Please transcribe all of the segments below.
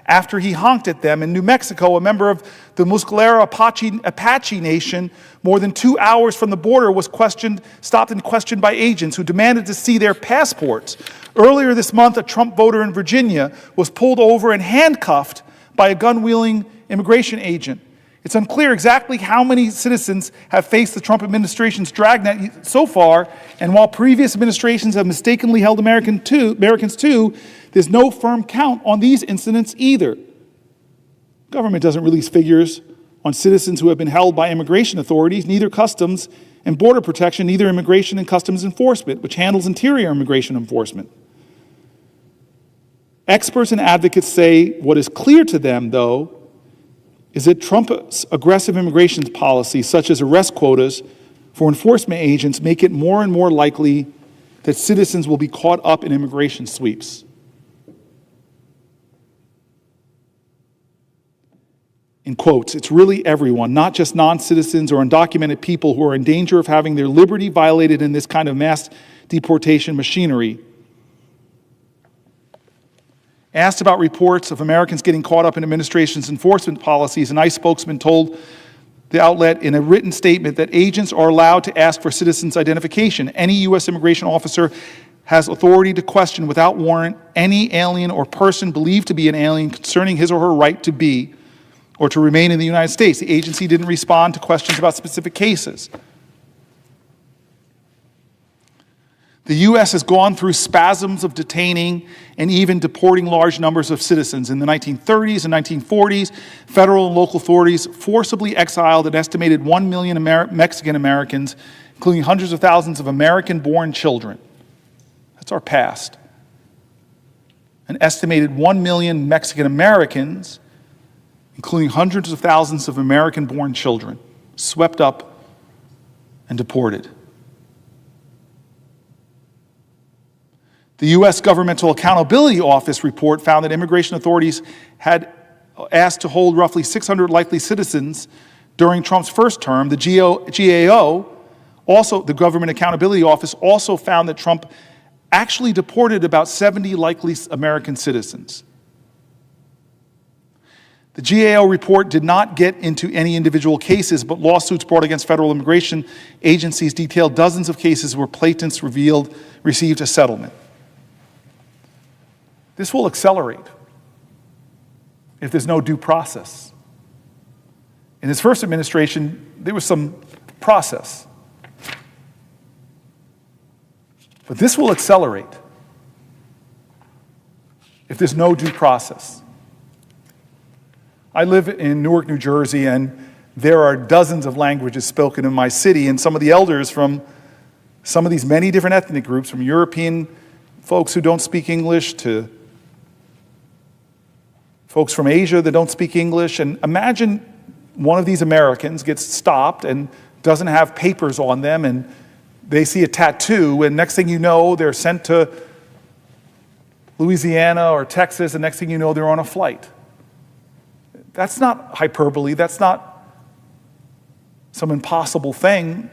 after he honked at them. In New Mexico, a member of the Muscalera Apache Nation, more than 2 hours from the border, was stopped and questioned by agents who demanded to see their passports. Earlier this month, a Trump voter in Virginia was pulled over and handcuffed by a gun-wielding immigration agent. It's unclear exactly how many citizens have faced the Trump administration's dragnet so far, and while previous administrations have mistakenly held Americans too, there's no firm count on these incidents either. Government doesn't release figures on citizens who have been held by immigration authorities, neither Customs and Border Protection, neither Immigration and Customs Enforcement, which handles interior immigration enforcement. Experts and advocates say what is clear to them, though, is that Trump's aggressive immigration policies, such as arrest quotas for enforcement agents, make it more and more likely that citizens will be caught up in immigration sweeps. In quotes, it's really everyone, not just non-citizens or undocumented people who are in danger of having their liberty violated in this kind of mass deportation machinery. Asked about reports of Americans getting caught up in administration's enforcement policies, an ICE spokesman told the outlet in a written statement that agents are allowed to ask for citizens' identification. Any U.S. immigration officer has authority to question without warrant any alien or person believed to be an alien concerning his or her right to be or to remain in the United States. The agency didn't respond to questions about specific cases. The U.S. has gone through spasms of detaining and even deporting large numbers of citizens. In the 1930s and 1940s, federal and local authorities forcibly exiled an estimated 1 million Mexican Americans, including hundreds of thousands of American-born children. That's our past. An estimated 1 million Mexican Americans, including hundreds of thousands of American-born children, swept up and deported. The U.S. Governmental Accountability Office report found that immigration authorities had asked to hold roughly 600 likely citizens during Trump's first term. The GAO, also the Government Accountability Office, also found that Trump actually deported about 70 likely American citizens. The GAO report did not get into any individual cases, but lawsuits brought against federal immigration agencies detailed dozens of cases where plaintiffs received a settlement. This will accelerate if there's no due process. In his first administration, there was some process. But this will accelerate if there's no due process. I live in Newark, New Jersey, and there are dozens of languages spoken in my city, and some of the elders from some of these many different ethnic groups, from European folks who don't speak English to folks from Asia that don't speak English. And imagine one of these Americans gets stopped and doesn't have papers on them, and they see a tattoo, and next thing you know, they're sent to Louisiana or Texas, and next thing you know, they're on a flight. That's not hyperbole. That's not some impossible thing.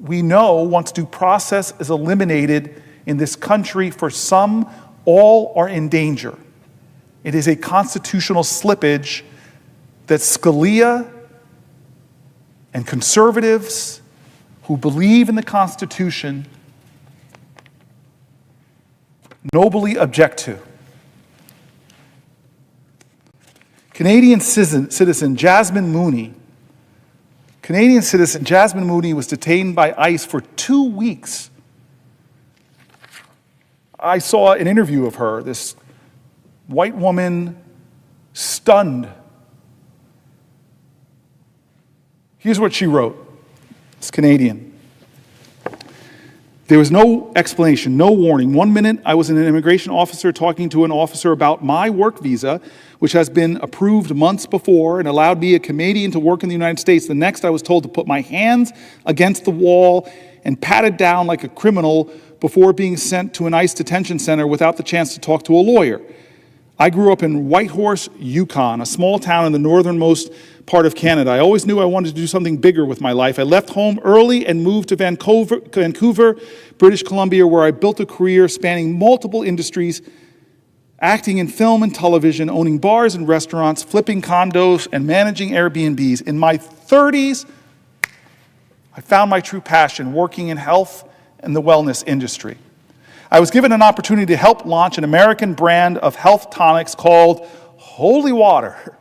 We know once due process is eliminated in this country, for some, all are in danger. It is a constitutional slippage that Scalia and conservatives who believe in the Constitution nobly object to. Canadian citizen Jasmine Mooney was detained by ICE for 2 weeks. I saw an interview of her, this white woman, stunned. Here's what she wrote. It's Canadian. There was no explanation, no warning. 1 minute, I was an immigration officer talking to an officer about my work visa, which has been approved months before and allowed me, a Canadian, to work in the United States. The next, I was told to put my hands against the wall and patted down like a criminal before being sent to an ICE detention center without the chance to talk to a lawyer. I grew up in Whitehorse, Yukon, a small town in the northernmost part of Canada. I always knew I wanted to do something bigger with my life. I left home early and moved to Vancouver, British Columbia, where I built a career spanning multiple industries acting in film and television, owning bars and restaurants, flipping condos, and managing Airbnbs. In my 30s, I found my true passion, working in health and the wellness industry. I was given an opportunity to help launch an American brand of health tonics called Holy Water,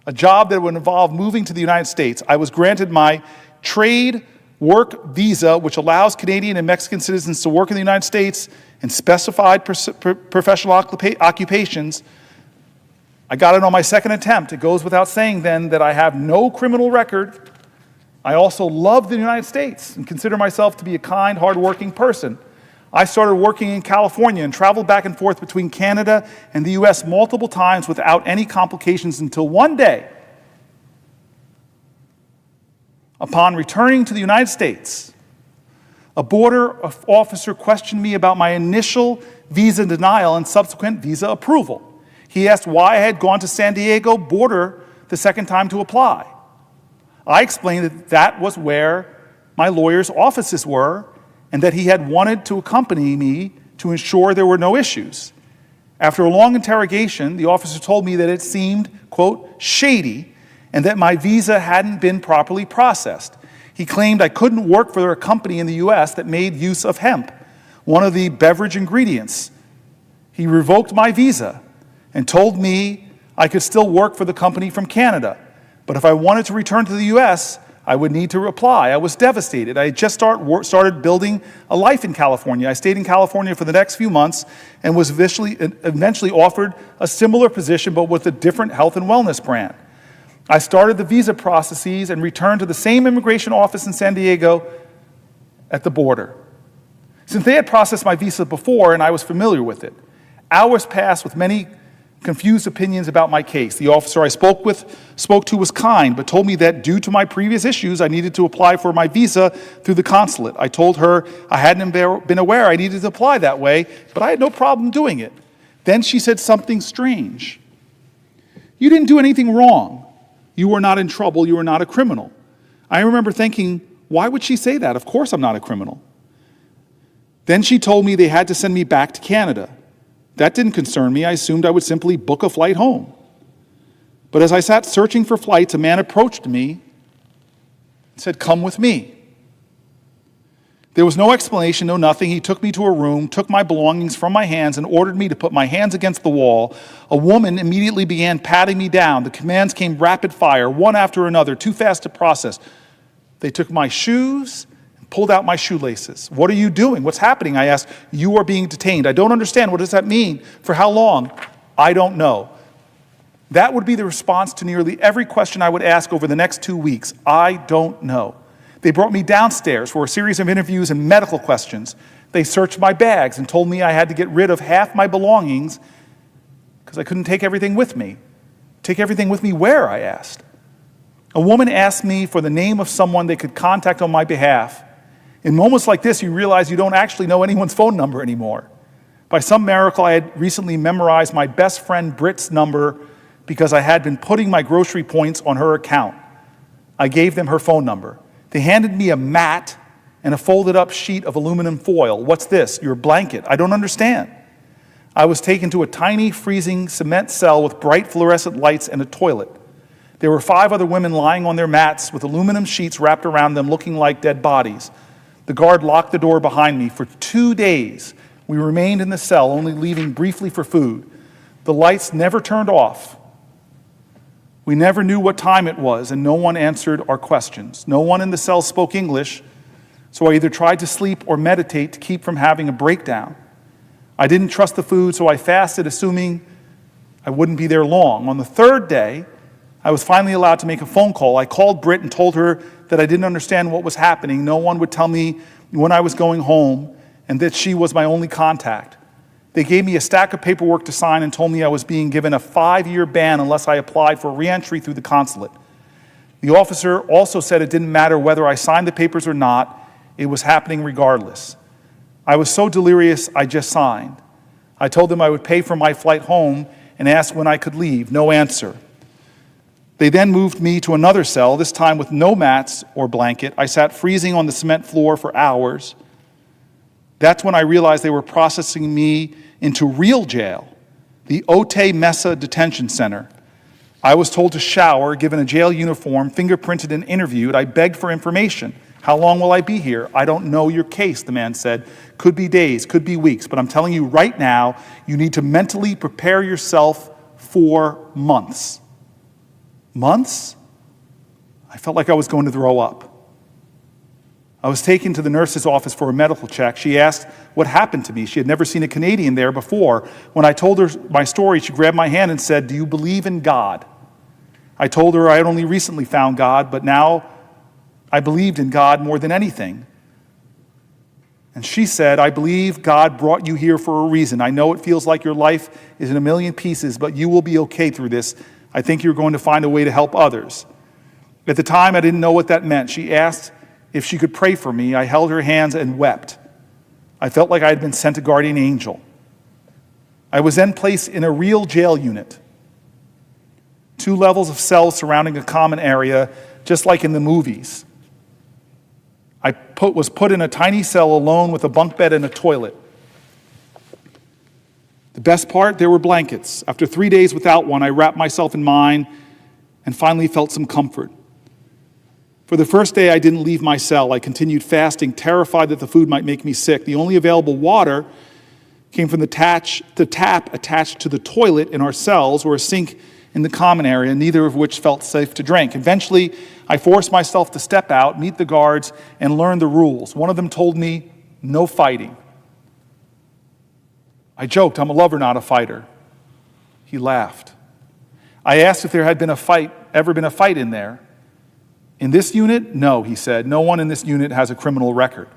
a job that would involve moving to the United States. I was granted my trade work visa, which allows Canadian and Mexican citizens to work in the United States in specified professional occupations. I got it on my second attempt. It goes without saying then that I have no criminal record. I also love the United States and consider myself to be a kind, hardworking person. I started working in California and traveled back and forth between Canada and the US multiple times without any complications until one day, upon returning to the United States, a border officer questioned me about my initial visa denial and subsequent visa approval. He asked why I had gone to San Diego border the second time to apply. I explained that that was where my lawyer's offices were and that he had wanted to accompany me to ensure there were no issues. After a long interrogation, the officer told me that it seemed, quote, shady, and that my visa hadn't been properly processed. He claimed I couldn't work for a company in the US that made use of hemp, one of the beverage ingredients. He revoked my visa and told me I could still work for the company from Canada, but if I wanted to return to the US, I would need to apply. I was devastated. I had just started building a life in California. I stayed in California for the next few months and was eventually offered a similar position, but with a different health and wellness brand. I started the visa processes and returned to the same immigration office in San Diego at the border. Since they had processed my visa before and I was familiar with it, hours passed with many confused opinions about my case. The officer I spoke to was kind, but told me that due to my previous issues, I needed to apply for my visa through the consulate. I told her I hadn't been aware I needed to apply that way, but I had no problem doing it. Then she said something strange. You didn't do anything wrong. You were not in trouble. You were not a criminal. I remember thinking, why would she say that? Of course I'm not a criminal. Then she told me they had to send me back to Canada. That didn't concern me. I assumed I would simply book a flight home. But as I sat searching for flights, a man approached me and said, "Come with me." There was no explanation, no nothing. He took me to a room, took my belongings from my hands, and ordered me to put my hands against the wall. A woman immediately began patting me down. The commands came rapid fire, one after another, too fast to process. They took my shoes, pulled out my shoelaces. "What are you doing? What's happening?" I asked. "You are being detained." "I don't understand. What does that mean? For how long?" "I don't know." That would be the response to nearly every question I would ask over the next 2 weeks. I don't know. They brought me downstairs for a series of interviews and medical questions. They searched my bags and told me I had to get rid of half my belongings because I couldn't take everything with me. "Take everything with me where?" I asked. A woman asked me for the name of someone they could contact on my behalf. In moments like this, you realize you don't actually know anyone's phone number anymore. By some miracle, I had recently memorized my best friend Britt's number because I had been putting my grocery points on her account. I gave them her phone number. They handed me a mat and a folded up sheet of aluminum foil. "What's this?" "Your blanket." "I don't understand." I was taken to a tiny freezing cement cell with bright fluorescent lights and a toilet. There were 5 other women lying on their mats with aluminum sheets wrapped around them looking like dead bodies. The guard locked the door behind me. For 2 days, we remained in the cell, only leaving briefly for food. The lights never turned off. We never knew what time it was, and no one answered our questions. No one in the cell spoke English, so I either tried to sleep or meditate to keep from having a breakdown. I didn't trust the food, so I fasted, assuming I wouldn't be there long. On the 3rd day, I was finally allowed to make a phone call. I called Britt and told her that I didn't understand what was happening. No one would tell me when I was going home, and that she was my only contact. They gave me a stack of paperwork to sign and told me I was being given a 5-year ban unless I applied for re-entry through the consulate. The officer also said it didn't matter whether I signed the papers or not, it was happening regardless. I was so delirious, I just signed. I told them I would pay for my flight home and asked when I could leave. No answer. They then moved me to another cell, this time with no mats or blanket. I sat freezing on the cement floor for hours. That's when I realized they were processing me into real jail, the Otay Mesa Detention Center. I was told to shower, given a jail uniform, fingerprinted and interviewed. I begged for information. How long will I be here? I don't know your case, the man said. Could be days, could be weeks, but I'm telling you right now, you need to mentally prepare yourself for months. Months? I felt like I was going to throw up. I was taken to the nurse's office for a medical check. She asked what happened to me. She had never seen a Canadian there before. When I told her my story, she grabbed my hand and said, "Do you believe in God?" I told her I had only recently found God, but now I believed in God more than anything. And she said, "I believe God brought you here for a reason. I know it feels like your life is in a million pieces, but you will be okay through this. I think you're going to find a way to help others." At the time, I didn't know what that meant. She asked if she could pray for me. I held her hands and wept. I felt like I had been sent a guardian angel. I was then placed in a real jail unit. 2 levels of cells surrounding a common area, just like in the movies. I was put in a tiny cell alone with a bunk bed and a toilet. The best part, there were blankets. After 3 days without one, I wrapped myself in mine and finally felt some comfort. For the first day, I didn't leave my cell. I continued fasting, terrified that the food might make me sick. The only available water came from the tap attached to the toilet in our cells or a sink in the common area, neither of which felt safe to drink. Eventually, I forced myself to step out, meet the guards, and learn the rules. One of them told me, "No fighting." I joked, "I'm a lover, not a fighter." He laughed. I asked if there had been ever been a fight in there. "In this unit? No," he said. "No one in this unit has a criminal record."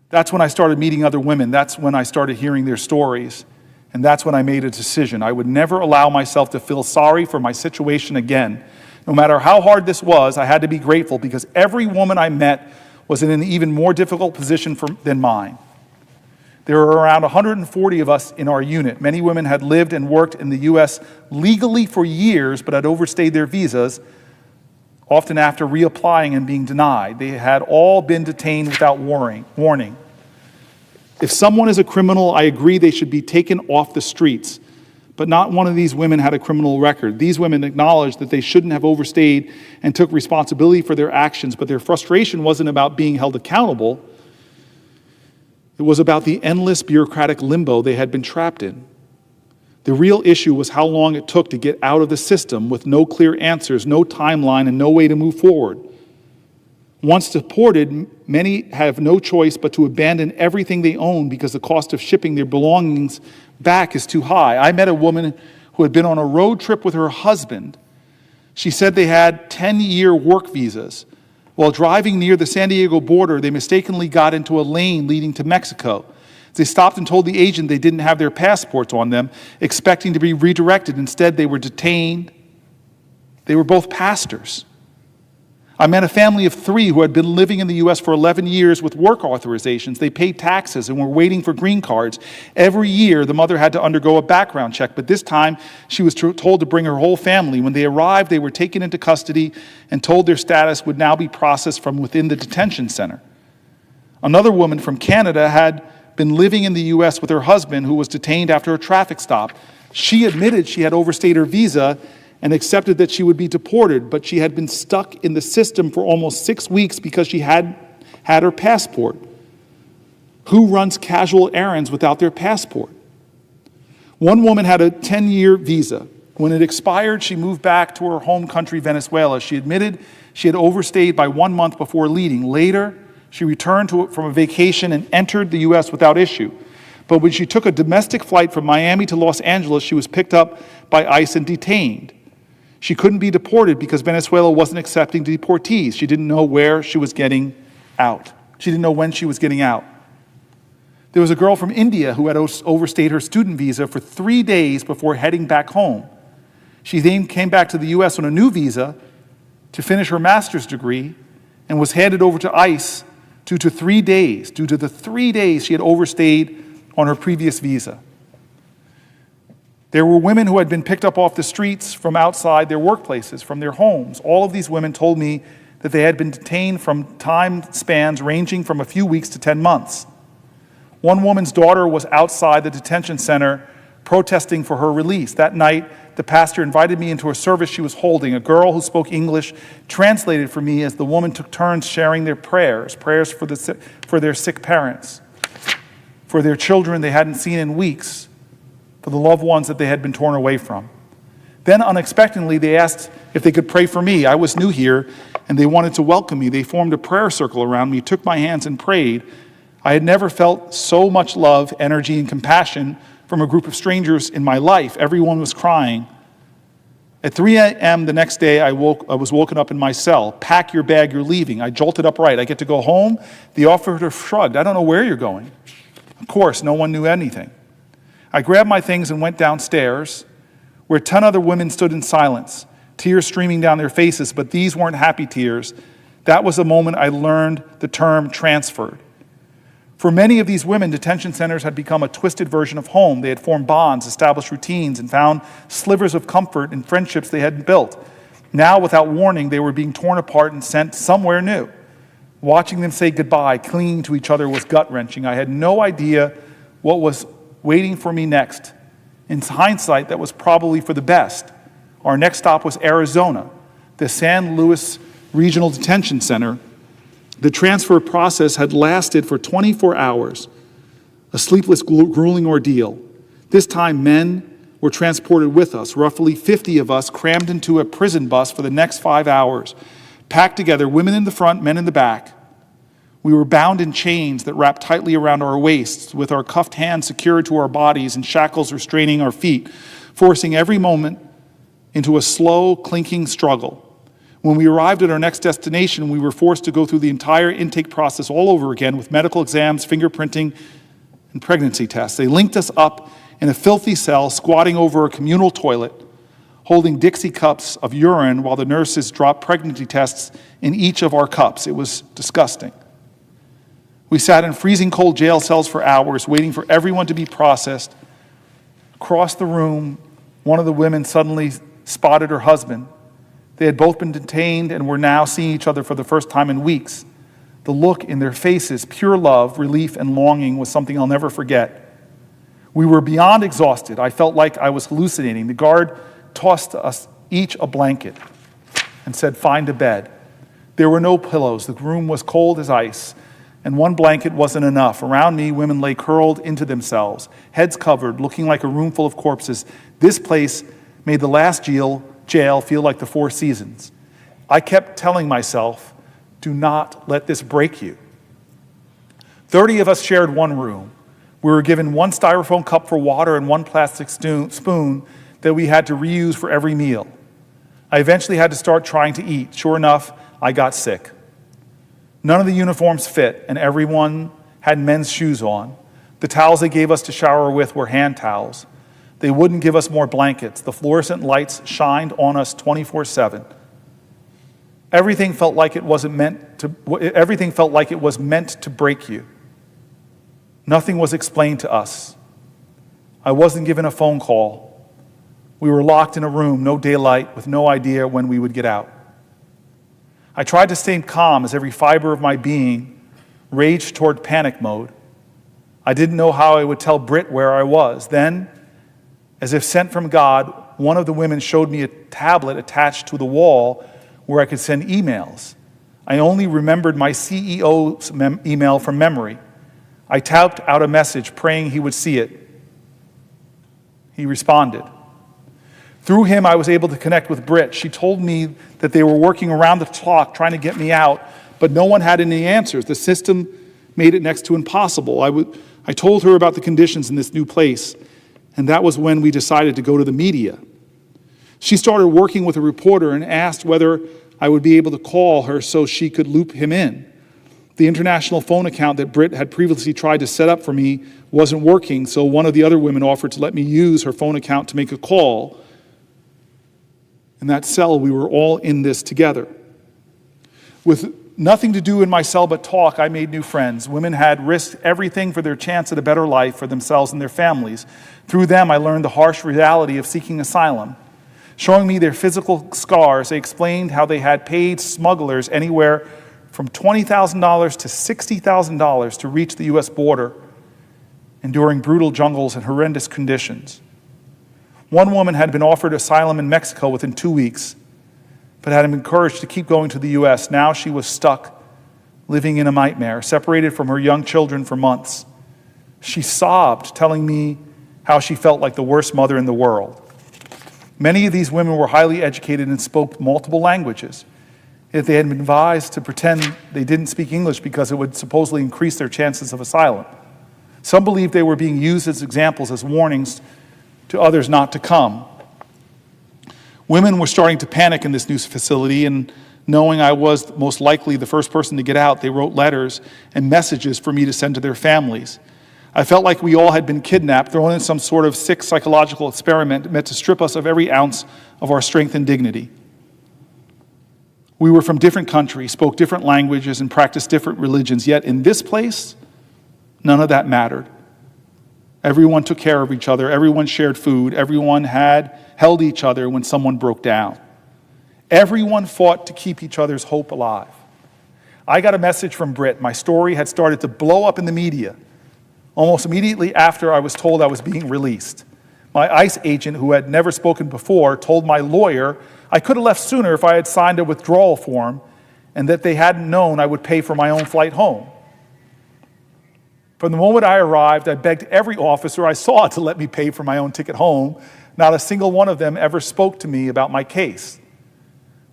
That's when I started meeting other women. That's when I started hearing their stories. And that's when I made a decision. I would never allow myself to feel sorry for my situation again. No matter how hard this was, I had to be grateful because every woman I met was in an even more difficult position than mine. There were around 140 of us in our unit. Many women had lived and worked in the U.S. legally for years, but had overstayed their visas, often after reapplying and being denied. They had all been detained without warning. If someone is a criminal, I agree they should be taken off the streets. But not one of these women had a criminal record. These women acknowledged that they shouldn't have overstayed and took responsibility for their actions, but their frustration wasn't about being held accountable. It was about the endless bureaucratic limbo they had been trapped in. The real issue was how long it took to get out of the system with no clear answers, no timeline, and no way to move forward. Once deported, many have no choice but to abandon everything they own because the cost of shipping their belongings back is too high. I met a woman who had been on a road trip with her husband. She said they had 10-year work visas. While driving near the San Diego border, they mistakenly got into a lane leading to Mexico. They stopped and told the agent they didn't have their passports on them, expecting to be redirected. Instead, they were detained. They were both pastors. I met a family of 3 who had been living in the U.S. for 11 years with work authorizations. They paid taxes and were waiting for green cards. Every year, the mother had to undergo a background check, but this time, she was told to bring her whole family. When they arrived, they were taken into custody and told their status would now be processed from within the detention center. Another woman from Canada had been living in the U.S. with her husband, who was detained after a traffic stop. She admitted she had overstayed her visa and accepted that she would be deported, but she had been stuck in the system for almost 6 weeks because she had her passport. Who runs casual errands without their passport? One woman had a 10-year visa. When it expired, she moved back to her home country, Venezuela. She admitted she had overstayed by 1 month before leaving. Later, she returned from a vacation and entered the U.S. without issue. But when she took a domestic flight from Miami to Los Angeles, she was picked up by ICE and detained. She couldn't be deported because Venezuela wasn't accepting deportees. She didn't know where she was getting out. She didn't know when she was getting out. There was a girl from India who had overstayed her student visa for 3 days before heading back home. She then came back to the U.S. on a new visa to finish her master's degree and was handed over to ICE due to the 3 days she had overstayed on her previous visa. There were women who had been picked up off the streets from outside their workplaces, from their homes. All of these women told me that they had been detained from time spans ranging from a few weeks to 10 months. One woman's daughter was outside the detention center protesting for her release. That night, the pastor invited me into a service she was holding. A girl who spoke English translated for me as the woman took turns sharing their prayers for their sick parents, for their children they hadn't seen in weeks, for the loved ones that they had been torn away from. Then unexpectedly, they asked if they could pray for me. I was new here, and they wanted to welcome me. They formed a prayer circle around me, took my hands and prayed. I had never felt so much love, energy, and compassion from a group of strangers in my life. Everyone was crying. At 3 a.m. the next day, I was woken up in my cell. Pack your bag, you're leaving. I jolted upright. I get to go home? The operative shrugged. I don't know where you're going. Of course, no one knew anything. I grabbed my things and went downstairs, where 10 other women stood in silence, tears streaming down their faces, but these weren't happy tears. That was the moment I learned the term transferred. For many of these women, detention centers had become a twisted version of home. They had formed bonds, established routines, and found slivers of comfort in friendships they hadn't built. Now, without warning, they were being torn apart and sent somewhere new. Watching them say goodbye, clinging to each other was gut-wrenching. I had no idea what was waiting for me next. In hindsight, that was probably for the best. Our next stop was Arizona, the San Luis Regional Detention Center. The transfer process had lasted for 24 hours, a sleepless, grueling ordeal. This time, men were transported with us, roughly 50 of us crammed into a prison bus for the next 5 hours, packed together, women in the front, men in the back. We were bound in chains that wrapped tightly around our waists, with our cuffed hands secured to our bodies and shackles restraining our feet, forcing every moment into a slow, clinking struggle. When we arrived at our next destination, we were forced to go through the entire intake process all over again with medical exams, fingerprinting, and pregnancy tests. They linked us up in a filthy cell, squatting over a communal toilet, holding Dixie cups of urine while the nurses dropped pregnancy tests in each of our cups. It was disgusting. We sat in freezing cold jail cells for hours, waiting for everyone to be processed. Across the room, one of the women suddenly spotted her husband. They had both been detained and were now seeing each other for the first time in weeks. The look in their faces, pure love, relief, and longing, was something I'll never forget. We were beyond exhausted. I felt like I was hallucinating. The guard tossed us each a blanket and said, "Find a bed." There were no pillows. The room was cold as ice, and one blanket wasn't enough. Around me, women lay curled into themselves, heads covered, looking like a room full of corpses. This place made the last jail feel like the Four Seasons. I kept telling myself, do not let this break you. 30 of us shared one room. We were given one styrofoam cup for water and one plastic spoon that we had to reuse for every meal. I eventually had to start trying to eat. Sure enough, I got sick. None of the uniforms fit, and everyone had men's shoes on. The towels they gave us to shower with were hand towels. They wouldn't give us more blankets. The fluorescent lights shined on us 24/7. Everything felt like it was meant to break you. Nothing was explained to us. I wasn't given a phone call. We were locked in a room, no daylight, with no idea when we would get out. I tried to stay calm as every fiber of my being raged toward panic mode. I didn't know how I would tell Britt where I was. Then, as if sent from God, one of the women showed me a tablet attached to the wall where I could send emails. I only remembered my CEO's email from memory. I typed out a message praying he would see it. He responded. Through him, I was able to connect with Britt. She told me that they were working around the clock trying to get me out, but no one had any answers. The system made it next to impossible. I told her about the conditions in this new place, and that was when we decided to go to the media. She started working with a reporter and asked whether I would be able to call her so she could loop him in. The international phone account that Britt had previously tried to set up for me wasn't working, so one of the other women offered to let me use her phone account to make a call. In that cell, we were all in this together. With nothing to do in my cell but talk, I made new friends. Women had risked everything for their chance at a better life for themselves and their families. Through them, I learned the harsh reality of seeking asylum. Showing me their physical scars, they explained how they had paid smugglers anywhere from $20,000 to $60,000 to reach the U.S. border. enduring brutal jungles and horrendous conditions. One woman had been offered asylum in Mexico within 2 weeks, but had been encouraged to keep going to the U.S. Now she was stuck, living in a nightmare, separated from her young children for months. She sobbed, telling me how she felt like the worst mother in the world. Many of these women were highly educated and spoke multiple languages. Yet they had been advised to pretend they didn't speak English because it would supposedly increase their chances of asylum. Some believed they were being used as examples, as warnings to others not to come. Women were starting to panic in this new facility, and knowing I was most likely the first person to get out, they wrote letters and messages for me to send to their families. I felt like we all had been kidnapped, thrown in some sort of sick psychological experiment meant to strip us of every ounce of our strength and dignity. We were from different countries, spoke different languages, and practiced different religions, yet in this place, none of that mattered. Everyone took care of each other, everyone shared food, everyone held each other when someone broke down. Everyone fought to keep each other's hope alive. I got a message from Brit. My story had started to blow up in the media almost immediately after I was told I was being released. My ICE agent, who had never spoken before, told my lawyer I could have left sooner if I had signed a withdrawal form, and that they hadn't known I would pay for my own flight home. From the moment I arrived, I begged every officer I saw to let me pay for my own ticket home. Not a single one of them ever spoke to me about my case.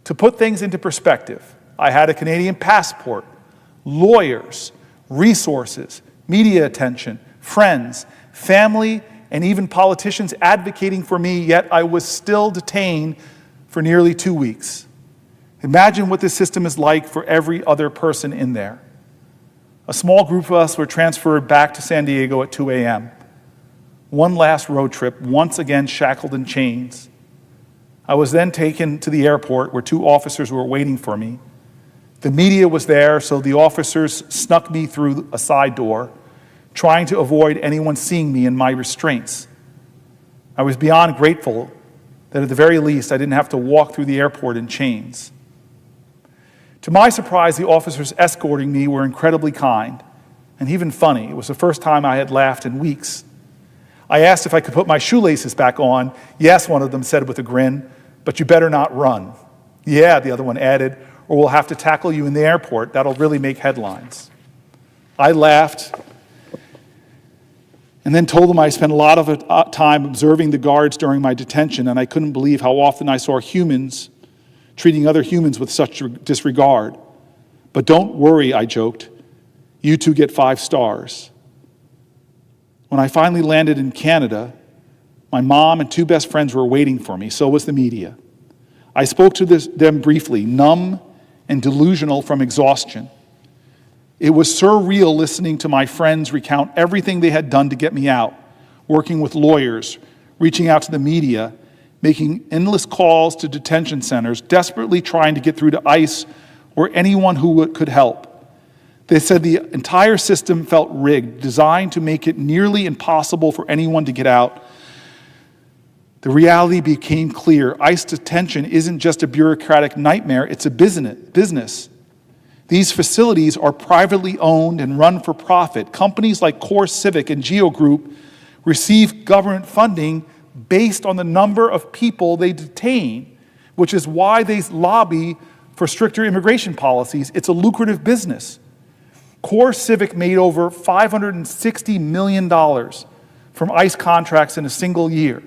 To put things into perspective, I had a Canadian passport, lawyers, resources, media attention, friends, family, and even politicians advocating for me, yet I was still detained for nearly 2 weeks. Imagine what this system is like for every other person in there. A small group of us were transferred back to San Diego at 2 a.m. One last road trip, once again shackled in chains. I was then taken to the airport where 2 officers were waiting for me. The media was there, so the officers snuck me through a side door, trying to avoid anyone seeing me in my restraints. I was beyond grateful that at the very least I didn't have to walk through the airport in chains. To my surprise, the officers escorting me were incredibly kind and even funny. It was the first time I had laughed in weeks. I asked if I could put my shoelaces back on. Yes, one of them said with a grin, but you better not run. Yeah, the other one added, or we'll have to tackle you in the airport. That'll really make headlines. I laughed and then told them I spent a lot of time observing the guards during my detention, and I couldn't believe how often I saw humans treating other humans with such disregard. But don't worry, I joked. You 2 get 5 stars. When I finally landed in Canada, my mom and 2 best friends were waiting for me. So was the media. I spoke to them briefly, numb and delusional from exhaustion. It was surreal listening to my friends recount everything they had done to get me out, working with lawyers, reaching out to the media, making endless calls to detention centers, desperately trying to get through to ICE or anyone who could help. They said the entire system felt rigged, designed to make it nearly impossible for anyone to get out. The reality became clear. ICE detention isn't just a bureaucratic nightmare, it's a business. These facilities are privately owned and run for profit. Companies like Core Civic and Geo Group receive government funding based on the number of people they detain, which is why they lobby for stricter immigration policies. It's a lucrative business. Core Civic made over $560 million from ICE contracts in a single year.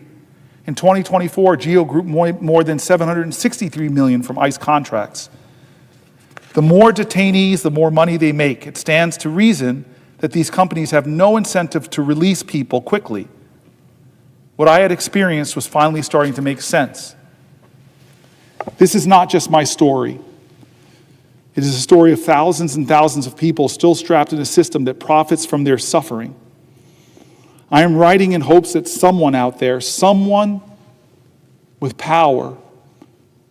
In 2024, Geo Group more than $763 million from ICE contracts. The more detainees, the more money they make. It stands to reason that these companies have no incentive to release people quickly. What I had experienced was finally starting to make sense. This is not just my story. It is a story of thousands and thousands of people still strapped in a system that profits from their suffering. I am writing in hopes that someone out there, someone with power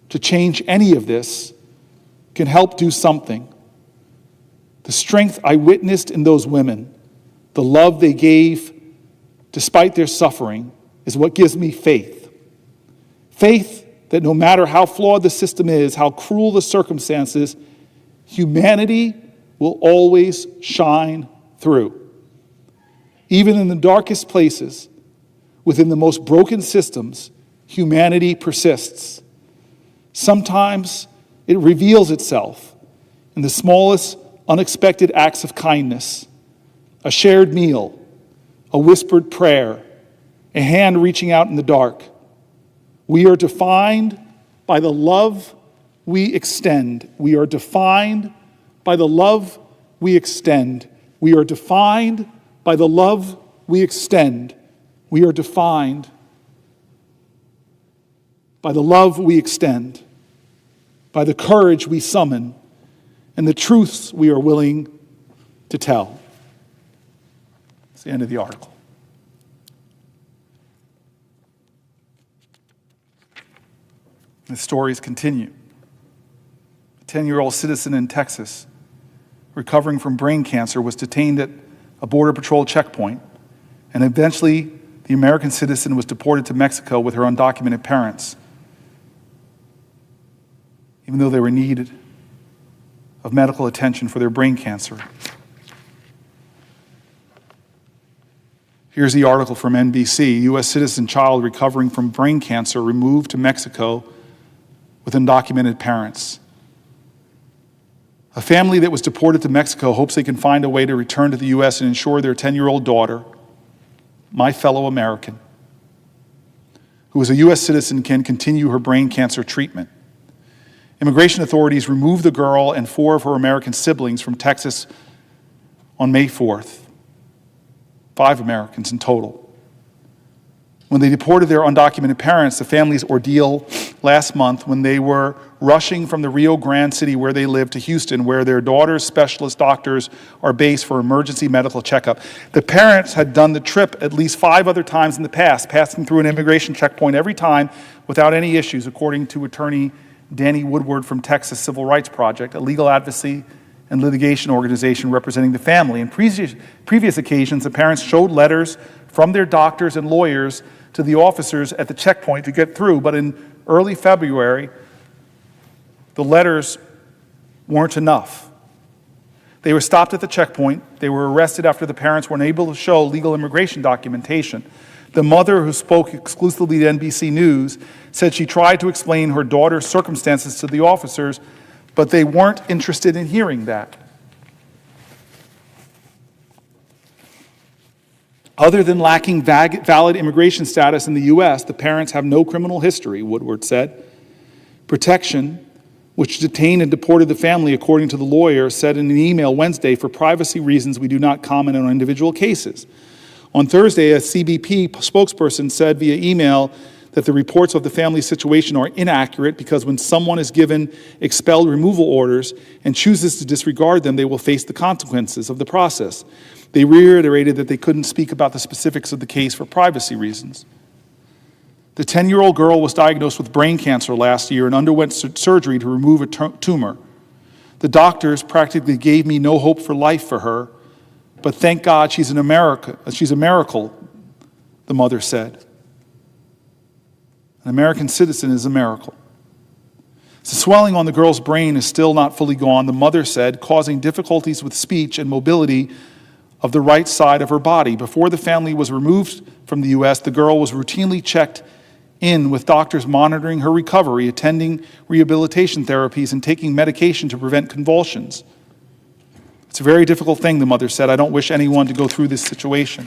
to change any of this, can help do something. The strength I witnessed in those women, the love they gave despite their suffering, is what gives me faith. Faith that no matter how flawed the system is, how cruel the circumstances, humanity will always shine through. Even in the darkest places, within the most broken systems, humanity persists. Sometimes it reveals itself in the smallest unexpected acts of kindness, a shared meal, a whispered prayer, a hand reaching out in the dark. We are defined by the love we extend. We are defined by the love we extend. We are defined by the love we extend. We are defined by the love we extend, by the courage we summon, and the truths we are willing to tell. It's the end of the article. The stories continue. A 10-year-old citizen in Texas, recovering from brain cancer, was detained at a Border Patrol checkpoint, and eventually the American citizen was deported to Mexico with her undocumented parents, even though they were in need of medical attention for their brain cancer. Here's the article from NBC. U.S. citizen child recovering from brain cancer removed to Mexico with undocumented parents. A family that was deported to Mexico hopes they can find a way to return to the U.S. and ensure their 10-year-old daughter, my fellow American, who is a U.S. citizen, can continue her brain cancer treatment. Immigration authorities removed the girl and 4 of her American siblings from Texas on May 4th. 5 Americans in total. When they deported their undocumented parents, the family's ordeal last month when they were rushing from the Rio Grande City where they live to Houston, where their daughter's specialist doctors are based for emergency medical checkup. The parents had done the trip at least 5 other times in the past, passing through an immigration checkpoint every time without any issues, according to attorney Danny Woodward from Texas Civil Rights Project, a legal advocacy and litigation organization representing the family. In previous occasions, the parents showed letters from their doctors and lawyers to the officers at the checkpoint to get through, but in early February, the letters weren't enough. They were stopped at the checkpoint. They were arrested after the parents were unable to show legal immigration documentation. The mother, who spoke exclusively to NBC News, said she tried to explain her daughter's circumstances to the officers, but they weren't interested in hearing that. Other than lacking valid immigration status in the U.S., the parents have no criminal history, Woodward said. Protection, which detained and deported the family, according to the lawyer, said in an email Wednesday, for privacy reasons, we do not comment on individual cases. On Thursday, a CBP spokesperson said via email that the reports of the family's situation are inaccurate because when someone is given expelled removal orders and chooses to disregard them, they will face the consequences of the process. They reiterated that they couldn't speak about the specifics of the case for privacy reasons. The 10-year-old girl was diagnosed with brain cancer last year and underwent surgery to remove a tumor. The doctors practically gave me no hope for life for her, but thank God she's a miracle, the mother said. An American citizen is a miracle. The swelling on the girl's brain is still not fully gone, the mother said, causing difficulties with speech and mobility of the right side of her body. Before the family was removed from the U.S., the girl was routinely checked in with doctors monitoring her recovery, attending rehabilitation therapies, and taking medication to prevent convulsions. It's a very difficult thing, the mother said. I don't wish anyone to go through this situation.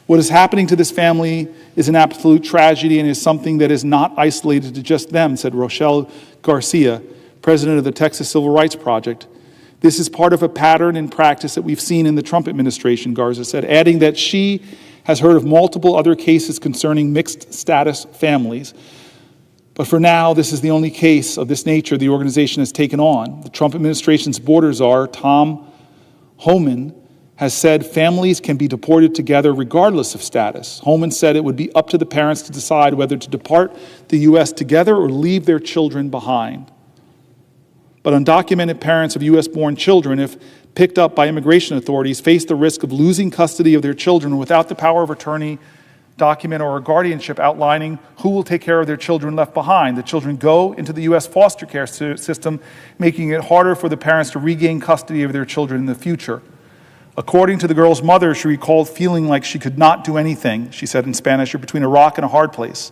What is happening to this family is an absolute tragedy and is something that is not isolated to just them, said Rochelle Garcia, president of the Texas Civil Rights Project. This is part of a pattern and practice that we've seen in the Trump administration, Garza said, adding that she has heard of multiple other cases concerning mixed status families. But for now, this is the only case of this nature the organization has taken on. The Trump administration's border czar, Tom Homan, has said families can be deported together regardless of status. Homan said it would be up to the parents to decide whether to depart the U.S. together or leave their children behind. But undocumented parents of U.S.-born children, if picked up by immigration authorities, face the risk of losing custody of their children without the power of attorney document or a guardianship outlining who will take care of their children left behind. The children go into the U.S. foster care system, making it harder for the parents to regain custody of their children in the future. According to the girl's mother, she recalled feeling like she could not do anything. She said in Spanish, "You're between a rock and a hard place."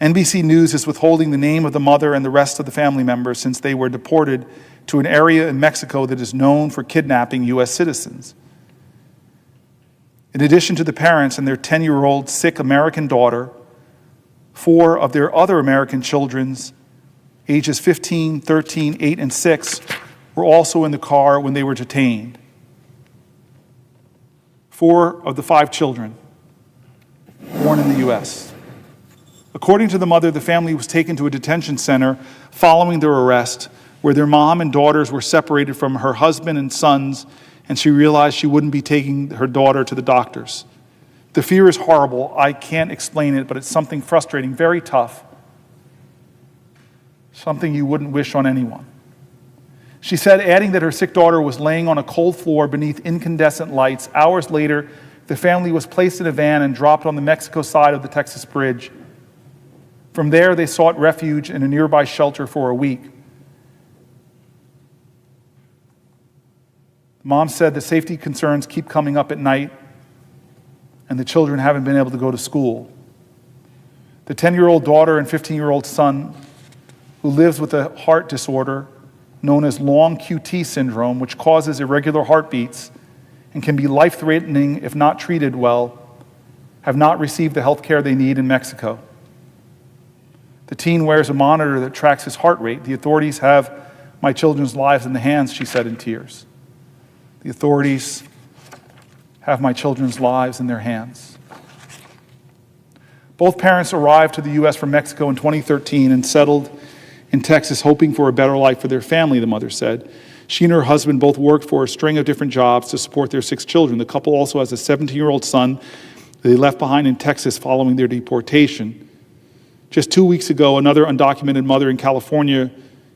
NBC News is withholding the name of the mother and the rest of the family members since they were deported to an area in Mexico that is known for kidnapping U.S. citizens. In addition to the parents and their 10-year-old sick American daughter, 4 of their other American children, ages 15, 13, 8, and 6, were also in the car when they were detained. 4 of the 5 children born in the U.S. According to the mother, the family was taken to a detention center following their arrest, where their mom and daughters were separated from her husband and sons, and she realized she wouldn't be taking her daughter to the doctors. The fear is horrible. I can't explain it, but it's something frustrating, very tough, something you wouldn't wish on anyone. She said, adding that her sick daughter was laying on a cold floor beneath incandescent lights. Hours later, the family was placed in a van and dropped on the Mexico side of the Texas bridge. From there, they sought refuge in a nearby shelter for a week. Mom said the safety concerns keep coming up at night, and the children haven't been able to go to school. The 10-year-old daughter and 15-year-old son, who lives with a heart disorder known as long QT syndrome, which causes irregular heartbeats and can be life-threatening if not treated well, have not received the health care they need in Mexico. The teen wears a monitor that tracks his heart rate. The authorities have my children's lives in the hands, she said in tears. The authorities have my children's lives in their hands. Both parents arrived to the U.S. from Mexico in 2013 and settled in Texas, hoping for a better life for their family, the mother said. She and her husband both worked for a string of different jobs to support their 6 children. The couple also has a 17-year-old son that they left behind in Texas following their deportation. Just 2 weeks ago, another undocumented mother in California,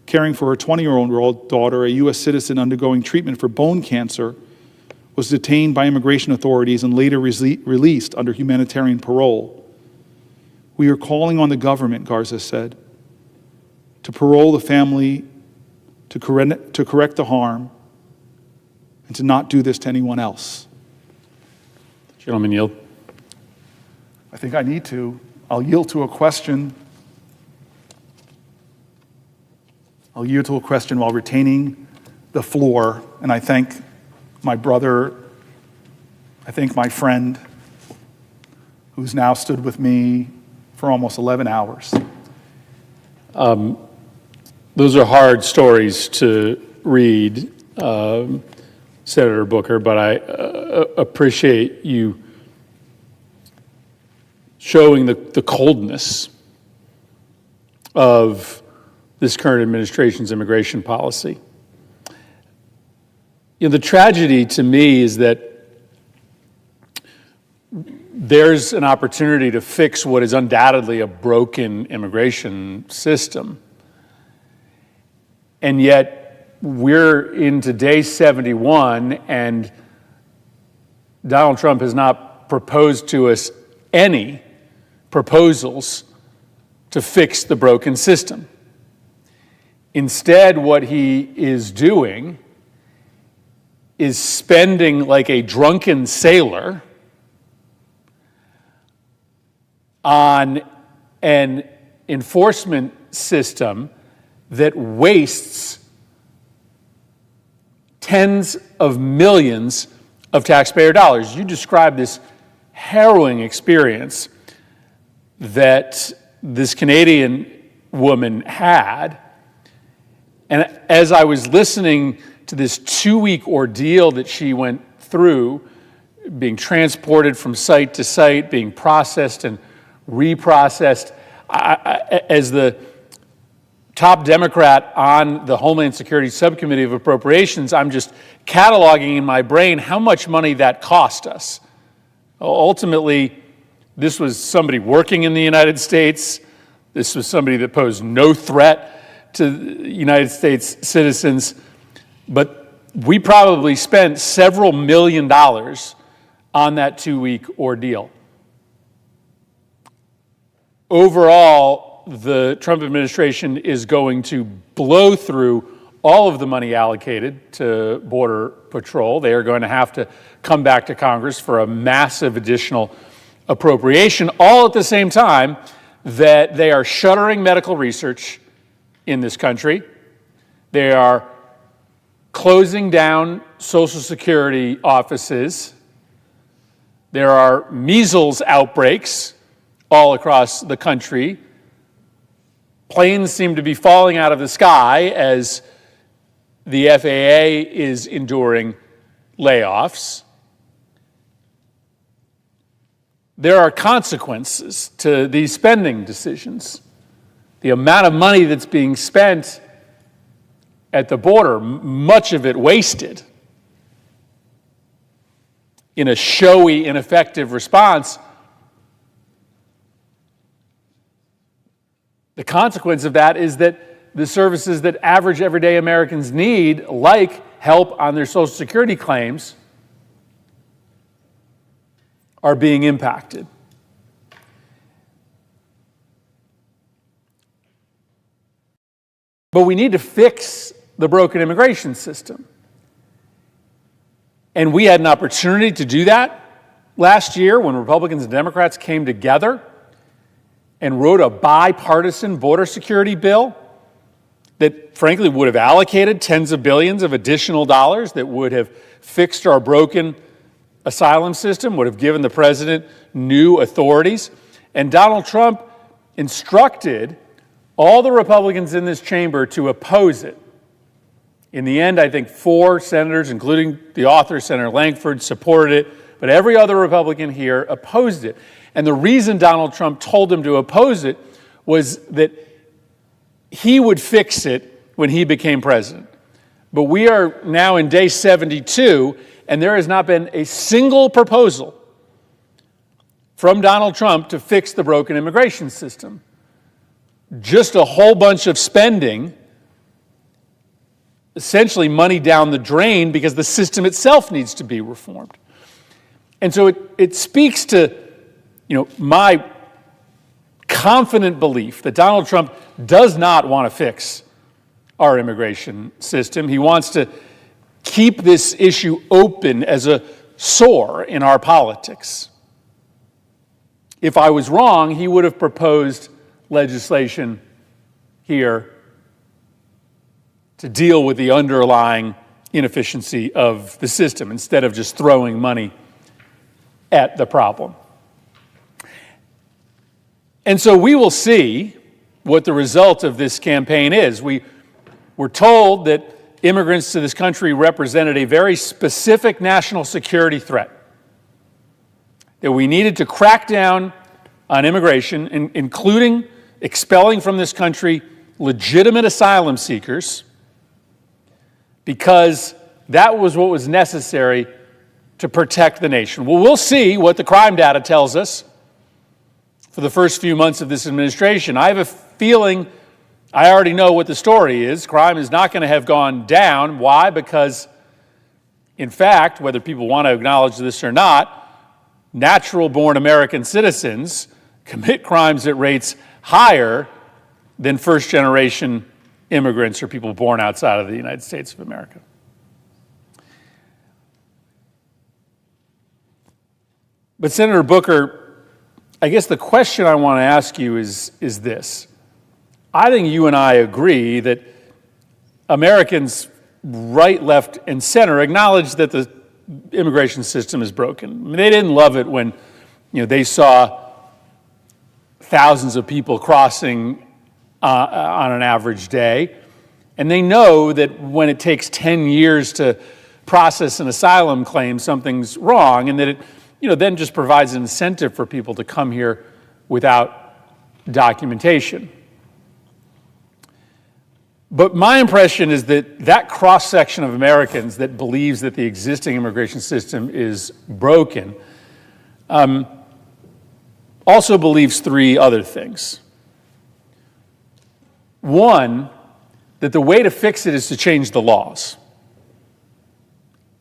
caring for her 20-year-old daughter, a U.S. citizen undergoing treatment for bone cancer, was detained by immigration authorities and later released under humanitarian parole. We are calling on the government, Garza said, to parole the family, to correct the harm, and to not do this to anyone else. Gentleman yield. I think I need to. I'll yield to a question. I'll yield to a question while retaining the floor, and I thank my brother, I thank my friend, who's now stood with me for almost 11 hours. Those are hard stories to read, Senator Booker, but I appreciate you showing the coldness of this current administration's immigration policy. You know, the tragedy to me is that there's an opportunity to fix what is undoubtedly a broken immigration system. And yet we're into day 71 and Donald Trump has not proposed to us any proposals to fix the broken system. Instead, what he is doing is spending like a drunken sailor on an enforcement system that wastes tens of millions of taxpayer dollars. You described this harrowing experience that this Canadian woman had. And as I was listening to this 2-week ordeal that she went through, being transported from site to site, being processed and reprocessed, as the top Democrat on the Homeland Security Subcommittee of Appropriations, I'm just cataloging in my brain how much money that cost us. Ultimately, this was somebody working in the United States. This was somebody that posed no threat to United States citizens. But we probably spent several $1 million on that 2-week ordeal. Overall, the Trump administration is going to blow through all of the money allocated to Border Patrol. They are going to have to come back to Congress for a massive additional appropriation, all at the same time that they are shuttering medical research in this country. They are closing down Social Security offices. There are measles outbreaks all across the country. Planes seem to be falling out of the sky as the FAA is enduring layoffs. There are consequences to these spending decisions. The amount of money that's being spent at the border, much of it wasted in a showy, ineffective response. The consequence of that is that the services that average everyday Americans need, like help on their Social Security claims, are being impacted. But we need to fix the broken immigration system. And we had an opportunity to do that last year when Republicans and Democrats came together and wrote a bipartisan border security bill that frankly would have allocated tens of billions of additional dollars, that would have fixed our broken asylum system, would have given the president new authorities. And Donald Trump instructed all the Republicans in this chamber to oppose it. In the end, I think 4 senators, including the author, Senator Langford, supported it, but every other Republican here opposed it. And the reason Donald Trump told them to oppose it was that he would fix it when he became president. But we are now in day 72, and there has not been a single proposal from Donald Trump to fix the broken immigration system. Just a whole bunch of spending, essentially money down the drain because the system itself needs to be reformed. And so it speaks to, my confident belief that Donald Trump does not want to fix our immigration system. He wants to keep this issue open as a sore in our politics. If I was wrong, he would have proposed legislation here to deal with the underlying inefficiency of the system instead of just throwing money at the problem. And so we will see what the result of this campaign is. We were told that immigrants to this country represented a very specific national security threat, that we needed to crack down on immigration, including expelling from this country legitimate asylum seekers, because that was what was necessary to protect the nation. Well, we'll see what the crime data tells us for the first few months of this administration. I have a feeling I already know what the story is. Crime is not going to have gone down. Why? Because, in fact, whether people want to acknowledge this or not, natural-born American citizens commit crimes at rates higher than first-generation immigrants or people born outside of the United States of America. But Senator Booker, I guess the question I want to ask you is this. I think you and I agree that Americans, right, left, and center, acknowledge that the immigration system is broken. I mean, they didn't love it when they saw thousands of people crossing on an average day. And they know that when it takes 10 years to process an asylum claim, something's wrong, and that it then just provides an incentive for people to come here without documentation. But my impression is that cross-section of Americans that believes that the existing immigration system is broken also believes 3 other things. One, that the way to fix it is to change the laws,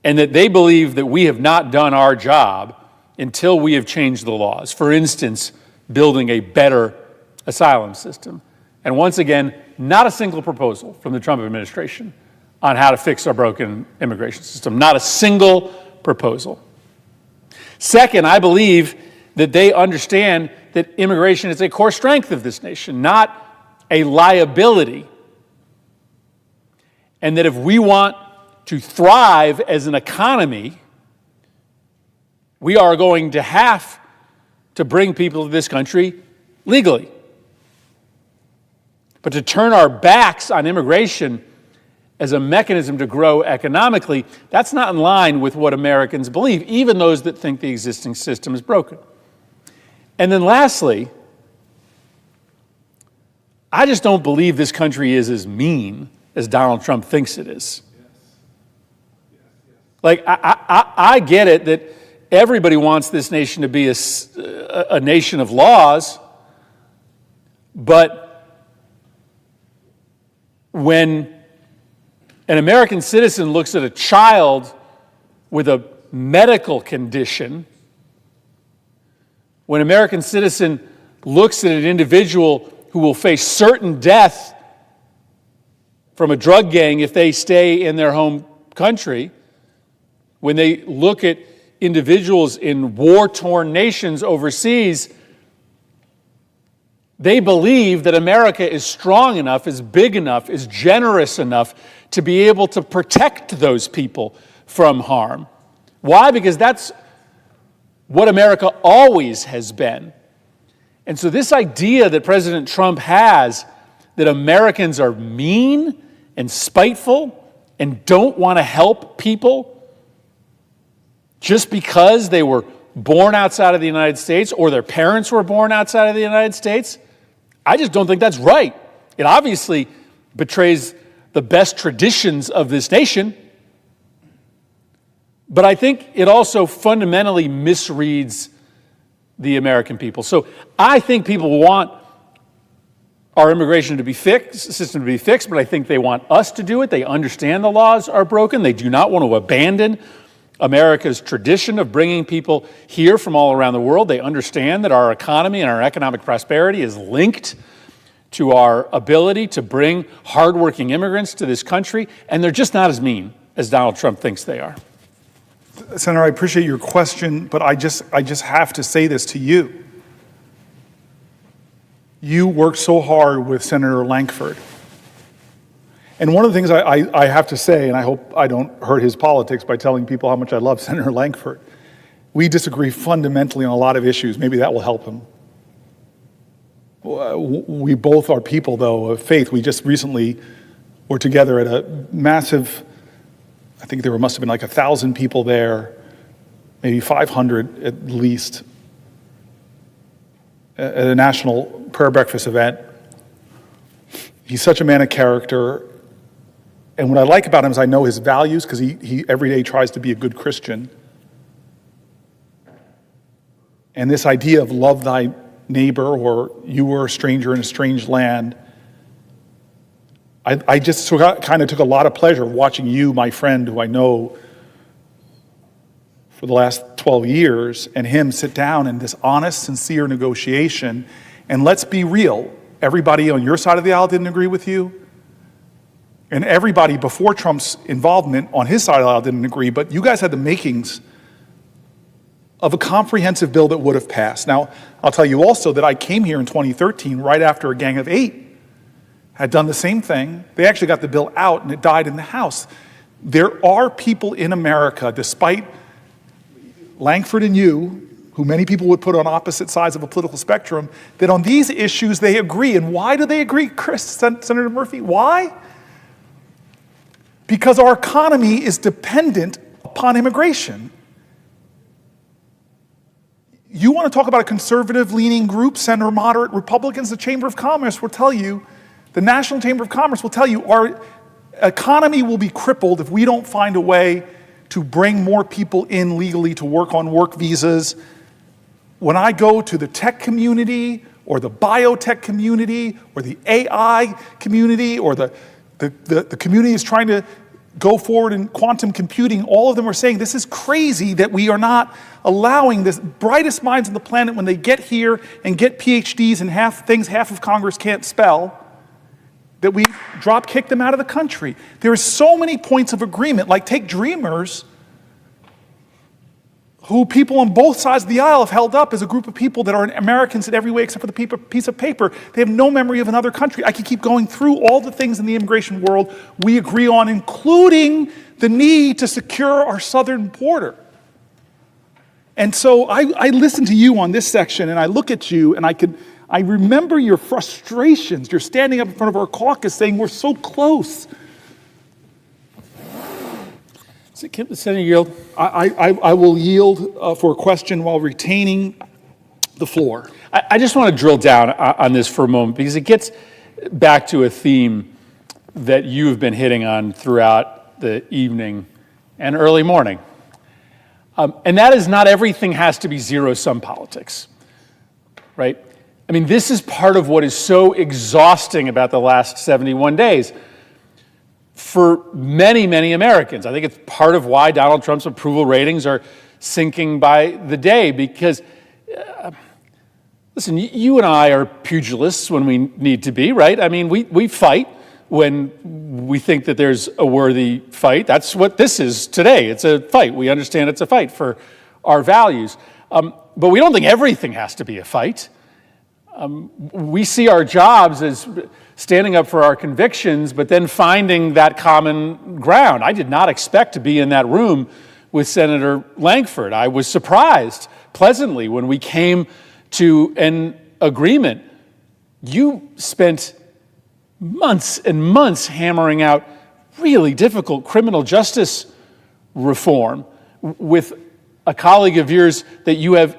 and that they believe that we have not done our job until we have changed the laws. For instance, building a better asylum system. And once again, not a single proposal from the Trump administration on how to fix our broken immigration system. Not a single proposal. Second, I believe that they understand that immigration is a core strength of this nation, not a liability. And that if we want to thrive as an economy, we are going to have to bring people to this country legally. But to turn our backs on immigration as a mechanism to grow economically, that's not in line with what Americans believe, even those that think the existing system is broken. And then lastly, I just don't believe this country is as mean as Donald Trump thinks it is. Like, I get it that everybody wants this nation to be a nation of laws, but when an American citizen looks at a child with a medical condition, when an American citizen looks at an individual who will face certain death from a drug gang if they stay in their home country, when they look at individuals in war-torn nations overseas, they believe that America is strong enough, is big enough, is generous enough to be able to protect those people from harm. Why? Because that's what America always has been. And so this idea that President Trump has that Americans are mean and spiteful and don't want to help people just because they were born outside of the United States or their parents were born outside of the United States, I just don't think that's right. It obviously betrays the best traditions of this nation, but I think it also fundamentally misreads the American people. So I think people want our immigration to be fixed, system to be fixed, but I think they want us to do it. They understand the laws are broken. They do not want to abandon America's tradition of bringing people here from all around the world. They understand that our economy and our economic prosperity is linked to our ability to bring hardworking immigrants to this country, and they're just not as mean as Donald Trump thinks they are. Senator, I appreciate your question, but I just have to say this to you. You worked so hard with Senator Lankford. And one of the things I have to say, and I hope I don't hurt his politics by telling people how much I love Senator Lankford, we disagree fundamentally on a lot of issues. Maybe that will help him. We both are people, though, of faith. We just recently were together at a massive, I think there must have been like 1,000 people there, maybe 500 at least, at a national prayer breakfast event. He's such a man of character. And what I like about him is I know his values because he every day tries to be a good Christian. And this idea of love thy neighbor, or you were a stranger in a strange land, I just kind of took a lot of pleasure watching you, my friend, who I know for the last 12 years, and him sit down in this honest, sincere negotiation. And let's be real, everybody on your side of the aisle didn't agree with you. And everybody before Trump's involvement on his side of the aisle didn't agree, but you guys had the makings of a comprehensive bill that would have passed. Now, I'll tell you also that I came here in 2013 right after a gang of 8 had done the same thing. They actually got the bill out and it died in the House. There are people in America, despite Lankford and you, who many people would put on opposite sides of a political spectrum, that on these issues they agree. And why do they agree, Senator Murphy? Why? Because our economy is dependent upon immigration. You want to talk about a conservative-leaning group, center moderate Republicans, the Chamber of Commerce will tell you, the National Chamber of Commerce will tell you, our economy will be crippled if we don't find a way to bring more people in legally to work on work visas. When I go to the tech community or the biotech community or the AI community or the community is trying to go forward in quantum computing, all of them are saying this is crazy that we are not allowing the brightest minds on the planet, when they get here and get PhDs in half of Congress can't spell, that we drop kick them out of the country. There are so many points of agreement, like take Dreamers, who people on both sides of the aisle have held up as a group of people that are Americans in every way except for the piece of paper. They have no memory of another country. I could keep going through all the things in the immigration world we agree on, including the need to secure our southern border. And so I listen to you on this section, and I look at you, and I remember your frustrations. You're standing up in front of our caucus saying, we're so close. Senator, yield? I will yield for a question while retaining the floor. I just want to drill down on this for a moment, because it gets back to a theme that you've been hitting on throughout the evening and early morning. And that is, not everything has to be zero-sum politics, right? I mean, this is part of what is so exhausting about the last 71 days for many, many Americans. I think it's part of why Donald Trump's approval ratings are sinking by the day, because, listen, you and I are pugilists when we need to be, right? I mean, we fight when we think that there's a worthy fight. That's what this is today. It's a fight. We understand it's a fight for our values. But we don't think everything has to be a fight. We see our jobs as standing up for our convictions, but then finding that common ground. I did not expect to be in that room with Senator Lankford. I was surprised pleasantly when we came to an agreement. You spent months and months hammering out really difficult criminal justice reform with a colleague of yours that you have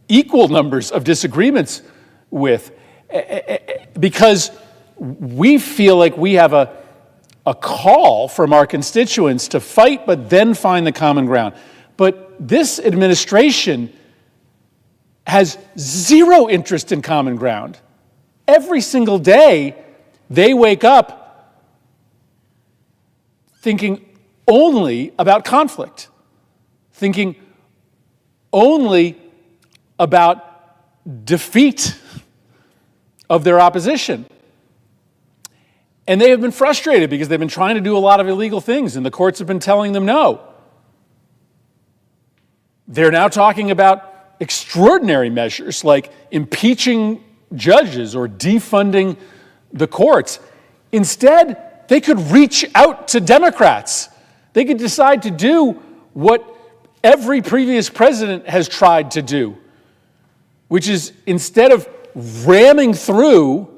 equal numbers of disagreements with, because we feel like we have a call from our constituents to fight, but then find the common ground. But this administration has zero interest in common ground. Every single day, they wake up thinking only about conflict, thinking only about defeat of their opposition. And they have been frustrated because they've been trying to do a lot of illegal things, and the courts have been telling them no. They're now talking about extraordinary measures like impeaching judges or defunding the courts. Instead, they could reach out to Democrats. They could decide to do what every previous president has tried to do, which is, instead of ramming through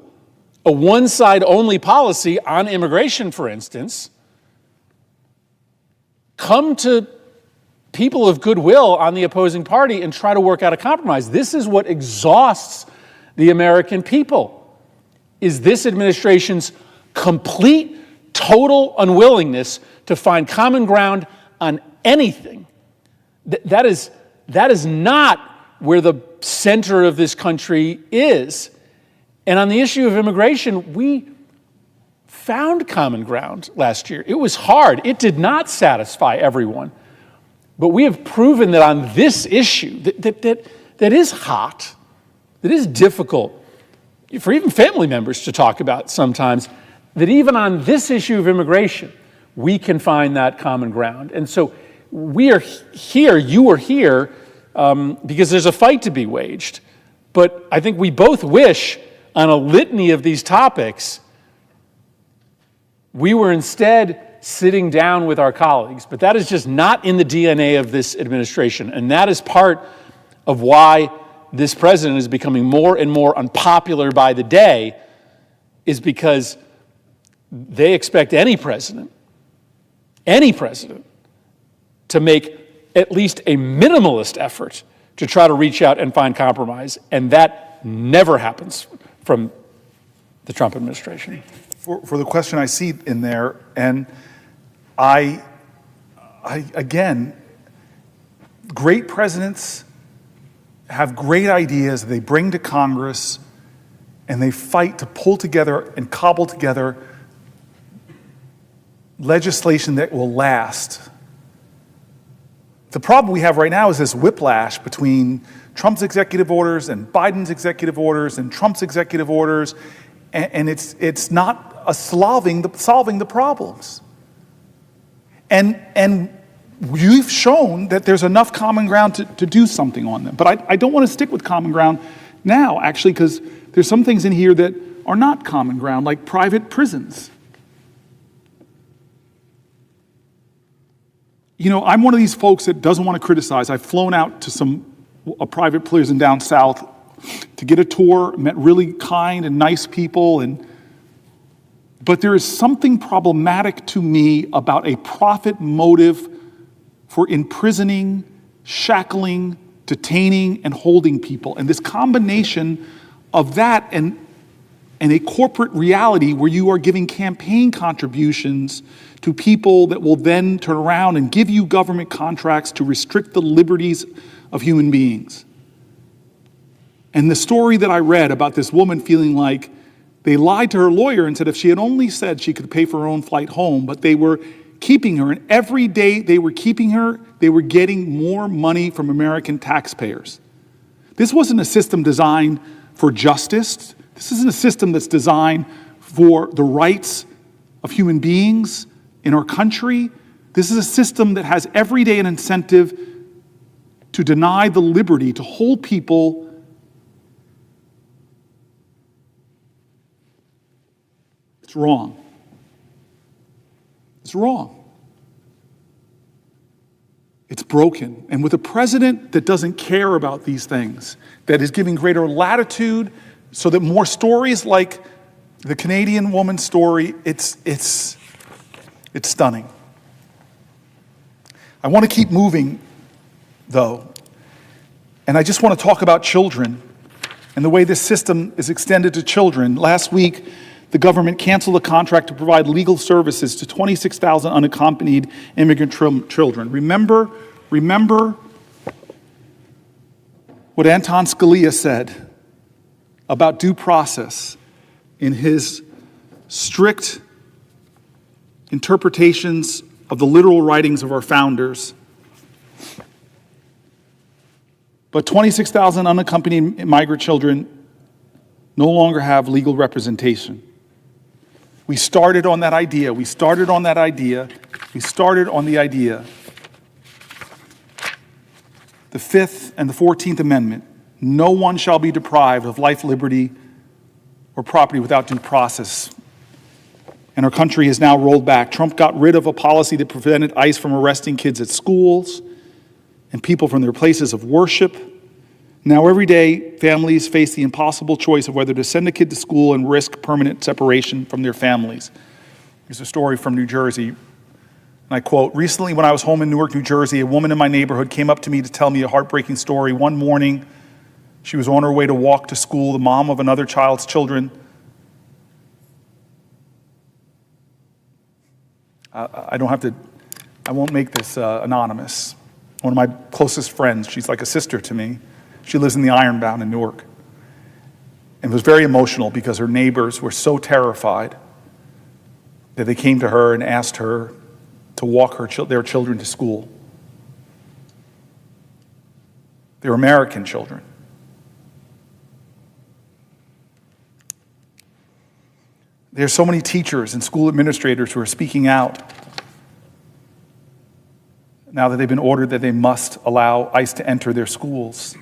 a one-side-only policy on immigration, for instance, come to people of goodwill on the opposing party and try to work out a compromise. This is what exhausts the American people, is this administration's complete, total unwillingness to find common ground on anything. That is not where the center of this country is. And on the issue of immigration, we found common ground last year. It was hard. It did not satisfy everyone. But we have proven that on this issue, that is hot, that is difficult for even family members to talk about sometimes, that even on this issue of immigration, we can find that common ground. And so we are here, you are here, because there's a fight to be waged. But I think we both wish, on a litany of these topics, we were instead sitting down with our colleagues. But that is just not in the DNA of this administration. And that is part of why this president is becoming more and more unpopular by the day, is because they expect any president, to make at least a minimalist effort to try to reach out and find compromise. And that never happens from the Trump administration. For the question I see in there, and I again, great presidents have great ideas that they bring to Congress, and they fight to pull together and cobble together legislation that will last. The problem we have right now is this whiplash between Trump's executive orders and Biden's executive orders and Trump's executive orders, and it's not solving the problems. And you've shown that there's enough common ground to do something on them. But I don't want to stick with common ground now, actually, because there's some things in here that are not common ground, like private prisons. You know, I'm one of these folks that doesn't want to criticize. I've flown out to a private prison down south to get a tour, met really kind and nice people, but there is something problematic to me about a profit motive for imprisoning, shackling, detaining, and holding people. And this combination of that and a corporate reality where you are giving campaign contributions to people that will then turn around and give you government contracts to restrict the liberties of human beings. And the story that I read about this woman feeling like they lied to her lawyer and said if she had only said she could pay for her own flight home, but they were keeping her, and every day they were keeping her, they were getting more money from American taxpayers. This wasn't a system designed for justice. This isn't a system that's designed for the rights of human beings in our country. This is a system that has every day an incentive to deny the liberty, to hold people It's wrong. It's wrong. It's broken. And with a president that doesn't care about these things, that is giving greater latitude so that more stories like the Canadian woman's story, it's stunning. I want to keep moving, though. And I just want to talk about children and the way this system is extended to children. Last week, the government canceled a contract to provide legal services to 26,000 unaccompanied immigrant children. Remember what Anton Scalia said about due process in his strict interpretations of the literal writings of our founders. But 26,000 unaccompanied migrant children no longer have legal representation. We started on that idea. We started on the idea. The 5th and the 14th Amendment, no one shall be deprived of life, liberty, or property without due process. And our country has now rolled back. Trump got rid of a policy that prevented ICE from arresting kids at schools and people from their places of worship. Now, every day, families face the impossible choice of whether to send a kid to school and risk permanent separation from their families. Here's a story from New Jersey, and I quote, "Recently, when I was home in Newark, New Jersey, a woman in my neighborhood came up to me to tell me a heartbreaking story. One morning, she was on her way to walk to school, the mom of another child's children. I won't make this anonymous. One of my closest friends, she's like a sister to me. She lives in the Ironbound in Newark, and was very emotional because her neighbors were so terrified that they came to her and asked her to walk their children to school. They're American children. There's so many teachers and school administrators who are speaking out now that they've been ordered that they must allow ICE to enter their schools.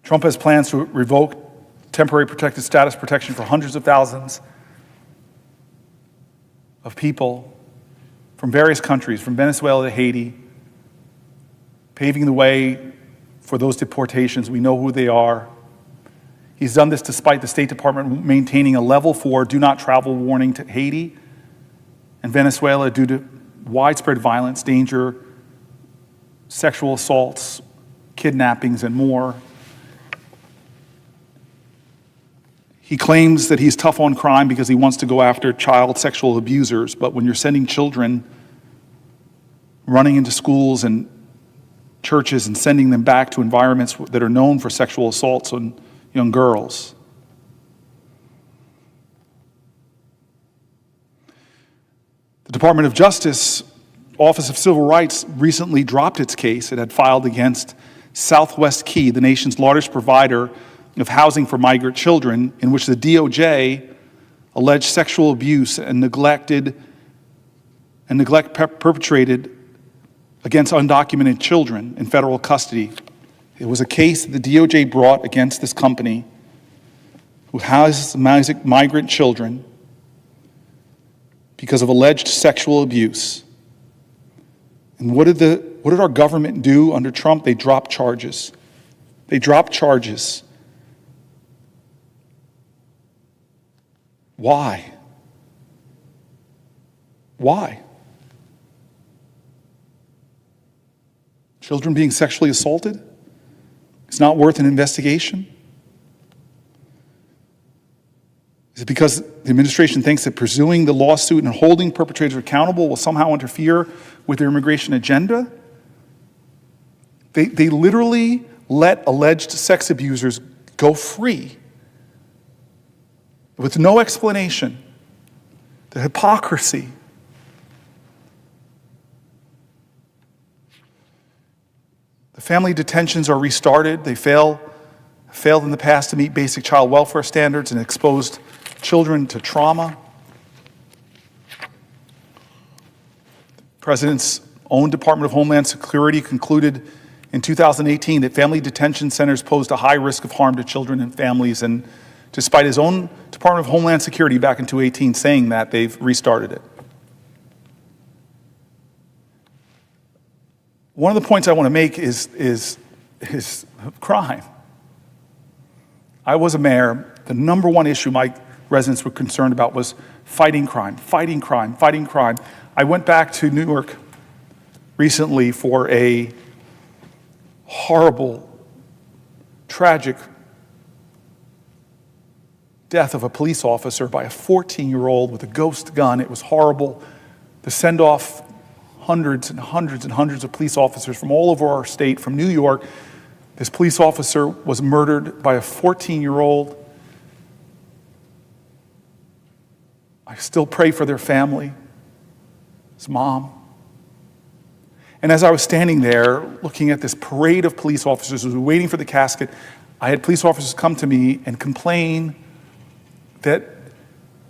Trump has plans to revoke temporary protected status protection for hundreds of thousands of people from various countries, from Venezuela to Haiti, paving the way for those deportations. We know who they are. He's done this despite the State Department maintaining a level 4 do not travel warning to Haiti and Venezuela due to widespread violence, danger, sexual assaults, kidnappings, and more. He claims that he's tough on crime because he wants to go after child sexual abusers, but when you're sending children running into schools and churches and sending them back to environments that are known for sexual assaults on young girls. The Department of Justice, Office of Civil Rights, recently dropped its case it had filed against Southwest Key, the nation's largest provider of housing for migrant children, in which the DOJ alleged sexual abuse and neglect perpetrated against undocumented children in federal custody. It was a case that the DOJ brought against this company who houses migrant children because of alleged sexual abuse. And what did our government do under Trump? They dropped charges. They dropped charges. Why? Why? Children being sexually assaulted? It's not worth an investigation? Is it because the administration thinks that pursuing the lawsuit and holding perpetrators accountable will somehow interfere with their immigration agenda? They literally let alleged sex abusers go free with no explanation. The hypocrisy. The family detentions are restarted. They failed in the past to meet basic child welfare standards and exposed children to trauma. The President's own Department of Homeland Security concluded in 2018 that family detention centers posed a high risk of harm to children and families, and despite his own Department of Homeland Security back in 2018 saying that, they've restarted it. One of the points I want to make is crime. I was a mayor. The number one issue my residents were concerned about was fighting crime, fighting crime, fighting crime. I went back to New York recently for a horrible, tragic death of a police officer by a 14-year-old with a ghost gun. It was horrible. To send off hundreds and hundreds and hundreds of police officers from all over our state, from New York. This police officer was murdered by a 14-year-old. I still pray for their family, his mom. And as I was standing there looking at this parade of police officers who were waiting for the casket, I had police officers come to me and complain that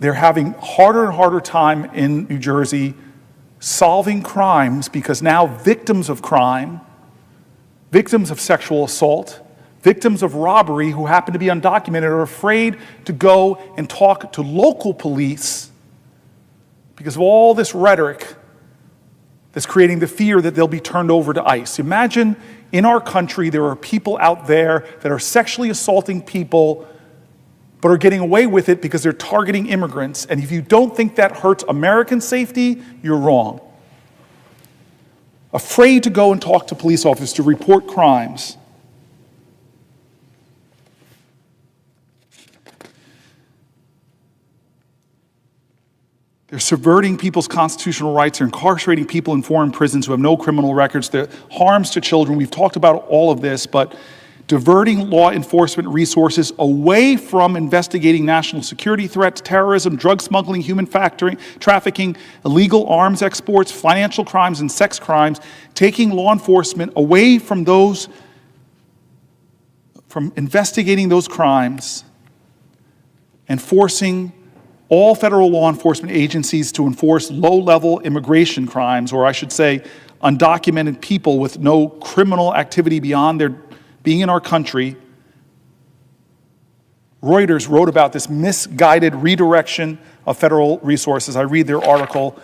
they're having harder and harder time in New Jersey solving crimes because now victims of crime, victims of sexual assault, victims of robbery who happen to be undocumented are afraid to go and talk to local police because of all this rhetoric that's creating the fear that they'll be turned over to ICE. Imagine in our country there are people out there that are sexually assaulting people but are getting away with it because they're targeting immigrants. And if you don't think that hurts American safety, you're wrong. Afraid to go and talk to police officers, to report crimes. They're subverting people's constitutional rights. They're incarcerating people in foreign prisons who have no criminal records. The harms to children. We've talked about all of this, but diverting law enforcement resources away from investigating national security threats, terrorism, drug smuggling, human trafficking, illegal arms exports, financial crimes, and sex crimes, taking law enforcement away from investigating those crimes and forcing all federal law enforcement agencies to enforce low-level immigration crimes, or I should say, undocumented people with no criminal activity beyond their being in our country. Reuters wrote about this misguided redirection of federal resources. I read their article.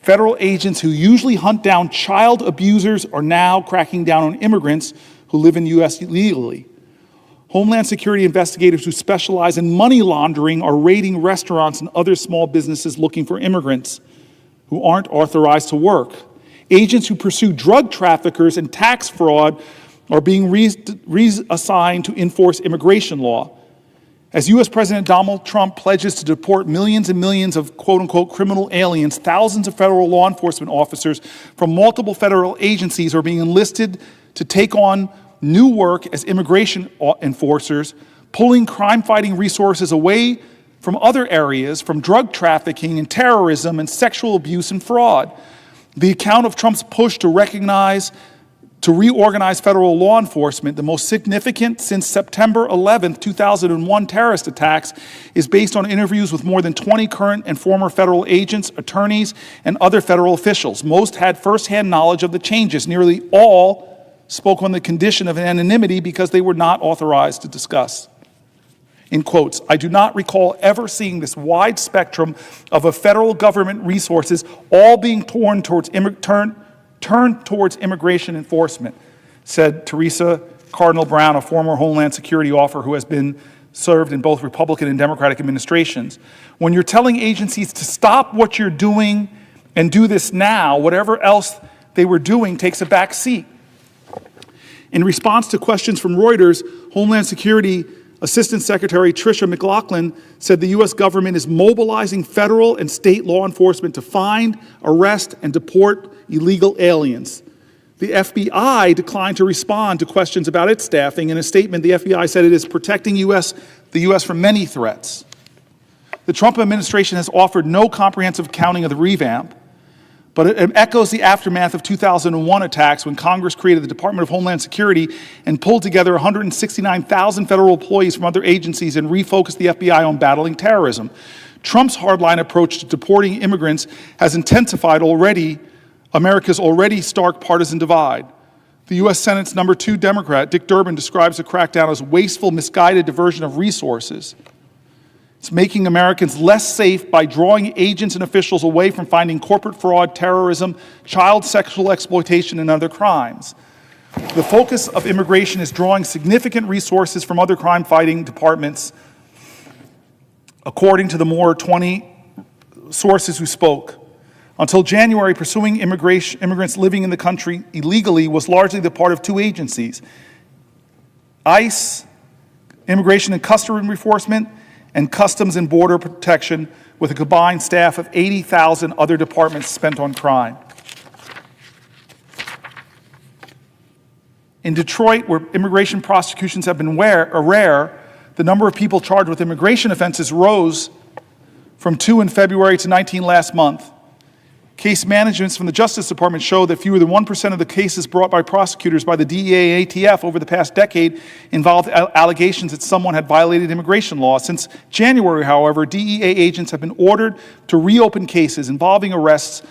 Federal agents who usually hunt down child abusers are now cracking down on immigrants who live in the U.S. illegally. Homeland Security investigators who specialize in money laundering are raiding restaurants and other small businesses looking for immigrants who aren't authorized to work. Agents who pursue drug traffickers and tax fraud are being reassigned to enforce immigration law. As U.S. President Donald Trump pledges to deport millions and millions of quote-unquote criminal aliens, thousands of federal law enforcement officers from multiple federal agencies are being enlisted to take on new work as immigration enforcers, pulling crime-fighting resources away from other areas, from drug trafficking and terrorism and sexual abuse and fraud. The account of Trump's push to to reorganize federal law enforcement, the most significant since September 11th, 2001 terrorist attacks, is based on interviews with more than 20 current and former federal agents, attorneys, and other federal officials. Most had firsthand knowledge of the changes. Nearly all spoke on the condition of anonymity because they were not authorized to discuss. In quotes, I do not recall ever seeing this wide spectrum of a federal government resources all being turned towards immigration enforcement, said Teresa Cardinal Brown, a former Homeland Security officer who has been served in both Republican and Democratic administrations. When you're telling agencies to stop what you're doing and do this now, whatever else they were doing takes a back seat. In response to questions from Reuters, Homeland Security Assistant Secretary Tricia McLaughlin said the U.S. government is mobilizing federal and state law enforcement to find, arrest, and deport illegal aliens. The FBI declined to respond to questions about its staffing. In a statement, the FBI said it is protecting the U.S. from many threats. The Trump administration has offered no comprehensive accounting of the revamp, but it echoes the aftermath of 2001 attacks when Congress created the Department of Homeland Security and pulled together 169,000 federal employees from other agencies and refocused the FBI on battling terrorism. Trump's hardline approach to deporting immigrants has intensified America's already stark partisan divide. The U.S. Senate's number 2 Democrat, Dick Durbin, describes the crackdown as wasteful, misguided diversion of resources. It's making Americans less safe by drawing agents and officials away from fighting corporate fraud, terrorism, child sexual exploitation, and other crimes. The focus of immigration is drawing significant resources from other crime-fighting departments, according to the more 20 sources who spoke. Until January, pursuing immigrants living in the country illegally was largely the part of 2 agencies: ICE, Immigration and Customs Enforcement, and Customs and Border Protection, with a combined staff of 80,000 other departments spent on crime. In Detroit, where immigration prosecutions have been rare, the number of people charged with immigration offenses rose from 2 in February to 19 last month. Case managements from the Justice Department show that fewer than 1% of the cases brought by prosecutors by the DEA and ATF over the past decade involved allegations that someone had violated immigration law. Since January, however, DEA agents have been ordered to reopen cases involving arrests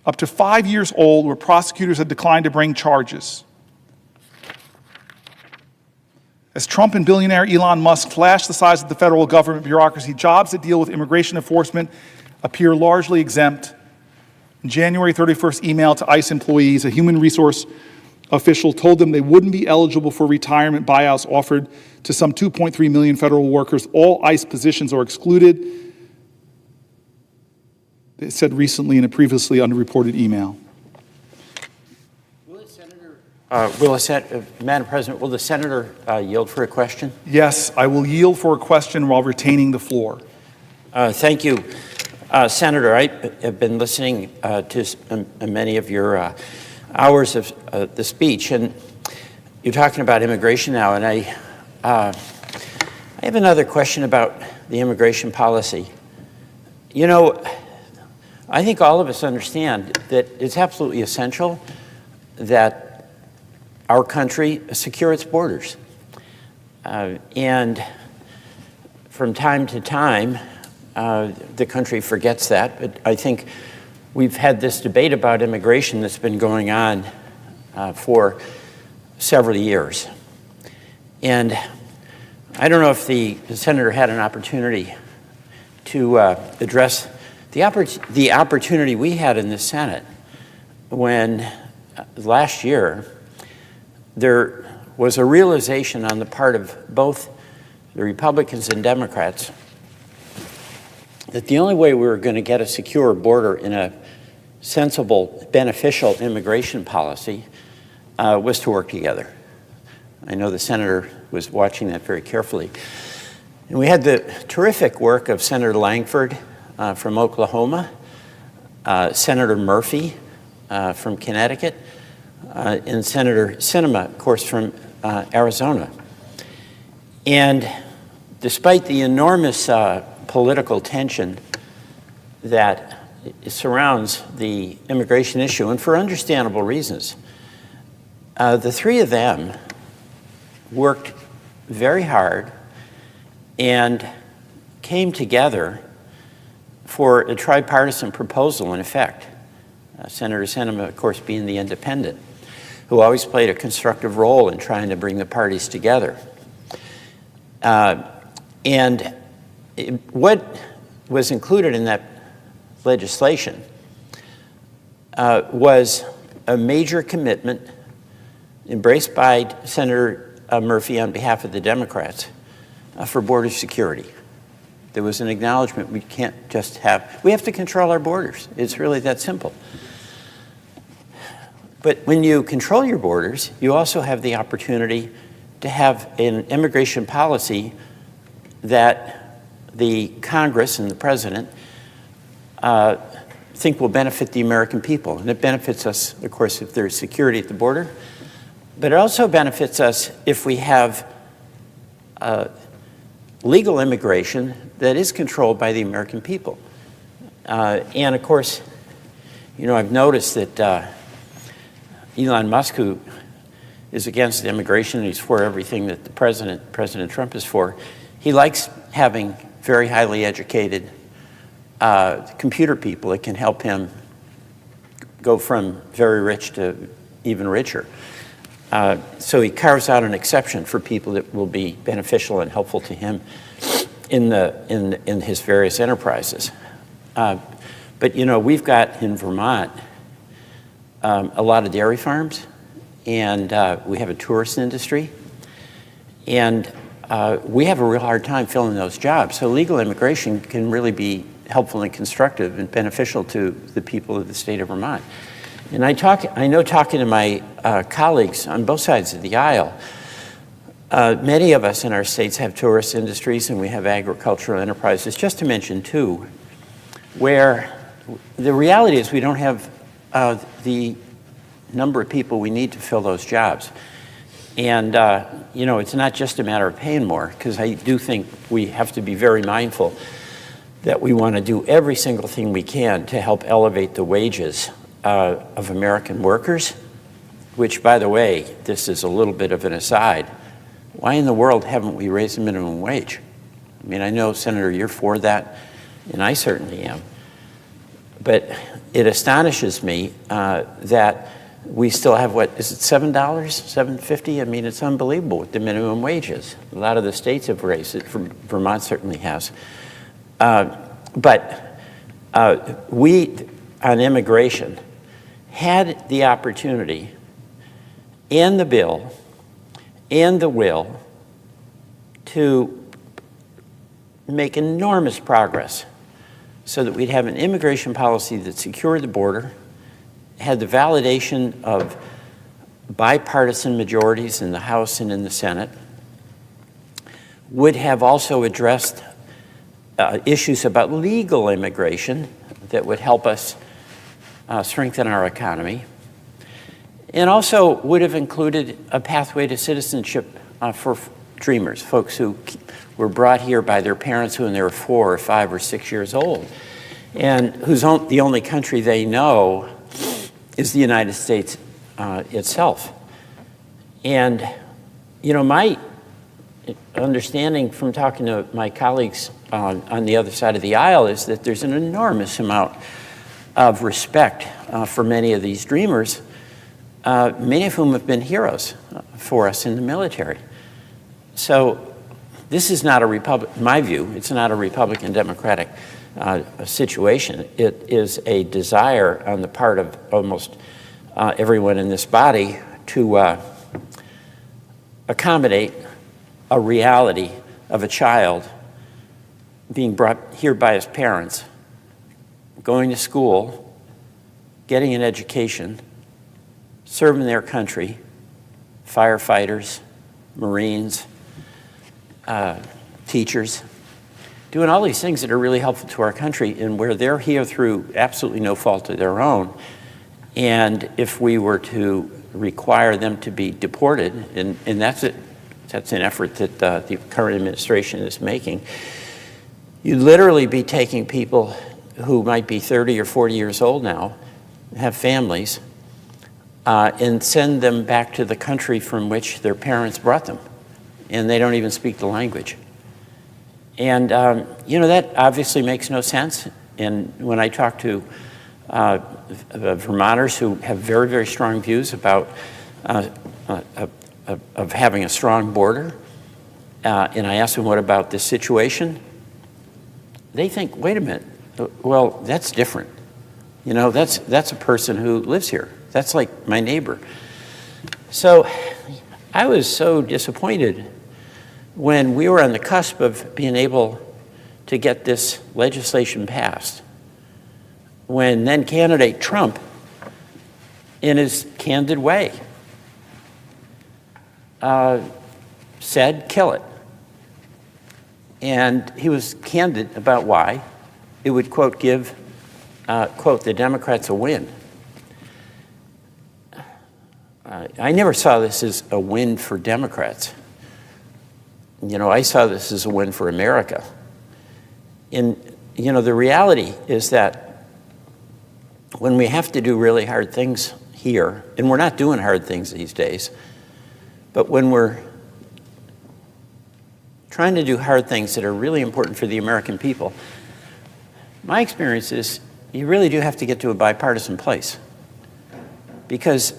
up to 5 years old where prosecutors had declined to bring charges. As Trump and billionaire Elon Musk flash the size of the federal government bureaucracy, jobs that deal with immigration enforcement appear largely exempt. In January 31st email to ICE employees, a human resource official told them they wouldn't be eligible for retirement buyouts offered to some 2.3 million federal workers. All ICE positions are excluded, they said recently in a previously underreported email. Madam President, will the senator yield for a question? Yes, I will yield for a question while retaining the floor. Thank you. Senator, I have been listening to many of your hours of the speech, and you're talking about immigration now, and I have another question about the immigration policy. You know, I think all of us understand that it's absolutely essential that our country secure its borders. And from time to time, the country forgets that, but I think we've had this debate about immigration that's been going on for several years. And I don't know if the senator had an opportunity to address the opportunity we had in the Senate when last year there was a realization on the part of both the Republicans and Democrats that the only way we were going to get a secure border in a sensible, beneficial immigration policy was to work together. I know the senator was watching that very carefully. And we had the terrific work of Senator Langford from Oklahoma, Senator Murphy from Connecticut, and Senator Sinema, of course, from Arizona. And despite the enormous political tension that surrounds the immigration issue, and for understandable reasons, The three of them worked very hard and came together for a tripartisan proposal, in effect. Senator Sen, of course, being the independent, who always played a constructive role in trying to bring the parties together. What was included in that legislation was a major commitment embraced by Senator Murphy on behalf of the Democrats for border security. There was an acknowledgement we can't just we have to control our borders. It's really that simple. But when you control your borders, you also have the opportunity to have an immigration policy that the Congress and the President think will benefit the American people. And it benefits us, of course, if there's security at the border. But it also benefits us if we have legal immigration that is controlled by the American people. And of course, you know, I've noticed that Elon Musk, who is against immigration and he's for everything that the President Trump is for, he likes having very highly educated computer people that can help him go from very rich to even richer. So he carves out an exception for people that will be beneficial and helpful to him in his various enterprises. But you know, we've got in Vermont a lot of dairy farms, and we have a tourist industry, and we have a real hard time filling those jobs. So legal immigration can really be helpful and constructive and beneficial to the people of the state of Vermont. And I know talking to my colleagues on both sides of the aisle, many of us in our states have tourist industries and we have agricultural enterprises, just to mention two, where the reality is we don't have the number of people we need to fill those jobs. And, you know, it's not just a matter of paying more, because I do think we have to be very mindful that we want to do every single thing we can to help elevate the wages of American workers, which, by the way, this is a little bit of an aside. Why in the world haven't we raised the minimum wage? I mean, I know, Senator, you're for that, and I certainly am. But it astonishes me that we still have, what, is it $7, $7.50? I mean, it's unbelievable what the minimum wage is. A lot of the states have raised it. Vermont certainly has. But we, on immigration, had the opportunity and the bill and the will to make enormous progress so that we'd have an immigration policy that secured the border, had the validation of bipartisan majorities in the House and in the Senate, would have also addressed issues about legal immigration that would help us strengthen our economy, and also would have included a pathway to citizenship for dreamers, folks who were brought here by their parents when they were 4 or 5 or 6 years old, and whose the only country they know is the United States itself. And, you know, my understanding from talking to my colleagues on the other side of the aisle is that there's an enormous amount of respect for many of these dreamers, many of whom have been heroes for us in the military. So this is not in my view, it's not a Republican-Democratic situation. It is a desire on the part of almost everyone in this body to accommodate a reality of a child being brought here by his parents, going to school, getting an education, serving their country, firefighters, Marines, teachers, doing all these things that are really helpful to our country and where they're here through absolutely no fault of their own. And if we were to require them to be deported, and that's an effort that the current administration is making, you'd literally be taking people who might be 30 or 40 years old now, have families, and send them back to the country from which their parents brought them, and they don't even speak the language. And that obviously makes no sense. And when I talk to Vermonters who have very, very strong views about of having a strong border, and I ask them, what about this situation? They think, wait a minute, well, that's different. That's a person who lives here. That's like my neighbor. So I was so disappointed when we were on the cusp of being able to get this legislation passed, when then candidate Trump, in his candid way, said, kill it. And he was candid about why. It would, quote, give, quote, the Democrats a win. I never saw this as a win for Democrats. I saw this as a win for America. And, the reality is that when we have to do really hard things here, and we're not doing hard things these days, but when we're trying to do hard things that are really important for the American people, my experience is you really do have to get to a bipartisan place. Because,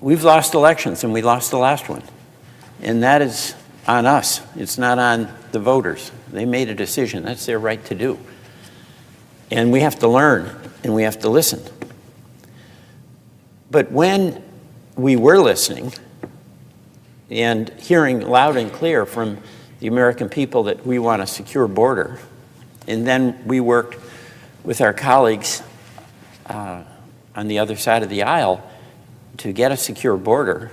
we've lost elections, and we lost the last one. And that is on us. It's not on the voters. They made a decision. That's their right to do. And we have to learn, and we have to listen. But when we were listening and hearing loud and clear from the American people that we want a secure border, and then we worked with our colleagues on the other side of the aisle to get a secure border,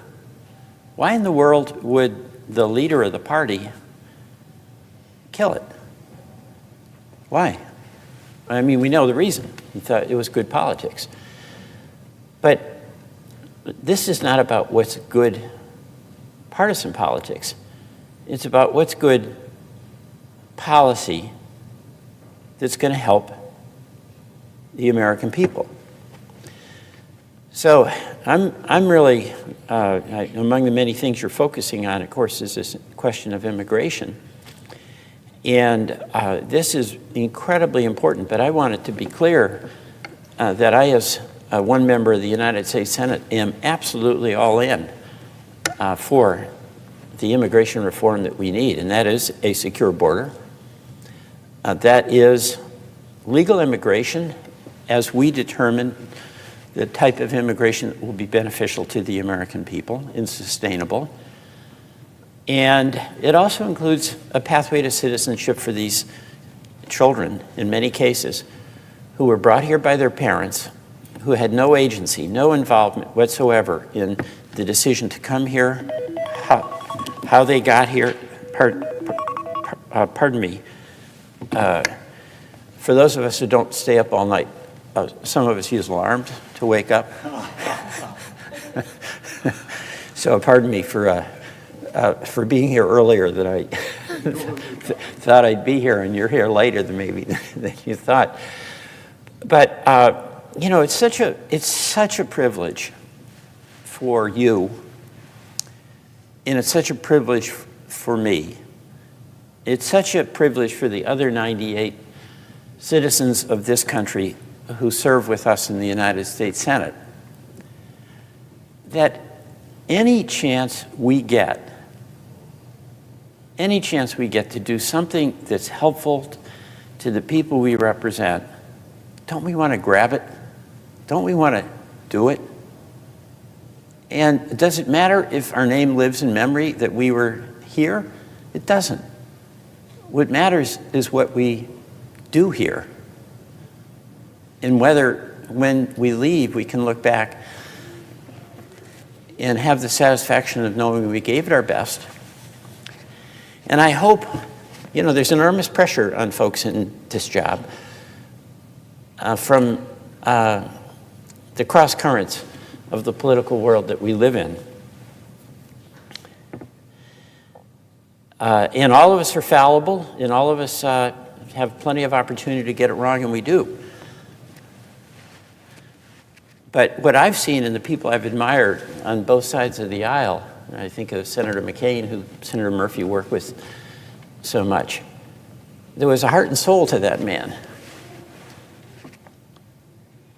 why in the world would the leader of the party kill it? Why? I mean, we know the reason. He thought it was good politics. But this is not about what's good partisan politics. It's about what's good policy that's going to help the American people. So I'm really, among the many things you're focusing on, of course, is this question of immigration. And this is incredibly important, but I want it to be clear that I, as one member of the United States Senate, am absolutely all in for the immigration reform that we need, and that is a secure border. That is legal immigration as we determine the type of immigration that will be beneficial to the American people and sustainable. And it also includes a pathway to citizenship for these children, in many cases, who were brought here by their parents, who had no agency, no involvement whatsoever in the decision to come here, how they got here. Pardon me. For those of us who don't stay up all night, some of us use alarms to wake up. So pardon me for being here earlier than I thought I'd be here, and you're here later than maybe than you thought. But it's such a privilege for you, and it's such a privilege for me. It's such a privilege for the other 98 citizens of this country who serve with us in the United States Senate, that any chance we get to do something that's helpful to the people we represent, don't we want to grab it? Don't we want to do it? And does it matter if our name lives in memory that we were here? It doesn't. What matters is what we do here. And whether, when we leave, we can look back and have the satisfaction of knowing we gave it our best. And I hope, there's enormous pressure on folks in this job from the cross currents of the political world that we live in. And all of us are fallible, and all of us have plenty of opportunity to get it wrong, and we do. But what I've seen in the people I've admired on both sides of the aisle, and I think of Senator McCain, who Senator Murphy worked with so much, there was a heart and soul to that man.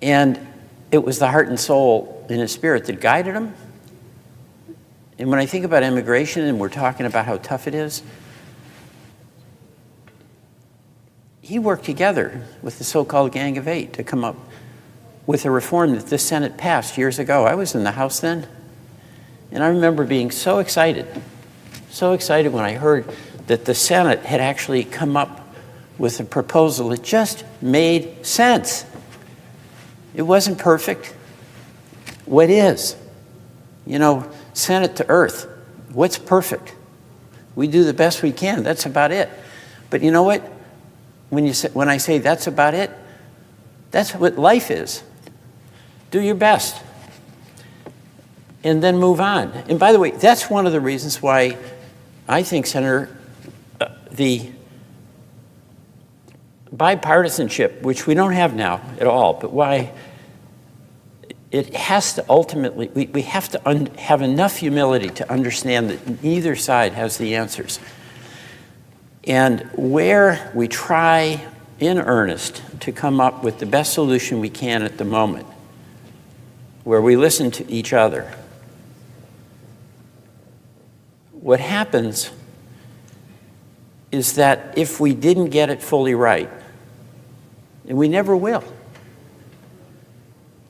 And it was the heart and soul in his spirit that guided him. And when I think about immigration and we're talking about how tough it is, he worked together with the so-called Gang of Eight to come up with a reform that the Senate passed years ago. I was in the House then, and I remember being so excited when I heard that the Senate had actually come up with a proposal that just made sense. It wasn't perfect. What is? You know, Senate to earth. What's perfect? We do the best we can. That's about it. But you know what? When I say that's about it, that's what life is. Do your best. And then move on. And by the way, that's one of the reasons why I think, Senator, the bipartisanship, which we don't have now at all, but why it has to ultimately, we have to have enough humility to understand that neither side has the answers. And where we try in earnest to come up with the best solution we can at the moment, where we listen to each other, what happens is that if we didn't get it fully right, and we never will,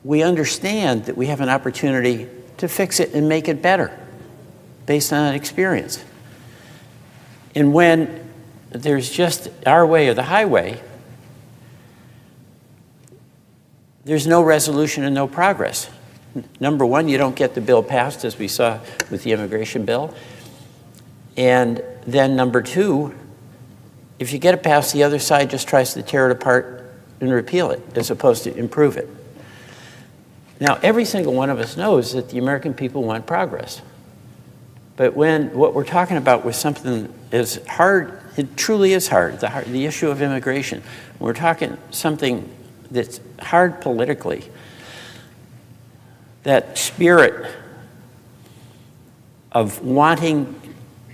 we understand that we have an opportunity to fix it and make it better based on that experience. And when there's just our way or the highway, there's no resolution and no progress. Number one, you don't get the bill passed, as we saw with the immigration bill. And then number two, if you get it passed, the other side just tries to tear it apart and repeal it, as opposed to improve it. Now, every single one of us knows that the American people want progress. But when what we're talking about was something as hard, it truly is hard, the issue of immigration. We're talking something that's hard politically. That spirit of wanting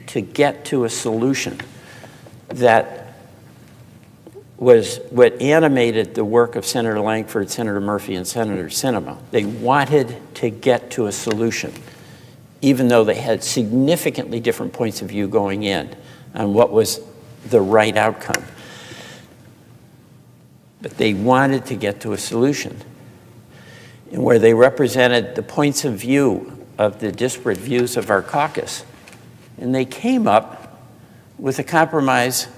to get to a solution that was what animated the work of Senator Langford, Senator Murphy, and Senator Sinema. They wanted to get to a solution, even though they had significantly different points of view going in on what was the right outcome. But they wanted to get to a solution, and where they represented the points of view of the disparate views of our caucus. And they came up with a compromise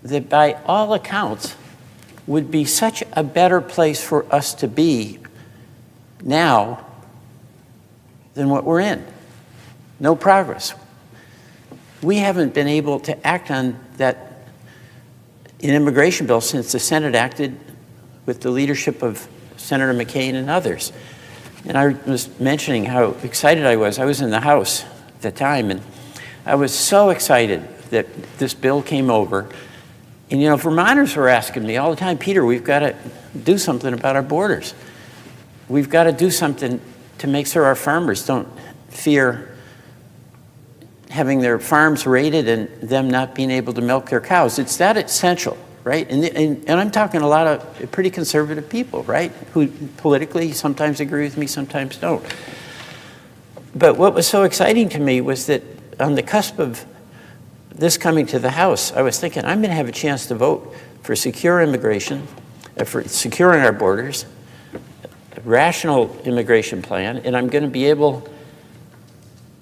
that by all accounts would be such a better place for us to be now than what we're in. No progress. We haven't been able to act on that in immigration bill since the Senate acted with the leadership of Senator McCain and others. And I was mentioning how excited I was. I was in the House at the time, and I was so excited that this bill came over. And, you know, Vermonters were asking me all the time, Peter, we've got to do something about our borders. We've got to do something to make sure our farmers don't fear having their farms raided and them not being able to milk their cows. It's that essential, right? And I'm talking a lot of pretty conservative people, right, who politically sometimes agree with me, sometimes don't. But what was so exciting to me was that on the cusp of this coming to the House, I was thinking, I'm going to have a chance to vote for secure immigration, for securing our borders, a rational immigration plan, and I'm going to be able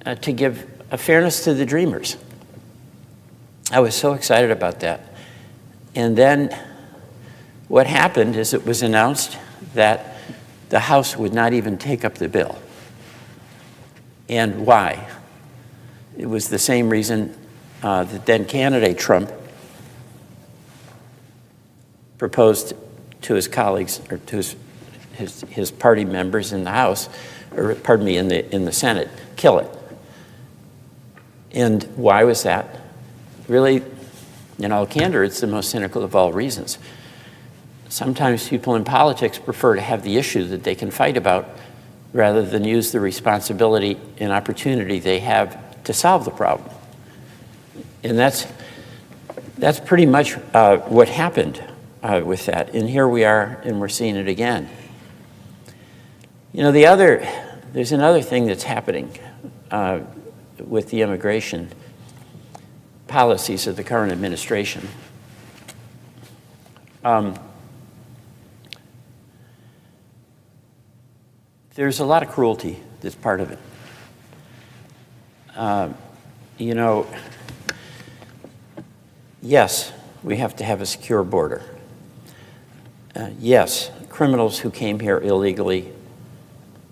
to give a fairness to the dreamers. I was so excited about that. And then what happened is it was announced that the House would not even take up the bill. And why? It was the same reason that then candidate Trump proposed to his colleagues, or to his party members in the House, or pardon me, in the Senate, kill it. And why was that? Really, in all candor, it's the most cynical of all reasons. sometimes people in politics prefer to have the issue that they can fight about rather than use the responsibility and opportunity they have to solve the problem. And that's pretty much what happened with that. And here we are, and we're seeing it again. You know, there's another thing that's happening with the immigration policies of the current administration. There's a lot of cruelty that's part of it. You know, yes, we have to have a secure border. Yes, criminals who came here illegally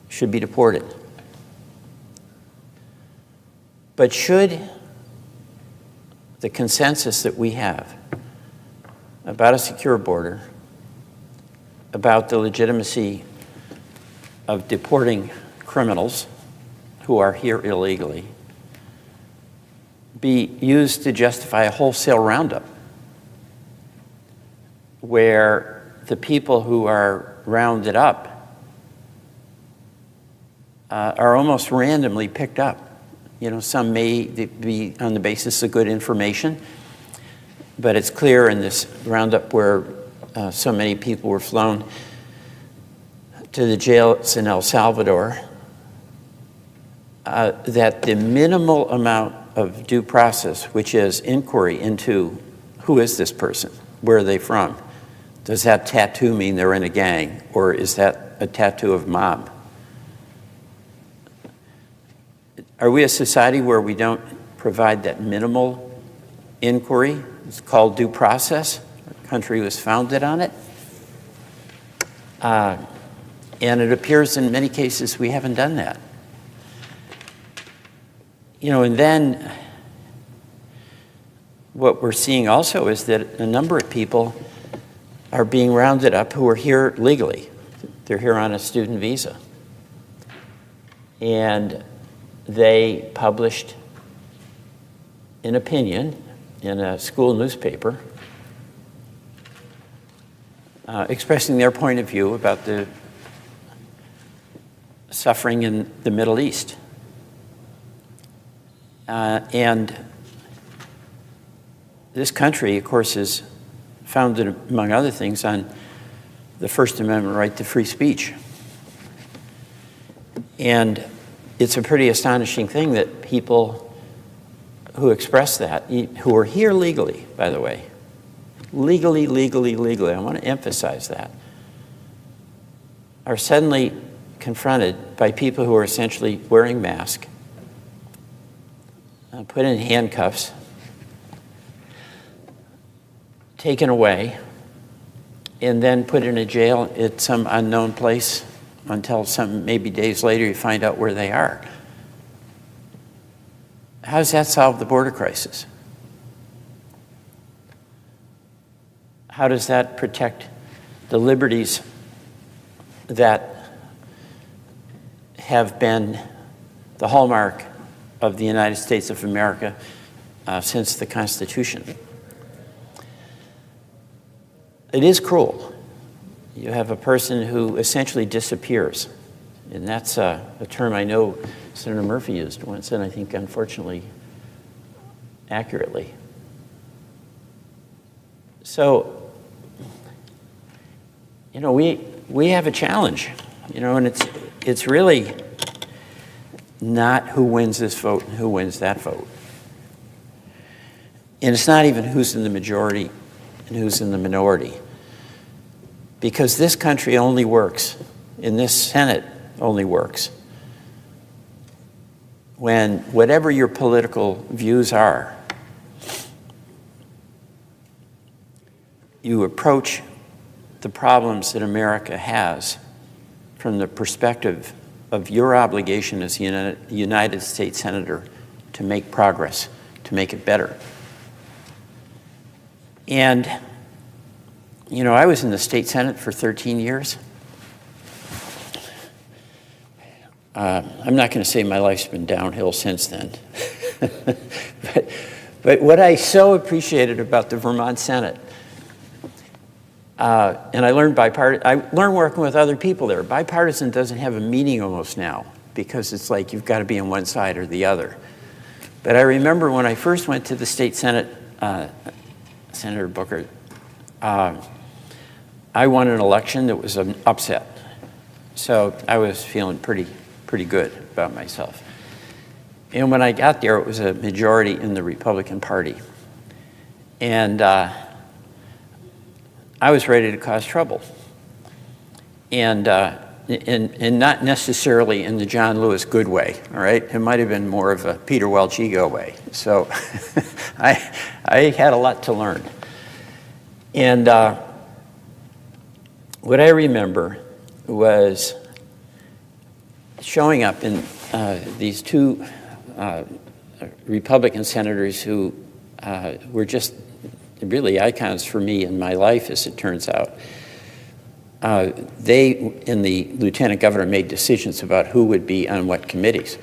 should be deported. But should the consensus that we have about a secure border, about the legitimacy of deporting criminals who are here illegally, be used to justify a wholesale roundup where the people who are rounded up are almost randomly picked up? You know, some may be on the basis of good information, but it's clear in this roundup where so many people were flown to the jails in El Salvador that the minimal amount of due process, which is inquiry into who is this person, where are they from, does that tattoo mean they're in a gang, or is that a tattoo of mob? Are we a society where we don't provide that minimal inquiry? It's called due process. Our country was founded on it. And it appears in many cases we haven't done that. You know, and then what we're seeing also is that a number of people are being rounded up who are here legally. They're here on a student visa. And they published an opinion in a school newspaper expressing their point of view about the suffering in the Middle East. And this country, of course, is founded, among other things, on the First Amendment right to free speech. And it's a pretty astonishing thing that people who express that, who are here legally, by the way, legally, I want to emphasize that, are suddenly confronted by people who are essentially wearing masks, put in handcuffs, taken away, and then put in a jail at some unknown place until maybe days later you find out where they are. How does that solve the border crisis? How does that protect the liberties that have been the hallmark of the United States of America since the Constitution? It is cruel. You have a person who essentially disappears. And that's a term I know Senator Murphy used once, and I think, unfortunately, accurately. So, you know, we have a challenge, you know, and it's really not who wins this vote and who wins that vote. And it's not even who's in the majority and who's in the minority. Because this country only works, and this Senate only works, when whatever your political views are, you approach the problems that America has from the perspective of your obligation as a United States Senator to make progress, to make it better. And you know, I was in the state Senate for 13 years. I'm not going to say my life's been downhill since then. but what I so appreciated about the Vermont Senate And I learned working with other people there. Bipartisan doesn't have a meaning almost now because it's like you've got to be on one side or the other. But I remember when I first went to the state Senate, Senator Booker, I won an election that was an upset. So I was feeling pretty good about myself. And when I got there, it was a majority in the Republican Party. And I was ready to cause trouble. And not necessarily in the John Lewis good way, all right? It might have been more of a Peter Welch ego way. So I had a lot to learn. And what I remember was showing up in these two Republican senators who were just really icons for me in my life, as it turns out. They and the lieutenant governor made decisions about who would be on what committees.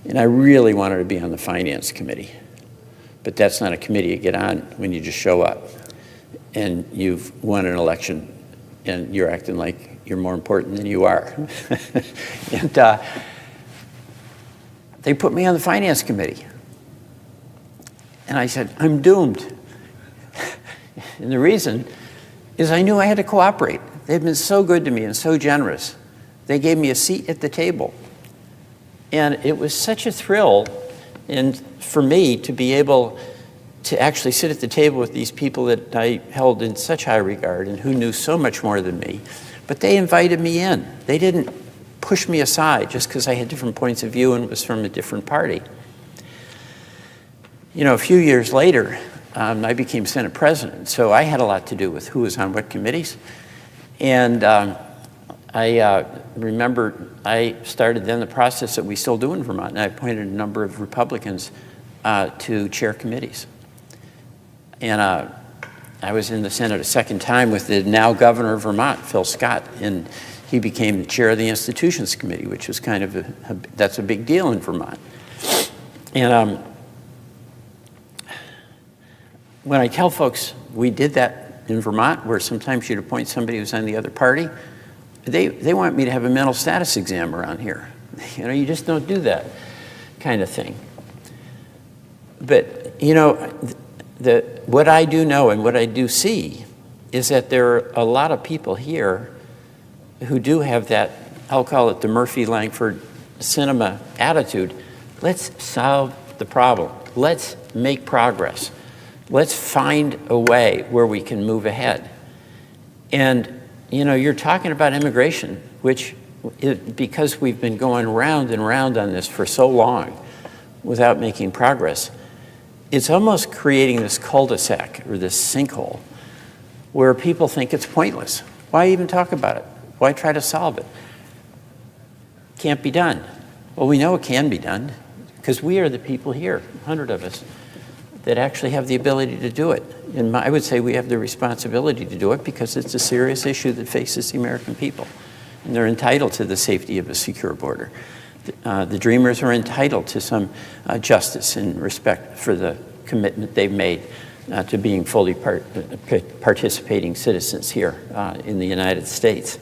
And I really wanted to be on the finance committee. But that's not a committee you get on when you just show up and you've won an election and you're acting like you're more important than you are. And they put me on the finance committee. And I said, I'm doomed. And the reason is I knew I had to cooperate. They've been so good to me and so generous. They gave me a seat at the table. And it was such a thrill for me to be able to actually sit at the table with these people that I held in such high regard and who knew so much more than me. But they invited me in. They didn't push me aside just because I had different points of view and was from a different party. You know, a few years later, I became Senate president, so I had a lot to do with who was on what committees. And I remember I started then the process that we still do in Vermont, and I appointed a number of Republicans to chair committees. And I was in the Senate a second time with the now governor of Vermont, Phil Scott, and he became the chair of the Institutions Committee, which was kind of that's a big deal in Vermont. And when I tell folks we did that in Vermont, where sometimes you'd appoint somebody who's on the other party, they want me to have a mental status exam around here. You know, you just don't do that kind of thing. But, you know, what I do know and what I do see is that there are a lot of people here who do have that, I'll call it the Murphy-Langford cinema attitude. Let's solve the problem. Let's make progress. Let's find a way where we can move ahead. And, you know, you're talking about immigration, which, because we've been going round and round on this for so long without making progress, it's almost creating this cul-de-sac or this sinkhole where people think it's pointless. Why even talk about it? Why try to solve it? Can't be done. Well, we know it can be done because we are the people here, 100 of us, that actually have the ability to do it. And I would say we have the responsibility to do it because it's a serious issue that faces the American people. And they're entitled to the safety of a secure border. The Dreamers are entitled to some justice and respect for the commitment they've made to being fully participating citizens here in the United States.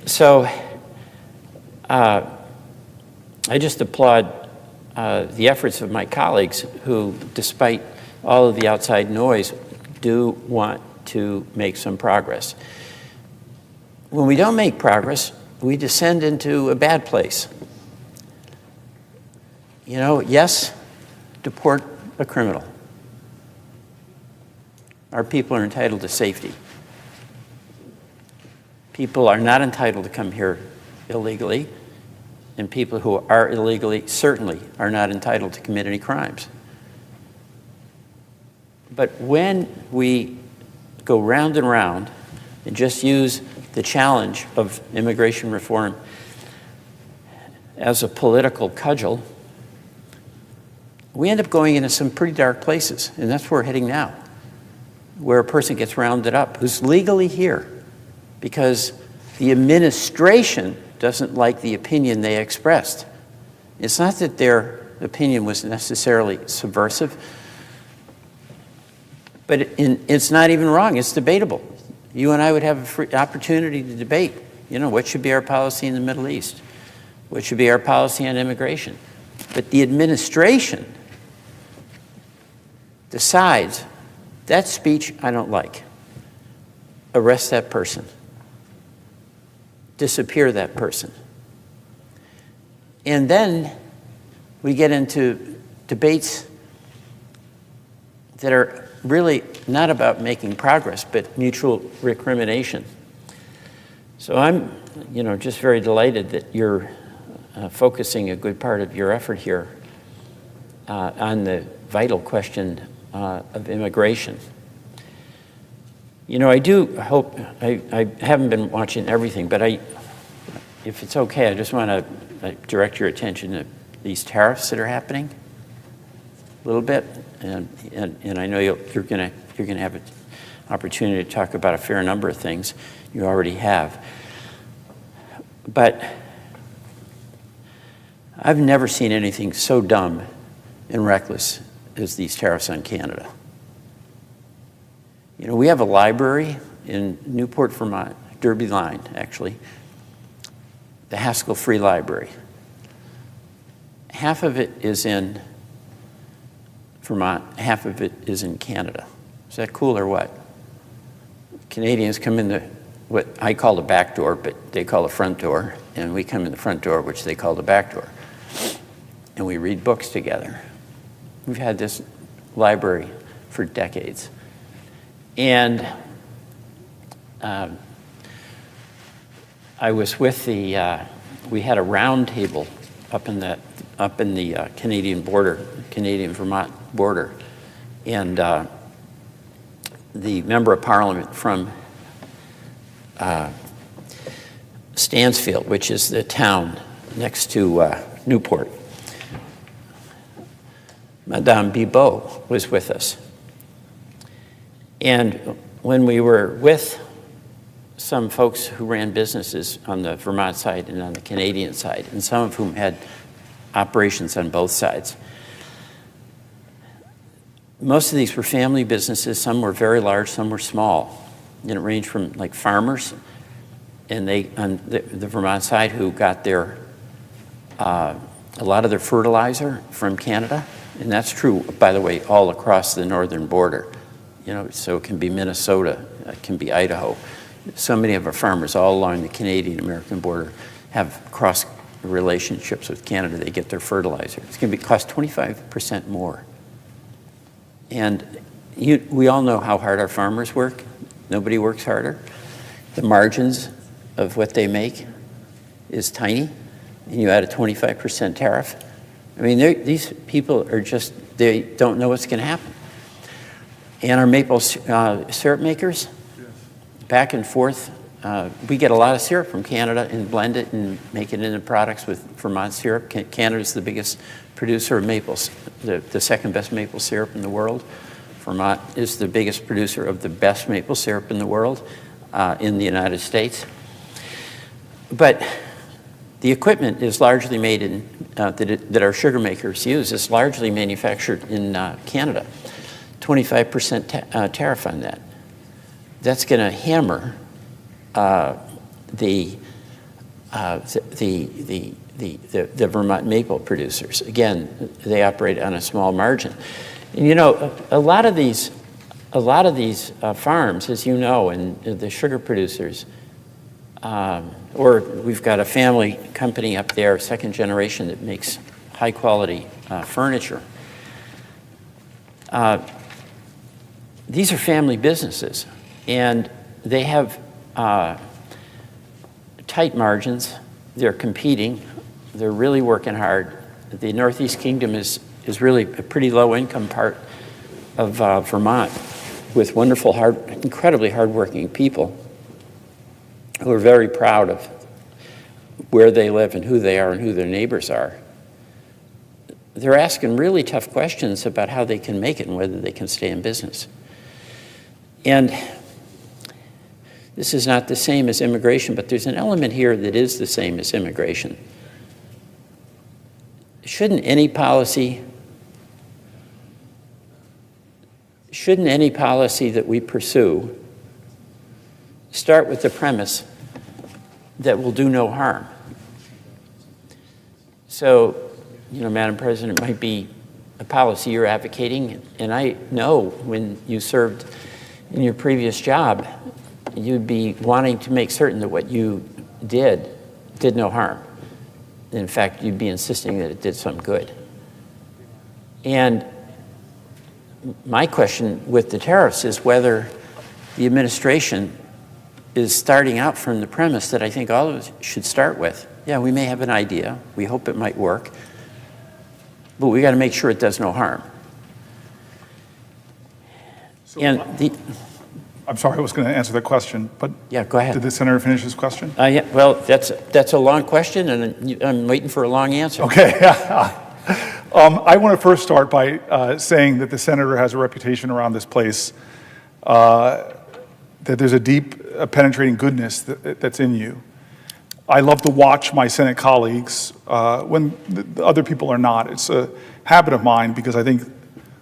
So I just applaud the efforts of my colleagues who, despite all of the outside noise, do want to make some progress. When we don't make progress, we descend into a bad place. You know, yes, deport a criminal. Our people are entitled to safety. People are not entitled to come here illegally, and people who are illegally certainly are not entitled to commit any crimes. But when we go round and round and just use the challenge of immigration reform as a political cudgel, we end up going into some pretty dark places, and that's where we're heading now, where a person gets rounded up who's legally here because the administration doesn't like the opinion they expressed. It's not that their opinion was necessarily subversive, But it's not even wrong. It's debatable. You and I would have a free opportunity to debate. You know, what should be our policy in the Middle East? What should be our policy on immigration? But the administration decides that speech I don't like. Arrest that person. Disappear that person. And then we get into debates that are really not about making progress, but mutual recrimination. So I'm, just very delighted that you're focusing a good part of your effort here on the vital question of immigration. I do hope, I haven't been watching everything, but if it's okay, I just want to direct your attention to these tariffs that are happening a little bit, and I know you're going to have an opportunity to talk about a fair number of things. You already have. But I've never seen anything so dumb and reckless as these tariffs on Canada. We have a library in Newport, Vermont, Derby Line, actually, the Haskell Free Library. Half of it is in Vermont, half of it is in Canada. Is that cool or what? Canadians come in what I call the back door, but they call the front door, and we come in the front door, which they call the back door. And we read books together. We've had this library for decades. And I was with we had a round table up in the Canadian border, Canadian-Vermont border. And the member of parliament from Stansfield, which is the town next to Newport, Madame Bibeau, was with us. And when we were with some folks who ran businesses on the Vermont side and on the Canadian side, and some of whom had operations on both sides, most of these were family businesses. Some were very large, some were small. And it ranged from like farmers, and they on the Vermont side who got their a lot of their fertilizer from Canada, and that's true, by the way, all across the northern border. So it can be Minnesota, it can be Idaho. So many of our farmers all along the Canadian-American border have cross relationships with Canada. They get their fertilizer. It's going to cost 25% more. And we all know how hard our farmers work. Nobody works harder. The margins of what they make is tiny, and you add a 25% tariff. I mean, these people are just, they don't know what's going to happen. And our maple syrup makers, back and forth, we get a lot of syrup from Canada and blend it and make it into products with Vermont syrup. Canada's the biggest producer of maples, the second best maple syrup in the world. Vermont is the biggest producer of the best maple syrup in the world in the United States. But the equipment is largely made in, that our sugar makers use, is largely manufactured in Canada. 25% tariff on that. That's going to hammer the Vermont maple producers. Again, they operate on a small margin. And a lot of these farms, as you know, and the sugar producers, or we've got a family company up there, second generation, that makes high quality furniture. These are family businesses, and they have tight margins. They're competing. They're really working hard. The Northeast Kingdom is really a pretty low income part of Vermont, with wonderful, incredibly hardworking people who are very proud of where they live and who they are and who their neighbors are. They're asking really tough questions about how they can make it and whether they can stay in business. And this is not the same as immigration, but there's an element here that is the same as immigration. Shouldn't any policy shouldn't any policy that we pursue start with the premise that will do no harm? So, Madam President, it might be a policy you're advocating, and I know when you served in your previous job, you'd be wanting to make certain that what you did no harm. In fact, you'd be insisting that it did some good. And my question with the tariffs is whether the administration is starting out from the premise that I think all of us should start with. Yeah, we may have an idea. We hope it might work. But we got to make sure it does no harm. So I'm sorry, I was going to answer that question, but yeah, go ahead. Did the senator finish his question? Yeah, well, that's a long question, and I'm waiting for a long answer. Okay. I want to first start by saying that the senator has a reputation around this place, that there's a deep, penetrating goodness that's in you. I love to watch my Senate colleagues when the other people are not. It's a habit of mine because I think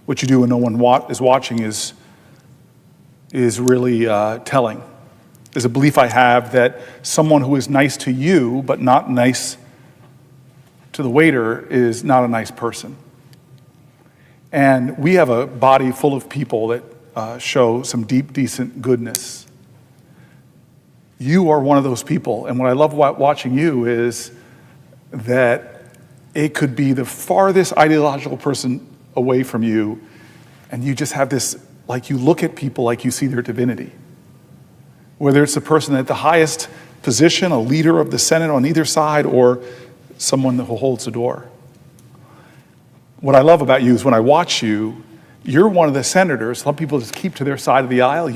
what you do when no one is watching is really telling. There's a belief I have that someone who is nice to you but not nice to the waiter is not a nice person. And we have a body full of people that show some deep, decent goodness. You are one of those people, and what I love watching you is that it could be the farthest ideological person away from you, and you just have this, like you look at people like you see their divinity. Whether it's the person at the highest position, a leader of the Senate on either side, or someone who holds the door. What I love about you is when I watch you, you're one of the senators. Some people just keep to their side of the aisle.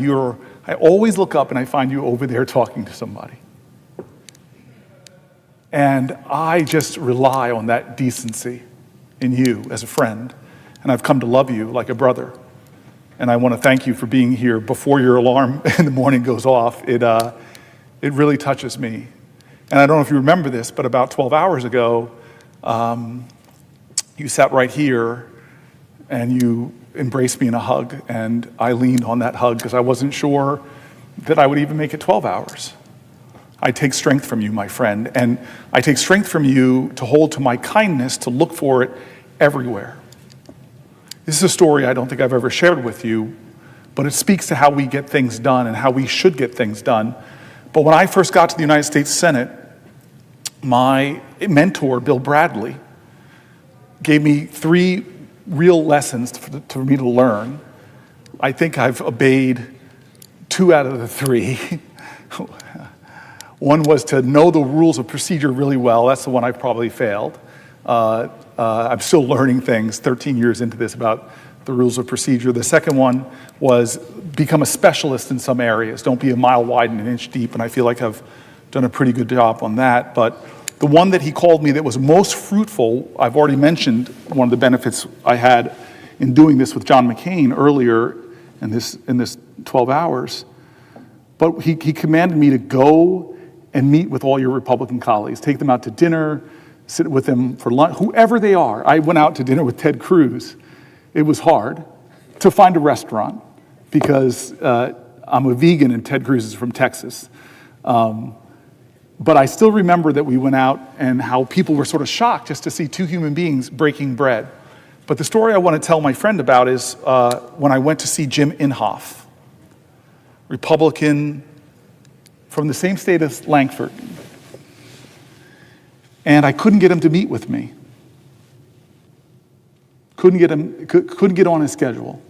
I always look up and I find you over there talking to somebody. And I just rely on that decency in you as a friend. And I've come to love you like a brother. And I want to thank you for being here before your alarm in the morning goes off. It really touches me. And I don't know if you remember this, but about 12 hours ago, you sat right here and you embraced me in a hug, and I leaned on that hug because I wasn't sure that I would even make it 12 hours. I take strength from you, my friend, and I take strength from you to hold to my kindness, to look for it everywhere. This is a story I don't think I've ever shared with you, but it speaks to how we get things done and how we should get things done. But when I first got to the United States Senate, my mentor, Bill Bradley, gave me 3 real lessons for me to learn. I think I've obeyed 2 out of the 3. One was to know the rules of procedure really well. That's the one I've probably failed. I'm still learning things 13 years into this about the rules of procedure. The second one was become a specialist in some areas. Don't be a mile wide and an inch deep, and I feel like I've done a pretty good job on that. But the one that he called me that was most fruitful, I've already mentioned one of the benefits I had in doing this with John McCain earlier in this 12 hours. But he commanded me to go and meet with all your Republican colleagues, take them out to dinner, sit with them for lunch, whoever they are. I went out to dinner with Ted Cruz. It was hard to find a restaurant because I'm a vegan and Ted Cruz is from Texas. But I still remember that we went out and how people were sort of shocked just to see 2 human beings breaking bread. But the story I want to tell my friend about is when I went to see Jim Inhofe, Republican from the same state as Langford. And I couldn't get him to meet with me. Couldn't get on his schedule.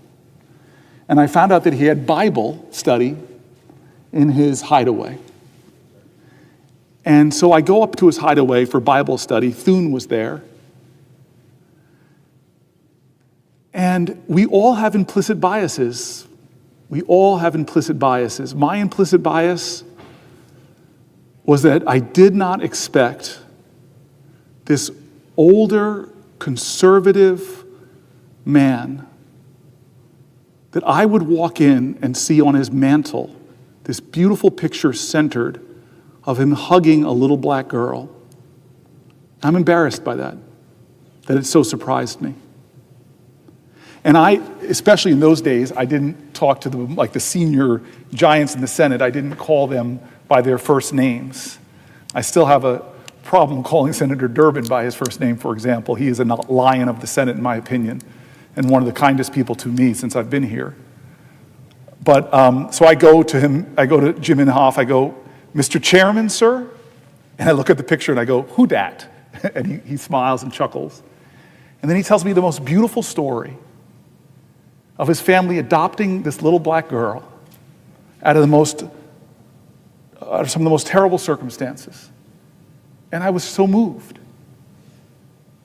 And I found out that he had Bible study in his hideaway. And so I go up to his hideaway for Bible study. Thune was there. And we all have implicit biases. We all have implicit biases. My implicit bias was that I did not expect this older, conservative man that I would walk in and see on his mantle this beautiful picture centered of him hugging a little black girl. I'm embarrassed by that it so surprised me. And I, especially in those days, I didn't talk to the senior giants in the Senate. I didn't call them by their first names. I still have a problem calling Senator Durbin by his first name, for example. He is a lion of the Senate, in my opinion, and one of the kindest people to me since I've been here. But, so I go to him, I go to Jim Inhofe, I go, "Mr. Chairman, sir?" And I look at the picture and I go, "Who dat?" And he smiles and chuckles. And then he tells me the most beautiful story of his family adopting this little black girl out of some of the most terrible circumstances. And I was so moved.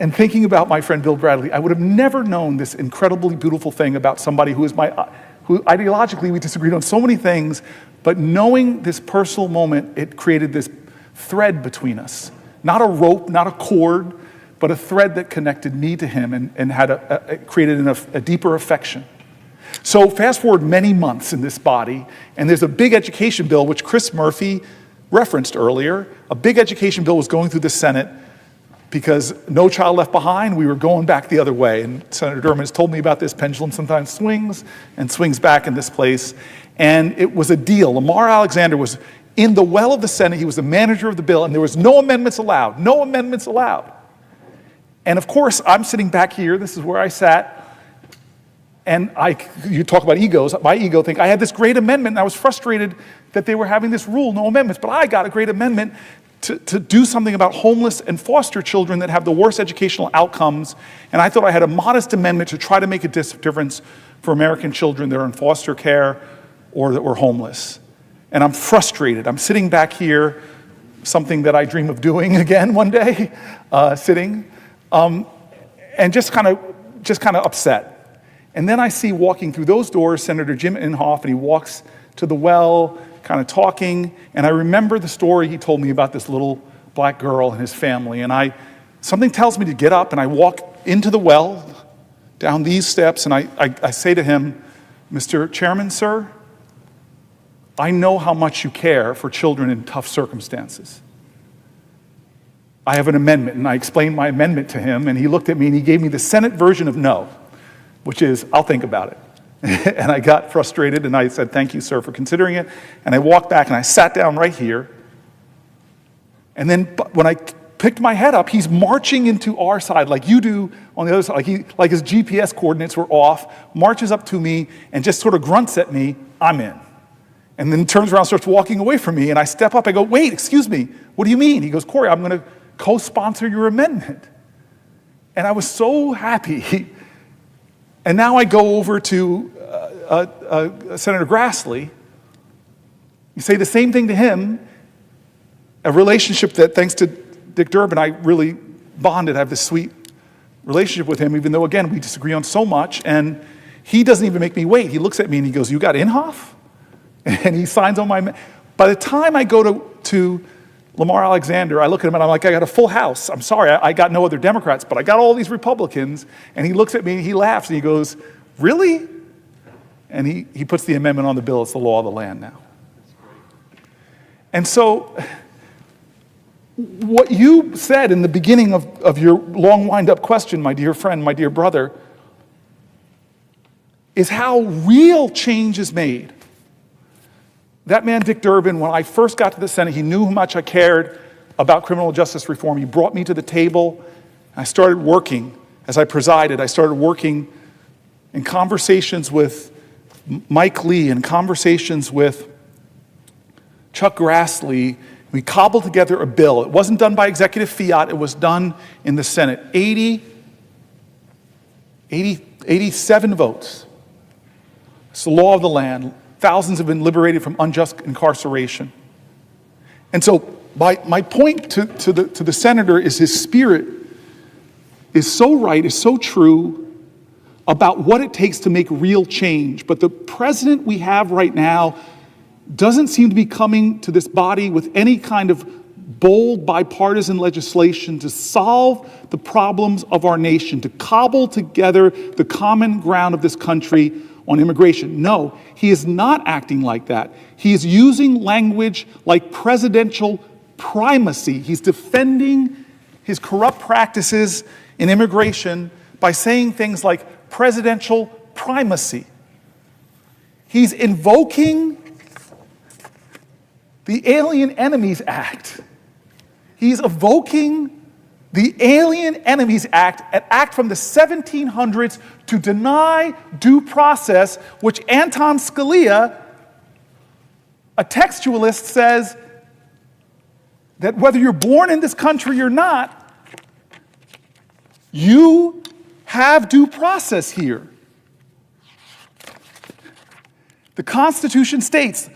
And thinking about my friend Bill Bradley, I would have never known this incredibly beautiful thing about somebody who ideologically we disagreed on so many things, but knowing this personal moment, it created this thread between us. Not a rope, not a cord, but a thread that connected me to him and had created a deeper affection. So fast forward many months in this body, and there's a big education bill, which Chris Murphy referenced earlier. A big education bill was going through the Senate because No Child Left Behind, we were going back the other way. And Senator Durbin has told me about this. Pendulum sometimes swings and swings back in this place. And it was a deal. Lamar Alexander was in the well of the Senate. He was the manager of the bill, and there was no amendments allowed. No amendments allowed. And of course, I'm sitting back here. This is where I sat. And you talk about egos. My ego think I had this great amendment, and I was frustrated that they were having this rule, no amendments. But I got a great amendment to do something about homeless and foster children that have the worst educational outcomes. And I thought I had a modest amendment to try to make a difference for American children that are in foster care or that were homeless. And I'm frustrated. I'm sitting back here, something that I dream of doing again one day, sitting, and just kind of upset. And then I see walking through those doors Senator Jim Inhofe, and he walks to the well, kind of talking, and I remember the story he told me about this little black girl and his family, and something tells me to get up, and I walk into the well, down these steps, and I say to him, "Mr. Chairman, sir, I know how much you care for children in tough circumstances. I have an amendment," and I explained my amendment to him, and he looked at me and he gave me the Senate version of no, which is, "I'll think about it." And I got frustrated and I said, "Thank you, sir, for considering it." And I walked back and I sat down right here. And then when I picked my head up, he's marching into our side like you do on the other side, like his GPS coordinates were off, marches up to me and just sort of grunts at me, "I'm in." And then turns around and starts walking away from me, and I step up, I go, "Wait, excuse me, what do you mean?" He goes, "Cory, I'm going to co-sponsor your amendment." And I was so happy. And now I go over to Senator Grassley. You say the same thing to him, a relationship that, thanks to Dick Durbin, I really bonded. I have this sweet relationship with him, even though, again, we disagree on so much. And he doesn't even make me wait. He looks at me and he goes, "You got Inhofe?" And he signs on my... By the time I go to Lamar Alexander, I look at him and I'm like, I got a full house. I'm sorry, I got no other Democrats, but I got all these Republicans. And he looks at me and he laughs and he goes, "Really?" And he puts the amendment on the bill. It's the law of the land now. And so what you said in the beginning of your long wind-up question, my dear friend, my dear brother, is how real change is made. That man, Dick Durbin, when I first got to the Senate, he knew how much I cared about criminal justice reform. He brought me to the table. I started working. As I presided, I started working in conversations with Mike Lee and conversations with Chuck Grassley. We cobbled together a bill. It wasn't done by executive fiat. It was done in the Senate. 87 votes. It's the law of the land. Thousands have been liberated from unjust incarceration. And so my point to the senator is his spirit is so right, is so true about what it takes to make real change. But the president we have right now doesn't seem to be coming to this body with any kind of bold bipartisan legislation to solve the problems of our nation, to cobble together the common ground of this country on immigration. No, he is not acting like that. He is using language like presidential primacy. He's defending his corrupt practices in immigration by saying things like presidential primacy. He's invoking the Alien Enemies Act. He's evoking the Alien Enemies Act, an act from the 1700s to deny due process, which Anton Scalia, a textualist, says that whether you're born in this country or not, you have due process here. The Constitution states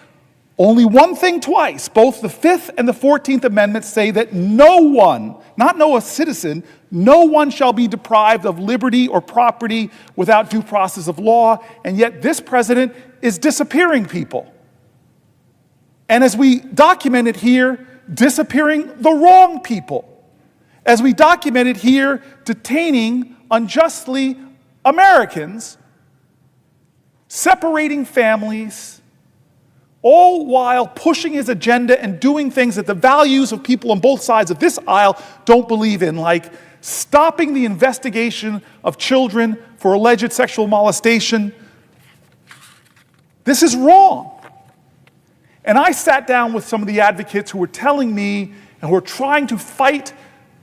only one thing twice. Both the 5th and the 14th Amendments say that no one, not no citizen, no one shall be deprived of liberty or property without due process of law, and yet this president is disappearing people. And as we documented here, disappearing the wrong people. As we documented here, detaining unjustly Americans, separating families, all while pushing his agenda and doing things that the values of people on both sides of this aisle don't believe in, like stopping the investigation of children for alleged sexual molestation. This is wrong. And I sat down with some of the advocates who were telling me and who were trying to fight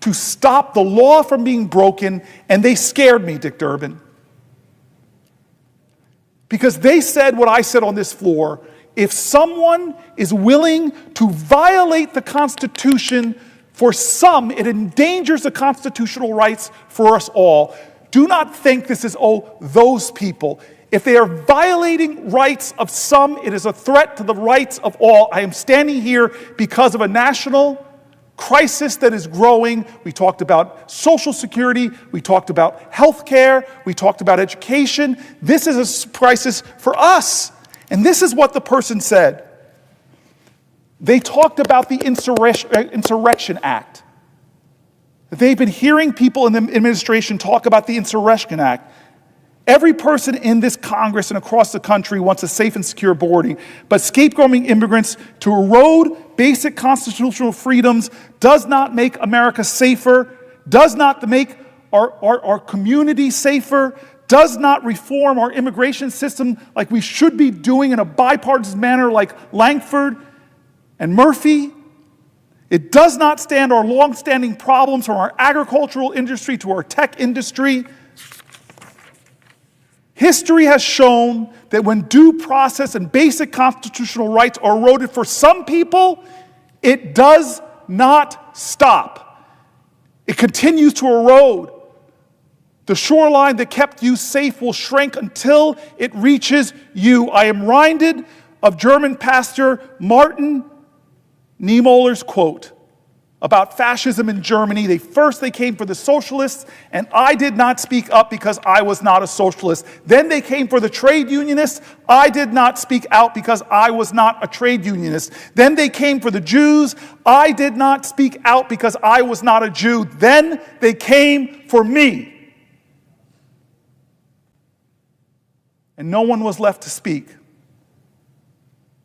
to stop the law from being broken, and they scared me, Dick Durbin. Because they said what I said on this floor: if someone is willing to violate the Constitution for some, it endangers the constitutional rights for us all. Do not think this is, those people. If they are violating rights of some, it is a threat to the rights of all. I am standing here because of a national crisis that is growing. We talked about Social Security. We talked about health care. We talked about education. This is a crisis for us. And this is what the person said. They talked about the Insurrection Act. They've been hearing people in the administration talk about the Insurrection Act. Every person in this Congress and across the country wants a safe and secure boarding, but scapegoating immigrants to erode basic constitutional freedoms does not make America safer, does not make our community safer, does not reform our immigration system like we should be doing in a bipartisan manner like Langford and Murphy. It does not stand our long-standing problems from our agricultural industry to our tech industry. History has shown that when due process and basic constitutional rights are eroded for some people, it does not stop. It continues to erode. The shoreline that kept you safe will shrink until it reaches you. I am reminded of German pastor Martin Niemöller's quote about fascism in Germany. They came for the socialists, and I did not speak up because I was not a socialist. Then they came for the trade unionists. I did not speak out because I was not a trade unionist. Then they came for the Jews. I did not speak out because I was not a Jew. Then they came for me. And no one was left to speak.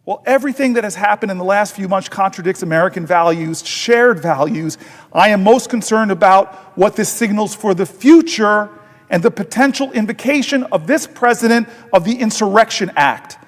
Well, everything that has happened in the last few months contradicts American values, shared values. I am most concerned about what this signals for the future and the potential invocation of this president of the Insurrection Act.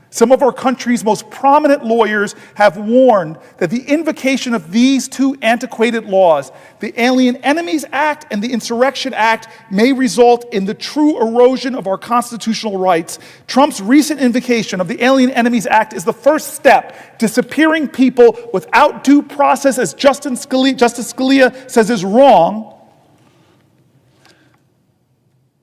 Some of our country's most prominent lawyers have warned that the invocation of these two antiquated laws, the Alien Enemies Act and the Insurrection Act, may result in the true erosion of our constitutional rights. Trump's recent invocation of the Alien Enemies Act is the first step. Disappearing people without due process, as Justice Scalia says is wrong.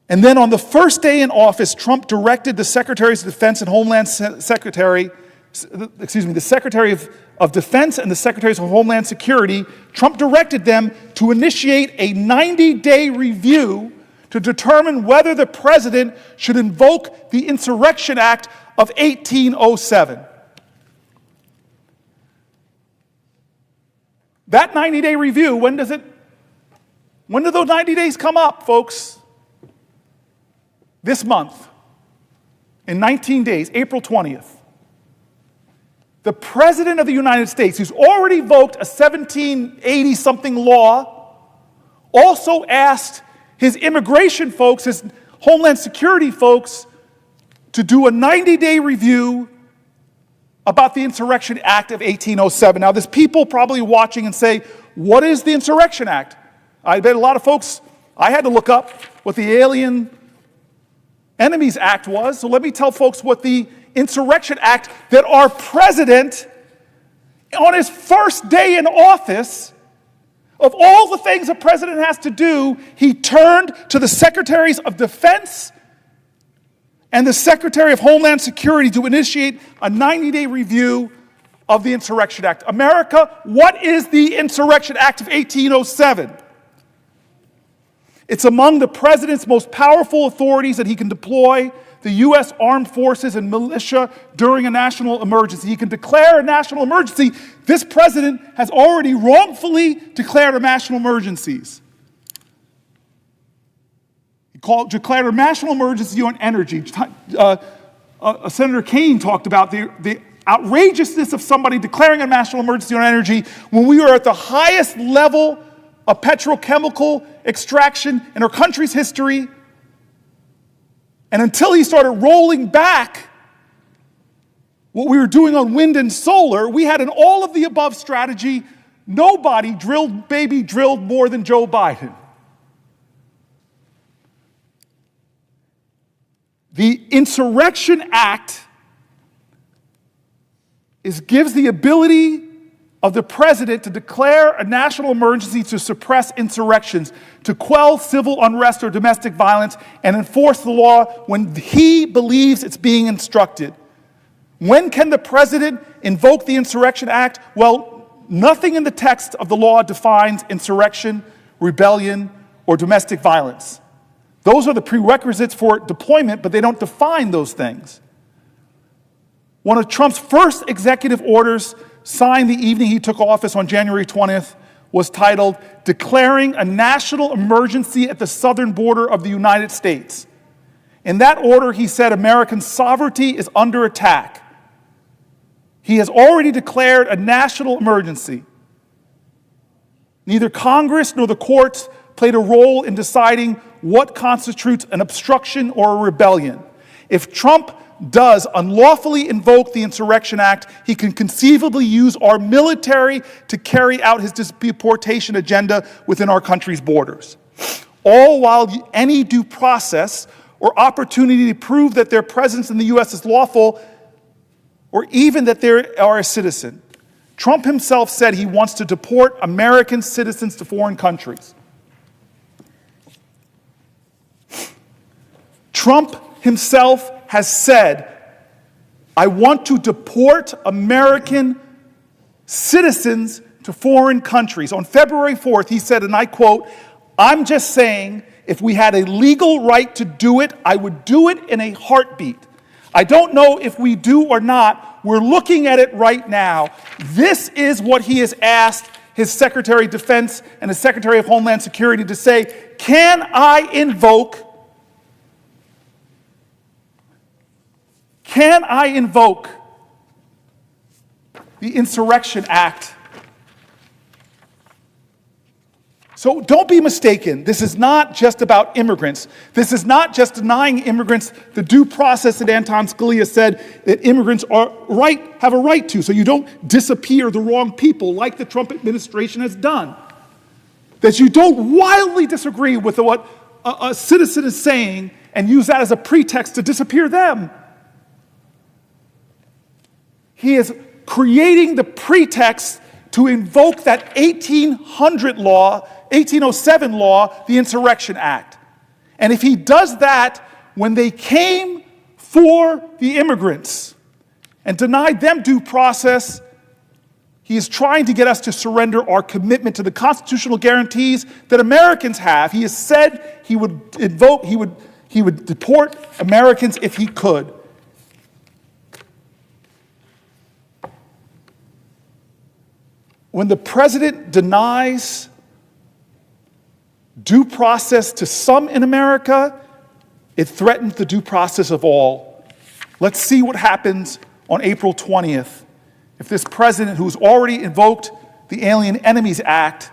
And then on the first day in office, Trump directed the Secretaries of Defense and Homeland Secretary, the Secretary of Defense and the Secretaries of Homeland Security, Trump directed them to initiate a 90-day review to determine whether the president should invoke the Insurrection Act of 1807. That 90-day review, when do those 90 days come up, folks? This month, in 19 days, April 20th, the President of the United States, who's already invoked a 1780-something law, also asked his immigration folks, his Homeland Security folks to do a 90-day review about the Insurrection Act of 1807. Now, there's people probably watching and say, what is the Insurrection Act? I bet a lot of folks, I had to look up what the Alien Enemies Act was. So let me tell folks what the Insurrection Act that our president, on his first day in office, of all the things a president has to do, he turned to the Secretaries of Defense and the Secretary of Homeland Security to initiate a 90-day review of the Insurrection Act. America, what is the Insurrection Act of 1807? It's among the president's most powerful authorities that he can deploy the U.S. armed forces and militia during a national emergency. He can declare a national emergency. This president has already wrongfully declared a national emergencies. Declared a national emergency on energy. Senator Kaine talked about the outrageousness of somebody declaring a national emergency on energy when we are at the highest level of petrochemical extraction in our country's history. And until he started rolling back what we were doing on wind and solar, we had an all-of-the-above strategy. Nobody drilled more than Joe Biden. The Insurrection Act gives the ability of the president to declare a national emergency to suppress insurrections, to quell civil unrest or domestic violence, and enforce the law when he believes it's being instructed. When can the president invoke the Insurrection Act? Well, nothing in the text of the law defines insurrection, rebellion, or domestic violence. Those are the prerequisites for deployment, but they don't define those things. One of Trump's first executive orders, signed the evening he took office on January 20th, was titled, Declaring a National Emergency at the Southern Border of the United States. In that order, he said American sovereignty is under attack. He has already declared a national emergency. Neither Congress nor the courts played a role in deciding what constitutes an obstruction or a rebellion. If Trump does unlawfully invoke the Insurrection Act, he can conceivably use our military to carry out his deportation agenda within our country's borders. All while any due process or opportunity to prove that their presence in the U.S. is lawful, or even that they are a citizen. Trump himself said he wants to deport American citizens to foreign countries. Trump himself has said, I want to deport American citizens to foreign countries. On February 4th, he said, and I quote, I'm just saying, if we had a legal right to do it, I would do it in a heartbeat. I don't know if we do or not. We're looking at it right now. This is what he has asked his Secretary of Defense and his Secretary of Homeland Security to say, can I invoke the Insurrection Act? So don't be mistaken. This is not just about immigrants. This is not just denying immigrants the due process that Anton Scalia said that immigrants have a right to, so you don't disappear the wrong people like the Trump administration has done. That you don't wildly disagree with what a citizen is saying and use that as a pretext to disappear them. He is creating the pretext to invoke that 1807 law, the Insurrection Act. And if he does that when they came for the immigrants and denied them due process, he is trying to get us to surrender our commitment to the constitutional guarantees that Americans have. He has said he would deport Americans if he could. When the president denies due process to some in America, it threatens the due process of all. Let's see what happens on April 20th if this president, who's already invoked the Alien Enemies Act,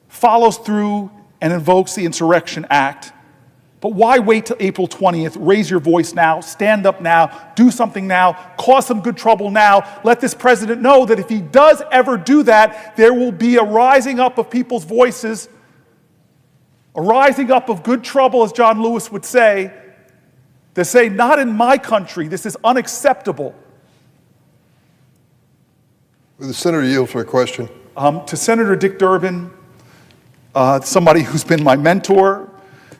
follows through and invokes the Insurrection Act. But why wait till April 20th? Raise your voice now, stand up now, do something now, cause some good trouble now. Let this president know that if he does ever do that, there will be a rising up of people's voices, a rising up of good trouble, as John Lewis would say, to say, not in my country, this is unacceptable. Will the senator yield for a question? To Senator Dick Durbin, somebody who's been my mentor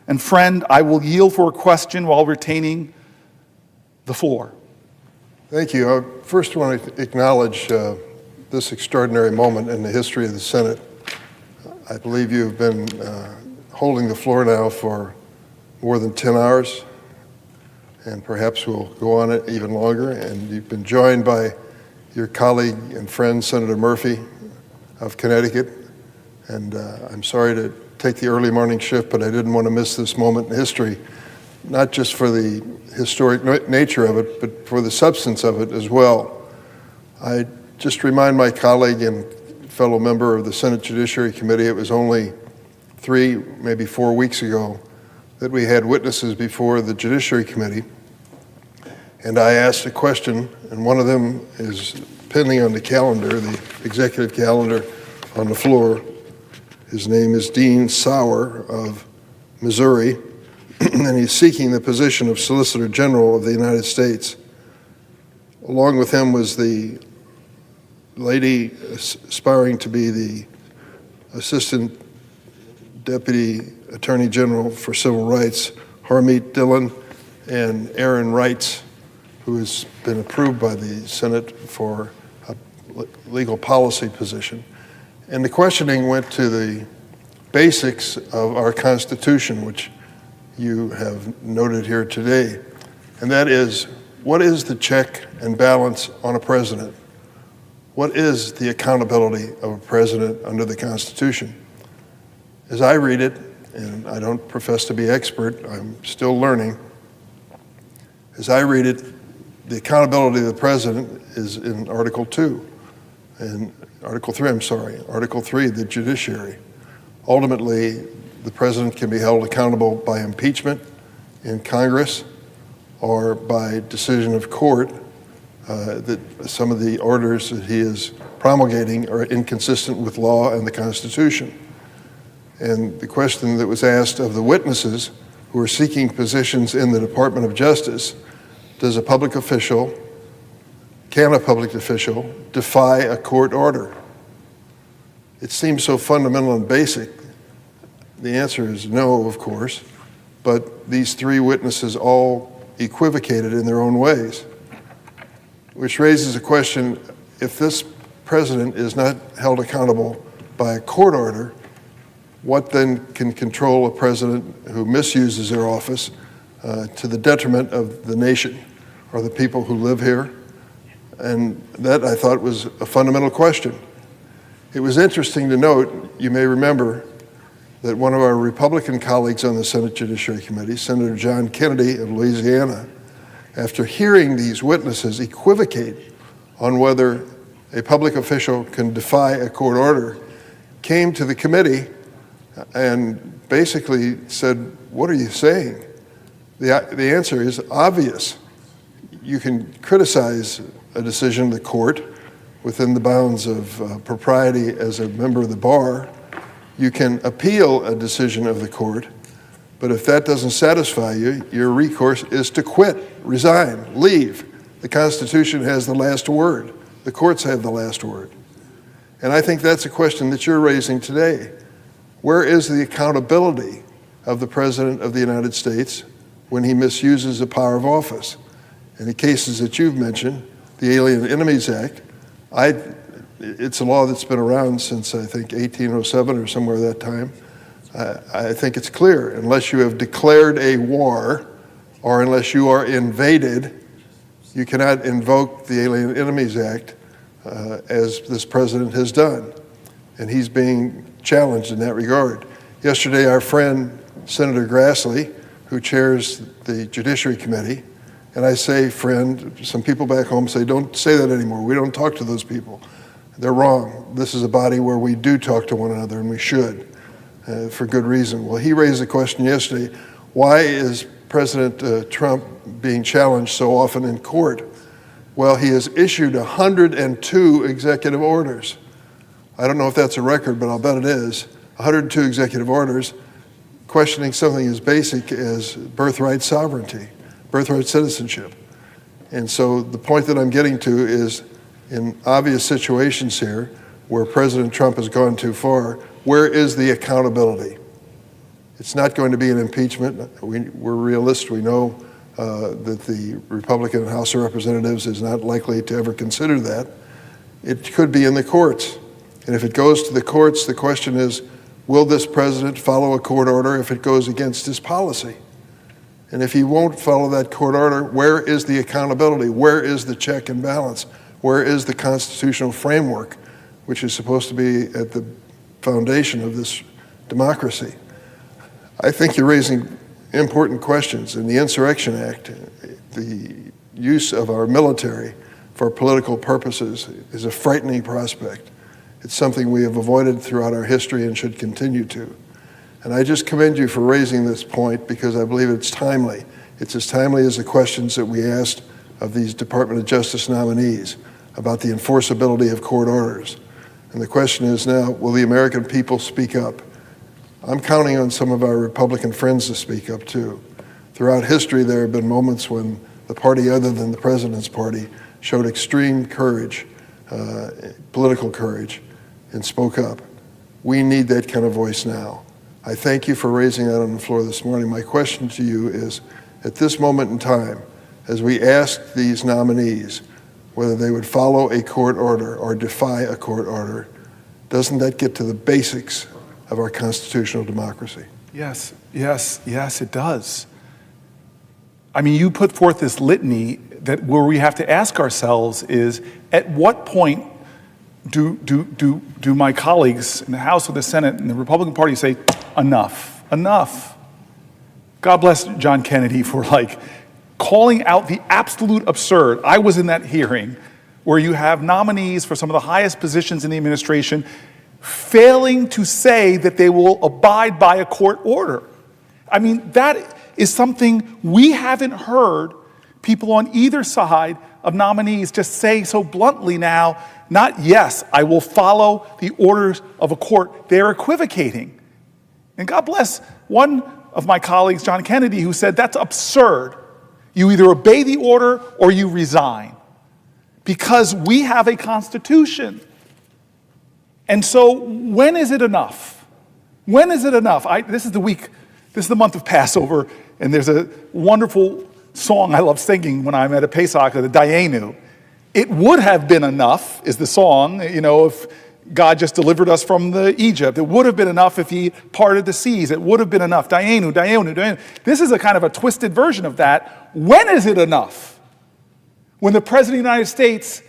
and friend, I will yield for a question while retaining the floor. Thank you. I first want to acknowledge this extraordinary moment in the history of the Senate. I believe you have been holding the floor now for more than 10 hours, and perhaps we'll go on it even longer. And you've been joined by your colleague and friend, Senator Murphy of Connecticut. And I'm sorry to take the early morning shift, but I didn't want to miss this moment in history, not just for the historic nature of it, but for the substance of it as well. I just remind my colleague and fellow member of the Senate Judiciary Committee, it was only 3, maybe 4 weeks ago that we had witnesses before the Judiciary Committee, and I asked a question, and one of them is pending on the calendar, the executive calendar on the floor. His name is Dean Sauer of Missouri, and he's seeking the position of Solicitor General of the United States. Along with him was the lady aspiring to be the Assistant Deputy Attorney General for Civil Rights, Harmeet Dillon, and Aaron Reitz, who has been approved by the Senate for a legal policy position. And the questioning went to the basics of our Constitution, which you have noted here today. And that is, what is the check and balance on a president? What is the accountability of a president under the Constitution? As I read it, and I don't profess to be expert, I'm still learning. As I read it, the accountability of the president is in Article 2. And Article 3, Article 3, the judiciary. Ultimately, the president can be held accountable by impeachment in Congress or by decision of court that some of the orders that he is promulgating are inconsistent with law and the Constitution. And the question that was asked of the witnesses who are seeking positions in the Department of Justice, can a public official defy a court order? It seems so fundamental and basic. The answer is no, of course, but these 3 witnesses all equivocated in their own ways, which raises a question: if this president is not held accountable by a court order, what then can control a president who misuses their office to the detriment of the nation or the people who live here? And that, I thought, was a fundamental question. It was interesting to note, you may remember, that one of our Republican colleagues on the Senate Judiciary Committee, Senator John Kennedy of Louisiana, after hearing these witnesses equivocate on whether a public official can defy a court order, came to the committee and basically said, "What are you saying?" The answer is obvious. You can criticize a decision of the court within the bounds of propriety as a member of the bar. You can appeal a decision of the court, but if that doesn't satisfy you, your recourse is to quit, resign, leave. The Constitution has the last word. The courts have the last word. And I think that's a question that you're raising today. Where is the accountability of the President of the United States when he misuses the power of office? In the cases that you've mentioned, the Alien Enemies Act, it's a law that's been around since, I think, 1807 or somewhere that time. I think it's clear, unless you have declared a war or unless you are invaded, you cannot invoke the Alien Enemies Act as this president has done. And he's being challenged in that regard. Yesterday, our friend, Senator Grassley, who chairs the Judiciary Committee, and I say friend, some people back home say, don't say that anymore. We don't talk to those people. They're wrong. This is a body where we do talk to one another, and we should, for good reason. Well, he raised the question yesterday, Why is President Trump being challenged so often in court? Well, he has issued 102 executive orders. I don't know if that's a record, but I'll bet it is. 102 executive orders questioning something as basic as birthright sovereignty, birthright citizenship. And so the point that I'm getting to is, in obvious situations here where President Trump has gone too far, where is the accountability? It's not going to be an impeachment. We're realists. We know that the Republican House of Representatives is not likely to ever consider that. It could be in the courts. And if it goes to the courts, the question is, will this president follow a court order if it goes against his policy? And if he won't follow that court order, where is the accountability? Where is the check and balance? Where is the constitutional framework, which is supposed to be at the foundation of this democracy? I think you're raising important questions. In the Insurrection Act, the use of our military for political purposes is a frightening prospect. It's something we have avoided throughout our history and should continue to. And I just commend you for raising this point because I believe it's timely. It's as timely as the questions that we asked of these Department of Justice nominees about the enforceability of court orders. And the question is now, will the American people speak up? I'm counting on some of our Republican friends to speak up too. Throughout history, there have been moments when the party other than the president's party showed extreme courage, political courage, and spoke up. We need that kind of voice now. I thank you for raising that on the floor this morning. My question to you is, at this moment in time, as we ask these nominees whether they would follow a court order or defy a court order, doesn't that get to the basics of our constitutional democracy? Yes, it does. I mean, you put forth this litany that where we have to ask ourselves is, at what point do my colleagues in the House or the Senate and the Republican Party say, enough? God bless John Kennedy for calling out the absolute absurd. I was in that hearing where you have nominees for some of the highest positions in the administration failing to say that they will abide by a court order. I mean, that is something we haven't heard people on either side of nominees just say so bluntly now, not yes, I will follow the orders of a court. They're equivocating. And God bless one of my colleagues, John Kennedy, who said that's absurd. You either obey the order or you resign, because we have a constitution. And so when is it enough? When is it enough? This is the month of Passover, and there's a wonderful song I love singing when I'm at a Pesach, the Dayenu. It would have been enough, is the song, if God just delivered us from Egypt. It would have been enough if he parted the seas. It would have been enough. Dayenu, Dayenu, Dayenu. This is a kind of a twisted version of that. When is it enough? When the President of the United States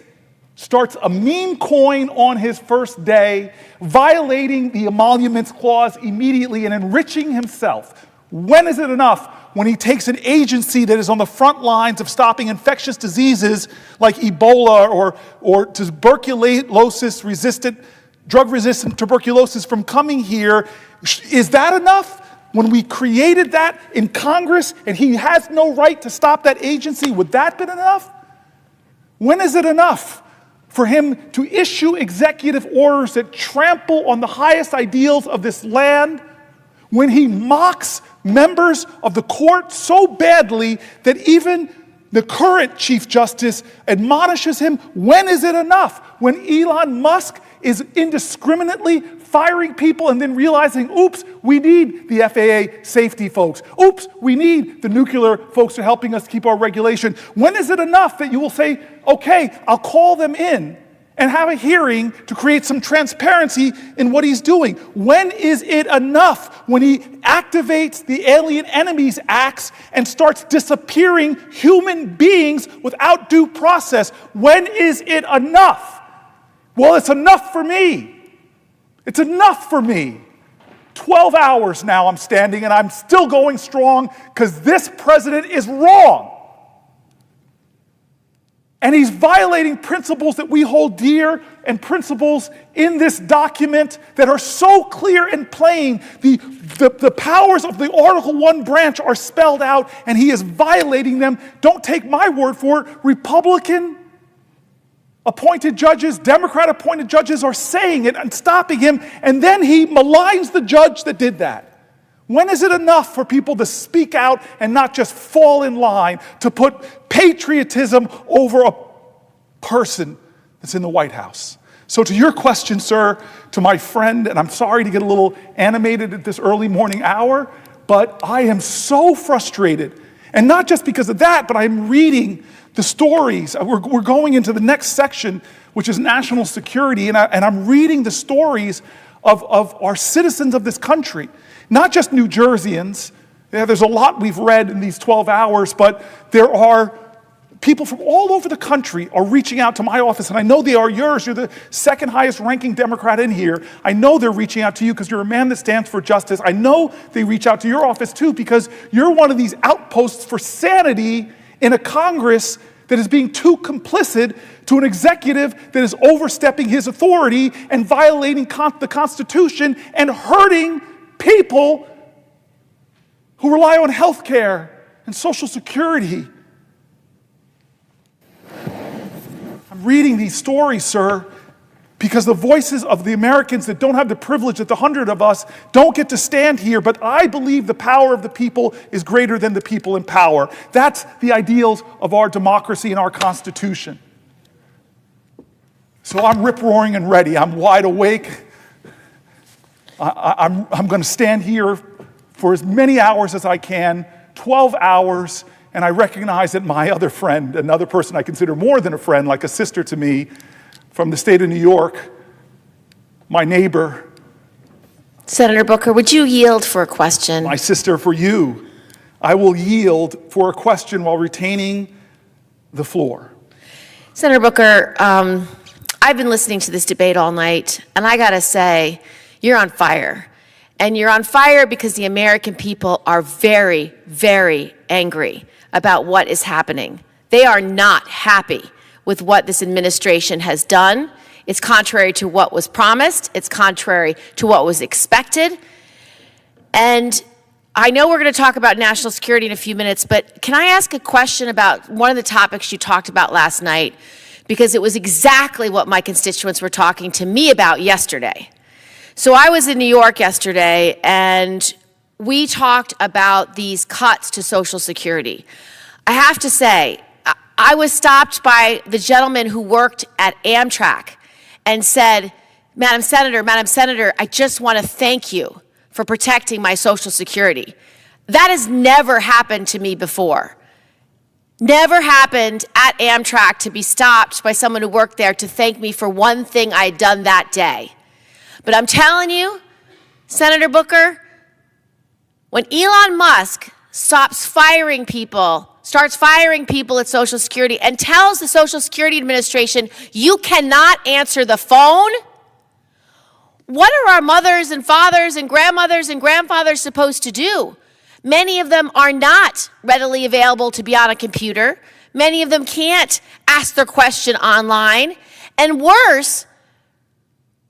starts a meme coin on his first day, violating the emoluments clause immediately and enriching himself. When is it enough? When he takes an agency that is on the front lines of stopping infectious diseases like Ebola or tuberculosis-resistant, drug-resistant tuberculosis from coming here. Is that enough? When we created that in Congress and he has no right to stop that agency, would that have been enough? When is it enough for him to issue executive orders that trample on the highest ideals of this land? When he mocks members of the court so badly that even the current Chief Justice admonishes him? When is it enough? When Elon Musk is indiscriminately firing people and then realizing, oops, we need the FAA safety folks. Oops, we need the nuclear folks who are helping us keep our regulation. When is it enough that you will say, okay, I'll call them in and have a hearing to create some transparency in what he's doing? When is it enough when he activates the Alien Enemies Acts and starts disappearing human beings without due process? When is it enough? Well, it's enough for me. It's enough for me. 12 hours now I'm standing and I'm still going strong because this president is wrong. And he's violating principles that we hold dear and principles in this document that are so clear and plain. The powers of the Article 1 branch are spelled out, and he is violating them. Don't take my word for it. Republican appointed judges, Democrat appointed judges are saying it and stopping him, and then he maligns the judge that did that. When is it enough for people to speak out and not just fall in line, to put patriotism over a person that's in the White House? So to your question, sir, to my friend, and I'm sorry to get a little animated at this early morning hour, but I am so frustrated. And not just because of that, but I'm reading the stories. We're going into the next section, which is national security, and I'm reading the stories of our citizens of this country. Not just New Jerseyans. Yeah, there's a lot we've read in these 12 hours, but there are people from all over the country are reaching out to my office, and I know they are yours. You're the second highest ranking Democrat in here. I know they're reaching out to you because you're a man that stands for justice. I know they reach out to your office too because you're one of these outposts for sanity in a Congress that is being too complicit to an executive that is overstepping his authority and violating the Constitution and hurting people who rely on health care and Social Security. I'm reading these stories, sir, because the voices of the Americans that don't have the privilege that the 100 of us don't get to stand here, but I believe the power of the people is greater than the people in power. That's the ideals of our democracy and our Constitution. So I'm rip-roaring and ready. I'm wide awake. I'm going to stand here for as many hours as I can, 12 hours, and I recognize that my other friend, another person I consider more than a friend, like a sister to me, from the state of New York, my neighbor. Senator Booker, would you yield for a question? My sister, for you, I will yield for a question while retaining the floor. Senator Booker, I've been listening to this debate all night, and I gotta say, you're on fire. And you're on fire because the American people are very, very angry about what is happening. They are not happy with what this administration has done. It's contrary to what was promised. It's contrary to what was expected. And I know we're going to talk about national security in a few minutes, but can I ask a question about one of the topics you talked about last night? Because it was exactly what my constituents were talking to me about yesterday. So I was in New York yesterday, and we talked about these cuts to Social Security. I have to say, I was stopped by the gentleman who worked at Amtrak and said, Madam Senator, I just want to thank you for protecting my Social Security. That has never happened to me before. Never happened at Amtrak to be stopped by someone who worked there to thank me for one thing I had done that day. But I'm telling you, Senator Booker, when Elon Musk starts firing people at Social Security and tells the Social Security Administration, you cannot answer the phone, what are our mothers and fathers and grandmothers and grandfathers supposed to do? Many of them are not readily available to be on a computer. Many of them can't ask their question online. And worse,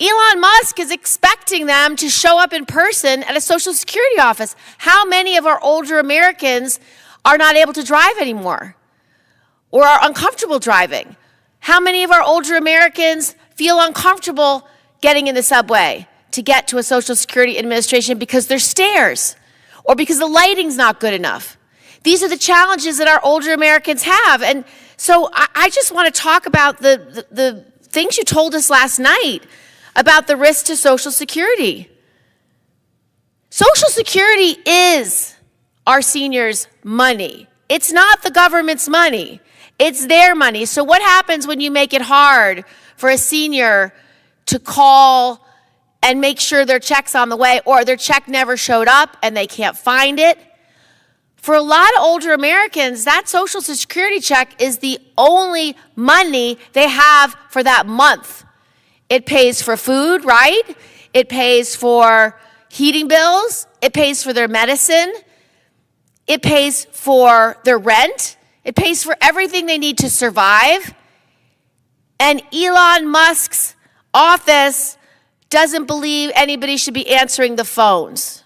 Elon Musk is expecting them to show up in person at a Social Security office. How many of our older Americans are not able to drive anymore or are uncomfortable driving? How many of our older Americans feel uncomfortable getting in the subway to get to a Social Security Administration because there's stairs or because the lighting's not good enough? These are the challenges that our older Americans have. And so I just want to talk about the things you told us last night about the risk to Social Security. Social Security is our seniors' money. It's not the government's money. It's their money. So what happens when you make it hard for a senior to call and make sure their check's on the way, or their check never showed up and they can't find it? For a lot of older Americans, that Social Security check is the only money they have for that month. It pays for food, right? It pays for heating bills. It pays for their medicine. It pays for their rent. It pays for everything they need to survive. And Elon Musk's office doesn't believe anybody should be answering the phones.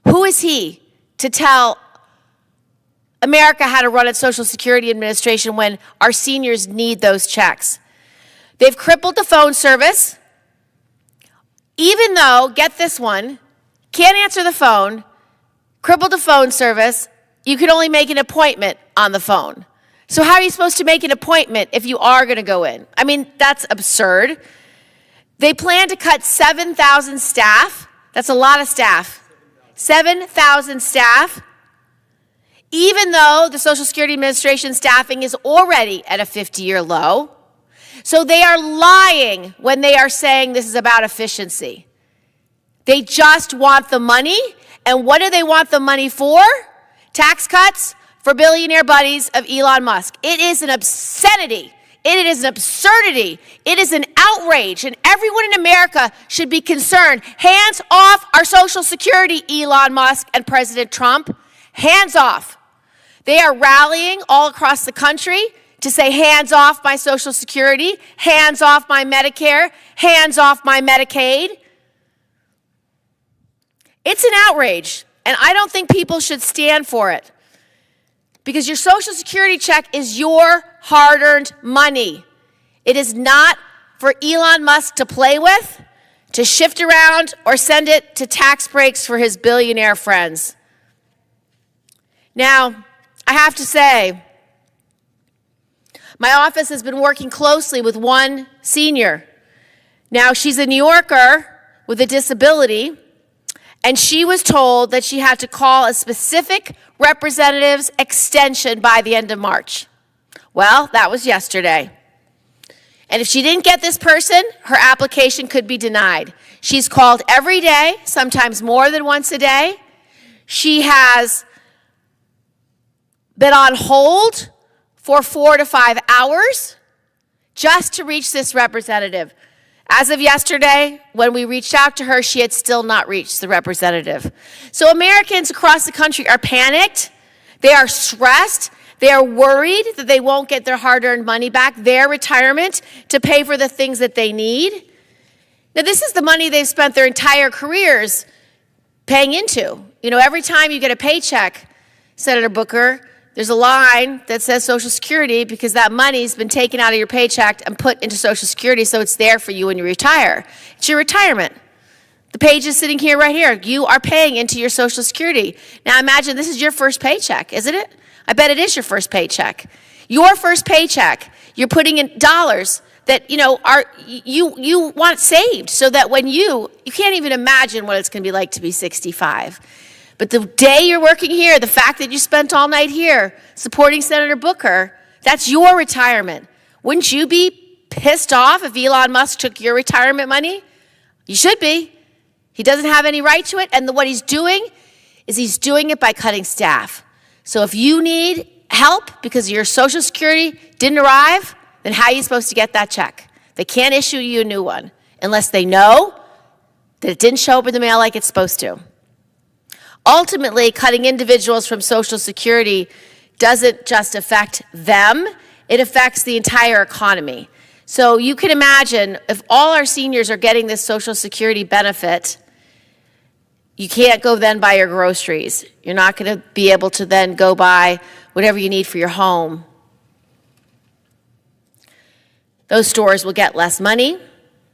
Who is he to tell America how to run its Social Security Administration when our seniors need those checks? They've crippled the phone service, even though, get this one, can't answer the phone, crippled the phone service, you can only make an appointment on the phone. So how are you supposed to make an appointment if you are going to go in? I mean, that's absurd. They plan to cut 7,000 staff. That's a lot of staff. 7,000 staff, even though the Social Security Administration staffing is already at a 50-year low. So they are lying when they are saying this is about efficiency. They just want the money. And what do they want the money for? Tax cuts for billionaire buddies of Elon Musk. It is an obscenity. It is an absurdity. It is an outrage. And everyone in America should be concerned. Hands off our Social Security, Elon Musk and President Trump. Hands off. They are rallying all across the country to say, hands off my Social Security, hands off my Medicare, hands off my Medicaid. It's an outrage, and I don't think people should stand for it. Because your Social Security check is your hard-earned money. It is not for Elon Musk to play with, to shift around, or send it to tax breaks for his billionaire friends. Now, I have to say, my office has been working closely with one senior. Now, she's a New Yorker with a disability, and she was told that she had to call a specific representative's extension by the end of March. Well, that was yesterday. And if she didn't get this person, her application could be denied. She's called every day, sometimes more than once a day. She has been on hold for 4 to 5 hours just to reach this representative. As of yesterday, when we reached out to her, she had still not reached the representative. So Americans across the country are panicked. They are stressed. They are worried that they won't get their hard-earned money back, their retirement, to pay for the things that they need. Now, this is the money they've spent their entire careers paying into. You know, every time you get a paycheck, Senator Booker, there's a line that says Social Security because that money's been taken out of your paycheck and put into Social Security, so it's there for you when you retire. It's your retirement. The page is sitting here right here. You are paying into your Social Security. Now imagine this is your first paycheck, isn't it? I bet it is your first paycheck. Your first paycheck, you're putting in dollars that, you know, you want saved so that when you can't even imagine what it's going to be like to be 65. But the day you're working here, the fact that you spent all night here supporting Senator Booker, that's your retirement. Wouldn't you be pissed off if Elon Musk took your retirement money? You should be. He doesn't have any right to it, and what he's doing is he's doing it by cutting staff. So if you need help because your Social Security didn't arrive, then how are you supposed to get that check? They can't issue you a new one unless they know that it didn't show up in the mail like it's supposed to. Ultimately, cutting individuals from Social Security doesn't just affect them, it affects the entire economy. So you can imagine if all our seniors are getting this Social Security benefit, you can't go then buy your groceries. You're not going to be able to then go buy whatever you need for your home. Those stores will get less money,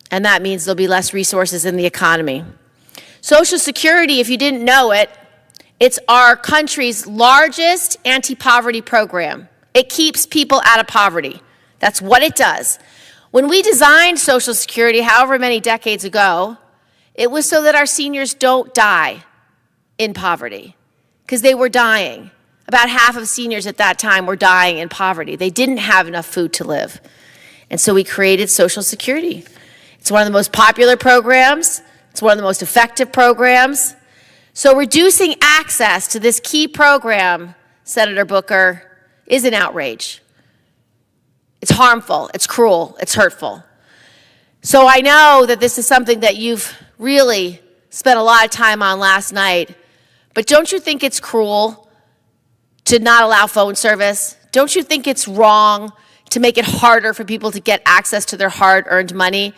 and that means there'll be less resources in the economy. Social Security, if you didn't know it, it's our country's largest anti-poverty program. It keeps people out of poverty. That's what it does. When we designed Social Security, however many decades ago, it was so that our seniors don't die in poverty, because they were dying. About half of seniors at that time were dying in poverty. They didn't have enough food to live. And so we created Social Security. It's one of the most popular programs. It's one of the most effective programs. So reducing access to this key program, Senator Booker, is an outrage. It's harmful, it's cruel, it's hurtful. So I know that this is something that you've really spent a lot of time on last night, but don't you think it's cruel to not allow phone service, don't you think it's wrong to make it harder for people to get access to their hard-earned money?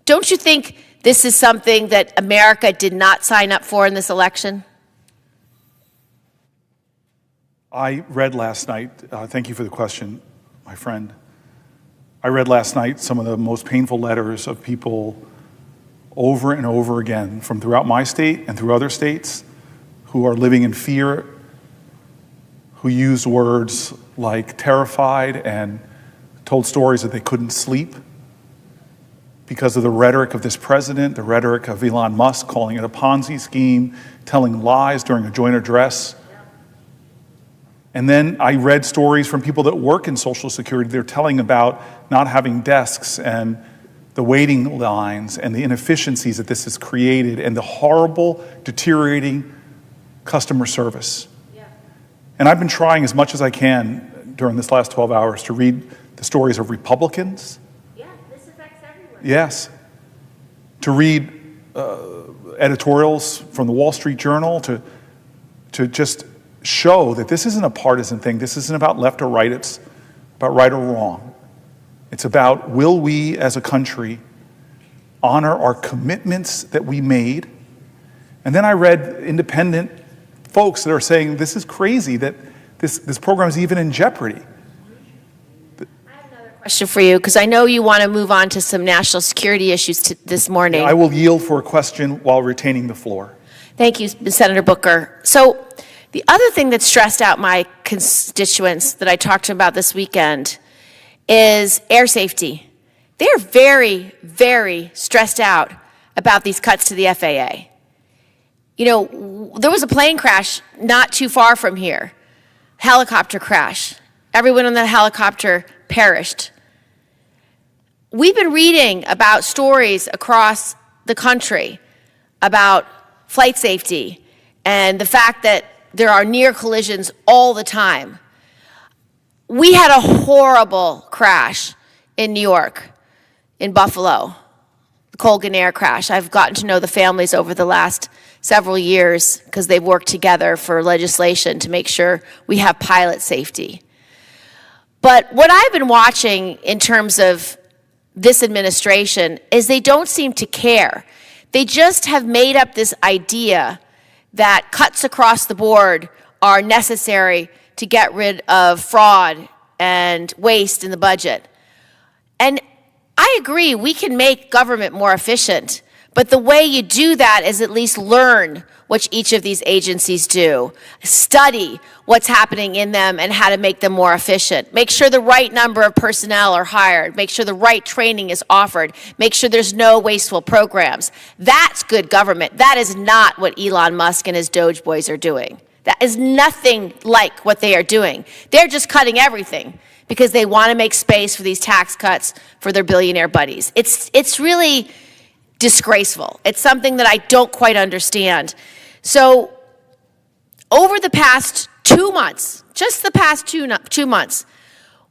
Don't you think this is something that America did not sign up for in this election? I read last night, thank you for the question, my friend. I read last night some of the most painful letters of people over and over again from throughout my state and through other states who are living in fear, who use words like terrified and told stories that they couldn't sleep because of the rhetoric of this president, the rhetoric of Elon Musk calling it a Ponzi scheme, telling lies during a joint address. And then I read stories from people that work in Social Security. They're telling about not having desks and the waiting lines and the inefficiencies that this has created and the horrible, deteriorating customer service. Yeah. And I've been trying as much as I can during this last 12 hours to read the stories of Republicans. Yeah, this affects everyone. Yes. To read editorials from the Wall Street Journal to just show that this isn't a partisan thing. This isn't about left or right. It's about right or wrong. It's about, will we as a country honor our commitments that we made? And then I read independent folks that are saying this is crazy, that this program is even in jeopardy. I have another question for you, because I know you want to move on to some national security issues this morning. I will yield for a question while retaining the floor. Thank you, Senator Booker. So the other thing that stressed out my constituents that I talked to about this weekend is air safety. They're very, very stressed out about these cuts to the FAA. You know, there was a plane crash not too far from here, helicopter crash. Everyone on that helicopter perished. We've been reading about stories across the country about flight safety and the fact that there are near collisions all the time. We had a horrible crash in New York, in Buffalo, the Colgan Air crash. I've gotten to know the families over the last several years because they've worked together for legislation to make sure we have pilot safety. But what I've been watching in terms of this administration is they don't seem to care. They just have made up this idea that cuts across the board are necessary to get rid of fraud and waste in the budget. And I agree, we can make government more efficient, but the way you do that is at least learn what each of these agencies do, study what's happening in them and how to make them more efficient, make sure the right number of personnel are hired, make sure the right training is offered, make sure there's no wasteful programs. That's good government. That is not what Elon Musk and his Doge boys are doing. That is nothing like what they are doing. They're just cutting everything because they want to make space for these tax cuts for their billionaire buddies. It's really disgraceful. It's something that I don't quite understand. So over the past 2 months, just the past two months,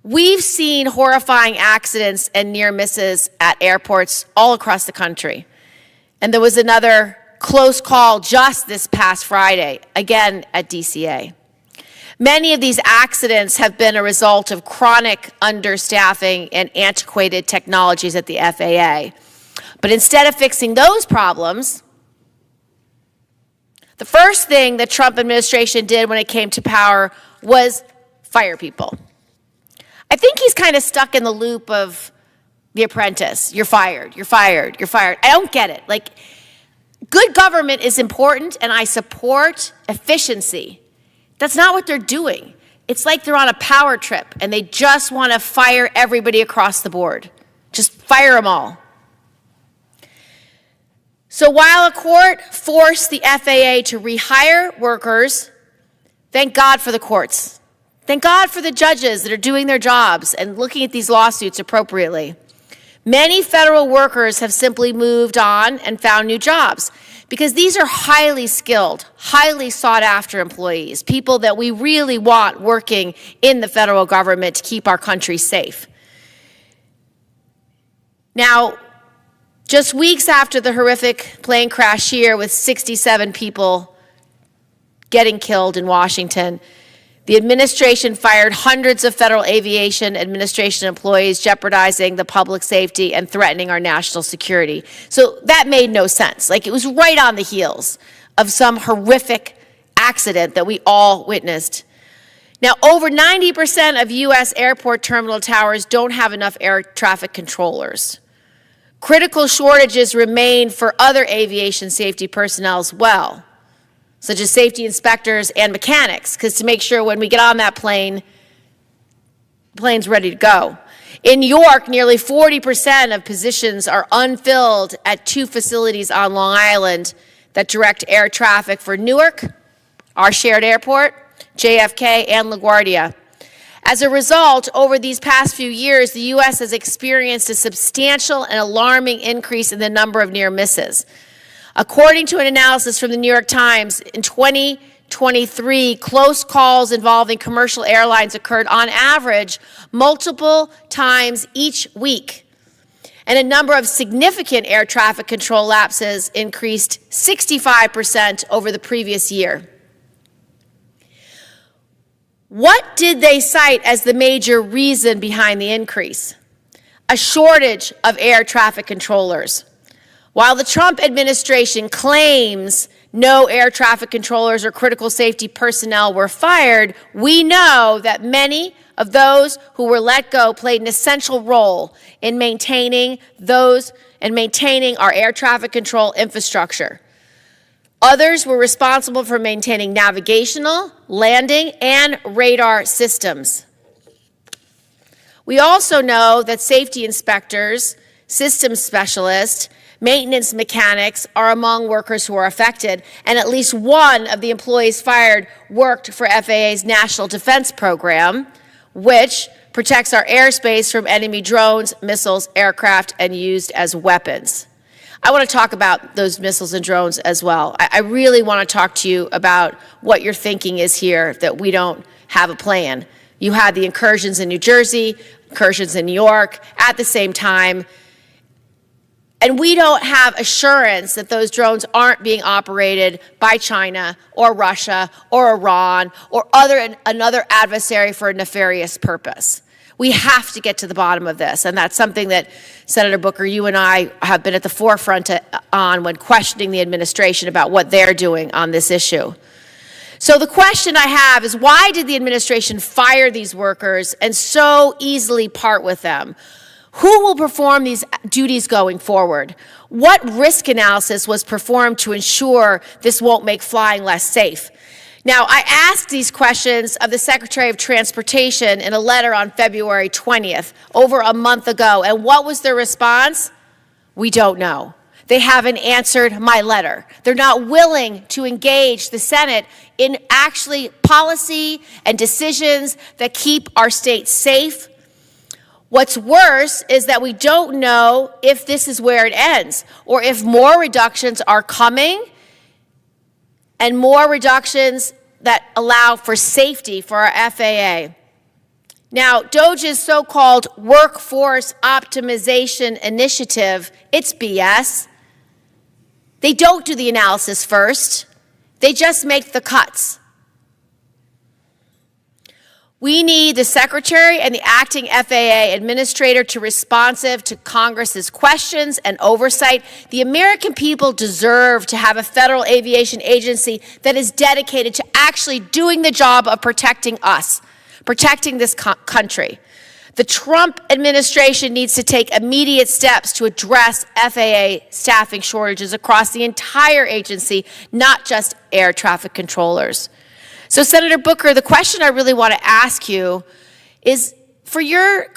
we've seen horrifying accidents and near misses at airports all across the country. And there was another close call just this past Friday, again at DCA. Many of these accidents have been a result of chronic understaffing and antiquated technologies at the FAA. But instead of fixing those problems, the first thing the Trump administration did when it came to power was fire people. I think he's kind of stuck in the loop of The Apprentice. You're fired, you're fired, you're fired. I don't get it. Like, good government is important, and I support efficiency. That's not what they're doing. It's like they're on a power trip, and they just want to fire everybody across the board. Just fire them all. So while a court forced the FAA to rehire workers, thank God for the courts. Thank God for the judges that are doing their jobs and looking at these lawsuits appropriately. Many federal workers have simply moved on and found new jobs because these are highly skilled, highly sought after employees, people that we really want working in the federal government to keep our country safe. Now, just weeks after the horrific plane crash here with 67 people getting killed in Washington, The administration fired hundreds of Federal Aviation Administration employees, jeopardizing the public safety and threatening our national security. So that made no sense. Like, it was right on the heels of some horrific accident that we all witnessed. Now, over 90% of U.S. airport terminal towers don't have enough air traffic controllers. Critical shortages remain for other aviation safety personnel as well, such as safety inspectors and mechanics, because to make sure when we get on that plane, the plane's ready to go. In New York, nearly 40% of positions are unfilled at 2 facilities on Long Island that direct air traffic for Newark, our shared airport, JFK, and LaGuardia. As a result, over these past few years, the U.S. has experienced a substantial and alarming increase in the number of near misses. According to an analysis from the New York Times, in 2023, close calls involving commercial airlines occurred on average multiple times each week. And a number of significant air traffic control lapses increased 65% over the previous year. What did they cite as the major reason behind the increase? A shortage of air traffic controllers. While the Trump administration claims no air traffic controllers or critical safety personnel were fired, we know that many of those who were let go played an essential role in maintaining our air traffic control infrastructure. Others were responsible for maintaining navigational, landing, and radar systems. We also know that safety inspectors, systems specialists, maintenance mechanics are among workers who are affected, and at least one of the employees fired worked for FAA's National Defense Program, which protects our airspace from enemy drones, missiles, aircraft, and used as weapons. I want to talk about those missiles and drones as well. I really want to talk to you about what your thinking is here, that we don't have a plan. You had the incursions in New Jersey, incursions in New York at the same time, and we don't have assurance that those drones aren't being operated by China or Russia or Iran or another adversary for a nefarious purpose. We have to get to the bottom of this, and that's something that, Senator Booker, you and I have been at the forefront on when questioning the administration about what they're doing on this issue. So the question I have is, why did the administration fire these workers and so easily part with them? Who will perform these duties going forward? What risk analysis was performed to ensure this won't make flying less safe? Now, I asked these questions of the Secretary of Transportation in a letter on February 20th, over a month ago, and what was their response? We don't know. They haven't answered my letter. They're not willing to engage the Senate in actually policy and decisions that keep our state safe. What's worse is that we don't know if this is where it ends, or if more reductions are coming, and more reductions that allow for safety for our FAA. Now, DOGE's so-called workforce optimization initiative, it's BS. They don't do the analysis first. They just make the cuts. We need the Secretary and the acting FAA administrator to be responsive to Congress's questions and oversight. The American people deserve to have a federal aviation agency that is dedicated to actually doing the job of protecting us, protecting this country. The Trump administration needs to take immediate steps to address FAA staffing shortages across the entire agency, not just air traffic controllers. So, Senator Booker, the question I really want to ask you is, for your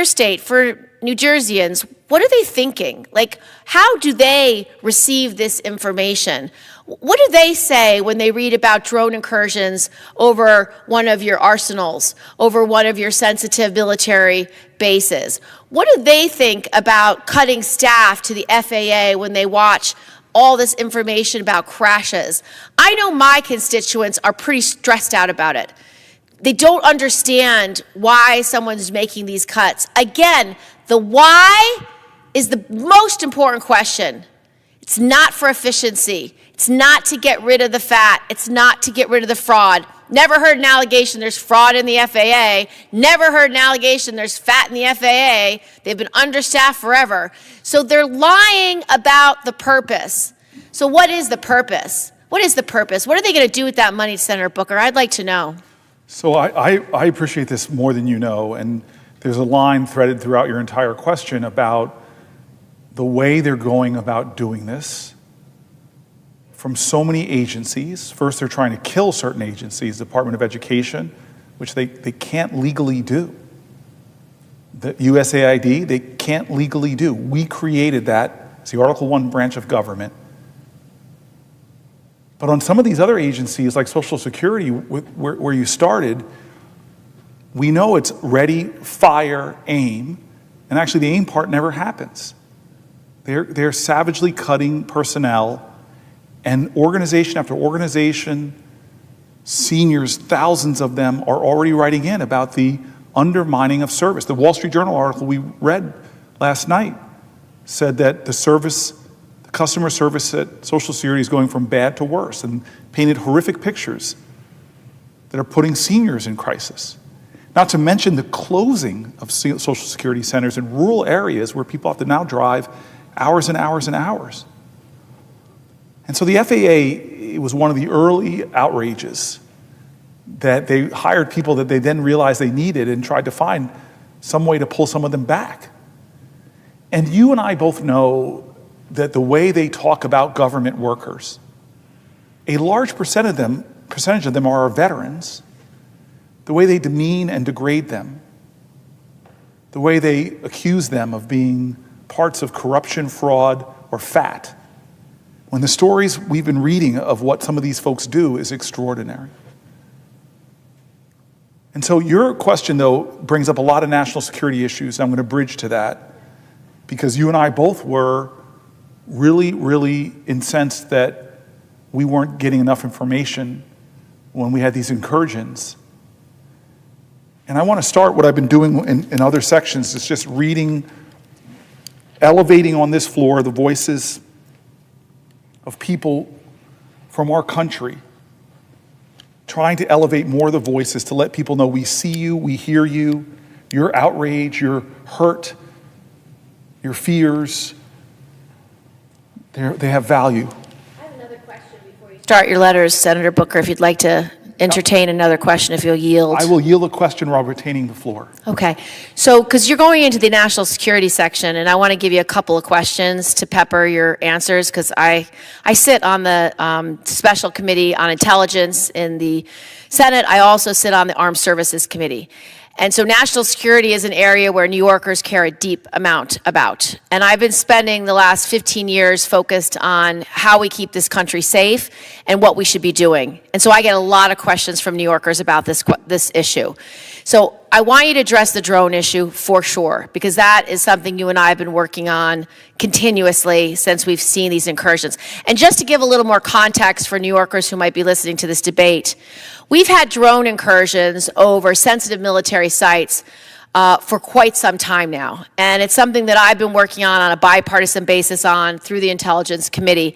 state, for New Jerseyans, what are they thinking? Like, how do they receive this information? What do they say when they read about drone incursions over one of your arsenals, over one of your sensitive military bases? What do they think about cutting staff to the FAA when they watch all this information about crashes? I know my constituents are pretty stressed out about it. They don't understand why someone's making these cuts. Again, the why is the most important question. It's not for efficiency. It's not to get rid of the fat. It's not to get rid of the fraud. Never heard an allegation there's fraud in the FAA. Never heard an allegation there's fat in the FAA. They've been understaffed forever. So they're lying about the purpose. So what is the purpose? What is the purpose? What are they going to do with that money, Senator Booker? I'd like to know. So I appreciate this more than you know, and there's a line threaded throughout your entire question about the way they're going about doing this from so many agencies. First, they're trying to kill certain agencies, Department of Education, which they can't legally do. The USAID, they can't legally do. We created that as the Article I branch of government. But on some of these other agencies, like Social Security, where you started, we know it's ready, fire, aim, and actually the aim part never happens. They're savagely cutting personnel, and organization after organization, seniors, thousands of them, are already writing in about the undermining of service. The Wall Street Journal article we read last night said that the customer service at Social Security is going from bad to worse, and painted horrific pictures that are putting seniors in crisis. Not to mention the closing of Social Security centers in rural areas where people have to now drive hours and hours and hours. And so the FAA, it was one of the early outrages that they hired people that they then realized they needed and tried to find some way to pull some of them back. And you and I both know that the way they talk about government workers, a large percentage of them are our veterans, the way they demean and degrade them, the way they accuse them of being parts of corruption, fraud, or fat, when the stories we've been reading of what some of these folks do is extraordinary. And so your question, though, brings up a lot of national security issues. I'm going to bridge to that because you and I both were really, really incensed that we weren't getting enough information when we had these incursions. And I want to start what I've been doing in other sections, is just reading, elevating on this floor the voices of people from our country, trying to elevate more of the voices to let people know we see you, we hear you, your outrage, your hurt, your fears, they have value. I have another question before you start your letters, Senator Booker, if you'd like to entertain another question, if you'll yield. I will yield a question while retaining the floor. Okay. So, because you're going into the national security section, and I want to give you a couple of questions to pepper your answers, because I sit on the Special Committee on Intelligence in the Senate. I also sit on the Armed Services Committee. And so national security is an area where New Yorkers care a deep amount about. And I've been spending the last 15 years focused on how we keep this country safe and what we should be doing. And so I get a lot of questions from New Yorkers about this issue. So I want you to address the drone issue for sure, because that is something you and I have been working on continuously since we've seen these incursions. And just to give a little more context for New Yorkers who might be listening to this debate, we've had drone incursions over sensitive military sites for quite some time now. And it's something that I've been working on a bipartisan basis through the Intelligence Committee.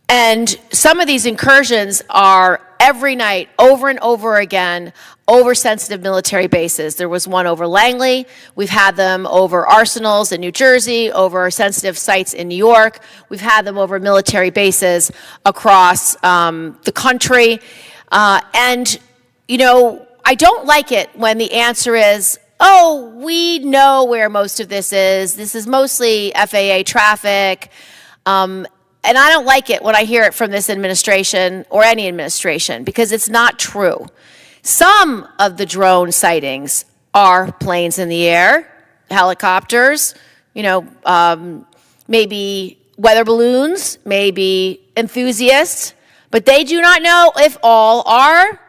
And some of these incursions are every night, over and over again, over sensitive military bases. There was one over Langley. We've had them over arsenals in New Jersey, over sensitive sites in New York. We've had them over military bases across the country. And, you know, I don't like it when the answer is, oh, we know where most of this is. This is mostly FAA traffic. And I don't like it when I hear it from this administration or any administration, because it's not true. Some of the drone sightings are planes in the air, helicopters, maybe weather balloons, maybe enthusiasts, but they do not know if all are.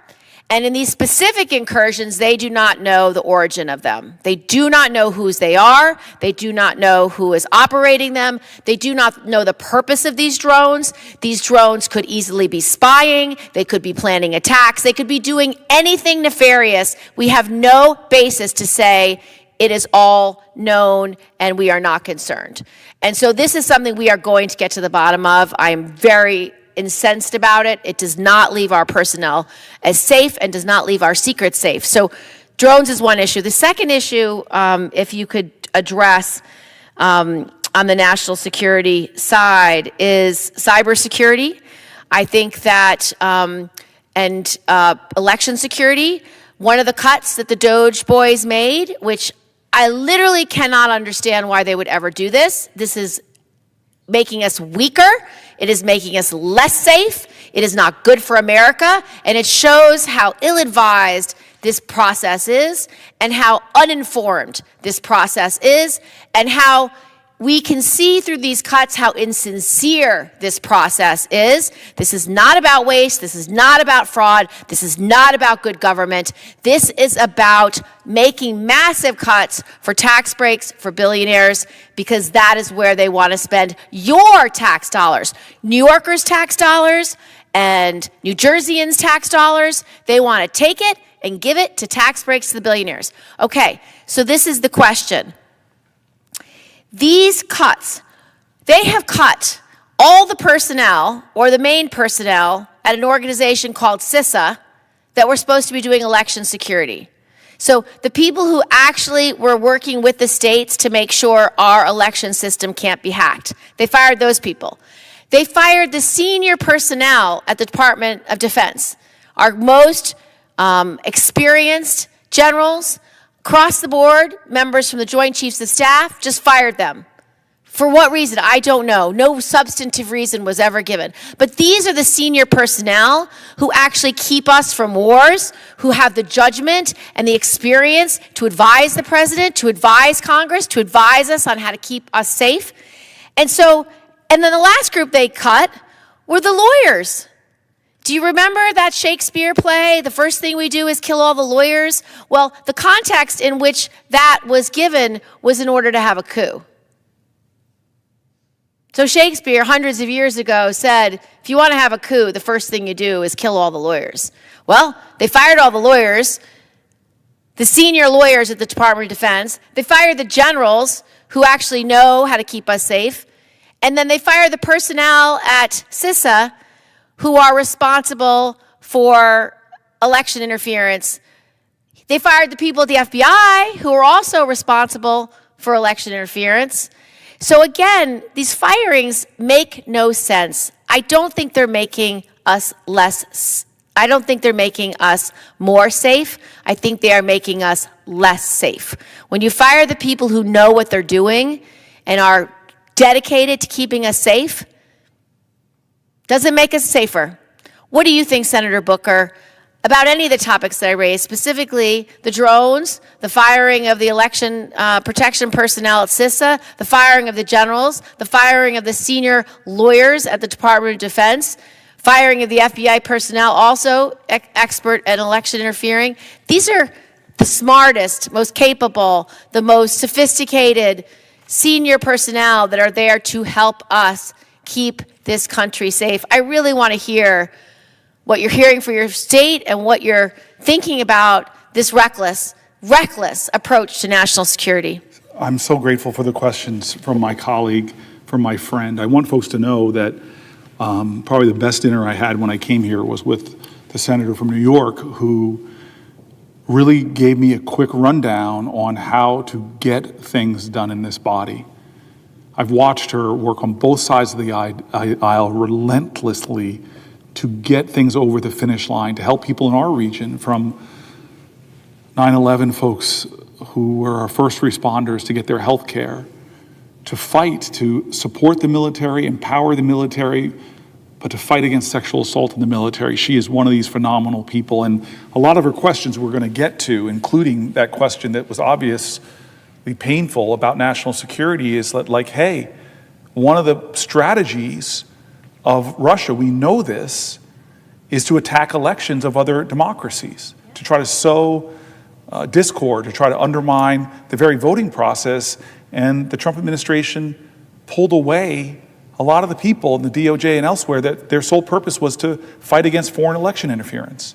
And in these specific incursions, they do not know the origin of them. They do not know whose they are. They do not know who is operating them. They do not know the purpose of these drones. These drones could easily be spying. They could be planning attacks. They could be doing anything nefarious. We have no basis to say it is all known and we are not concerned. And so this is something we are going to get to the bottom of. I am very incensed about it. It does not leave our personnel as safe and does not leave our secrets safe. So drones is one issue. The second issue, if you could address on the national security side, is cybersecurity. I think that, and election security, one of the cuts that the Doge boys made, which I literally cannot understand why they would ever do this. This is making us weaker. It is making us less safe. It is not good for America. And it shows how ill-advised this process is and how uninformed this process is and how we can see through these cuts how insincere this process is. This is not about waste. This is not about fraud. This is not about good government. This is about making massive cuts for tax breaks for billionaires because that is where they want to spend your tax dollars. New Yorkers' tax dollars and New Jerseyans' tax dollars. They want to take it and give it to tax breaks to the billionaires. Okay, so this is the question. These cuts, they have cut all the personnel or the main personnel at an organization called CISA that were supposed to be doing election security. So the people who actually were working with the states to make sure our election system can't be hacked, they fired those people. They fired the senior personnel at the Department of Defense, our most experienced generals, across the board, members from the Joint Chiefs of Staff, just fired them. For what reason? I don't know. No substantive reason was ever given. But these are the senior personnel who actually keep us from wars, who have the judgment and the experience to advise the president, to advise Congress, to advise us on how to keep us safe. And then the last group they cut were the lawyers. Do you remember that Shakespeare play, The First Thing We Do is Kill All the Lawyers? Well, the context in which that was given was in order to have a coup. So Shakespeare, hundreds of years ago, said, if you want to have a coup, the first thing you do is kill all the lawyers. Well, they fired all the lawyers, the senior lawyers at the Department of Defense. They fired the generals who actually know how to keep us safe. And then they fired the personnel at CISA who are responsible for election interference. They fired the people at the FBI who are also responsible for election interference. So again, these firings make no sense. I don't think they're making us I don't think they're making us more safe. I think they are making us less safe. When you fire the people who know what they're doing and are dedicated to keeping us safe, doesn't make us safer. What do you think, Senator Booker, about any of the topics that I raised, specifically the drones, the firing of the election protection personnel at CISA, the firing of the generals, the firing of the senior lawyers at the Department of Defense, firing of the FBI personnel, also expert at election interfering? These are the smartest, most capable, the most sophisticated senior personnel that are there to help us keep this country safe. I really want to hear what you're hearing for your state and what you're thinking about this reckless approach to national security. I'm so grateful for the questions from my colleague, from my friend. I want folks to know that probably the best dinner I had when I came here was with the senator from New York, who really gave me a quick rundown on how to get things done in this body. I've watched her work on both sides of the aisle relentlessly to get things over the finish line, to help people in our region, from 9/11 folks who were our first responders, to get their health care, to fight, to support the military, empower the military, but to fight against sexual assault in the military. She is one of these phenomenal people, and a lot of her questions we're going to get to, including that question that was obviously painful about national security, is that, like, hey, one of the strategies of Russia, we know this, is to attack elections of other democracies, to try to sow discord, to try to undermine the very voting process. And the Trump administration pulled away a lot of the people in the DOJ and elsewhere that their sole purpose was to fight against foreign election interference.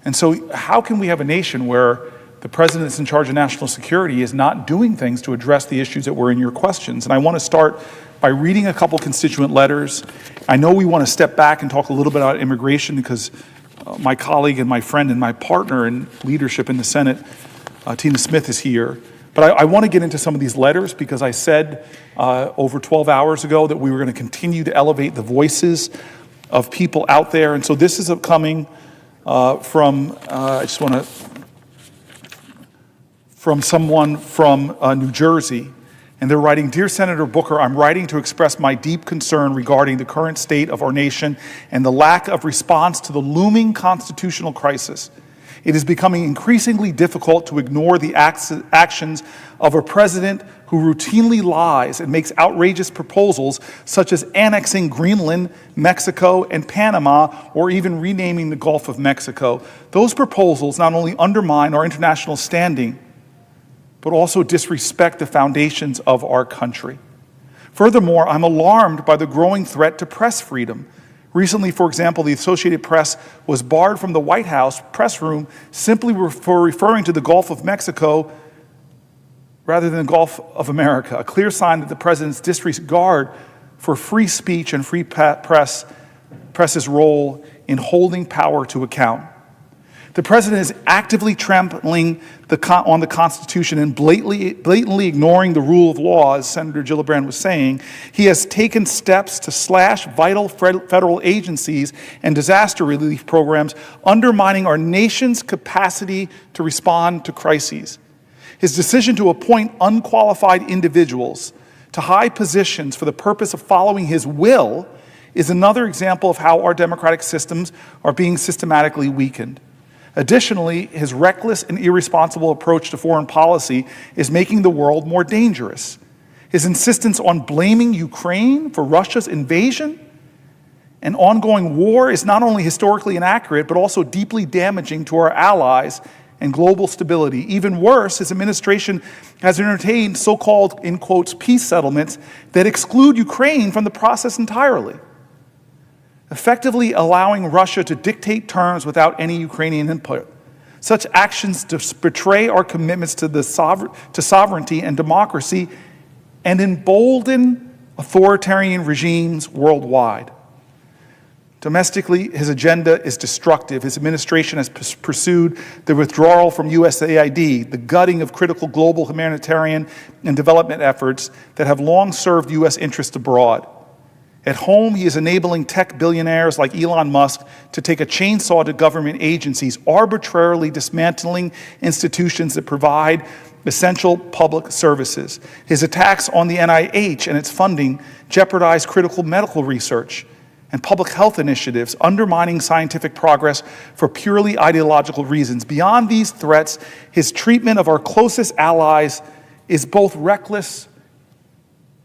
And so how can we have a nation where the president that's in charge of national security is not doing things to address the issues that were in your questions? And I want to start by reading a couple constituent letters. I know we want to step back and talk a little bit about immigration because my colleague and my friend and my partner in leadership in the Senate, Tina Smith, is here. But I want to get into some of these letters because I said over 12 hours ago that we were going to continue to elevate the voices of people out there. And so this is coming from someone from New Jersey. And they're writing, "Dear Senator Booker, I'm writing to express my deep concern regarding the current state of our nation and the lack of response to the looming constitutional crisis. It is becoming increasingly difficult to ignore the actions of a president who routinely lies and makes outrageous proposals such as annexing Greenland, Mexico, and Panama, or even renaming the Gulf of Mexico. Those proposals not only undermine our international standing, but also disrespect the foundations of our country. Furthermore, I'm alarmed by the growing threat to press freedom. Recently, for example, the Associated Press was barred from the White House press room simply for referring to the Gulf of Mexico rather than the Gulf of America, a clear sign that the president's disregard for free speech and free press's role in holding power to account. The president is actively trampling on the Constitution and blatantly ignoring the rule of law, as Senator Gillibrand was saying. He has taken steps to slash vital federal agencies and disaster relief programs, undermining our nation's capacity to respond to crises. His decision to appoint unqualified individuals to high positions for the purpose of following his will is another example of how our democratic systems are being systematically weakened. Additionally, his reckless and irresponsible approach to foreign policy is making the world more dangerous. His insistence on blaming Ukraine for Russia's invasion and ongoing war is not only historically inaccurate, but also deeply damaging to our allies and global stability. Even worse, his administration has entertained so-called, in quotes, peace settlements that exclude Ukraine from the process entirely, effectively allowing Russia to dictate terms without any Ukrainian input. Such actions betray our commitments to sovereignty and democracy and embolden authoritarian regimes worldwide. Domestically, his agenda is destructive. His administration has pursued the withdrawal from USAID, the gutting of critical global humanitarian and development efforts that have long served U.S. interests abroad. At home, he is enabling tech billionaires like Elon Musk to take a chainsaw to government agencies, arbitrarily dismantling institutions that provide essential public services. His attacks on the NIH and its funding jeopardize critical medical research and public health initiatives, undermining scientific progress for purely ideological reasons. Beyond these threats, his treatment of our closest allies is both reckless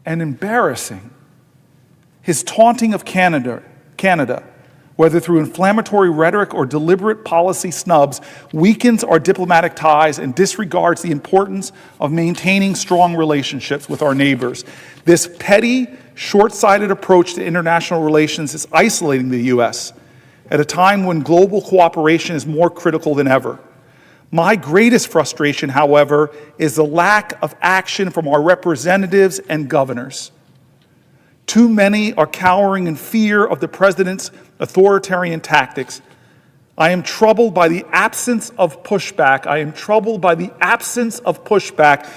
and embarrassing. His taunting of Canada, whether through inflammatory rhetoric or deliberate policy snubs, weakens our diplomatic ties and disregards the importance of maintaining strong relationships with our neighbors. This petty, short-sighted approach to international relations is isolating the U.S. at a time when global cooperation is more critical than ever. My greatest frustration, however, is the lack of action from our representatives and governors. Too many are cowering in fear of the president's authoritarian tactics. I am troubled by the absence of pushback. I am troubled by the absence of pushback.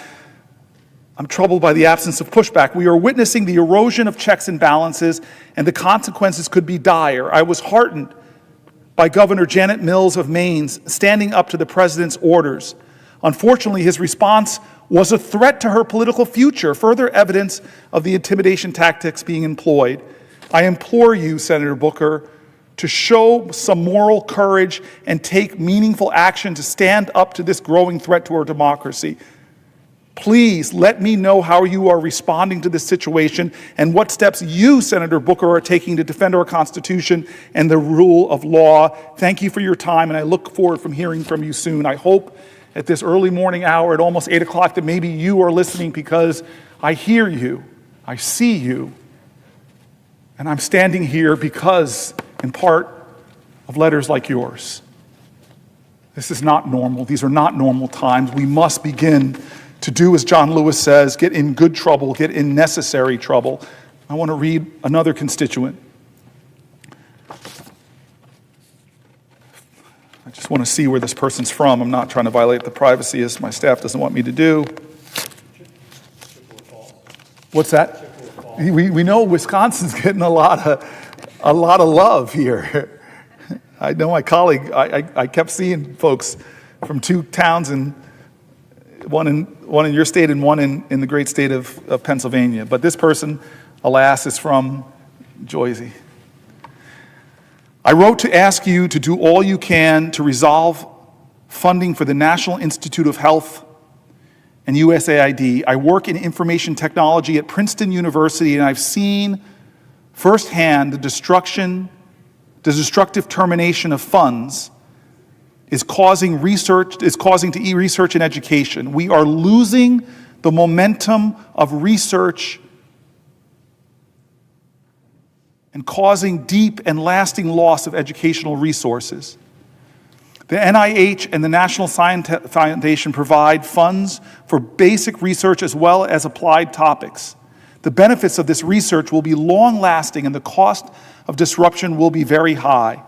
I'm troubled by the absence of pushback. We are witnessing the erosion of checks and balances, and the consequences could be dire. I was heartened by Governor Janet Mills of Maine standing up to the president's orders. Unfortunately, his response was a threat to her political future, further evidence of the intimidation tactics being employed. I implore you, Senator Booker, to show some moral courage and take meaningful action to stand up to this growing threat to our democracy. Please let me know how you are responding to this situation and what steps you, Senator Booker, are taking to defend our Constitution and the rule of law. Thank you for your time, and I look forward from hearing from you soon. I hope at this early morning hour at almost 8 o'clock that maybe you are listening because I hear you, I see you, and I'm standing here because, in part, of letters like yours. This is not normal. These are not normal times. We must begin to do as John Lewis says, get in good trouble, get in necessary trouble. I want to read another constituent. I just want to see where this person's from. I'm not trying to violate the privacy as my staff doesn't want me to do. What's that? We know Wisconsin's getting a lot of love here. I know my colleague, I kept seeing folks from two towns, and one in your state and one in the great state of Pennsylvania. But this person, alas, is from Jersey. I wrote to ask you to do all you can to resolve funding for the National Institute of Health and USAID. I work in information technology at Princeton University, and I've seen firsthand the destructive termination of funds is causing to research and education. We are losing the momentum of research and causing deep and lasting loss of educational resources. The NIH and the National Science Foundation provide funds for basic research as well as applied topics. The benefits of this research will be long-lasting, and the cost of disruption will be very high.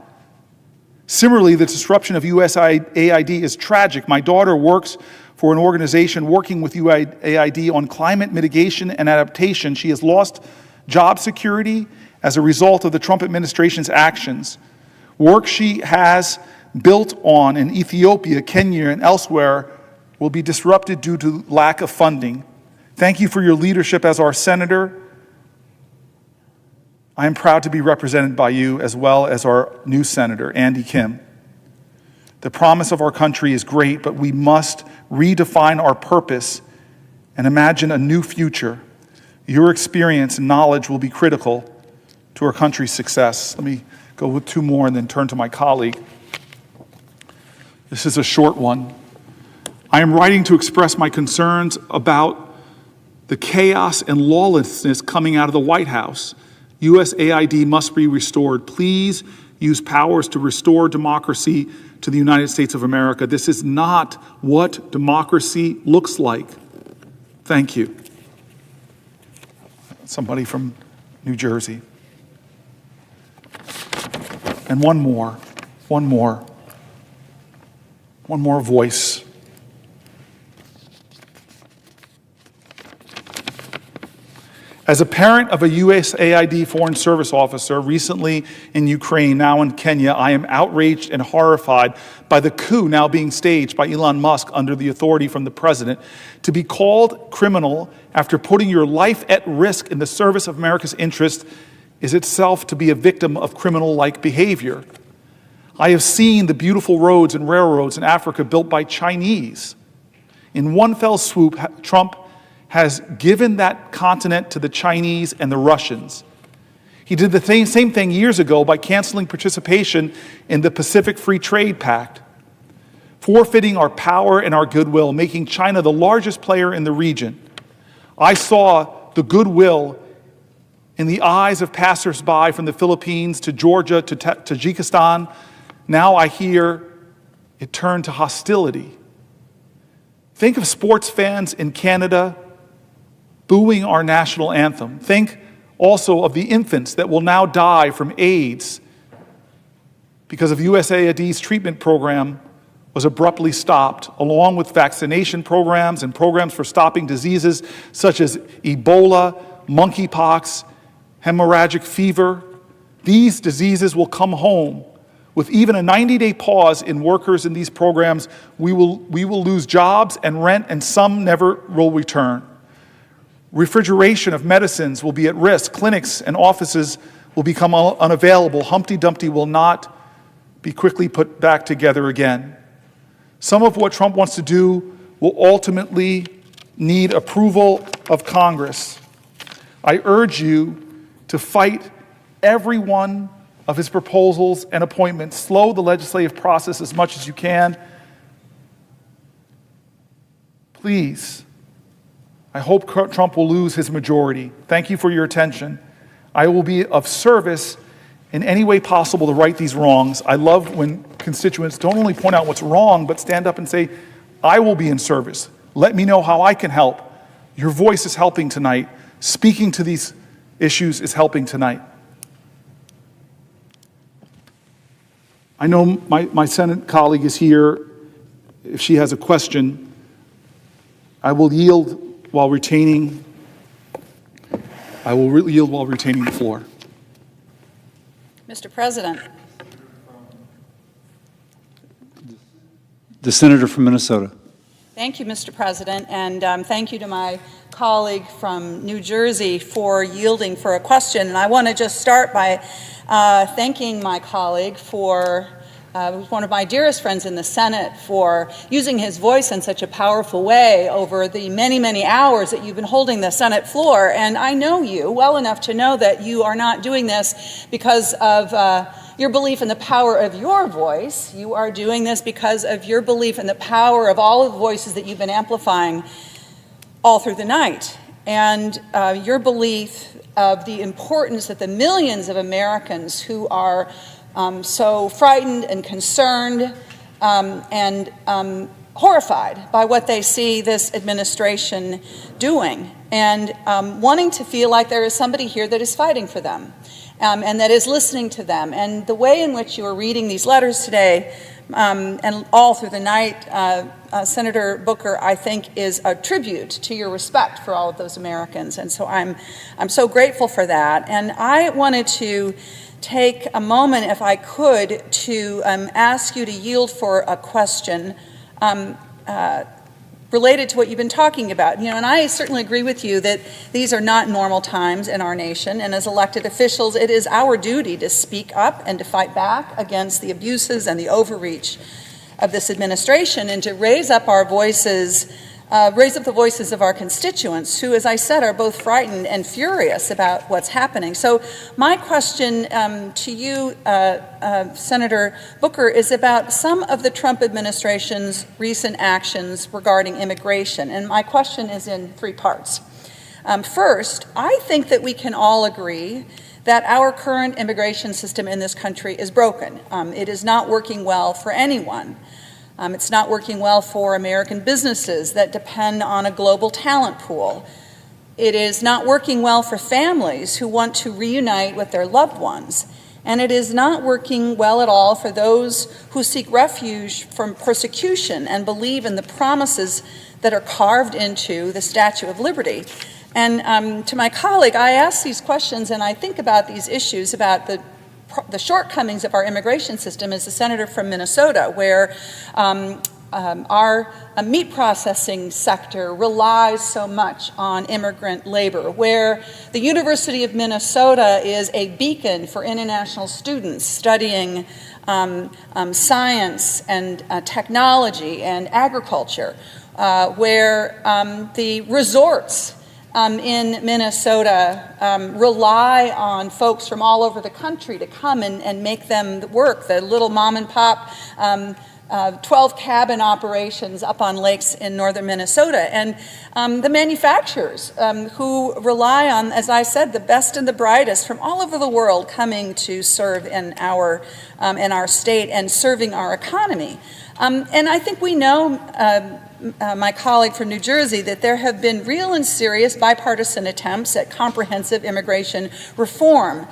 Similarly, the disruption of USAID is tragic. My daughter works for an organization working with USAID on climate mitigation and adaptation. She has lost job security as a result of the Trump administration's actions. Work she has built on in Ethiopia, Kenya, and elsewhere will be disrupted due to lack of funding. Thank you for your leadership as our senator. I am proud to be represented by you as well as our new senator, Andy Kim. The promise of our country is great, but we must redefine our purpose and imagine a new future. Your experience and knowledge will be critical to our country's success. Let me go with two more and then turn to my colleague. This is a short one. I am writing to express my concerns about the chaos and lawlessness coming out of the White House. USAID must be restored. Please use powers to restore democracy to the United States of America. This is not what democracy looks like. Thank you. Somebody from New Jersey. And one more voice. As a parent of a USAID Foreign Service officer recently in Ukraine, now in Kenya, I am outraged and horrified by the coup now being staged by Elon Musk under the authority from the president. To be called criminal after putting your life at risk in the service of America's interest is itself to be a victim of criminal-like behavior. I have seen the beautiful roads and railroads in Africa built by Chinese. In one fell swoop, Trump has given that continent to the Chinese and the Russians. He did the same thing years ago by canceling participation in the Pacific Free Trade Pact, forfeiting our power and our goodwill, making China the largest player in the region. I saw the goodwill in the eyes of passersby from the Philippines to Georgia to Tajikistan. Now I hear it turned to hostility. Think of sports fans in Canada booing our national anthem. Think also of the infants that will now die from AIDS because of USAID's treatment program was abruptly stopped, along with vaccination programs and programs for stopping diseases such as Ebola, monkeypox, hemorrhagic fever. These diseases will come home. With even a 90-day pause in workers in these programs, we will lose jobs and rent, and some never will return. Refrigeration of medicines will be at risk. Clinics and offices will become unavailable. Humpty Dumpty will not be quickly put back together again. Some of what Trump wants to do will ultimately need approval of Congress. I urge you to fight every one of his proposals and appointments. Slow the legislative process as much as you can. Please. I hope Trump will lose his majority. Thank you for your attention. I will be of service in any way possible to right these wrongs. I love when constituents don't only point out what's wrong, but stand up and say, I will be in service. Let me know how I can help. Your voice is helping tonight, speaking to these issues is helping tonight. I know my Senate colleague is here. If she has a question, I will yield while retaining the floor. Mr. President. The senator from Minnesota. Thank you, Mr. President, and thank you to my colleague from New Jersey for yielding for a question. And I want to just start by thanking my colleague for who's one of my dearest friends in the Senate, for using his voice in such a powerful way over the many, many hours that you've been holding the Senate floor. And I know you well enough to know that you are not doing this because of your belief in the power of your voice. You are doing this because of your belief in the power of all of the voices that you've been amplifying all through the night. And your belief of the importance that the millions of Americans who are so frightened and concerned and horrified by what they see this administration doing, and wanting to feel like there is somebody here that is fighting for them and that is listening to them. And the way in which you are reading these letters today and all through the night, Senator Booker, I think is a tribute to your respect for all of those Americans. And so I'm so grateful for that. And I wanted to take a moment, if I could, to ask you to yield for a question related to what you've been talking about. You know, and I certainly agree with you that these are not normal times in our nation, and as elected officials, it is our duty to speak up and to fight back against the abuses and the overreach of this administration, and to raise up our voices, raise up the voices of our constituents who, as I said, are both frightened and furious about what's happening. So my question to you, Senator Booker, is about some of the Trump administration's recent actions regarding immigration. And my question is in three parts. First, I think that we can all agree that our current immigration system in this country is broken. It is not working well for anyone. It's not working well for American businesses that depend on a global talent pool. It is not working well for families who want to reunite with their loved ones. And it is not working well at all for those who seek refuge from persecution and believe in the promises that are carved into the Statue of Liberty. And to my colleague, I ask these questions and I think about these issues, about the shortcomings of our immigration system as a senator from Minnesota, where our meat processing sector relies so much on immigrant labor, where the University of Minnesota is a beacon for international students studying science and technology and agriculture, where the resorts in Minnesota rely on folks from all over the country to come and make them work. The little mom and pop 12 cabin operations up on lakes in northern Minnesota. And the manufacturers who rely on, as I said, the best and the brightest from all over the world coming to serve in our state and serving our economy. And I think we know, my colleague from New Jersey, that there have been real and serious bipartisan attempts at comprehensive immigration reform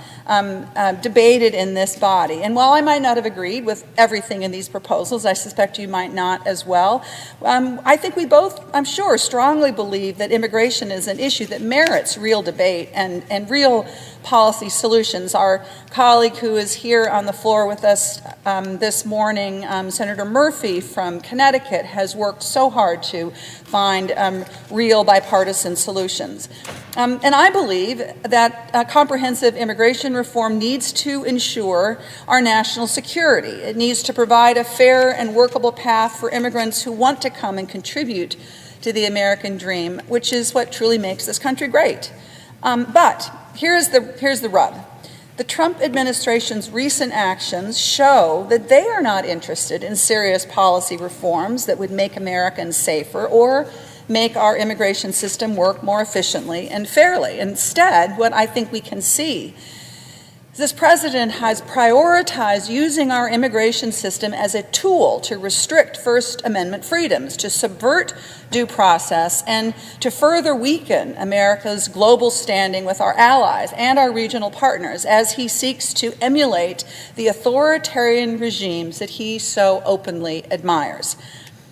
debated in this body. And while I might not have agreed with everything in these proposals, I suspect you might not as well, I think we both, I'm sure, strongly believe that immigration is an issue that merits real debate and real policy solutions. Our colleague who is here on the floor with us this morning, Senator Murphy from Connecticut, has worked so hard to find real bipartisan solutions. And I believe that comprehensive immigration reform needs to ensure our national security. It needs to provide a fair and workable path for immigrants who want to come and contribute to the American dream, which is what truly makes this country great. But here's the rub. The Trump administration's recent actions show that they are not interested in serious policy reforms that would make Americans safer or make our immigration system work more efficiently and fairly. Instead, what I think we can see This president has prioritized using our immigration system as a tool to restrict First Amendment freedoms, to subvert due process, and to further weaken America's global standing with our allies and our regional partners as he seeks to emulate the authoritarian regimes that he so openly admires.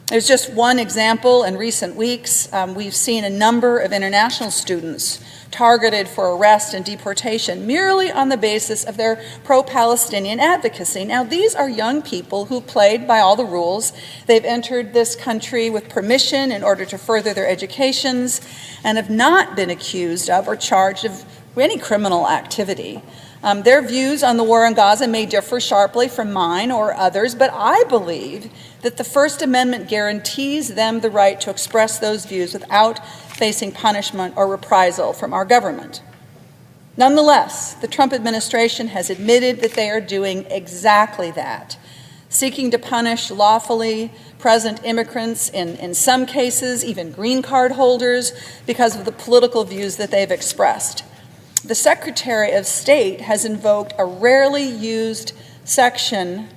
There's just one example. In recent weeks, we've seen a number of international students targeted for arrest and deportation merely on the basis of their pro-Palestinian advocacy. Now, these are young people who played by all the rules. They've entered this country with permission in order to further their educations and have not been accused of or charged of any criminal activity. Their views on the war in Gaza may differ sharply from mine or others, but I believe that the First Amendment guarantees them the right to express those views without facing punishment or reprisal from our government. Nonetheless, the Trump administration has admitted that they are doing exactly that, seeking to punish lawfully present immigrants, in some cases even green card holders, because of the political views that they've expressed. The Secretary of State has invoked a rarely used section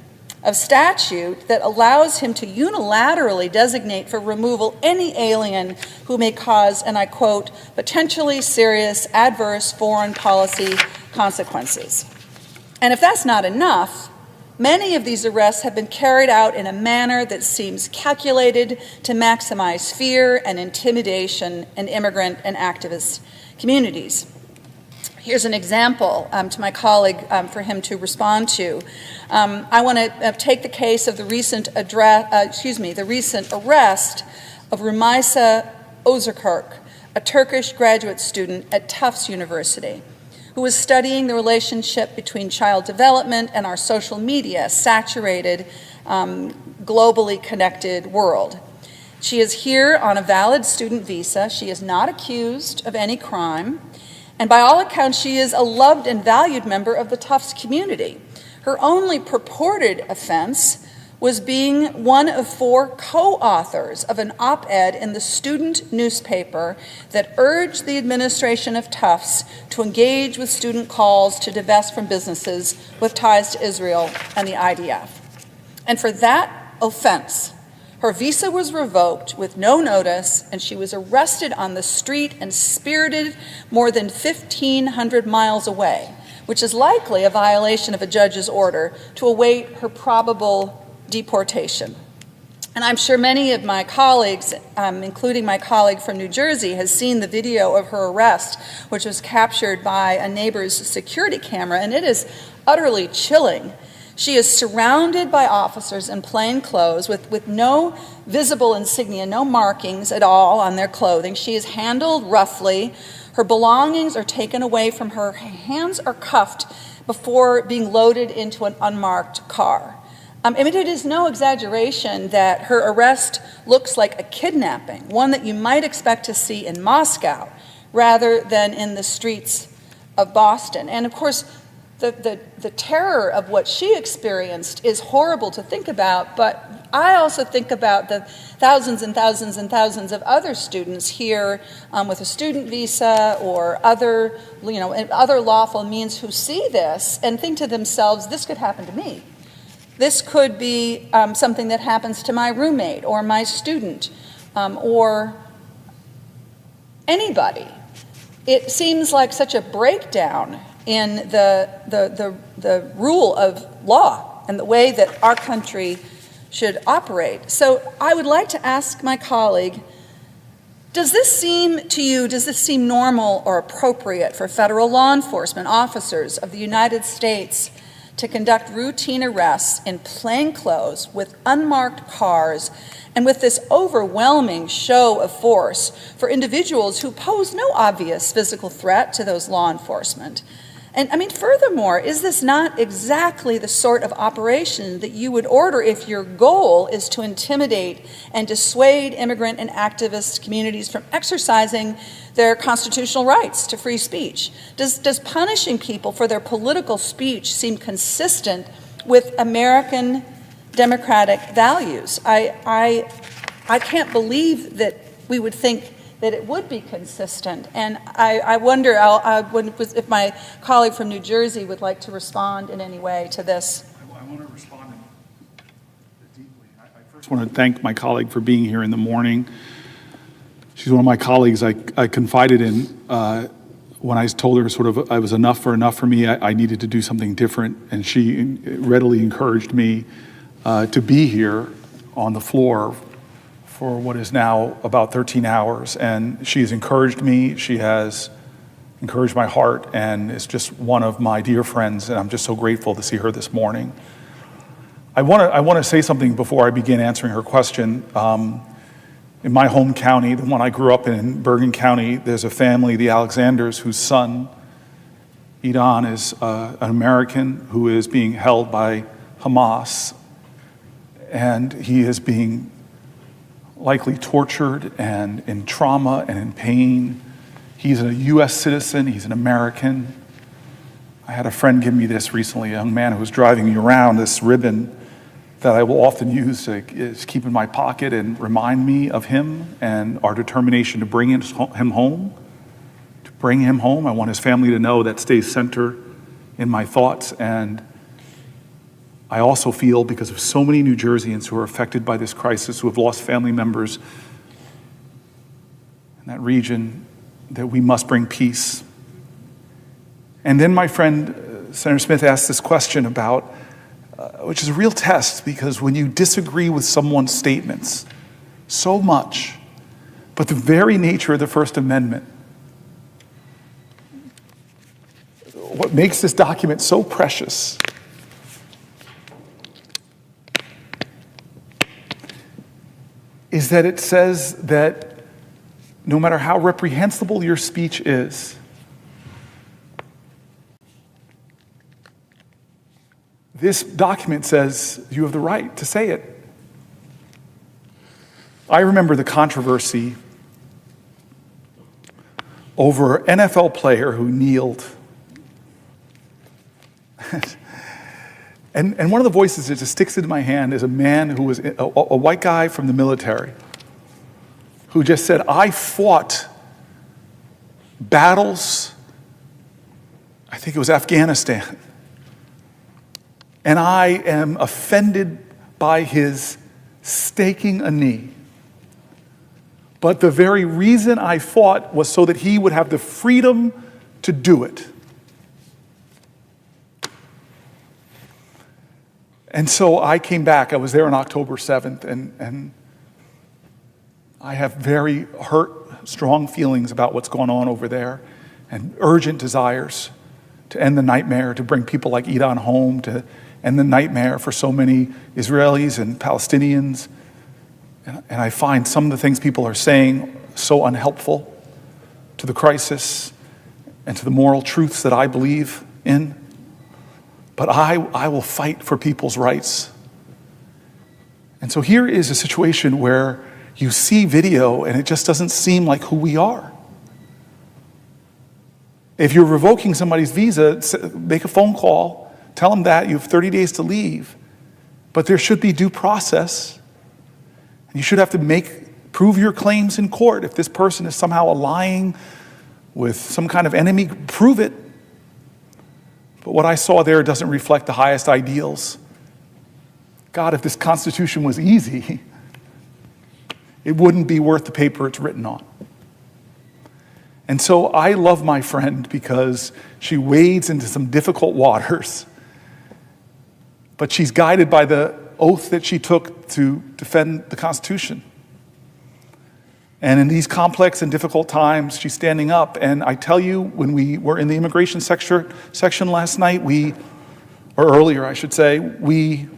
of statute that allows him to unilaterally designate for removal any alien who may cause, and I quote, potentially serious adverse foreign policy consequences. And if that's not enough, many of these arrests have been carried out in a manner that seems calculated to maximize fear and intimidation in immigrant and activist communities. Here's an example to my colleague for him to respond to. I want to take the case of the recent arrest of Rumaysa Özerkök, a Turkish graduate student at Tufts University, who was studying the relationship between child development and our social media saturated, globally connected world. She is here on a valid student visa. She is not accused of any crime. And by all accounts, she is a loved and valued member of the Tufts community. Her only purported offense was being one of 4 co-authors of an op-ed in the student newspaper that urged the administration of Tufts to engage with student calls to divest from businesses with ties to Israel and the IDF. And for that offense, her visa was revoked with no notice, and she was arrested on the street and spirited more than 1,500 miles away, which is likely a violation of a judge's order to await her probable deportation. And I'm sure many of my colleagues, including my colleague from New Jersey, has seen the video of her arrest, which was captured by a neighbor's security camera, and it is utterly chilling. She is surrounded by officers in plain clothes with no visible insignia, no markings at all on their clothing. She is handled roughly. Her belongings are taken away from her. Her hands are cuffed before being loaded into an unmarked car. I mean, it is no exaggeration that her arrest looks like a kidnapping, one that you might expect to see in Moscow rather than in the streets of Boston. And of course, the terror of what she experienced is horrible to think about, but I also think about the thousands and thousands and thousands of other students here with a student visa or other lawful means who see this and think to themselves, this could happen to me. This could be something that happens to my roommate or my student or anybody. It seems like such a breakdown in the rule of law and the way that our country should operate. So I would like to ask my colleague, does this seem normal or appropriate for federal law enforcement officers of the United States to conduct routine arrests in plain clothes with unmarked cars and with this overwhelming show of force for individuals who pose no obvious physical threat to those law enforcement? And I mean, furthermore, is this not exactly the sort of operation that you would order if your goal is to intimidate and dissuade immigrant and activist communities from exercising their constitutional rights to free speech? Does punishing people for their political speech seem consistent with American democratic values? I can't believe that we would think that it would be consistent. And I wonder if my colleague from New Jersey would like to respond in any way to this. I want to respond deeply. I first want to thank my colleague for being here in the morning. She's one of my colleagues I confided in when I told her sort of I was enough for me. I needed to do something different, and she readily encouraged me to be here on the floor for what is now about 13 hours. And she has encouraged me. She has encouraged my heart, and is just one of my dear friends, and I'm just so grateful to see her this morning. I want to say something before I begin answering her question. In my home county, the one I grew up in, Bergen County, there's a family, the Alexanders, whose son, Idan, is an American who is being held by Hamas, and he is being likely tortured and in trauma and in pain. He's a U.S. citizen, he's an American. I had a friend give me this recently, a young man who was driving me around, this ribbon that I will often use to keep in my pocket and remind me of him and our determination to bring him home. To bring him home, I want his family to know that stays center in my thoughts. And I also feel, because of so many New Jerseyans who are affected by this crisis, who have lost family members in that region, that we must bring peace. And then my friend, Senator Smith, asked this question about, which is a real test, because when you disagree with someone's statements so much, but the very nature of the First Amendment, what makes this document so precious is that it says that no matter how reprehensible your speech is, this document says you have the right to say it. I remember the controversy over an NFL player who kneeled. And one of the voices that just sticks into my hand is a man who was a white guy from the military who just said, I fought battles, I think it was Afghanistan, and I am offended by his staking a knee. But the very reason I fought was so that he would have the freedom to do it. And so I came back. I was there on October 7th, and I have very hurt, strong feelings about what's going on over there, and urgent desires to end the nightmare, to bring people like Idan home, to end the nightmare for so many Israelis and Palestinians. And I find some of the things people are saying so unhelpful to the crisis and to the moral truths that I believe in. But I will fight for people's rights. And so here is a situation where you see video and it just doesn't seem like who we are. If you're revoking somebody's visa, make a phone call, tell them that you have 30 days to leave. But there should be due process. And you should have to prove your claims in court. If this person is somehow lying with some kind of enemy, prove it. But what I saw there doesn't reflect the highest ideals. God, if this Constitution was easy, it wouldn't be worth the paper it's written on. And so I love my friend because she wades into some difficult waters, but she's guided by the oath that she took to defend the Constitution. And in these complex and difficult times, she's standing up. And I tell you, when we were in the immigration section last night, or earlier I should say, we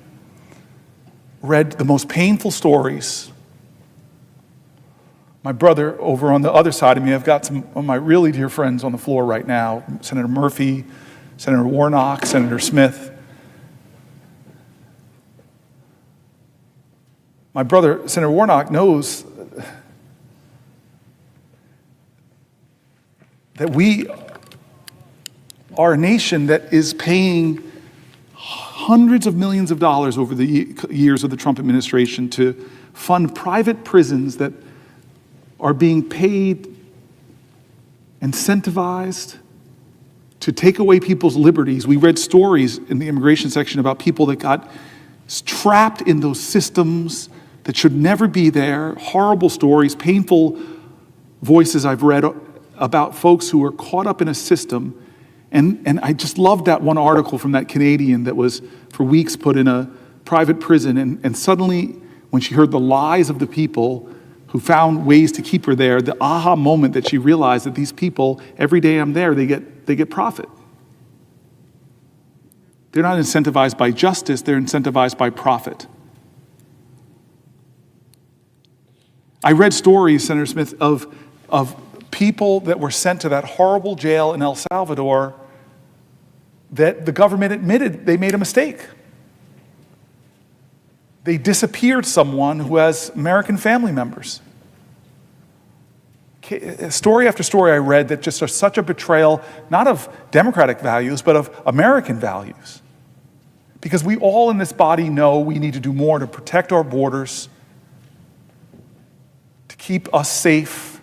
read the most painful stories. My brother over on the other side of me, I've got some of my really dear friends on the floor right now, Senator Murphy, Senator Warnock, Senator Smith. My brother, Senator Warnock, knows that we are a nation that is paying hundreds of millions of dollars over the years of the Trump administration to fund private prisons that are being paid, incentivized to take away people's liberties. We read stories in the immigration section about people that got trapped in those systems that should never be there. Horrible stories, painful voices I've read about folks who were caught up in a system. And I just loved that one article from that Canadian that was for weeks put in a private prison. And suddenly, when she heard the lies of the people who found ways to keep her there, the aha moment that she realized that these people, every day I'm there, they get profit. They're not incentivized by justice, they're incentivized by profit. I read stories, Senator Smith, of people that were sent to that horrible jail in El Salvador that the government admitted they made a mistake. They disappeared someone who has American family members. Story after story I read that just are such a betrayal, not of democratic values, but of American values. Because we all in this body know we need to do more to protect our borders, to keep us safe,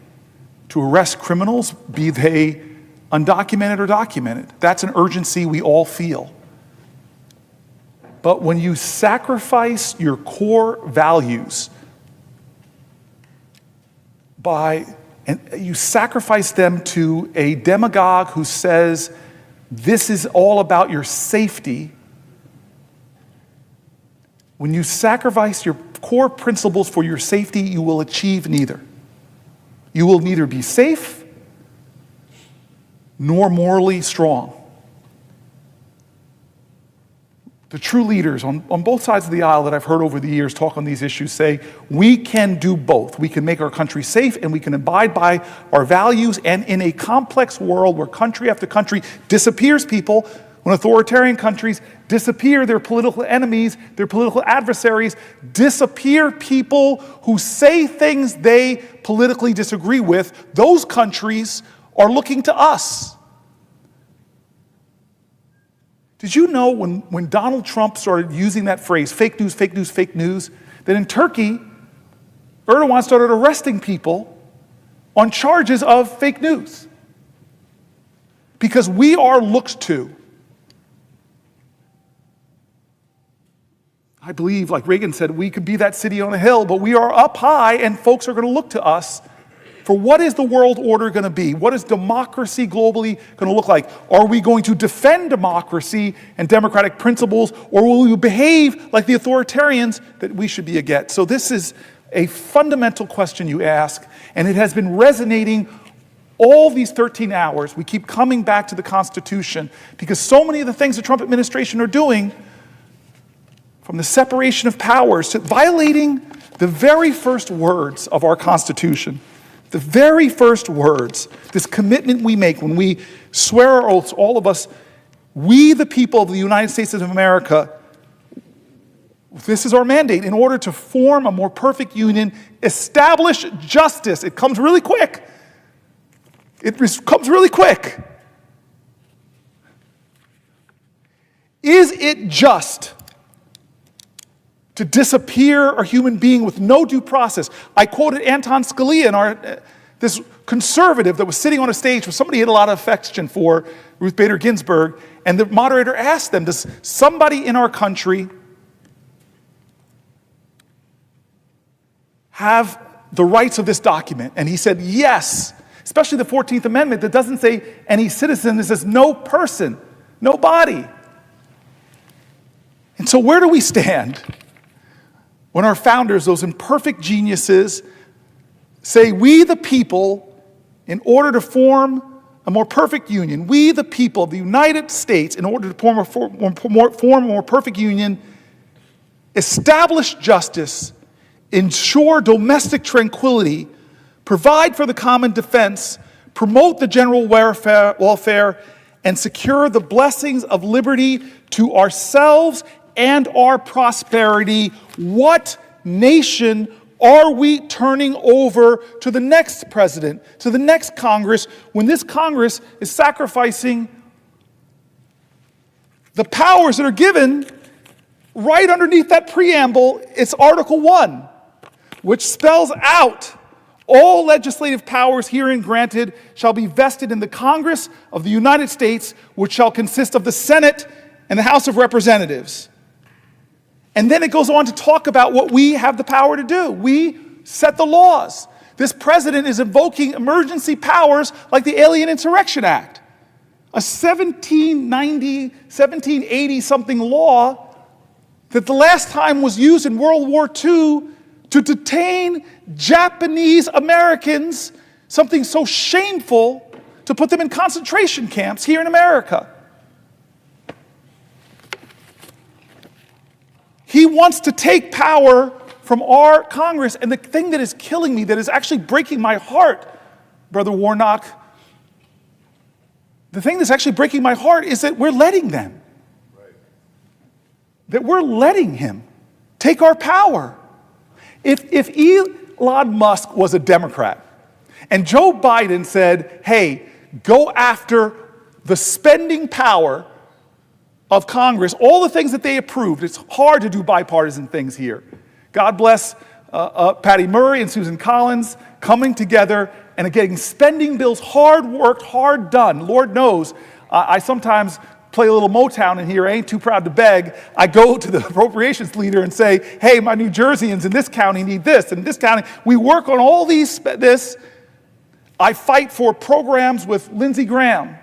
to arrest criminals, be they undocumented or documented. That's an urgency we all feel. But when you sacrifice your core values and you sacrifice them to a demagogue who says, this is all about your safety, when you sacrifice your core principles for your safety, you will achieve neither. You will neither be safe nor morally strong. The true leaders on both sides of the aisle that I've heard over the years talk on these issues say, we can do both. We can make our country safe and we can abide by our values. And in a complex world where country after country disappears people, when authoritarian countries disappear their political enemies, their political adversaries, disappear people who say things they politically disagree with, those countries are looking to us. Did you know when Donald Trump started using that phrase, fake news, fake news, fake news, that in Turkey, Erdogan started arresting people on charges of fake news? Because we are looked to. I believe, like Reagan said, we could be that city on a hill, but we are up high and folks are going to look to us for what is the world order going to be? What is democracy globally going to look like? Are we going to defend democracy and democratic principles, or will we behave like the authoritarians that we should be against? So this is a fundamental question you ask, and it has been resonating all these 13 hours. We keep coming back to the Constitution because so many of the things the Trump administration are doing, from the separation of powers to violating the very first words of our Constitution, the very first words, this commitment we make when we swear our oaths, all of us, we the people of the United States of America, this is our mandate, in order to form a more perfect union, establish justice. It comes really quick. It comes really quick. Is it just to disappear a human being with no due process? I quoted Anton Scalia, this conservative that was sitting on a stage where somebody had a lot of affection for, Ruth Bader Ginsburg, and the moderator asked them, does somebody in our country have the rights of this document? And he said, yes, especially the 14th Amendment that doesn't say any citizen, it says no person, no body. And so where do we stand when our founders, those imperfect geniuses, say, we the people, in order to form a more perfect union, we the people of the United States, in order to form a more perfect union, establish justice, ensure domestic tranquility, provide for the common defense, promote the general welfare, and secure the blessings of liberty to ourselves and our prosperity. What nation are we turning over to the next president, to the next Congress, when this Congress is sacrificing the powers that are given right underneath that preamble? It's Article 1, which spells out All legislative powers herein granted shall be vested in the Congress of the United States, which shall consist of the Senate and the House of Representatives. And then it goes on to talk about what we have the power to do. We set the laws. This president is invoking emergency powers like the Alien Insurrection Act, a 1780 something law that the last time was used in World War II to detain Japanese Americans, something so shameful, to put them in concentration camps here in America. He wants to take power from our Congress. And the thing that is killing me, that is actually breaking my heart, Brother Warnock, the thing that's actually breaking my heart is that we're letting them. Right. That we're letting him take our power. If Elon Musk was a Democrat and Joe Biden said, hey, go after the spending power of Congress, all the things that they approved, it's hard to do bipartisan things here. God bless Patty Murray and Susan Collins coming together and getting spending bills, hard worked, hard done. Lord knows, I sometimes play a little Motown in here, ain't too proud to beg. I go to the appropriations leader and say, hey, my New Jerseyans in this county need this, and this county. We work on all this. I fight for programs with Lindsey Graham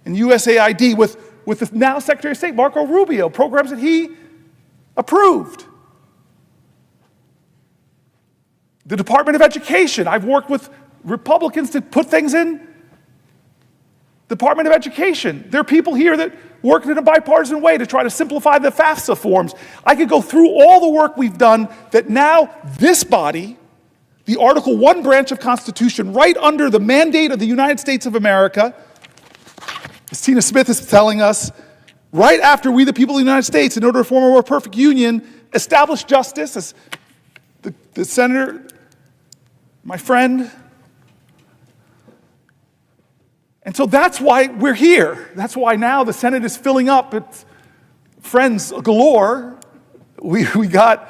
and USAID, with the now Secretary of State, Marco Rubio, programs that he approved. The Department of Education, I've worked with Republicans to put things in Department of Education. There are people here that work in a bipartisan way to try to simplify the FAFSA forms. I could go through all the work we've done that now this body, the Article 1 branch of Constitution, right under the mandate of the United States of America, as Tina Smith is telling us, right after we, the people of the United States, in order to form a more perfect union, establish justice, as the senator, my friend. And so that's why we're here. That's why now the Senate is filling up. It's friends galore. We got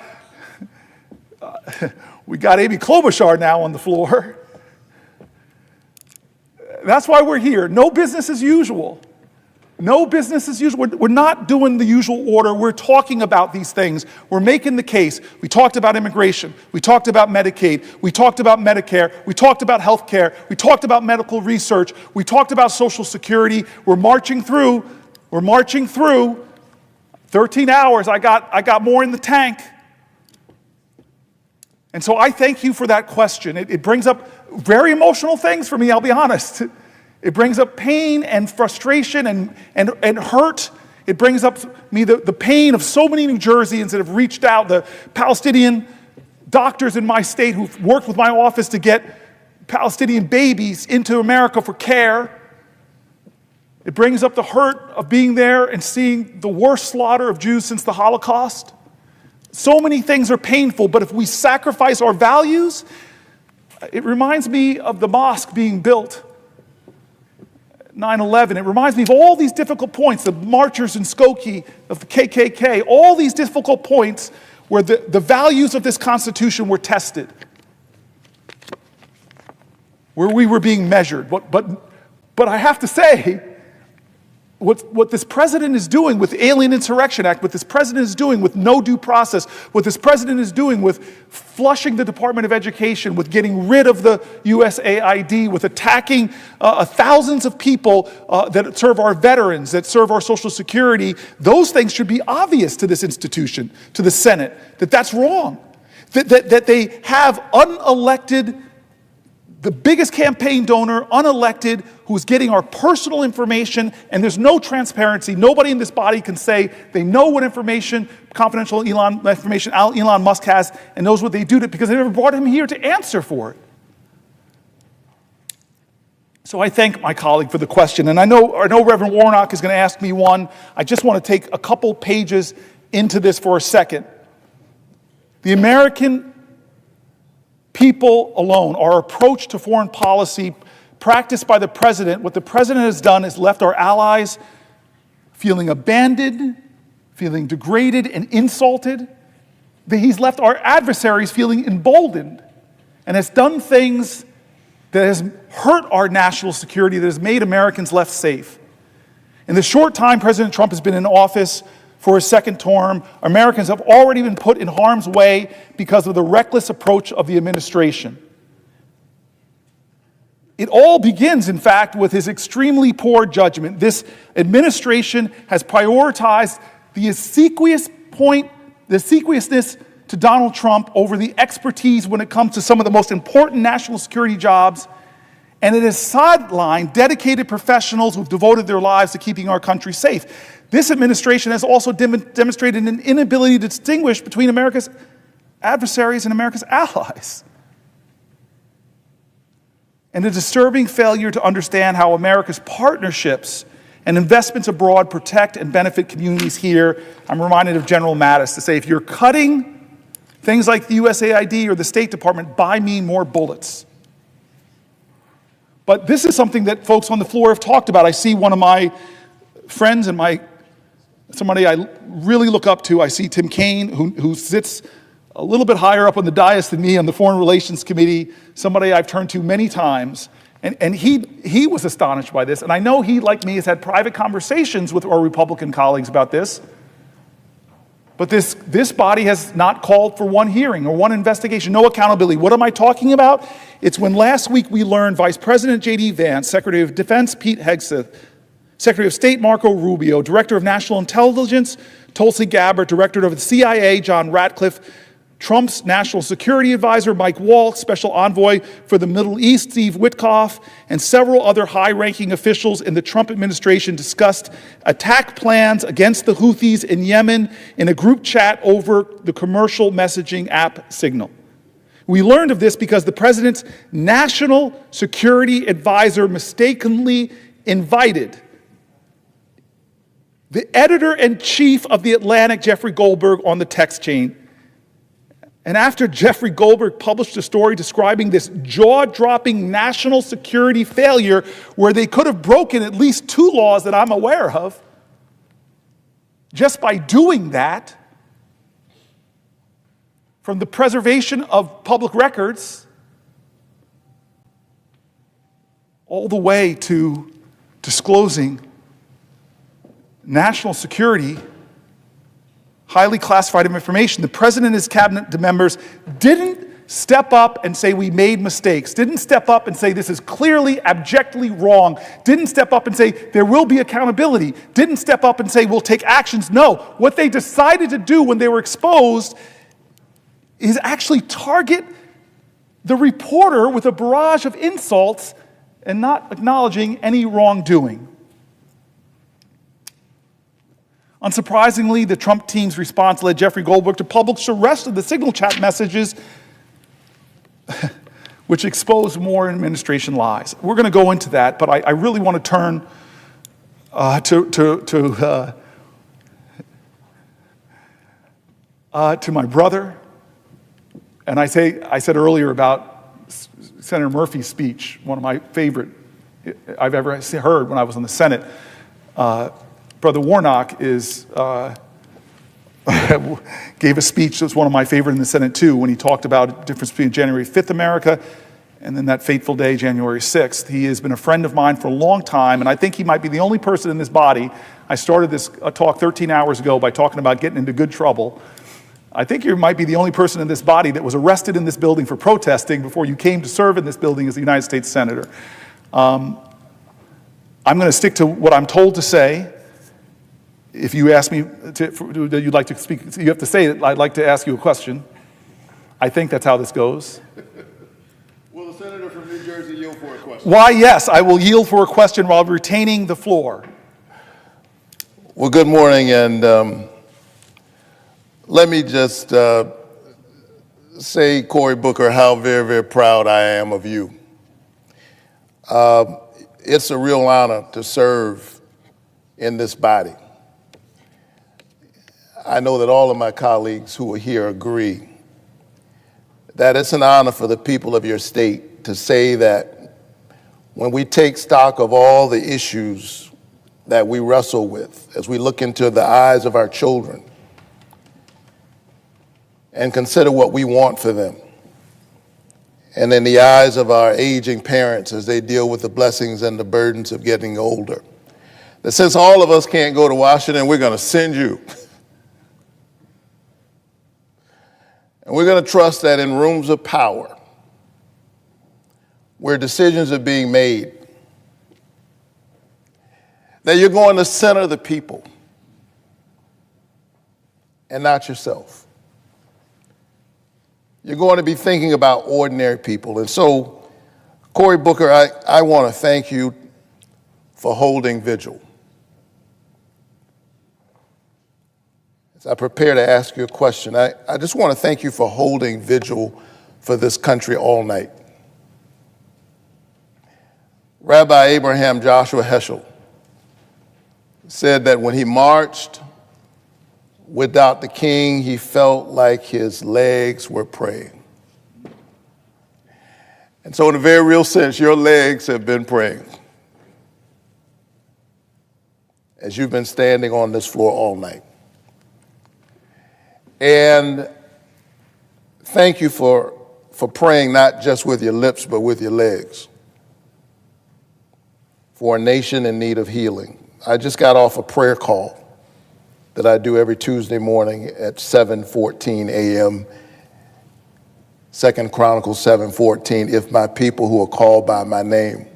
Amy Klobuchar now on the floor. That's why we're here. No business as usual. No business as usual. We're not doing the usual order. We're talking about these things. We're making the case. We talked about immigration. We talked about Medicaid. We talked about Medicare. We talked about health care. We talked about medical research. We talked about Social Security. We're marching through. 13 hours. I got more in the tank. And so I thank you for that question. It brings up very emotional things for me, I'll be honest. It brings up pain and frustration and hurt. It brings up me the pain of so many New Jerseyans that have reached out, the Palestinian doctors in my state who've worked with my office to get Palestinian babies into America for care. It brings up the hurt of being there and seeing the worst slaughter of Jews since the Holocaust. So many things are painful, but if we sacrifice our values, it reminds me of the mosque being built, 9/11. It reminds me of all these difficult points, the marchers in Skokie, of the KKK, all these difficult points where the values of this Constitution were tested, where we were being measured. But I have to say, what this president is doing with the Alien Insurrection Act, what this president is doing with no due process, what this president is doing with flushing the Department of Education, with getting rid of the USAID, with attacking thousands of people that serve our veterans, that serve our Social Security, those things should be obvious to this institution, to the Senate, that that's wrong. That they have unelected, the biggest campaign donor, unelected, who's getting our personal information, and there's no transparency. Nobody in this body can say they know what information, confidential information Elon Musk has, and knows what they do to it, because they never brought him here to answer for it. So I thank my colleague for the question, and I know Reverend Warnock is going to ask me one. I just want to take a couple pages into this for a second. The American people alone, our approach to foreign policy practiced by the president, what the president has done is left our allies feeling abandoned, feeling degraded and insulted. He's left our adversaries feeling emboldened. and has done things that has hurt our national security, that has made Americans less safe. In the short time President Trump has been in office for his second term, Americans have already been put in harm's way because of the reckless approach of the administration. It all begins, in fact, with his extremely poor judgment. This administration has prioritized the obsequiousness to Donald Trump over the expertise when it comes to some of the most important national security jobs, and it has sidelined dedicated professionals who've devoted their lives to keeping our country safe. This administration has also demonstrated an inability to distinguish between America's adversaries and America's allies, and a disturbing failure to understand how America's partnerships and investments abroad protect and benefit communities here. I'm reminded of General Mattis to say, if you're cutting things like the USAID or the State Department, buy me more bullets. But this is something that folks on the floor have talked about. I see one of my friends and somebody I really look up to. I see Tim Kaine, who sits a little bit higher up on the dais than me on the Foreign Relations Committee, somebody I've turned to many times. And he was astonished by this. And I know he, like me, has had private conversations with our Republican colleagues about this. But this body has not called for one hearing or one investigation, no accountability. What am I talking about? It's when last week we learned Vice President J.D. Vance, Secretary of Defense Pete Hegseth, Secretary of State Marco Rubio, Director of National Intelligence Tulsi Gabbard, Director of the CIA John Ratcliffe, Trump's National Security Advisor Mike Waltz, Special Envoy for the Middle East Steve Witkoff, and several other high-ranking officials in the Trump administration discussed attack plans against the Houthis in Yemen in a group chat over the commercial messaging app Signal. We learned of this because the president's National Security Advisor mistakenly invited the editor-in-chief of The Atlantic, Jeffrey Goldberg, on the text chain. And after Jeffrey Goldberg published a story describing this jaw-dropping national security failure where they could have broken at least 2 laws that I'm aware of, just by doing that, from the preservation of public records all the way to disclosing national security, highly classified information, the president and his cabinet members didn't step up and say we made mistakes, didn't step up and say this is clearly, abjectly wrong, didn't step up and say there will be accountability, didn't step up and say we'll take actions. No, what they decided to do when they were exposed is actually target the reporter with a barrage of insults and not acknowledging any wrongdoing. Unsurprisingly, the Trump team's response led Jeffrey Goldberg to publish the rest of the Signal chat messages, which exposed more administration lies. We're going to go into that, but I really want to turn to my brother. And I said earlier about Senator Murphy's speech, one of my favorite I've ever heard when I was in the Senate. Brother Warnock gave a speech that was one of my favorite in the Senate too, when he talked about the difference between January 5th America and then that fateful day, January 6th. He has been a friend of mine for a long time, and I think he might be the only person in this body. I started this talk 13 hours ago by talking about getting into good trouble. I think you might be the only person in this body that was arrested in this building for protesting before you came to serve in this building as a United States Senator. I'm going to stick to what I'm told to say. If you ask me that you'd like to speak, you have to say that I'd like to ask you a question. I think that's how this goes. Will the senator from New Jersey yield for a question? Why, yes, I will yield for a question while retaining the floor. Well, good morning, and let me just say, Cory Booker, how very, very proud I am of you. It's a real honor to serve in this body. I know that all of my colleagues who are here agree that it's an honor for the people of your state to say that when we take stock of all the issues that we wrestle with as we look into the eyes of our children and consider what we want for them and in the eyes of our aging parents as they deal with the blessings and the burdens of getting older. That since all of us can't go to Washington, we're going to send you. And we're going to trust that in rooms of power, where decisions are being made, that you're going to center the people and not yourself. You're going to be thinking about ordinary people. And so, Cory Booker, I want to thank you for holding vigil. As I prepare to ask you a question, I just want to thank you for holding vigil for this country all night. Rabbi Abraham Joshua Heschel said that when he marched without the king, he felt like his legs were praying. And so in a very real sense, your legs have been praying as you've been standing on this floor all night. And thank you for praying not just with your lips, but with your legs for a nation in need of healing. I just got off a prayer call that I do every Tuesday morning at 7:14 a.m. 2 Chronicles 7:14, if my people who are called by my name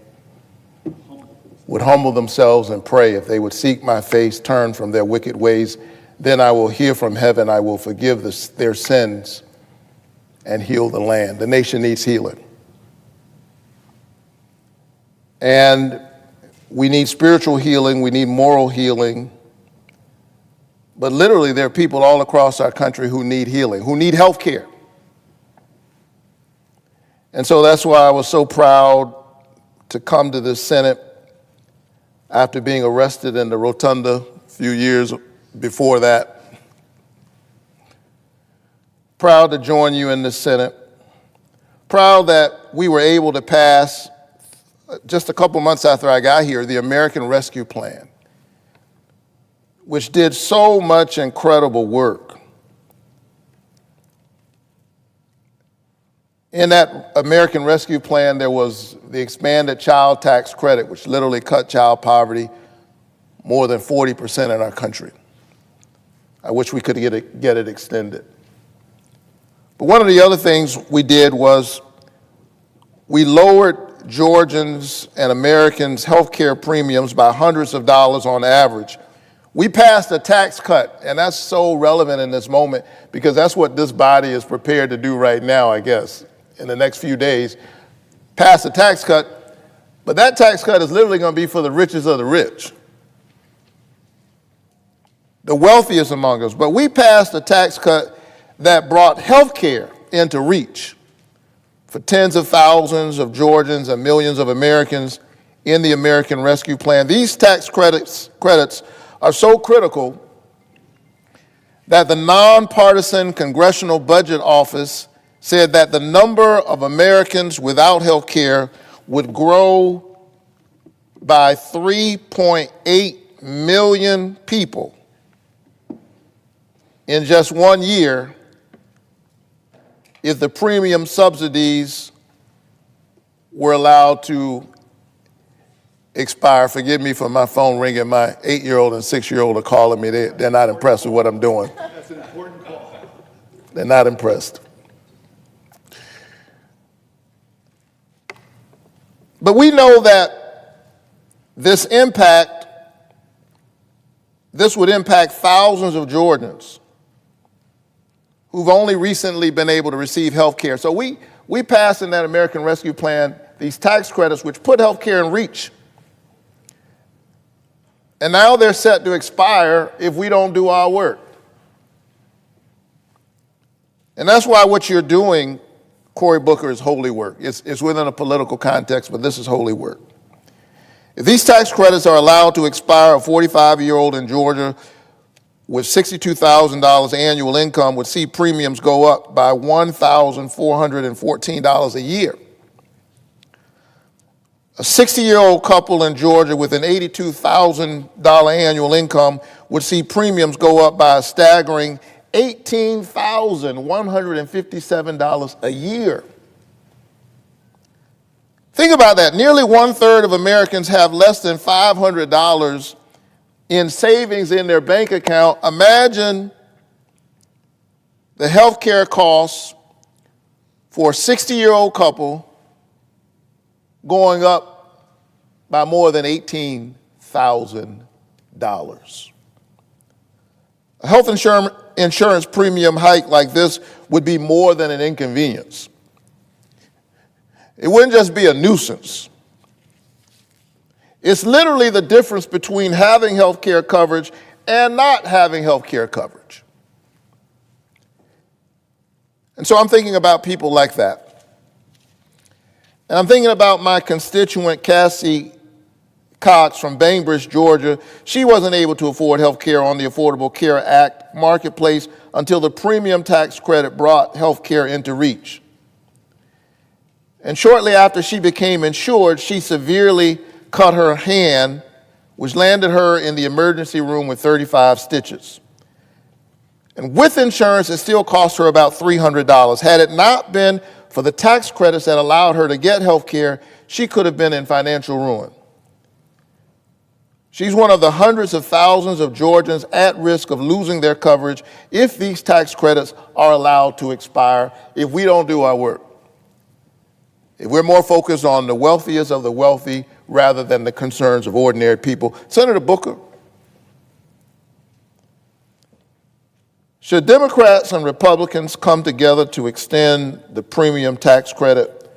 would humble themselves and pray, if they would seek my face, turn from their wicked ways, then I will hear from heaven, I will forgive their sins and heal the land. The nation needs healing. And we need spiritual healing, we need moral healing, but literally there are people all across our country who need healing, who need health care. And so that's why I was so proud to come to this Senate after being arrested in the Rotunda a few years before that. Proud to join you in the Senate. Proud that we were able to pass, just a couple months after I got here, the American Rescue Plan, which did so much incredible work. In that American Rescue Plan, there was the expanded child tax credit, which literally cut child poverty more than 40% in our country. I wish we could get it extended. But one of the other things we did was we lowered Georgians and Americans' health care premiums by hundreds of dollars on average. We passed a tax cut, and that's so relevant in this moment because that's what this body is prepared to do right now, I guess, in the next few days. Pass a tax cut, but that tax cut is literally going to be for the richest of the rich, the wealthiest among us. But we passed a tax cut that brought health care into reach for tens of thousands of Georgians and millions of Americans in the American Rescue Plan. These tax credits are so critical that the nonpartisan Congressional Budget Office said that the number of Americans without health care would grow by 3.8 million people in just 1 year if the premium subsidies were allowed to expire. Forgive me for my phone ringing. My 8-year-old and 6-year-old are calling me. They're not impressed with what I'm doing. That's an important call. They're not impressed. But we know that this would impact thousands of Georgians who've only recently been able to receive health care. So we passed in that American Rescue Plan these tax credits which put health care in reach. And now they're set to expire if we don't do our work. And that's why what you're doing, Cory Booker, is holy work. It's within a political context, but this is holy work. If these tax credits are allowed to expire, a 45-year-old in Georgia with $62,000 annual income would see premiums go up by $1,414 a year. A 60-year-old couple in Georgia with an $82,000 annual income would see premiums go up by a staggering $18,157 a year. Think about that. Nearly 1/3 of Americans have less than $500 in savings in their bank account. Imagine the health care costs for a 60-year-old couple going up by more than $18,000. A health insurance premium hike like this would be more than an inconvenience. It wouldn't just be a nuisance. It's literally the difference between having health care coverage and not having health care coverage. And so I'm thinking about people like that. And I'm thinking about my constituent, Cassie Cox from Bainbridge, Georgia. She wasn't able to afford health care on the Affordable Care Act marketplace until the premium tax credit brought health care into reach. And shortly after she became insured, she severely cut her hand, which landed her in the emergency room with 35 stitches. And with insurance, it still cost her about $300. Had it not been for the tax credits that allowed her to get health care, she could have been in financial ruin. She's one of the hundreds of thousands of Georgians at risk of losing their coverage if these tax credits are allowed to expire, if we don't do our work. If we're more focused on the wealthiest of the wealthy rather than the concerns of ordinary people. Senator Booker, should Democrats and Republicans come together to extend the premium tax credit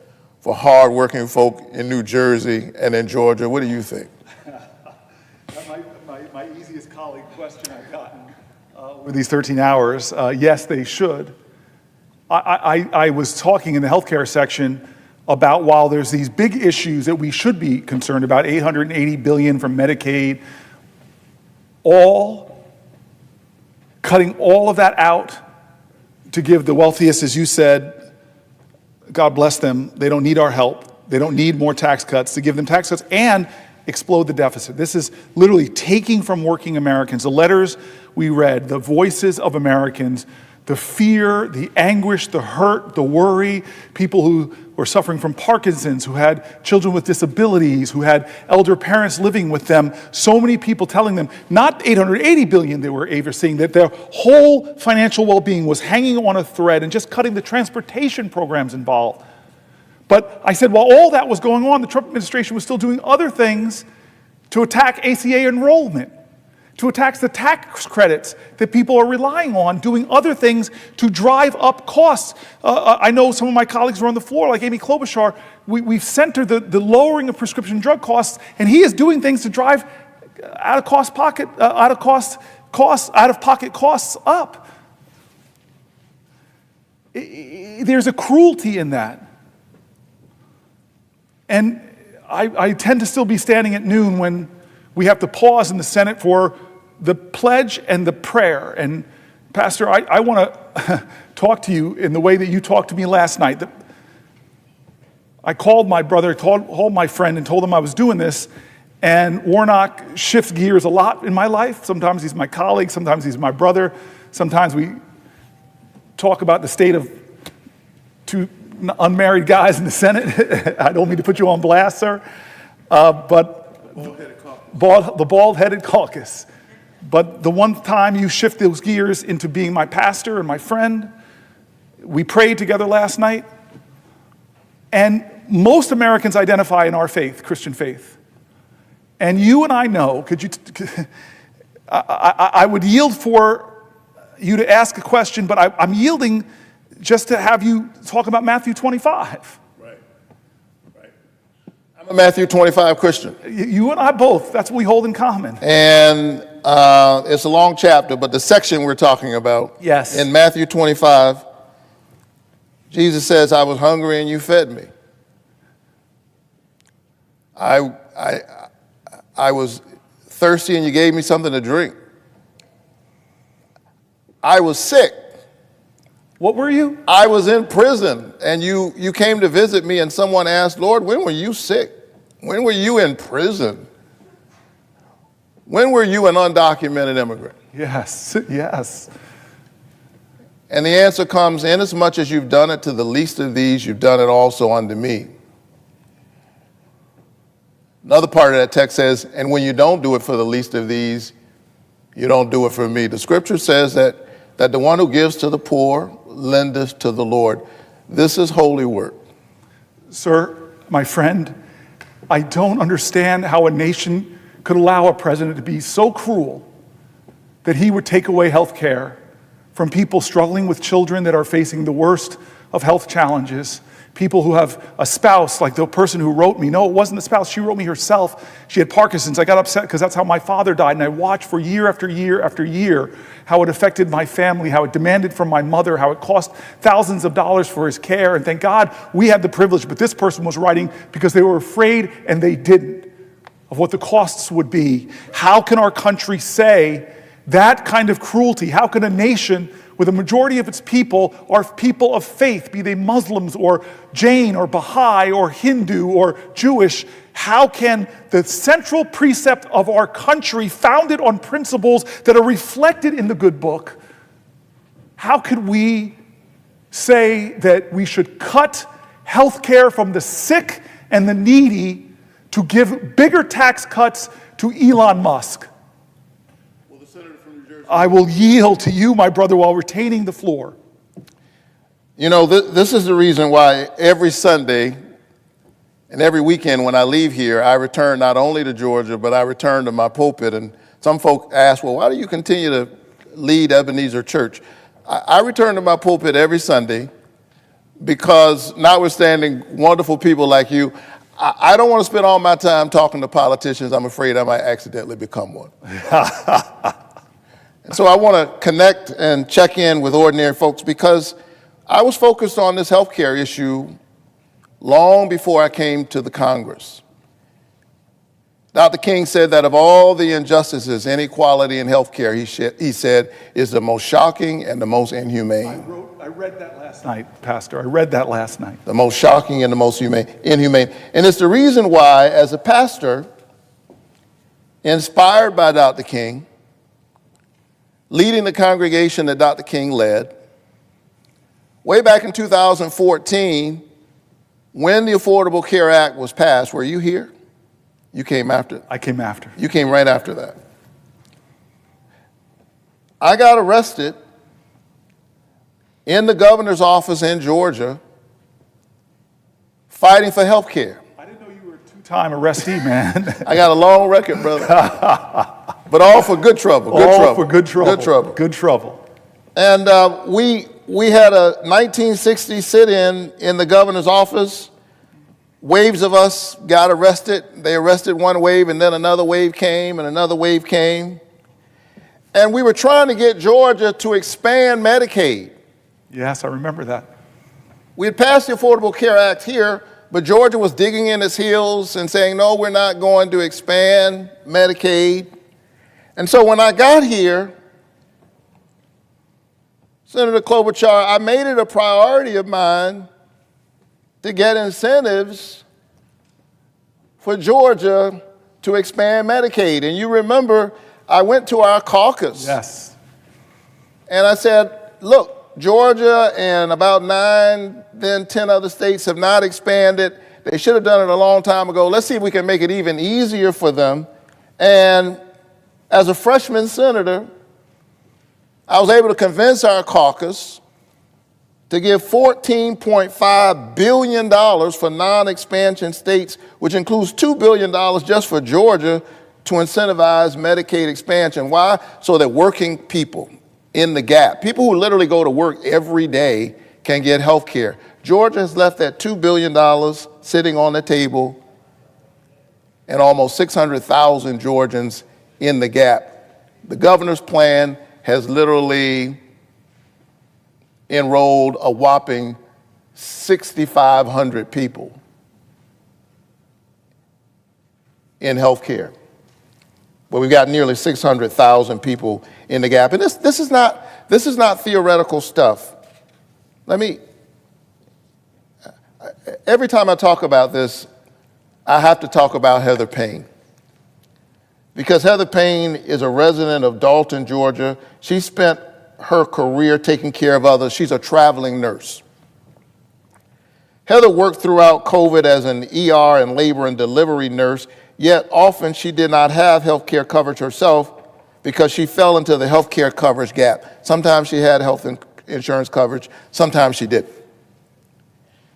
for hardworking folk in New Jersey and in Georgia? What do you think? My easiest colleague question I've gotten over these 13 hours, yes, they should. I was talking in the healthcare section about, while there's these big issues that we should be concerned about, $880 billion from Medicaid, cutting all of that out to give the wealthiest, as you said, God bless them, they don't need our help. They don't need more tax cuts, to give them tax cuts and explode the deficit. This is literally taking from working Americans. The letters we read, the voices of Americans, the fear, the anguish, the hurt, the worry, people who were suffering from Parkinson's, who had children with disabilities, who had elder parents living with them, so many people telling them, not $880 billion they were seeing, that their whole financial well-being was hanging on a thread and just cutting the transportation programs involved. But I said, while all that was going on, the Trump administration was still doing other things to attack ACA enrollment, to attack the tax credits that people are relying on, doing other things to drive up costs. I know some of my colleagues were on the floor, like Amy Klobuchar. We've centered the lowering of prescription drug costs, and he is doing things to drive out-of-pocket costs up. There's a cruelty in that. And I tend to still be standing at noon when we have to pause in the Senate for the pledge and the prayer. And Pastor, I want to talk to you in the way that you talked to me last night. I called my brother, called my friend, and told him I was doing this. And Warnock shifts gears a lot in my life. Sometimes he's my colleague, sometimes he's my brother. Sometimes we talk about the state of two unmarried guys in the Senate. I don't mean to put you on blast, sir. But the bald-headed caucus. But the one time you shift those gears into being my pastor and my friend, we prayed together last night. And most Americans identify in our faith, Christian faith. And you and I know, I would yield for you to ask a question, but I'm yielding just to have you talk about Matthew 25. Right. I'm a Matthew 25 Christian. You and I both, that's what we hold in common. And it's a long chapter, but the section we're talking about, yes, in Matthew 25, Jesus says, I was hungry and you fed me. I was thirsty and you gave me something to drink. I was sick. What were you? I was in prison and you came to visit me and someone asked, Lord, when were you sick? When were you in prison? When were you an undocumented immigrant? Yes, yes. And the answer comes, inasmuch as you've done it to the least of these, you've done it also unto me. Another part of that text says, and when you don't do it for the least of these, you don't do it for me. The scripture says that the one who gives to the poor lendeth to the Lord. This is holy work. Sir, my friend, I don't understand how a nation could allow a president to be so cruel that he would take away health care from people struggling with children that are facing the worst of health challenges, people who have a spouse, like the person who wrote me. No, it wasn't the spouse. She wrote me herself. She had Parkinson's. I got upset because that's how my father died, and I watched for year after year after year how it affected my family, how it demanded from my mother, how it cost thousands of dollars for his care. And thank God we had the privilege, but this person was writing because they were afraid and they didn't, of what the costs would be. How can our country say that kind of cruelty? How can a nation where the majority of its people are people of faith, be they Muslims or Jain or Baha'i or Hindu or Jewish, how can the central precept of our country, founded on principles that are reflected in the good book, how could we say that we should cut health care from the sick and the needy to give bigger tax cuts to Elon Musk? I will yield to you, my brother, while retaining the floor. You know, this is the reason why every Sunday and every weekend when I leave here, I return not only to Georgia, but I return to my pulpit. And some folk ask, well, why do you continue to lead Ebenezer Church? I return to my pulpit every Sunday because, notwithstanding wonderful people like you, I don't want to spend all my time talking to politicians. I'm afraid I might accidentally become one. And so I want to connect and check in with ordinary folks because I was focused on this healthcare issue long before I came to the Congress. Dr. King said that of all the injustices, inequality in healthcare, he said, is the most shocking and the most inhumane. I read that last night, Pastor. I read that last night. The most shocking and the most inhumane. And it's the reason why, as a pastor, inspired by Dr. King, leading the congregation that Dr. King led, way back in 2014, when the Affordable Care Act was passed, were you here? You came after? I came after. You came right after that. I got arrested in the governor's office in Georgia fighting for health care. I didn't know you were a two-time arrestee, man. I got a long record, brother. But all for good trouble. All for good trouble. Good trouble. Good trouble. And we had a 1960 sit-in in the governor's office. Waves of us got arrested. They arrested one wave, and then another wave came, and another wave came. And we were trying to get Georgia to expand Medicaid. Yes, I remember that. We had passed the Affordable Care Act here, but Georgia was digging in its heels and saying, no, we're not going to expand Medicaid. And so when I got here, Senator Klobuchar, I made it a priority of mine to get incentives for Georgia to expand Medicaid. And you remember, I went to our caucus. Yes. And I said, look, Georgia and about 9, then 10 other states have not expanded. They should have done it a long time ago. Let's see if we can make it even easier for them. And as a freshman senator, I was able to convince our caucus to give $14.5 billion for non-expansion states, which includes $2 billion just for Georgia, to incentivize Medicaid expansion. Why? So that working people in the gap, people who literally go to work every day, can get health care. Georgia has left that $2 billion sitting on the table and almost 600,000 Georgians in the gap. The governor's plan has literally enrolled a whopping 6,500 people in health care. But we've got nearly 600,000 people in the gap. And this is not theoretical stuff. Every time I talk about this, I have to talk about Heather Payne. Because Heather Payne is a resident of Dalton, Georgia. She spent her career taking care of others. She's a traveling nurse. Heather worked throughout COVID as an ER and labor and delivery nurse, yet often she did not have health care coverage herself because she fell into the health care coverage gap. Sometimes she had health insurance coverage, sometimes she didn't.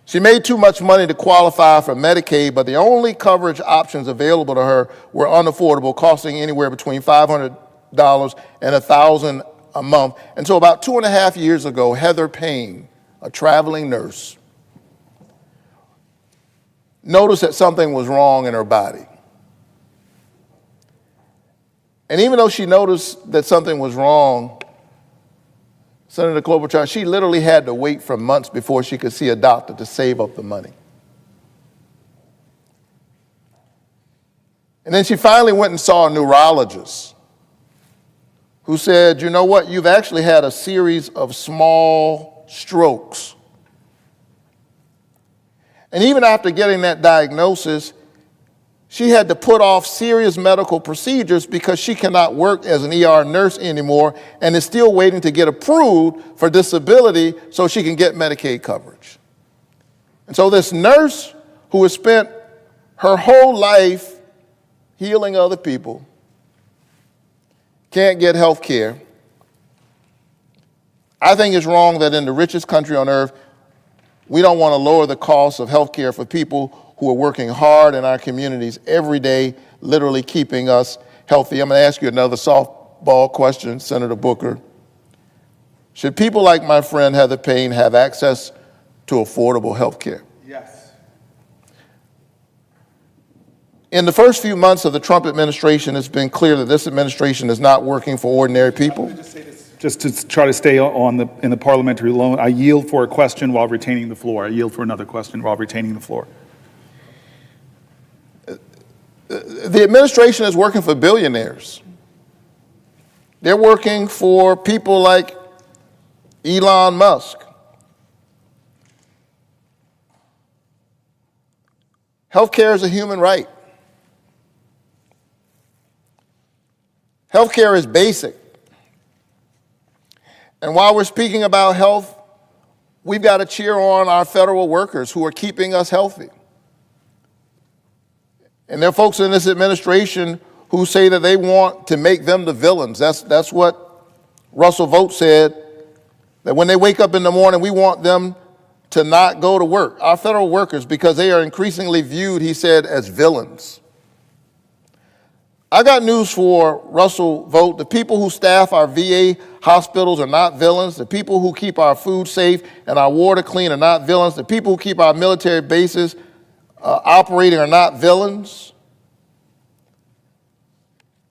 She made too much money to qualify for Medicaid, but the only coverage options available to her were unaffordable, costing anywhere between $500 and $1,000 a month. And so about 2.5 years ago, Heather Payne, a traveling nurse, noticed that something was wrong in her body. And even though she noticed that something was wrong, Senator Klobuchar, she literally had to wait for months before she could see a doctor to save up the money. And then she finally went and saw a neurologist who said, you know what, you've actually had a series of small strokes. And even after getting that diagnosis, she had to put off serious medical procedures because she cannot work as an ER nurse anymore and is still waiting to get approved for disability so she can get Medicaid coverage. And so this nurse who has spent her whole life healing other people can't get health care. I think it's wrong that in the richest country on earth, we don't want to lower the cost of health care for people who are working hard in our communities every day, literally keeping us healthy. I'm going to ask you another softball question, Senator Booker. Should people like my friend Heather Payne have access to affordable health care? Yes. In the first few months of the Trump administration, it's been clear that this administration is not working for ordinary people. Just to try to stay in the parliamentary zone, I yield for a question while retaining the floor. I yield for another question while retaining the floor. The administration is working for billionaires. They're working for people like Elon Musk. Healthcare is a human right. Healthcare is basic. And while we're speaking about health, we've got to cheer on our federal workers who are keeping us healthy. And there are folks in this administration who say that they want to make them the villains. That's what Russell Vought said, that when they wake up in the morning, we want them to not go to work. Our federal workers, because they are increasingly viewed, he said, as villains. I got news for Russell Vought. The people who staff our VA hospitals are not villains. The people who keep our food safe and our water clean are not villains. The people who keep our military bases operating are not villains.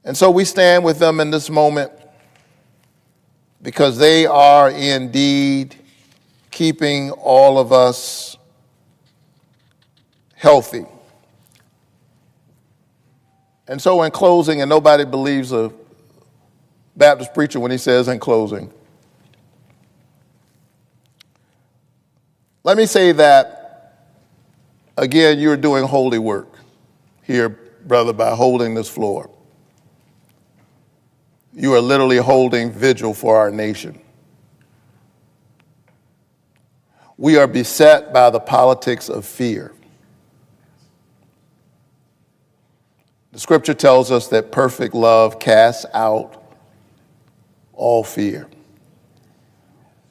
And so we stand with them in this moment because they are indeed keeping all of us healthy. And so in closing, and nobody believes a Baptist preacher when he says in closing, let me say that, again, you're doing holy work here, brother, by holding this floor. You are literally holding vigil for our nation. We are beset by the politics of fear. The scripture tells us that perfect love casts out all fear.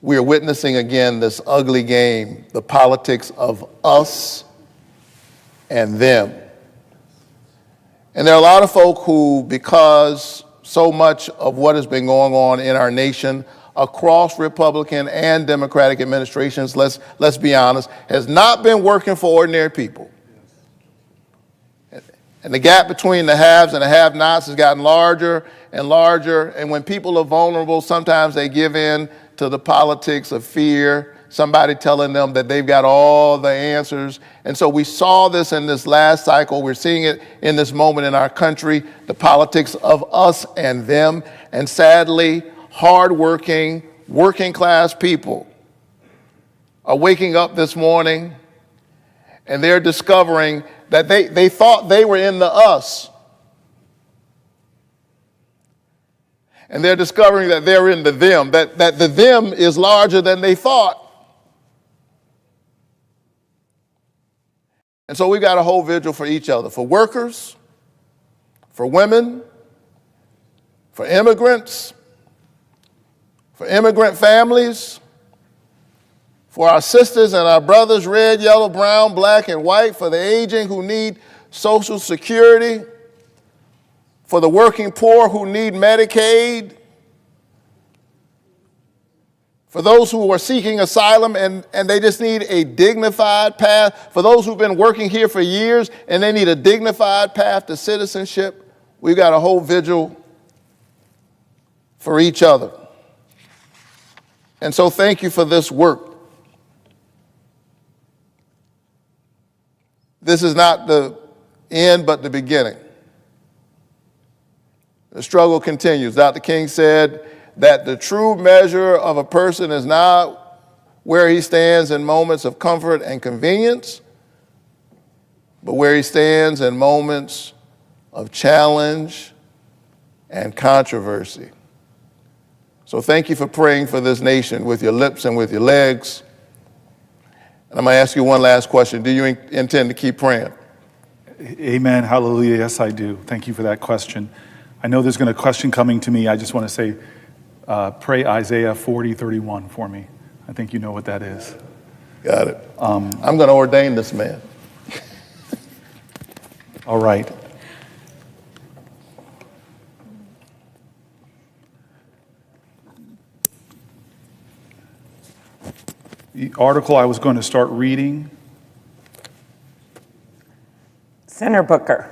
We are witnessing again this ugly game, the politics of us and them. And there are a lot of folk who, because so much of what has been going on in our nation across Republican and Democratic administrations, let's be honest, has not been working for ordinary people. And the gap between the haves and the have-nots has gotten larger and larger. And when people are vulnerable, sometimes they give in to the politics of fear, somebody telling them that they've got all the answers. And so we saw this in this last cycle. We're seeing it in this moment in our country, the politics of us and them. And sadly, hardworking, working-class people are waking up this morning and they're discovering that they thought they were in the us. And they're discovering that they're in the them, that the them is larger than they thought. And so we've got to hold vigil for each other, for workers, for women, for immigrants, for immigrant families, for our sisters and our brothers, red, yellow, brown, black, and white, for the aging who need Social Security, for the working poor who need Medicaid, for those who are seeking asylum and they just need a dignified path, for those who've been working here for years and they need a dignified path to citizenship. We've got a whole vigil for each other. And so thank you for this work. This is not the end, but the beginning. The struggle continues. Dr. King said that the true measure of a person is not where he stands in moments of comfort and convenience, but where he stands in moments of challenge and controversy. So thank you for praying for this nation with your lips and with your legs. And I'm going to ask you one last question. Do you intend to keep praying? Amen. Hallelujah. Yes, I do. Thank you for that question. I know there's going to be a question coming to me. I just want to say, pray Isaiah 40:31 for me. I think you know what that is. Got it. I'm going to ordain this man. All right. The article I was going to start reading. Senator Booker.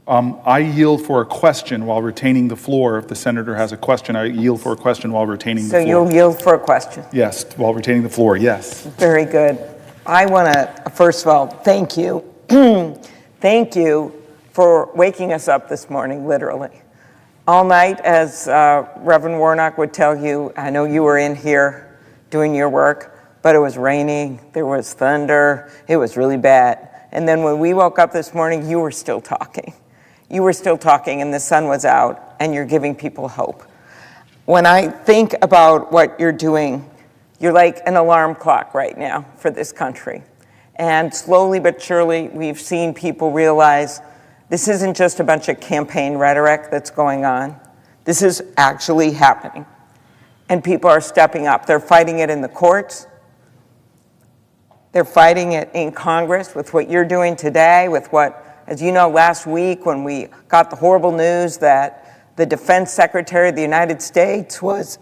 I yield for a question while retaining the floor. If the senator has a question, I yield for a question while retaining the floor. So you'll yield for a question? Yes, while retaining the floor, yes. Very good. I want to, first of all, thank you. Thank you for waking us up this morning, literally. All night, as Reverend Warnock would tell you, I know you were in here doing your work, but it was raining, there was thunder, it was really bad. And then when we woke up this morning, you were still talking. You were still talking and the sun was out and you're giving people hope. When I think about what you're doing, you're like an alarm clock right now for this country. And slowly but surely, we've seen people realize this isn't just a bunch of campaign rhetoric that's going on. This is actually happening. And people are stepping up. They're fighting it in the courts. They're fighting it in Congress with what you're doing today, with what, as you know, last week when we got the horrible news that the Defense Secretary of the United States was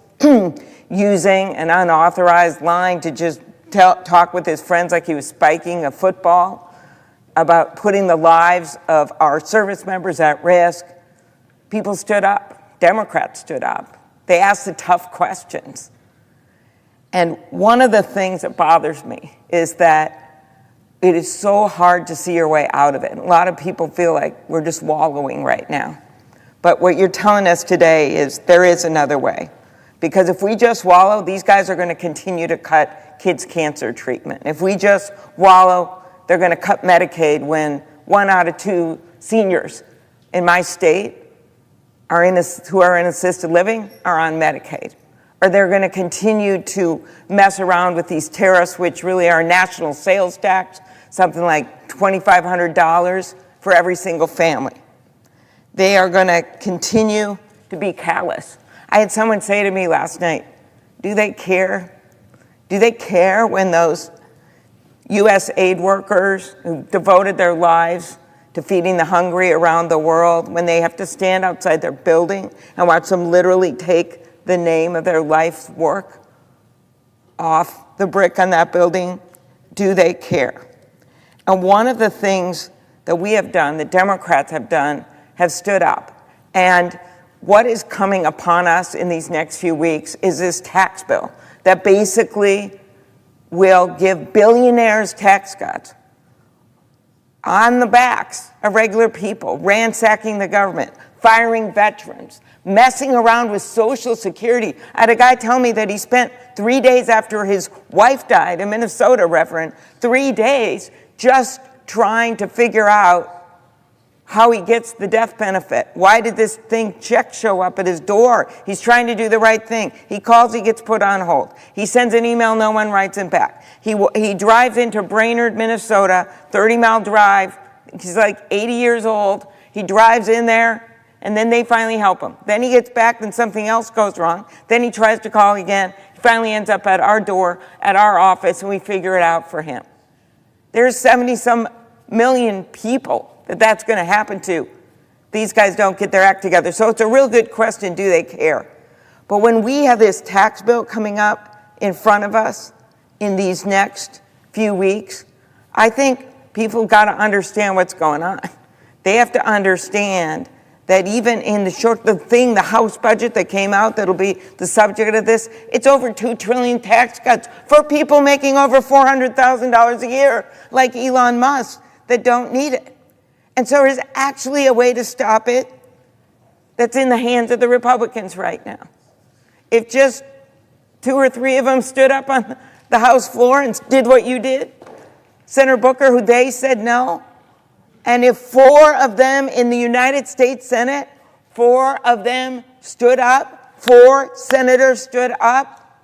using an unauthorized line to just talk with his friends like he was spiking a football about putting the lives of our service members at risk. People stood up. Democrats stood up. They asked the tough questions. And one of the things that bothers me is that it is so hard to see your way out of it. A lot of people feel like we're just wallowing right now. But what you're telling us today is there is another way. Because if we just wallow, these guys are going to continue to cut kids' cancer treatment. If we just wallow, they're going to cut Medicaid when 1 out of 2 seniors in my state who are in assisted living are on Medicaid. Or they're going to continue to mess around with these tariffs, which really are national sales tax, something like $2,500 for every single family. They are going to continue to be callous. I had someone say to me last night, do they care? Do they care when those U.S. aid workers who devoted their lives to feeding the hungry around the world, when they have to stand outside their building and watch them literally take the name of their life's work off the brick on that building? Do they care? And one of the things that we have done, the Democrats have done, have stood up. And what is coming upon us in these next few weeks is this tax bill that basically will give billionaires tax cuts on the backs of regular people, ransacking the government, firing veterans, messing around with Social Security. I had a guy tell me that he spent 3 days after his wife died in Minnesota, Reverend, 3 days just trying to figure out how he gets the death benefit. Why did this check show up at his door? He's trying to do the right thing. He calls, he gets put on hold. He sends an email, no one writes him back. He drives into Brainerd, Minnesota, 30-mile drive, He's like 80 years old. He drives in there, and then they finally help him. Then he gets back, then something else goes wrong. Then he tries to call again. He finally ends up at our door, at our office, and we figure it out for him. There's 70-some million people that's going to happen to. These guys don't get their act together. So it's a real good question, do they care? But when we have this tax bill coming up in front of us in these next few weeks, I think people got to understand what's going on. They have to understand that even in the House budget that came out that'll be the subject of this, it's over $2 trillion tax cuts for people making over $400,000 a year, like Elon Musk, that don't need it. And so there's actually a way to stop it that's in the hands of the Republicans right now. If just 2 or 3 of them stood up on the House floor and did what you did, Senator Booker, who they said no, and if 4 of them in the United States Senate, 4 of them stood up, 4 senators stood up,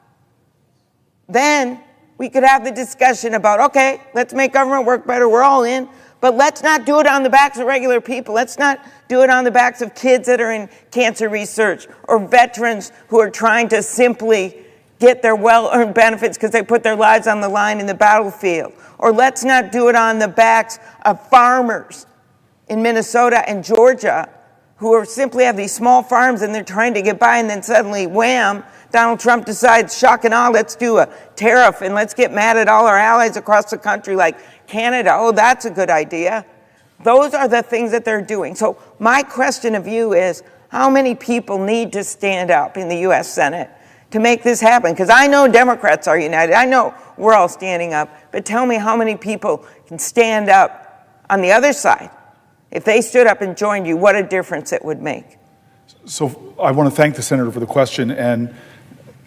then we could have the discussion about, okay, let's make government work better, we're all in, but let's not do it on the backs of regular people. Let's not do it on the backs of kids that are in cancer research or veterans who are trying to simply get their well-earned benefits because they put their lives on the line in the battlefield. Or let's not do it on the backs of farmers in Minnesota and Georgia who are simply have these small farms and they're trying to get by, and then suddenly, wham, Donald Trump decides, shock and awe, let's do a tariff and let's get mad at all our allies across the country like Canada. Oh, that's a good idea. Those are the things that they're doing. So my question of you is, how many people need to stand up in the U.S. Senate to make this happen? Because I know Democrats are united. I know we're all standing up. But tell me how many people can stand up on the other side. If they stood up and joined you, what a difference it would make. So I want to thank the senator for the question. And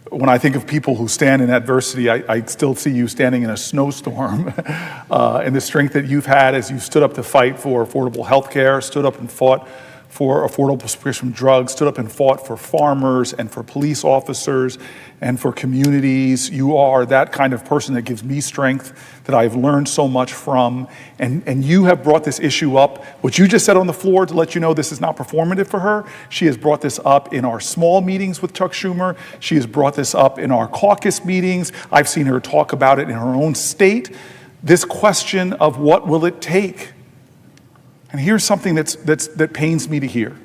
when I think of people who stand in adversity, I still see you standing in a snowstorm and the strength that you've had as you stood up to fight for affordable health care, stood up and fought for affordable prescription drugs, stood up and fought for farmers and for police officers and for communities. You are that kind of person that gives me strength that I've learned so much from. And you have brought this issue up. What you just said on the floor to let you know this is not performative for her. She has brought this up in our small meetings with Chuck Schumer. She has brought this up in our caucus meetings. I've seen her talk about it in her own state. This question of what will it take? And here's something that pains me to hear,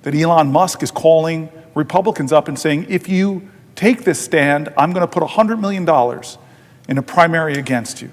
that Elon Musk is calling Republicans up and saying, if you take this stand, I'm going to put $100 million in a primary against you.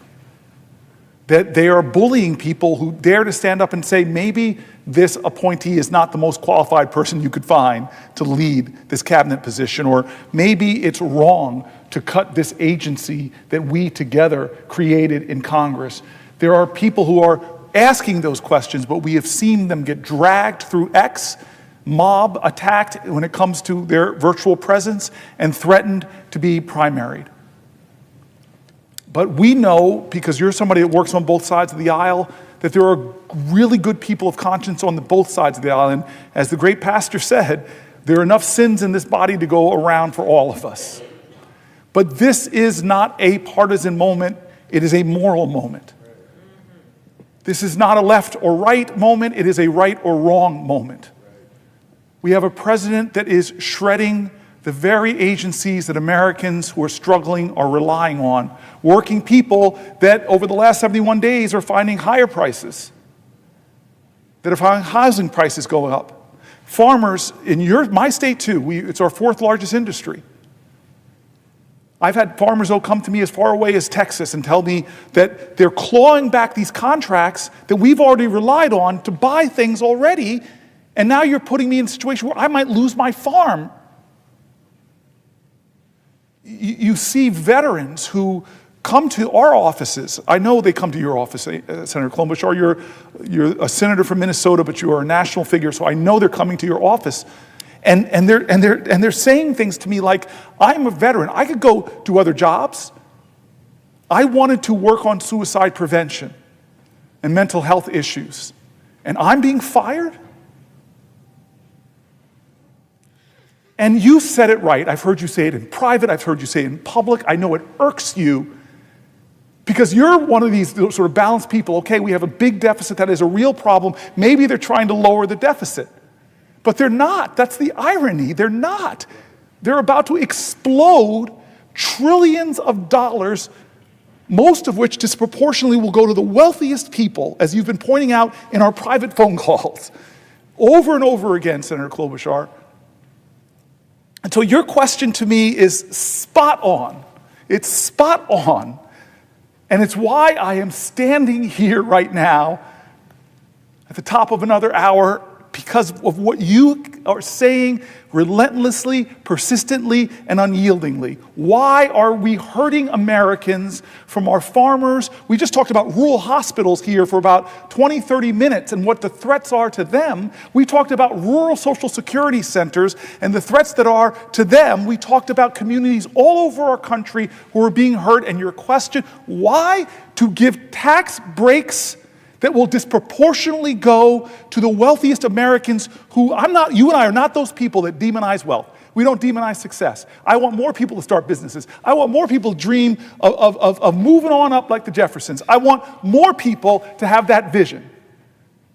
That they are bullying people who dare to stand up and say, maybe this appointee is not the most qualified person you could find to lead this cabinet position, or maybe it's wrong to cut this agency that we together created in Congress. There are people who are asking those questions, but we have seen them get dragged through X, mob attacked when it comes to their virtual presence, and threatened to be primaried. But we know, because you're somebody that works on both sides of the aisle, that there are really good people of conscience on both sides of the aisle. And as the great pastor said, there are enough sins in this body to go around for all of us. But this is not a partisan moment. It is a moral moment. This is not a left or right moment. It is a right or wrong moment. We have a president that is shredding the very agencies that Americans who are struggling are relying on. Working people that over the last 71 days are finding higher prices, that are finding housing prices going up. Farmers in my state too, it's our 4th largest industry. I've had farmers who'll come to me as far away as Texas and tell me that they're clawing back these contracts that we've already relied on to buy things already, and now you're putting me in a situation where I might lose my farm. You see veterans who come to our offices. I know they come to your office, Senator Klobuchar. You're a senator from Minnesota, but you are a national figure, so I know they're coming to your office. And they're saying things to me like, I'm a veteran. I could go do other jobs. I wanted to work on suicide prevention and mental health issues, and I'm being fired? And you said it right. I've heard you say it in private. I've heard you say it in public. I know it irks you Because you're one of these sort of balanced people. Okay, we have a big deficit that is a real problem. Maybe they're trying to lower the deficit. But they're not. That's the irony. They're not. They're about to explode trillions of dollars, most of which disproportionately will go to the wealthiest people, as you've been pointing out in our private phone calls, over and over again, Senator Klobuchar. And so your question to me is spot on. It's spot on. And it's why I am standing here right now at the top of another hour, because of what you are saying relentlessly, persistently, and unyieldingly. Why are we hurting Americans from our farmers? We just talked about rural hospitals here for about 20, 30 minutes and what the threats are to them. We talked about rural social security centers and the threats that are to them. We talked about communities all over our country who are being hurt. And your question, why? To give tax breaks that will disproportionately go to the wealthiest Americans who you and I are not those people that demonize wealth. We don't demonize success. I want more people to start businesses. I want more people to dream of moving on up like the Jeffersons. I want more people to have that vision.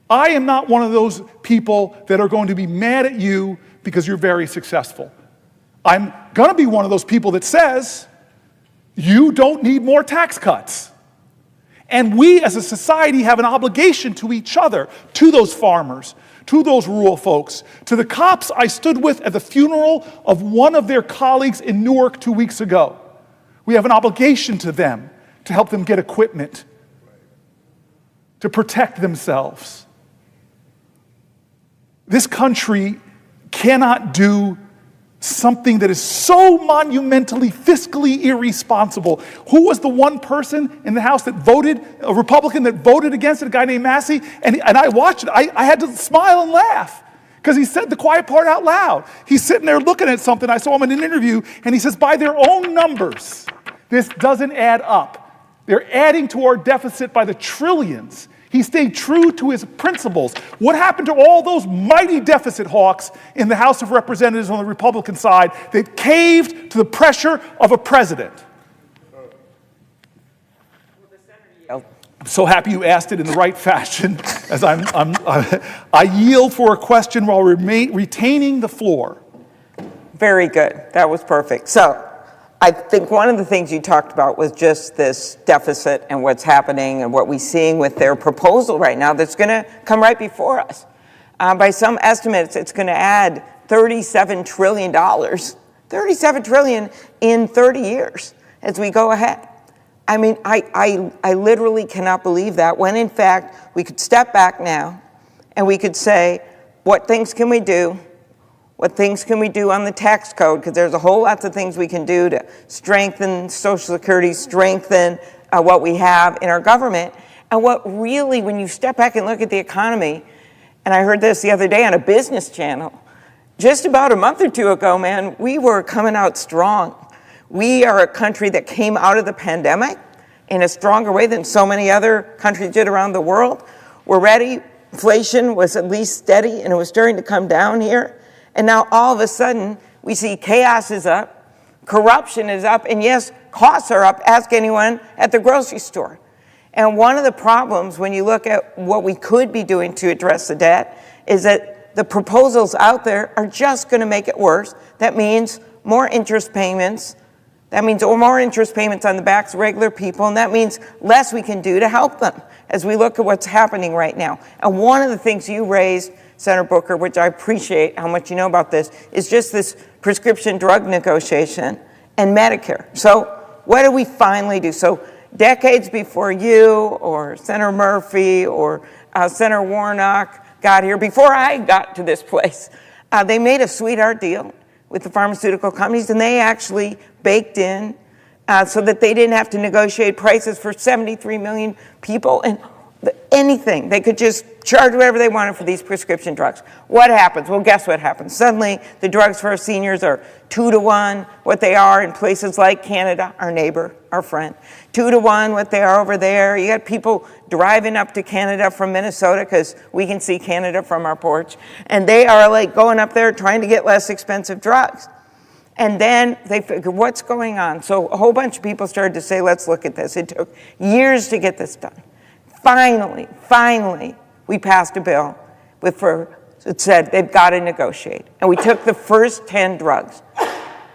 I am not one of those people that are going to be mad at you because you're very successful. I'm going to be one of those people that says, you don't need more tax cuts. And we as a society have an obligation to each other, to those farmers, to those rural folks, to the cops I stood with at the funeral of one of their colleagues in Newark 2 weeks ago. We have an obligation to them to help them get equipment, to protect themselves. This country cannot do something that is so monumentally, fiscally irresponsible. Who was the one person in the House that voted, a Republican that voted against it, a guy named Massey? And I watched it. I had to smile and laugh because he said the quiet part out loud. He's sitting there looking at something. I saw him in an interview, and he says, by their own numbers, this doesn't add up. They're adding to our deficit by the trillions. He stayed true to his principles. What happened to all those mighty deficit hawks in the House of Representatives on the Republican side that caved to the pressure of a president? I'm so happy you asked it in the right fashion, as I yield for a question while retaining the floor. Very good. That was perfect. So I think one of the things you talked about was just this deficit and what's happening and what we're seeing with their proposal right now that's going to come right before us. By some estimates, it's going to add $37 trillion, $37 trillion in 30 years as we go ahead. I mean, I literally cannot believe that, when in fact we could step back now and we could say, what things can we do? What things can we do on the tax code? Because there's a whole lot of things we can do to strengthen Social Security, strengthen what we have in our government. And what really, when you step back and look at the economy, and I heard this the other day on a business channel, just about a month or two ago, man, we were coming out strong. We are a country that came out of the pandemic in a stronger way than so many other countries did around the world. We're ready. Inflation was at least steady, and it was starting to come down here. And now all of a sudden, we see chaos is up, corruption is up, and yes, costs are up. Ask anyone at the grocery store. And one of the problems when you look at what we could be doing to address the debt is that the proposals out there are just going to make it worse. That means more interest payments. That means more interest payments on the backs of regular people, and that means less we can do to help them as we look at what's happening right now. And one of the things you raised, Senator Booker, which I appreciate how much you know about this, is just this prescription drug negotiation and Medicare. So what do we finally do? So decades before you or Senator Murphy or Senator Warnock got here, before I got to this place, they made a sweetheart deal with the pharmaceutical companies, and they actually baked in so that they didn't have to negotiate prices for 73 million people. And anything. They could just charge whatever they wanted for these prescription drugs. What happens? Well, guess what happens? Suddenly, the drugs for our seniors are 2 to 1 what they are in places like Canada, our neighbor, our friend. 2 to 1 what they are over there. You got people driving up to Canada from Minnesota because we can see Canada from our porch. And they are like going up there trying to get less expensive drugs. And then they figured, what's going on? So a whole bunch of people started to say, let's look at this. It took years to get this done. Finally, we passed a bill it said they've got to negotiate. And we took the first 10 drugs.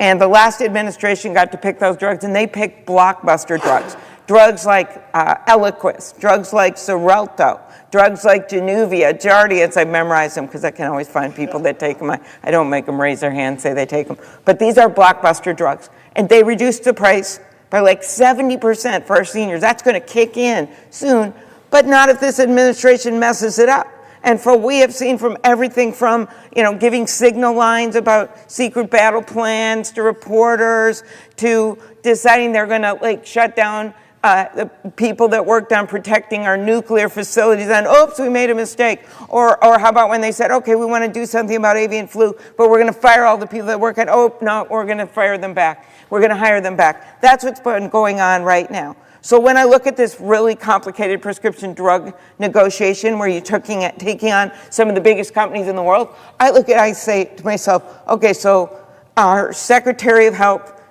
And the last administration got to pick those drugs, and they picked blockbuster drugs. Drugs like Eliquis, drugs like Xarelto, drugs like Januvia, Jardiance. I memorize them because I can always find people that take them. I don't make them raise their hand, say they take them. But these are blockbuster drugs. And they reduced the price by like 70% for our seniors. That's going to kick in soon, but not if this administration messes it up. And for we have seen from everything from, giving signal lines about secret battle plans to reporters to deciding they're going to shut down the people that worked on protecting our nuclear facilities, and oops, we made a mistake. Or how about when they said, okay, we want to do something about avian flu, but we're going to fire all the people that work at, oh, no, we're going to fire them back. We're going to hire them back. That's what's been going on right now. So when I look at this really complicated prescription drug negotiation where you're taking on some of the biggest companies in the world, I say to myself, okay, so our Secretary of Health,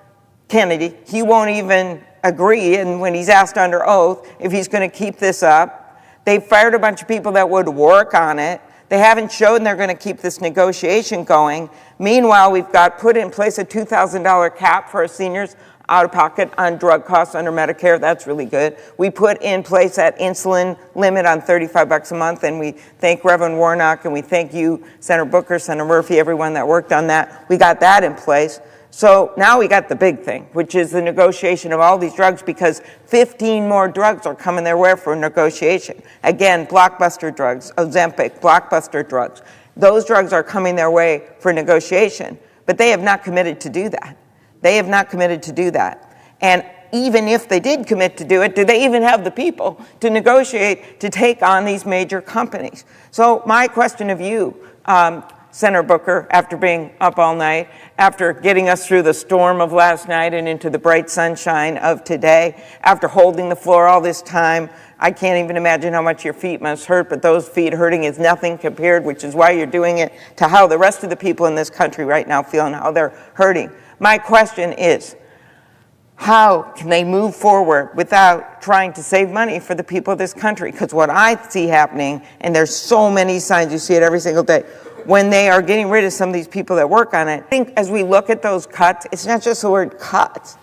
Kennedy, he won't even agree, and when he's asked under oath if he's going to keep this up. They fired a bunch of people that would work on it. They haven't shown they're going to keep this negotiation going. Meanwhile, we've got put in place a $2,000 cap for our seniors out of pocket on drug costs under Medicare. That's really good. We put in place that insulin limit on $35 a month, and we thank Reverend Warnock, and we thank you, Senator Booker, Senator Murphy, everyone that worked on that. We got that in place. So now we got the big thing, which is the negotiation of all these drugs, because 15 more drugs are coming their way for negotiation. Again, blockbuster drugs, Ozempic, blockbuster drugs. Those drugs are coming their way for negotiation, but they have not committed to do that. They have not committed to do that. And even if they did commit to do it, do they even have the people to negotiate to take on these major companies? So my question of you, Senator Booker, after being up all night, after getting us through the storm of last night and into the bright sunshine of today, after holding the floor all this time, I can't even imagine how much your feet must hurt, but those feet hurting is nothing compared, which is why you're doing it, to how the rest of the people in this country right now feel and how they're hurting. My question is, how can they move forward without trying to save money for the people of this country? Because what I see happening, and there's so many signs, you see it every single day, when they are getting rid of some of these people that work on it, I think as we look at those cuts, it's not just the word cuts.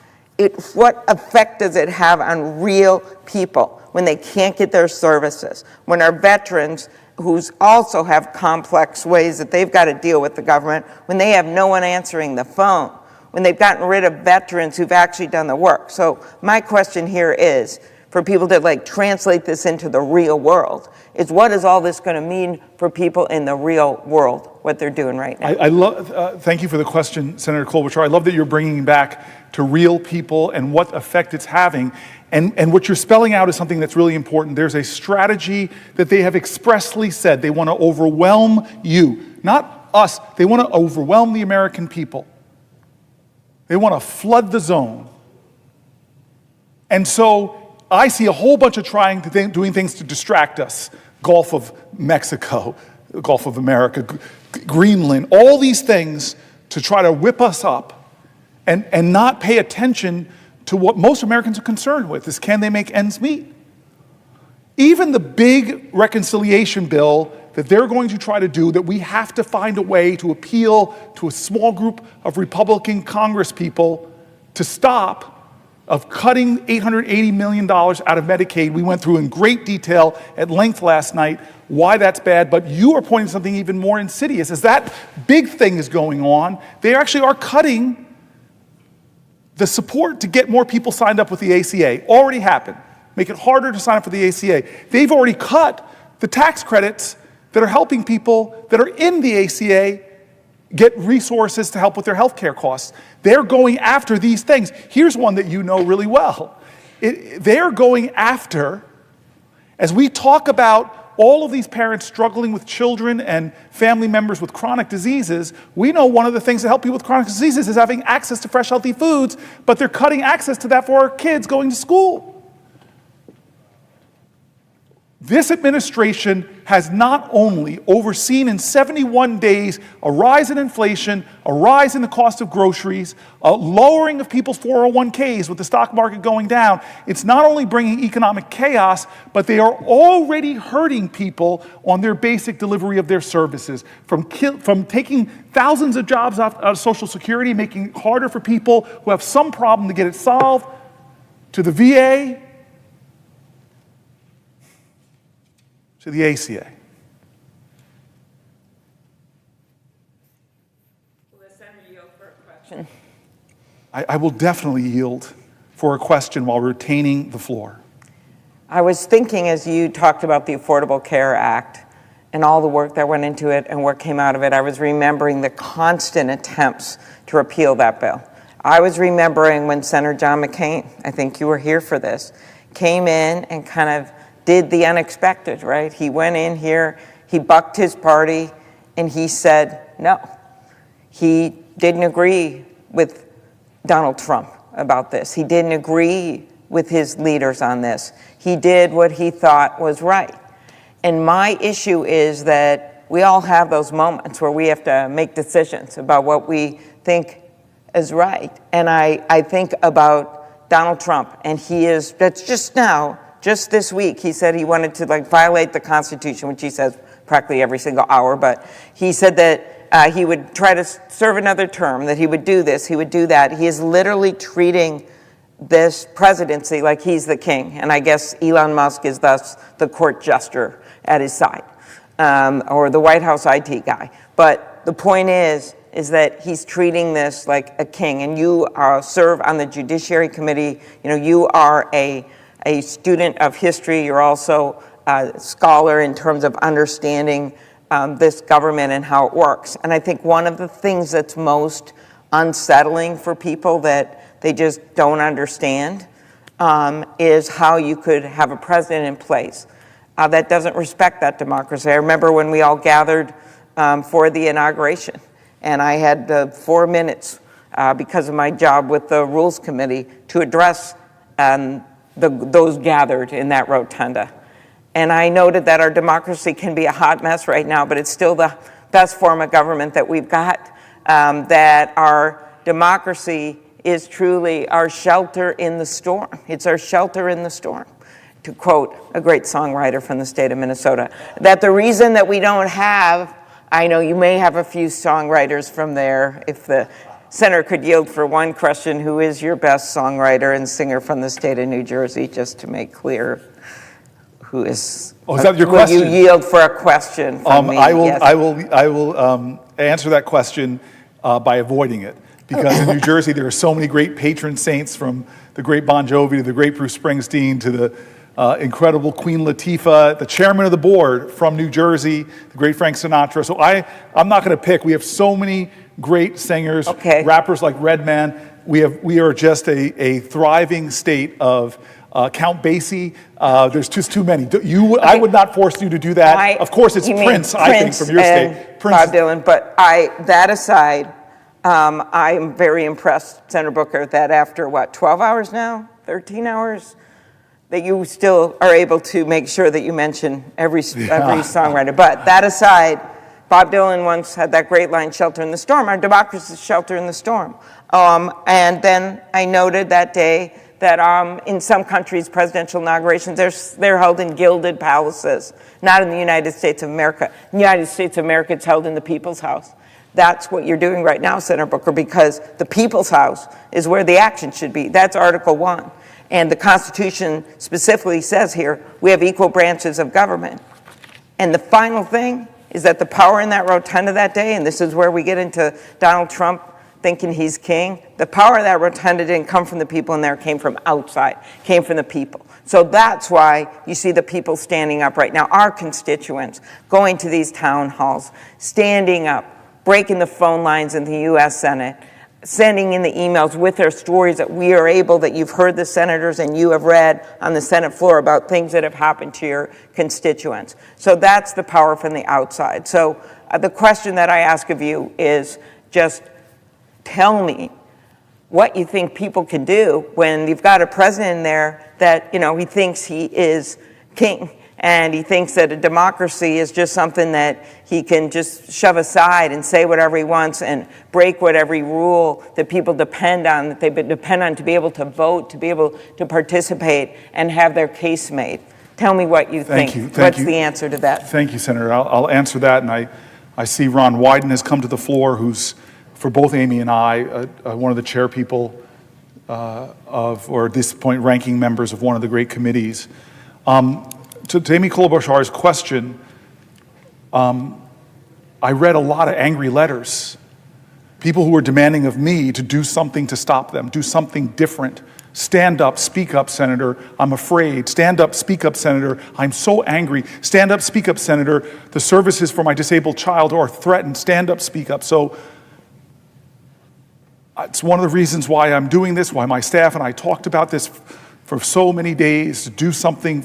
What effect does it have on real people when they can't get their services? When our veterans, who also have complex ways that they've got to deal with the government, when they have no one answering the phone, when they've gotten rid of veterans who've actually done the work. So my question here is, for people to translate this into the real world, is what is all this going to mean for people in the real world, what they're doing right now? I love, thank you for the question, Senator Klobuchar. I love that you're bringing back to real people and what effect it's having. And what you're spelling out is something that's really important. There's a strategy that they have expressly said they want to overwhelm you, not us. They want to overwhelm the American people. They want to flood the zone. And so I see a whole bunch of doing things to distract us. Gulf of Mexico, Gulf of America, Greenland, all these things to try to whip us up and not pay attention to what most Americans are concerned with, is can they make ends meet? Even the big reconciliation bill that they're going to try to do, that we have to find a way to appeal to a small group of Republican Congress people to stop, of cutting $880 million out of Medicaid. We went through in great detail at length last night why that's bad, but you are pointing to something even more insidious. As that big thing is going on, they actually are cutting the support to get more people signed up with the ACA. Already happened. Make it harder to sign up for the ACA. They've already cut the tax credits that are helping people that are in the ACA get resources to help with their health care costs. They're going after these things. Here's one that you know really well. They're going after, as we talk about all of these parents struggling with children and family members with chronic diseases, we know one of the things that help people with chronic diseases is having access to fresh, healthy foods, but they're cutting access to that for our kids going to school. This administration has not only overseen in 71 days a rise in inflation, a rise in the cost of groceries, a lowering of people's 401ks with the stock market going down. It's not only bringing economic chaos, but they are already hurting people on their basic delivery of their services, from taking thousands of jobs out of Social Security, making it harder for people who have some problem to get it solved, to the VA, to the ACA. Will the Senator yield for a question? I will definitely yield for a question while retaining the floor. I was thinking as you talked about the Affordable Care Act and all the work that went into it and what came out of it, I was remembering the constant attempts to repeal that bill. I was remembering when Senator John McCain, I think you were here for this, came in and kind of did the unexpected, right? He went in here, he bucked his party, and he said no. He didn't agree with Donald Trump about this. He didn't agree with his leaders on this. He did what he thought was right. And my issue is that we all have those moments where we have to make decisions about what we think is right. And I think about Donald Trump, and that's just this week, he said he wanted to violate the Constitution, which he says practically every single hour, but he said that he would try to serve another term, that he would do this, he would do that. He is literally treating this presidency like he's the king, and I guess Elon Musk is thus the court jester at his side, or the White House IT guy. But the point is that he's treating this like a king, and you serve on the Judiciary Committee. You know, you are a student of history. You're also a scholar in terms of understanding this government and how it works. And I think one of the things that's most unsettling for people that they just don't understand is how you could have a president in place that doesn't respect that democracy. I remember when we all gathered for the inauguration, and I had 4 minutes because of my job with the Rules Committee to address those gathered in that rotunda. And I noted that our democracy can be a hot mess right now, but it's still the best form of government that we've got, that our democracy is truly our shelter in the storm. It's our shelter in the storm, to quote a great songwriter from the state of Minnesota. That the reason that we don't have, I know you may have a few songwriters from there, if the Senator could yield for one question, who is your best songwriter and singer from the state of New Jersey, just to make clear who is. Oh, is that your question? Will you yield for a question from me? I will. Yes. I will answer that question by avoiding it, because in New Jersey there are so many great patron saints, from the great Bon Jovi to the great Bruce Springsteen to the incredible Queen Latifah, the chairman of the board from New Jersey, the great Frank Sinatra. So I'm not going to pick. We have so many great singers, rappers like Redman. We are just a thriving state of Count Basie. There's just too many. I would not force you to do that. Of course, it's Prince, I think, from your state. Prince, Bob Dylan. But that aside, I'm very impressed, Senator Booker, that after 12 hours now, 13 hours, that you still are able to make sure that you mention every songwriter. But that aside, Bob Dylan once had that great line, "Shelter in the storm." Our democracy is shelter in the storm. And then I noted that day that in some countries, presidential inaugurations, they're held in gilded palaces, not in the United States of America. In the United States of America, it's held in the People's House. That's what you're doing right now, Senator Booker, because the People's House is where the action should be. That's Article 1. And the Constitution specifically says here, we have equal branches of government. And the final thing is that the power in that rotunda that day, and this is where we get into Donald Trump thinking he's king, the power of that rotunda didn't come from the people in there, it came from outside, came from the people. So that's why you see the people standing up right now, our constituents going to these town halls, standing up, breaking the phone lines in the U.S. Senate, sending in the emails with their stories that we are able, that you've heard the senators and you have read on the Senate floor about things that have happened to your constituents. So that's the power from the outside. So the question that I ask of you is just tell me what you think people can do when you've got a president in there that, he thinks he is king. And he thinks that a democracy is just something that he can just shove aside and say whatever he wants and break whatever rule that people depend on, that they depend on to be able to vote, to be able to participate and have their case made. Tell me what you think. What's the answer to that? Thank you, Senator. I'll answer that. And I see Ron Wyden has come to the floor, who's, for both Amy and I, one of the chair people or at this point, ranking members of one of the great committees. To Amy Klobuchar's question, I read a lot of angry letters. People who were demanding of me to do something to stop them, do something different. Stand up, speak up, Senator. I'm afraid. Stand up, speak up, Senator. I'm so angry. Stand up, speak up, Senator. The services for my disabled child are threatened. Stand up, speak up. So it's one of the reasons why I'm doing this, why my staff and I talked about this for so many days, to do something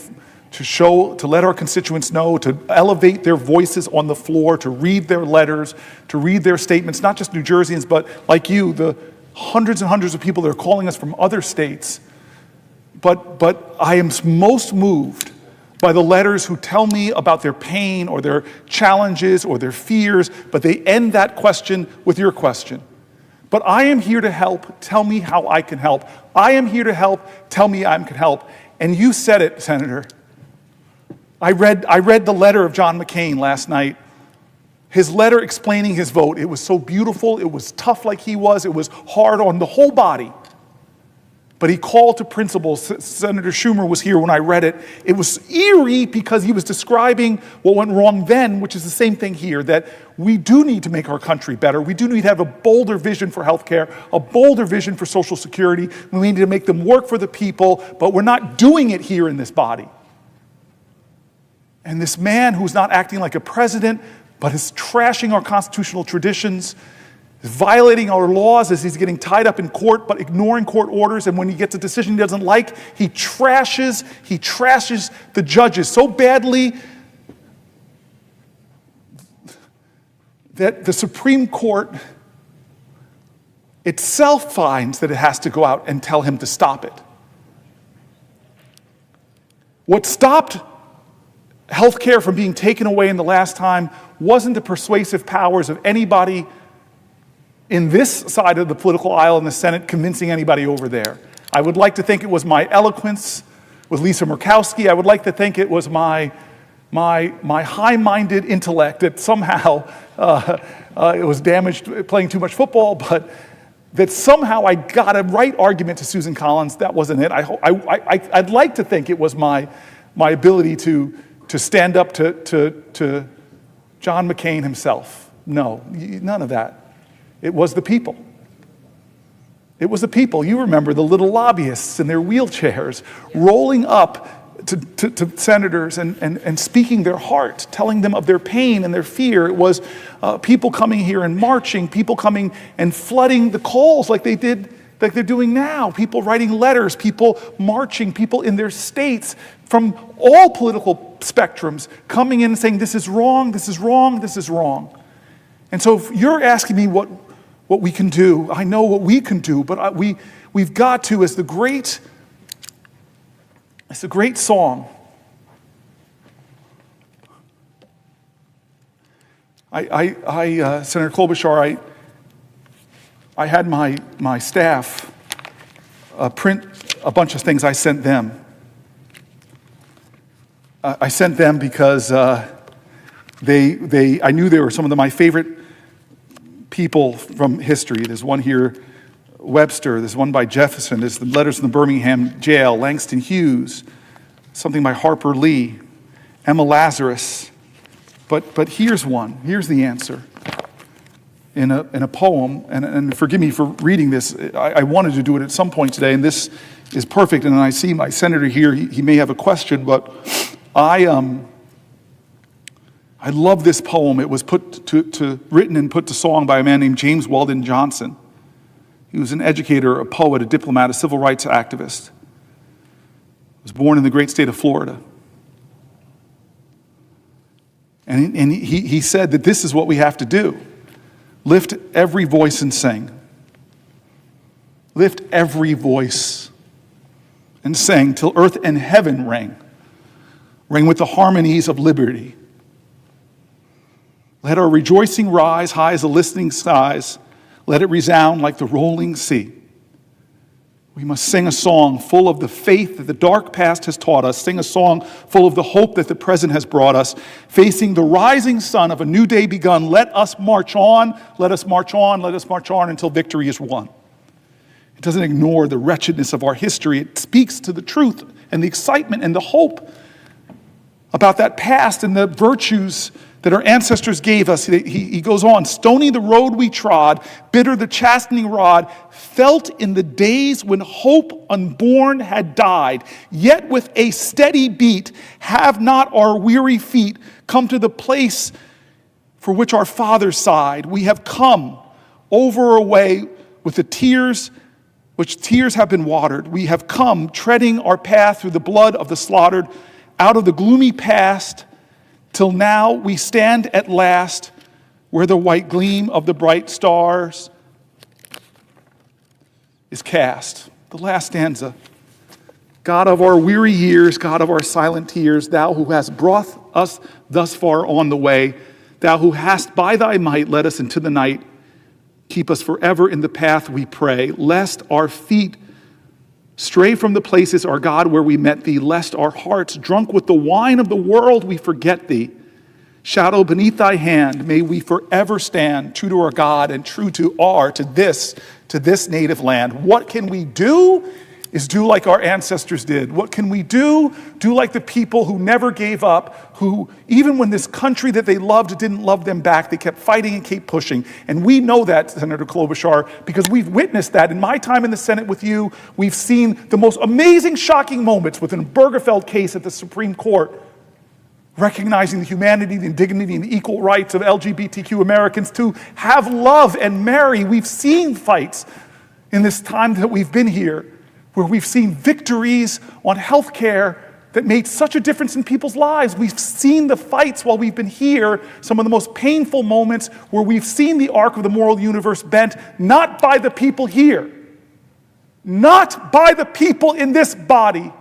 to let our constituents know, to elevate their voices on the floor, to read their letters, to read their statements, not just New Jerseyans, but like you, the hundreds and hundreds of people that are calling us from other states. But I am most moved by the letters who tell me about their pain or their challenges or their fears, but they end that question with your question. But I am here to help. Tell me how I can help. I am here to help. Tell me I can help. And you said it, Senator. I read the letter of John McCain last night. His letter explaining his vote. It was so beautiful. It was tough like he was. It was hard on the whole body. But he called to principles. Senator Schumer was here when I read it. It was eerie because he was describing what went wrong then, which is the same thing here, that we do need to make our country better. We do need to have a bolder vision for healthcare, a bolder vision for Social Security. We need to make them work for the people, but we're not doing it here in this body. And this man who's not acting like a president, but is trashing our constitutional traditions, is violating our laws as he's getting tied up in court, but ignoring court orders. And when he gets a decision he doesn't like, he trashes the judges so badly that the Supreme Court itself finds that it has to go out and tell him to stop it. What stopped health care from being taken away in the last time wasn't the persuasive powers of anybody in this side of the political aisle in the Senate convincing anybody over there. I would like to think it was my eloquence with Lisa Murkowski. I would like to think it was my high-minded intellect that somehow it was damaged playing too much football, but that somehow I got a right argument to Susan Collins. That wasn't it. I'd like to think it was my ability to stand up to John McCain himself. No, none of that. It was the people. It was the people. You remember the little lobbyists in their wheelchairs rolling up to senators and speaking their heart, telling them of their pain and their fear. It was people coming here and marching, people coming and flooding the calls like they did, like they're doing now. People writing letters, people marching, people in their states from all political spectrums coming in and saying, this is wrong, this is wrong, this is wrong. And so if you're asking me what we can do, I know what we can do, but we've got to, as the great song. Senator Klobuchar, I had my staff print a bunch of things I sent them. I sent them because I knew they were some of my favorite people from history. There's one here, Webster. There's one by Jefferson. There's the letters from the Birmingham jail, Langston Hughes, something by Harper Lee, Emma Lazarus. But here's one. Here's the answer. In a poem, and forgive me for reading this. I wanted to do it at some point today, and this is perfect. And I see my senator here. He may have a question, but I love this poem. It was written and put to song by a man named James Weldon Johnson. He was an educator, a poet, a diplomat, a civil rights activist. He was born in the great state of Florida. And he said that this is what we have to do. Lift every voice and sing. Lift every voice and sing till earth and heaven ring. ring with the harmonies of liberty. Let our rejoicing rise high as the listening skies. Let it resound like the rolling sea. We must sing a song full of the faith that the dark past has taught us, sing a song full of the hope that the present has brought us, facing the rising sun of a new day begun. Let us march on, let us march on, let us march on until victory is won. It doesn't ignore the wretchedness of our history. It speaks to the truth and the excitement and the hope about that past and the virtues that our ancestors gave us. He goes on, stony the road we trod, bitter the chastening rod, felt in the days when hope unborn had died. Yet with a steady beat, have not our weary feet come to the place for which our fathers sighed. We have come over away with the tears, which tears have been watered. We have come treading our path through the blood of the slaughtered, out of the gloomy past, till now we stand at last where the white gleam of the bright stars is cast. The last stanza. God of our weary years, God of our silent tears, thou who hast brought us thus far on the way, thou who hast by thy might led us into the night, keep us forever in the path we pray, lest our feet stray from the places, our God, where we met thee, lest our hearts, drunk with the wine of the world, we forget thee. Shadow beneath thy hand, may we forever stand, true to our God and true to this native land. What can we do is do like our ancestors did. What can we do? Do like the people who never gave up, who, even when this country that they loved didn't love them back, they kept fighting and kept pushing. And we know that, Senator Klobuchar, because we've witnessed that. In my time in the Senate with you, we've seen the most amazing, shocking moments within a Bergefeld case at the Supreme Court, recognizing the humanity, the dignity, and the equal rights of LGBTQ Americans to have love and marry. We've seen fights in this time that we've been here, where we've seen victories on health care that made such a difference in people's lives. We've seen the fights while we've been here, some of the most painful moments where we've seen the arc of the moral universe bent, not by the people here, not by the people in this body.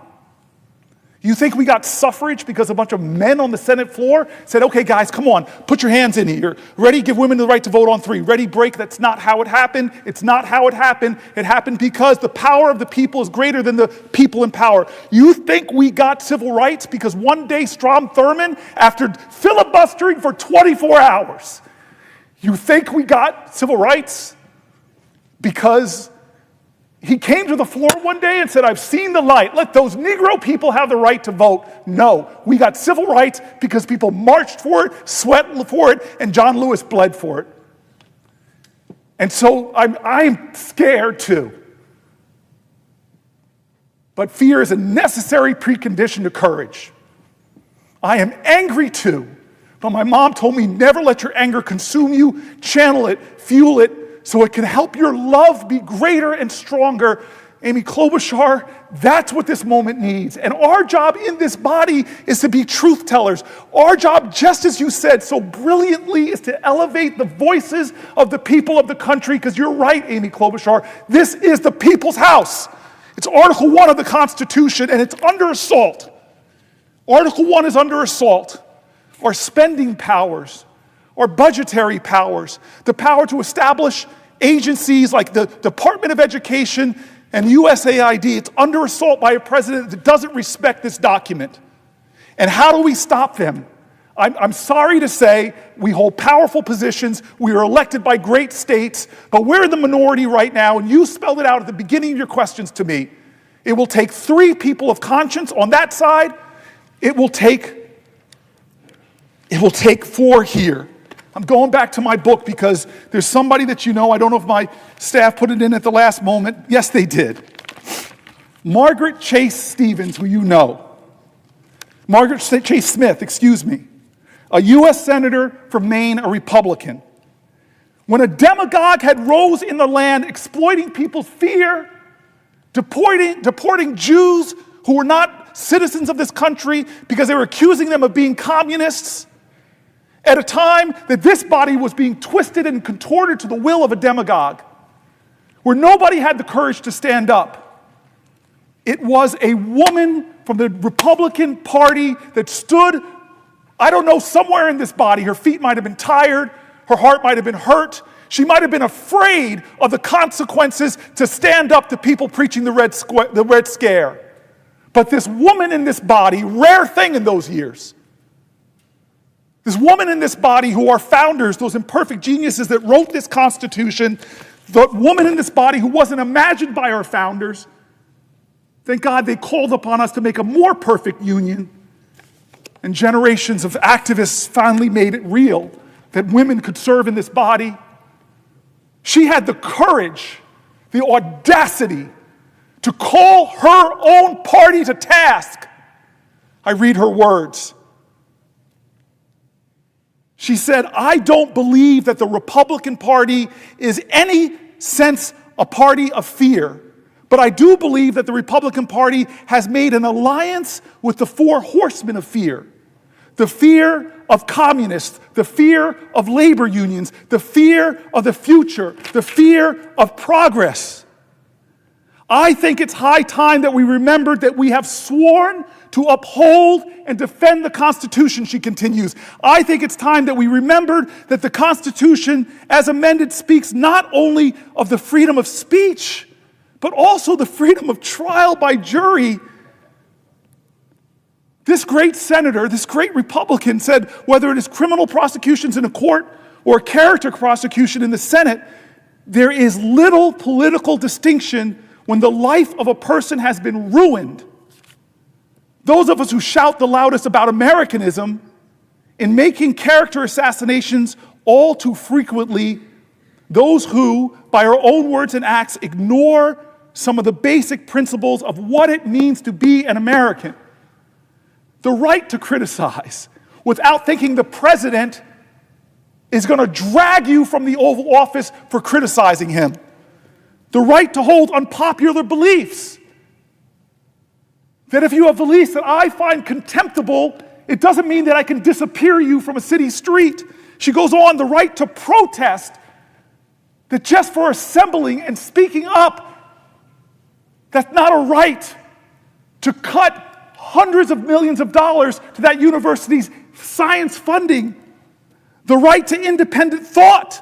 You think we got suffrage because a bunch of men on the Senate floor said, okay, guys, come on, put your hands in here. Ready, give women the right to vote on 3. Ready, break. That's not how it happened. It's not how it happened. It happened because the power of the people is greater than the people in power. You think we got civil rights because one day Strom Thurmond, after filibustering for 24 hours, you think we got civil rights because he came to the floor one day and said, I've seen the light. Let those Negro people have the right to vote. No, we got civil rights because people marched for it, sweat for it, and John Lewis bled for it. And so I'm scared too. But fear is a necessary precondition to courage. I am angry too. But my mom told me, never let your anger consume you. Channel it, fuel it, so it can help your love be greater and stronger. Amy Klobuchar, that's what this moment needs. And our job in this body is to be truth tellers. Our job, just as you said so brilliantly, is to elevate the voices of the people of the country, because you're right, Amy Klobuchar, this is the people's house. It's Article 1 of the Constitution, and it's under assault. Article 1 is under assault. Our spending powers, or budgetary powers, the power to establish agencies like the Department of Education and USAID, it's under assault by a president that doesn't respect this document. And how do we stop them? I'm sorry to say we hold powerful positions, we are elected by great states, but we're in the minority right now, and you spelled it out at the beginning of your questions to me. It will take 3 people of conscience on that side. It will take 4 here. I'm going back to my book because there's somebody that you know, I don't know if my staff put it in at the last moment. Yes, they did. Margaret Chase Stevens, who you know. Margaret Chase Smith, excuse me. A U.S. Senator from Maine, a Republican. When a demagogue had rose in the land exploiting people's fear, deporting Jews who were not citizens of this country because they were accusing them of being communists, at a time that this body was being twisted and contorted to the will of a demagogue, where nobody had the courage to stand up. It was a woman from the Republican Party that stood, I don't know, somewhere in this body. Her feet might have been tired. Her heart might have been hurt. She might have been afraid of the consequences to stand up to people preaching the Red Scare. But this woman in this body, rare thing in those years, this woman in this body who are founders, those imperfect geniuses that wrote this Constitution, the woman in this body who wasn't imagined by our founders, thank God they called upon us to make a more perfect union. And generations of activists finally made it real that women could serve in this body. She had the courage, the audacity to call her own party to task. I read her words. She said, "I don't believe that the Republican Party is any sense a party of fear. But I do believe that the Republican Party has made an alliance with the four horsemen of fear. The fear of communists, the fear of labor unions, the fear of the future, the fear of progress. I think it's high time that we remembered that we have sworn to uphold and defend the Constitution," she continues. "I think it's time that we remembered that the Constitution, as amended, speaks not only of the freedom of speech, but also the freedom of trial by jury." This great senator, this great Republican said, whether it is criminal prosecutions in a court or character prosecution in the Senate, there is little political distinction when the life of a person has been ruined. Those of us who shout the loudest about Americanism, in making character assassinations all too frequently, those who, by our own words and acts, ignore some of the basic principles of what it means to be an American. The right to criticize without thinking the president is going to drag you from the Oval Office for criticizing him. The right to hold unpopular beliefs. That if you have beliefs that I find contemptible, it doesn't mean that I can disappear you from a city street. She goes on, the right to protest, that just for assembling and speaking up, that's not a right to cut hundreds of millions of dollars to that university's science funding. The right to independent thought.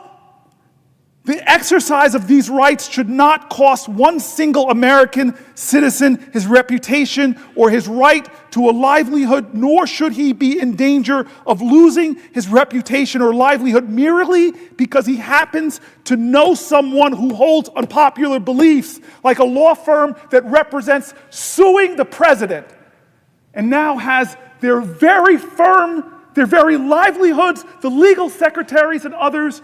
The exercise of these rights should not cost one single American citizen his reputation or his right to a livelihood, nor should he be in danger of losing his reputation or livelihood merely because he happens to know someone who holds unpopular beliefs, like a law firm that represents suing the president and now has their very firm, their very livelihoods, the legal secretaries and others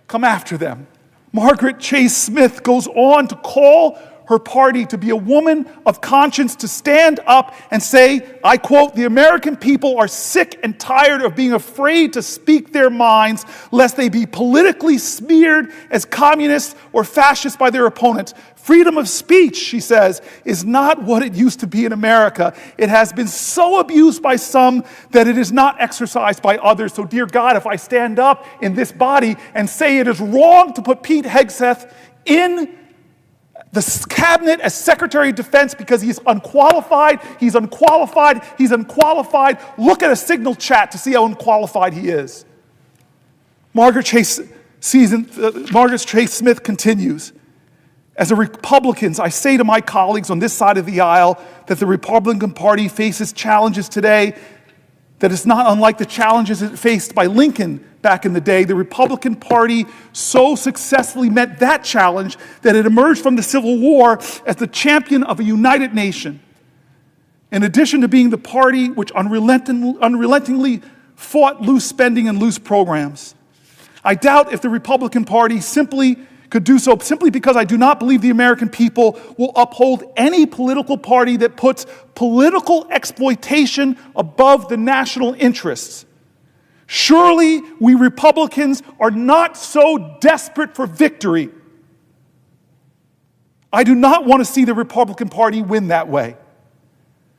come after them. Margaret Chase Smith goes on to call her party to be a woman of conscience, to stand up and say, I quote, "The American people are sick and tired of being afraid to speak their minds, lest they be politically smeared as communists or fascists by their opponents. Freedom of speech," she says, "is not what it used to be in America. It has been so abused by some that it is not exercised by others. So, dear God, if I stand up in this body and say it is wrong to put Pete Hegseth in the cabinet as Secretary of Defense because he's unqualified, look at a Signal chat to see how unqualified he is." Margaret Chase Smith continues, "As a Republican, I say to my colleagues on this side of the aisle that the Republican Party faces challenges today that is not unlike the challenges it faced by Lincoln back in the day. The Republican Party so successfully met that challenge that it emerged from the Civil War as the champion of a united nation. In addition to being the party which unrelentingly fought loose spending and loose programs. I doubt if the Republican Party could do so simply because I do not believe the American people will uphold any political party that puts political exploitation above the national interests. Surely we Republicans are not so desperate for victory. I do not want to see the Republican Party win that way.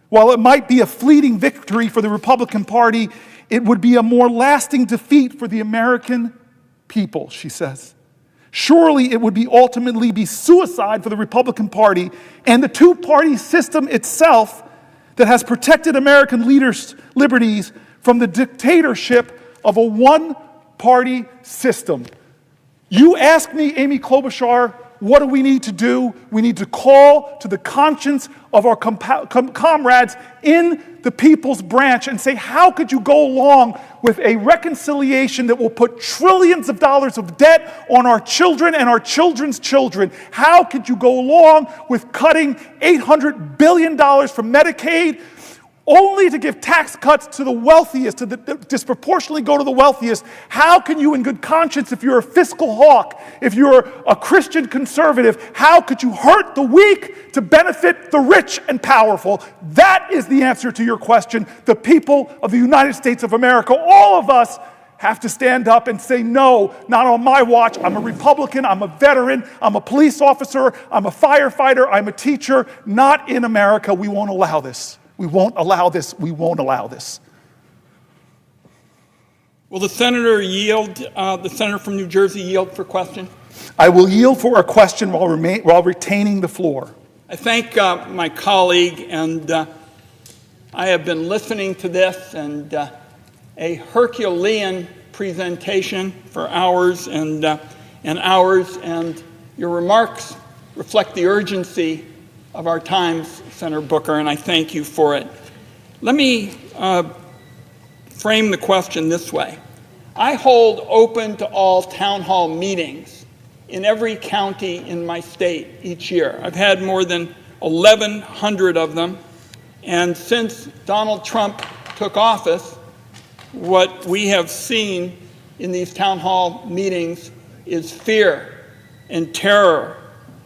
While it might be a fleeting victory for the Republican Party, it would be a more lasting defeat for the American people," she says. Surely it would be ultimately be suicide for the Republican Party and the two-party system itself that has protected American leaders' liberties from the dictatorship of a one-party system. You ask me, Amy Klobuchar, what do we need to do? We need to call to the conscience of our comrades in the People's Branch and say, how could you go along with a reconciliation that will put trillions of dollars of debt on our children and our children's children? How could you go along with cutting $800 billion from Medicaid only to give tax cuts to the wealthiest, to disproportionately go to the wealthiest? How can you in good conscience, if you're a fiscal hawk, if you're a Christian conservative, how could you hurt the weak to benefit the rich and powerful? That is the answer to your question. The people of the United States of America, all of us, have to stand up and say, no, not on my watch. I'm a Republican, I'm a veteran, I'm a police officer, I'm a firefighter, I'm a teacher. Not in America. We won't allow this. We won't allow this. We won't allow this. Will the senator yield, the senator from New Jersey yield for question? I will yield for a question while retaining the floor. I thank my colleague, and I have been listening to this, and a Herculean presentation for hours and hours, and your remarks reflect the urgency of our times, Senator Booker, and I thank you for it. Let me frame the question this way. I hold open to all town hall meetings in every county in my state each year. I've had more than 1,100 of them, and since Donald Trump took office, what we have seen in these town hall meetings is fear and terror,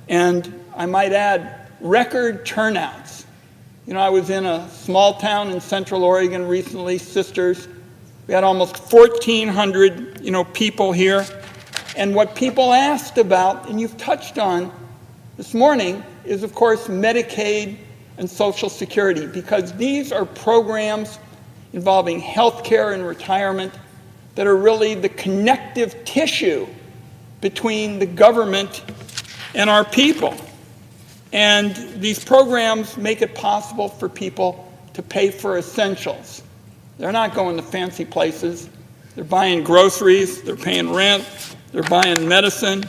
and I might add, record turnouts. You know, I was in a small town in Central Oregon recently, Sisters. We had almost 1,400, people here. And what people asked about, and you've touched on this morning, is of course Medicaid and Social Security, because these are programs involving health care and retirement that are really the connective tissue between the government and our people. And these programs make it possible for people to pay for essentials. They're not going to fancy places. They're buying groceries, they're paying rent, they're buying medicine.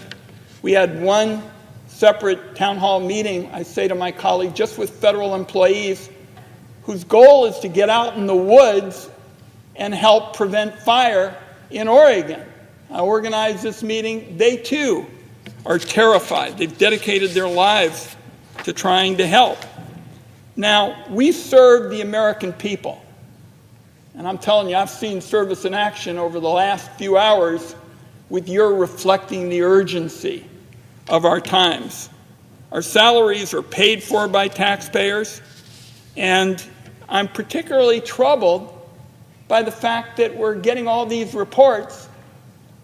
We had one separate town hall meeting, I say to my colleague, just with federal employees whose goal is to get out in the woods and help prevent fire in Oregon. I organized this meeting. They too are terrified. They've dedicated their lives to trying to help. Now, we serve the American people. And I'm telling you, I've seen service in action over the last few hours with your reflecting the urgency of our times. Our salaries are paid for by taxpayers, and I'm particularly troubled by the fact that we're getting all these reports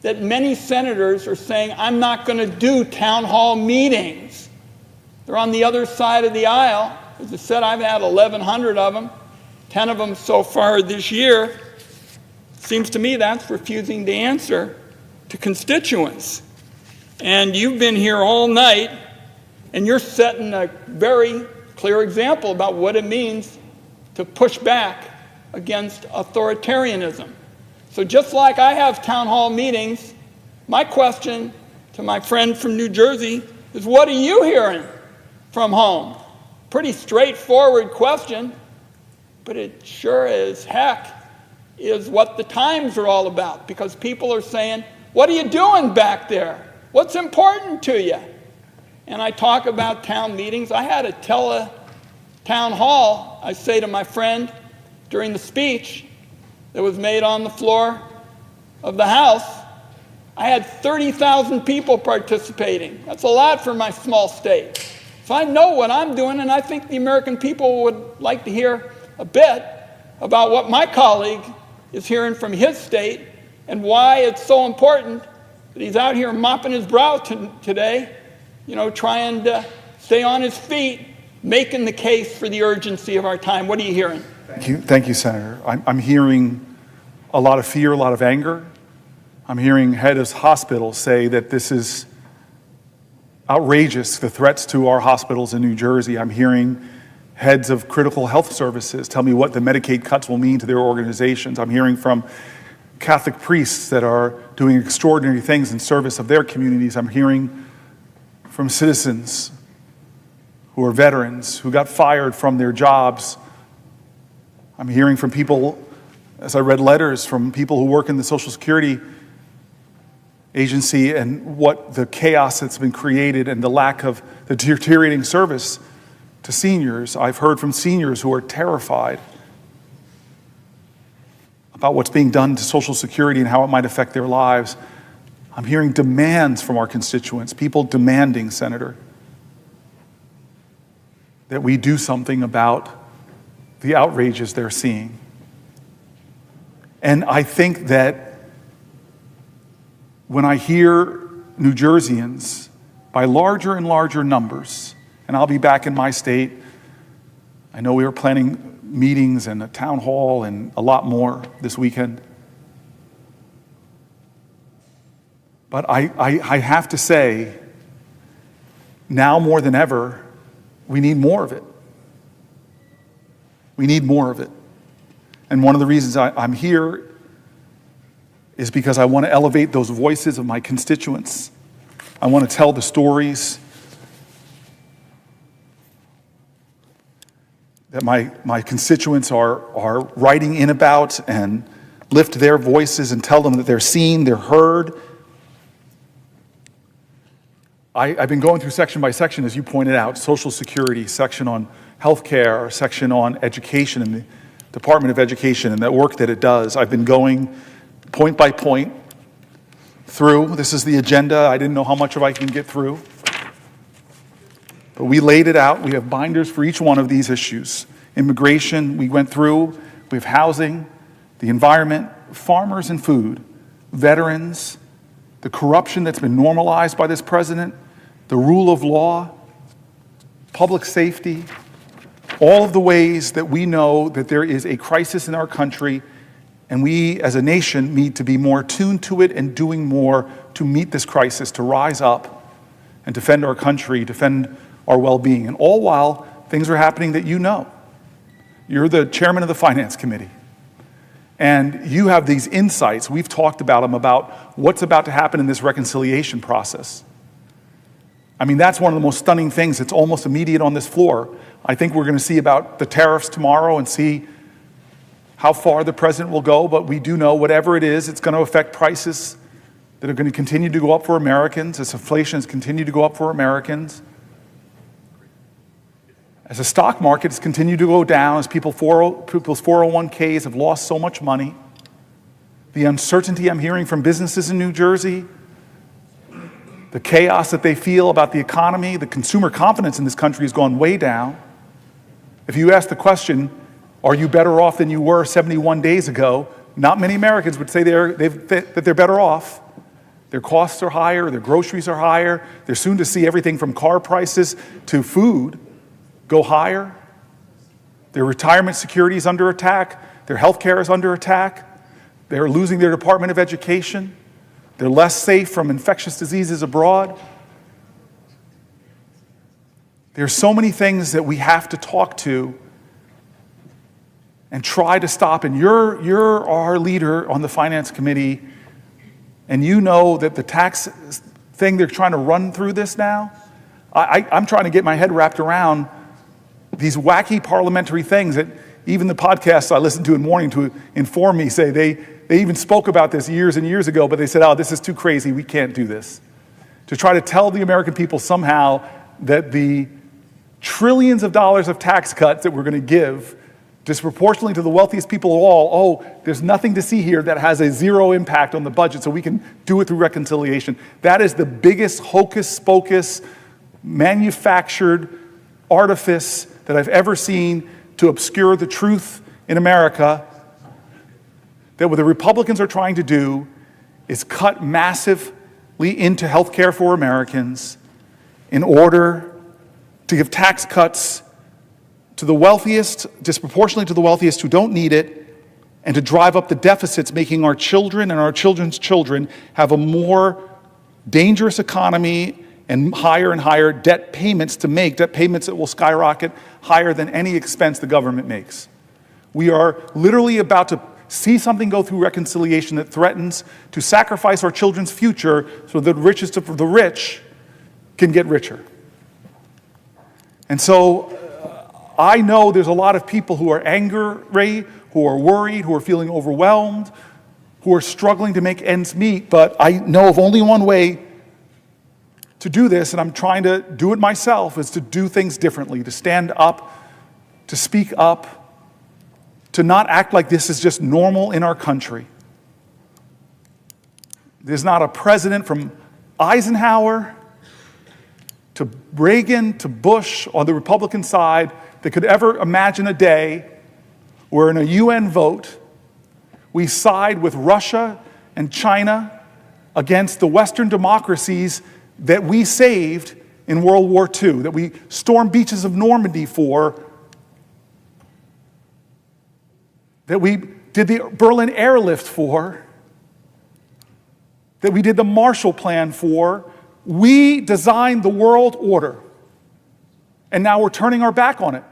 that many senators are saying, I'm not going to do town hall meetings. They're on the other side of the aisle. As I said, I've had 1,100 of them, 10 of them so far this year. Seems to me that's refusing to answer to constituents. And you've been here all night, and you're setting a very clear example about what it means to push back against authoritarianism. So just like I have town hall meetings, my question to my friend from New Jersey is, what are you hearing from home? Pretty straightforward question, but it sure as heck is what the times are all about, because people are saying, what are you doing back there? What's important to you? And I talk about town meetings. I had a town hall, I say to my friend during the speech that was made on the floor of the House. I had 30,000 people participating. That's a lot for my small state. So I know what I'm doing, and I think the American people would like to hear a bit about what my colleague is hearing from his state and why it's so important that he's out here mopping his brow today, trying to stay on his feet, making the case for the urgency of our time. What are you hearing? Thank you, Senator. I'm hearing a lot of fear, a lot of anger. I'm hearing head of hospitals say that this is outrageous, the threats to our hospitals in New Jersey. I'm hearing heads of critical health services tell me what the Medicaid cuts will mean to their organizations. I'm hearing from Catholic priests that are doing extraordinary things in service of their communities. I'm hearing from citizens who are veterans who got fired from their jobs. I'm hearing from people, as I read letters from people who work in the Social Security agency, and what the chaos that's been created and the lack of the deteriorating service to seniors. I've heard from seniors who are terrified about what's being done to Social Security and how it might affect their lives. I'm hearing demands from our constituents, people demanding, Senator, that we do something about the outrages they're seeing. And I think that when I hear New Jerseyans by larger and larger numbers, and I'll be back in my state. I know we are planning meetings and a town hall and a lot more this weekend. But I have to say, now more than ever, we need more of it. We need more of it. And one of the reasons I'm here is because I want to elevate those voices of my constituents. I want to tell the stories that my constituents are writing in about, and lift their voices and tell them that they're seen, they're heard. I've been going through section by section, as you pointed out, Social Security, section on healthcare, section on education and the Department of Education and the work that it does. I've been going point by point through. This is the agenda. I didn't know how much of I can get through. But we laid it out. We have binders for each one of these issues. Immigration, we went through. We have housing, the environment, farmers and food, veterans, the corruption that's been normalized by this president, the rule of law, public safety, all of the ways that we know that there is a crisis in our country, and we as a nation need to be more attuned to it and doing more to meet this crisis, to rise up and defend our country, defend our well-being. And all while things are happening that you know. You're the chairman of the Finance Committee. And you have these insights. We've talked about them, about what's about to happen in this reconciliation process. I mean, that's one of the most stunning things. It's almost immediate on this floor. I think we're going to see about the tariffs tomorrow and see how far the president will go. But we do know whatever it is, it's going to affect prices that are going to continue to go up for Americans as inflation has continued to go up for Americans. As the stock markets continue to go down, as people's 401ks have lost so much money, the uncertainty I'm hearing from businesses in New Jersey, the chaos that they feel about the economy, the consumer confidence in this country has gone way down. If you ask the question, are you better off than you were 71 days ago? Not many Americans would say that they're better off. Their costs are higher, their groceries are higher. They're soon to see everything from car prices to food go higher. Their retirement security is under attack. Their health care is under attack. They're losing their Department of Education. They're less safe from infectious diseases abroad. There's so many things that we have to talk to and try to stop. And you're our leader on the Finance Committee, and you know that the tax thing they're trying to run through this now, I'm trying to get my head wrapped around these wacky parliamentary things that even the podcasts I listen to in the morning to inform me say they even spoke about this years and years ago, but they said, oh, this is too crazy, we can't do this. To try to tell the American people somehow that the trillions of dollars of tax cuts that we're going to give disproportionately to the wealthiest people of all, oh, there's nothing to see here that has a zero impact on the budget, so we can do it through reconciliation. That is the biggest hocus pocus, manufactured artifice that I've ever seen to obscure the truth in America. That what the Republicans are trying to do is cut massively into health care for Americans in order to give tax cuts to the wealthiest, disproportionately to the wealthiest who don't need it, and to drive up the deficits, making our children and our children's children have a more dangerous economy and higher debt payments to make, debt payments that will skyrocket higher than any expense the government makes. We are literally about to see something go through reconciliation that threatens to sacrifice our children's future so the richest of the rich can get richer. And so I know there's a lot of people who are angry, who are worried, who are feeling overwhelmed, who are struggling to make ends meet, but I know of only one way to do this, and I'm trying to do it myself, is to do things differently, to stand up, to speak up, to not act like this is just normal in our country. There's not a president from Eisenhower to Reagan to Bush on the Republican side that could ever imagine a day where in a UN vote we side with Russia and China against the Western democracies that we saved in World War II, that we stormed beaches of Normandy for, that we did the Berlin airlift for, that we did the Marshall Plan for. We designed the world order, and now we're turning our back on it.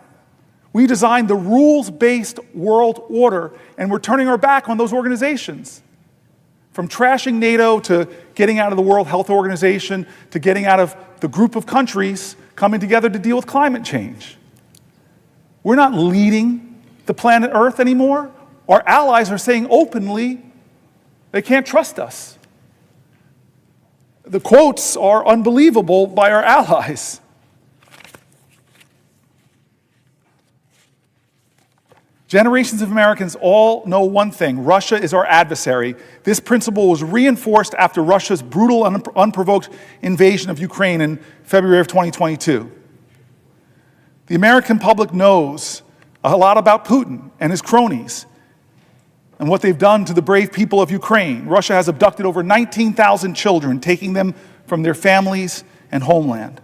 We designed the rules-based world order, and we're turning our back on those organizations. From trashing NATO to getting out of the World Health Organization to getting out of the group of countries coming together to deal with climate change. We're not leading the planet Earth anymore. Our allies are saying openly they can't trust us. The quotes are unbelievable by our allies. Generations of Americans all know one thing: Russia is our adversary. This principle was reinforced after Russia's brutal and unprovoked invasion of Ukraine in February of 2022. The American public knows a lot about Putin and his cronies and what they've done to the brave people of Ukraine. Russia has abducted over 19,000 children, taking them from their families and homeland.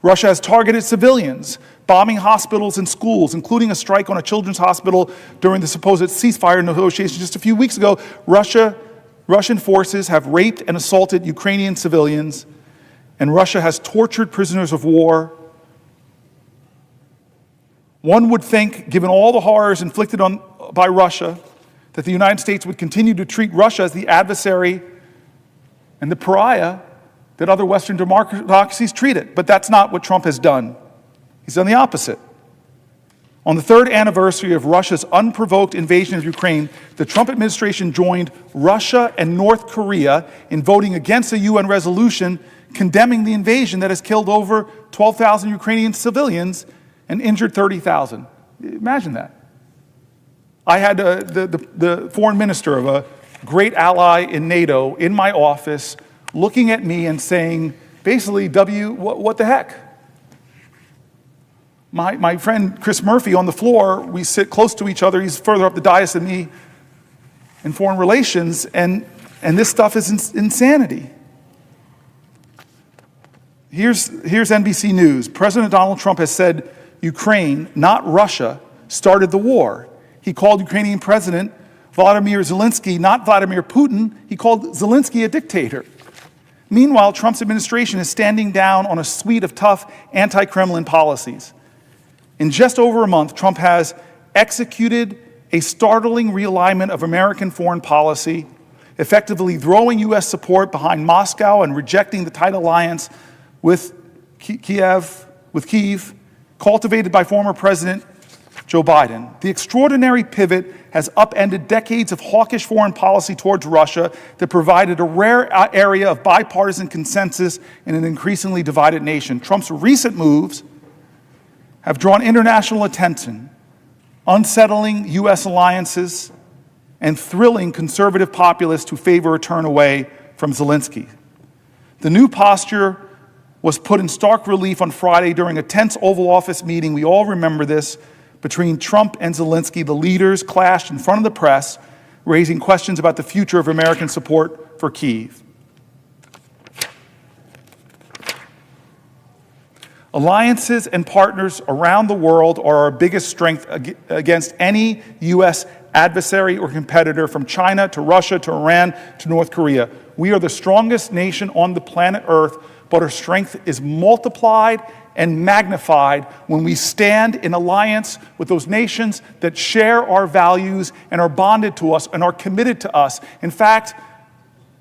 Russia has targeted civilians, bombing hospitals and schools, including a strike on a children's hospital during the supposed ceasefire negotiations just a few weeks ago. Russian forces have raped and assaulted Ukrainian civilians, and Russia has tortured prisoners of war. One would think, given all the horrors inflicted by Russia, that the United States would continue to treat Russia as the adversary and the pariah that other Western democracies treat it. But that's not what Trump has done. He's done the opposite. On the third anniversary of Russia's unprovoked invasion of Ukraine, the Trump administration joined Russia and North Korea in voting against a UN resolution condemning the invasion that has killed over 12,000 Ukrainian civilians and injured 30,000. Imagine that. I had the foreign minister of a great ally in NATO in my office looking at me and saying, basically, what the heck? My friend Chris Murphy on the floor, we sit close to each other. He's further up the dais than me in foreign relations, and this stuff is insanity. Here's NBC News. President Donald Trump has said Ukraine, not Russia, started the war. He called Ukrainian President Volodymyr Zelensky not Vladimir Putin. He called Zelensky a dictator. Meanwhile, Trump's administration is standing down on a suite of tough anti-Kremlin policies. In just over a month, Trump has executed a startling realignment of American foreign policy, effectively throwing U.S. support behind Moscow and rejecting the tight alliance with Kyiv, cultivated by former President Joe Biden. The extraordinary pivot has upended decades of hawkish foreign policy towards Russia that provided a rare area of bipartisan consensus in an increasingly divided nation. Trump's recent moves have drawn international attention, unsettling U.S. alliances and thrilling conservative populists who favor a turn away from Zelensky. The new posture was put in stark relief on Friday during a tense Oval Office meeting. We all remember this. Between Trump and Zelensky, the leaders clashed in front of the press, raising questions about the future of American support for Kyiv. Alliances and partners around the world are our biggest strength against any U.S. adversary or competitor, from China to Russia to Iran to North Korea. We are the strongest nation on the planet Earth but our strength is multiplied and magnified when we stand in alliance with those nations that share our values and are bonded to us and are committed to us. In fact,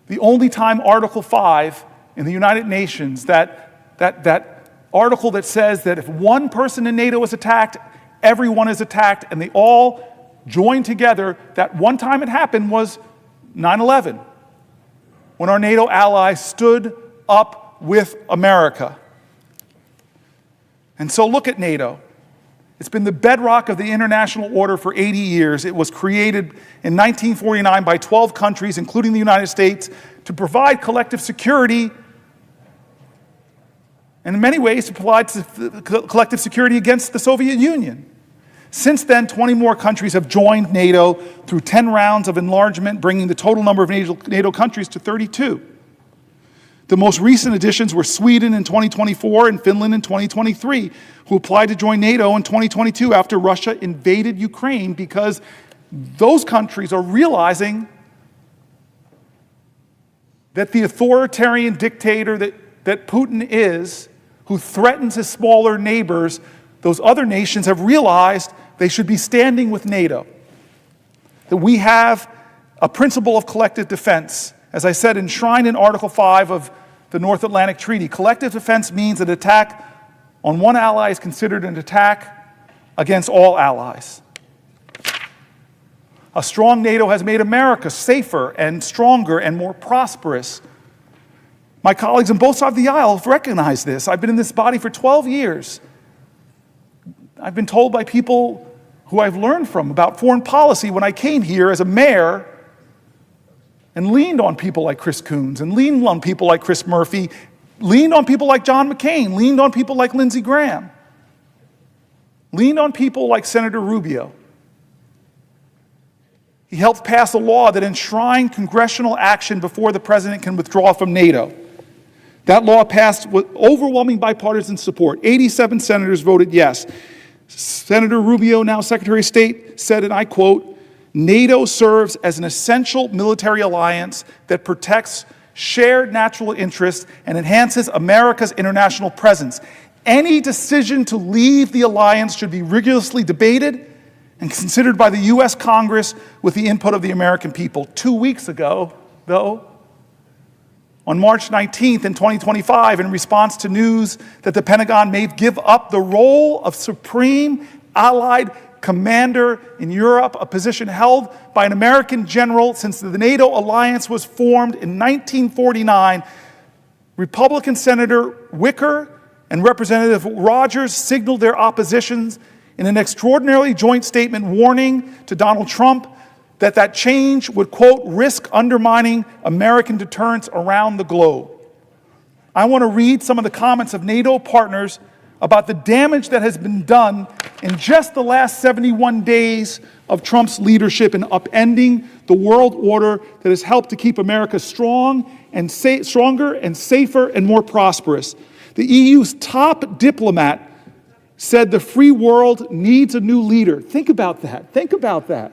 the only time Article 5 in the United Nations, that article that says that if one person in NATO is attacked, everyone is attacked, and they all join together, that one time it happened was 9/11, when our NATO allies stood up with America. And so look at NATO. It's been the bedrock of the international order for 80 years. It was created in 1949 by 12 countries, including the United States, to provide collective security, and in many ways to provide collective security against the Soviet Union. Since then, 20 more countries have joined NATO through 10 rounds of enlargement, bringing the total number of NATO countries to 32. The most recent additions were Sweden in 2024 and Finland in 2023, who applied to join NATO in 2022 after Russia invaded Ukraine, because those countries are realizing that the authoritarian dictator that Putin is, who threatens his smaller neighbors, those other nations have realized they should be standing with NATO. That we have a principle of collective defense, as I said, enshrined in Article 5 of the North Atlantic Treaty. Collective defense means an attack on one ally is considered an attack against all allies. A strong NATO has made America safer and stronger and more prosperous. My colleagues on both sides of the aisle have recognized this. I've been in this body for 12 years. I've been told by people who I've learned from about foreign policy when I came here as a mayor and leaned on people like Chris Coons, and leaned on people like Chris Murphy, leaned on people like John McCain, leaned on people like Lindsey Graham, leaned on people like Senator Rubio. He helped pass a law that enshrined congressional action before the president can withdraw from NATO. That law passed with overwhelming bipartisan support. 87 senators voted yes. Senator Rubio, now Secretary of State, said, and I quote, "NATO serves as an essential military alliance that protects shared natural interests and enhances America's international presence. Any decision to leave the alliance should be rigorously debated and considered by the U.S. Congress with the input of the American people." 2 weeks ago, though, on March 19th in 2025, in response to news that the Pentagon may give up the role of supreme allied commander in Europe, a position held by an American general since the NATO alliance was formed in 1949, Republican Senator Wicker and Representative Rogers signaled their oppositions in an extraordinarily joint statement warning to Donald Trump that change would, quote, risk undermining American deterrence around the globe. I want to read some of the comments of NATO partners about the damage that has been done in just the last 71 days of Trump's leadership in upending the world order that has helped to keep America strong and stronger and safer and more prosperous. The EU's top diplomat said the free world needs a new leader. Think about that. Think about that.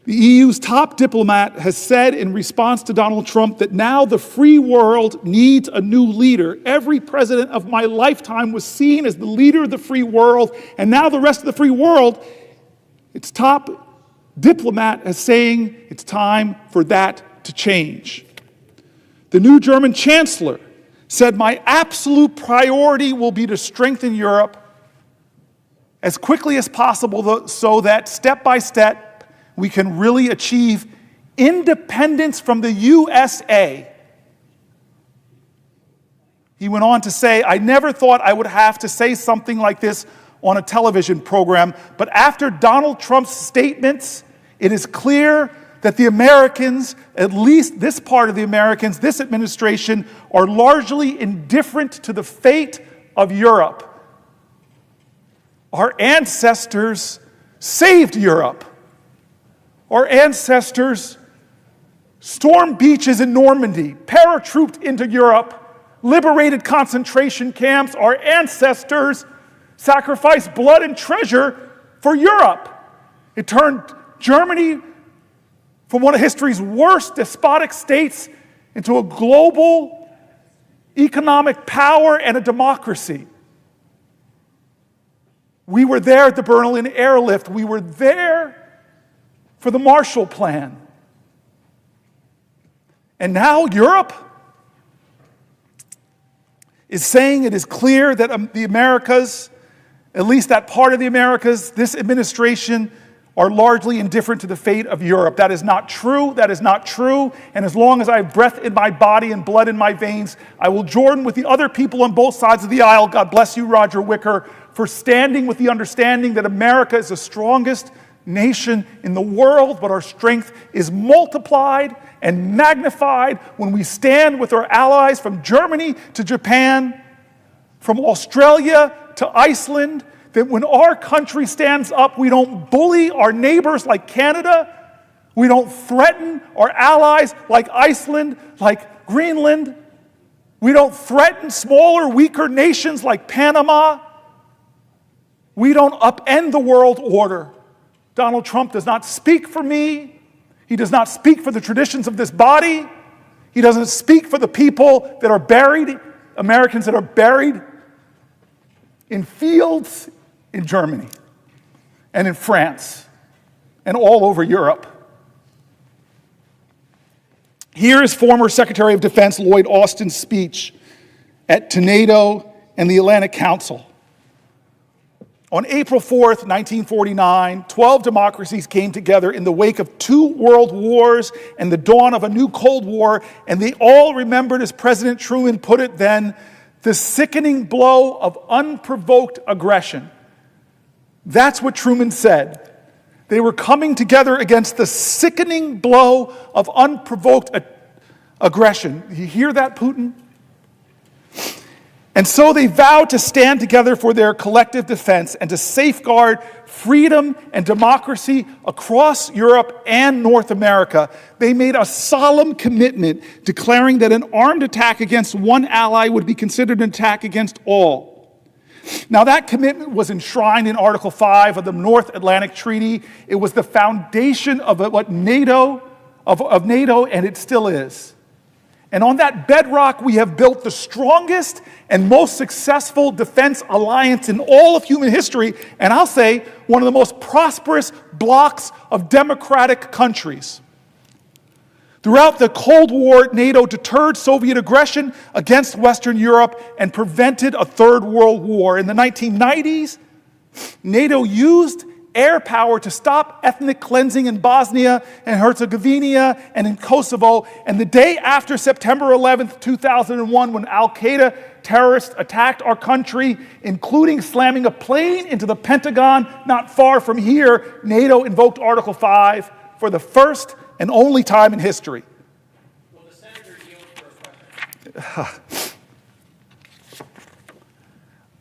The EU's top diplomat has said in response to Donald Trump that now the free world needs a new leader. Every president of my lifetime was seen as the leader of the free world, and now the rest of the free world, its top diplomat is saying it's time for that to change. The new German chancellor said, "My absolute priority will be to strengthen Europe as quickly as possible so that step by step we can really achieve independence from the USA." He went on to say, "I never thought I would have to say something like this on a television program, but after Donald Trump's statements, it is clear that the Americans, at least this part of the Americans, this administration, are largely indifferent to the fate of Europe. Our ancestors saved Europe. Our ancestors stormed beaches in Normandy, paratrooped into Europe, liberated concentration camps. Our ancestors sacrificed blood and treasure for Europe. It turned Germany from one of history's worst despotic states into a global economic power, and a democracy. We were there at the Berlin airlift. We were there for the Marshall Plan. And now Europe is saying it is clear that the Americas, at least that part of the Americas, this administration are largely indifferent to the fate of Europe. That is not true. That is not true. And as long as I have breath in my body and blood in my veins, I will join with the other people on both sides of the aisle. God bless you, Roger Wicker, for standing with the understanding that America is the strongest nation in the world, but our strength is multiplied and magnified when we stand with our allies from Germany to Japan, from Australia to Iceland, that when our country stands up, we don't bully our neighbors like Canada, we don't threaten our allies like Iceland, like Greenland, we don't threaten smaller, weaker nations like Panama, we don't upend the world order. Donald Trump does not speak for me. He does not speak for the traditions of this body. He doesn't speak for the people that are buried, Americans that are buried in fields in Germany and in France and all over Europe. Here is former Secretary of Defense Lloyd Austin's speech at NATO and the Atlantic Council. On April 4th, 1949, 12 democracies came together in the wake of 2 world wars and the dawn of a new Cold War, and they all remembered, as President Truman put it then, the sickening blow of unprovoked aggression. That's what Truman said. They were coming together against the sickening blow of unprovoked aggression. You hear that, Putin? And so they vowed to stand together for their collective defense and to safeguard freedom and democracy across Europe and North America. They made a solemn commitment declaring that an armed attack against one ally would be considered an attack against all. Now, that commitment was enshrined in Article 5 of the North Atlantic Treaty. It was the foundation of what NATO, of NATO, and it still is. And on that bedrock, we have built the strongest and most successful defense alliance in all of human history, and I'll say one of the most prosperous blocks of democratic countries. Throughout the Cold War, NATO deterred Soviet aggression against Western Europe and prevented a Third World War. In the 1990s, NATO used air power to stop ethnic cleansing in Bosnia and Herzegovina and in Kosovo. And the day after September 11th, 2001, when al-Qaeda terrorists attacked our country, including slamming a plane into the Pentagon not far from here, NATO invoked Article 5 for the first and only time in history. Will the senator yield for a question?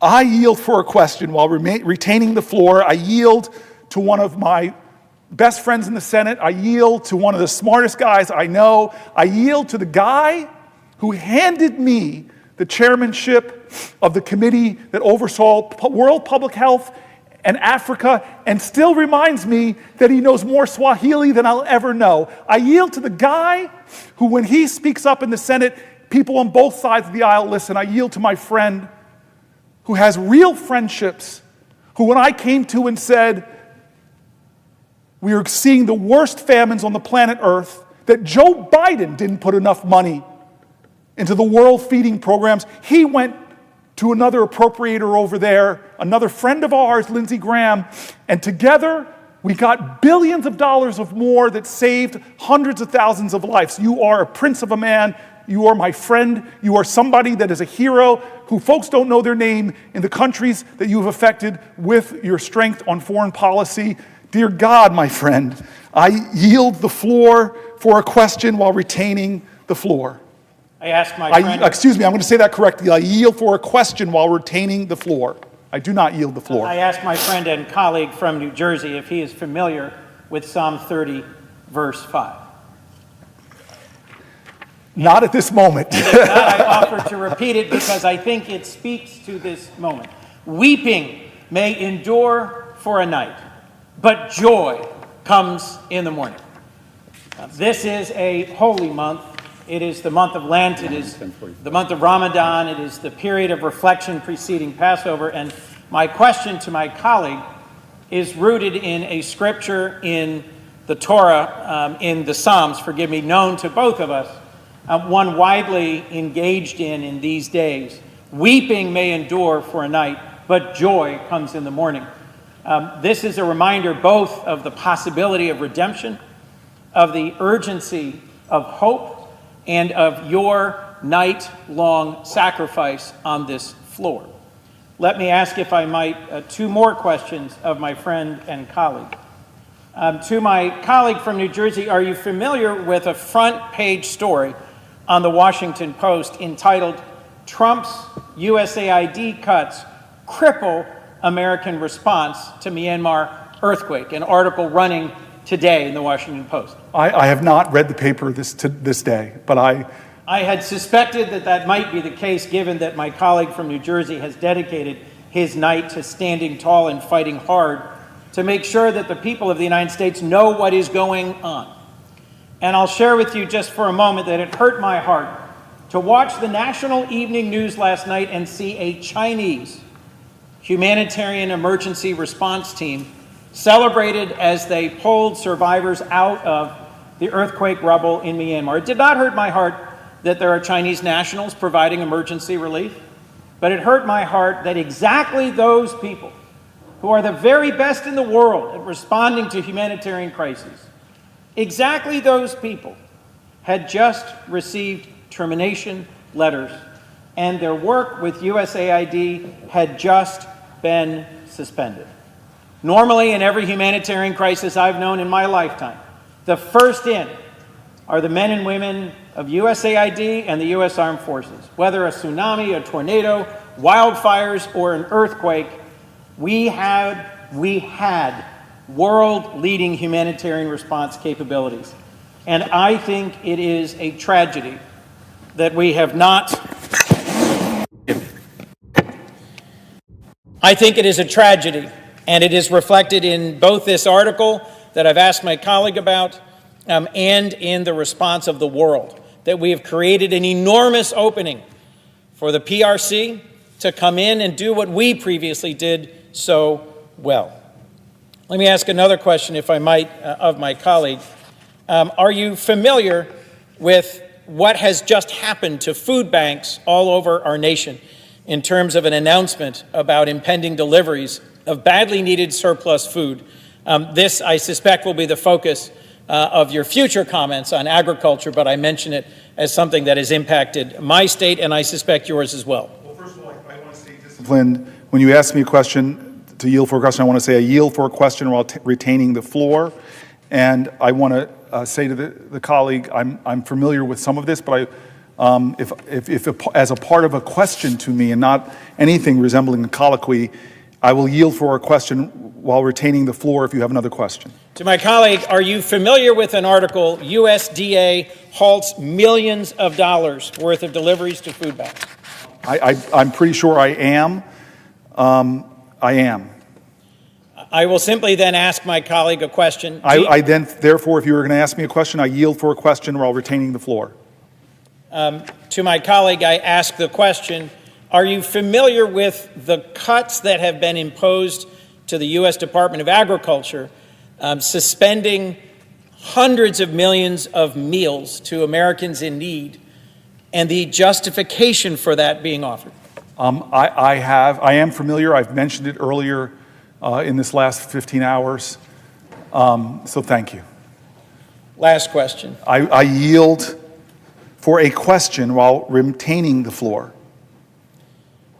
I yield for a question while retaining the floor. I yield to one of my best friends in the Senate. I yield to one of the smartest guys I know. I yield to the guy who handed me the chairmanship of the committee that oversaw world public health and Africa, and still reminds me that he knows more Swahili than I'll ever know. I yield to the guy who, when he speaks up in the Senate, people on both sides of the aisle listen. I yield to my friend who has real friendships, who when I came to and said, we are seeing the worst famines on the planet Earth, that Joe Biden didn't put enough money into the world feeding programs, he went to another appropriator over there, another friend of ours, Lindsey Graham, and together we got billions of dollars of more that saved hundreds of thousands of lives. You are a prince of a man. You are my friend. You are somebody that is a hero who folks don't know their name in the countries that you have affected with your strength on foreign policy. Dear God, my friend, I yield the floor for a question while retaining the floor. I ask my friend... Excuse me, I'm going to say that correctly. I yield for a question while retaining the floor. I do not yield the floor. I ask my friend and colleague from New Jersey if he is familiar with Psalm 30, verse 5. Not at this moment. And if not, I offer to repeat it because I think it speaks to this moment. Weeping may endure for a night, but joy comes in the morning. Now, this is a holy month, It is the month of Lent. It is the month of Ramadan. It is the period of reflection preceding Passover. And my question to my colleague is rooted in a scripture in the Torah, in the Psalms, forgive me, known to both of us, one widely engaged in these days. Weeping may endure for a night, but joy comes in the morning. This is a reminder both of the possibility of redemption, of the urgency of hope, and of your night-long sacrifice on this floor. Let me ask, if I might, two more questions of my friend and colleague. To my colleague from New Jersey, are you familiar with a front-page story on the Washington Post entitled, "Trump's USAID Cuts Cripple American Response to Myanmar Earthquake," an article running today in the Washington Post? I have not read the paper to this day, but I had suspected that that might be the case, given that my colleague from New Jersey has dedicated his night to standing tall and fighting hard to make sure that the people of the United States know what is going on. And I'll share with you just for a moment that it hurt my heart to watch the national evening news last night and see a Chinese humanitarian emergency response team celebrated as they pulled survivors out of the earthquake rubble in Myanmar. It did not hurt my heart that there are Chinese nationals providing emergency relief, but it hurt my heart that exactly those people who are the very best in the world at responding to humanitarian crises, exactly those people had just received termination letters, and their work with USAID had just been suspended. Normally, in every humanitarian crisis I've known in my lifetime, the first in are the men and women of USAID and the U.S. Armed Forces. Whether a tsunami, a tornado, wildfires, or an earthquake, we had world-leading humanitarian response capabilities. And I think it is a tragedy that we have not. I think it is a tragedy, and it is reflected in both this article that I've asked my colleague about and in the response of the world, that we have created an enormous opening for the PRC to come in and do what we previously did so well. Let me ask another question, if I might, of my colleague. Are you familiar with what has just happened to food banks all over our nation in terms of an announcement about impending deliveries of badly needed surplus food? This, I suspect, will be the focus of your future comments on agriculture, but I mention it as something that has impacted my state, and I suspect yours as well. Well, first of all, I want to stay disciplined. When you ask me a question, to yield for a question, I want to say I yield for a question while retaining the floor. And I want to say to the colleague, I'm familiar with some of this, but if as a part of a question to me and not anything resembling a colloquy, I will yield for a question while retaining the floor if you have another question. To my colleague, are you familiar with an article, USDA halts millions of dollars worth of deliveries to food banks? I'm pretty sure I am. I am. I will simply then ask my colleague a question. Therefore, if you were going to ask me a question, I yield for a question while retaining the floor. To my colleague, I ask the question, are you familiar with the cuts that have been imposed to the U.S. Department of Agriculture, suspending hundreds of millions of meals to Americans in need, and the justification for that being offered? I am familiar. I've mentioned it earlier in this last 15 hours. So thank you. Last question. I yield for a question while retaining the floor.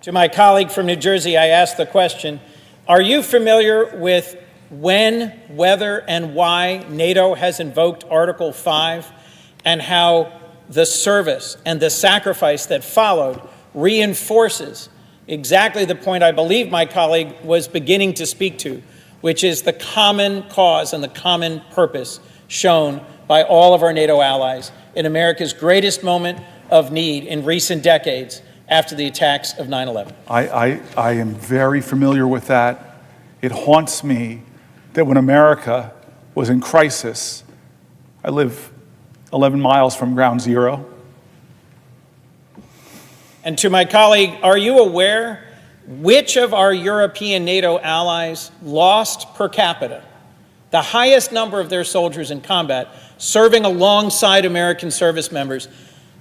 To my colleague from New Jersey, I ask the question, are you familiar with when, whether, and why NATO has invoked Article 5 and how the service and the sacrifice that followed reinforces exactly the point I believe my colleague was beginning to speak to, which is the common cause and the common purpose shown by all of our NATO allies in America's greatest moment of need in recent decades after the attacks of 9/11. I am very familiar with that. It haunts me that when America was in crisis, I live 11 miles from ground zero, And to my colleague, are you aware which of our European NATO allies lost per capita the highest number of their soldiers in combat serving alongside American service members?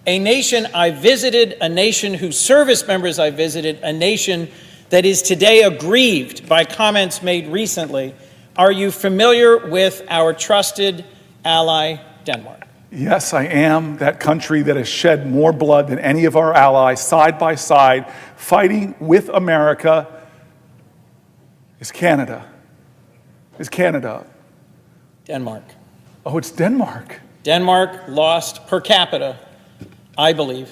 A nation I visited, a nation whose service members I visited, a nation that is today aggrieved by comments made recently. Are you familiar with our trusted ally, Denmark? Yes, I am. That country that has shed more blood than any of our allies, side by side, fighting with America, is Canada. Is Canada. Denmark. Oh, it's Denmark. Denmark lost per capita, I believe.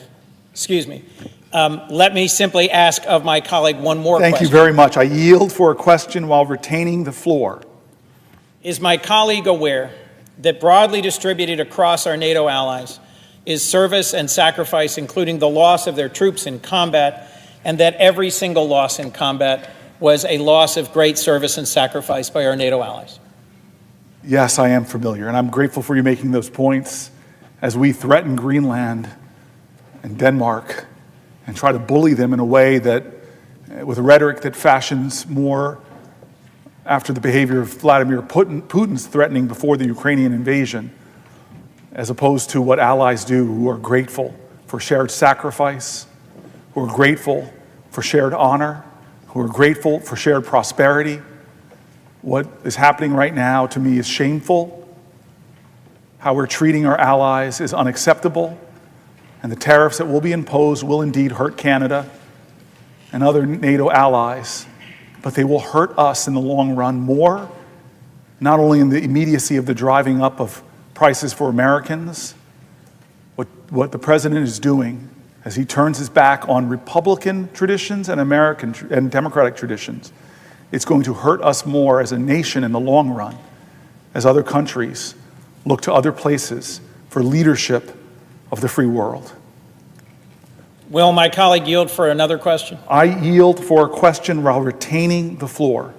Excuse me. Let me simply ask of my colleague one more question. Thank you very much. I yield for a question while retaining the floor. Is my colleague aware that broadly distributed across our NATO allies is service and sacrifice, including the loss of their troops in combat, and that every single loss in combat was a loss of great service and sacrifice by our NATO allies? Yes, I am familiar, and I'm grateful for you making those points as we threaten Greenland and Denmark and try to bully them in a way that, with a rhetoric that fashions more after the behavior of Vladimir Putin's threatening before the Ukrainian invasion, as opposed to what allies do, who are grateful for shared sacrifice, who are grateful for shared honor, who are grateful for shared prosperity. What is happening right now, to me, is shameful. How we're treating our allies is unacceptable, and the tariffs that will be imposed will indeed hurt Canada and other NATO allies, but they will hurt us in the long run more, not only in the immediacy of the driving up of prices for Americans. What the president is doing as he turns his back on Republican traditions and American and Democratic traditions, it's going to hurt us more as a nation in the long run, as other countries look to other places for leadership of the free world. Will my colleague yield for another question? I yield for a question while retaining the floor.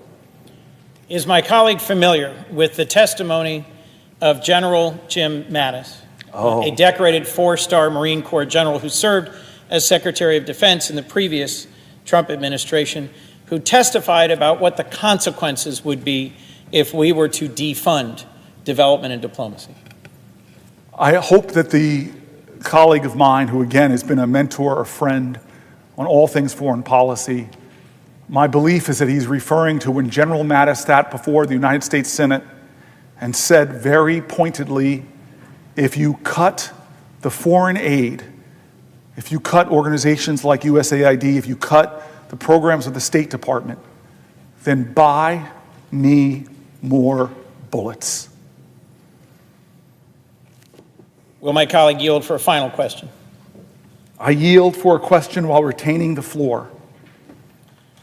Is my colleague familiar with the testimony of General Jim Mattis, a decorated four-star Marine Corps general who served as Secretary of Defense in the previous Trump administration, who testified about what the consequences would be if we were to defund development and diplomacy? I hope that the colleague of mine, who again has been a mentor or friend on all things foreign policy, my belief is that he's referring to when General Mattis sat before the United States Senate and said very pointedly, if you cut the foreign aid, if you cut organizations like USAID, if you cut the programs of the State Department, then buy me more bullets. Will my colleague yield for a final question? I yield for a question while retaining the floor.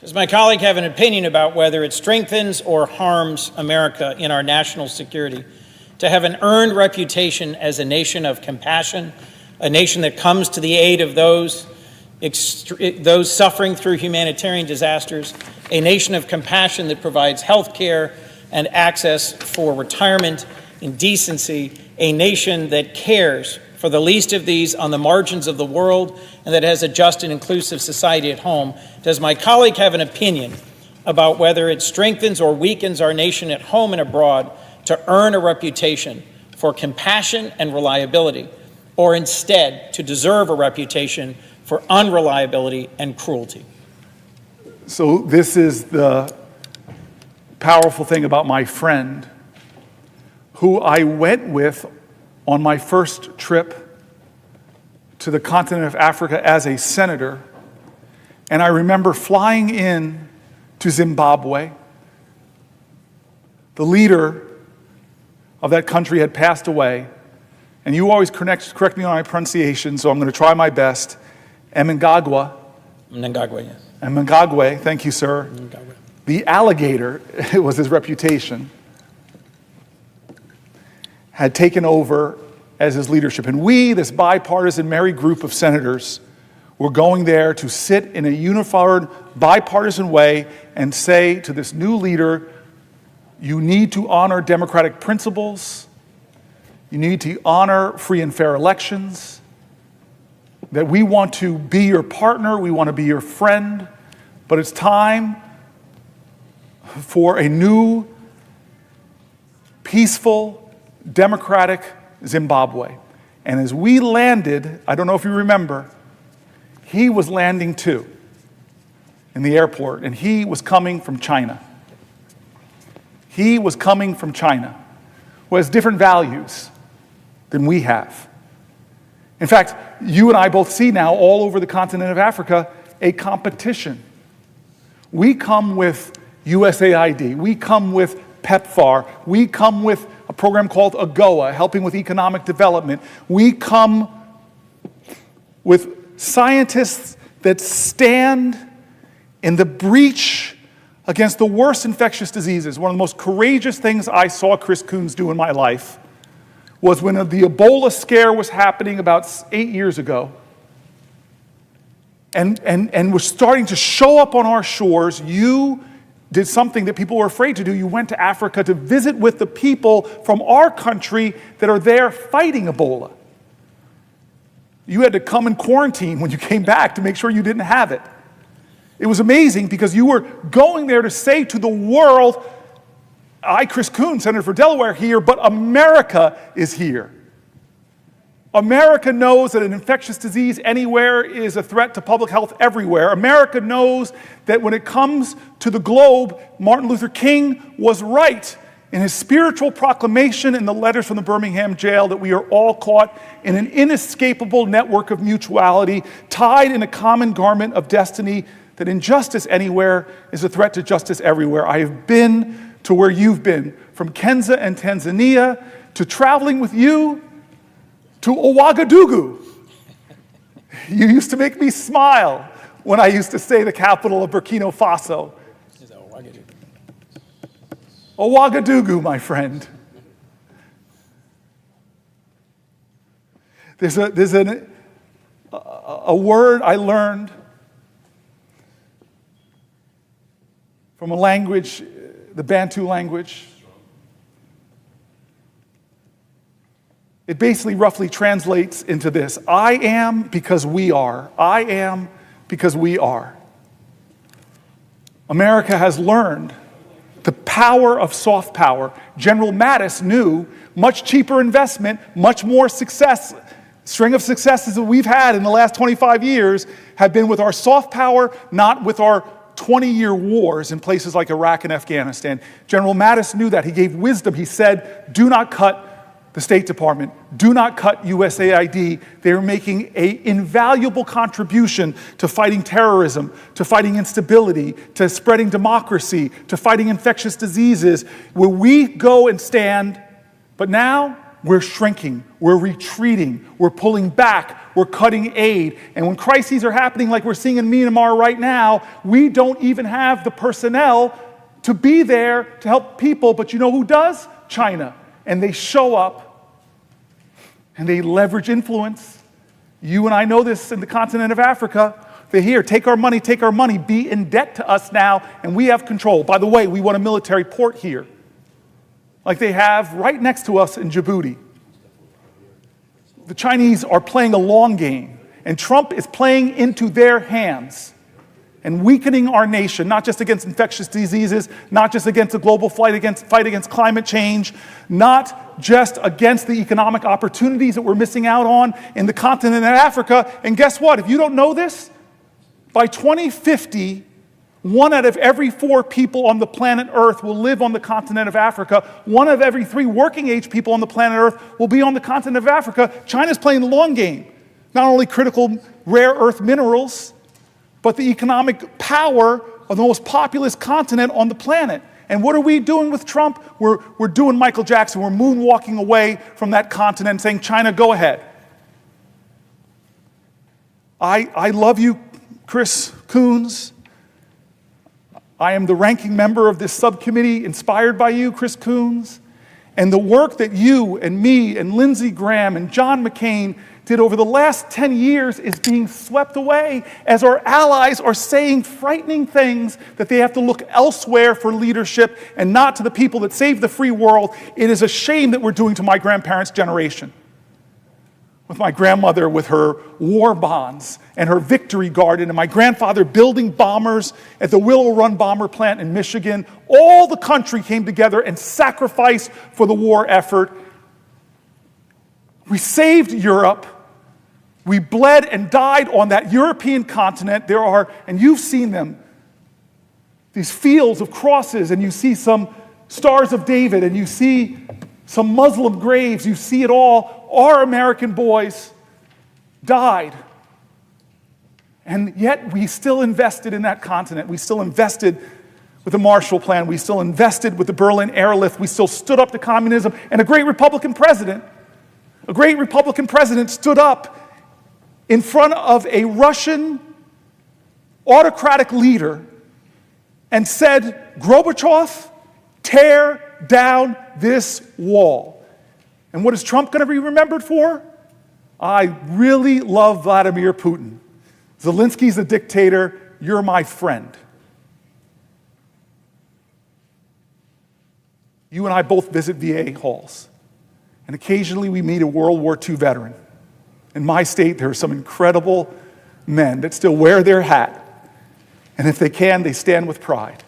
Does my colleague have an opinion about whether it strengthens or harms America in our national security to have an earned reputation as a nation of compassion, a nation that comes to the aid of those suffering through humanitarian disasters, a nation of compassion that provides health care and access for retirement in decency, a nation that cares for the least of these on the margins of the world and that has a just and inclusive society at home? Does my colleague have an opinion about whether it strengthens or weakens our nation at home and abroad to earn a reputation for compassion and reliability, or instead to deserve a reputation for unreliability and cruelty? So this is the powerful thing about my friend, who I went with on my first trip to the continent of Africa as a senator. And I remember flying in to Zimbabwe. The leader of that country had passed away. And you always correct me on my pronunciation, so I'm going to try my best. Mnangagwa. Mnangagwa, yes. Mnangagwa, thank you, sir. Mnangagwa. The alligator, it was his reputation, had taken over as his leadership. And we, this bipartisan merry group of senators, were going there to sit in a unified bipartisan way and say to this new leader, you need to honor democratic principles, you need to honor free and fair elections, that we want to be your partner, we want to be your friend, but it's time for a new, peaceful, democratic Zimbabwe. And as we landed, I don't know if you remember, he was landing too in the airport, and he was coming from China. He was coming from China, who has different values than we have. In fact, you and I both see now all over the continent of Africa a competition. We come with USAID, we come with PEPFAR, we come with a program called AGOA, helping with economic development. We come with scientists that stand in the breach against the worst infectious diseases. One of the most courageous things I saw Chris Coons do in my life was when the Ebola scare was happening about 8 years ago, and was starting to show up on our shores. You did something that people were afraid to do. You went to Africa to visit with the people from our country that are there fighting Ebola. You had to come in quarantine when you came back to make sure you didn't have it. It was amazing because you were going there to say to the world, I, Chris Coons, Senator for Delaware, here, but America is here. America knows that an infectious disease anywhere is a threat to public health everywhere. America knows that when it comes to the globe, Martin Luther King was right in his spiritual proclamation in the letters from the Birmingham jail that we are all caught in an inescapable network of mutuality, tied in a common garment of destiny, that injustice anywhere is a threat to justice everywhere. I have been to where you've been, from Kenya and Tanzania, to traveling with you to Ouagadougou. You used to make me smile when I used to say the capital of Burkina Faso. Ouagadougou, my friend. There's a word I learned from a language, the Bantu language. It basically roughly translates into this: I am because we are. I am because we are. America has learned the power of soft power. General Mattis knew much cheaper investment, much more success. String of successes that we've had in the last 25 years have been with our soft power, not with our 20-year wars in places like Iraq and Afghanistan. General Mattis knew that. He gave wisdom. He said, do not cut the State Department. Do not cut USAID. They are making an invaluable contribution to fighting terrorism, to fighting instability, to spreading democracy, to fighting infectious diseases, where we go and stand. But now we're shrinking, we're retreating, we're pulling back, we're cutting aid. And when crises are happening like we're seeing in Myanmar right now, we don't even have the personnel to be there to help people. But you know who does? China. And they show up and they leverage influence. You and I know this in the continent of Africa. They're here, take our money, be in debt to us now, and we have control. By the way, we want a military port here, like they have right next to us in Djibouti. The Chinese are playing a long game, and Trump is playing into their hands and weakening our nation, not just against infectious diseases, not just against the global fight against climate change, not just against the economic opportunities that we're missing out on in the continent of Africa. And guess what? If you don't know this, by 2050, 1 out of every 4 people on the planet Earth will live on the continent of Africa. 1 of every 3 working-age people on the planet Earth will be on the continent of Africa. China's playing the long game. Not only critical rare earth minerals, but the economic power of the most populous continent on the planet. And what are we doing with Trump? We're doing Michael Jackson. We're moonwalking away from that continent, saying, China, go ahead. I love you, Chris Coons. I am the ranking member of this subcommittee inspired by you, Chris Coons. And the work that you and me and Lindsey Graham and John McCain did over the last 10 years is being swept away as our allies are saying frightening things that they have to look elsewhere for leadership and not to the people that saved the free world. It is a shame that we're doing to my grandparents' generation. with my grandmother with her war bonds and her victory garden, and my grandfather building bombers at the Willow Run bomber plant in Michigan. All the country came together and sacrificed for the war effort. We saved Europe. We bled and died on that European continent. There are, and you've seen them, these fields of crosses, and you see some Stars of David, and you see some Muslim graves. You see it all. Our American boys died. And yet we still invested in that continent. We still invested with the Marshall Plan. We still invested with the Berlin Airlift. We still stood up to communism. And a great Republican president stood up in front of a Russian autocratic leader and said, Gorbachev, tear down this wall. And what is Trump going to be remembered for? I really love Vladimir Putin. Zelensky's a dictator. You're my friend. You and I both visit VA halls. And occasionally we meet a World War II veteran. In my state, there are some incredible men that still wear their hat. And if they can, they stand with pride.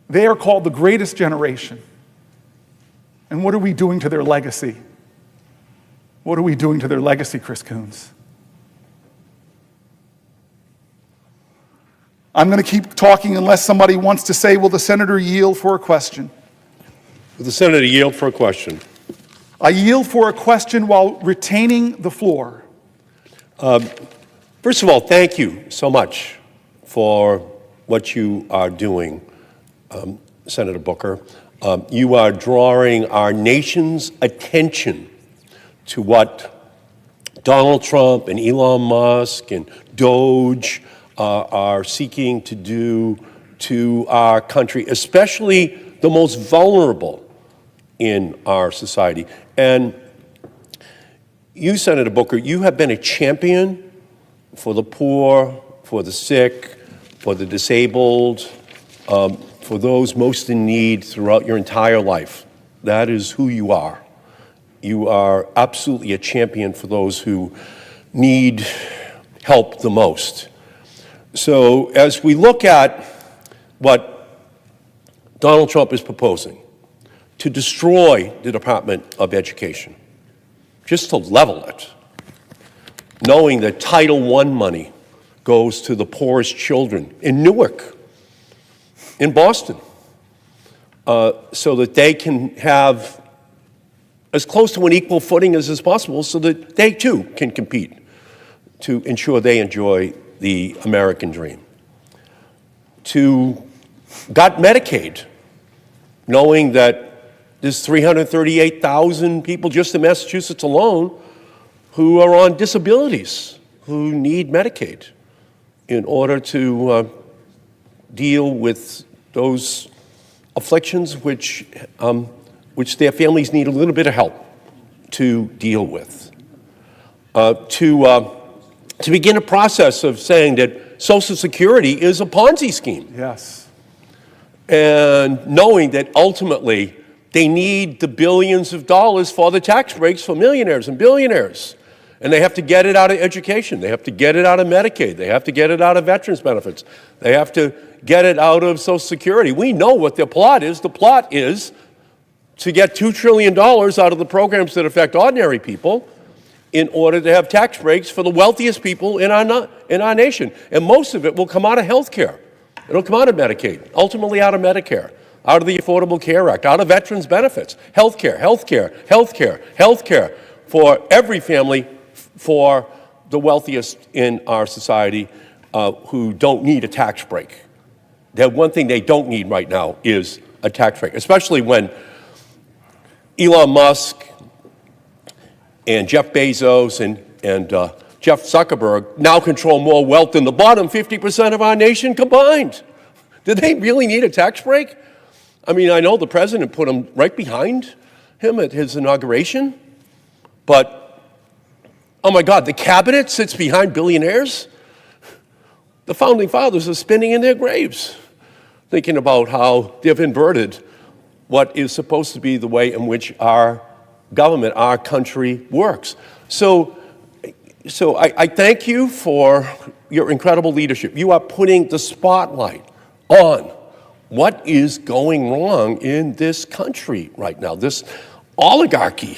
They are called the greatest generation. And what are we doing to their legacy? What are we doing to their legacy, Chris Coons? I'm going to keep talking unless somebody wants to say, will the senator yield for a question? Will the senator yield for a question? I yield for a question while retaining the floor. First of all, thank you so much for what you are doing, Senator Booker. You are drawing our nation's attention to what Donald Trump and Elon Musk and Doge are seeking to do to our country, especially the most vulnerable in our society. And you, Senator Booker, you have been a champion for the poor, for the sick, for the disabled, for those most in need throughout your entire life. That is who you are. You are absolutely a champion for those who need help the most. So as we look at what Donald Trump is proposing, to destroy the Department of Education, just to level it, knowing that Title I money goes to the poorest children in Newark, in Boston, so that they can have as close to an equal footing as is possible so that they too can compete to ensure they enjoy the American dream. To got Medicaid, knowing that there's 338,000 people just in Massachusetts alone who are on disabilities, who need Medicaid in order to deal with those afflictions which their families need a little bit of help to deal with. To begin a process of saying that Social Security is a Ponzi scheme. Yes. And knowing that ultimately they need the billions of dollars for the tax breaks for millionaires and billionaires. And they have to get it out of education. They have to get it out of Medicaid. They have to get it out of veterans benefits. They have to get it out of Social Security. We know what their plot is. The plot is to get $2 trillion out of the programs that affect ordinary people in order to have tax breaks for the wealthiest people in our nation. And most of it will come out of health care. It'll come out of Medicaid, ultimately out of Medicare, out of the Affordable Care Act, out of veterans benefits, health care for every family, for the wealthiest in our society who don't need a tax break. The one thing they don't need right now is a tax break, especially when Elon Musk and Jeff Bezos and Jeff Zuckerberg now control more wealth than the bottom 50% of our nation combined. Do they really need a tax break? I mean, I know the president put him right behind him at his inauguration, but, oh my God, the cabinet sits behind billionaires? The founding fathers are spinning in their graves, thinking about how they've inverted what is supposed to be the way in which our government, our country works. So I thank you for your incredible leadership. You are putting the spotlight on what is going wrong in this country right now, this oligarchy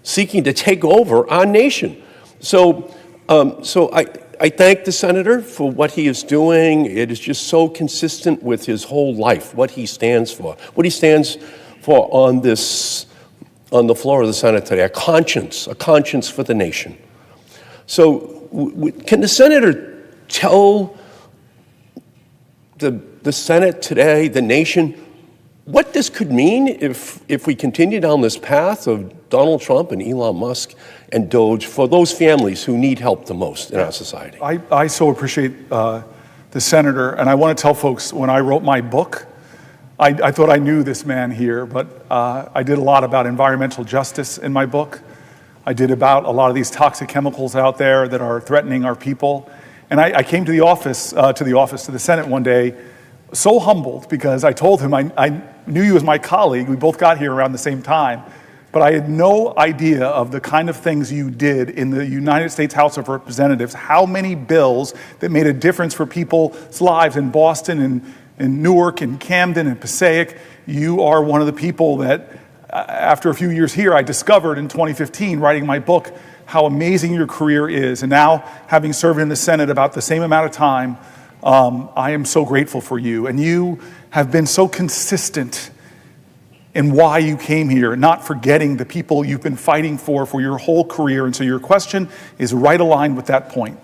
seeking to take over our nation. So I thank the senator for what he is doing. It is just so consistent with his whole life, what he stands for on the floor of the Senate today, a conscience for the nation. So can the senator tell the Senate today, the nation, what this could mean if we continue down this path of Donald Trump and Elon Musk and Doge for those families who need help the most in our society? I so appreciate the senator, and I want to tell folks, when I wrote my book, I thought I knew this man here, but I did a lot about environmental justice in my book. I did about a lot of these toxic chemicals out there that are threatening our people. And I came to the Senate one day, so humbled, because I told him I knew you as my colleague. We both got here around the same time, but I had no idea of the kind of things you did in the United States House of Representatives, how many bills that made a difference for people's lives in Boston and in Newark and Camden and Passaic. You are one of the people that, after a few years here, I discovered in 2015, writing my book, how amazing your career is. And now, having served in the Senate about the same amount of time, I am so grateful for you. And you have been so consistent in why you came here, not forgetting the people you've been fighting for your whole career. And so your question is right aligned with that point.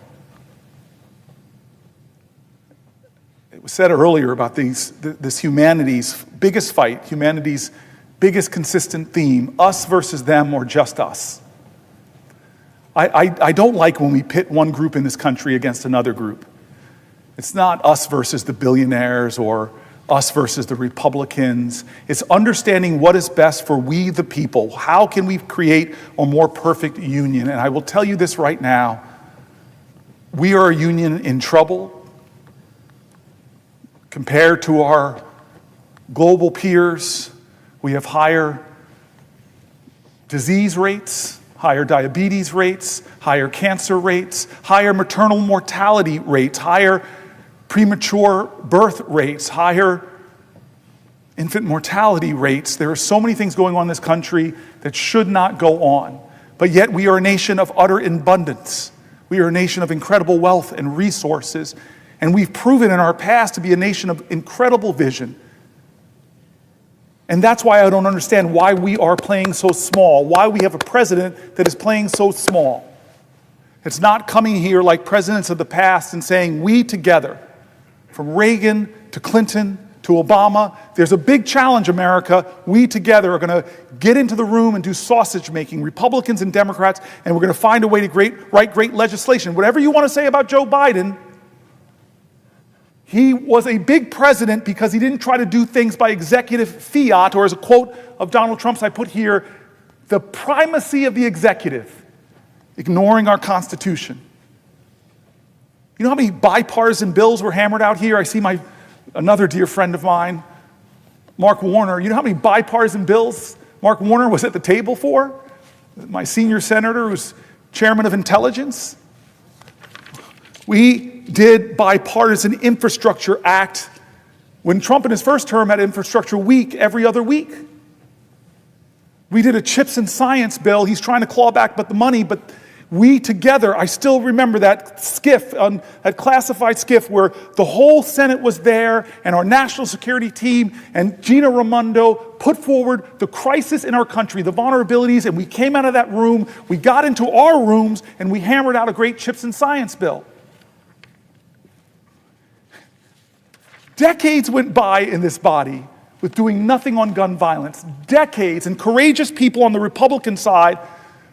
It was said earlier about this humanity's biggest fight, humanity's biggest consistent theme, us versus them or just us. I don't like when we pit one group in this country against another group. It's not us versus the billionaires or us versus the Republicans. It's understanding what is best for we the people. How can we create a more perfect union? And I will tell you this right now. We are a union in trouble compared to our global peers. We have higher disease rates, higher diabetes rates, higher cancer rates, higher maternal mortality rates, higher premature birth rates, higher infant mortality rates. There are so many things going on in this country that should not go on. But yet we are a nation of utter abundance. We are a nation of incredible wealth and resources. And we've proven in our past to be a nation of incredible vision. And that's why I don't understand why we are playing so small, why we have a president that is playing so small. It's not coming here like presidents of the past and saying, we together, from Reagan to Clinton to Obama, there's a big challenge, America. We together are going to get into the room and do sausage making, Republicans and Democrats, and we're going to find a way to write great legislation. Whatever you want to say about Joe Biden, he was a big president because he didn't try to do things by executive fiat, or as a quote of Donald Trump's I put here, the primacy of the executive, ignoring our Constitution. You know how many bipartisan bills were hammered out here? I see another dear friend of mine, Mark Warner. You know how many bipartisan bills Mark Warner was at the table for? My senior senator who's chairman of Intelligence. We did bipartisan infrastructure act when Trump in his first term had infrastructure week every other week. We did a chips and science bill. He's trying to claw back the money, but we together, I still remember that skiff, that classified skiff where the whole Senate was there and our national security team and Gina Raimondo put forward the crisis in our country, the vulnerabilities, and we came out of that room, we got into our rooms, and we hammered out a great chips and science bill. Decades went by in this body with doing nothing on gun violence. Decades, and courageous people on the Republican side,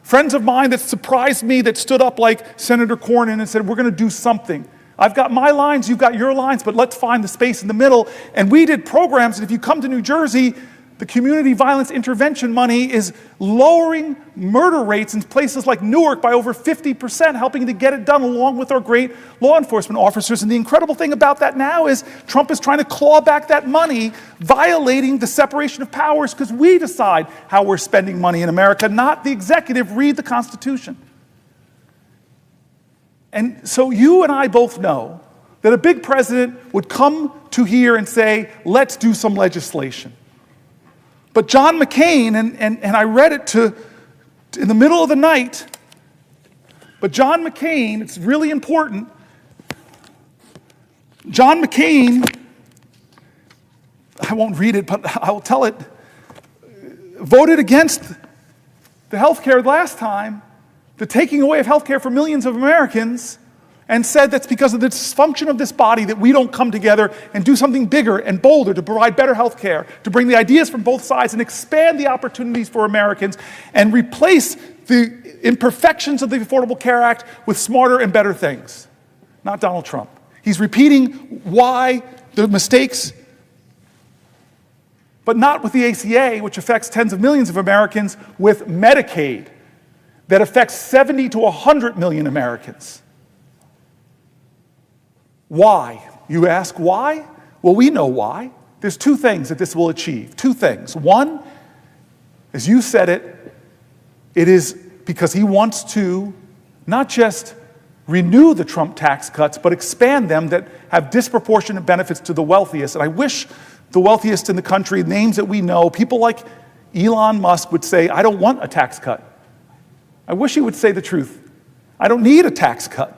friends of mine that surprised me, that stood up like Senator Cornyn and said, we're going to do something. I've got my lines, you've got your lines, but let's find the space in the middle. And we did programs, and if you come to New Jersey, the community violence intervention money is lowering murder rates in places like Newark by over 50%, helping to get it done along with our great law enforcement officers. And the incredible thing about that now is Trump is trying to claw back that money, violating the separation of powers, because we decide how we're spending money in America, not the executive. Read the Constitution. And so you and I both know that a big president would come to here and say, let's do some legislation. But John McCain, and I read it in the middle of the night, but John McCain, it's really important, John McCain, I won't read it, but I'll tell it, voted against the health care last time, the taking away of health care for millions of Americans, and said that's because of the dysfunction of this body that we don't come together and do something bigger and bolder to provide better health care, to bring the ideas from both sides and expand the opportunities for Americans and replace the imperfections of the Affordable Care Act with smarter and better things. Not Donald Trump. He's repeating why the mistakes, but not with the ACA, which affects tens of millions of Americans, with Medicaid, that affects 70 to 100 million Americans. Why? You ask why? Well, we know why. There's two things that this will achieve. Two things. One, as you said it, it is because he wants to not just renew the Trump tax cuts, but expand them that have disproportionate benefits to the wealthiest. And I wish the wealthiest in the country, names that we know, people like Elon Musk would say, I don't want a tax cut. I wish he would say the truth. I don't need a tax cut.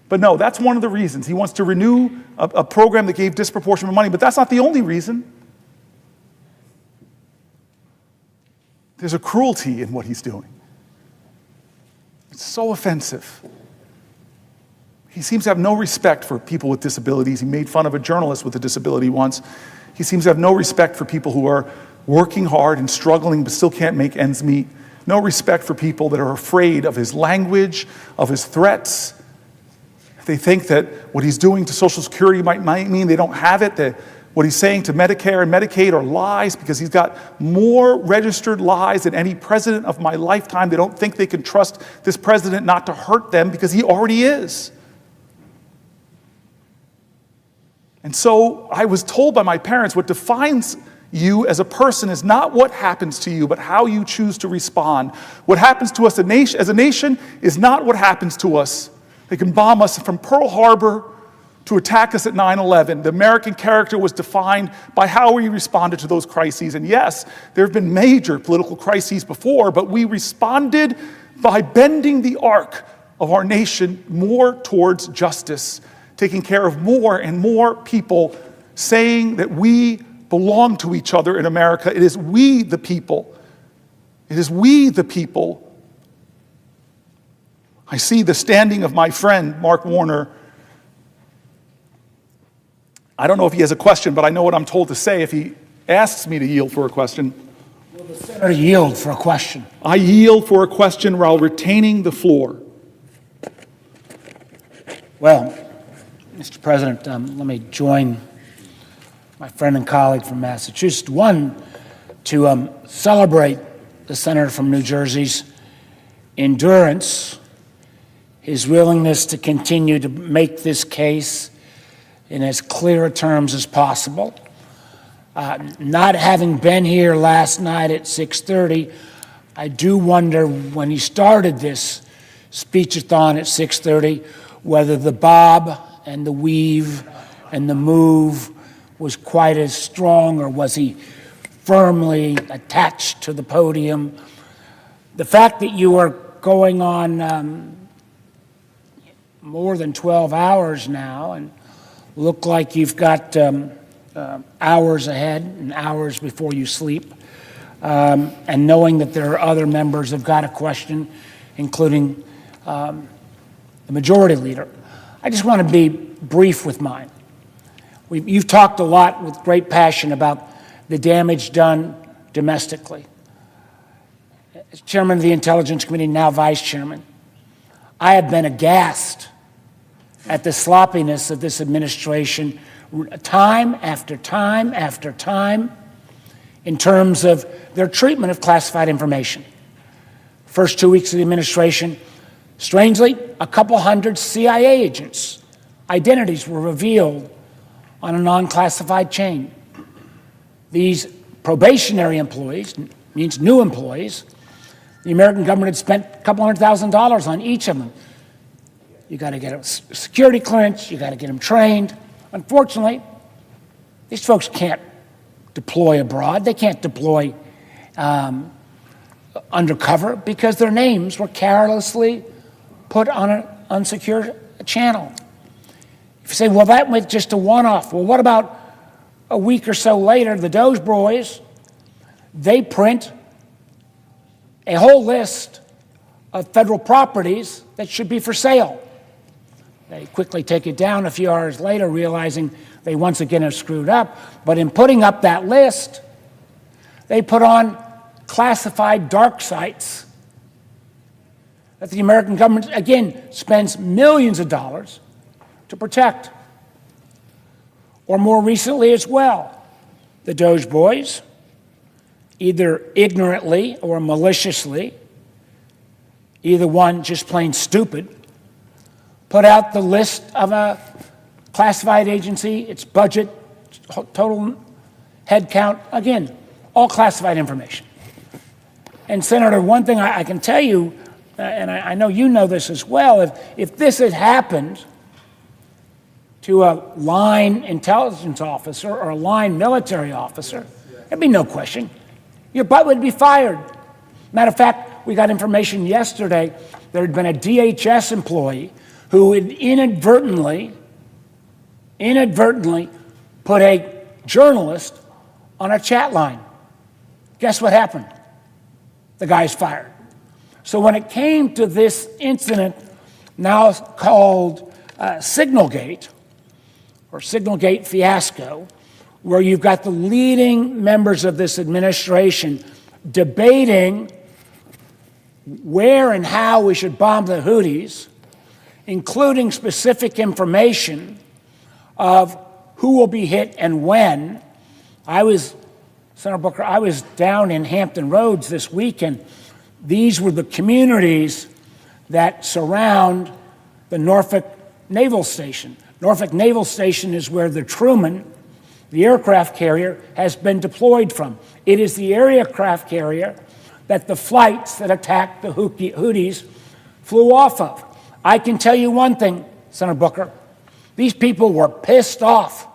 But no, that's one of the reasons. He wants to renew a program that gave disproportionate money, but that's not the only reason. There's a cruelty in what he's doing. It's so offensive. He seems to have no respect for people with disabilities. He made fun of a journalist with a disability once. He seems to have no respect for people who are working hard and struggling but still can't make ends meet. No respect for people that are afraid of his language, of his threats. They think that what he's doing to Social Security might mean they don't have it, that what he's saying to Medicare and Medicaid are lies because he's got more registered lies than any president of my lifetime. They don't think they can trust this president not to hurt them because he already is. And so I was told by my parents what defines you as a person is not what happens to you, but how you choose to respond. What happens to us as a nation is not what happens to us. They can bomb us from Pearl Harbor to attack us at 9/11. The American character was defined by how we responded to those crises. And yes, there have been major political crises before, but we responded by bending the arc of our nation more towards justice, taking care of more and more people, saying that we belong to each other in America. It is we the people. It is we the people. I see the standing of my friend, Mark Warner. I don't know if he has a question, but I know what I'm told to say if he asks me to yield for a question. Will the senator yield for a question? I yield for a question while retaining the floor. Well, Mr. President, let me join my friend and colleague from Massachusetts. One, to celebrate the senator from New Jersey's endurance, his willingness to continue to make this case in as clear terms as possible. Not having been here last night at 6:30, I do wonder when he started this speechathon at 6:30 whether the bob and the weave and the move was quite as strong, or was he firmly attached to the podium. The fact that you are going on more than 12 hours now and look like you've got hours ahead and hours before you sleep, and knowing that there are other members who've got a question, including the majority leader. I just want to be brief with mine. You've talked a lot with great passion about the damage done domestically. As chairman of the Intelligence Committee, now vice chairman, I have been aghast at the sloppiness of this administration time after time after time in terms of their treatment of classified information. First 2 weeks of the administration, strangely, a couple hundred CIA agents' identities were revealed on a non-classified chain. These probationary employees, means new employees, the American government had spent a couple $100,000 on each of them. you got to get a security clearance, you got to get them trained. Unfortunately, these folks can't deploy abroad. They can't deploy undercover because their names were carelessly put on an unsecured channel. If you say, well, that was just a one-off. Well, what about a week or so later, the Doge boys, they print a whole list of federal properties that should be for sale. They quickly take it down a few hours later, realizing they once again have screwed up. But in putting up that list, they put on classified dark sites that the American government, again, spends millions of dollars to protect. Or more recently as well, the Doge boys, either ignorantly or maliciously, either one just plain stupid, put out the list of a classified agency, its budget, total head count, again, all classified information. And Senator, one thing I can tell you, and I know you know this as well, if this had happened to a line intelligence officer or a line military officer, there'd be no question. Your butt would be fired. Matter of fact, we got information yesterday there had been a DHS employee who had inadvertently put a journalist on a chat line. Guess what happened? The guy's fired. So when it came to this incident, now called Signalgate, or Signalgate fiasco, where you've got the leading members of this administration debating where and how we should bomb the Houthis, including specific information of who will be hit and when. Senator Booker, I was down in Hampton Roads this week, and these were the communities that surround the Norfolk Naval Station. Norfolk Naval Station is where the Truman, the aircraft carrier, has been deployed from. It is the aircraft carrier that the flights that attacked the Houthis flew off of. I can tell you one thing, Senator Booker, these people were pissed off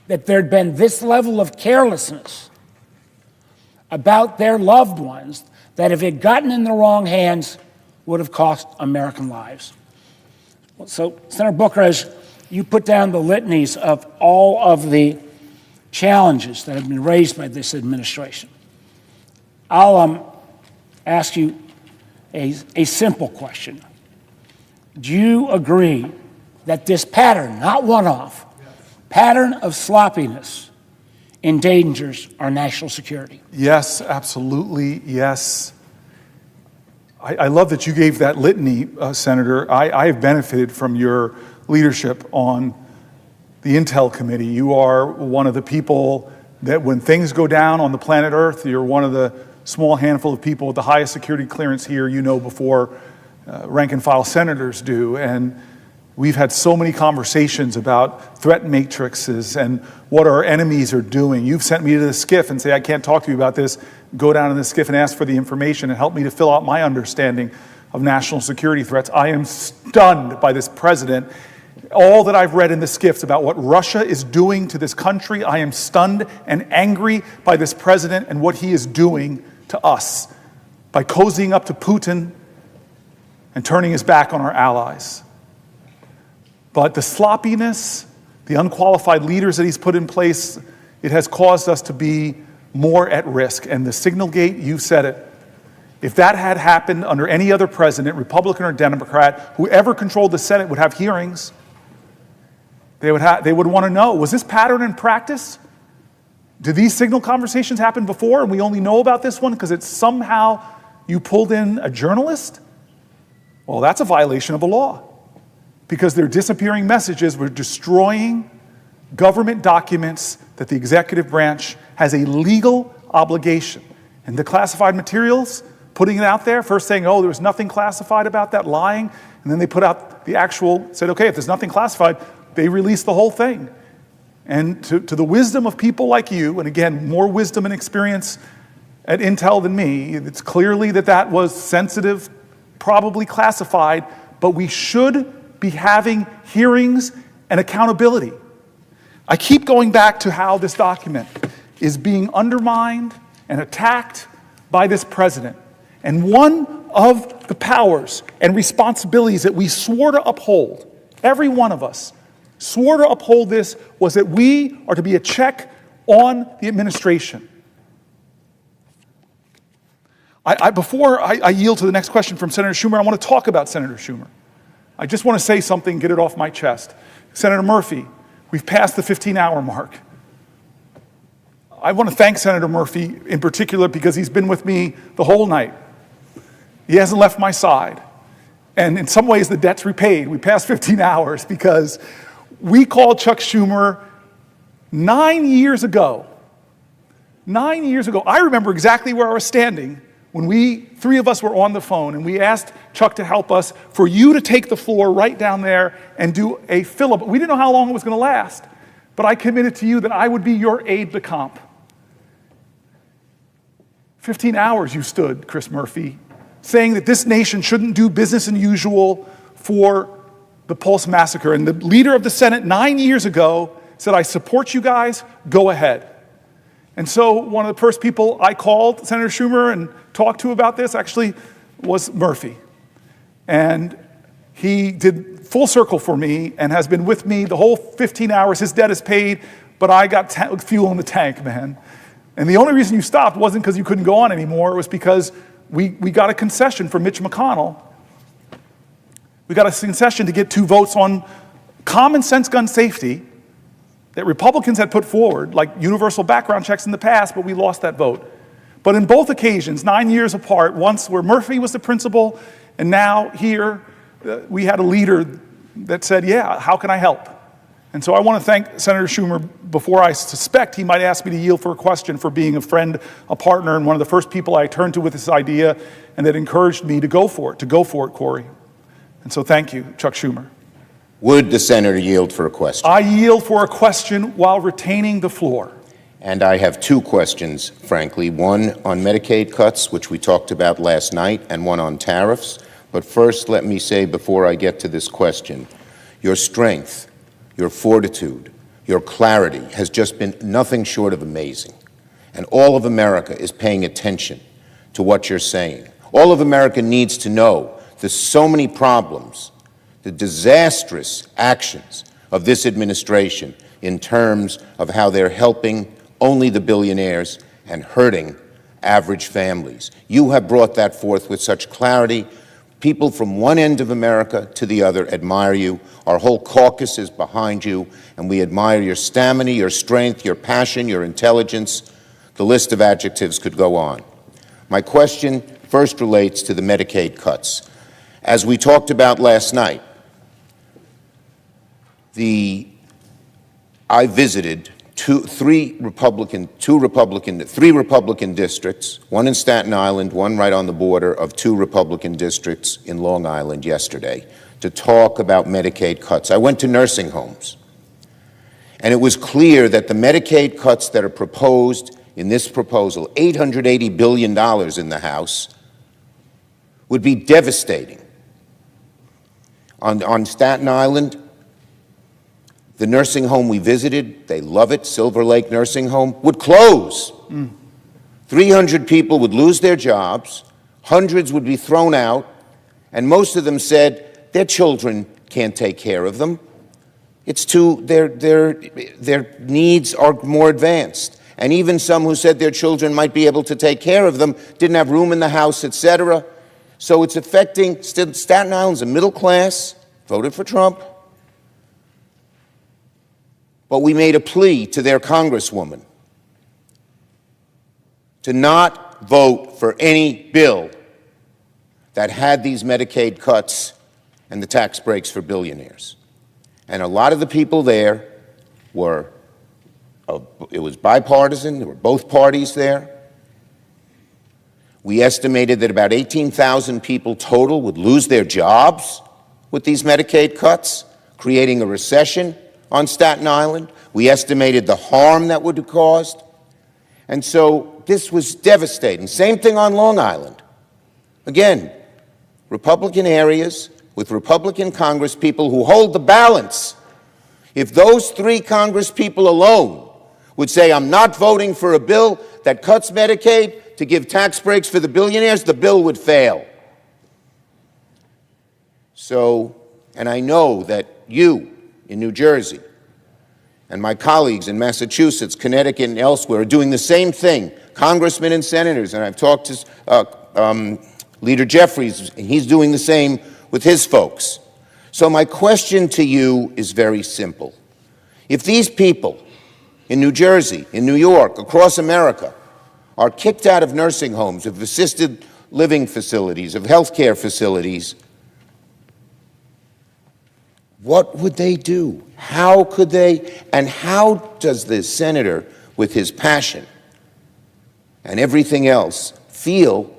that there'd been this level of carelessness about their loved ones that if it had gotten in the wrong hands would have cost American lives. So, Senator Booker, as you put down the litanies of all of the challenges that have been raised by this administration, I'll ask you a simple question. Do you agree that this pattern, not one-off, pattern of sloppiness endangers our national security? Yes, absolutely, yes. I love that you gave that litany, Senator. I have benefited from your leadership on the Intel Committee. You are one of the people that when things go down on the planet Earth, you're one of the small handful of people with the highest security clearance here, before rank and file senators do. And we've had so many conversations about threat matrices and what our enemies are doing. You've sent me to the SCIF and say, I can't talk to you about this. Go down in the SCIF and ask for the information and help me to fill out my understanding of national security threats. I am stunned by this president. All that I've read in the SCIFs about what Russia is doing to this country, I am stunned and angry by this president and what he is doing to us by cozying up to Putin and turning his back on our allies. But the sloppiness, the unqualified leaders that he's put in place, it has caused us to be more at risk. And the Signalgate, you said it. If that had happened under any other president, Republican or Democrat, whoever controlled the Senate would have hearings. They would want to know, was this pattern in practice? Did these signal conversations happen before and we only know about this one because it's somehow you pulled in a journalist? Well, that's a violation of the law. Because they're disappearing messages. We're destroying government documents that the executive branch has a legal obligation. And the classified materials, putting it out there, first saying, oh, there was nothing classified about that, lying. And then they put out the actual, said, okay, if there's nothing classified, they release the whole thing. And to the wisdom of people like you, and again, more wisdom and experience at Intel than me, it's clearly that was sensitive, probably classified, but we should be having hearings and accountability. I keep going back to how this document is being undermined and attacked by this president. And one of the powers and responsibilities that we swore to uphold, every one of us swore to uphold this, was that we are to be a check on the administration. Before I yield to the next question from Senator Schumer, I want to talk about Senator Schumer. I just want to say something, get it off my chest. Senator Murphy, we've passed the 15-hour mark. I want to thank Senator Murphy in particular because he's been with me the whole night. He hasn't left my side. And in some ways, the debt's repaid. We passed 15 hours because we called Chuck Schumer 9 years ago. 9 years ago. I remember exactly where I was standing when three of us were on the phone and we asked Chuck to help us for you to take the floor right down there and do a filibuster. We didn't know how long it was going to last, but I committed to you that I would be your aide de camp. 15 hours you stood, Chris Murphy, saying that this nation shouldn't do business as usual for the Pulse massacre. And the leader of the Senate 9 years ago said, I support you guys, go ahead. And so one of the first people I called, Senator Schumer, and talked to about this actually was Murphy. And he did full circle for me and has been with me the whole 15 hours. His debt is paid, but I got fuel in the tank, man. And the only reason you stopped wasn't because you couldn't go on anymore. It was because we got a concession from Mitch McConnell. We got a concession to get 2 votes on common sense gun safety that Republicans had put forward, like universal background checks in the past, but we lost that vote. But in both occasions, 9 years apart, once where Murphy was the principal, and now here we had a leader that said, yeah, how can I help? And so I want to thank Senator Schumer before I suspect he might ask me to yield for a question for being a friend, a partner, and one of the first people I turned to with this idea and that encouraged me to go for it, Cory. And so thank you, Chuck Schumer. Would the senator yield for a question? I yield for a question while retaining the floor. And I have 2 questions, frankly, one on Medicaid cuts, which we talked about last night, and one on tariffs. But first, let me say before I get to this question, your strength, your fortitude, your clarity has just been nothing short of amazing. And all of America is paying attention to what you're saying. All of America needs to know there's so many problems, the disastrous actions of this administration in terms of how they're helping only the billionaires and hurting average families. You have brought that forth with such clarity. People from one end of America to the other admire you. Our whole caucus is behind you, and we admire your stamina, your strength, your passion, your intelligence. The list of adjectives could go on. My question first relates to the Medicaid cuts. As we talked about last night, I visited three Republican districts, one in Staten Island, one right on the border of 2 Republican districts in Long Island yesterday, to talk about Medicaid cuts. I went to nursing homes, and it was clear that the Medicaid cuts that are proposed in this proposal, $880 billion in the House, would be devastating. On Staten Island, the nursing home we visited, they love it, Silver Lake Nursing Home, would close. 300 people would lose their jobs, hundreds would be thrown out, and most of them said their children can't take care of them. It's their needs are more advanced. And even some who said their children might be able to take care of them didn't have room in the house, etc. So it's affecting, Staten Island's a middle class, voted for Trump. But we made a plea to their congresswoman to not vote for any bill that had these Medicaid cuts and the tax breaks for billionaires. And a lot of the people there it was bipartisan, there were both parties there. We estimated that about 18,000 people total would lose their jobs with these Medicaid cuts, creating a recession on Staten Island. We estimated the harm that would have caused. And so this was devastating. Same thing on Long Island. Again, Republican areas, with Republican Congresspeople who hold the balance, if those 3 Congresspeople alone would say, I'm not voting for a bill that cuts Medicaid to give tax breaks for the billionaires, the bill would fail. So, and I know that you in New Jersey and my colleagues in Massachusetts, Connecticut, and elsewhere are doing the same thing, congressmen and senators, and I've talked to Leader Jeffries, and he's doing the same with his folks. So my question to you is very simple. If these people in New Jersey, in New York, across America, are kicked out of nursing homes, of assisted living facilities, of healthcare facilities, what would they do? How could they, and how does the senator, with his passion and everything else, feel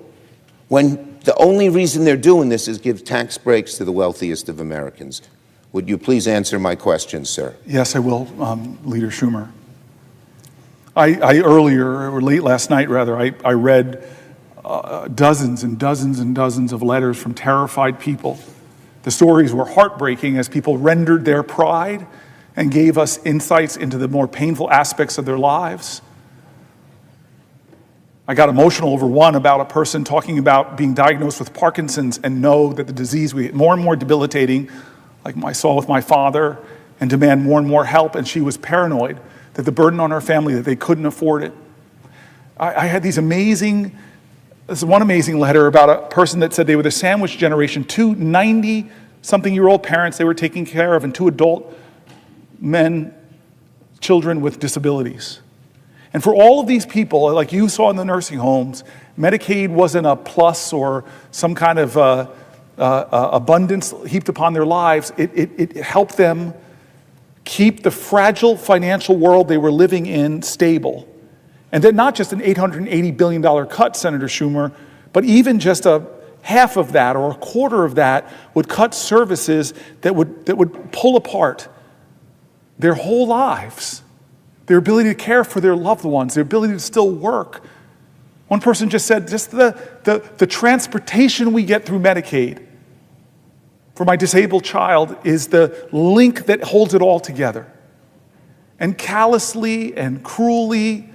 when the only reason they're doing this is give tax breaks to the wealthiest of Americans? Would you please answer my question, sir? Yes, I will, Leader Schumer. I earlier, or late last night rather, I read dozens and dozens and dozens of letters from terrified people. The stories were heartbreaking as people rendered their pride and gave us insights into the more painful aspects of their lives. I got emotional over one about a person talking about being diagnosed with Parkinson's and know that the disease will get more and more debilitating, like I saw with my father, and demand more and more help, and she was paranoid that the burden on her family, that they couldn't afford it. I had this one amazing letter about a person that said they were the sandwich generation, 2 90-something-year-old parents they were taking care of, and 2 adult men, children with disabilities. And for all of these people, like you saw in the nursing homes, Medicaid wasn't a plus or some kind of abundance heaped upon their lives. It helped them keep the fragile financial world they were living in stable. And then not just an $880 billion cut, Senator Schumer, but even just a half of that or a quarter of that would cut services that would pull apart their whole lives, their ability to care for their loved ones, their ability to still work. One person just said, just the transportation we get through Medicaid for my disabled child is the link that holds it all together. And callously and cruelly,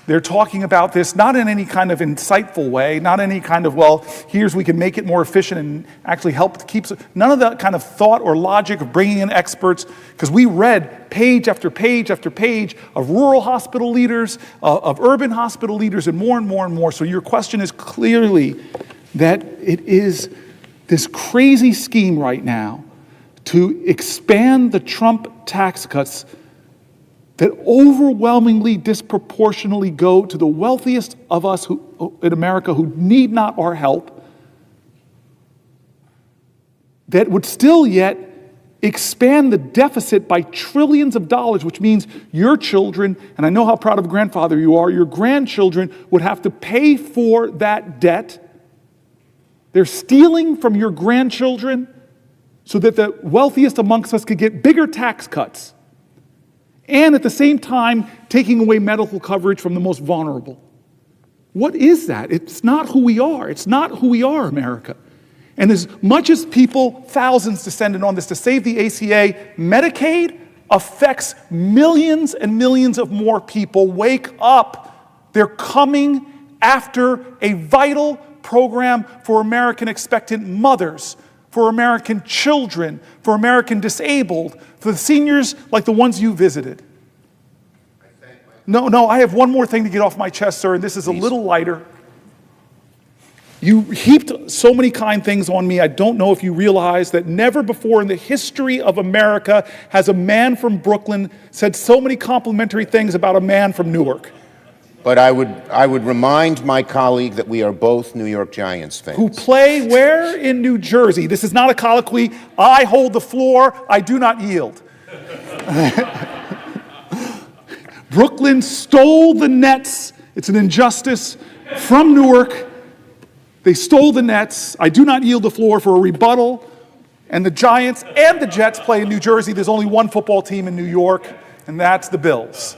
they're talking about this, not in any kind of insightful way, not any kind of, well, here's we can make it more efficient and actually help to keep, none of that kind of thought or logic of bringing in experts, because we read page after page after page of rural hospital leaders, of urban hospital leaders, and more and more and more. So your question is clearly that it is this crazy scheme right now to expand the Trump tax cuts that overwhelmingly, disproportionately go to the wealthiest of us in America who need not our help, that would still yet expand the deficit by trillions of dollars, which means your children, and I know how proud of a grandfather you are, your grandchildren would have to pay for that debt. They're stealing from your grandchildren so that the wealthiest amongst us could get bigger tax cuts, and at the same time taking away medical coverage from the most vulnerable. What is that? It's not who we are. It's not who we are, America. And as much as people, thousands descended on this to save the ACA, Medicaid affects millions and millions of more people. Wake up. They're coming after a vital program for American expectant mothers, for American children, for American disabled, for the seniors like the ones you visited. No, I have one more thing to get off my chest, sir, and this is a little lighter. You heaped so many kind things on me, I don't know if you realize that never before in the history of America has a man from Brooklyn said so many complimentary things about a man from Newark. But I would remind my colleague that we are both New York Giants fans. Who play where in New Jersey? This is not a colloquy. I hold the floor. I do not yield. Brooklyn stole the Nets. It's an injustice from Newark. They stole the Nets. I do not yield the floor for a rebuttal. And the Giants and the Jets play in New Jersey. There's only one football team in New York, and that's the Bills.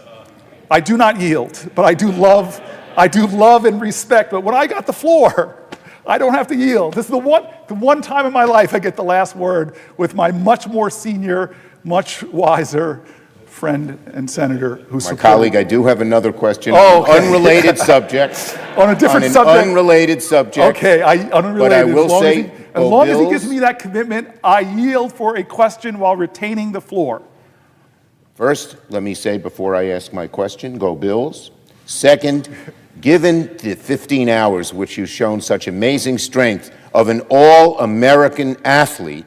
I do not yield, but I do love and respect. But when I got the floor, I don't have to yield. This is the one time in my life I get the last word with my much more senior, much wiser friend and senator who's My colleague, I do have another question on an unrelated subject. On a different on an subject? Unrelated subject. Okay, unrelated. But I will say, as long as he gives me that commitment, I yield for a question while retaining the floor. First, let me say before I ask my question, go Bills. Second, given the 15 hours which you've shown such amazing strength of an all-American athlete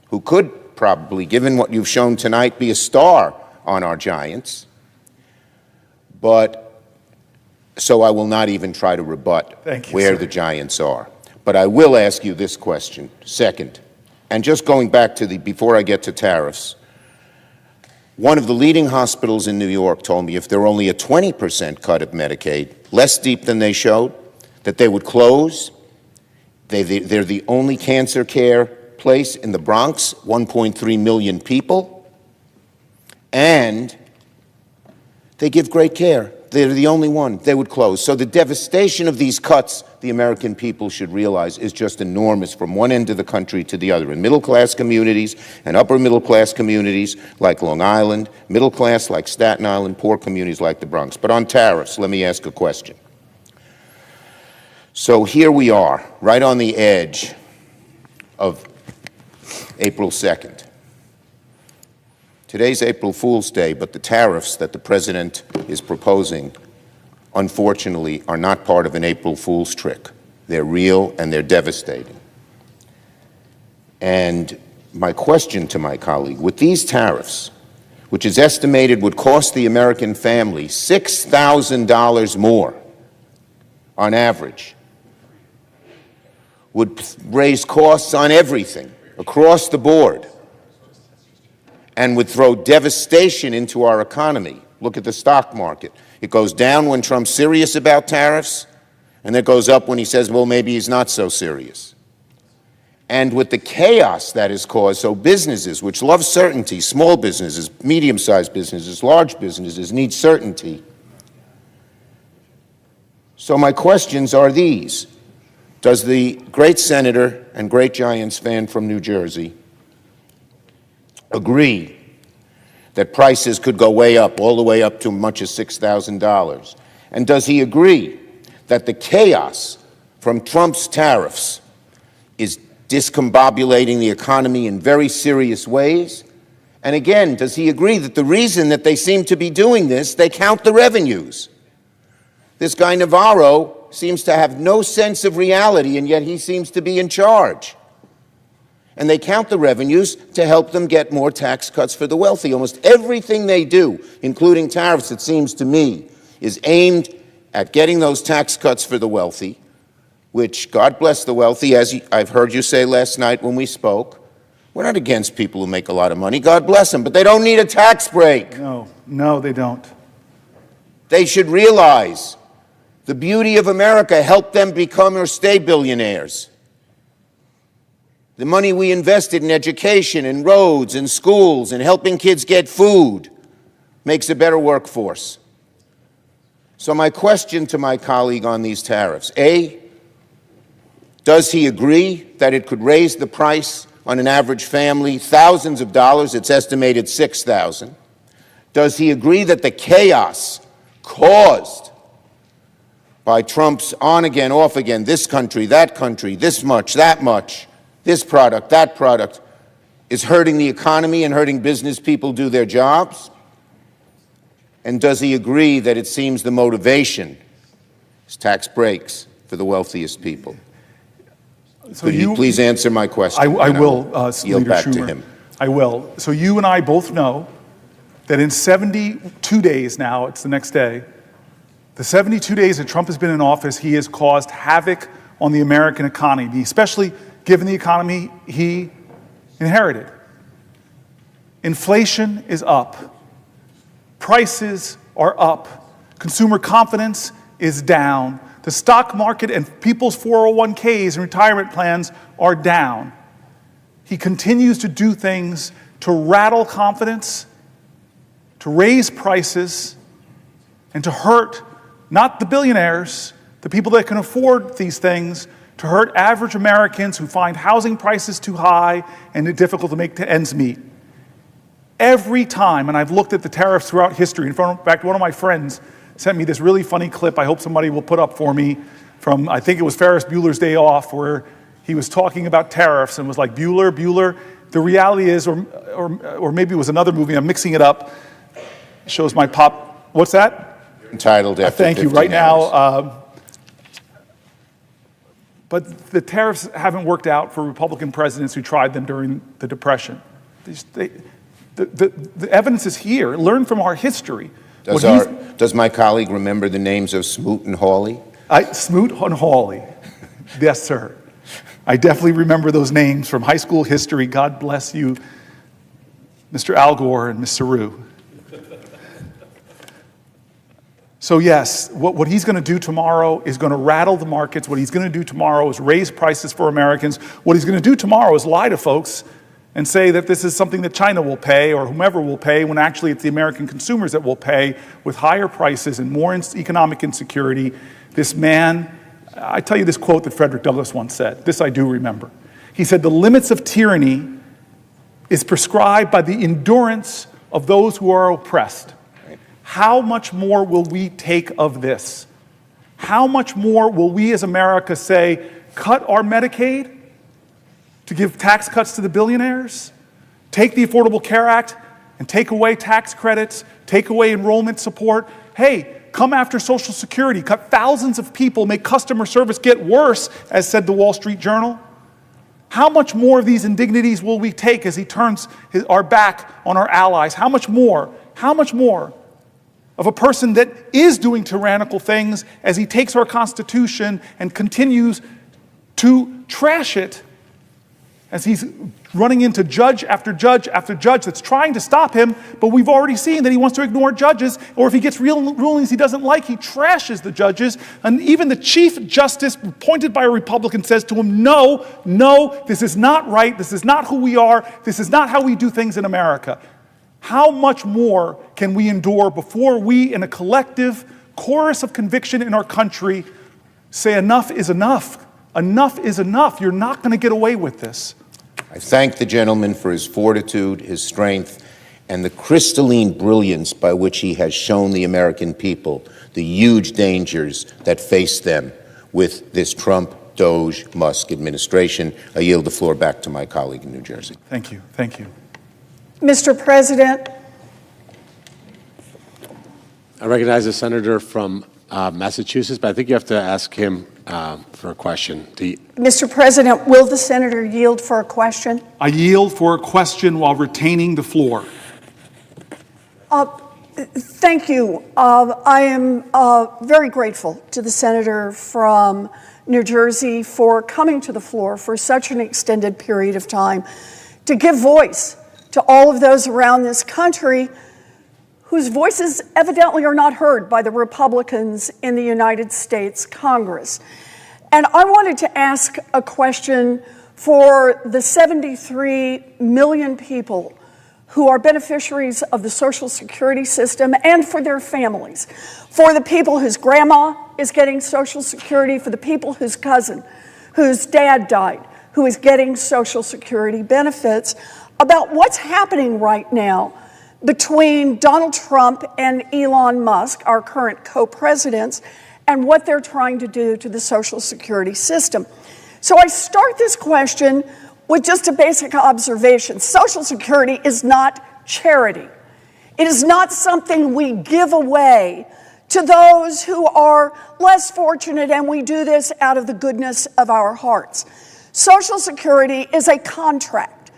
who could probably, given what you've shown tonight, be a star on our Giants, but so I will not even try to rebut where the Giants are. But I will ask you this question, second, and just going back to before I get to tariffs, one of the leading hospitals in New York told me if there were only a 20% cut of Medicaid, less deep than they showed, that they would close. They're the only cancer care place in the Bronx, 1.3 million people. And they give great care. They're the only one. They would close. So the devastation of these cuts, the American people should realize, is just enormous from one end of the country to the other. In middle-class communities and upper-middle-class communities like Long Island, middle-class like Staten Island, poor communities like the Bronx. But on tariffs, let me ask a question. So here we are, right on the edge of April 2nd. Today's April Fool's Day, but the tariffs that the president is proposing, unfortunately, are not part of an April Fool's trick. They're real and they're devastating. And my question to my colleague, with these tariffs, which is estimated would cost the American family $6,000 more on average, would raise costs on everything across the board, and would throw devastation into our economy. Look at the stock market. It goes down when Trump's serious about tariffs, and it goes up when he says, well, maybe he's not so serious. And with the chaos that is caused, so businesses, which love certainty, small businesses, medium-sized businesses, large businesses, need certainty. So my questions are these. Does the great senator and great Giants fan from New Jersey agree that prices could go way up, all the way up to as much as $6,000? And does he agree that the chaos from Trump's tariffs is discombobulating the economy in very serious ways? And again, does he agree that the reason that they seem to be doing this, they count the revenues? This guy Navarro seems to have no sense of reality, and yet he seems to be in charge. And they count the revenues to help them get more tax cuts for the wealthy. Almost everything they do, including tariffs, it seems to me, is aimed at getting those tax cuts for the wealthy, which, God bless the wealthy, as I've heard you say last night when we spoke. We're not against people who make a lot of money. God bless them, but they don't need a tax break. No, they don't. They should realize the beauty of America helped them become or stay billionaires. The money we invested in education, in roads, in schools, and helping kids get food makes a better workforce. So my question to my colleague on these tariffs, A, does he agree that it could raise the price on an average family thousands of dollars? It's estimated $6,000. Does he agree that the chaos caused by Trump's on again, off again, this country, this much, that much, this product, that product, is hurting the economy and hurting business people do their jobs? And does he agree that it seems the motivation is tax breaks for the wealthiest people? So Could you please answer my question? I will, yield Leader back Schumer. to him. I will. So you and I both know that in 72 days now, it's the next day, the 72 days that Trump has been in office, he has caused havoc on the American economy, especially given the economy he inherited. Inflation is up. Prices are up. Consumer confidence is down. The stock market and people's 401ks and retirement plans are down. He continues to do things to rattle confidence, to raise prices, and to hurt not the billionaires, the people that can afford these things, to hurt average Americans who find housing prices too high and it difficult to make ends meet. Every time, and I've looked at the tariffs throughout history. In fact, one of my friends sent me this really funny clip I hope somebody will put up for me from, I think it was Ferris Bueller's Day Off, where he was talking about tariffs and was like, Bueller. The reality is, or maybe it was another movie, I'm mixing it up. It shows my pop, what's that? You're entitled after Thank you, 15 right hours. now. But the tariffs haven't worked out for Republican presidents who tried them during the Depression. The evidence is here. Learn from our history. Does my colleague remember the names of Smoot and Hawley? Smoot and Hawley. Yes, sir. I definitely remember those names from high school history. God bless you, Mr. Al Gore and Ms. Saru. So yes, what he's going to do tomorrow is going to rattle the markets. What he's going to do tomorrow is raise prices for Americans. What he's going to do tomorrow is lie to folks and say that this is something that China will pay or whomever will pay, when actually it's the American consumers that will pay with higher prices and more economic insecurity. This man, I tell you this quote that Frederick Douglass once said. This I do remember. He said, "The limits of tyranny is prescribed by the endurance of those who are oppressed." How much more will we take of this? How much more will we as America say, cut our Medicaid to give tax cuts to the billionaires? Take the Affordable Care Act and take away tax credits, take away enrollment support. Hey, come after Social Security, cut thousands of people, make customer service get worse, as said the Wall Street Journal. How much more of these indignities will we take as he turns our back on our allies? How much more? How much more of a person that is doing tyrannical things as he takes our Constitution and continues to trash it, as he's running into judge after judge after judge that's trying to stop him, but we've already seen that he wants to ignore judges, or if he gets real rulings he doesn't like, he trashes the judges, and even the Chief Justice appointed by a Republican says to him, no, this is not right, this is not who we are, this is not how we do things in America. How much more can we endure before we, in a collective chorus of conviction in our country, say enough is enough? Enough is enough. You're not going to get away with this. I thank the gentleman for his fortitude, his strength, and the crystalline brilliance by which he has shown the American people the huge dangers that face them with this Trump, Doge, Musk administration. I yield the floor back to my colleague in New Jersey. Thank you. Thank you. Mr. President. I recognize the senator from Massachusetts, but I think you have to ask him for a question. Mr. President, will the senator yield for a question? I yield for a question while retaining the floor. Thank you. I am very grateful to the senator from New Jersey for coming to the floor for such an extended period of time to give voice to all of those around this country whose voices evidently are not heard by the Republicans in the United States Congress. And I wanted to ask a question for the 73 million people who are beneficiaries of the Social Security system and for their families, for the people whose grandma is getting Social Security, for the people whose cousin, whose dad died, who is getting Social Security benefits, about what's happening right now between Donald Trump and Elon Musk, our current co-presidents, and what they're trying to do to the Social Security system. So I start this question with just a basic observation. Social Security is not charity. It is not something we give away to those who are less fortunate, and we do this out of the goodness of our hearts. Social Security is a contract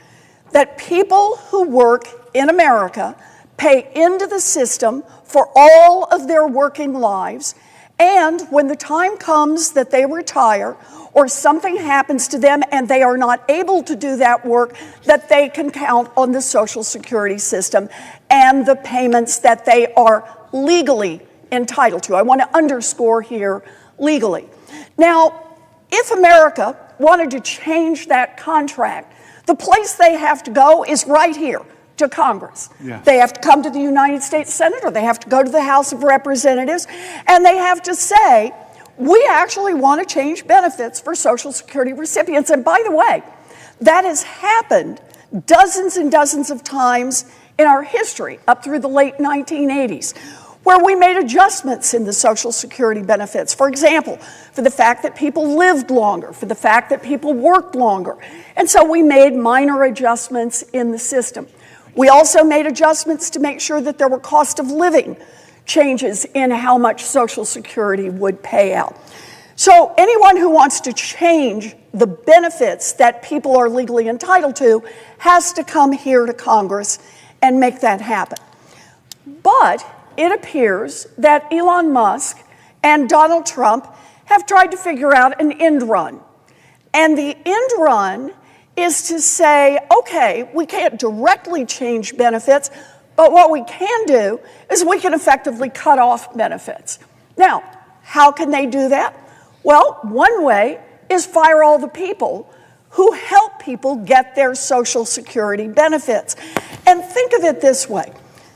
that people who work in America pay into the system for all of their working lives, and when the time comes that they retire or something happens to them and they are not able to do that work, that they can count on the Social Security system and the payments that they are legally entitled to. I want to underscore here, legally. Now, if America wanted to change that contract, the place they have to go is right here to Congress. Yeah. They have to come to the United States Senate, or they have to go to the House of Representatives, and they have to say, we actually want to change benefits for Social Security recipients. And by the way, that has happened dozens and dozens of times in our history up through the late 1980s, where we made adjustments in the Social Security benefits. For example, for the fact that people lived longer, for the fact that people worked longer. And so we made minor adjustments in the system. We also made adjustments to make sure that there were cost of living changes in how much Social Security would pay out. So anyone who wants to change the benefits that people are legally entitled to has to come here to Congress and make that happen. But it appears that Elon Musk and Donald Trump have tried to figure out an end run. And the end run is to say, okay, we can't directly change benefits, but what we can do is we can effectively cut off benefits. Now, how can they do that? Well, one way is fire all the people who help people get their Social Security benefits. And think of it this way.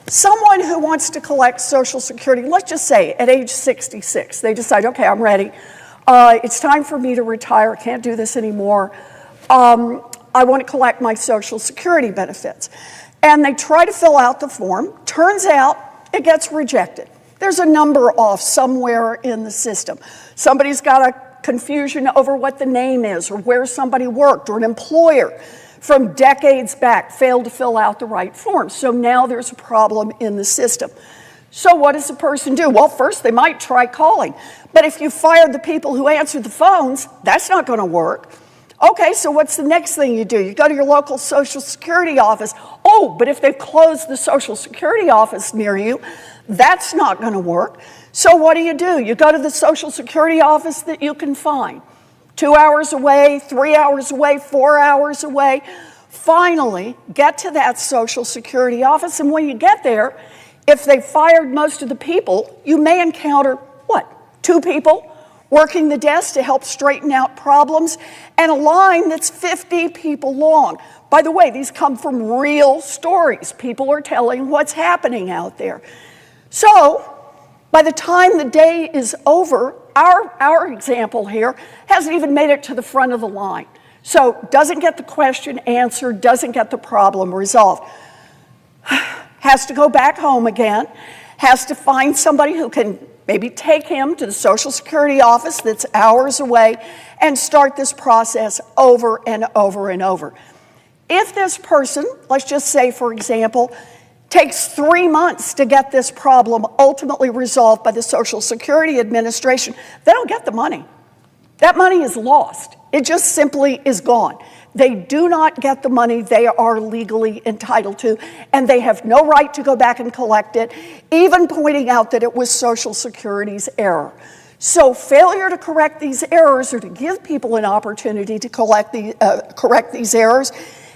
Someone who wants to collect Social Security, let's just say at age 66, they decide, okay, I'm ready. It's time for me to retire. I can't do this anymore. I want to collect my Social Security benefits. And they try to fill out the form. Turns out it gets rejected. There's a number off somewhere in the system. Somebody's got a confusion over what the name is or where somebody worked, or an employer from decades back failed to fill out the right form. So now there's a problem in the system. So what does the person do? Well, first they might try calling. But if you fired the people who answered the phones, that's not going to work. Okay, so what's the next thing you do? You go to your local Social Security office. Oh, but if they've closed the Social Security office near you, that's not going to work. So what do? You go to the Social Security office that you can find. 2 hours away, 3 hours away, 4 hours away. Finally, get to that Social Security office, and when you get there, if they fired most of the people, you may encounter, 2 people working the desk to help straighten out problems, and a line that's 50 people long. By the way, these come from real stories. People are telling what's happening out there. So, by the time the day is over, our example here hasn't even made it to the front of the line. So, doesn't get the question answered, doesn't get the problem resolved. Has to go back home again, has to find somebody who can maybe take him to the Social Security office that's hours away and start this process over and over and over. If this person, let's just say, for example, takes 3 months to get this problem ultimately resolved by the Social Security Administration, they don't get the money. That money is lost. It just simply is gone. They do not get the money they are legally entitled to, and they have no right to go back and collect it, even pointing out that it was Social Security's error. So failure to correct these errors, or to give people an opportunity to correct these errors,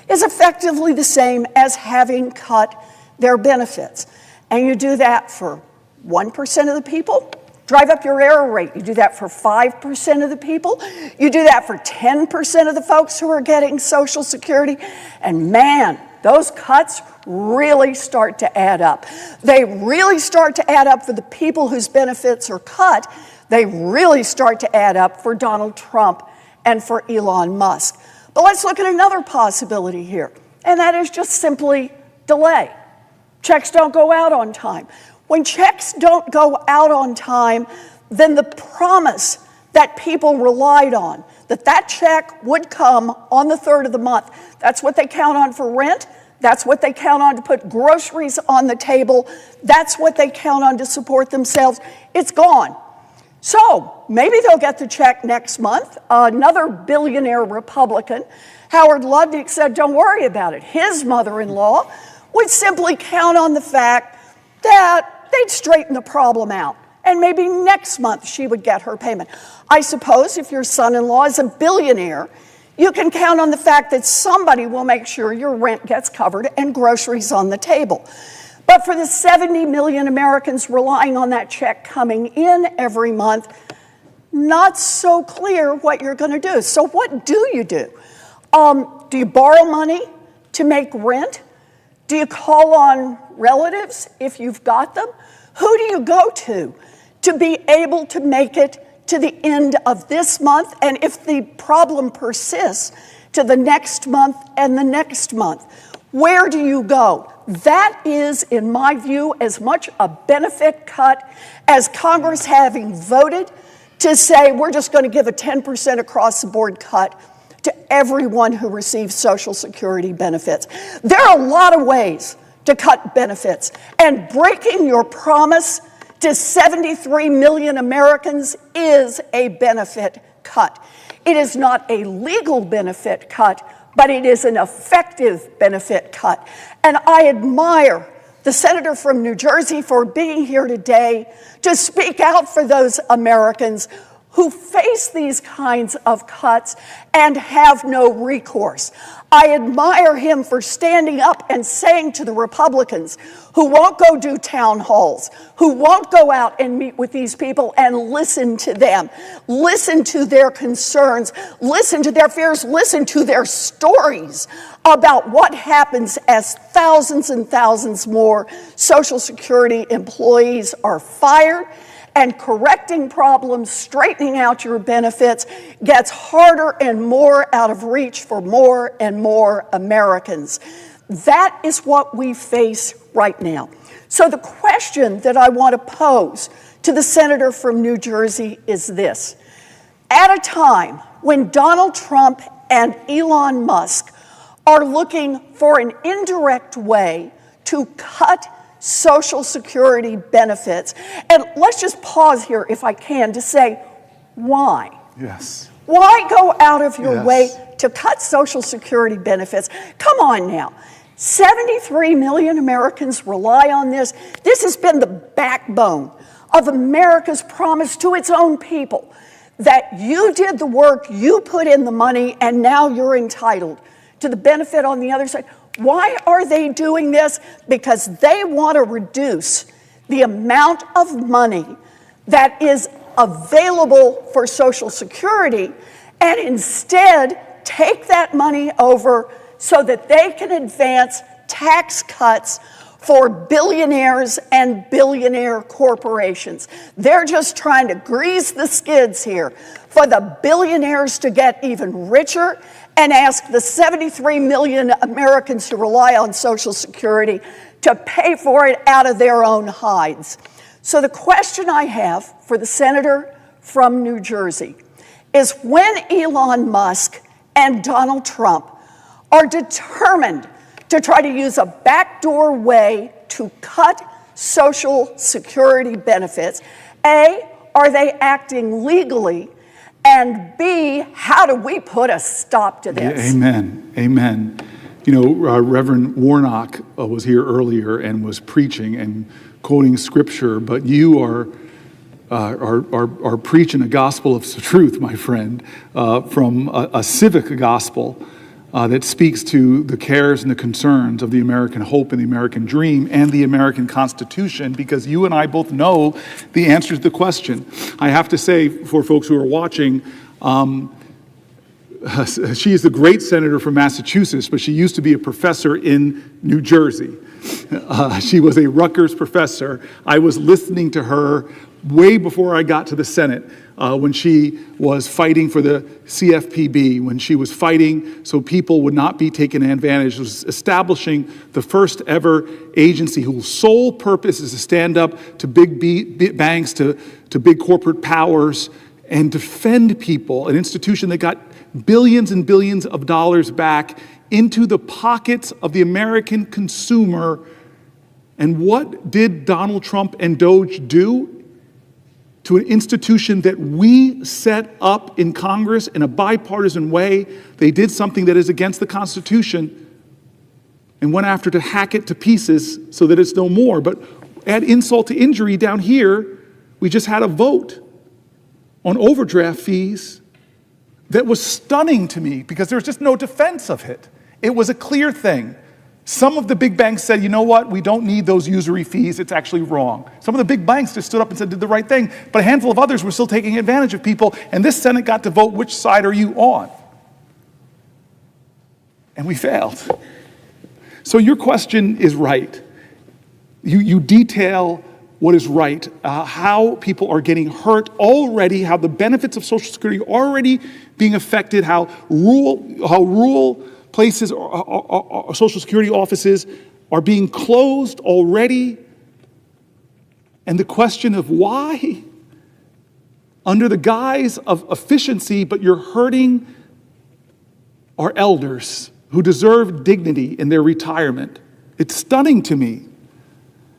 is effectively the same as having cut their benefits. And you do that for 1% of the people, drive up your error rate. You do that for 5% of the people. You do that for 10% of the folks who are getting Social Security. And man, those cuts really start to add up. They really start to add up for the people whose benefits are cut. They really start to add up for Donald Trump and for Elon Musk. But let's look at another possibility here, and that is just simply delay. Checks don't go out on time. When checks don't go out on time, then the promise that people relied on, that check would come on the 3rd of the month, that's what they count on for rent, that's what they count on to put groceries on the table, that's what they count on to support themselves, it's gone. So maybe they'll get the check next month. Another billionaire Republican, Howard Lutnick, said, don't worry about it. His mother-in-law would simply count on the fact that they'd straighten the problem out, and maybe next month she would get her payment. I suppose if your son-in-law is a billionaire, you can count on the fact that somebody will make sure your rent gets covered and groceries on the table. But for the 70 million Americans relying on that check coming in every month, not so clear what you're going to do. So what do you do? Do you borrow money to make rent? Do you call on relatives if you've got them? Who do you go to be able to make it to the end of this month, and if the problem persists, to the next month and the next month. Where do you go? That is, in my view, as much a benefit cut as Congress having voted to say we're just going to give a 10% across the board cut to everyone who receives Social Security benefits. There are a lot of ways to cut benefits, and breaking your promise to 73 million Americans is a benefit cut. It is not a legal benefit cut, but it is an effective benefit cut. And I admire the senator from New Jersey for being here today to speak out for those Americans who face these kinds of cuts and have no recourse. I admire him for standing up and saying to the Republicans who won't go do town halls, who won't go out and meet with these people and listen to them, listen to their concerns, listen to their fears, listen to their stories about what happens as thousands and thousands more Social Security employees are fired, and correcting problems, straightening out your benefits gets harder and more out of reach for more and more Americans. That is what we face right now. So the question that I want to pose to the senator from New Jersey is this. At a time when Donald Trump and Elon Musk are looking for an indirect way to cut Social Security benefits. And let's just pause here, if I can, to say, why? Yes. Why go out of your way to cut Social Security benefits? Come on now. 73 million Americans rely on this. This has been the backbone of America's promise to its own people, that you did the work, you put in the money, and now you're entitled to the benefit on the other side. Why are they doing this? Because they want to reduce the amount of money that is available for Social Security and instead take that money over so that they can advance tax cuts for billionaires and billionaire corporations. They're just trying to grease the skids here for the billionaires to get even richer and ask the 73 million Americans who rely on Social Security to pay for it out of their own hides. So the question I have for the senator from New Jersey is, when Elon Musk and Donald Trump are determined to try to use a backdoor way to cut Social Security benefits, A, are they acting legally? And B, how do we put a stop to this? Yeah, amen. Amen. You know, Reverend Warnock was here earlier and was preaching and quoting scripture, but you are preaching a gospel of truth, my friend, from a civic gospel that speaks to the cares and the concerns of the American hope and the American dream and the American Constitution, because you and I both know the answer to the question. I have to say, for folks who are watching, she is the great senator from Massachusetts, but she used to be a professor in New Jersey. She was a Rutgers professor. I was listening to her way before I got to the Senate, when she was fighting for the CFPB, when she was fighting so people would not be taken advantage, was establishing the first ever agency whose sole purpose is to stand up to big banks, to big corporate powers, and defend people, an institution that got billions and billions of dollars back into the pockets of the American consumer. And what did Donald Trump and Doge do to an institution that we set up in Congress in a bipartisan way? They did something that is against the Constitution and went after to hack it to pieces so that it's no more. But add insult to injury, down here, we just had a vote on overdraft fees that was stunning to me because there was just no defense of it. It was a clear thing. Some of the big banks said, you know what, we don't need those usury fees, it's actually wrong. Some of the big banks just stood up and said, did the right thing, but a handful of others were still taking advantage of people, and this Senate got to vote, which side are you on? And we failed. So your question is right. You detail what is right, how people are getting hurt already, how the benefits of Social Security are already being affected, how rural places, Social Security offices are being closed already. And the question of why, under the guise of efficiency, but you're hurting our elders who deserve dignity in their retirement. It's stunning to me,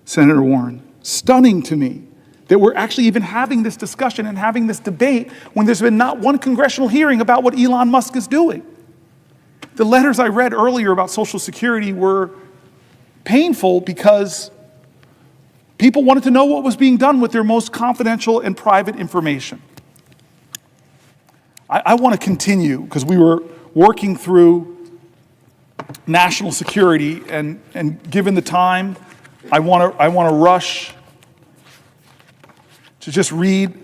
Senator Warren, stunning to me that we're actually even having this discussion and having this debate when there's been not one congressional hearing about what Elon Musk is doing. The letters I read earlier about Social Security were painful because people wanted to know what was being done with their most confidential and private information. I want to continue because we were working through national security, and given the time, I want to rush to just read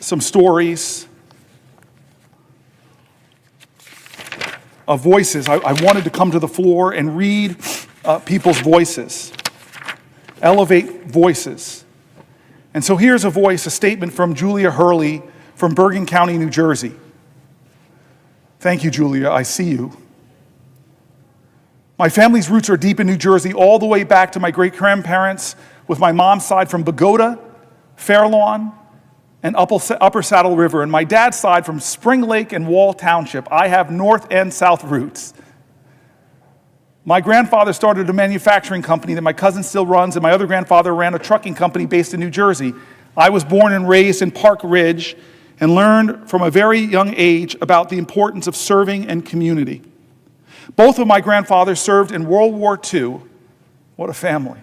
some stories of voices. I wanted to come to the floor and read people's voices, elevate voices. And so here's a voice, a statement from Julia Hurley from Bergen County, New Jersey. Thank you, Julia, I see you. My family's roots are deep in New Jersey, all the way back to my great-grandparents, with my mom's side from Bogota, Fairlawn, and Upper Saddle River, and my dad's side from Spring Lake and Wall Township. I have north and south roots. My grandfather started a manufacturing company that my cousin still runs, and my other grandfather ran a trucking company based in New Jersey. I was born and raised in Park Ridge and learned from a very young age about the importance of serving and community. Both of my grandfathers served in World War II. What a family.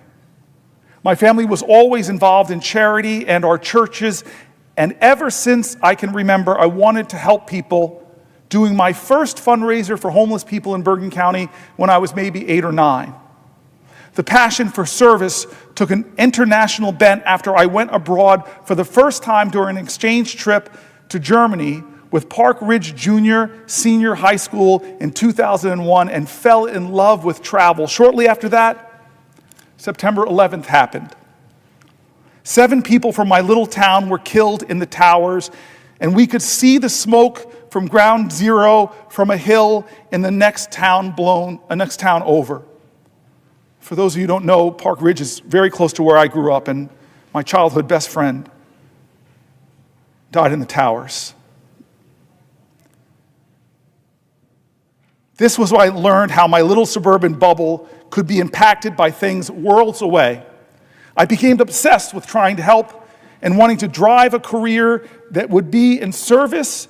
My family was always involved in charity and our churches, and ever since I can remember, I wanted to help people, doing my first fundraiser for homeless people in Bergen County when I was maybe 8 or 9. The passion for service took an international bent after I went abroad for the first time during an exchange trip to Germany with Park Ridge Junior Senior High School in 2001 and fell in love with travel. Shortly after that, September 11th happened. 7 people from my little town were killed in the towers, and we could see the smoke from ground zero from a hill in the next town over. For those of you who don't know, Park Ridge is very close to where I grew up, and my childhood best friend died in the towers. This was when I learned how my little suburban bubble could be impacted by things worlds away. I became obsessed with trying to help and wanting to drive a career that would be in service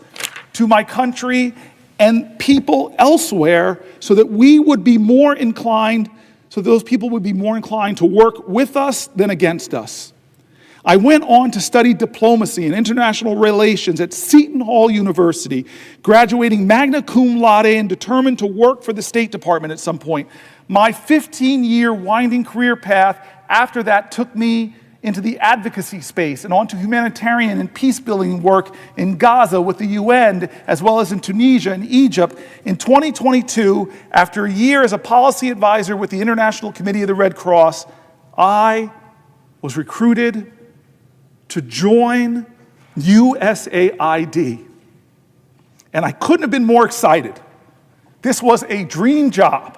to my country and people elsewhere so that we would be more inclined, so those people would be more inclined to work with us than against us. I went on to study diplomacy and international relations at Seton Hall University, graduating magna cum laude and determined to work for the State Department at some point. My 15-year winding career path after that took me into the advocacy space and onto humanitarian and peace-building work in Gaza with the UN, as well as in Tunisia and Egypt. In 2022, after a year as a policy advisor with the International Committee of the Red Cross, I was recruited to join USAID. And I couldn't have been more excited. This was a dream job,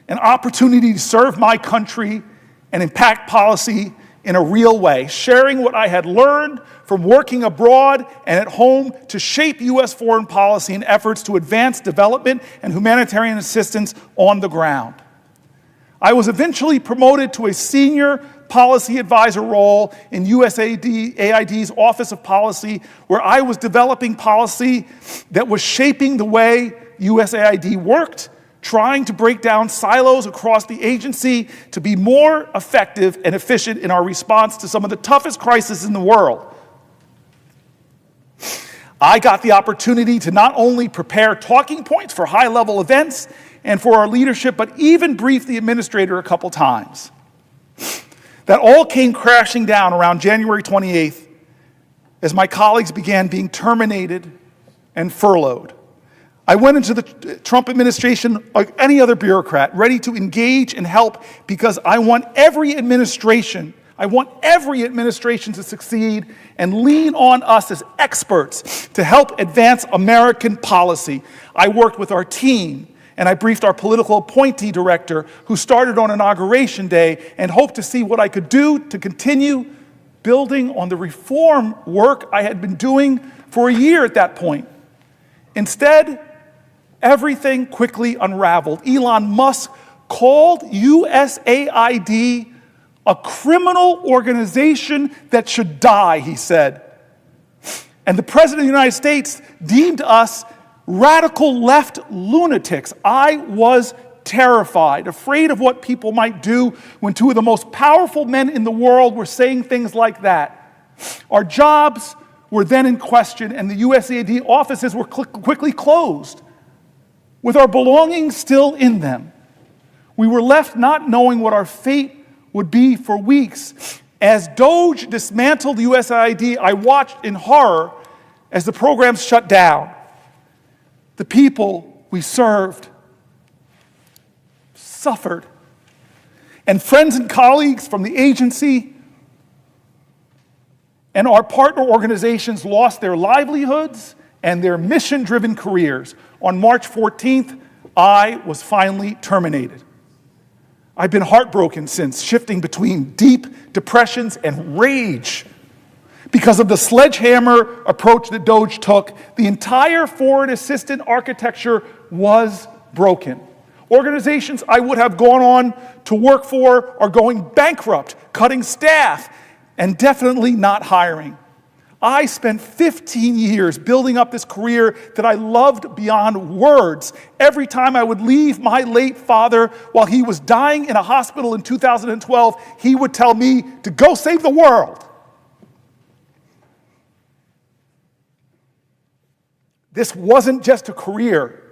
an opportunity to serve my country and impact policy in a real way, sharing what I had learned from working abroad and at home to shape U.S. foreign policy and efforts to advance development and humanitarian assistance on the ground. I was eventually promoted to a senior policy advisor role in USAID's Office of Policy, where I was developing policy that was shaping the way USAID worked, trying to break down silos across the agency to be more effective and efficient in our response to some of the toughest crises in the world. I got the opportunity to not only prepare talking points for high-level events and for our leadership, but even brief the administrator a couple times. That all came crashing down around January 28th as my colleagues began being terminated and furloughed. I went into the Trump administration like any other bureaucrat, ready to engage and help because I want every administration to succeed and lean on us as experts to help advance American policy. I worked with our team and I briefed our political appointee director who started on Inauguration Day and hoped to see what I could do to continue building on the reform work I had been doing for a year at that point. Instead, everything quickly unraveled. Elon Musk called USAID a criminal organization that should die, he said. And the President of the United States deemed us radical left lunatics. I was terrified, afraid of what people might do when two of the most powerful men in the world were saying things like that. Our jobs were then in question, and the USAID offices were quickly closed, with our belongings still in them. We were left not knowing what our fate would be for weeks. As DOGE dismantled the USAID, I watched in horror as the programs shut down. The people we served suffered. And friends and colleagues from the agency and our partner organizations lost their livelihoods and their mission-driven careers. On March 14th, I was finally terminated. I've been heartbroken since, shifting between deep depressions and rage. Because of the sledgehammer approach that DOGE took, the entire foreign assistant architecture was broken. Organizations I would have gone on to work for are going bankrupt, cutting staff, and definitely not hiring. I spent 15 years building up this career that I loved beyond words. Every time I would leave my late father while he was dying in a hospital in 2012, he would tell me to go save the world. This wasn't just a career.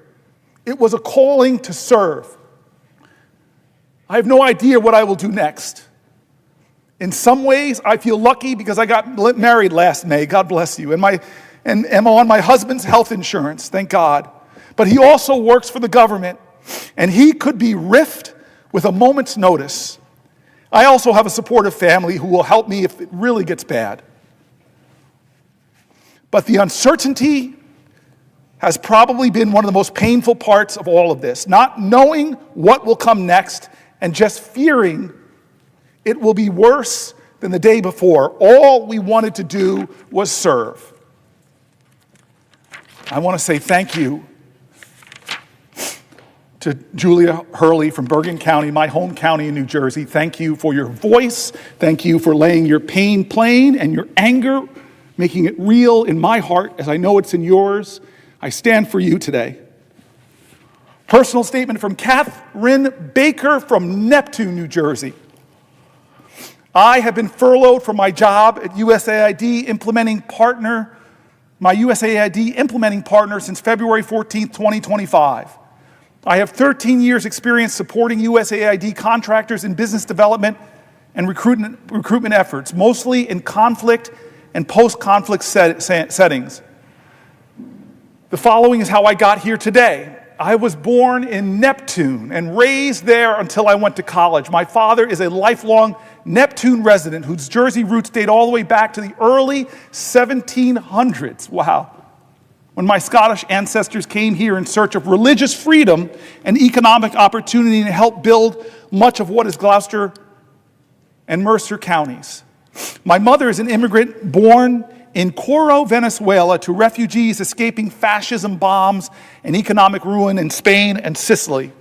It was a calling to serve. I have no idea what I will do next. In some ways, I feel lucky because I got married last May. God bless you. And am on my husband's health insurance, thank God. But he also works for the government, and he could be riffed with a moment's notice. I also have a supportive family who will help me if it really gets bad. But the uncertainty has probably been one of the most painful parts of all of this. Not knowing what will come next and just fearing it will be worse than the day before. All we wanted to do was serve. I want to say thank you to Julia Hurley from Bergen County, my home county in New Jersey. Thank you for your voice. Thank you for laying your pain plain and your anger, making it real in my heart as I know it's in yours. I stand for you today. Personal statement from Catherine Baker from Neptune, New Jersey. I have been furloughed from my job at USAID implementing partner since February 14th, 2025. I have 13 years experience supporting USAID contractors in business development and recruitment efforts, mostly in conflict and post-conflict settings. The following is how I got here today. I was born in Neptune and raised there until I went to college. My father is a lifelong Neptune resident whose Jersey roots date all the way back to the early 1700s. Wow. When my Scottish ancestors came here in search of religious freedom and economic opportunity to help build much of what is Gloucester and Mercer counties. My mother is an immigrant born in Coro, Venezuela, to refugees escaping fascism bombs and economic ruin in Spain and Sicily.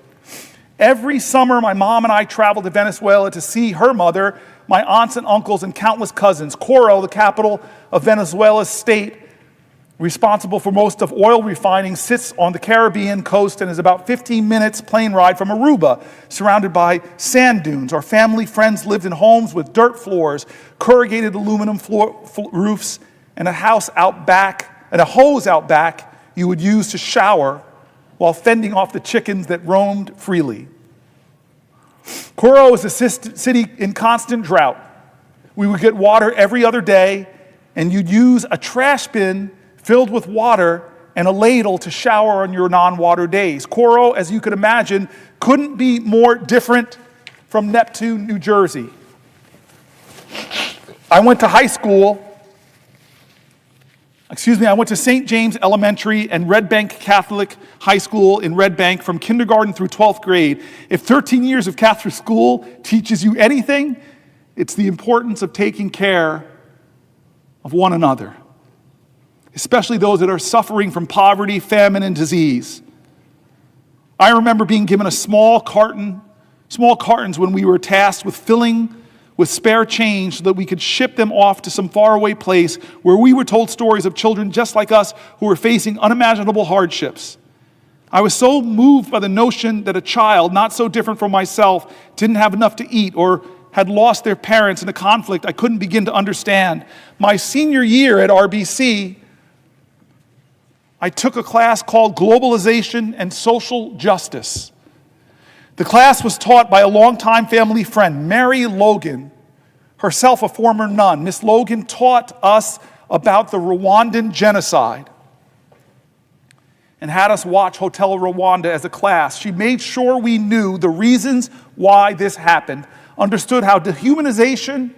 Every summer, my mom and I traveled to Venezuela to see her mother, my aunts and uncles, and countless cousins. Coro, the capital of Venezuela's state, responsible for most of oil refining, sits on the Caribbean coast and is about 15 minutes plane ride from Aruba, surrounded by sand dunes. Our family friends lived in homes with dirt floors, corrugated aluminum roofs, and a hose out back you would use to shower while fending off the chickens that roamed freely. Coro is a city in constant drought. We would get water every other day, and you'd use a trash bin filled with water and a ladle to shower on your non-water days. Coro, as you could imagine, couldn't be more different from Neptune, New Jersey. I went to St. James Elementary and Red Bank Catholic High School in Red Bank from kindergarten through 12th grade. If 13 years of Catholic school teaches you anything, it's the importance of taking care of one another, especially those that are suffering from poverty, famine, and disease. I remember being given small cartons when we were tasked with filling with spare change so that we could ship them off to some faraway place where we were told stories of children just like us who were facing unimaginable hardships. I was so moved by the notion that a child, not so different from myself, didn't have enough to eat or had lost their parents in a conflict I couldn't begin to understand. My senior year at RBC, I took a class called Globalization and Social Justice. The class was taught by a longtime family friend, Mary Logan, herself a former nun. Miss Logan taught us about the Rwandan genocide and had us watch Hotel Rwanda as a class. She made sure we knew the reasons why this happened, understood how dehumanization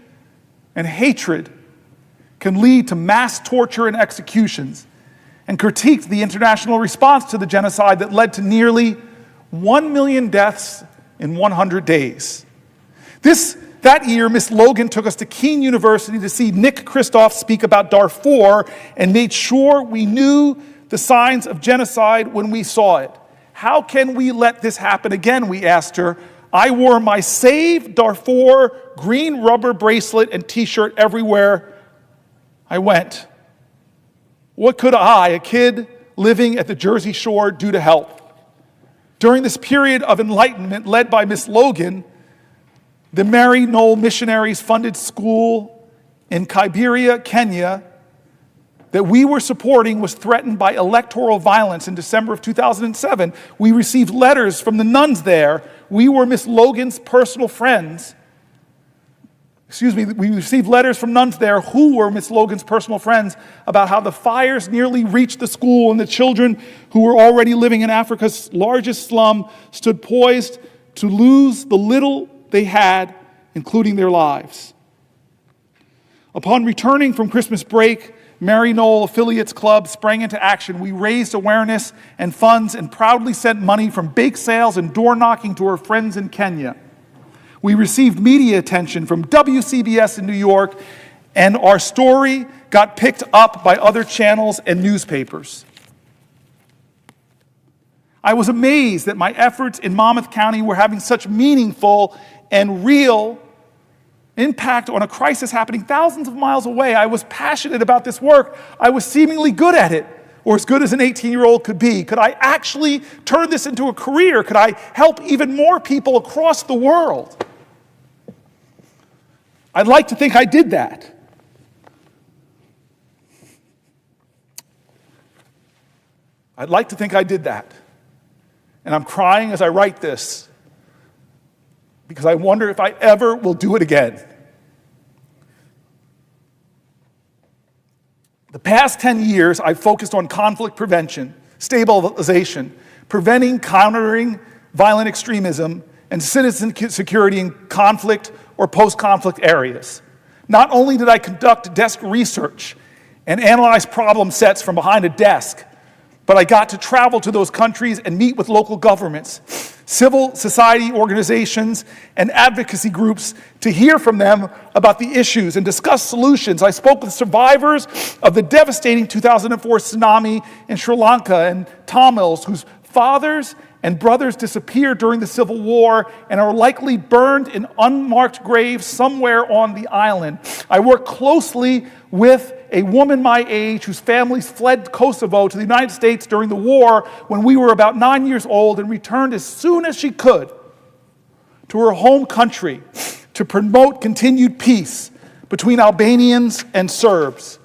and hatred can lead to mass torture and executions, and critiqued the international response to the genocide that led to nearly 1 million deaths in 100 days. That year, Miss Logan took us to Keene University to see Nick Kristof speak about Darfur and made sure we knew the signs of genocide when we saw it. How can we let this happen again, we asked her. I wore my Save Darfur green rubber bracelet and t-shirt everywhere I went. What could I, a kid living at the Jersey Shore, do to help? During this period of enlightenment led by Miss Logan, the Mary Knoll Missionaries funded school in Kibera, Kenya, that we were supporting was threatened by electoral violence in December of 2007. We received letters from the nuns there. We were Miss Logan's personal friends. We received letters from nuns there who were Miss Logan's personal friends about how the fires nearly reached the school and the children who were already living in Africa's largest slum stood poised to lose the little they had, including their lives. Upon returning from Christmas break, Mary Knoll Affiliates Club sprang into action. We raised awareness and funds and proudly sent money from bake sales and door knocking to our friends in Kenya. We received media attention from WCBS in New York, and our story got picked up by other channels and newspapers. I was amazed that my efforts in Monmouth County were having such meaningful and real impact on a crisis happening thousands of miles away. I was passionate about this work. I was seemingly good at it, or as good as an 18-year-old could be. Could I actually turn this into a career? Could I help even more people across the world? I'd like to think I did that. I'd like to think I did that. And I'm crying as I write this because I wonder if I ever will do it again. The past 10 years, I've focused on conflict prevention, stabilization, preventing, countering violent extremism, and citizen security in conflict or post-conflict areas. Not only did I conduct desk research and analyze problem sets from behind a desk, but I got to travel to those countries and meet with local governments, civil society organizations, and advocacy groups to hear from them about the issues and discuss solutions. I spoke with survivors of the devastating 2004 tsunami in Sri Lanka and Tamils whose fathers and brothers disappeared during the Civil War and are likely burned in unmarked graves somewhere on the island. I worked closely with a woman my age whose families fled Kosovo to the United States during the war when we were about 9 years old and returned as soon as she could to her home country to promote continued peace between Albanians and Serbs.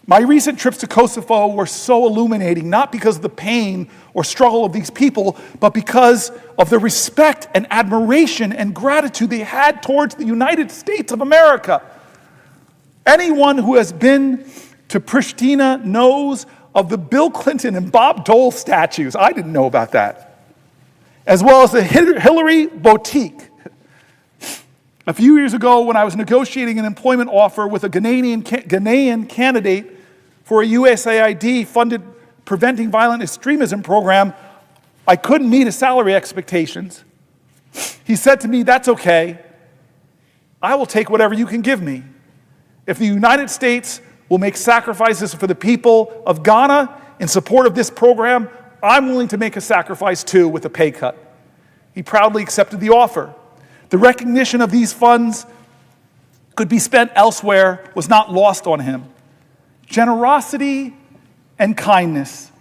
My recent trips to Kosovo were so illuminating, not because of the pain or struggle of these people, but because of the respect and admiration and gratitude they had towards the United States of America. Anyone who has been to Pristina knows of the Bill Clinton and Bob Dole statues. I didn't know about that. As well as the Hillary Boutique. A few years ago, when I was negotiating an employment offer with a Ghanaian candidate for a USAID-funded Preventing Violent Extremism program, I couldn't meet his salary expectations. He said to me, "That's okay. I will take whatever you can give me. If the United States will make sacrifices for the people of Ghana in support of this program, I'm willing to make a sacrifice too with a pay cut." He proudly accepted the offer. The recognition of these funds could be spent elsewhere was not lost on him. Generosity and kindness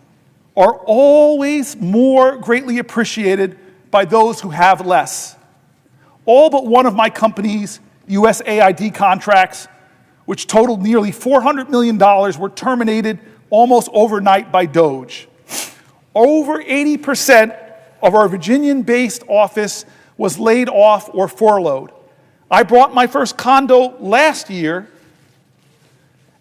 are always more greatly appreciated by those who have less. All but one of my company's USAID contracts, which totaled nearly $400 million, were terminated almost overnight by DOGE. Over 80% of our Virginian-based office was laid off or furloughed. I bought my first condo last year,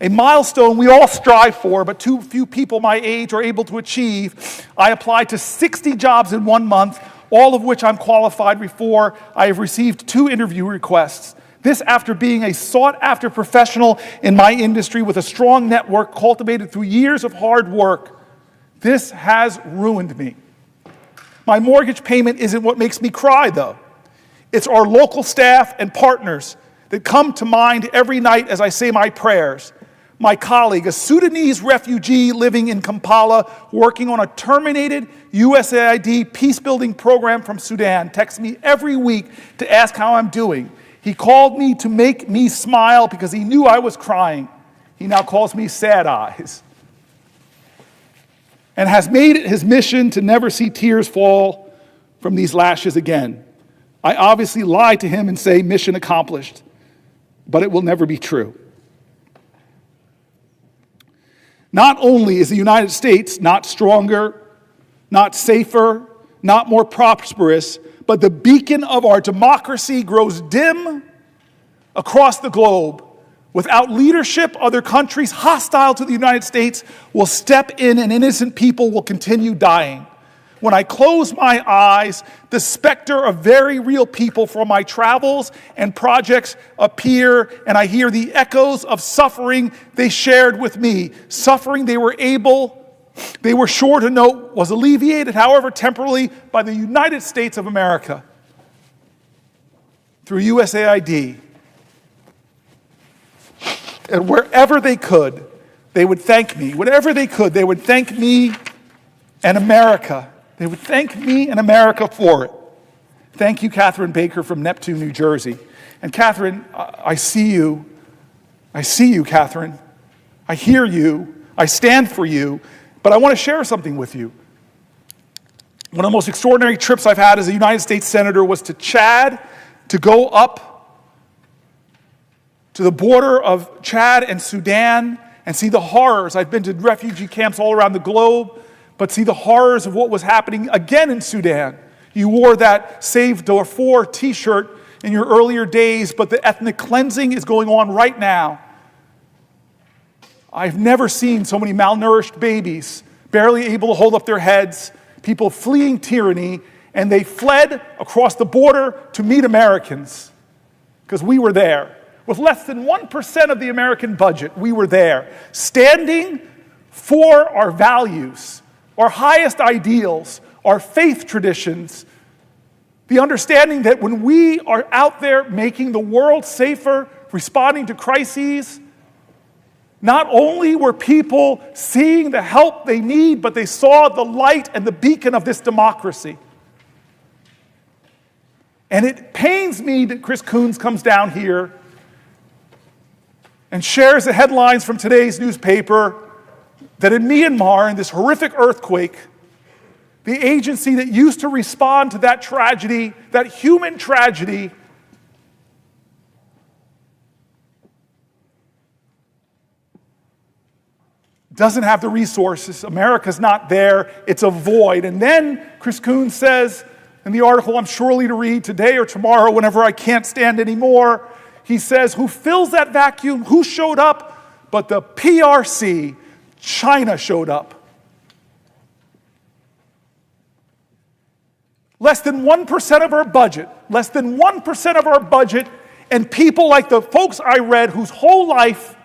a milestone we all strive for, but too few people my age are able to achieve. I applied to 60 jobs in 1 month, all of which I'm qualified for. I have received 2 interview requests. This after being a sought-after professional in my industry with a strong network cultivated through years of hard work. This has ruined me. My mortgage payment isn't what makes me cry, though. It's our local staff and partners that come to mind every night as I say my prayers. My colleague, a Sudanese refugee living in Kampala, working on a terminated USAID peace-building program from Sudan, texts me every week to ask how I'm doing. He called me to make me smile because he knew I was crying. He now calls me Sad Eyes. And has made it his mission to never see tears fall from these lashes again. I obviously lie to him and say mission accomplished, but it will never be true. Not only is the United States not stronger, not safer, not more prosperous, but the beacon of our democracy grows dim across the globe. Without leadership, other countries hostile to the United States will step in and innocent people will continue dying. When I close my eyes, the specter of very real people from my travels and projects appear, and I hear the echoes of suffering they shared with me. Suffering they were sure to know was alleviated, however temporarily, by the United States of America through USAID. And wherever they could, they would thank me. Whatever they could, they would thank me and America. They would thank me and America for it. Thank you, Catherine Baker from Neptune, New Jersey. And Catherine, I see you. I see you, Catherine. I hear you. I stand for you. But I want to share something with you. One of the most extraordinary trips I've had as a United States Senator was to Chad, to go up to the border of Chad and Sudan and see the horrors. I've been to refugee camps all around the globe, but see the horrors of what was happening again in Sudan. You wore that Save Darfur t-shirt in your earlier days, but the ethnic cleansing is going on right now. I've never seen so many malnourished babies, barely able to hold up their heads, people fleeing tyranny, and they fled across the border to meet Americans, because we were there. With less than 1% of the American budget, we were there, standing for our values, our highest ideals, our faith traditions, the understanding that when we are out there making the world safer, responding to crises, not only were people seeing the help they need, but they saw the light and the beacon of this democracy. And it pains me that Chris Coons comes down here and shares the headlines from today's newspaper that in Myanmar, in this horrific earthquake, the agency that used to respond to that tragedy, that human tragedy, doesn't have the resources. America's not there. It's a void. And then Chris Coons says in the article I'm surely to read today or tomorrow whenever I can't stand anymore, he says, who fills that vacuum? Who showed up but the PRC, China showed up. Less than 1% of our budget, less than 1% of our budget, and people like the folks I read whose whole life,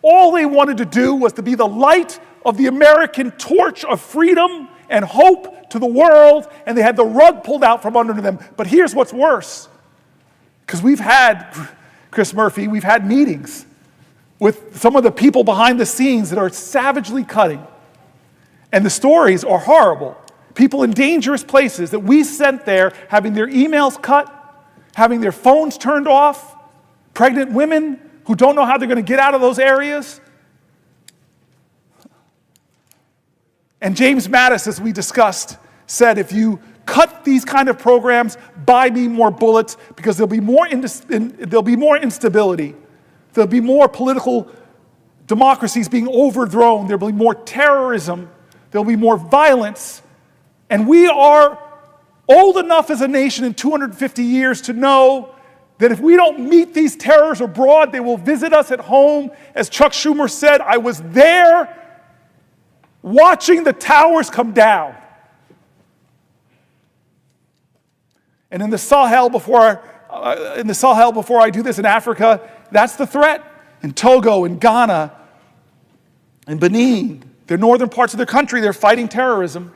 all they wanted to do was to be the light of the American torch of freedom and hope to the world, and they had the rug pulled out from under them. But here's what's worse, because we've had, Chris Murphy, we've had meetings with some of the people behind the scenes that are savagely cutting, and the stories are horrible. People in dangerous places that we sent there having their emails cut, having their phones turned off, pregnant women who don't know how they're going to get out of those areas. And James Mattis, as we discussed, said, if you cut these kind of programs, buy me more bullets, because there'll be more instability. There'll be more political democracies being overthrown. There'll be more terrorism. There'll be more violence. And we are old enough as a nation in 250 years to know that if we don't meet these terrors abroad, they will visit us at home. As Chuck Schumer said, I was there watching the towers come down. And in the Sahel, before I do this in Africa, that's the threat. In Togo, in Ghana, in Benin, the northern parts of the country, they're fighting terrorism.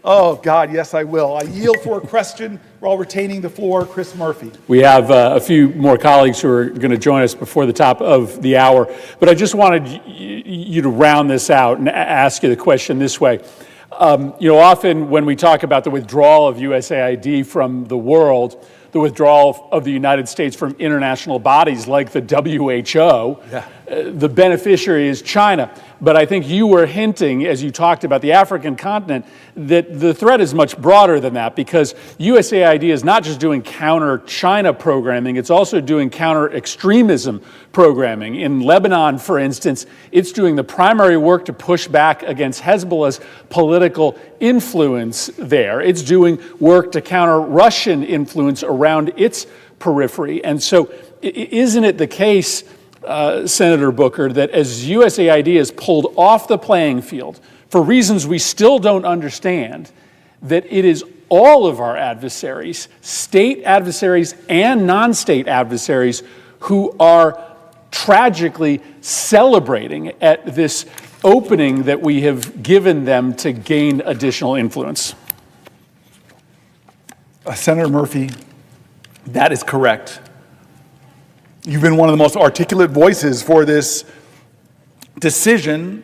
Oh, God, yes, I will. I yield for a question while retaining the floor. Chris Murphy. We have a few more colleagues who are going to join us before the top of the hour. But I just wanted you to round this out and ask you the question this way. Often when we talk about the withdrawal of USAID from the world, the withdrawal of the United States from international bodies like the WHO, the beneficiary is China. But I think you were hinting, as you talked about the African continent, that the threat is much broader than that, because USAID is not just doing counter-China programming, it's also doing counter-extremism programming. In Lebanon, for instance, it's doing the primary work to push back against Hezbollah's political influence there. It's doing work to counter Russian influence around its periphery. And so isn't it the case, Senator Booker, that as USAID is pulled off the playing field for reasons we still don't understand, that it is all of our adversaries, state adversaries and non-state adversaries, who are tragically celebrating at this opening that we have given them to gain additional influence? Senator Murphy, that is correct. You've been one of the most articulate voices for this decision.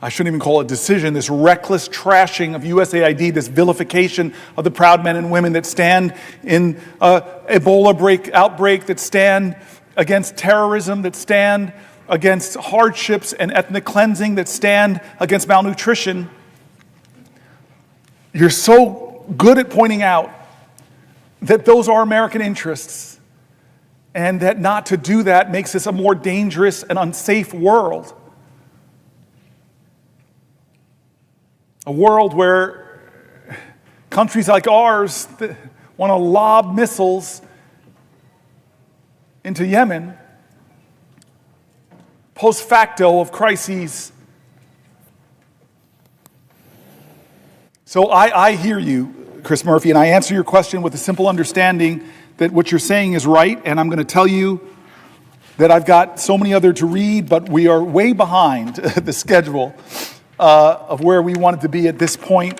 I shouldn't even call it decision, this reckless trashing of USAID, this vilification of the proud men and women that stand in Ebola outbreak, that stand against terrorism, that stand against hardships and ethnic cleansing, that stand against malnutrition. You're so good at pointing out that those are American interests, and that not to do that makes this a more dangerous and unsafe world. A world where countries like ours want to lob missiles into Yemen post facto of crises. So I hear you, Chris Murphy, and I answer your question with a simple understanding that what you're saying is right, and I'm going to tell you that I've got so many other to read, but we are way behind the schedule of where we wanted to be at this point.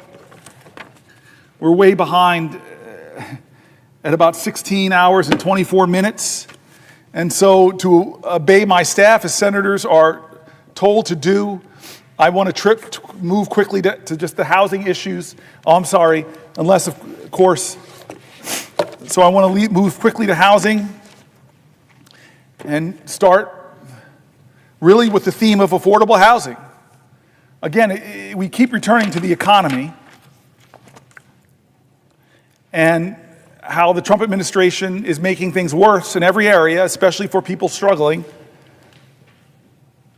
We're way behind at about 16 hours and 24 minutes. And so to obey my staff, as senators are told to do, I want to move quickly to just the housing issues. Oh, I'm sorry, unless, of course. So I want to move quickly to housing and start really with the theme of affordable housing. Again, we keep returning to the economy and how the Trump administration is making things worse in every area, especially for people struggling.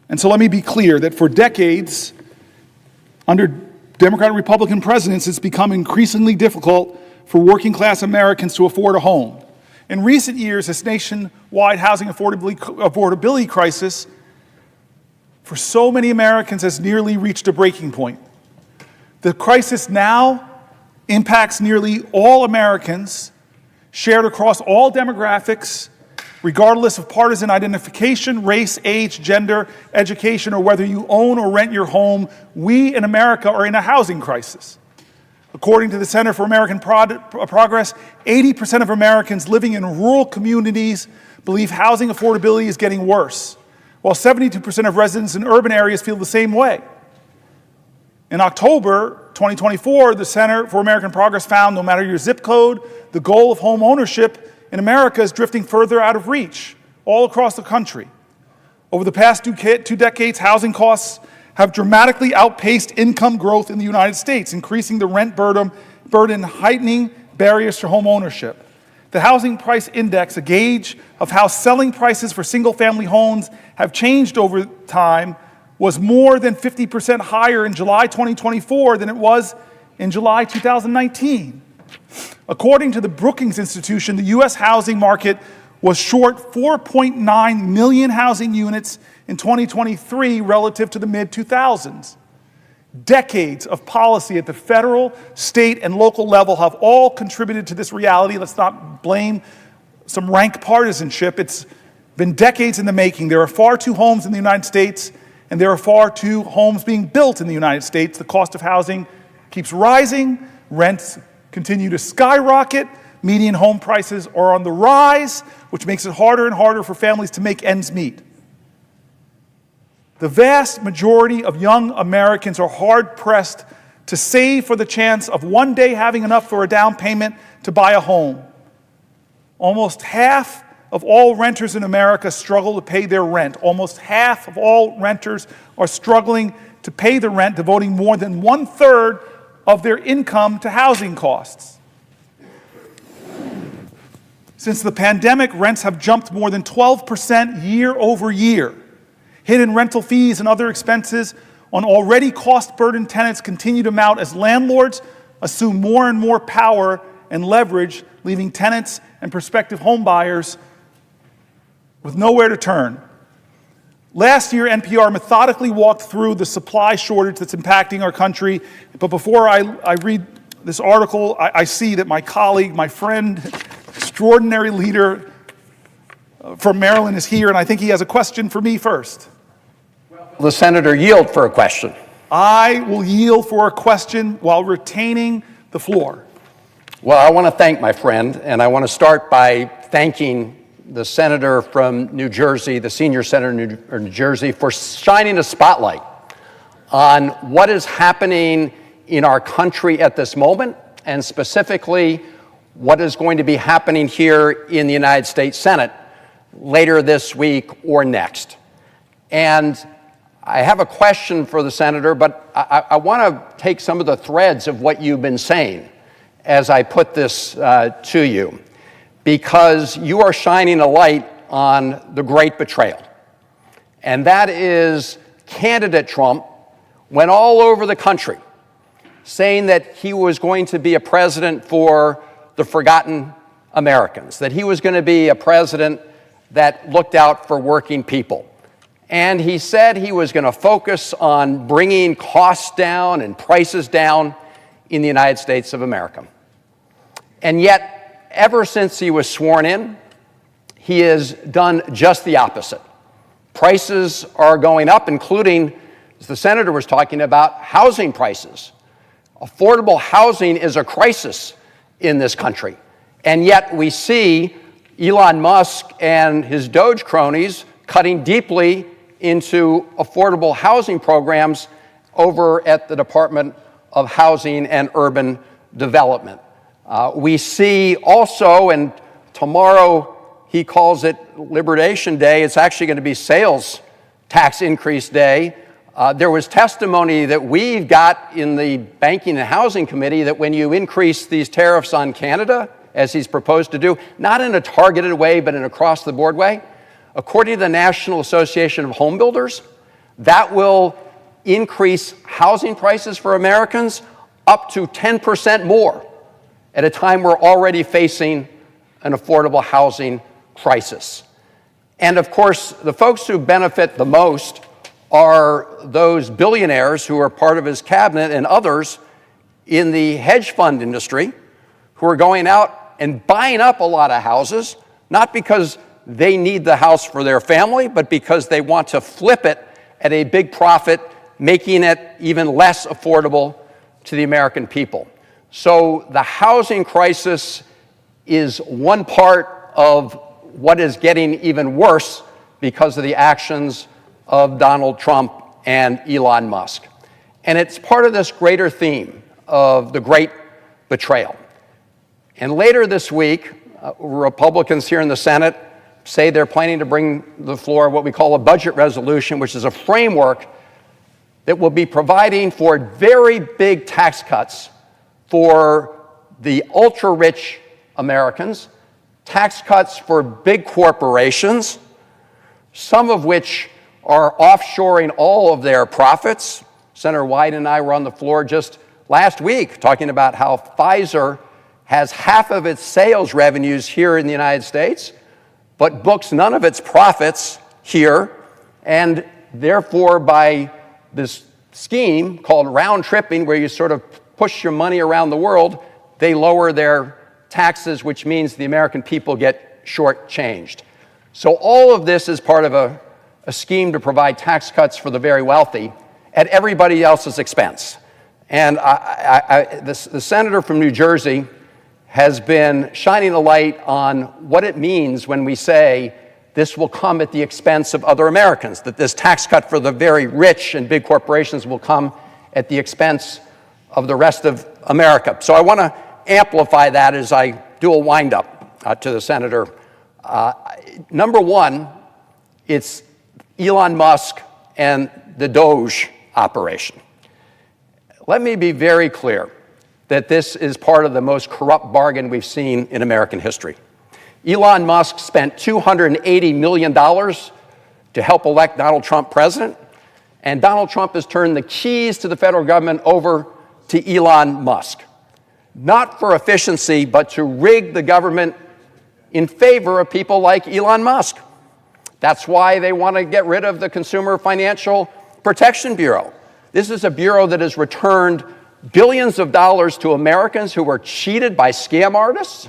And so let me be clear that for decades, under Democrat and Republican presidents, it's become increasingly difficult for working class Americans to afford a home. In recent years, this nationwide housing affordability crisis for so many Americans has nearly reached a breaking point. The crisis now impacts nearly all Americans, shared across all demographics, regardless of partisan identification, race, age, gender, education, or whether you own or rent your home. We in America are in a housing crisis. According to the Center for American Progress, 80% of Americans living in rural communities believe housing affordability is getting worse, while 72% of residents in urban areas feel the same way. In October 2024, the Center for American Progress found no matter your zip code, the goal of home ownership in America is drifting further out of reach all across the country. Over the past two decades, housing costs have dramatically outpaced income growth in the United States, increasing the rent burden, heightening barriers to home ownership. The Housing Price Index, a gauge of how selling prices for single-family homes have changed over time, was more than 50% higher in July 2024 than it was in July 2019. According to the Brookings Institution, the U.S. housing market was short 4.9 million housing units in 2023 relative to the mid-2000s. Decades of policy at the federal, state, and local level have all contributed to this reality. Let's not blame some rank partisanship. It's been decades in the making. There are far too homes in the United States, and there are far too homes being built in the United States. The cost of housing keeps rising, rents continue to skyrocket, median home prices are on the rise, which makes it harder and harder for families to make ends meet. The vast majority of young Americans are hard-pressed to save for the chance of one day having enough for a down payment to buy a home. Almost half of all renters in America struggle to pay their rent. Almost half of all renters are struggling to pay the rent, devoting more than 1/3 of their income to housing costs. Since the pandemic, rents have jumped more than 12% year over year. Hidden rental fees and other expenses on already cost-burdened tenants continue to mount as landlords assume more and more power and leverage, leaving tenants and prospective home buyers with nowhere to turn. Last year, NPR methodically walked through the supply shortage that's impacting our country. But before I read this article, I see that my colleague, my friend, extraordinary leader from Maryland is here, and I think he has a question for me first. Will the senator yield for a question? I will yield for a question while retaining the floor. Well, I want to thank my friend, and I want to start by thanking the senator from New Jersey, the senior senator in New Jersey, for shining a spotlight on what is happening in our country at this moment, and specifically what is going to be happening here in the United States Senate later this week or next. And I have a question for the senator, but I want to take some of the threads of what you've been saying as I put this to you, because you are shining a light on the great betrayal. And that is candidate Trump went all over the country saying that he was going to be a president for the forgotten Americans, that he was going to be a president that looked out for working people. And he said he was going to focus on bringing costs down and prices down in the United States of America. And yet, ever since he was sworn in, he has done just the opposite. Prices are going up, including, as the senator was talking about, housing prices. Affordable housing is a crisis in this country. And yet we see Elon Musk and his Doge cronies cutting deeply into affordable housing programs over at the Department of Housing and Urban Development. We see also, and tomorrow he calls it Liberation Day, it's actually going to be sales tax increase day. There was testimony that we've got in the Banking and Housing Committee that when you increase these tariffs on Canada, as he's proposed to do, not in a targeted way, but in an across-the-board way, according to the National Association of Home Builders, that will increase housing prices for Americans up to 10% more at a time we're already facing an affordable housing crisis. And of course, the folks who benefit the most are those billionaires who are part of his cabinet and others in the hedge fund industry who are going out and buying up a lot of houses, not because they need the house for their family, but because they want to flip it at a big profit, making it even less affordable to the American people. So the housing crisis is one part of what is getting even worse because of the actions of Donald Trump and Elon Musk. And it's part of this greater theme of the great betrayal. And later this week, Republicans here in the Senate say they're planning to bring to the floor what we call a budget resolution, which is a framework that will be providing for very big tax cuts for the ultra-rich Americans, tax cuts for big corporations, some of which are offshoring all of their profits. Senator Wyden and I were on the floor just last week talking about how Pfizer has half of its sales revenues here in the United States, but books none of its profits here, and therefore by this scheme called round tripping, where you sort of push your money around the world, they lower their taxes, which means the American people get shortchanged. So all of this is part of a scheme to provide tax cuts for the very wealthy at everybody else's expense. And the senator from New Jersey has been shining a light on what it means when we say this will come at the expense of other Americans, that this tax cut for the very rich and big corporations will come at the expense of the rest of America. So I want to amplify that as I do a wind-up to the senator. Number one, it's Elon Musk and the Doge operation. Let me be very clear that this is part of the most corrupt bargain we've seen in American history. Elon Musk spent $280 million to help elect Donald Trump president, and Donald Trump has turned the keys to the federal government over to Elon Musk, not for efficiency, but to rig the government in favor of people like Elon Musk. That's why they want to get rid of the Consumer Financial Protection Bureau. This is a bureau that has returned billions of dollars to Americans who were cheated by scam artists.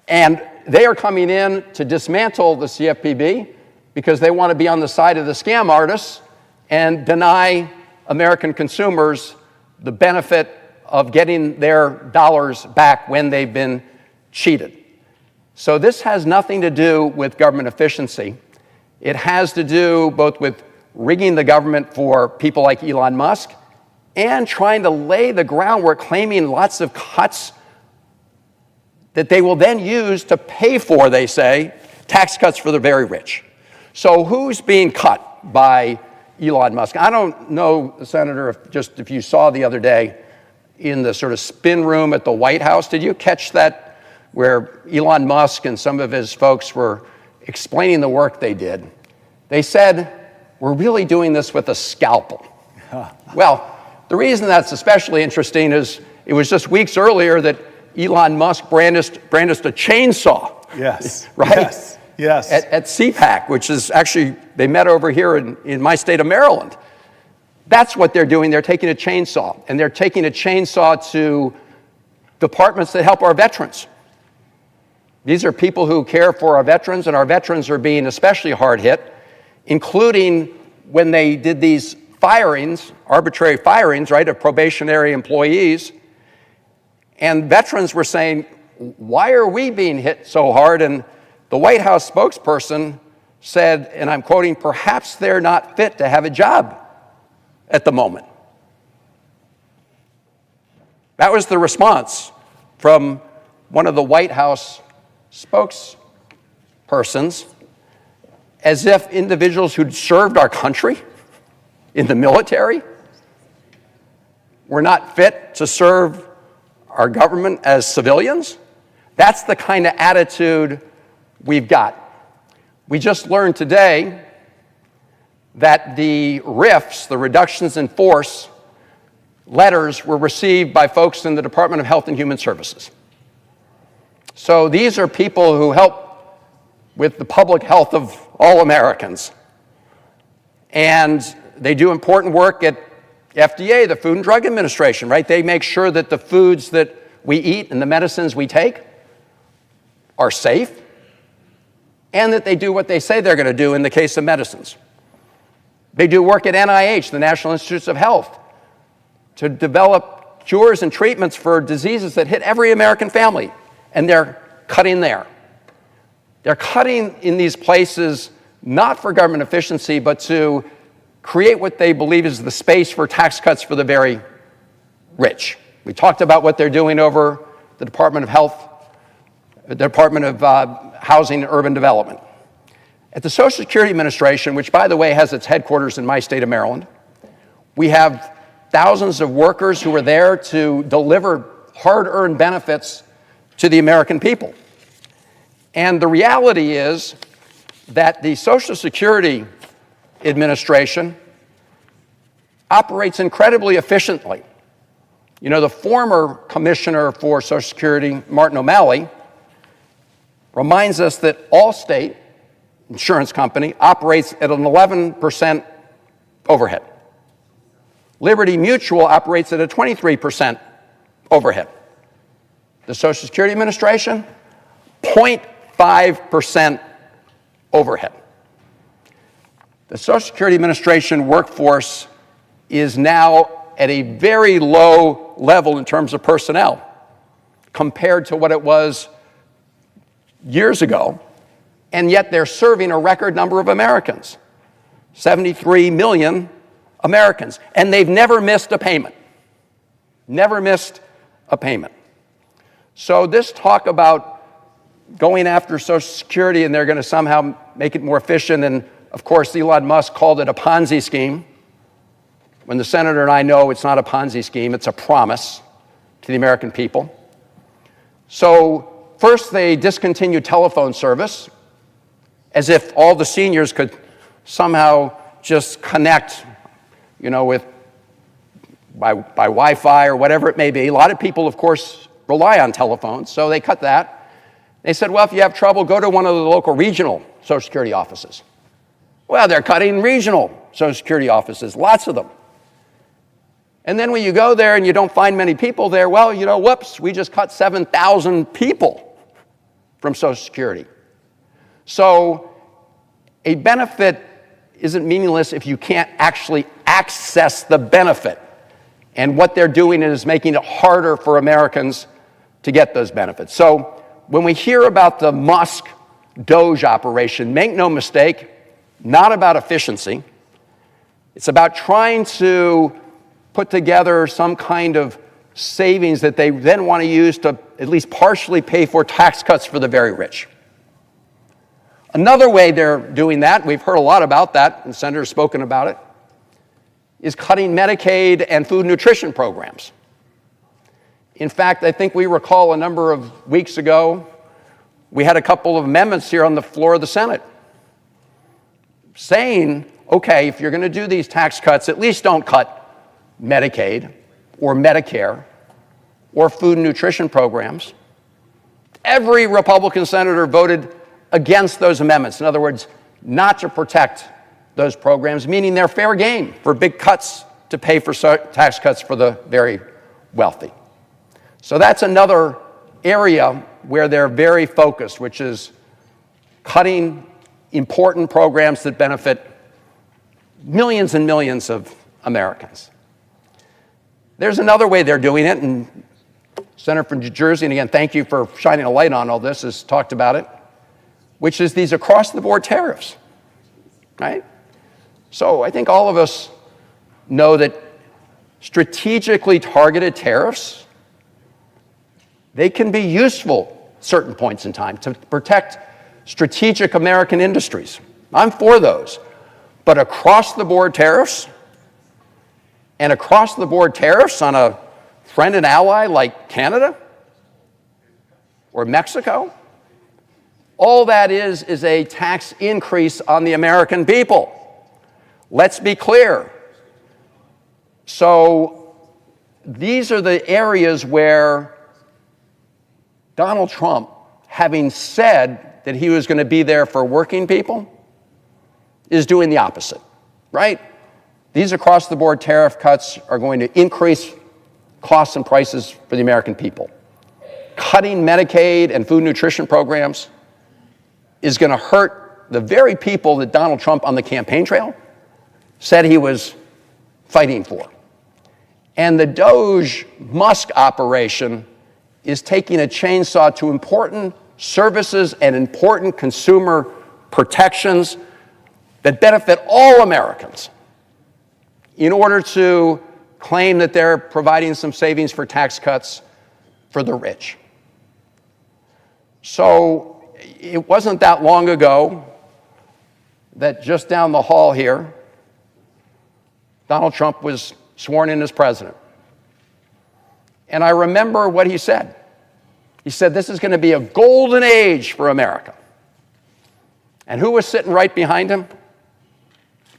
And they are coming in to dismantle the CFPB because they want to be on the side of the scam artists and deny American consumers the benefit of getting their dollars back when they've been cheated. So this has nothing to do with government efficiency. It has to do both with rigging the government for people like Elon Musk and trying to lay the groundwork, claiming lots of cuts that they will then use to pay for, they say, tax cuts for the very rich. So who's being cut by Elon Musk? I don't know, Senator, if you saw the other day in the sort of spin room at the White House, did you catch that where Elon Musk and some of his folks were explaining the work they did? They said, we're really doing this with a scalpel. Well, the reason that's especially interesting is it was just weeks earlier that Elon Musk brandished a chainsaw. Yes. Right? Yes. Yes. At CPAC, which is actually, they met over here in my state of Maryland. That's what they're doing. They're taking a chainsaw, and they're taking a chainsaw to departments that help our veterans. These are people who care for our veterans, and our veterans are being especially hard hit, including when they did these firings, arbitrary firings, right, of probationary employees. And veterans were saying, why are we being hit so hard? And the White House spokesperson said, and I'm quoting, perhaps they're not fit to have a job at the moment. That was the response from one of the White House spokespersons, as if individuals who'd served our country in the military were not fit to serve our government as civilians. That's the kind of attitude we've got. We just learned today that the RIFs, the reductions in force letters, were received by folks in the Department of Health and Human Services. So these are people who help with the public health of all Americans. And they do important work at FDA, the Food and Drug Administration, right? They make sure that the foods that we eat and the medicines we take are safe, and that they do what they say they're going to do in the case of medicines. They do work at NIH, the National Institutes of Health, to develop cures and treatments for diseases that hit every American family, and they're cutting there. They're cutting in these places not for government efficiency, but to create what they believe is the space for tax cuts for the very rich. We talked about what they're doing over the Department of Health, the Department of Housing and Urban Development. At the Social Security Administration, which, by the way, has its headquarters in my state of Maryland, we have thousands of workers who are there to deliver hard-earned benefits to the American people. And the reality is that the Social Security Administration operates incredibly efficiently. You know, the former Commissioner for Social Security, Martin O'Malley, reminds us that Allstate Insurance Company operates at an 11% overhead. Liberty Mutual operates at a 23% overhead. The Social Security Administration, 0.5% overhead. The Social Security Administration workforce is now at a very low level in terms of personnel compared to what it was years ago, and yet they're serving a record number of Americans, 73 million Americans, and they've never missed a payment. Never missed a payment. So this talk about going after Social Security and they're going to somehow make it more efficient, and of course Elon Musk called it a Ponzi scheme, when the senator and I know it's not a Ponzi scheme, it's a promise to the American people. So first they discontinued telephone service, as if all the seniors could somehow just connect, you know, with by Wi-Fi or whatever it may be. A lot of people, of course, rely on telephones, so they cut that. They said, well, if you have trouble, go to one of the local regional Social Security offices. Well, they're cutting regional Social Security offices, lots of them. And then when you go there and you don't find many people there, well, you know, whoops, we just cut 7,000 people from Social Security. So a benefit isn't meaningless if you can't actually access the benefit. And what they're doing is making it harder for Americans to get those benefits. So when we hear about the Musk Doge operation, make no mistake, not about efficiency. It's about trying to put together some kind of savings that they then want to use to at least partially pay for tax cuts for the very rich. Another way they're doing that, we've heard a lot about that, and the senator's spoken about it, is cutting Medicaid and food nutrition programs. In fact, I think we recall a number of weeks ago, we had a couple of amendments here on the floor of the Senate saying, okay, if you're going to do these tax cuts, at least don't cut Medicaid or Medicare or food and nutrition programs. Every Republican senator voted against those amendments. In other words, not to protect those programs, meaning they're fair game for big cuts to pay for tax cuts for the very wealthy. So that's another area where they're very focused, which is cutting important programs that benefit millions and millions of Americans. There's another way they're doing it, and Senator from New Jersey, and again, thank you for shining a light on all this, has talked about it, which is these across-the-board tariffs, right? So I think all of us know that strategically targeted tariffs, they can be useful at certain points in time to protect strategic American industries. I'm for those. But across-the-board tariffs, and across-the-board tariffs on a friend and ally like Canada or Mexico, all that is a tax increase on the American people. Let's be clear. So these are the areas where Donald Trump having said that he was going to be there for working people, is doing the opposite, right? These across-the-board tariff cuts are going to increase costs and prices for the American people. Cutting Medicaid and food nutrition programs is going to hurt the very people that Donald Trump on the campaign trail said he was fighting for. And the Doge Musk operation is taking a chainsaw to important services and important consumer protections that benefit all Americans in order to claim that they're providing some savings for tax cuts for the rich. So it wasn't that long ago that just down the hall here, Donald Trump was sworn in as president. And I remember what he said. He said, this is going to be a golden age for America. And who was sitting right behind him?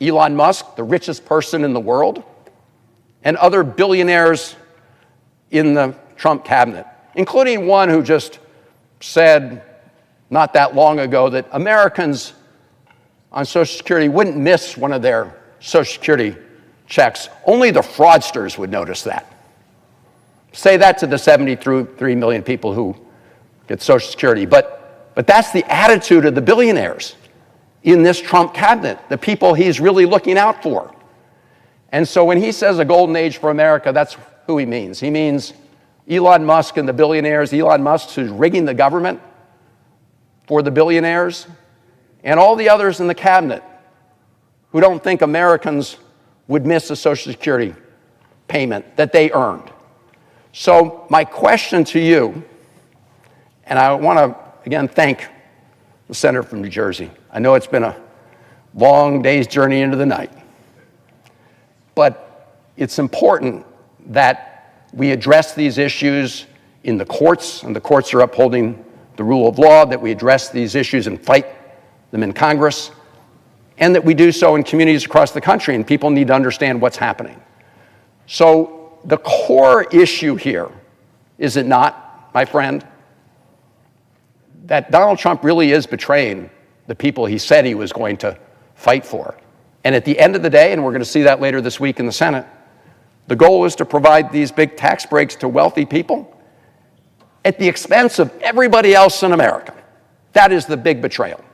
Elon Musk, the richest person in the world, and other billionaires in the Trump cabinet, including one who just said not that long ago that Americans on Social Security wouldn't miss one of their Social Security checks. Only the fraudsters would notice that. Say that to the 73 million people who get Social Security. But that's the attitude of the billionaires in this Trump cabinet, the people he's really looking out for. And so when he says a golden age for America, that's who he means. He means Elon Musk and the billionaires, Elon Musk who's rigging the government for the billionaires, and all the others in the cabinet who don't think Americans would miss a Social Security payment that they earned. So my question to you, and I want to, again, thank the senator from New Jersey. I know it's been a long day's journey into the night. But it's important that we address these issues in the courts, and the courts are upholding the rule of law, that we address these issues and fight them in Congress, and that we do so in communities across the country, and people need to understand what's happening. So the core issue here, is it not, my friend, that Donald Trump really is betraying the people he said he was going to fight for. And at the end of the day, and we're going to see that later this week in the Senate, the goal is to provide these big tax breaks to wealthy people at the expense of everybody else in America. That is the big betrayal.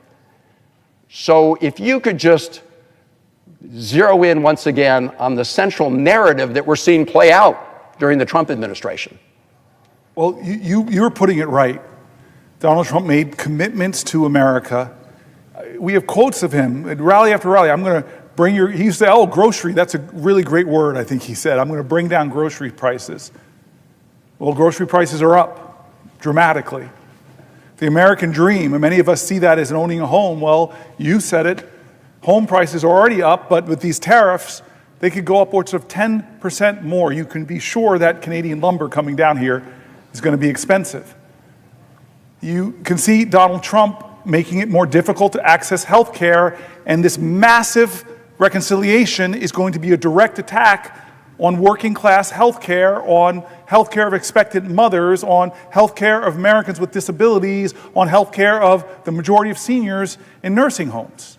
So if you could just zero in once again on the central narrative that we're seeing play out during the Trump administration. Well, you're putting it right. Donald Trump made commitments to America. We have quotes of him at rally after rally. I'm going to bring your, he used to say, oh, grocery, that's a really great word, I think he said. I'm going to bring down grocery prices. Well, grocery prices are up dramatically. The American dream, and many of us see that as owning a home. Well, you said it. Home prices are already up, but with these tariffs, they could go upwards of 10% more. You can be sure that Canadian lumber coming down here is going to be expensive. You can see Donald Trump making it more difficult to access health care, and this massive reconciliation is going to be a direct attack on working class health care, on health care of expectant mothers, on health care of Americans with disabilities, on health care of the majority of seniors in nursing homes.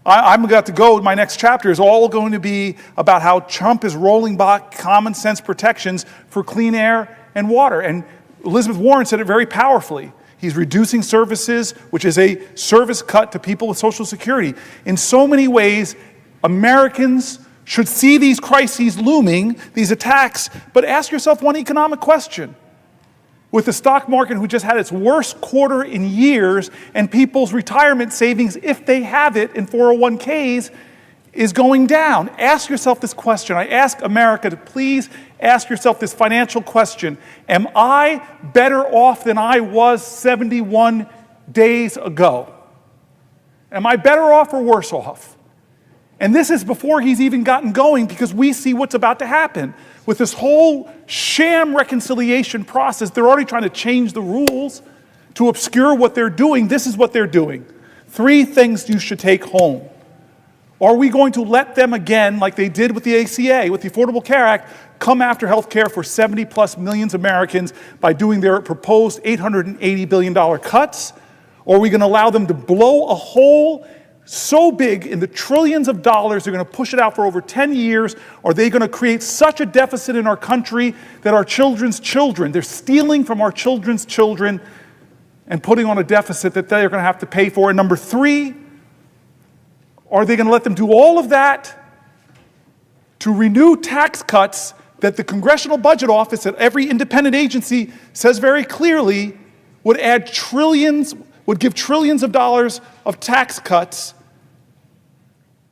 I'm about to go, my next chapter is all going to be about how Trump is rolling back common sense protections for clean air and water. And Elizabeth Warren said it very powerfully. He's reducing services, which is a service cut to people with Social Security. In so many ways, Americans should see these crises looming, these attacks, but ask yourself one economic question. With the stock market, who just had its worst quarter in years, and people's retirement savings, if they have it in 401ks, is going down. Ask yourself this question. I ask America to please ask yourself this financial question. Am I better off than I was 71 days ago? Am I better off or worse off? And this is before he's even gotten going, because we see what's about to happen. With this whole sham reconciliation process, they're already trying to change the rules to obscure what they're doing. This is what they're doing. 3 things you should take home. Are we going to let them again, like they did with the ACA, with the Affordable Care Act, come after health care for 70+ million Americans by doing their proposed $880 billion cuts? Or are we going to allow them to blow a hole so big in the trillions of dollars, they're going to push it out for over 10 years? Or are they going to create such a deficit in our country that our children's children, they're stealing from our children's children and putting on a deficit that they're going to have to pay for? And number three, are they going to let them do all of that to renew tax cuts that the Congressional Budget Office at every independent agency says very clearly would add trillions, would give trillions of dollars of tax cuts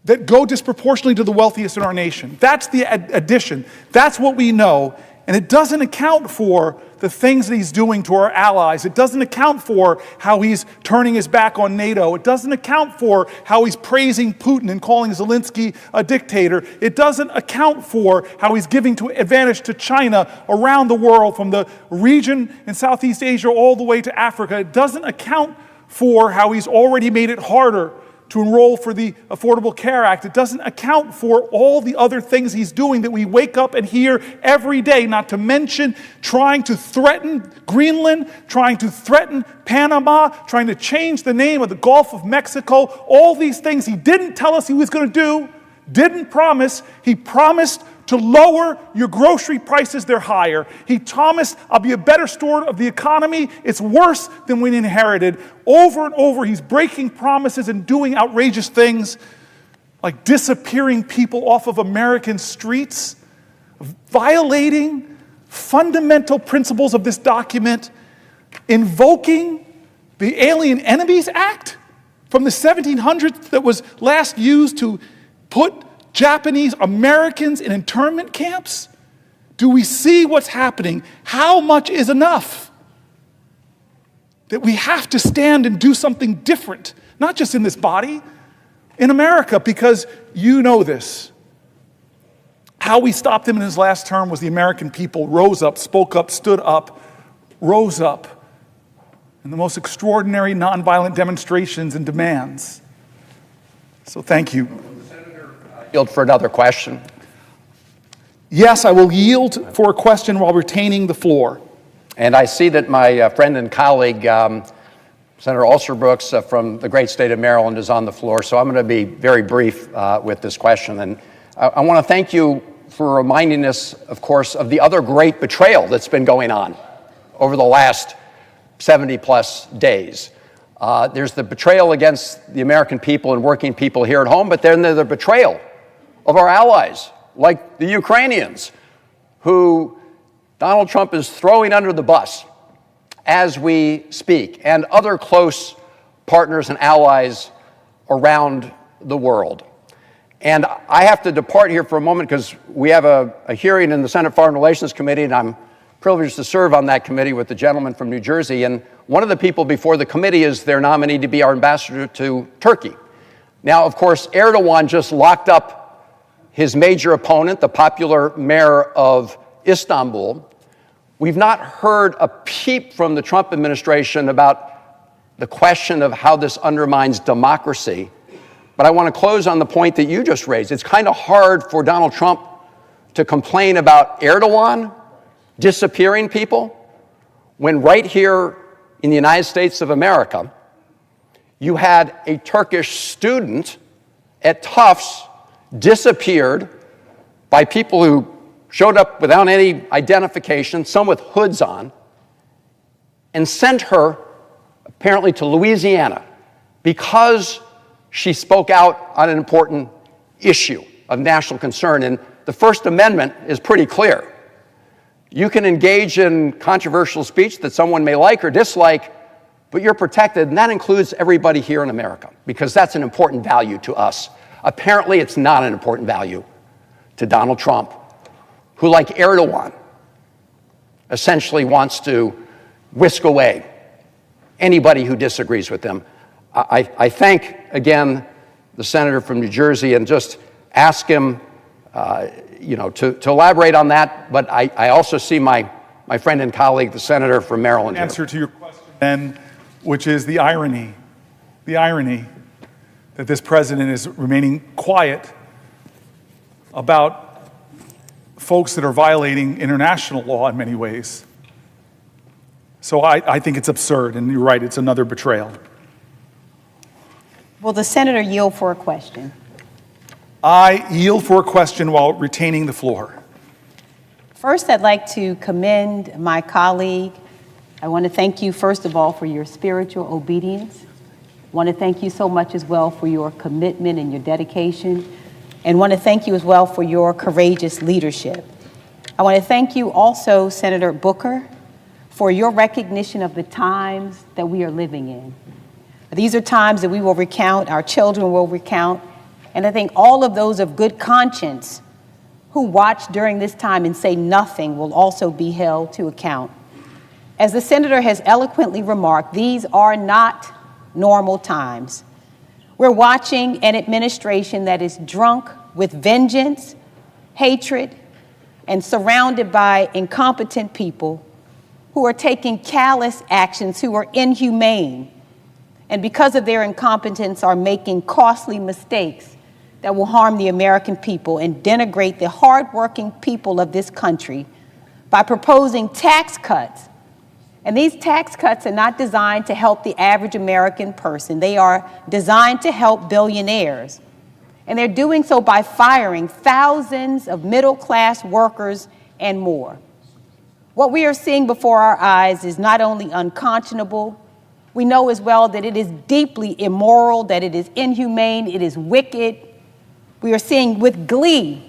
that go disproportionately to the wealthiest in our nation? That's the addition. That's what we know. And it doesn't account for the things that he's doing to our allies. It doesn't account for how he's turning his back on NATO. It doesn't account for how he's praising Putin and calling Zelensky a dictator. It doesn't account for how he's giving advantage to China around the world, from the region in Southeast Asia all the way to Africa. It doesn't account for how he's already made it harder to enroll for the Affordable Care Act. It doesn't account for all the other things he's doing that we wake up and hear every day, not to mention trying to threaten Greenland, trying to threaten Panama, trying to change the name of the Gulf of Mexico. All these things he didn't tell us he was going to do, didn't promise. He promised to lower your grocery prices, they're higher. He promised, I'll be a better steward of the economy. It's worse than we inherited. Over and over, he's breaking promises and doing outrageous things like disappearing people off of American streets, violating fundamental principles of this document, invoking the Alien Enemies Act from the 1700s that was last used to put Japanese Americans in internment camps? Do we see what's happening? How much is enough? That we have to stand and do something different, not just in this body, in America, because you know this. How we stopped him in his last term was the American people rose up, spoke up, stood up, rose up in the most extraordinary nonviolent demonstrations and demands. So thank you. Yield for another question. Yes, I will yield for a question while retaining the floor. And I see that my friend and colleague, Senator Alsterbrooks from the great state of Maryland, is on the floor. So I'm going to be very brief with this question. And I want to thank you for reminding us, of course, of the other great betrayal that's been going on over the last 70+ days. There's the betrayal against the American people and working people here at home, but then there's the betrayal of our allies, like the Ukrainians, who Donald Trump is throwing under the bus as we speak, and other close partners and allies around the world. And I have to depart here for a moment because we have a hearing in the Senate Foreign Relations Committee, and I'm privileged to serve on that committee with the gentleman from New Jersey. And one of the people before the committee is their nominee to be our ambassador to Turkey. Now, of course, Erdogan just locked up his major opponent, the popular mayor of Istanbul. We've not heard a peep from the Trump administration about the question of how this undermines democracy. But I want to close on the point that you just raised. It's kind of hard for Donald Trump to complain about Erdogan disappearing people when right here in the United States of America, you had a Turkish student at Tufts disappeared by people who showed up without any identification, some with hoods on, and sent her apparently to Louisiana because she spoke out on an important issue of national concern. And the First Amendment is pretty clear. You can engage in controversial speech that someone may like or dislike, but you're protected, and that includes everybody here in America, because that's an important value to us. Apparently, it's not an important value to Donald Trump, who, like Erdogan, essentially wants to whisk away anybody who disagrees with him. I thank, again, the senator from New Jersey and just ask him to elaborate on that. But I also see my friend and colleague, the senator from Maryland. Answer to your question, then, which is the irony that this president is remaining quiet about folks that are violating international law in many ways. So I think it's absurd, and you're right, it's another betrayal. Will the senator yield for a question? I yield for a question while retaining the floor. First, I'd like to commend my colleague. I want to thank you, first of all, for your spiritual obedience. I want to thank you so much as well for your commitment and your dedication. And want to thank you as well for your courageous leadership. I want to thank you also, Senator Booker, for your recognition of the times that we are living in. These are times that we will recount, our children will recount, and I think all of those of good conscience who watch during this time and say nothing will also be held to account. As the senator has eloquently remarked, these are not normal times. We're watching an administration that is drunk with vengeance, hatred, and surrounded by incompetent people who are taking callous actions, who are inhumane, and because of their incompetence are making costly mistakes that will harm the American people and denigrate the hardworking people of this country by proposing tax cuts. And these tax cuts are not designed to help the average American person. They are designed to help billionaires. And they're doing so by firing thousands of middle-class workers and more. What we are seeing before our eyes is not only unconscionable, we know as well that it is deeply immoral, that it is inhumane, it is wicked. We are seeing with glee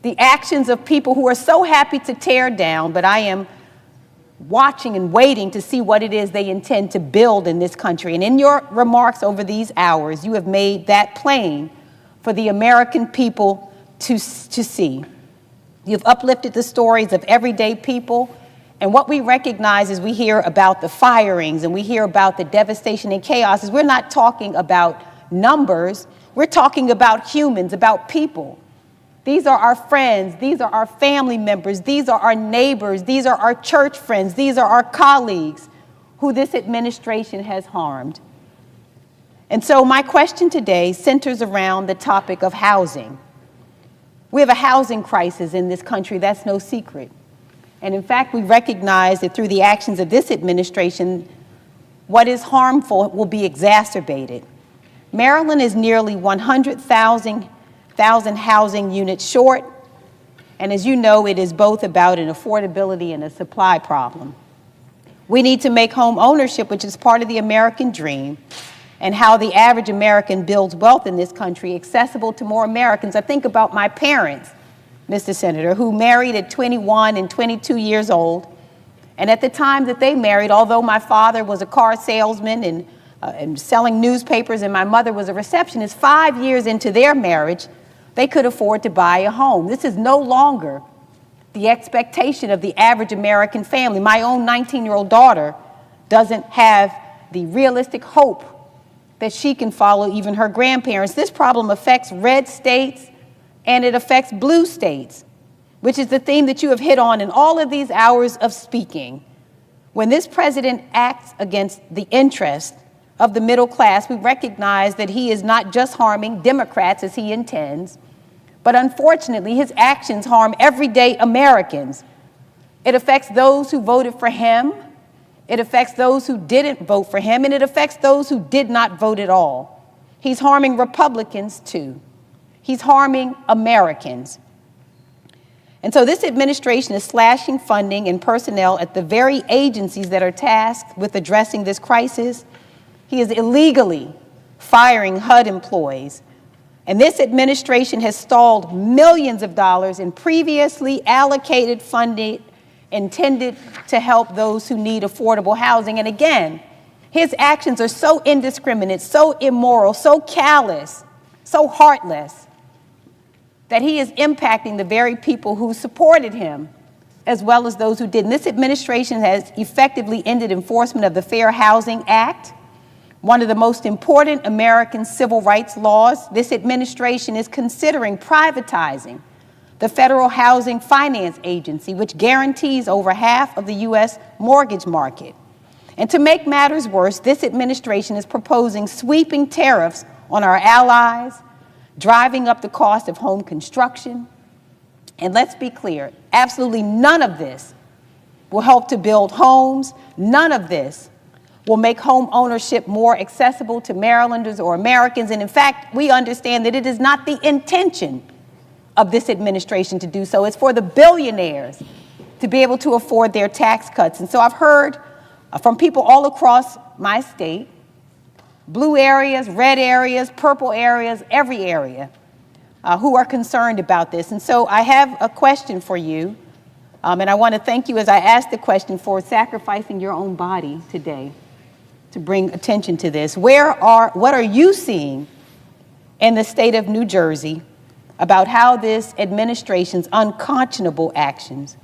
the actions of people who are so happy to tear down, but I am watching and waiting to see what it is they intend to build in this country. And in your remarks over these hours, you have made that plain for the American people to see. You've uplifted the stories of everyday people. And what we recognize as we hear about the firings and we hear about the devastation and chaos is we're not talking about numbers. We're talking about humans, about people. These are our friends. These are our family members. These are our neighbors. These are our church friends. These are our colleagues who this administration has harmed. And so my question today centers around the topic of housing. We have a housing crisis in this country. That's no secret. And in fact, we recognize that through the actions of this administration, what is harmful will be exacerbated. Maryland is nearly 100,000 housing units short. And as you know, it is both about an affordability and a supply problem. We need to make home ownership, which is part of the American dream, and how the average American builds wealth in this country accessible to more Americans. I think about my parents, Mr. Senator, who married at 21 and 22 years old. And at the time that they married, although my father was a car salesman and selling newspapers and my mother was a receptionist, 5 years into their marriage, they could afford to buy a home. This is no longer the expectation of the average American family. My own 19-year-old daughter doesn't have the realistic hope that she can follow even her grandparents. This problem affects red states and it affects blue states, which is the theme that you have hit on in all of these hours of speaking. When this president acts against the interest of the middle class, we recognize that he is not just harming Democrats as he intends, but unfortunately his actions harm everyday Americans. It affects those who voted for him, it affects those who didn't vote for him, and it affects those who did not vote at all. He's harming Republicans too. He's harming Americans. And so this administration is slashing funding and personnel at the very agencies that are tasked with addressing this crisis. He is illegally firing HUD employees. And this administration has stalled millions of dollars in previously allocated funding intended to help those who need affordable housing. And again, his actions are so indiscriminate, so immoral, so callous, so heartless, that he is impacting the very people who supported him, as well as those who didn't. This administration has effectively ended enforcement of the Fair Housing Act, one of the most important American civil rights laws. This administration is considering privatizing the Federal Housing Finance Agency, which guarantees over half of the U.S. mortgage market. And to make matters worse, this administration is proposing sweeping tariffs on our allies, driving up the cost of home construction, And let's be clear, absolutely none of this will help to build homes. None of this will make home ownership more accessible to Marylanders or Americans. And in fact, we understand that it is not the intention of this administration to do so. It's for the billionaires to be able to afford their tax cuts. And so I've heard from people all across my state, blue areas, red areas, purple areas, every area, who are concerned about this. And so I have a question for you, and I want to thank you as I ask the question for sacrificing your own body today to bring attention to this. What are you seeing in the state of New Jersey about how this administration's unconscionable actions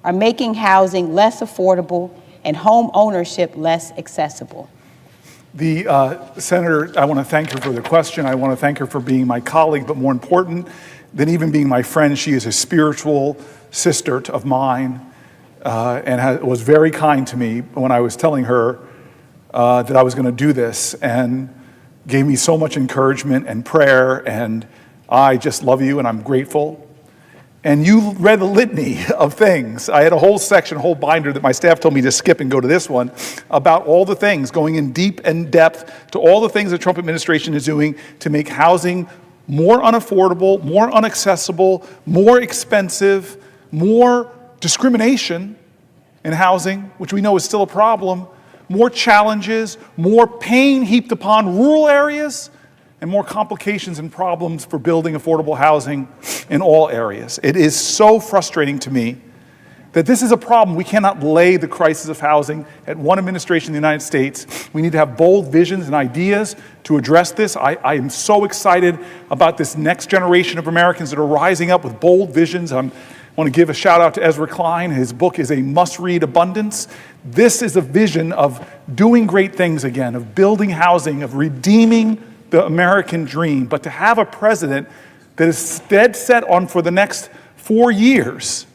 are making housing less affordable and home ownership less accessible? The Senator, I want to thank her for the question. I want to thank her for being my colleague, but more important than even being my friend, she is a spiritual sister of mine and was very kind to me when I was telling her that I was going to do this, and gave me so much encouragement and prayer, and I just love you and I'm grateful. And you read a litany of things. I had a whole section, a whole binder that my staff told me to skip and go to this one about all the things, going in deep and depth to all the things the Trump administration is doing to make housing more unaffordable, more inaccessible, more expensive, more discrimination in housing, which we know is still a problem, more challenges, more pain heaped upon rural areas, and more complications and problems for building affordable housing in all areas. It is so frustrating to me that this is a problem. We cannot lay the crisis of housing at one administration in the United States. We need to have bold visions and ideas to address this. I am so excited about this next generation of Americans that are rising up with bold visions. I want to give a shout out to Ezra Klein. His book is a must-read, Abundance. This is a vision of doing great things again, of building housing, of redeeming the American dream. But to have a president that is dead set on, for the next 4 years,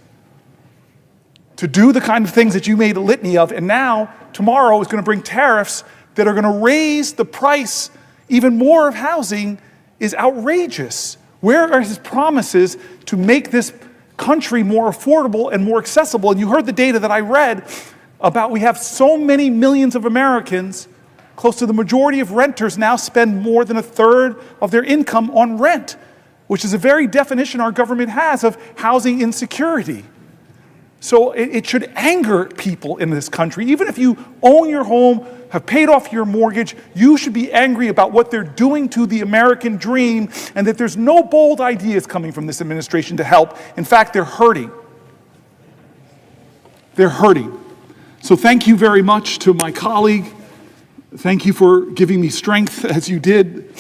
to do the kind of things that you made a litany of, and now tomorrow is going to bring tariffs that are going to raise the price even more of housing, is outrageous. Where are his promises to make this country more affordable and more accessible? And you heard the data that I read about, we have so many millions of Americans. Close to the majority of renters now spend more than a third of their income on rent, which is a very definition our government has of housing insecurity. So it should anger people in this country. Even if you own your home, have paid off your mortgage, you should be angry about what they're doing to the American dream, and that there's no bold ideas coming from this administration to help. In fact, they're hurting. They're hurting. So thank you very much to my colleague. Thank you for giving me strength as you did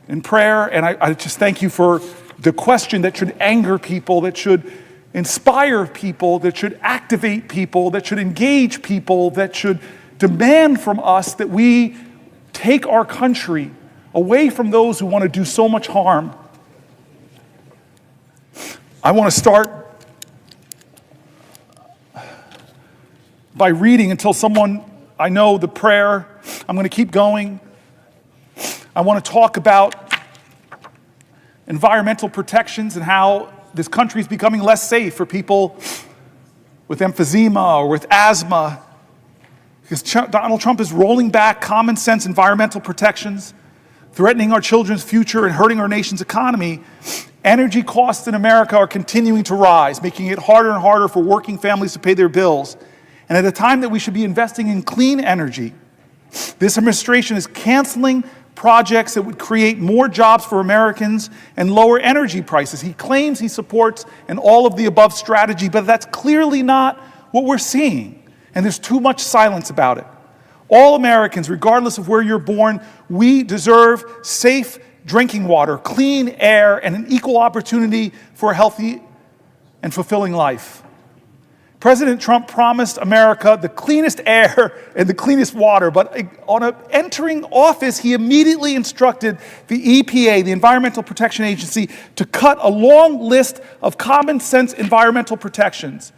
in prayer. And I just thank you for the question that should anger people, that should inspire people, that should activate people, that should engage people, that should demand from us that we take our country away from those who want to do so much harm. I want to start by reading until someone, I know the prayer. I'm going to keep going. I want to talk about environmental protections and how this country is becoming less safe for people with emphysema or with asthma. Because Donald Trump is rolling back common sense environmental protections, threatening our children's future and hurting our nation's economy. Energy costs in America are continuing to rise, making it harder and harder for working families to pay their bills. And at a time that we should be investing in clean energy, this administration is canceling projects that would create more jobs for Americans and lower energy prices. He claims he supports an all-of-the-above strategy, but that's clearly not what we're seeing. And there's too much silence about it. All Americans, regardless of where you're born, we deserve safe drinking water, clean air, and an equal opportunity for a healthy and fulfilling life. President Trump promised America the cleanest air and the cleanest water, but on entering office, he immediately instructed the EPA, the Environmental Protection Agency, to cut a long list of common sense environmental protections.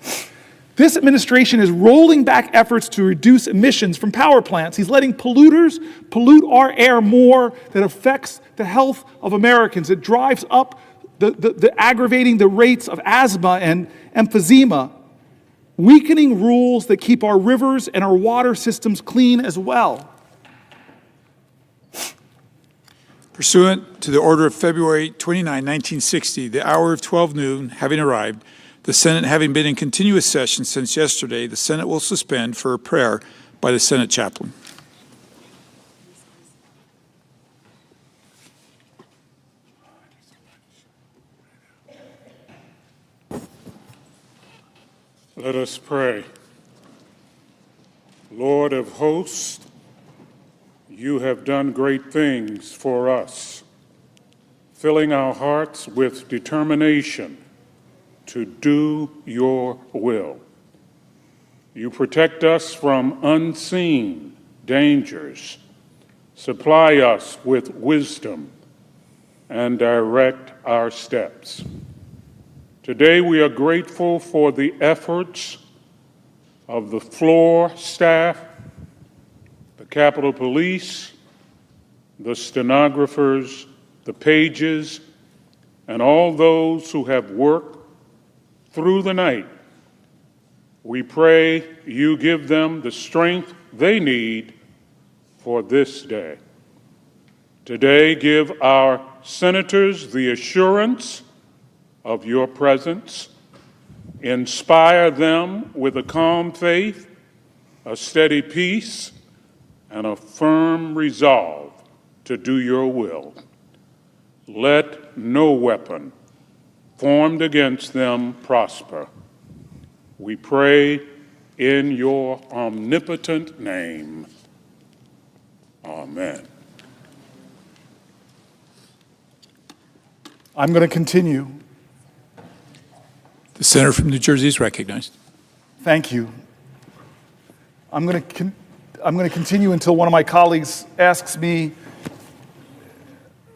This administration is rolling back efforts to reduce emissions from power plants. He's letting polluters pollute our air more. That affects the health of Americans. It drives up aggravating the rates of asthma and emphysema, weakening rules that keep our rivers and our water systems clean as well. Pursuant to the order of February 29, 1960, the hour of 12 noon having arrived, the Senate having been in continuous session since yesterday, the Senate will suspend for a prayer by the Senate chaplain. Let us pray. Lord of hosts, you have done great things for us, filling our hearts with determination to do your will. You protect us from unseen dangers, supply us with wisdom, and direct our steps. Today we are grateful for the efforts of the floor staff, the Capitol Police, the stenographers, the pages, and all those who have worked through the night. We pray you give them the strength they need for this day. Today, give our senators the assurance of your presence. Inspire them with a calm faith, a steady peace, and a firm resolve to do your will. Let no weapon formed against them prosper. We pray in your omnipotent name. Amen. I'm going to continue. The senator from New Jersey is recognized. Thank you. I'm going to continue until one of my colleagues asks me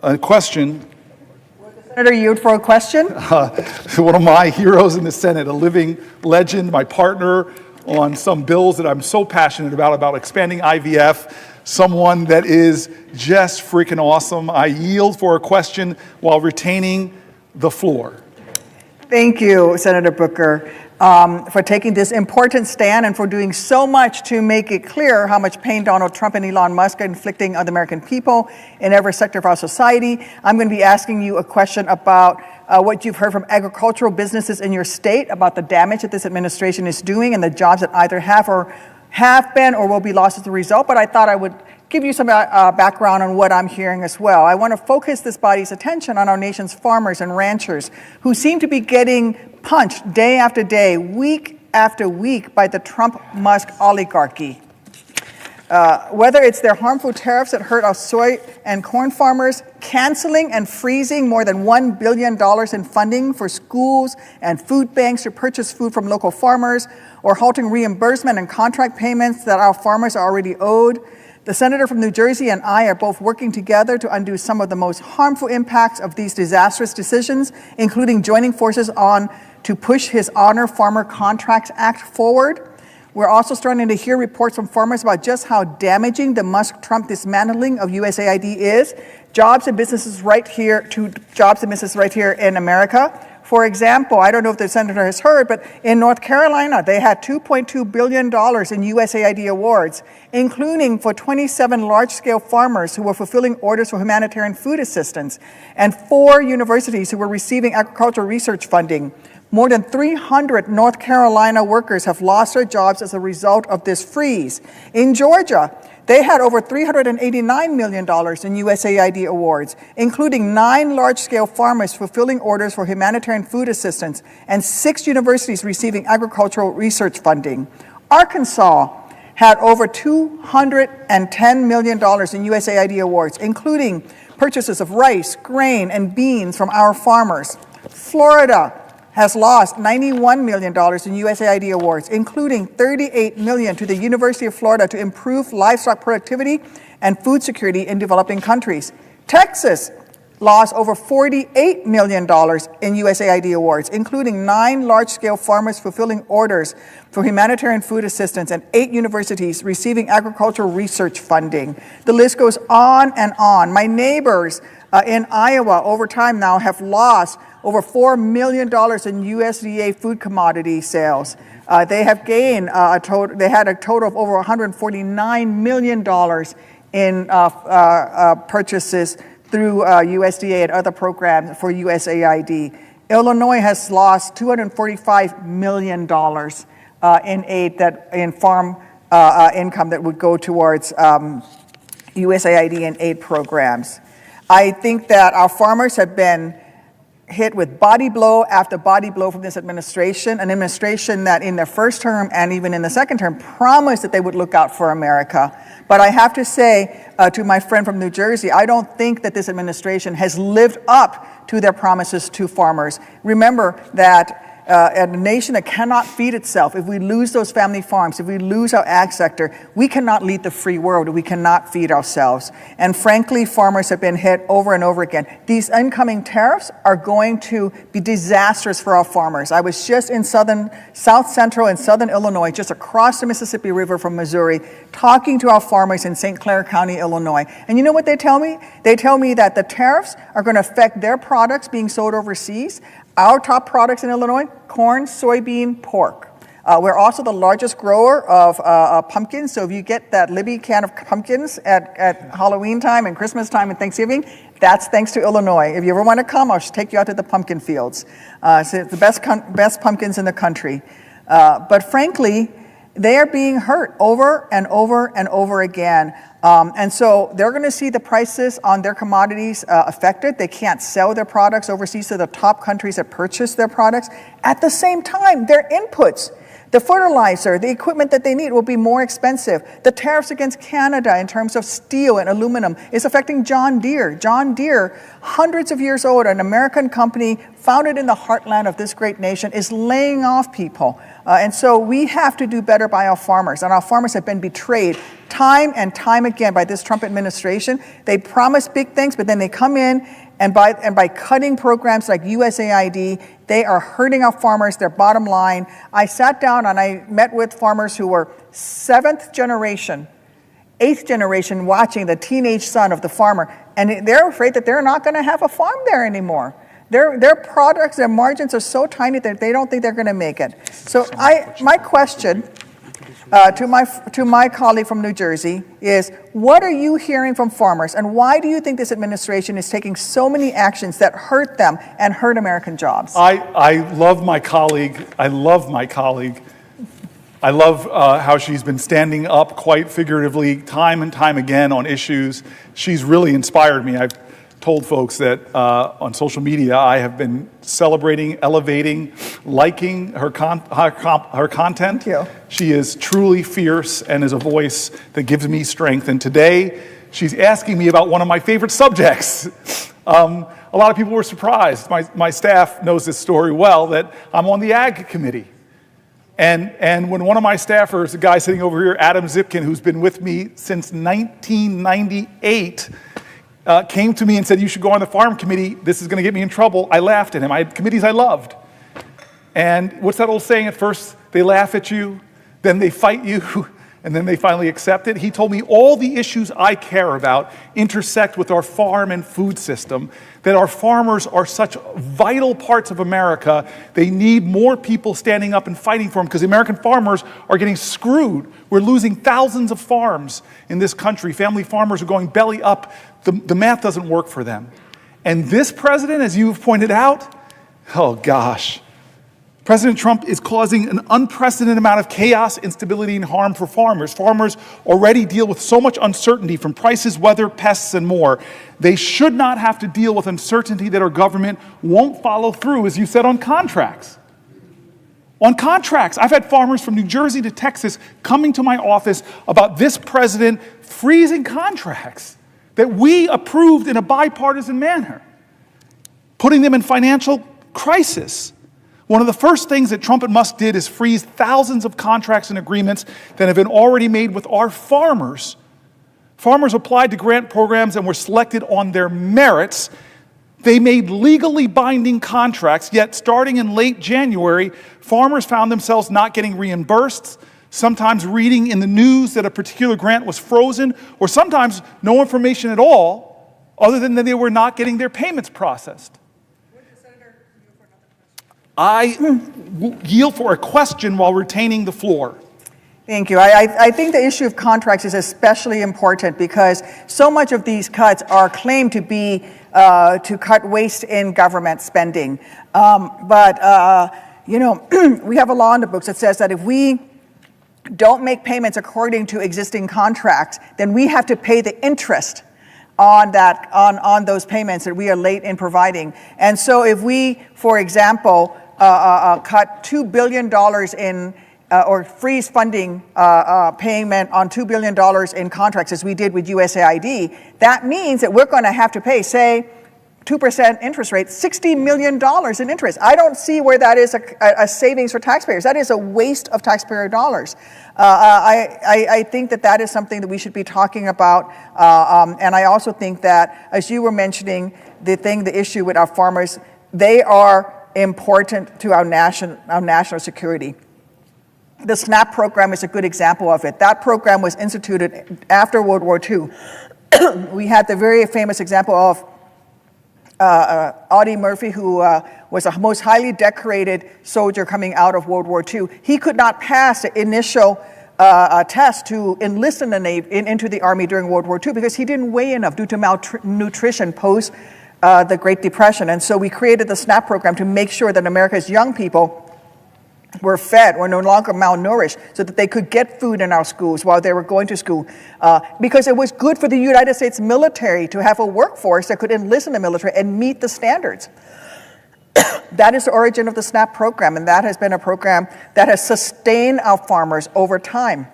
a question. Senator, yield for a question? One of my heroes in the Senate, a living legend, my partner on some bills that I'm so passionate about expanding IVF, someone that is just freaking awesome. I yield for a question while retaining the floor. Thank you, Senator Booker, for taking this important stand and for doing so much to make it clear how much pain Donald Trump and Elon Musk are inflicting on the American people in every sector of our society. I'm going to be asking you a question about what you've heard from agricultural businesses in your state about the damage that this administration is doing and the jobs that either have been or will be lost as a result. But I thought I would give you some background on what I'm hearing as well. I want to focus this body's attention on our nation's farmers and ranchers who seem to be getting punched day after day, week after week by the Trump-Musk oligarchy. Whether it's their harmful tariffs that hurt our soy and corn farmers, canceling and freezing more than $1 billion in funding for schools and food banks to purchase food from local farmers, or halting reimbursement and contract payments that our farmers are already owed, the senator from New Jersey and I are both working together to undo some of the most harmful impacts of these disastrous decisions, including joining forces to push his Honor Farmer Contracts Act forward. We're also starting to hear reports from farmers about just how damaging the Musk-Trump dismantling of USAID is. Jobs and businesses right here in America. For example, I don't know if the senator has heard, but in North Carolina, they had $2.2 billion in USAID awards, including for 27 large-scale farmers who were fulfilling orders for humanitarian food assistance, and 4 universities who were receiving agricultural research funding. More than 300 North Carolina workers have lost their jobs as a result of this freeze. In Georgia, they had over $389 million in USAID awards, including 9 large-scale farmers fulfilling orders for humanitarian food assistance and 6 universities receiving agricultural research funding. Arkansas had over $210 million in USAID awards, including purchases of rice, grain, and beans from our farmers. Florida has lost $91 million in USAID awards, including $38 million to the University of Florida to improve livestock productivity and food security in developing countries. Texas lost over $48 million in USAID awards, including 9 large-scale farmers fulfilling orders for humanitarian food assistance and 8 universities receiving agricultural research funding. The list goes on and on. My neighbors in Iowa over time now have lost over $4 million in USDA food commodity sales. They have gained they had a total of over $149 million in purchases through USDA and other programs for USAID. Illinois has lost $245 million in aid in farm income that would go towards USAID and aid programs. I think that our farmers have been hit with body blow after body blow from this administration, an administration that in their first term and even in the second term promised that they would look out for America. But I have to say to my friend from New Jersey, I don't think that this administration has lived up to their promises to farmers. Remember that a nation that cannot feed itself, if we lose those family farms, if we lose our ag sector, we cannot lead the free world. We cannot feed ourselves. And frankly, farmers have been hit over and over again. These incoming tariffs are going to be disastrous for our farmers. I was just in South Central and Southern Illinois, just across the Mississippi River from Missouri, talking to our farmers in St. Clair County, Illinois. And you know what they tell me? They tell me that the tariffs are going to affect their products being sold overseas. Our top products in Illinois: corn, soybean, pork. We're also the largest grower of pumpkins. So if you get that Libby can of pumpkins at Halloween time and Christmas time and Thanksgiving, that's thanks to Illinois. If you ever want to come, I'll take you out to the pumpkin fields. So it's the best pumpkins in the country. But frankly, they are being hurt over and over and over again. And so they're going to see the prices on their commodities affected. They can't sell their products overseas to the top countries that purchase their products. At the same time, their inputs, the fertilizer, the equipment that they need will be more expensive. The tariffs against Canada in terms of steel and aluminum is affecting John Deere. John Deere, hundreds of years old, an American company founded in the heartland of this great nation, is laying off people. And so we have to do better by our farmers. And our farmers have been betrayed time and time again by this Trump administration. They promise big things, but then they come in and by cutting programs like USAID, they are hurting our farmers, their bottom line. I sat down and I met with farmers who were 7th generation, 8th generation watching the teenage son of the farmer, and they're afraid that they're not going to have a farm there anymore. Their products, their margins are so tiny that they don't think they're going to make it. So my question to my colleague from New Jersey is, what are you hearing from farmers, and why do you think this administration is taking so many actions that hurt them and hurt American jobs? I love my colleague. I love how she's been standing up quite figuratively time and time again on issues. She's really inspired me. I've told folks that on social media I have been celebrating, elevating, liking her content. Thank you. She is truly fierce and is a voice that gives me strength. And today she's asking me about one of my favorite subjects. A lot of people were surprised. My staff knows this story well, that I'm on the Ag Committee. And when one of my staffers, a guy sitting over here, Adam Zipkin, who's been with me since 1998, came to me and said, you should go on the Farm Committee, this is going to get me in trouble, I laughed at him. I had committees I loved. And what's that old saying? At first they laugh at you, then they fight you, and then they finally accept it. He told me all the issues I care about intersect with our farm and food system, that our farmers are such vital parts of America. They need more people standing up and fighting for them, because the American farmers are getting screwed. We're losing thousands of farms in this country. Family farmers are going belly up. The math doesn't work for them. And this president, as you've pointed out, oh gosh, President Trump is causing an unprecedented amount of chaos, instability, and harm for farmers. Farmers already deal with so much uncertainty from prices, weather, pests, and more. They should not have to deal with uncertainty that our government won't follow through, as you said, on contracts. On contracts. I've had farmers from New Jersey to Texas coming to my office about this president freezing contracts that we approved in a bipartisan manner, putting them in financial crisis. One of the first things that Trump and Musk did is freeze thousands of contracts and agreements that have been already made with our farmers. Farmers applied to grant programs and were selected on their merits. They made legally binding contracts, yet starting in late January, farmers found themselves not getting reimbursed, sometimes reading in the news that a particular grant was frozen, or sometimes no information at all, other than that they were not getting their payments processed. I yield for a question while retaining the floor. Thank you. I think the issue of contracts is especially important because so much of these cuts are claimed to be to cut waste in government spending. You know, we have a law in the books that says that if we don't make payments according to existing contracts, then we have to pay the interest on that, on those payments that we are late in providing. And so if we, for example, cut $2 billion in or freeze funding payment on $2 billion in contracts as we did with USAID, that means that we're going to have to pay, say, 2% interest rate, $60 million in interest. I don't see where that is a savings for taxpayers. That is a waste of taxpayer dollars. I think that that is something that we should be talking about. And I also think that, as you were mentioning, the issue with our farmers, they are important to our national security. The SNAP program is a good example of it. That program was instituted after World War II. We had the very famous example of Audie Murphy, who was the most highly decorated soldier coming out of World War II. He could not pass the initial test to enlist in into the Army during World War II because he didn't weigh enough due to malnutrition post the Great Depression. And so we created the SNAP program to make sure that America's young people were fed, were no longer malnourished, so that they could get food in our schools while they were going to school. Because it was good for the United States military to have a workforce that could enlist in the military and meet the standards. That is the origin of the SNAP program, and that has been a program that has sustained our farmers over time.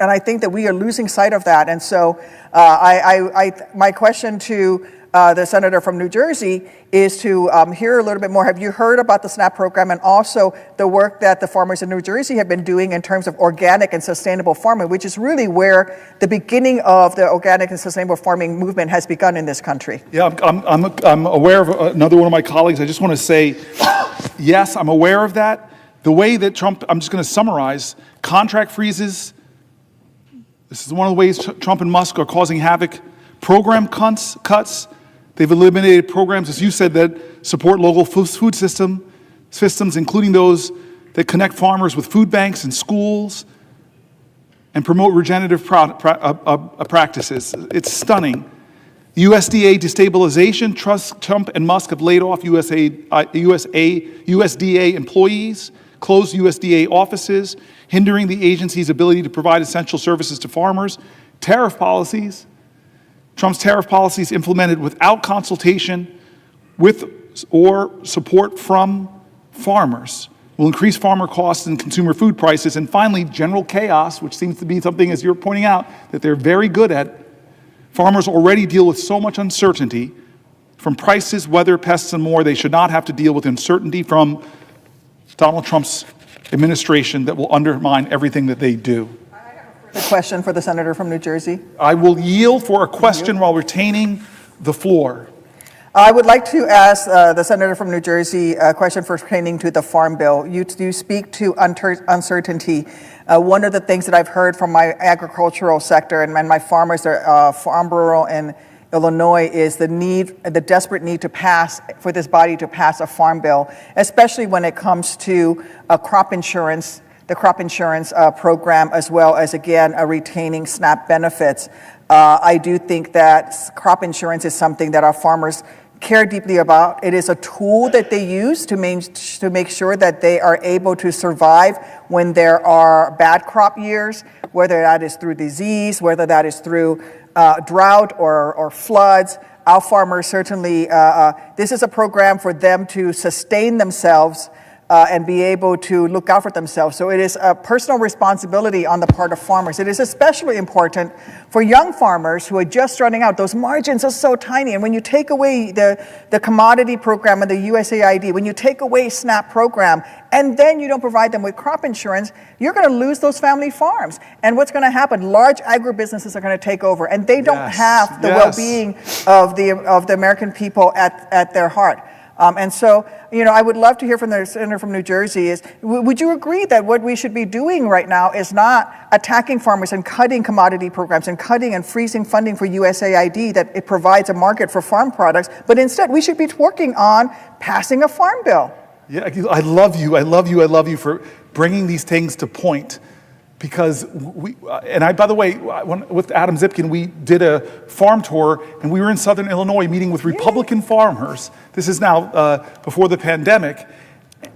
And I think that we are losing sight of that. And so my question to the senator from New Jersey is to hear a little bit more. Have you heard about the SNAP program and also the work that the farmers in New Jersey have been doing in terms of organic and sustainable farming, which is really where the beginning of the organic and sustainable farming movement has begun in this country? Yeah, I'm aware of another one of my colleagues. I just want to say, yes, I'm aware of that. The way that Trump, I'm just going to summarize, contract freezes, this is one of the ways Trump and Musk are causing havoc. Program cuts. They've eliminated programs, as you said, that support local food systems, including those that connect farmers with food banks and schools and promote regenerative practices. It's stunning. USDA destabilization. Trump and Musk have laid off USDA employees, closed USDA offices, hindering the agency's ability to provide essential services to farmers. Tariff policies. Trump's tariff policies implemented without consultation with or support from farmers will increase farmer costs and consumer food prices. And finally, general chaos, which seems to be something, as you're pointing out, that they're very good at. Farmers already deal with so much uncertainty from prices, weather, pests, and more. They should not have to deal with uncertainty from Donald Trump's administration that will undermine everything that they do. The question for the senator from New Jersey. I will yield for a question while retaining the floor. I would like to ask the senator from New Jersey a question pertaining to the Farm Bill. You speak to uncertainty. One of the things that I've heard from my agricultural sector and my farmers, Farm Bureau in Illinois, is the desperate need to pass, for this body to pass a Farm Bill, especially when it comes to crop insurance, the crop insurance program, as well as, again, retaining SNAP benefits. I do think that crop insurance is something that our farmers care deeply about. It is a tool that they use to make sure that they are able to survive when there are bad crop years, whether that is through disease, whether that is through drought or floods. Our farmers certainly, this is a program for them to sustain themselves and be able to look out for themselves. So it is a personal responsibility on the part of farmers. It is especially important for young farmers who are just starting out. Those margins are so tiny. And when you take away the commodity program and the USAID, when you take away SNAP program, and then you don't provide them with crop insurance, you're going to lose those family farms. And what's going to happen? Large agribusinesses are going to take over, and they don't have the well-being of the American people at their heart. And so, I would love to hear from the senator from New Jersey would you agree that what we should be doing right now is not attacking farmers and cutting commodity programs and cutting and freezing funding for USAID that it provides a market for farm products, but instead we should be working on passing a farm bill? Yeah, I love you for bringing these things to point. Because by the way, with Adam Zipkin, we did a farm tour, and we were in Southern Illinois meeting with Republican farmers. This is now before the pandemic.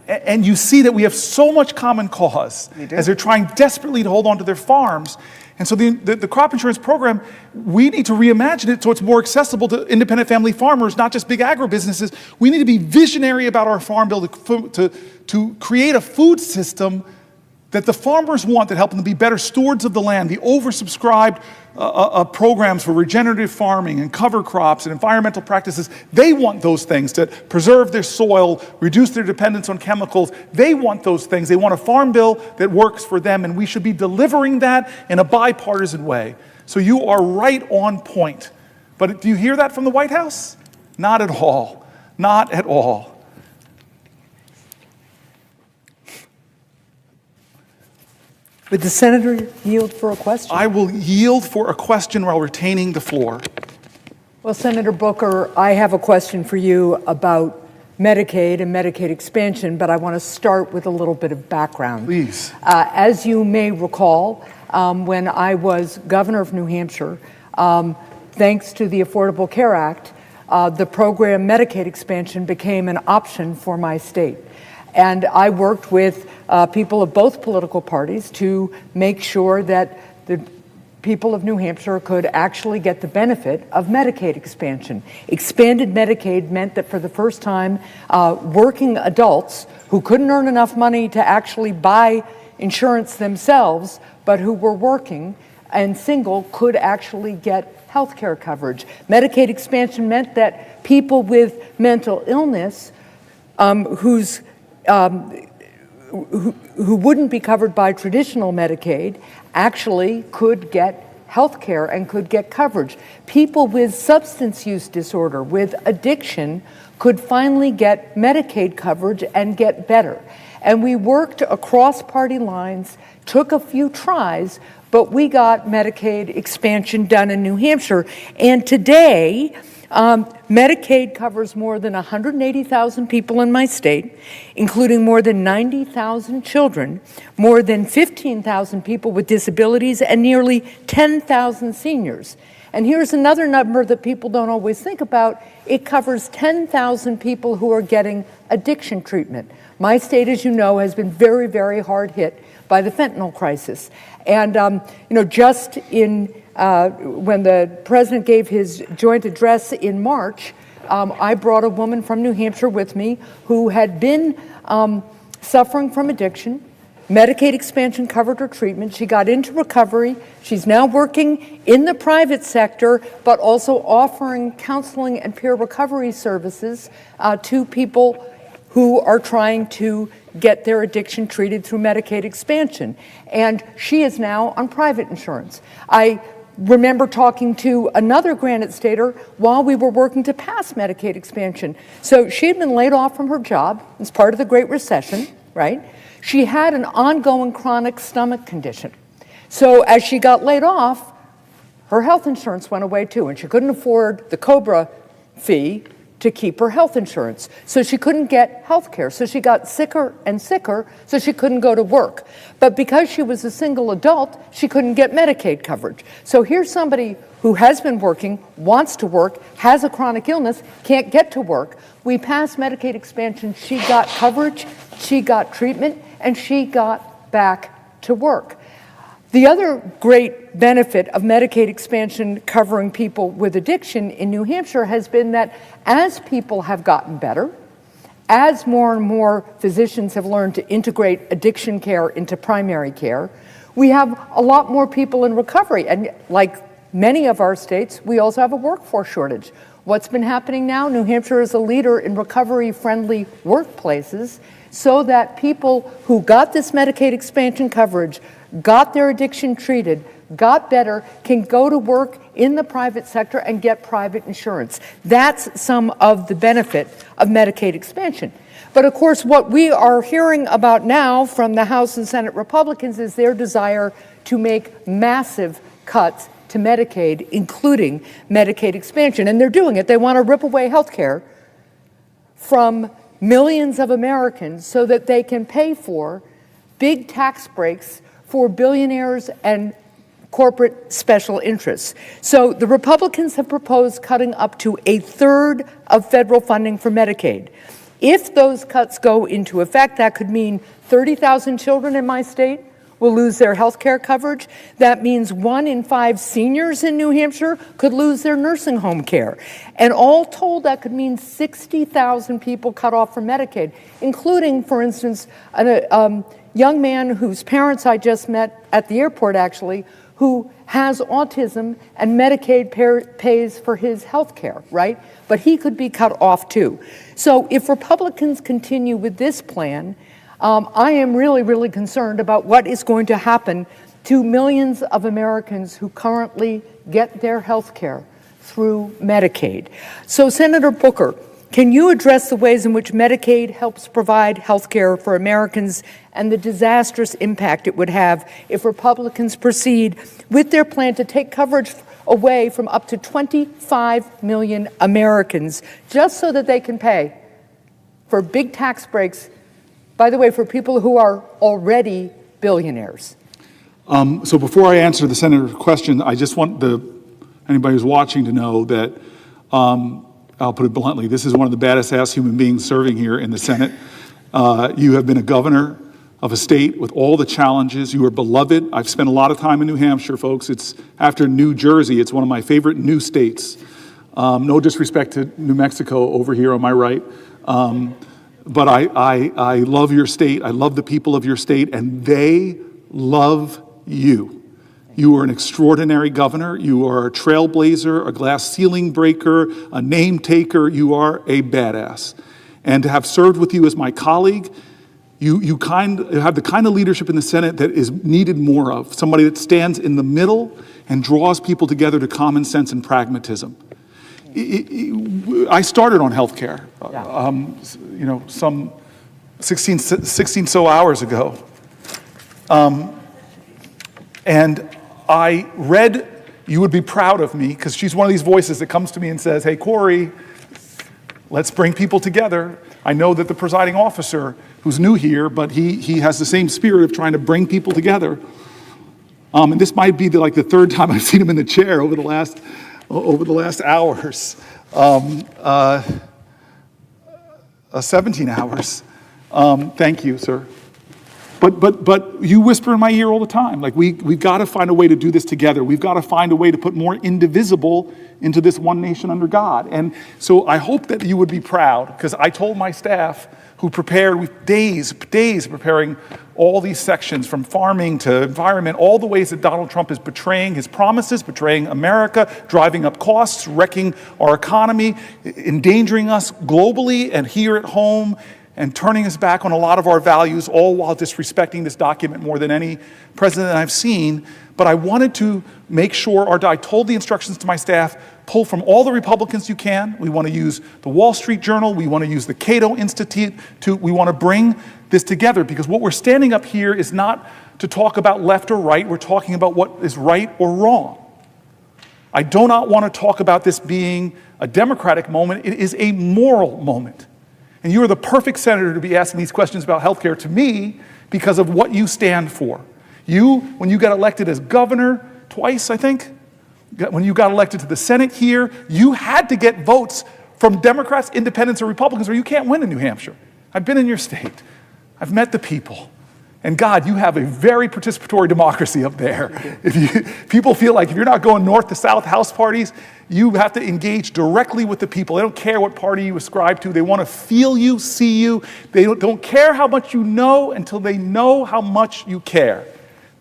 And you see that we have so much common cause as they're trying desperately to hold on to their farms. And so the crop insurance program, we need to reimagine it so it's more accessible to independent family farmers, not just big agribusinesses. We need to be visionary about our farm bill to create a food system that the farmers want, that help them to be better stewards of the land. The oversubscribed programs for regenerative farming and cover crops and environmental practices, they want those things to preserve their soil, reduce their dependence on chemicals. They want those things. They want a farm bill that works for them, and we should be delivering that in a bipartisan way. So you are right on point. But do you hear that from the White House? Not at all. Not at all. Would the senator yield for a question? I will yield for a question while retaining the floor. Well, Senator Booker, I have a question for you about Medicaid and Medicaid expansion, but I want to start with a little bit of background. Please. As you may recall, when I was governor of New Hampshire, thanks to the Affordable Care Act, the program Medicaid expansion became an option for my state. And I worked with people of both political parties to make sure that the people of New Hampshire could actually get the benefit of Medicaid expansion. Expanded Medicaid meant that for the first time, working adults who couldn't earn enough money to actually buy insurance themselves, but who were working and single, could actually get health care coverage. Medicaid expansion meant that people with mental illness who wouldn't be covered by traditional Medicaid actually could get health care and could get coverage. People with substance use disorder, with addiction, could finally get Medicaid coverage and get better. And we worked across party lines, took a few tries, but we got Medicaid expansion done in New Hampshire. And today, Medicaid covers more than 180,000 people in my state, including more than 90,000 children, more than 15,000 people with disabilities, and nearly 10,000 seniors. And here's another number that people don't always think about. It covers 10,000 people who are getting addiction treatment. My state, as you know, has been very, very hard hit by the fentanyl crisis. And, just in when the president gave his joint address in March, I brought a woman from New Hampshire with me who had been suffering from addiction. Medicaid expansion covered her treatment. She got into recovery. She's now working in the private sector, but also offering counseling and peer recovery services to people who are trying to get their addiction treated through Medicaid expansion. And she is now on private insurance. I remember talking to another Granite Stater while we were working to pass Medicaid expansion. So she had been laid off from her job as part of the Great Recession, right? She had an ongoing chronic stomach condition. So as she got laid off, her health insurance went away too, and she couldn't afford the COBRA fee to keep her health insurance. So she couldn't get health care. So she got sicker and sicker, so she couldn't go to work. But because she was a single adult, she couldn't get Medicaid coverage. So here's somebody who has been working, wants to work, has a chronic illness, can't get to work. We passed Medicaid expansion. She got coverage, she got treatment, and she got back to work. The other great benefit of Medicaid expansion covering people with addiction in New Hampshire has been that as people have gotten better, as more and more physicians have learned to integrate addiction care into primary care, we have a lot more people in recovery. And like many of our states, we also have a workforce shortage. What's been happening now? New Hampshire is a leader in recovery-friendly workplaces so that people who got this Medicaid expansion coverage, got their addiction treated, got better, can go to work in the private sector and get private insurance. That's some of the benefit of Medicaid expansion. But of course, what we are hearing about now from the House and Senate Republicans is their desire to make massive cuts to Medicaid, including Medicaid expansion. And they're doing it. They want to rip away health care from millions of Americans so that they can pay for big tax breaks for billionaires and corporate special interests. So the Republicans have proposed cutting up to 1/3 of federal funding for Medicaid. If those cuts go into effect, that could mean 30,000 children in my state will lose their health care coverage. That means 1 in 5 seniors in New Hampshire could lose their nursing home care. And all told, that could mean 60,000 people cut off from Medicaid, including, for instance, a young man whose parents I just met at the airport, actually, who has autism and Medicaid pays for his health care, right? But he could be cut off too. So if Republicans continue with this plan, I am really, really concerned about what is going to happen to millions of Americans who currently get their health care through Medicaid. So Senator Booker, can you address the ways in which Medicaid helps provide health care for Americans and the disastrous impact it would have if Republicans proceed with their plan to take coverage away from up to 25 million Americans just so that they can pay for big tax breaks, by the way, for people who are already billionaires? So before I answer the senator's question, I just want anybody who's watching to know that I'll put it bluntly, this is one of the baddest ass human beings serving here in the Senate. You have been a governor of a state with all the challenges. You are beloved. I've spent a lot of time in New Hampshire, folks. It's after New Jersey. It's one of my favorite new states. No disrespect to New Mexico over here on my right. But I love your state. I love the people of your state, and they love you. You are an extraordinary governor. You are a trailblazer, a glass ceiling breaker, a name taker. You are a badass. And to have served with you as my colleague, you have the kind of leadership in the Senate that is needed more of. Somebody that stands in the middle and draws people together to common sense and pragmatism. I started on health care, some 16 so hours ago. And I read, you would be proud of me, because she's one of these voices that comes to me and says, hey, Cory, let's bring people together. I know that the presiding officer, who's new here, but he has the same spirit of trying to bring people together. And this might be the third time I've seen him in the chair over the last hours, 17 hours. Thank you, sir. But you whisper in my ear all the time, like we've got to find a way to do this together. We've got to find a way to put more indivisible into this one nation under God. And so I hope that you would be proud, because I told my staff, who prepared with days preparing all these sections from farming to environment, all the ways that Donald Trump is betraying his promises, betraying America, driving up costs, wrecking our economy, endangering us globally and here at home, and turning us back on a lot of our values, all while disrespecting this document more than any president I've seen. But I wanted to make sure, I told the instructions to my staff, pull from all the Republicans you can. We want to use the Wall Street Journal. We want to use the Cato Institute. We want to bring this together, because what we're standing up here is not to talk about left or right. We're talking about what is right or wrong. I do not want to talk about this being a democratic moment. It is a moral moment. And you are the perfect senator to be asking these questions about health care to me because of what you stand for. You, when you got elected as governor twice, I think, when you got elected to the Senate here, you had to get votes from Democrats, Independents, or Republicans, or you can't win in New Hampshire. I've been in your state. I've met the people. And God, you have a very participatory democracy up there. People feel like if you're not going north to south house parties, you have to engage directly with the people. They don't care what party you ascribe to. They want to feel you, see you. They don't care how much you know until they know how much you care.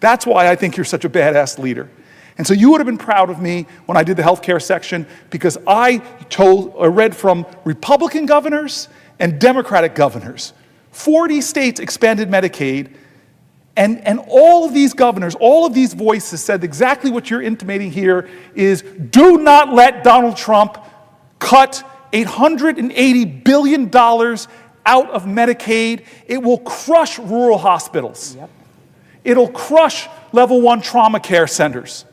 That's why I think you're such a badass leader. And so you would have been proud of me when I did the healthcare section, because I read from Republican governors and Democratic governors. 40 states expanded Medicaid. And all of these governors, all of these voices said exactly what you're intimating here is, do not let Donald Trump cut $880 billion out of Medicaid. It will crush rural hospitals. Yep. It'll crush level 1 trauma care centers.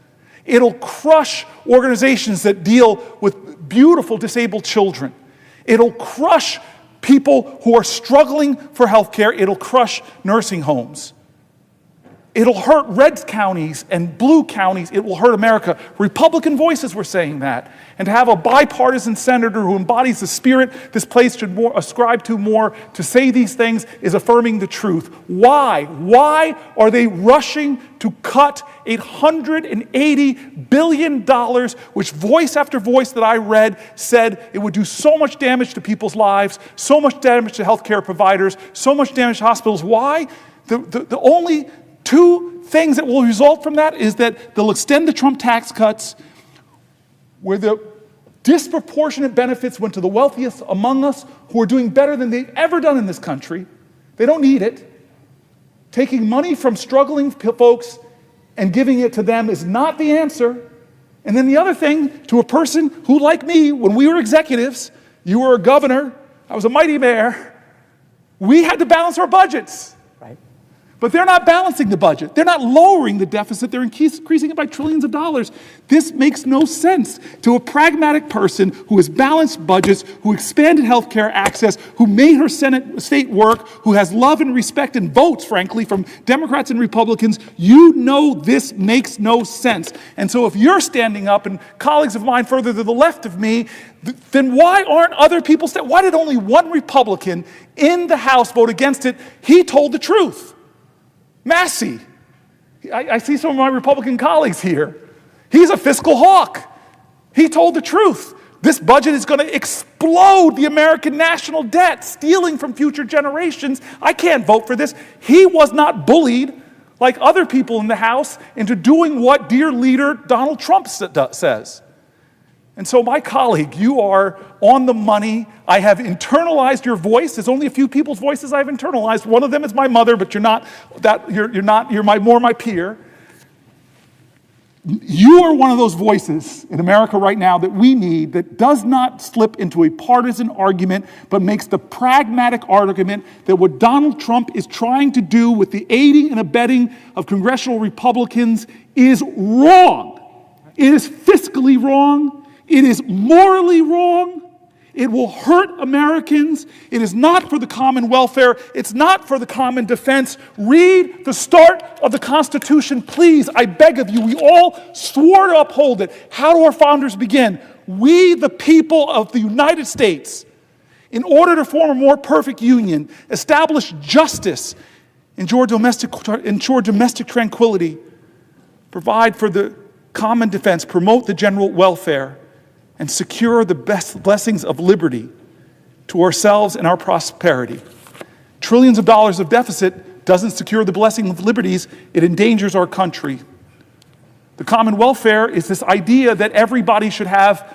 It'll crush organizations that deal with beautiful disabled children. It'll crush people who are struggling for health care. It'll crush nursing homes. It'll hurt red counties and blue counties. It will hurt America. Republican voices were saying that. And to have a bipartisan senator who embodies the spirit this place should ascribe to more to say these things is affirming the truth. Why? Why are they rushing to cut $880 billion, which voice after voice that I read said it would do so much damage to people's lives, so much damage to healthcare providers, so much damage to hospitals? Why? The only two things that will result from that is that they'll extend the Trump tax cuts, where the disproportionate benefits went to the wealthiest among us who are doing better than they've ever done in this country. They don't need it. Taking money from struggling folks and giving it to them is not the answer. And then the other thing, to a person who, like me, when we were executives, you were a governor, I was a mighty mayor, we had to balance our budgets. But they're not balancing the budget. They're not lowering the deficit. They're increasing it by trillions of dollars. This makes no sense to a pragmatic person who has balanced budgets, who expanded health care access, who made her state work, who has love and respect and votes, frankly, from Democrats and Republicans. You know this makes no sense. And so if you're standing up, and colleagues of mine further to the left of me, then why aren't other people why did only one Republican in the House vote against it? He told the truth. Massey. I see some of my Republican colleagues here. He's a fiscal hawk. He told the truth. This budget is going to explode the American national debt, stealing from future generations. I can't vote for this. He was not bullied like other people in the House into doing what dear leader Donald Trump says. And so, my colleague, you are on the money. I have internalized your voice. There's only a few people's voices I've internalized. One of them is my mother, but you're not that. You're more my peer. You are one of those voices in America right now that we need, that does not slip into a partisan argument, but makes the pragmatic argument that what Donald Trump is trying to do with the aiding and abetting of congressional Republicans is wrong. It is fiscally wrong. It is morally wrong. It will hurt Americans. It is not for the common welfare. It's not for the common defense. Read the start of the Constitution, please. I beg of you. We all swore to uphold it. How do our founders begin? We, the people of the United States, in order to form a more perfect union, establish justice, ensure domestic tranquility, provide for the common defense, promote the general welfare, and secure the best blessings of liberty to ourselves and our prosperity. Trillions of dollars of deficit doesn't secure the blessing of liberties, it endangers our country. The common welfare is this idea that everybody should have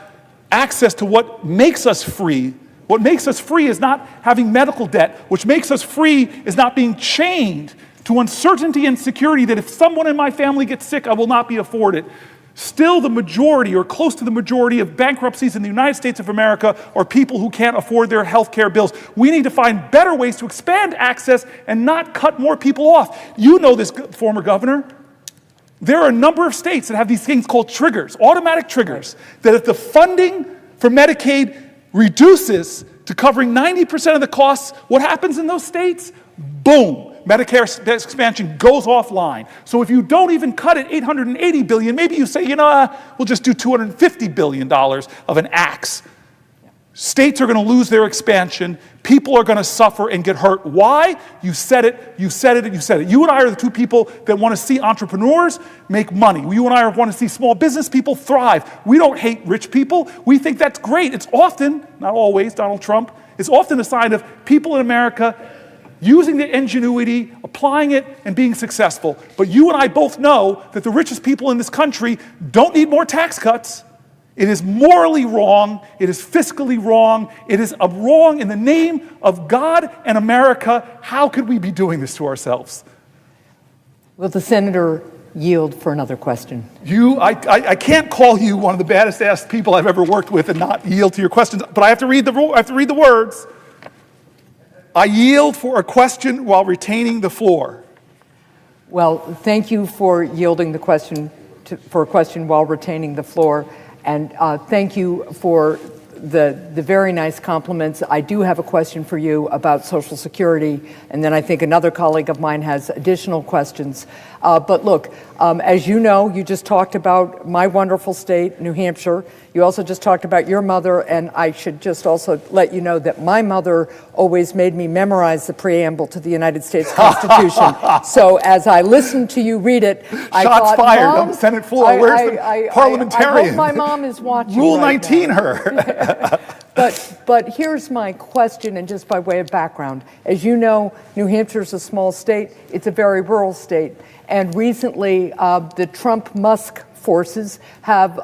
access to what makes us free. What makes us free is not having medical debt. What makes us free is not being chained to uncertainty and security that if someone in my family gets sick, I will not be afforded. Still, the majority, or close to the majority, of bankruptcies in the United States of America are people who can't afford their health care bills. We need to find better ways to expand access and not cut more people off. You know this, former governor. There are a number of states that have these things called triggers, automatic triggers, that if the funding for Medicaid reduces to covering 90% of the costs, what happens in those states? Boom. Medicare expansion goes offline. So if you don't even cut it $880 billion, maybe you say, we'll just do $250 billion of an axe. States are going to lose their expansion. People are going to suffer and get hurt. Why? You said it, you said it, you said it. You and I are the two people that want to see entrepreneurs make money. You and I want to see small business people thrive. We don't hate rich people. We think that's great. It's often, not always, Donald Trump, it's often a sign of people in America using their ingenuity, applying it, and being successful. But you and I both know that the richest people in this country don't need more tax cuts. It is morally wrong. It is fiscally wrong. It is a wrong in the name of God and America. How could we be doing this to ourselves? Will the senator yield for another question? I can't call you one of the baddest ass people I've ever worked with and not yield to your questions, but I have to read the words. I yield for a question while retaining the floor. Well, thank you for yielding the question for a question while retaining the floor. And thank you for the very nice compliments. I do have a question for you about Social Security, and then I think another colleague of mine has additional questions. But look, as you know, you just talked about my wonderful state, New Hampshire. You also just talked about your mother, and I should just also let you know that my mother always made me memorize the preamble to the United States Constitution. So as I listened to you read it, I Shots thought, fired Mom, on the Senate floor. Where's the parliamentarian? I hope my mom is watching. Rule right 19 now. her. But here's my question, and just by way of background. As you know, New Hampshire is a small state. It's a very rural state. And recently, the Trump-Musk forces have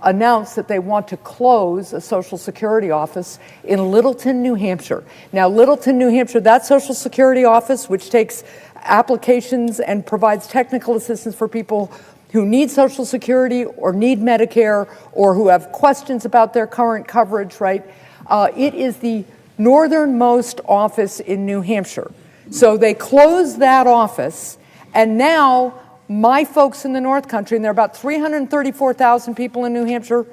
announced that they want to close a Social Security office in Littleton, New Hampshire. Now, Littleton, New Hampshire, that Social Security office, which takes applications and provides technical assistance for people who need Social Security or need Medicare or who have questions about their current coverage, right? It is the northernmost office in New Hampshire. So they closed that office, and now my folks in the North Country, and there are about 334,000 people in New Hampshire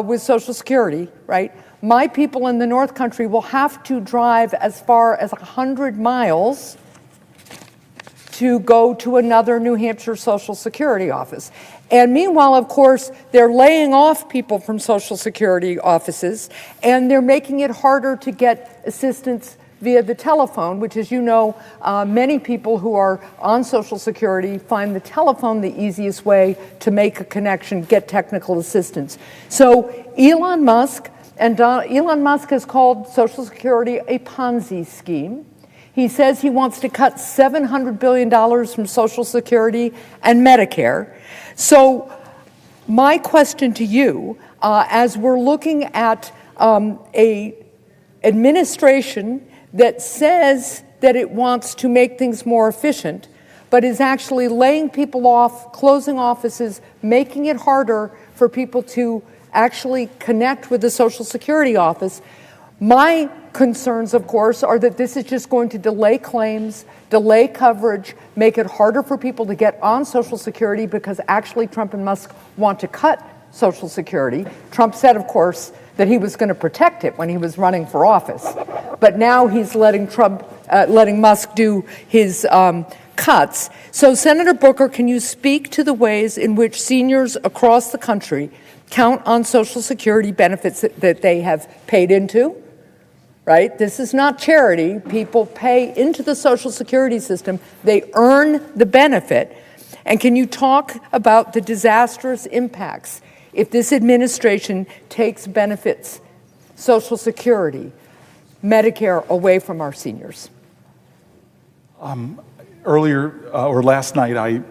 with Social Security, right? My people in the North Country will have to drive as far as 100 miles to go to another New Hampshire Social Security office. And meanwhile, of course, they're laying off people from Social Security offices, and they're making it harder to get assistance via the telephone, which, as you know, many people who are on Social Security find the telephone the easiest way to make a connection, get technical assistance. So Elon Musk has called Social Security a Ponzi scheme. He says he wants to cut $700 billion from Social Security and Medicare. So my question to you, as we're looking at a administration that says that it wants to make things more efficient, but is actually laying people off, closing offices, making it harder for people to actually connect with the Social Security office. My concerns, of course, are that this is just going to delay claims, delay coverage, make it harder for people to get on Social Security because actually Trump and Musk want to cut Social Security. Trump said, of course, that he was going to protect it when he was running for office. But now he's letting Musk do his cuts. So, Senator Booker, can you speak to the ways in which seniors across the country count on Social Security benefits that they have paid into? Right? This is not charity. People pay into the Social Security system. They earn the benefit. And can you talk about the disastrous impacts if this administration takes benefits, Social Security, Medicare away from our seniors? Earlier, or last night, I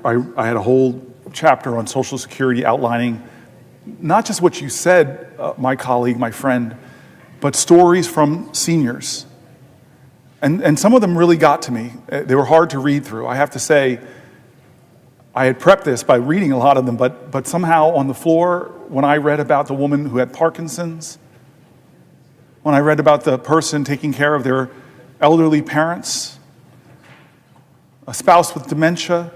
had a whole chapter on Social Security outlining not just what you said, my colleague, my friend, but stories from seniors. And some of them really got to me. They were hard to read through. I have to say, I had prepped this by reading a lot of them, but somehow on the floor, when I read about the woman who had Parkinson's, when I read about the person taking care of their elderly parents, a spouse with dementia,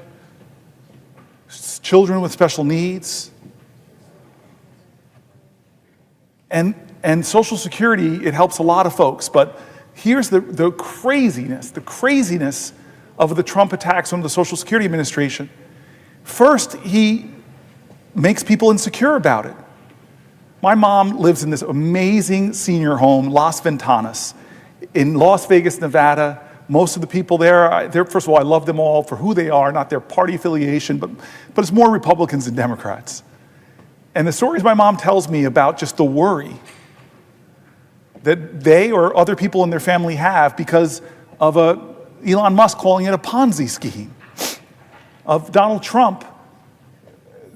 children with special needs, and Social Security, it helps a lot of folks, but here's the craziness of the Trump attacks on the Social Security Administration. First, he makes people insecure about it. My mom lives in this amazing senior home, Las Ventanas, in Las Vegas, Nevada. Most of the people there, first of all, I love them all for who they are, not their party affiliation, but it's more Republicans than Democrats. And the stories my mom tells me about just the worry that they or other people in their family have because of Elon Musk calling it a Ponzi scheme, of Donald Trump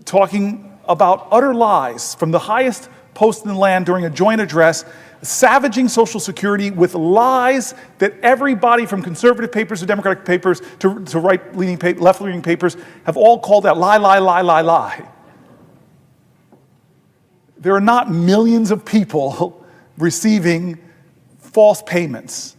talking about utter lies from the highest post in the land during a joint address, savaging Social Security with lies that everybody from conservative papers to Democratic papers to right-leaning, left-leaning papers have all called that lie, lie, lie, lie, lie. There are not millions of people receiving false payments.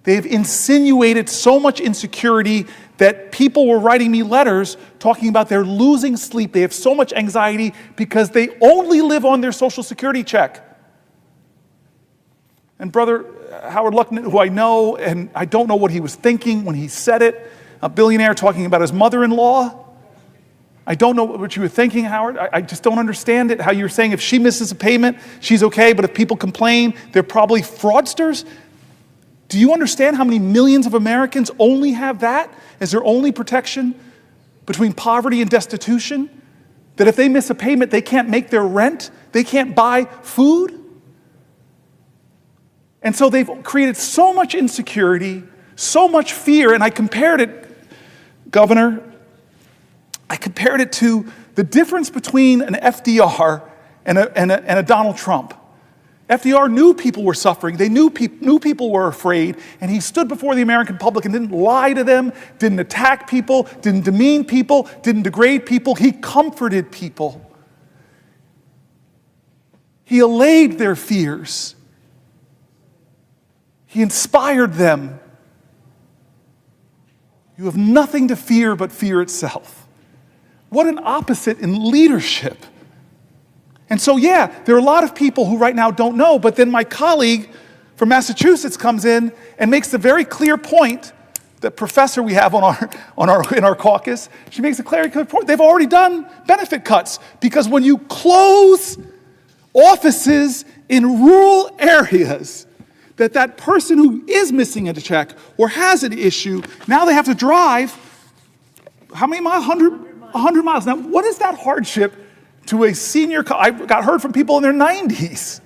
They've insinuated so much insecurity that people were writing me letters talking about they're losing sleep. They have so much anxiety because they only live on their Social Security check. And Brother Howard Luckman, who I know, and I don't know what he was thinking when he said it, a billionaire talking about his mother-in-law. I don't know what you were thinking, Howard. I just don't understand it, how you're saying if she misses a payment, she's okay, but if people complain, they're probably fraudsters. Do you understand how many millions of Americans only have that as their only protection between poverty and destitution? That if they miss a payment, they can't make their rent, they can't buy food? And so they've created so much insecurity, so much fear, and I compared it, Governor, I compared it to the difference between an FDR and a Donald Trump. FDR knew people were suffering, they knew people were afraid, and he stood before the American public and didn't lie to them, didn't attack people, didn't demean people, didn't degrade people. He comforted people. He allayed their fears. He inspired them. You have nothing to fear but fear itself. What an opposite in leadership. And so, yeah, there are a lot of people who right now don't know, but then my colleague from Massachusetts comes in and makes the very clear point, that professor we have in our caucus, she makes a clear point. They've already done benefit cuts because when you close offices in rural areas, that person who is missing a check or has an issue, now they have to drive, how many miles? 100 miles. Now, what is that hardship to a senior? I got heard from people in their 90s.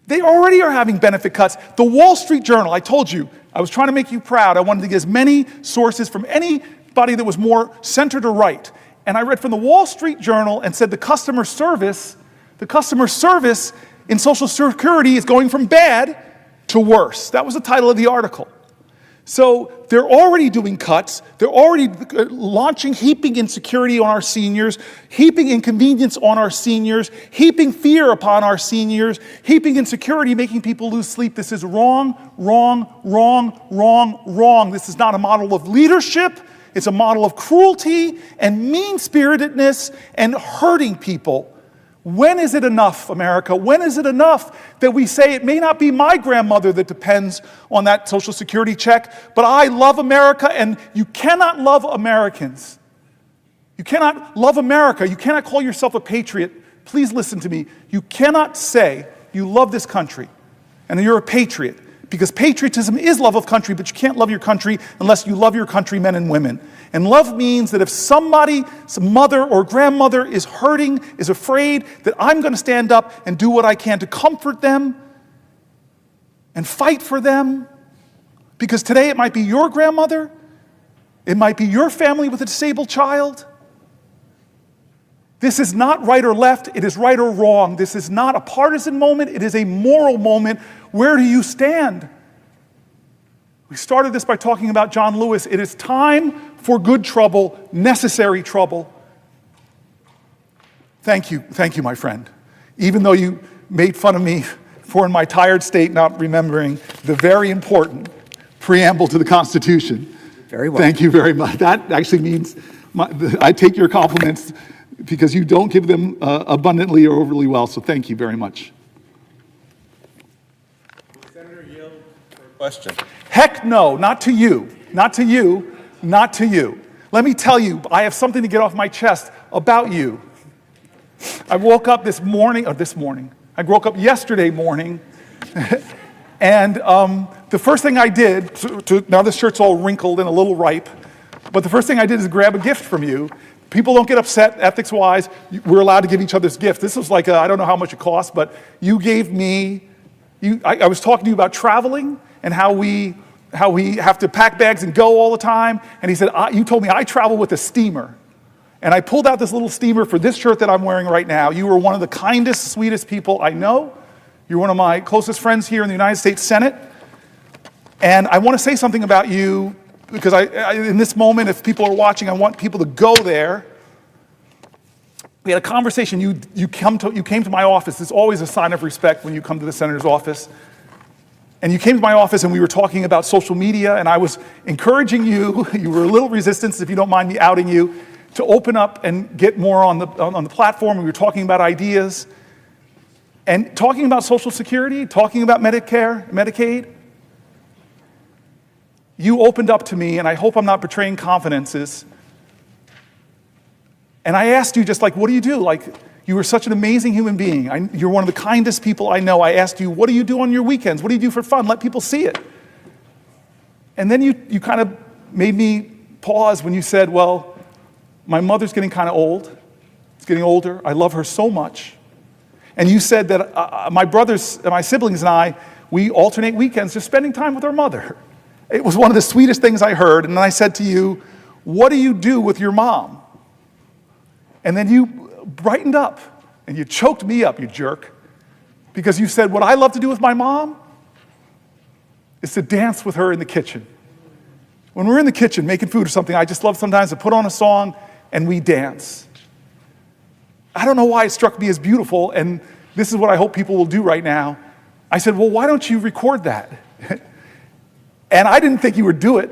They already are having benefit cuts. The Wall Street Journal, I told you, I was trying to make you proud. I wanted to get as many sources from anybody that was more center to right. And I read from the Wall Street Journal and said the customer service in Social Security is going from bad to worse. That was the title of the article. So they're already doing cuts. They're already launching, heaping insecurity on our seniors, heaping inconvenience on our seniors, heaping fear upon our seniors, heaping insecurity, making people lose sleep. This is wrong, wrong, wrong, wrong, wrong. This is not a model of leadership. It's a model of cruelty and mean-spiritedness and hurting people. When is it enough, America? When is it enough that we say it may not be my grandmother that depends on that Social Security check, but I love America, and you cannot love Americans. You cannot love America. You cannot call yourself a patriot. Please listen to me. You cannot say you love this country and that you're a patriot, because patriotism is love of country, but you can't love your country unless you love your countrymen and women. And love means that if somebody, some mother or grandmother is hurting, is afraid, that I'm going to stand up and do what I can to comfort them and fight for them. Because today it might be your grandmother, it might be your family with a disabled child. This is not right or left, it is right or wrong. This is not a partisan moment, it is a moral moment. Where do you stand? We started this by talking about John Lewis. It is time for good trouble, necessary trouble. Thank you, my friend. Even though you made fun of me for in my tired state not remembering the very important preamble to the Constitution. Very well. Thank you very much. That actually means I take your compliments because you don't give them abundantly or overly well, so thank you very much. Senator, yield for a question. Heck no, not to you, not to you, not to you. Let me tell you, I have something to get off my chest about you. I woke up I woke up yesterday morning, and the first thing I did, now this shirt's all wrinkled and a little ripe, but the first thing I did is grab a gift from you. People don't get upset ethics-wise. We're allowed to give each other's gifts. This was like, I don't know how much it cost, but you gave me, I was talking to you about traveling and how we have to pack bags and go all the time. And he said, you told me I travel with a steamer. And I pulled out this little steamer for this shirt that I'm wearing right now. You were one of the kindest, sweetest people I know. You're one of my closest friends here in the United States Senate. And I want to say something about you, because in this moment, if people are watching, I want people to go there. We had a conversation. You came to my office. It's always a sign of respect when you come to the senator's office. And you came to my office and we were talking about social media, and I was encouraging you, you were a little resistant, if you don't mind me outing you, to open up and get more on the platform. We were talking about ideas and talking about Social Security, talking about Medicare, Medicaid. You opened up to me, and I hope I'm not betraying confidences. And I asked you just like, what do you do? Like, you were such an amazing human being. You're one of the kindest people I know. I asked you, what do you do on your weekends? What do you do for fun? Let people see it. And then you kind of made me pause when you said, well, my mother's getting kind of old. It's getting older. I love her so much. And you said that my brothers and my siblings and I, we alternate weekends just spending time with our mother. It was one of the sweetest things I heard. And then I said to you, what do you do with your mom? And then you brightened up and you choked me up, you jerk, because you said, what I love to do with my mom is to dance with her in the kitchen. When we're in the kitchen making food or something, I just love sometimes to put on a song and we dance. I don't know why it struck me as beautiful, and this is what I hope people will do right now. I said, well, why don't you record that? And I didn't think you would do it.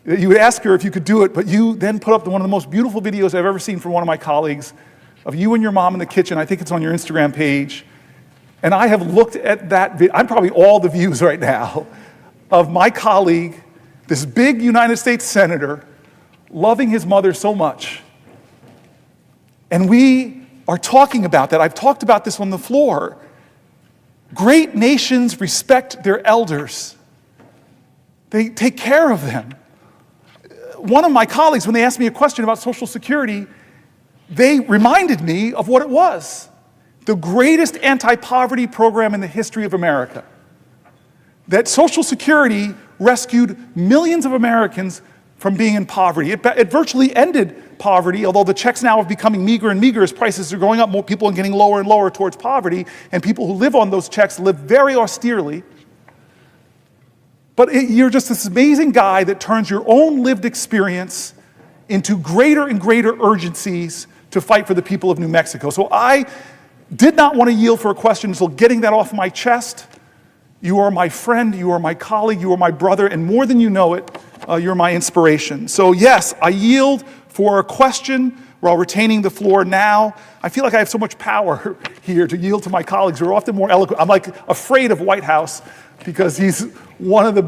You would ask her if you could do it, but you then put up one of the most beautiful videos I've ever seen from one of my colleagues of you and your mom in the kitchen. I think it's on your Instagram page. And I have looked at that video. I'm probably all the views right now of my colleague, this big United States senator, loving his mother so much. And we are talking about that. I've talked about this on the floor. Great nations respect their elders. They take care of them. One of my colleagues, when they asked me a question about Social Security, they reminded me of what it was. The greatest anti-poverty program in the history of America. That Social Security rescued millions of Americans from being in poverty. It virtually ended poverty, although the checks now are becoming meager and meager as prices are going up. More people are getting lower and lower towards poverty, and people who live on those checks live very austerely. But you're just this amazing guy that turns your own lived experience into greater and greater urgencies to fight for the people of New Mexico. So I did not want to yield for a question, so getting that off my chest. You are my friend, you are my colleague, you are my brother, and more than you know it, you're my inspiration. So yes, I yield for a question while retaining the floor now. I feel like I have so much power here to yield to my colleagues who are often more eloquent. I'm like afraid of White House because he's one of the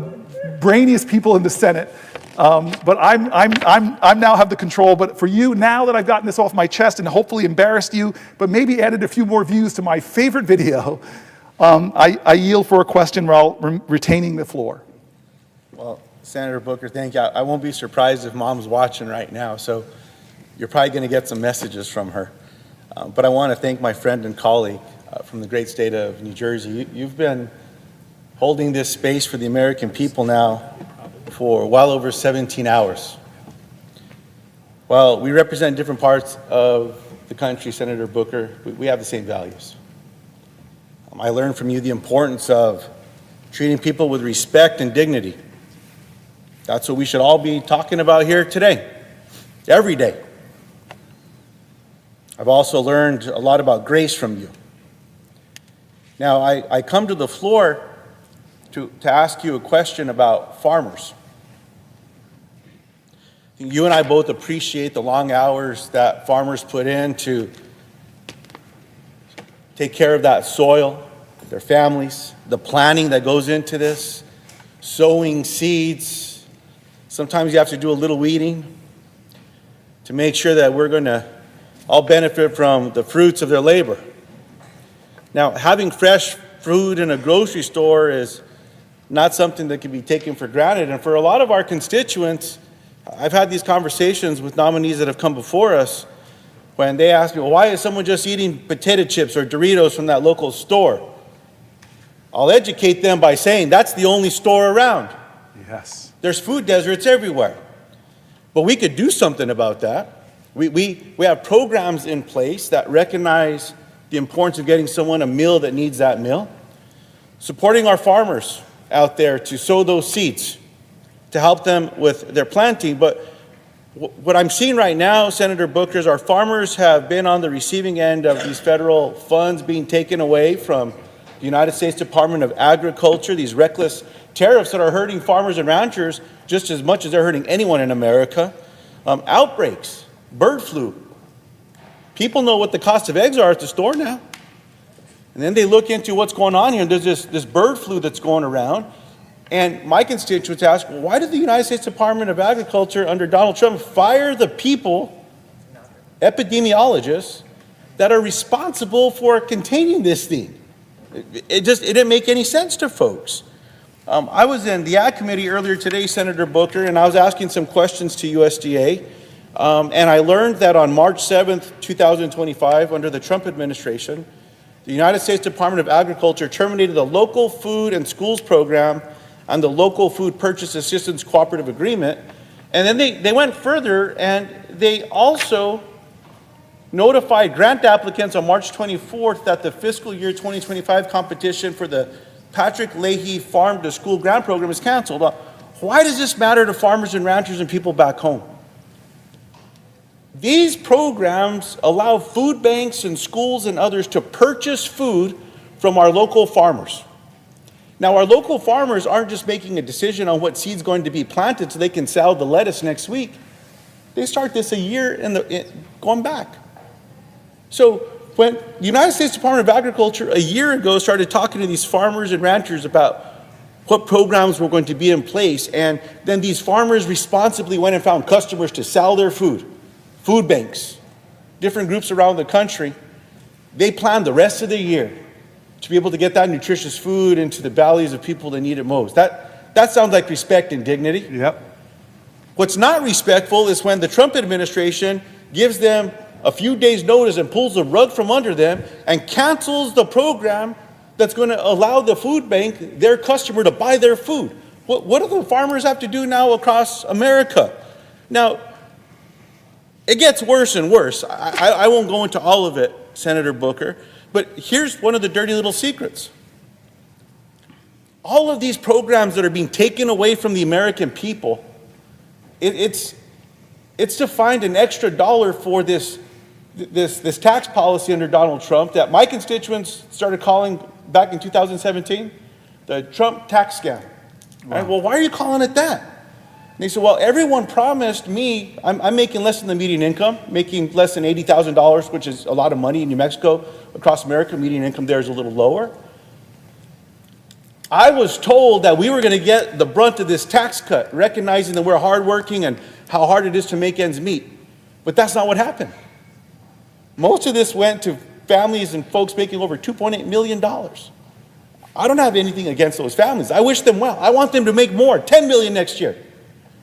brainiest people in the Senate. But I'm now have the control. But for you, now that I've gotten this off my chest and hopefully embarrassed you, but maybe added a few more views to my favorite video, I yield for a question while retaining the floor. Well, Senator Booker, thank you. I won't be surprised if Mom's watching right now, so you're probably going to get some messages from her. But I want to thank my friend and colleague from the great state of New Jersey. You've been holding this space for the American people now for well over 17 hours. Well, we represent different parts of the country, Senator Booker. We have the same values. I learned from you the importance of treating people with respect and dignity. That's what we should all be talking about here today, every day. I've also learned a lot about grace from you. Now, I come to the floor to ask you a question about farmers. I think you and I both appreciate the long hours that farmers put in to take care of that soil, their families, the planning that goes into this, sowing seeds. Sometimes you have to do a little weeding to make sure that we're going to all benefit from the fruits of their labor. Now, having fresh food in a grocery store is not something that can be taken for granted. And for a lot of our constituents, I've had these conversations with nominees that have come before us when they ask me, well, why is someone just eating potato chips or Doritos from that local store? I'll educate them by saying that's the only store around. Yes. There's food deserts everywhere. But we could do something about that. We have programs in place that recognize the importance of getting someone a meal that needs that meal. Supporting our farmers out there to sow those seeds, to help them with their planting. But what I'm seeing right now, Senator Booker, is our farmers have been on the receiving end of these federal funds being taken away from the United States Department of Agriculture, these reckless tariffs that are hurting farmers and ranchers just as much as they're hurting anyone in America. Outbreaks, bird flu. People know what the cost of eggs are at the store now. And then they look into what's going on here, and there's this bird flu that's going around. And my constituents ask, well, why did the United States Department of Agriculture under Donald Trump fire the people, epidemiologists, that are responsible for containing this thing? It didn't make any sense to folks. I was in the Ag Committee earlier today, Senator Booker, and I was asking some questions to USDA. And I learned that on March 7th, 2025, under the Trump administration, the United States Department of Agriculture terminated the Local Food and Schools Program and the Local Food Purchase Assistance Cooperative Agreement. And then they went further, and they also notified grant applicants on March 24th that the fiscal year 2025 competition for the Patrick Leahy Farm to School Grant Program is canceled. Why does this matter to farmers and ranchers and people back home? These programs allow food banks and schools and others to purchase food from our local farmers. Now, our local farmers aren't just making a decision on what seed's going to be planted so they can sell the lettuce next week. They start this a year going back. So when the United States Department of Agriculture a year ago started talking to these farmers and ranchers about what programs were going to be in place, and then these farmers responsibly went and found customers to sell their food, food banks, different groups around the country, they planned the rest of the year to be able to get that nutritious food into the bellies of people that need it most. That sounds like respect and dignity. Yep. What's not respectful is when the Trump administration gives them a few days' notice and pulls the rug from under them and cancels the program that's going to allow the food bank, their customer, to buy their food. What do the farmers have to do now across America? Now, it gets worse and worse. I won't go into all of it, Senator Booker, but here's one of the dirty little secrets. All of these programs that are being taken away from the American people, it's to find an extra dollar for this tax policy under Donald Trump that my constituents started calling back in 2017 the Trump tax scam. Wow. Right? Well, why are you calling it that? And they said, well, everyone promised me, I'm making less than the median income, making less than $80,000, which is a lot of money in New Mexico. Across America, median income there is a little lower. I was told that we were going to get the brunt of this tax cut, recognizing that we're hardworking and how hard it is to make ends meet. But that's not what happened. Most of this went to families and folks making over $2.8 million. I don't have anything against those families. I wish them well. I want them to make more, $10 million next year.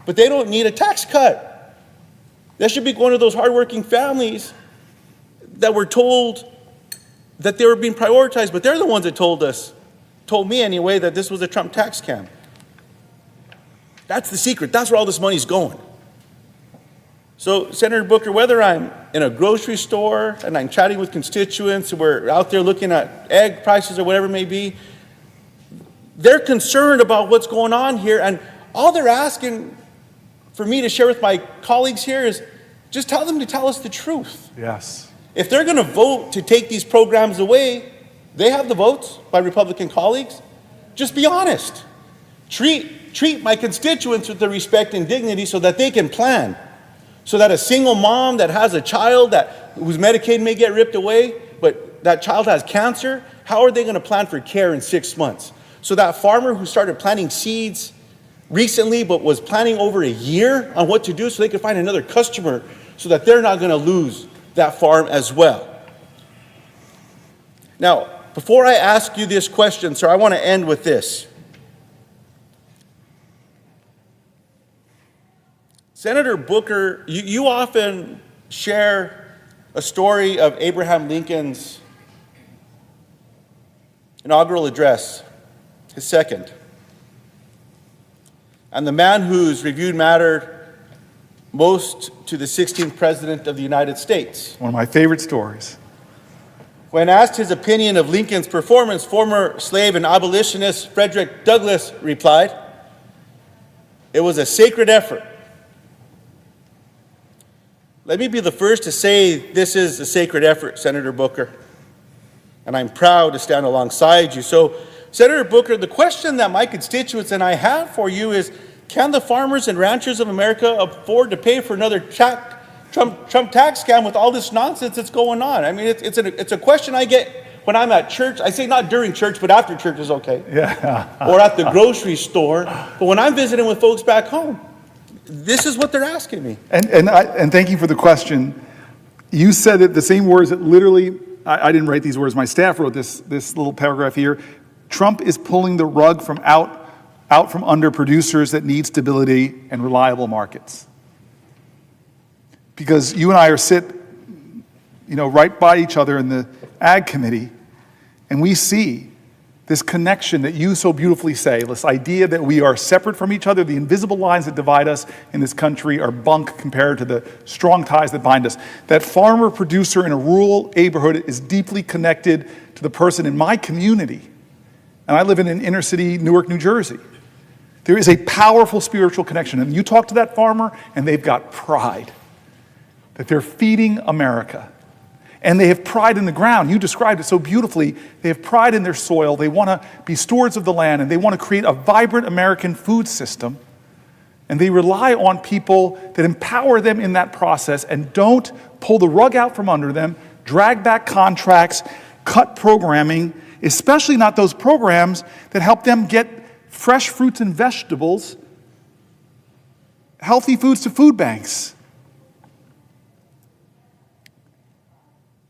But they don't need a tax cut. That should be one of those hardworking families that were told that they were being prioritized, but they're the ones that told me anyway, that this was a Trump tax scam. That's the secret. That's where all this money's going. So, Senator Booker, whether I'm in a grocery store and I'm chatting with constituents, and we're out there looking at egg prices or whatever it may be, they're concerned about what's going on here, and all they're asking for me to share with my colleagues here is just tell them to tell us the truth. Yes. If they're going to vote to take these programs away, they have the votes by Republican colleagues. Just be honest. Treat my constituents with the respect and dignity so that they can plan. So that a single mom that has a child whose Medicaid may get ripped away, but that child has cancer, how are they going to plan for care in 6 months? So that farmer who started planting seeds recently but was planning over a year on what to do so they could find another customer so that they're not going to lose that farm as well. Now, before I ask you this question, sir, I want to end with this. Senator Booker, you often share a story of Abraham Lincoln's inaugural address, his second, and the man whose reviewed mattered most to the 16th President of the United States. One of my favorite stories. When asked his opinion of Lincoln's performance, former slave and abolitionist Frederick Douglass replied, "It was a sacred effort." Let me be the first to say this is a sacred effort, Senator Booker, and I'm proud to stand alongside you. So, Senator Booker, the question that my constituents and I have for you is, can the farmers and ranchers of America afford to pay for another Trump tax scam with all this nonsense that's going on? I mean, it's a question I get when I'm at church. I say not during church, but after church is okay. Yeah. Or at the grocery store. But when I'm visiting with folks back home, this is what they're asking me. And thank you for the question. You said it, the same words that literally, I didn't write these words, my staff wrote this little paragraph here. Trump is pulling the rug from out from under producers that need stability and reliable markets. Because you and I sit, right by each other in the Ag Committee, and we see this connection that you so beautifully say, this idea that we are separate from each other, the invisible lines that divide us in this country are bunk compared to the strong ties that bind us. That farmer producer in a rural neighborhood is deeply connected to the person in my community. And I live in an inner city, Newark, New Jersey. There is a powerful spiritual connection. And you talk to that farmer, and they've got pride that they're feeding America. And they have pride in the ground. You described it so beautifully. They have pride in their soil. They want to be stewards of the land, and they want to create a vibrant American food system. And they rely on people that empower them in that process and don't pull the rug out from under them, drag back contracts, cut programming, especially not those programs that help them get fresh fruits and vegetables, healthy foods to food banks.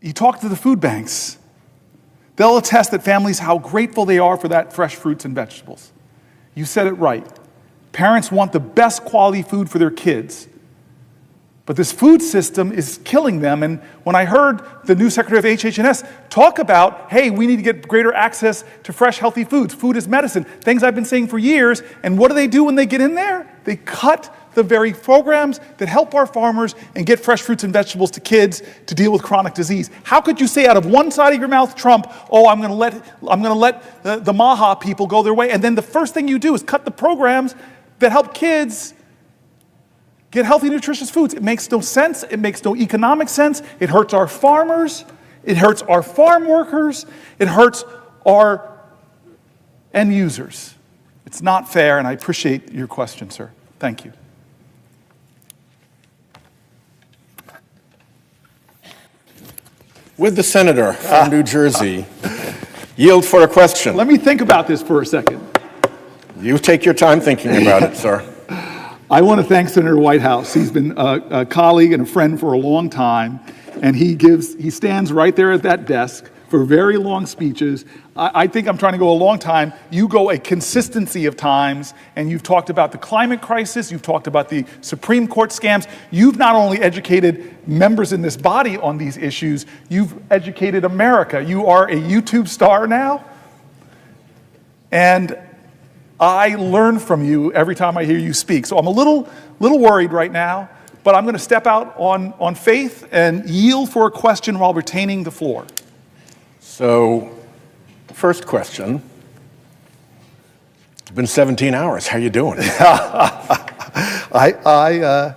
You talk to the food banks. They'll attest that families, how grateful they are for that fresh fruits and vegetables. You said it right. Parents want the best quality food for their kids. But this food system is killing them. And when I heard the new Secretary of HH&S talk about, hey, we need to get greater access to fresh, healthy foods. Food is medicine. Things I've been saying for years. And what do when they get in there? They cut the very programs that help our farmers and get fresh fruits and vegetables to kids to deal with chronic disease. How could you say out of one side of your mouth, Trump, oh, I'm going to let the Maha people go their way, and then the first thing you do is cut the programs that help kids get healthy, nutritious foods? It makes no sense. It makes no economic sense. It hurts our farmers. It hurts our farm workers. It hurts our end users. It's not fair, and I appreciate your question, sir. Thank you. Would the senator from New Jersey yield for a question? Let me think about this for a second. You take your time thinking about it, sir. I want to thank Senator Whitehouse. He's been a colleague and a friend for a long time, and he stands right there at that desk for very long speeches. I think I'm trying to go a long time. You go a consistency of times, and you've talked about the climate crisis, you've talked about the Supreme Court scams. You've not only educated members in this body on these issues, you've educated America. You are a YouTube star now, and I learn from you every time I hear you speak. So I'm a little worried right now, but I'm going to step out on faith and yield for a question while retaining the floor. So, first question. It's been 17 hours. How are you doing? I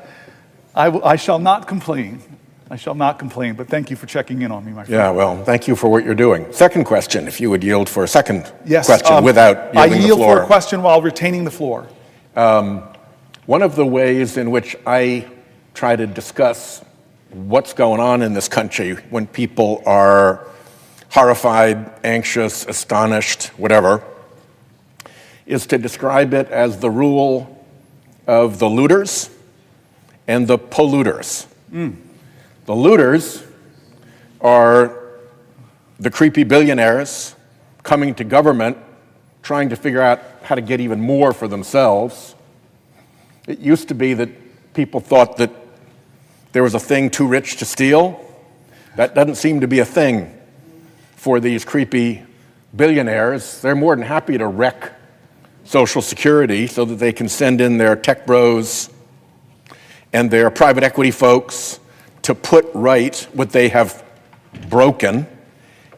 shall not complain. I shall not complain, but thank you for checking in on me, my friend. Yeah, well, thank you for what you're doing. Second question, if you would yield for a second Yes, question without yielding the floor. I yield for a question while retaining the floor. One of the ways in which I try to discuss what's going on in this country when people are horrified, anxious, astonished, whatever, is to describe it as the rule of the looters and the polluters. The looters are the creepy billionaires coming to government, trying to figure out how to get even more for themselves. It used to be that people thought that there was a thing too rich to steal. That doesn't seem to be a thing for these creepy billionaires. They're more than happy to wreck Social Security so that they can send in their tech bros and their private equity folks to put right what they have broken.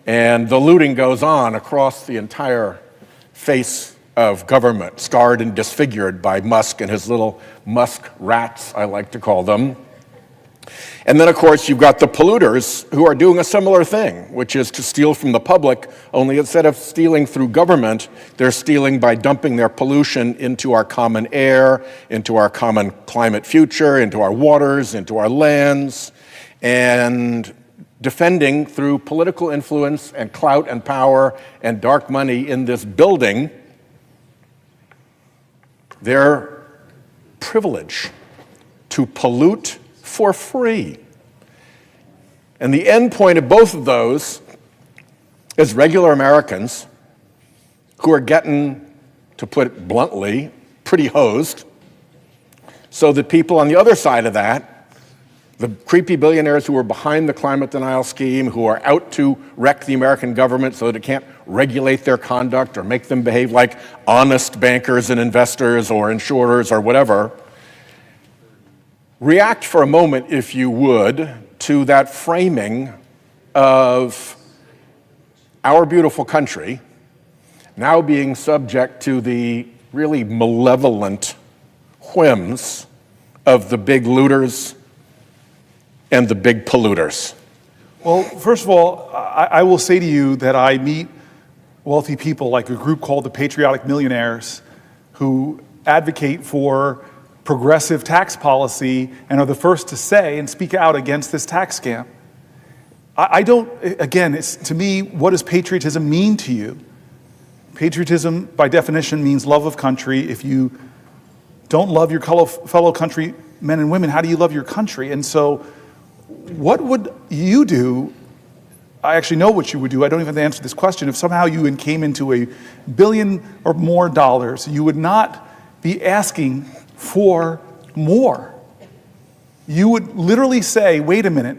And the looting goes on across the entire face of government, scarred and disfigured by Musk and his little Musk rats, I like to call them. And then, of course, you've got the polluters who are doing a similar thing, which is to steal from the public, only instead of stealing through government, they're stealing by dumping their pollution into our common air, into our common climate future, into our waters, into our lands, and defending through political influence and clout and power and dark money in this building their privilege to pollute for free. And the end point of both of those is regular Americans who are getting, to put it bluntly, pretty hosed, so that people on the other side of that, the creepy billionaires who are behind the climate denial scheme, who are out to wreck the American government so that it can't regulate their conduct or make them behave like honest bankers and investors or insurers or whatever, react for a moment, if you would, to that framing of our beautiful country now being subject to the really malevolent whims of the big looters and the big polluters. Well, first of all, I will say to you that I meet wealthy people like a group called the Patriotic Millionaires who advocate for progressive tax policy and are the first to say and speak out against this tax scam. I don't, again, it's, to me, what does patriotism mean to you? Patriotism, by definition, means love of country. If you don't love your fellow countrymen and women, how do you love your country? And so, what would you do? I actually know what you would do. I don't even have to answer this question. If somehow you came into $1 billion or more dollars, you would not be asking for more. You would literally say, wait a minute,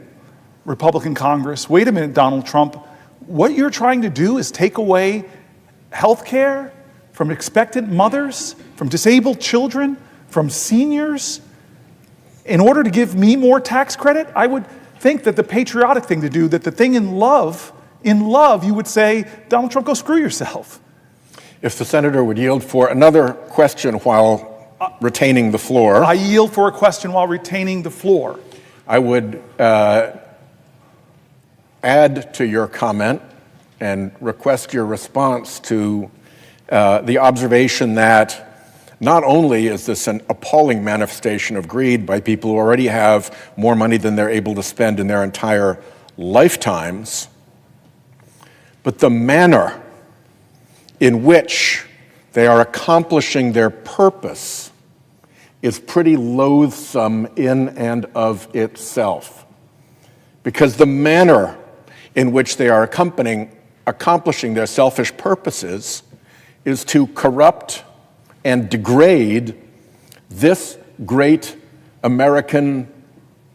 Republican Congress, wait a minute, Donald Trump, what you're trying to do is take away health care from expectant mothers, from disabled children, from seniors, in order to give me more tax credit. I would think that the patriotic thing to do, that the thing in love, you would say, Donald Trump, go screw yourself. If the senator would yield for another question while retaining the floor. I yield for a question while retaining the floor. I would add to your comment and request your response to the observation that not only is this an appalling manifestation of greed by people who already have more money than they're able to spend in their entire lifetimes, but the manner in which they are accomplishing their purpose is pretty loathsome in and of itself. Because the manner in which they are accomplishing their selfish purposes is to corrupt and degrade this great American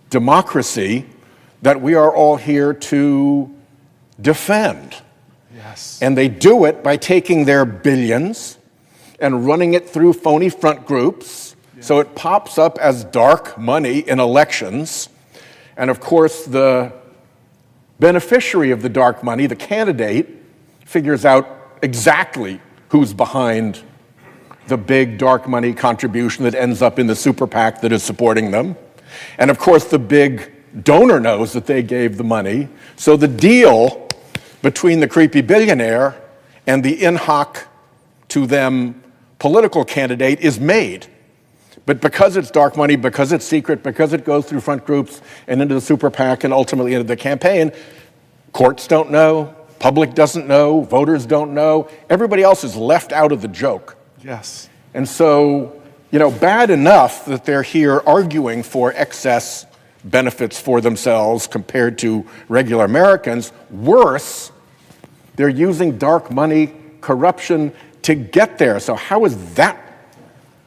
democracy that we are all here to defend. Yes. And they do it by taking their billions and running it through phony front groups, so it pops up as dark money in elections. And of course, the beneficiary of the dark money, the candidate, figures out exactly who's behind the big dark money contribution that ends up in the super PAC that is supporting them. And of course, the big donor knows that they gave the money. So the deal between the creepy billionaire and the in hoc to them political candidate is made. But because it's dark money, because it's secret, because it goes through front groups and into the super PAC and ultimately into the campaign, courts don't know, public doesn't know, voters don't know, everybody else is left out of the joke. Yes. And so, bad enough that they're here arguing for excess benefits for themselves compared to regular Americans. Worse, they're using dark money, corruption to get there. So how is that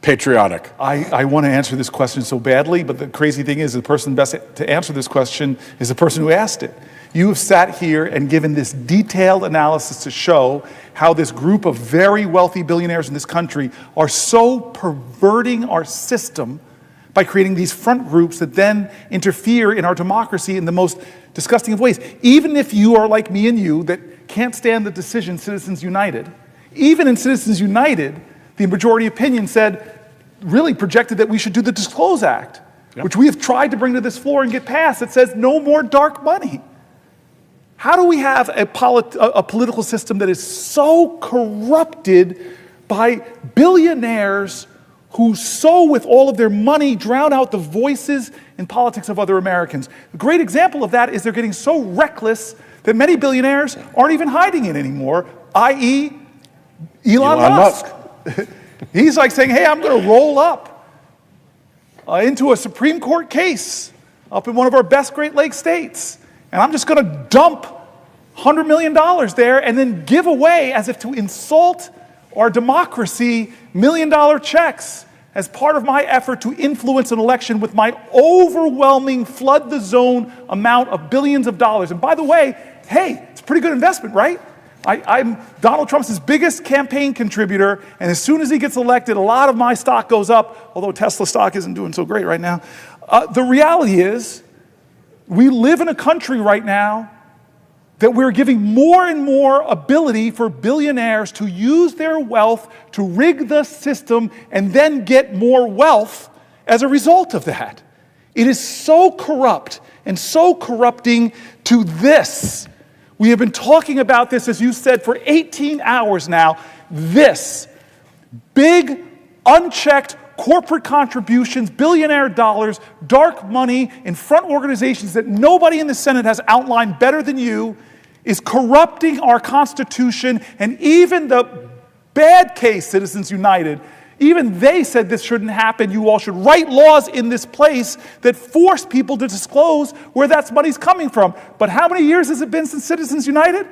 patriotic? I want to answer this question so badly, but the crazy thing is the person best to answer this question is the person who asked it. You have sat here and given this detailed analysis to show how this group of very wealthy billionaires in this country are so perverting our system by creating these front groups that then interfere in our democracy in the most disgusting of ways. Even if you are like me and you that can't stand the decision Citizens United, even in Citizens United, the majority opinion said, really projected that we should do the Disclose Act, which we have tried to bring to this floor and get passed. It says no more dark money. How do we have a political system that is so corrupted by billionaires who so with all of their money drown out the voices and politics of other Americans? A great example of that is they're getting so reckless that many billionaires aren't even hiding it anymore, i.e. Elon Musk. He's like saying, hey, I'm going to roll up into a Supreme Court case up in one of our best Great Lakes states. And I'm just going to dump $100 million there and then give away, as if to insult our democracy, million-dollar checks as part of my effort to influence an election with my overwhelming flood the zone amount of billions of dollars. And by the way, hey, it's a pretty good investment, right? I'm Donald Trump's biggest campaign contributor, and as soon as he gets elected, a lot of my stock goes up, although Tesla stock isn't doing so great right now. The reality is, we live in a country right now that we're giving more and more ability for billionaires to use their wealth to rig the system and then get more wealth as a result of that. It is so corrupt and so corrupting to this. We have been talking about this, as you said, for 18 hours now. This big, unchecked corporate contributions, billionaire dollars, dark money in front organizations that nobody in the Senate has outlined better than you, is corrupting our Constitution. And even the bad case Citizens United, even they said this shouldn't happen. You all should write laws in this place that force people to disclose where that money's coming from. But how many years has it been since Citizens United?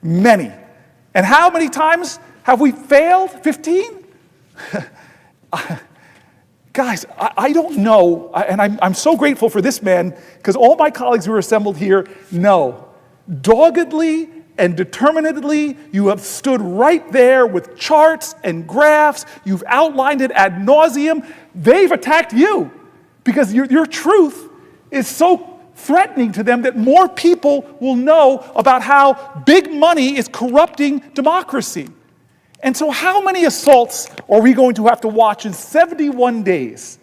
Many. And how many times have we failed? 15? Guys, I don't know, and I'm so grateful for this man, because all my colleagues who are assembled here know, doggedly and determinedly, you have stood right there with charts and graphs. You've outlined it ad nauseum. They've attacked you because your truth is so threatening to them that more people will know about how big money is corrupting democracy. And so how many assaults are we going to have to watch in 71 days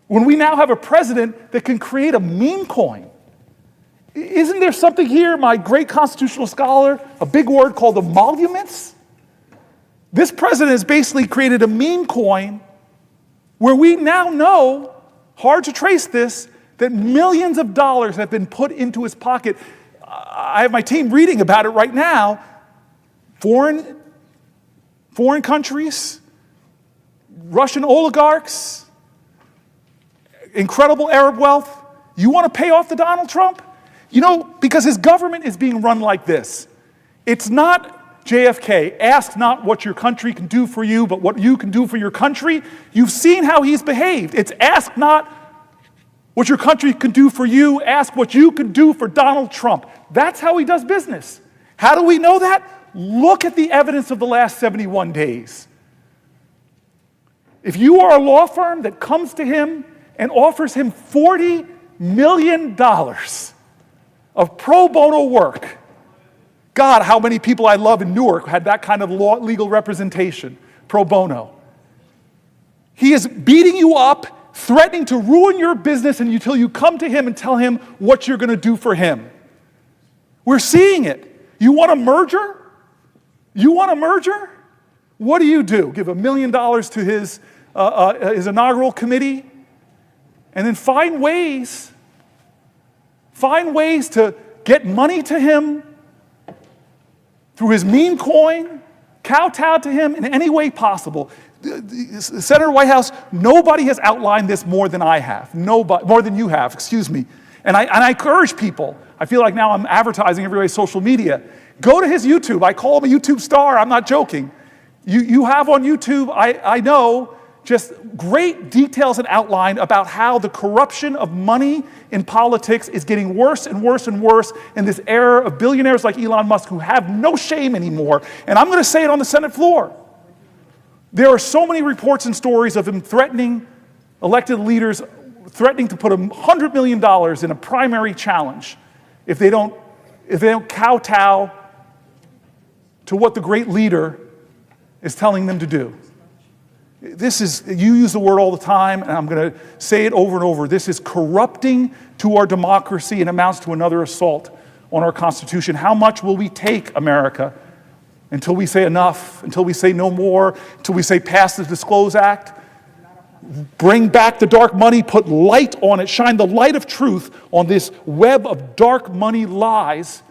when we now have a president that can create a meme coin? Isn't there something here, my great constitutional scholar, a big word called emoluments? This president has basically created a meme coin where we now know, hard to trace this, that millions of dollars have been put into his pocket. I have my team reading about it right now. Foreign countries, Russian oligarchs, incredible Arab wealth. You want to pay off the Donald Trump? You know, because his government is being run like this. It's not JFK. Ask not what your country can do for you, but what you can do for your country. You've seen how he's behaved. It's ask not what your country can do for you, ask what you can do for Donald Trump. That's how he does business. How do we know that? Look at the evidence of the last 71 days. If you are a law firm that comes to him and offers him $40 million of pro bono work, God, how many people I love in Newark had that kind of legal representation, pro bono. He is beating you up, threatening to ruin your business until you come to him and tell him what you're going to do for him. We're seeing it. You want a merger? You want a merger? What do? Give $1 million to his inaugural committee, and then find ways to get money to him through his meme coin, kowtow to him in any way possible. Senator Whitehouse, nobody has outlined this more than I have. Nobody, more than you have, excuse me. And I encourage people, I feel like now I'm advertising everybody's social media. Go to his YouTube. I call him a YouTube star. I'm not joking. You have on YouTube, I know, just great details and outline about how the corruption of money in politics is getting worse and worse and worse in this era of billionaires like Elon Musk who have no shame anymore. And I'm going to say it on the Senate floor. There are so many reports and stories of him threatening elected leaders, threatening to put $100 million in a primary challenge if they don't kowtow to what the great leader is telling them to do. This is, you use the word all the time, and I'm going to say it over and over. This is corrupting to our democracy and amounts to another assault on our Constitution. How much will we take, America, until we say enough, until we say no more, until we say pass the Disclose Act? Bring back the dark money, put light on it, shine the light of truth on this web of dark money lies.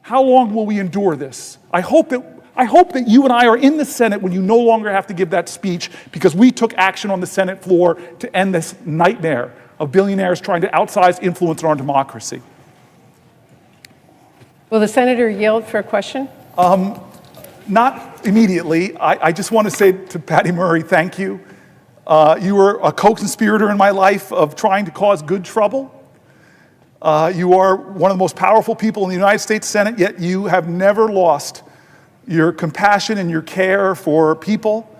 How long will we endure this? I hope that you and I are in the Senate when you no longer have to give that speech because we took action on the Senate floor to end this nightmare of billionaires trying to outsize influence on our democracy. Will the senator yield for a question? Not immediately. I just want to say to Patty Murray, thank you. You were a co-conspirator in my life of trying to cause good trouble. You are one of the most powerful people in the United States Senate, yet you have never lost your compassion and your care for people.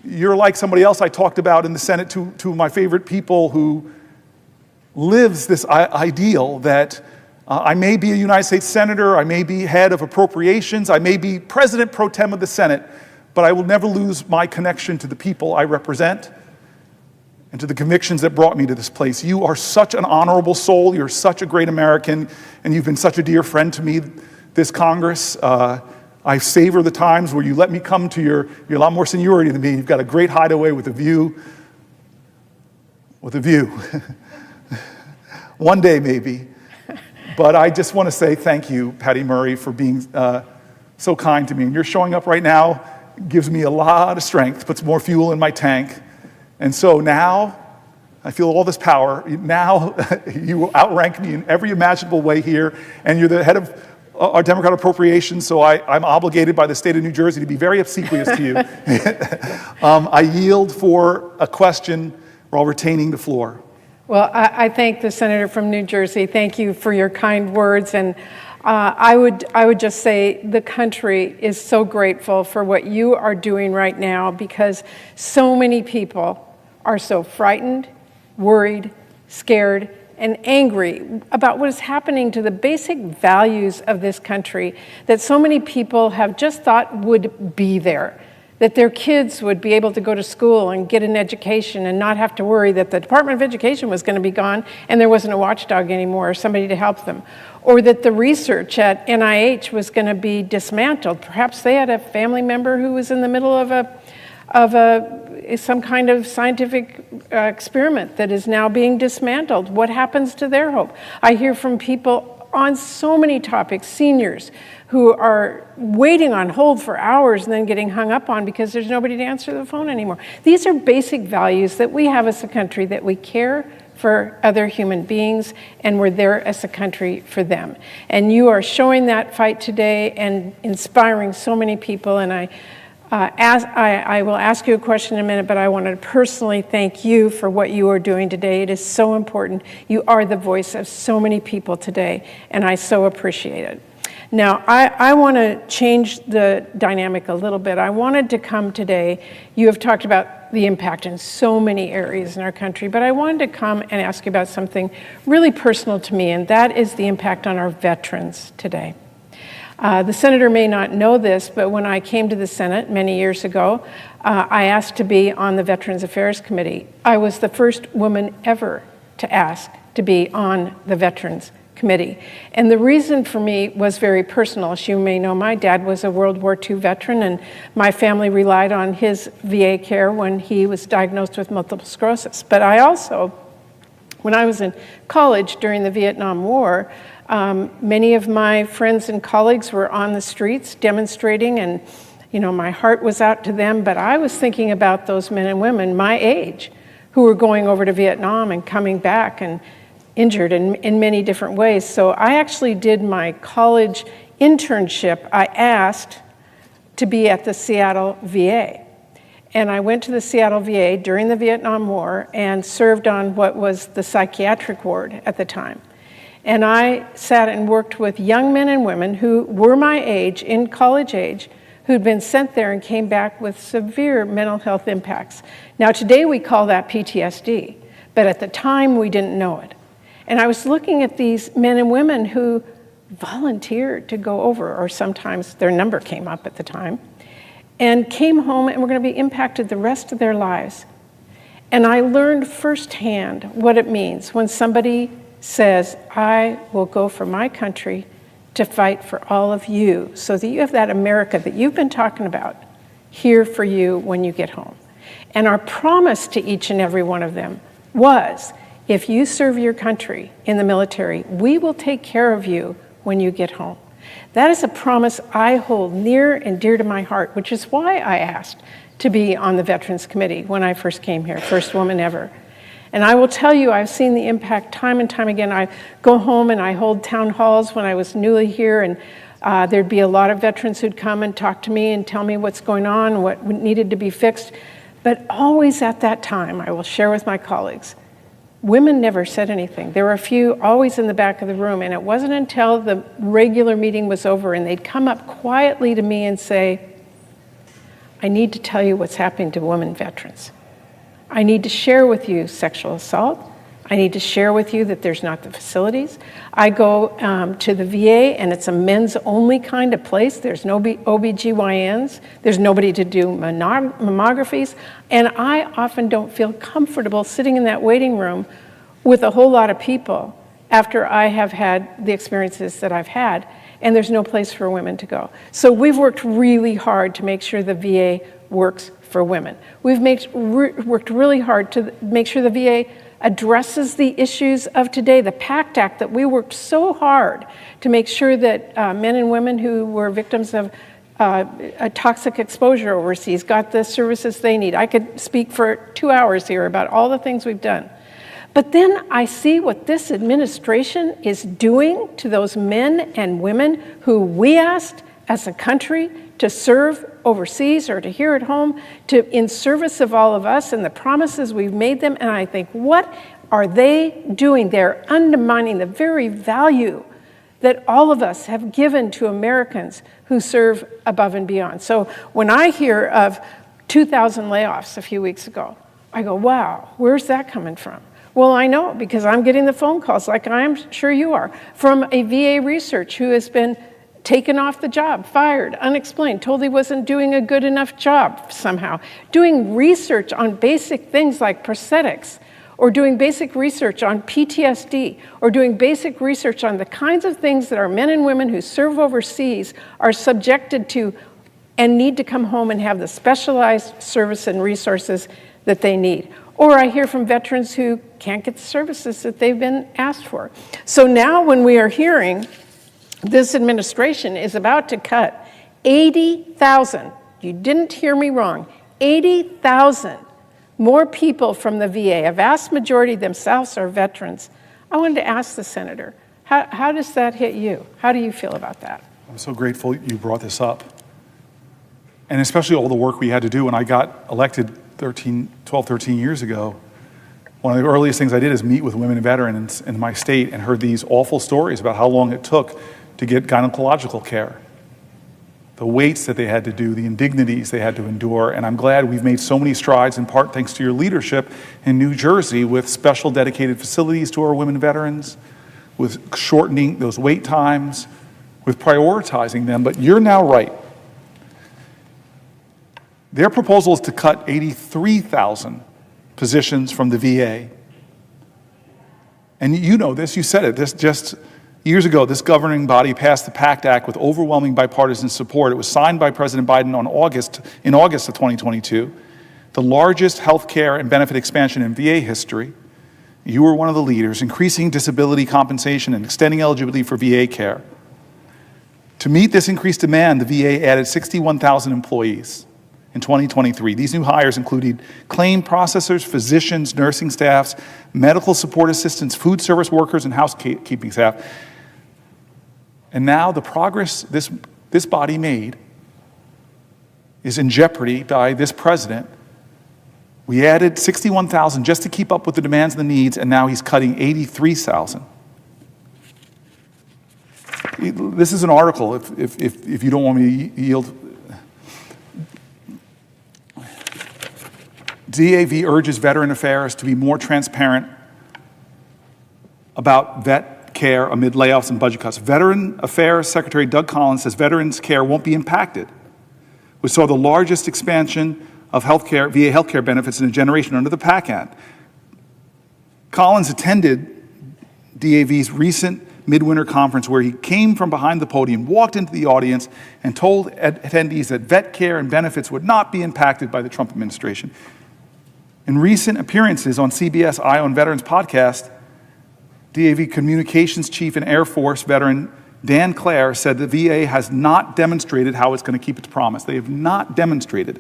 You're like somebody else I talked about in the Senate, two of my favorite people who lives this ideal that I may be a United States Senator, I may be head of appropriations, I may be President pro tem of the Senate, but I will never lose my connection to the people I represent and to the convictions that brought me to this place. You are such an honorable soul, you're such a great American, and you've been such a dear friend to me, this Congress. I savor the times where you let me come to you're a lot more seniority than me. You've got a great hideaway with a view. One day maybe. But I just want to say thank you, Patty Murray, for being so kind to me. And you're showing up right now gives me a lot of strength, puts more fuel in my tank. And so now I feel all this power. Now you will outrank me in every imaginable way here. And you're the head of our Democrat appropriations, so I'm obligated by the state of New Jersey to be very obsequious to you. I yield for a question while retaining the floor. Well, I thank the senator from New Jersey. Thank you for your kind words. And I would just say the country is so grateful for what you are doing right now because so many people are so frightened, worried, scared, and angry about what is happening to the basic values of this country that so many people have just thought would be there, that their kids would be able to go to school and get an education and not have to worry that the Department of Education was going to be gone and there wasn't a watchdog anymore or somebody to help them, or that the research at NIH was going to be dismantled. Perhaps they had a family member who was in the middle of some kind of scientific experiment that is now being dismantled. What happens to their hope? I hear from people on so many topics, seniors who are waiting on hold for hours and then getting hung up on because there's nobody to answer the phone anymore. These are basic values that we have as a country, that we care for other human beings and we're there as a country for them. And you are showing that fight today and inspiring so many people. And I will ask you a question in a minute, but I want to personally thank you for what you are doing today. It is so important. You are the voice of so many people today, and I so appreciate it. Now, I want to change the dynamic a little bit. I wanted to come today. You have talked about the impact in so many areas in our country, but I wanted to come and ask you about something really personal to me, and that is the impact on our veterans today. The senator may not know this, but when I came to the Senate many years ago, I asked to be on the Veterans Affairs Committee. I was the first woman ever to ask to be on the Veterans Committee. And the reason for me was very personal. As you may know, my dad was a World War II veteran, and my family relied on his VA care when he was diagnosed with multiple sclerosis. But I also, when I was in college during the Vietnam War, many of my friends and colleagues were on the streets demonstrating my heart was out to them, but I was thinking about those men and women my age who were going over to Vietnam and coming back and injured in many different ways. So I actually did my college internship. I asked to be at the Seattle VA. And I went to the Seattle VA during the Vietnam War and served on what was the psychiatric ward at the time. And I sat and worked with young men and women who were my age, in college age, who'd been sent there and came back with severe mental health impacts. Now today we call that PTSD, but at the time we didn't know it. And I was looking at these men and women who volunteered to go over, or sometimes their number came up at the time, and came home and were going to be impacted the rest of their lives. And I learned firsthand what it means when somebody says, I will go for my country to fight for all of you, so that you have that America that you've been talking about here for you when you get home. And our promise to each and every one of them was, if you serve your country in the military, we will take care of you when you get home. That is a promise I hold near and dear to my heart, which is why I asked to be on the Veterans Committee when I first came here, first woman ever. And I will tell you, I've seen the impact time and time again. I go home and I hold town halls when I was newly here, and there'd be a lot of veterans who'd come and talk to me and tell me what's going on, what needed to be fixed. But always at that time, I will share with my colleagues, women never said anything. There were a few always in the back of the room, and it wasn't until the regular meeting was over and they'd come up quietly to me and say, I need to tell you what's happening to women veterans. I need to share with you sexual assault. I need to share with you that there's not the facilities. I go to the VA, and it's a men's only kind of place. There's no OBGYNs. There's nobody to do mammographies. And I often don't feel comfortable sitting in that waiting room with a whole lot of people after I have had the experiences that I've had, and there's no place for women to go. So we've worked really hard to make sure the VA works for women. We've worked really hard to make sure the VA addresses the issues of today. The PACT Act that we worked so hard to make sure that men and women who were victims of a toxic exposure overseas got the services they need. I could speak for 2 hours here about all the things we've done. But then I see what this administration is doing to those men and women who we asked as a country to serve overseas or to here at home, in service of all of us and the promises we've made them. And I think, what are they doing? They're undermining the very value that all of us have given to Americans who serve above and beyond. So when I hear of 2,000 layoffs a few weeks ago, I go, wow, where's that coming from? Well, I know, because I'm getting the phone calls, like I'm sure you are, from a VA research who has been taken off the job, fired, unexplained, told he wasn't doing a good enough job somehow, doing research on basic things like prosthetics, or doing basic research on PTSD, or doing basic research on the kinds of things that our men and women who serve overseas are subjected to and need to come home and have the specialized service and resources that they need. Or I hear from veterans who can't get the services that they've been asked for. So now when we are hearing this administration is about to cut 80,000, you didn't hear me wrong, 80,000 more people from the VA, a vast majority themselves are veterans. I wanted to ask the senator, how does that hit you? How do you feel about that? I'm so grateful you brought this up. And especially all the work we had to do when I got elected 12, 13 years ago. One of the earliest things I did is meet with women and veterans in my state and heard these awful stories about how long it took to get gynecological care, the waits that they had to do, the indignities they had to endure. And I'm glad we've made so many strides, in part thanks to your leadership in New Jersey, with special dedicated facilities to our women veterans, with shortening those wait times, with prioritizing them. But you're now right. Their proposal is to cut 83,000 positions from the VA. And you know this, you said it, this just years ago, this governing body passed the PACT Act with overwhelming bipartisan support. It was signed by President Biden in August of 2022, the largest health care and benefit expansion in VA history. You were one of the leaders, increasing disability compensation and extending eligibility for VA care. To meet this increased demand, the VA added 61,000 employees in 2023. These new hires included claim processors, physicians, nursing staffs, medical support assistants, food service workers, and housekeeping staff. And now the progress this body made is in jeopardy by this president. We added 61,000 just to keep up with the demands and the needs, and now he's cutting 83,000. This is an article, if you don't want me to yield. DAV urges Veteran Affairs to be more transparent about vet care amid layoffs and budget cuts. Veteran Affairs Secretary Doug Collins says veterans' care won't be impacted. We saw the largest expansion of VA healthcare benefits in a generation under the PAC Act. Collins attended DAV's recent midwinter conference where he came from behind the podium, walked into the audience, and told attendees that vet care and benefits would not be impacted by the Trump administration. In recent appearances on CBS Eye on Veterans podcast, DAV Communications Chief and Air Force veteran Dan Clare said the VA has not demonstrated how it's going to keep its promise. They have not demonstrated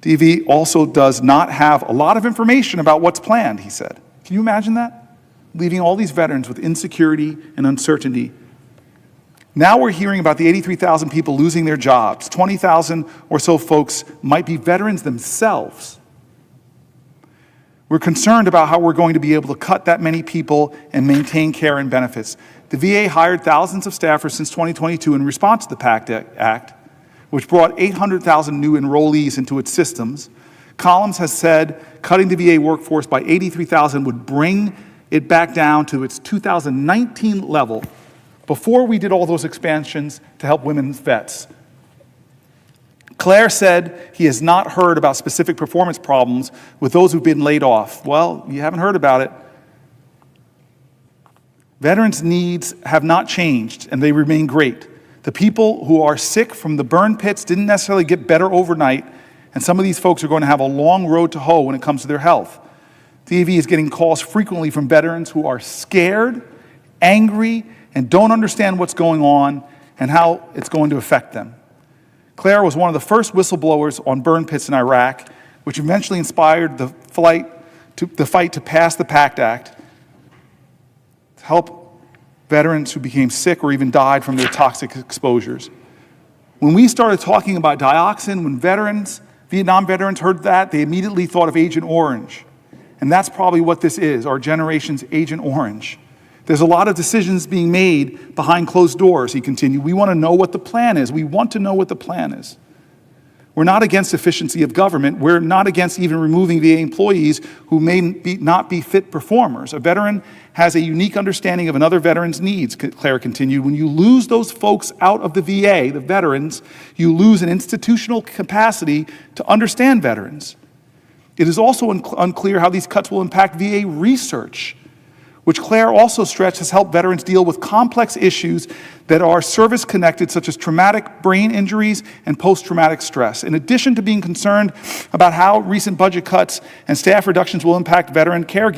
it. DAV also does not have a lot of information about what's planned, he said. Can you imagine that? Leaving all these veterans with insecurity and uncertainty. Now we're hearing about the 83,000 people losing their jobs. 20,000 or so folks might be veterans themselves. We're concerned about how we're going to be able to cut that many people and maintain care and benefits. The VA hired thousands of staffers since 2022 in response to the PACT Act, which brought 800,000 new enrollees into its systems. Collins has said cutting the VA workforce by 83,000 would bring it back down to its 2019 level before we did all those expansions to help women's vets. Clare said he has not heard about specific performance problems with those who've been laid off. Well, you haven't heard about it. Veterans' needs have not changed, and they remain great. The people who are sick from the burn pits didn't necessarily get better overnight, and some of these folks are going to have a long road to hoe when it comes to their health. DAV is getting calls frequently from veterans who are scared, angry, and don't understand what's going on and how it's going to affect them. Clare was one of the first whistleblowers on burn pits in Iraq, which eventually inspired the fight to pass the PACT Act to help veterans who became sick or even died from their toxic exposures. When we started talking about dioxin, when Vietnam veterans heard that, they immediately thought of Agent Orange. And that's probably what this is, our generation's Agent Orange. There's a lot of decisions being made behind closed doors, he continued. We want to know what the plan is. We want to know what the plan is. We're not against efficiency of government. We're not against even removing VA employees who may not be fit performers. A veteran has a unique understanding of another veteran's needs, Clare continued. When you lose those folks out of the VA, the veterans, you lose an institutional capacity to understand veterans. It is also unclear how these cuts will impact VA research, which Clare also stressed has helped veterans deal with complex issues that are service-connected, such as traumatic brain injuries and post-traumatic stress. In addition to being concerned about how recent budget cuts and staff reductions will impact veterans' care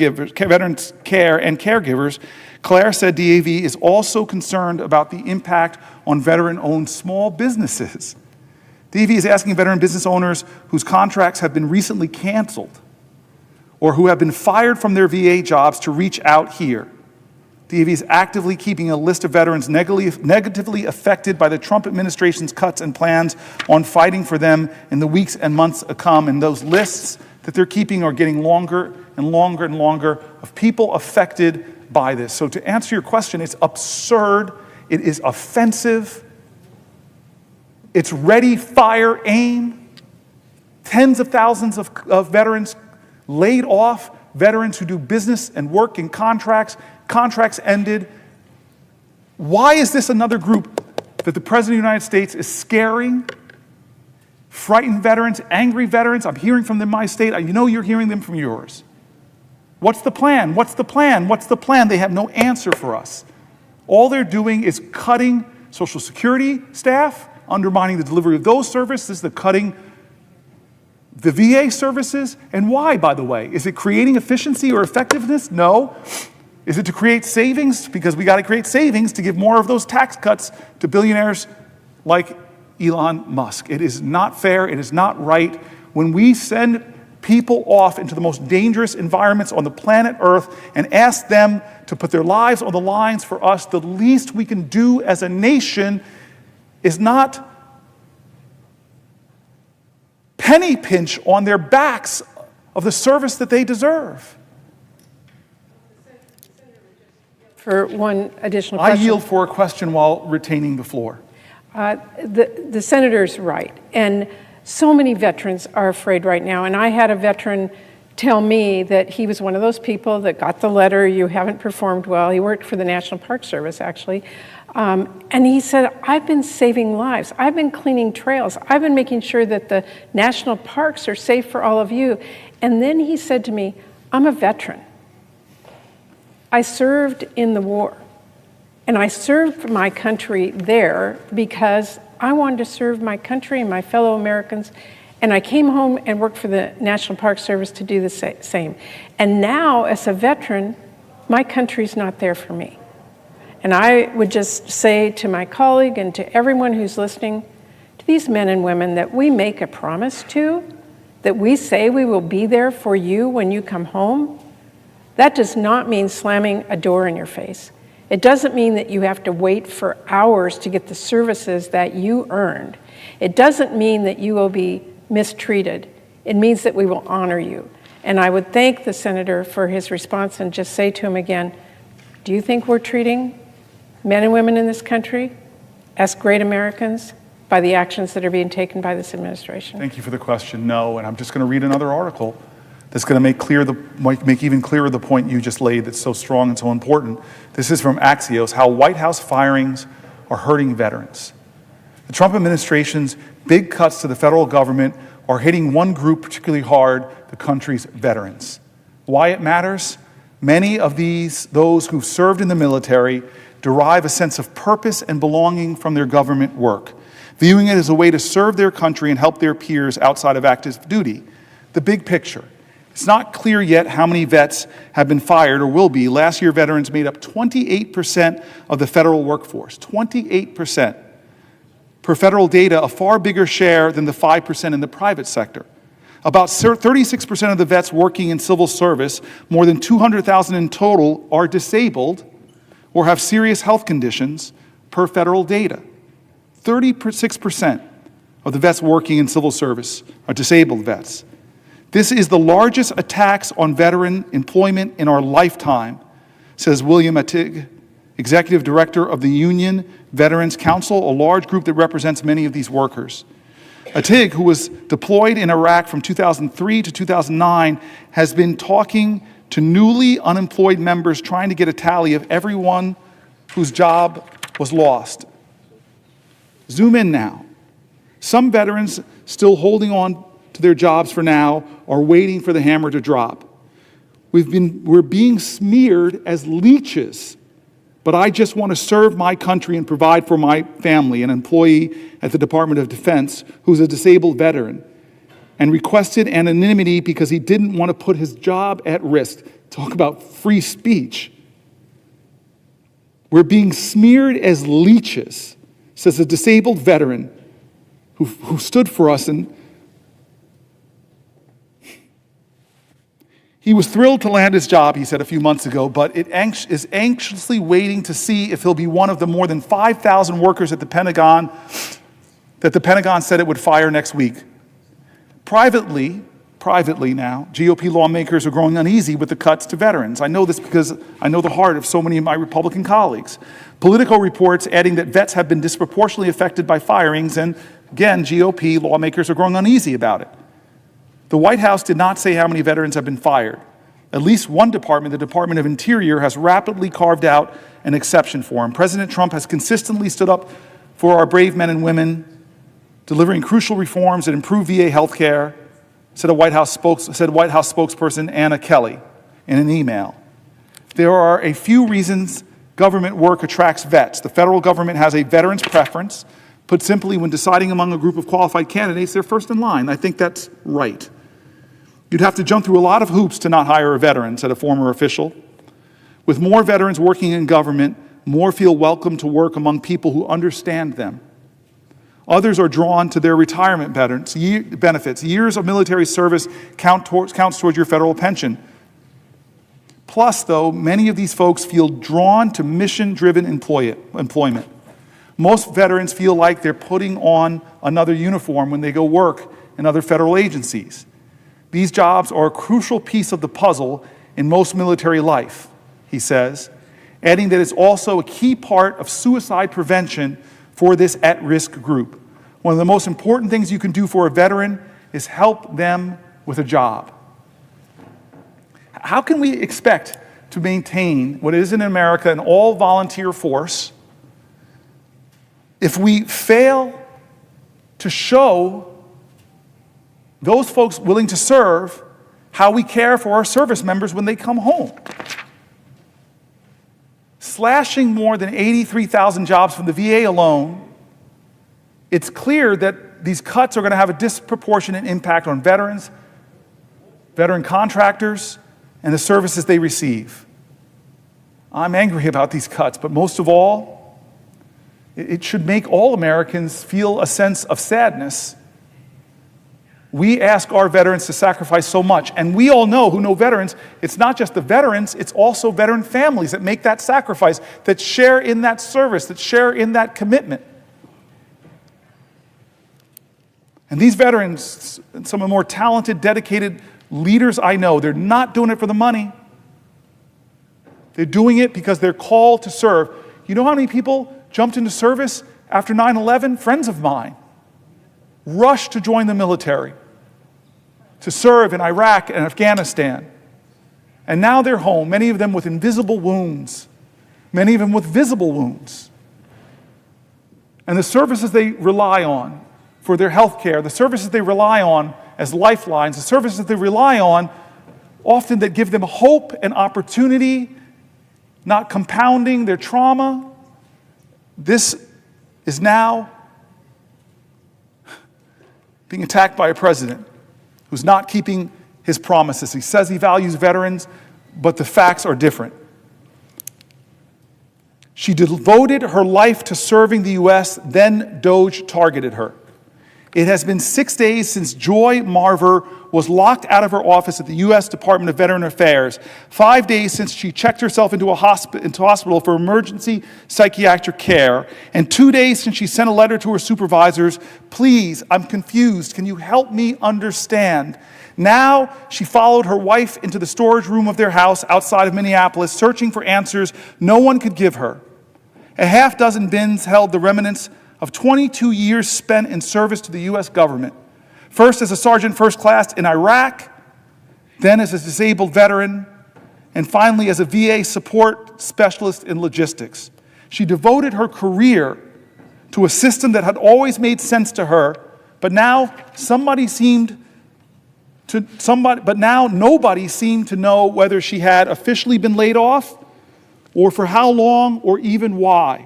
and caregivers, Clare said DAV is also concerned about the impact on veteran-owned small businesses. DAV is asking veteran business owners whose contracts have been recently canceled or who have been fired from their VA jobs to reach out here. DAV is actively keeping a list of veterans negatively affected by the Trump administration's cuts and plans on fighting for them in the weeks and months to come. And those lists that they're keeping are getting longer and longer and longer of people affected by this. So to answer your question, it's absurd. It is offensive. It's ready, fire, aim. Tens of thousands of veterans laid off, veterans who do business and work in contracts ended. Why is this another group that the President of the United States is scaring? Frightened veterans, angry veterans. I'm hearing from them in my state. You know you're hearing them from yours. What's the plan? What's the plan? What's the plan? They have no answer for us. All they're doing is cutting Social Security staff, undermining the delivery of those services, the cutting the VA services. And why, by the way? Is it creating efficiency or effectiveness? No. Is it to create savings? Because we got to create savings to give more of those tax cuts to billionaires like Elon Musk. It is not fair. It is not right. When we send people off into the most dangerous environments on the planet Earth and ask them to put their lives on the lines for us, the least we can do as a nation is not penny pinch on their backs of the service that they deserve. For one additional question. I yield for a question while retaining the floor. The senator's right. And so many veterans are afraid right now. And I had a veteran tell me that he was one of those people that got the letter, you haven't performed well. He worked for the National Park Service, actually. And he said, I've been saving lives. I've been cleaning trails. I've been making sure that the national parks are safe for all of you. And then he said to me, I'm a veteran. I served in the war. And I served my country there because I wanted to serve my country and my fellow Americans. And I came home and worked for the National Park Service to do the same. And now, as a veteran, my country's not there for me. And I would just say to my colleague and to everyone who's listening, to these men and women that we make a promise to, that we say we will be there for you when you come home, that does not mean slamming a door in your face. It doesn't mean that you have to wait for hours to get the services that you earned. It doesn't mean that you will be mistreated. It means that we will honor you. And I would thank the senator for his response and just say to him again, do you think we're treating men and women in this country as great Americans by the actions that are being taken by this administration? Thank you for the question. No, and I'm just going to read another article that's going to make even clearer the point you just laid that's so strong and so important. This is from Axios, How White House Firings Are Hurting Veterans. The Trump administration's big cuts to the federal government are hitting one group particularly hard, the country's veterans. Why it matters? Many of those who've served in the military derive a sense of purpose and belonging from their government work, viewing it as a way to serve their country and help their peers outside of active duty. The big picture. It's not clear yet how many vets have been fired or will be. Last year, veterans made up 28% of the federal workforce, 28%. Per federal data, a far bigger share than the 5% in the private sector. About 36% of the vets working in civil service, more than 200,000 in total, are disabled or have serious health conditions per federal data. 36% of the vets working in civil service are disabled vets. This is the largest attacks on veteran employment in our lifetime, says William Attig, Executive Director of the Union Veterans Council, a large group that represents many of these workers. Attig, who was deployed in Iraq from 2003 to 2009, has been talking to newly unemployed members trying to get a tally of everyone whose job was lost. Zoom in now. Some veterans still holding on to their jobs for now are waiting for the hammer to drop. We're being smeared as leeches, but I just want to serve my country and provide for my family, an employee at the Department of Defense who's a disabled veteran, and requested anonymity because he didn't want to put his job at risk. Talk about free speech. We're being smeared as leeches, says a disabled veteran who stood for us. And he was thrilled to land his job, he said a few months ago, but is anxiously waiting to see if he'll be one of the more than 5,000 workers at the Pentagon that the Pentagon said it would fire next week. Privately now, GOP lawmakers are growing uneasy with the cuts to veterans. I know this because I know the heart of so many of my Republican colleagues. Politico reports adding that vets have been disproportionately affected by firings, and again, GOP lawmakers are growing uneasy about it. The White House did not say how many veterans have been fired. At least one department, the Department of Interior, has rapidly carved out an exception for them. President Trump has consistently stood up for our brave men and women, delivering crucial reforms that improve VA health care, said White House spokesperson Anna Kelly in an email. There are a few reasons government work attracts vets. The federal government has a veterans preference. Put simply, when deciding among a group of qualified candidates, they're first in line. I think that's right. You'd have to jump through a lot of hoops to not hire a veteran, said a former official. With more veterans working in government, more feel welcome to work among people who understand them. Others are drawn to their retirement benefits. Years of military service counts towards your federal pension. Plus, though, many of these folks feel drawn to mission-driven employment. Most veterans feel like they're putting on another uniform when they go work in other federal agencies. These jobs are a crucial piece of the puzzle in most military life, he says, adding that it's also a key part of suicide prevention for this at-risk group. One of the most important things you can do for a veteran is help them with a job. How can we expect to maintain what is in America an all-volunteer force if we fail to show those folks willing to serve how we care for our service members when they come home? Slashing more than 83,000 jobs from the VA alone, it's clear that these cuts are going to have a disproportionate impact on veterans, veteran contractors, and the services they receive. I'm angry about these cuts, but most of all, it should make all Americans feel a sense of sadness. We ask our veterans to sacrifice so much, and we all know, who know veterans, it's not just the veterans, it's also veteran families that make that sacrifice, that share in that service, that share in that commitment. And these veterans, some of the more talented, dedicated leaders I know, they're not doing it for the money. They're doing it because they're called to serve. You know how many people jumped into service after 9/11? Friends of mine rushed to join the military, to serve in Iraq and Afghanistan. And now they're home, many of them with invisible wounds, many of them with visible wounds. And the services they rely on for their health care, the services they rely on as lifelines, the services they rely on often that give them hope and opportunity, not compounding their trauma. This is now being attacked by a president who's not keeping his promises. He says he values veterans, but the facts are different. She devoted her life to serving the U.S., then DOJ targeted her. It has been 6 days since Joy Marver was locked out of her office at the U.S. Department of Veteran Affairs, 5 days since she checked herself into hospital for emergency psychiatric care, and 2 days since she sent a letter to her supervisors, "Please, I'm confused. Can you help me understand?" Now, she followed her wife into the storage room of their house outside of Minneapolis, searching for answers no one could give her. A half dozen bins held the remnants of 22 years spent in service to the U.S. government. First as a sergeant first class in Iraq, then as a disabled veteran, and finally as a VA support specialist in logistics. She devoted her career to a system that had always made sense to her, but now nobody seemed to know whether she had officially been laid off, or for how long, or even why.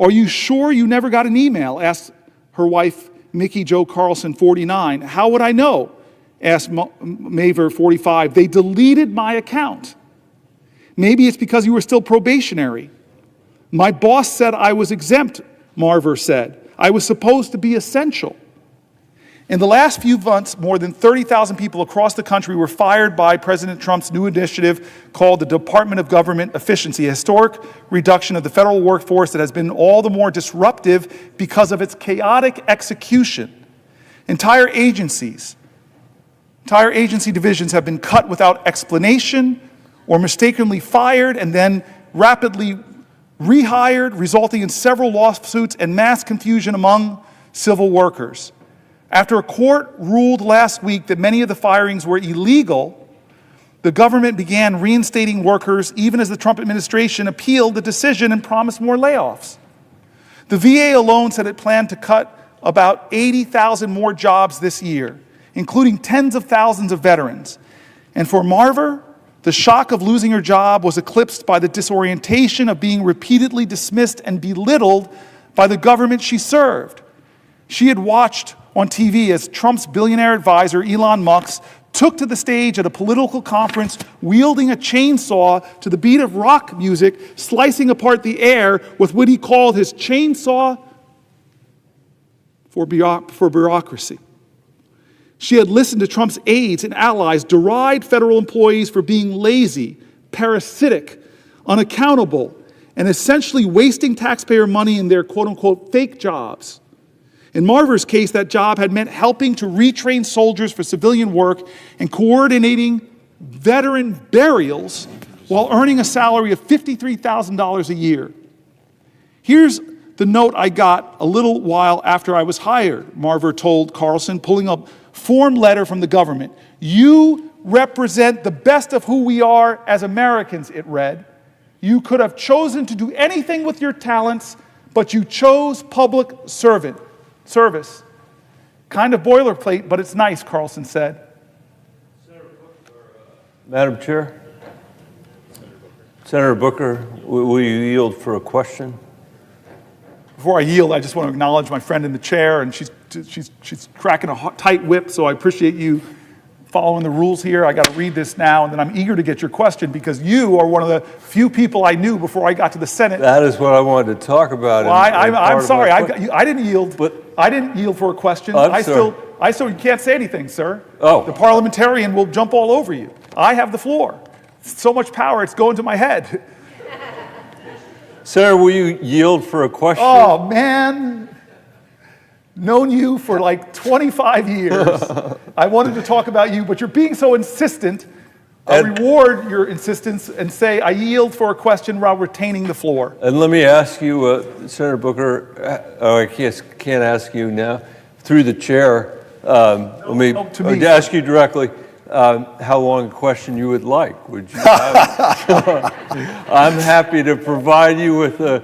"Are you sure you never got an email?" asked her wife, Mickey Jo Carlson, 49. "How would I know?" asked Maver, 45. "They deleted my account." "Maybe it's because you were still probationary." "My boss said I was exempt," Marver said. "I was supposed to be essential." In the last few months, more than 30,000 people across the country were fired by President Trump's new initiative called the Department of Government Efficiency, a historic reduction of the federal workforce that has been all the more disruptive because of its chaotic execution. Entire agency divisions have been cut without explanation or mistakenly fired and then rapidly rehired, resulting in several lawsuits and mass confusion among civil workers. After a court ruled last week that many of the firings were illegal, the government began reinstating workers even as the Trump administration appealed the decision and promised more layoffs. The VA alone said it planned to cut about 80,000 more jobs this year, including tens of thousands of veterans. And for Marver, the shock of losing her job was eclipsed by the disorientation of being repeatedly dismissed and belittled by the government she served. She had watched on TV as Trump's billionaire advisor, Elon Musk, took to the stage at a political conference, wielding a chainsaw to the beat of rock music, slicing apart the air with what he called his chainsaw for bureaucracy. She had listened to Trump's aides and allies deride federal employees for being lazy, parasitic, unaccountable, and essentially wasting taxpayer money in their quote-unquote fake jobs. In Marver's case, that job had meant helping to retrain soldiers for civilian work and coordinating veteran burials while earning a salary of $53,000 a year. Here's the note I got a little while after I was hired, Marver told Carlson, pulling a form letter from the government. "You represent the best of who we are as Americans," it read. "You could have chosen to do anything with your talents, but you chose public service." Kind of boilerplate, but it's nice, Carlson said. Madam Chair? Senator Booker, will you yield for a question? Before I yield, I just want to acknowledge my friend in the chair, and she's cracking a tight whip, so I appreciate you following the rules here. I got to read this now, and then I'm eager to get your question because you are one of the few people I knew before I got to the Senate. That is what I wanted to talk about. Well, I'm sorry. I didn't yield. I didn't yield for a question. I still you can't say anything, sir. Oh. The parliamentarian will jump all over you. I have the floor. So much power, it's going to my head. Sir, will you yield for a question? Oh, man. Known you for like 25 years. I wanted to talk about you, but you're being so insistent. I'll reward your insistence and say I yield for a question while retaining the floor. And let me ask you, Senator Booker, I can't ask you now, through the chair, let me ask you directly, how long a question you would like. Would you have I'm happy to provide you with a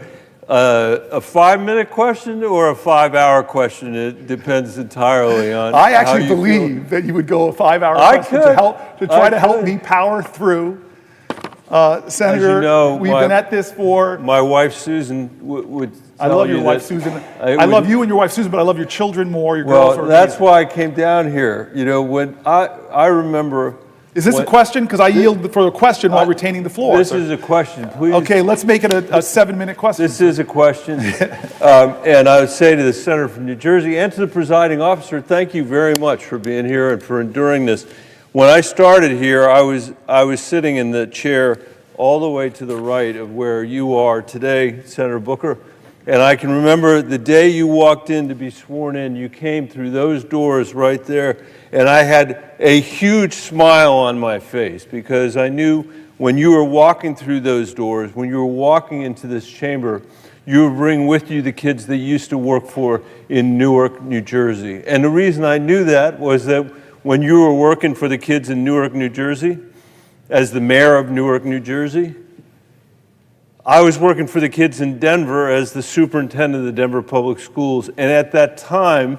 5-minute question or a 5-hour question. It depends entirely on I actually believe that you would go a 5-hour question to try to help me power through. Senator, you know, we've been at this for... My wife, Susan, would I love your wife, Susan. I love you and your wife, Susan, but I love your children more. Your girls are that's why I came down here. You know, when I remember... Is this a question? Because I yield for a question while retaining the floor. This is a question, please. Okay, let's make it a 7-minute question. This is a question. And I would say to the senator from New Jersey and to the presiding officer, thank you very much for being here and for enduring this. When I started here, I was sitting in the chair all the way to the right of where you are today, Senator Booker. And I can remember the day you walked in to be sworn in, you came through those doors right there, and I had a huge smile on my face because I knew when you were walking through those doors, when you were walking into this chamber, you would bring with you the kids that you used to work for in Newark, New Jersey. And the reason I knew that was that when you were working for the kids in Newark, New Jersey, as the mayor of Newark, New Jersey, I was working for the kids in Denver as the superintendent of the Denver Public Schools. And at that time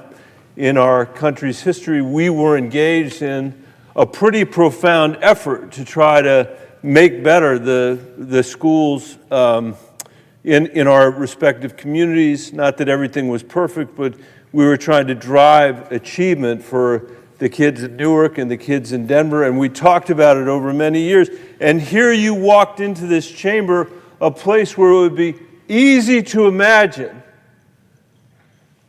in our country's history, we were engaged in a pretty profound effort to try to make better the schools in our respective communities. Not that everything was perfect, but we were trying to drive achievement for the kids in Newark and the kids in Denver, and we talked about it over many years. And here you walked into this chamber, a place where it would be easy to imagine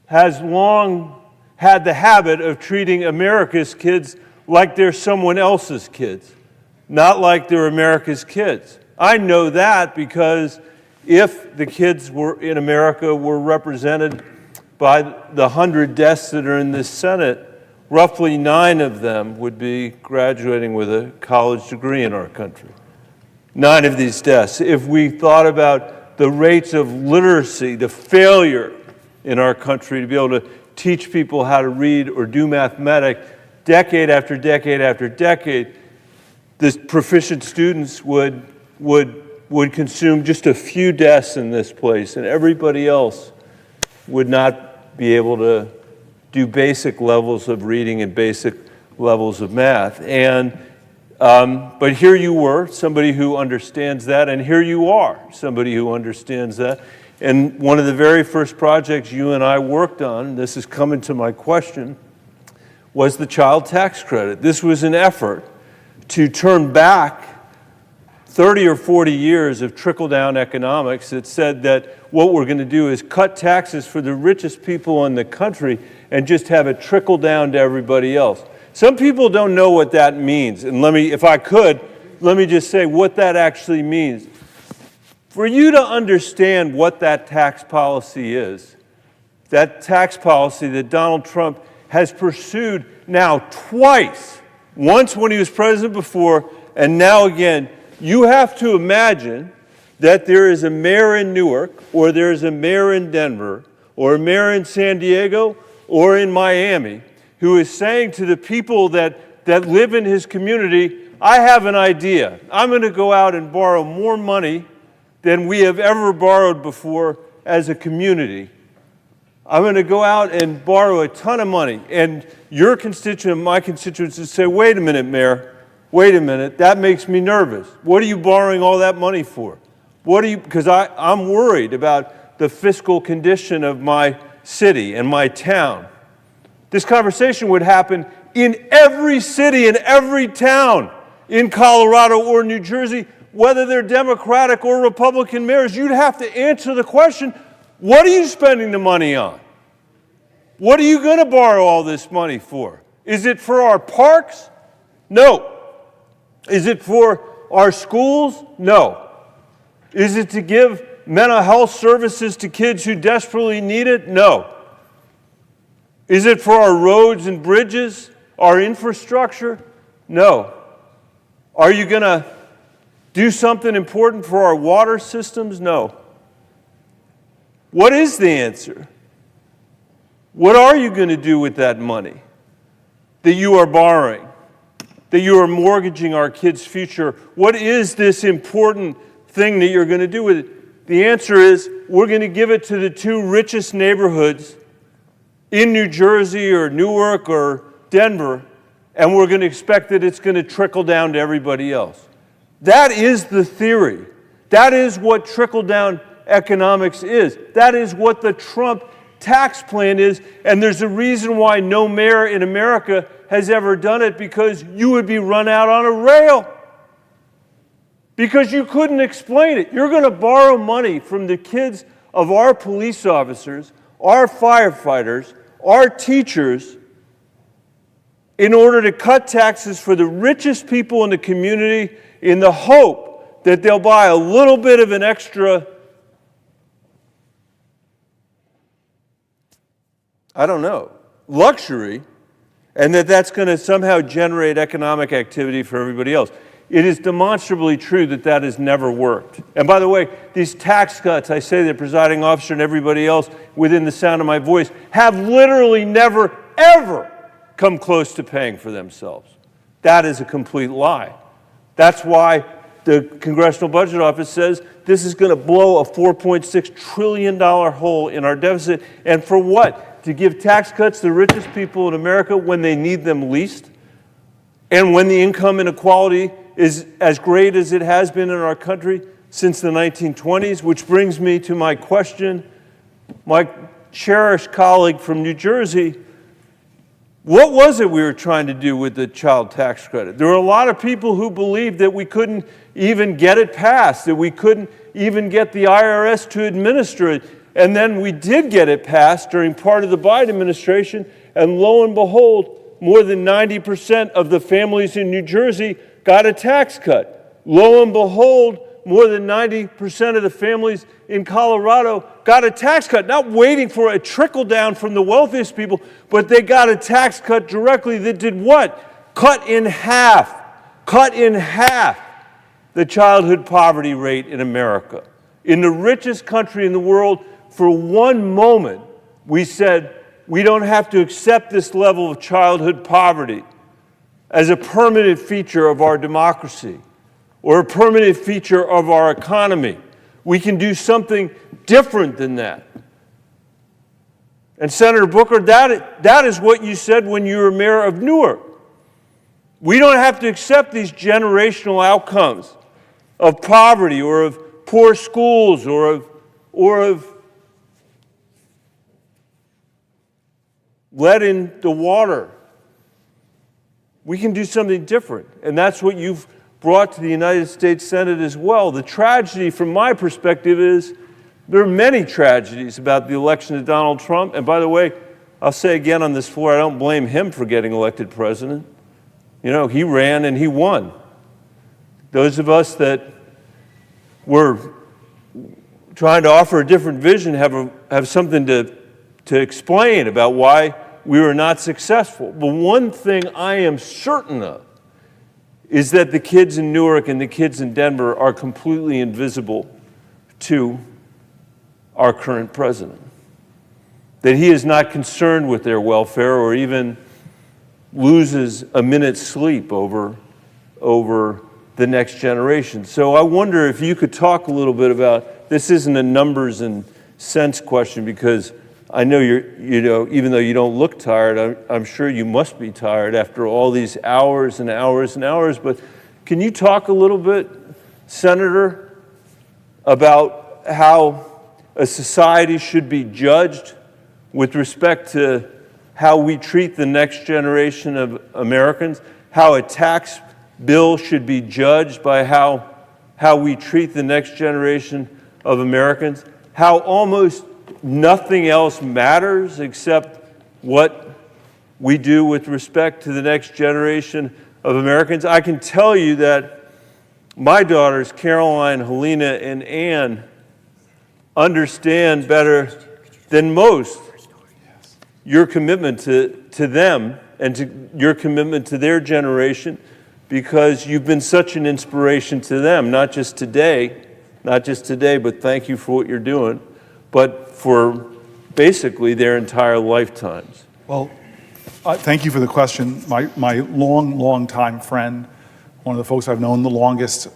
has long had the habit of treating America's kids like they're someone else's kids, not like they're America's kids. I know that because if the kids in America were represented by the 100 desks that are in this Senate, roughly 9 of them would be graduating with a college degree in our country. 9 of these desks. If we thought about the rates of literacy, the failure in our country to be able to teach people how to read or do mathematics, decade after decade after decade, the proficient students would consume just a few desks in this place, and everybody else would not be able to do basic levels of reading and basic levels of math. And but here you were, somebody who understands that, and here you are, somebody who understands that. And one of the very first projects you and I worked on, and this is coming to my question, was the child tax credit. This was an effort to turn back 30 or 40 years of trickle-down economics that said that what we're going to do is cut taxes for the richest people in the country and just have it trickle down to everybody else. Some people don't know what that means, and if I could, let me just say what that actually means. For you to understand what that tax policy is, that tax policy that Donald Trump has pursued now twice, once when he was president before, and now again, you have to imagine that there is a mayor in Newark, or there is a mayor in Denver, or a mayor in San Diego, or in Miami, who is saying to the people that live in his community, I have an idea. I'm going to go out and borrow more money than we have ever borrowed before as a community. I'm going to go out and borrow a ton of money. And your constituent, my constituents, would say, wait a minute, Mayor, wait a minute, that makes me nervous. What are you borrowing all that money for? Because I'm worried about the fiscal condition of my city and my town. This conversation would happen in every city and every town in Colorado or New Jersey, whether they're Democratic or Republican mayors. You'd have to answer the question, what are you spending the money on? What are you going to borrow all this money for? Is it for our parks? No. Is it for our schools? No. Is it to give mental health services to kids who desperately need it? No. Is it for our roads and bridges, our infrastructure? No. Are you going to do something important for our water systems? No. What is the answer? What are you going to do with that money that you are borrowing, that you are mortgaging our kids' future? What is this important thing that you're going to do with it? The answer is we're going to give it to the two richest neighborhoods in New Jersey or Newark or Denver, and we're going to expect that it's going to trickle down to everybody else. That is the theory. That is what trickle-down economics is. That is what the Trump tax plan is, and there's a reason why no mayor in America has ever done it, because you would be run out on a rail. Because you couldn't explain it. You're going to borrow money from the kids of our police officers, our firefighters, our teachers, in order to cut taxes for the richest people in the community in the hope that they'll buy a little bit of an extra, luxury, and that's going to somehow generate economic activity for everybody else. It is demonstrably true that that has never worked. And by the way, these tax cuts, I say the presiding officer and everybody else within the sound of my voice, have literally never, ever come close to paying for themselves. That is a complete lie. That's why the Congressional Budget Office says this is going to blow a $4.6 trillion hole in our deficit. And for what? To give tax cuts to the richest people in America when they need them least? And when the income inequality is as great as it has been in our country since the 1920s, which brings me to my question. My cherished colleague from New Jersey, what was it we were trying to do with the child tax credit? There were a lot of people who believed that we couldn't even get it passed, that we couldn't even get the IRS to administer it. And then we did get it passed during part of the Biden administration, and lo and behold, more than 90% of the families in New Jersey got a tax cut. Lo and behold, more than 90% of the families in Colorado got a tax cut, not waiting for a trickle down from the wealthiest people, but they got a tax cut directly that did what? Cut in half the childhood poverty rate in America. In the richest country in the world, for one moment, we said, we don't have to accept this level of childhood poverty as a permanent feature of our democracy or a permanent feature of our economy. We can do something different than that. And Senator Booker, that is what you said when you were mayor of Newark. We don't have to accept these generational outcomes of poverty or of poor schools or of lead in the water We can do something different. And that's what you've brought to the United States Senate as well. The tragedy from my perspective is there are many tragedies about the election of Donald Trump. And by the way, I'll say again on this floor, I don't blame him for getting elected president. You know, he ran and he won. Those of us that were trying to offer a different vision have something to explain about why we were not successful. But one thing I am certain of is that the kids in Newark and the kids in Denver are completely invisible to our current president. That he is not concerned with their welfare or even loses a minute's sleep over the next generation. So I wonder if you could talk a little bit about, this isn't a numbers and cents question, because I know even though you don't look tired, I'm sure you must be tired after all these hours and hours and hours, but can you talk a little bit, Senator, about how a society should be judged with respect to how we treat the next generation of Americans, how a tax bill should be judged by how we treat the next generation of Americans, how almost nothing else matters except what we do with respect to the next generation of Americans. I can tell you that my daughters, Caroline, Helena, and Ann, understand better than most your commitment to them and to your commitment to their generation, because you've been such an inspiration to them, not just today, but thank you for what you're doing, but for basically their entire lifetimes. Well, thank you for the question. My long time friend, one of the folks I've known the longest,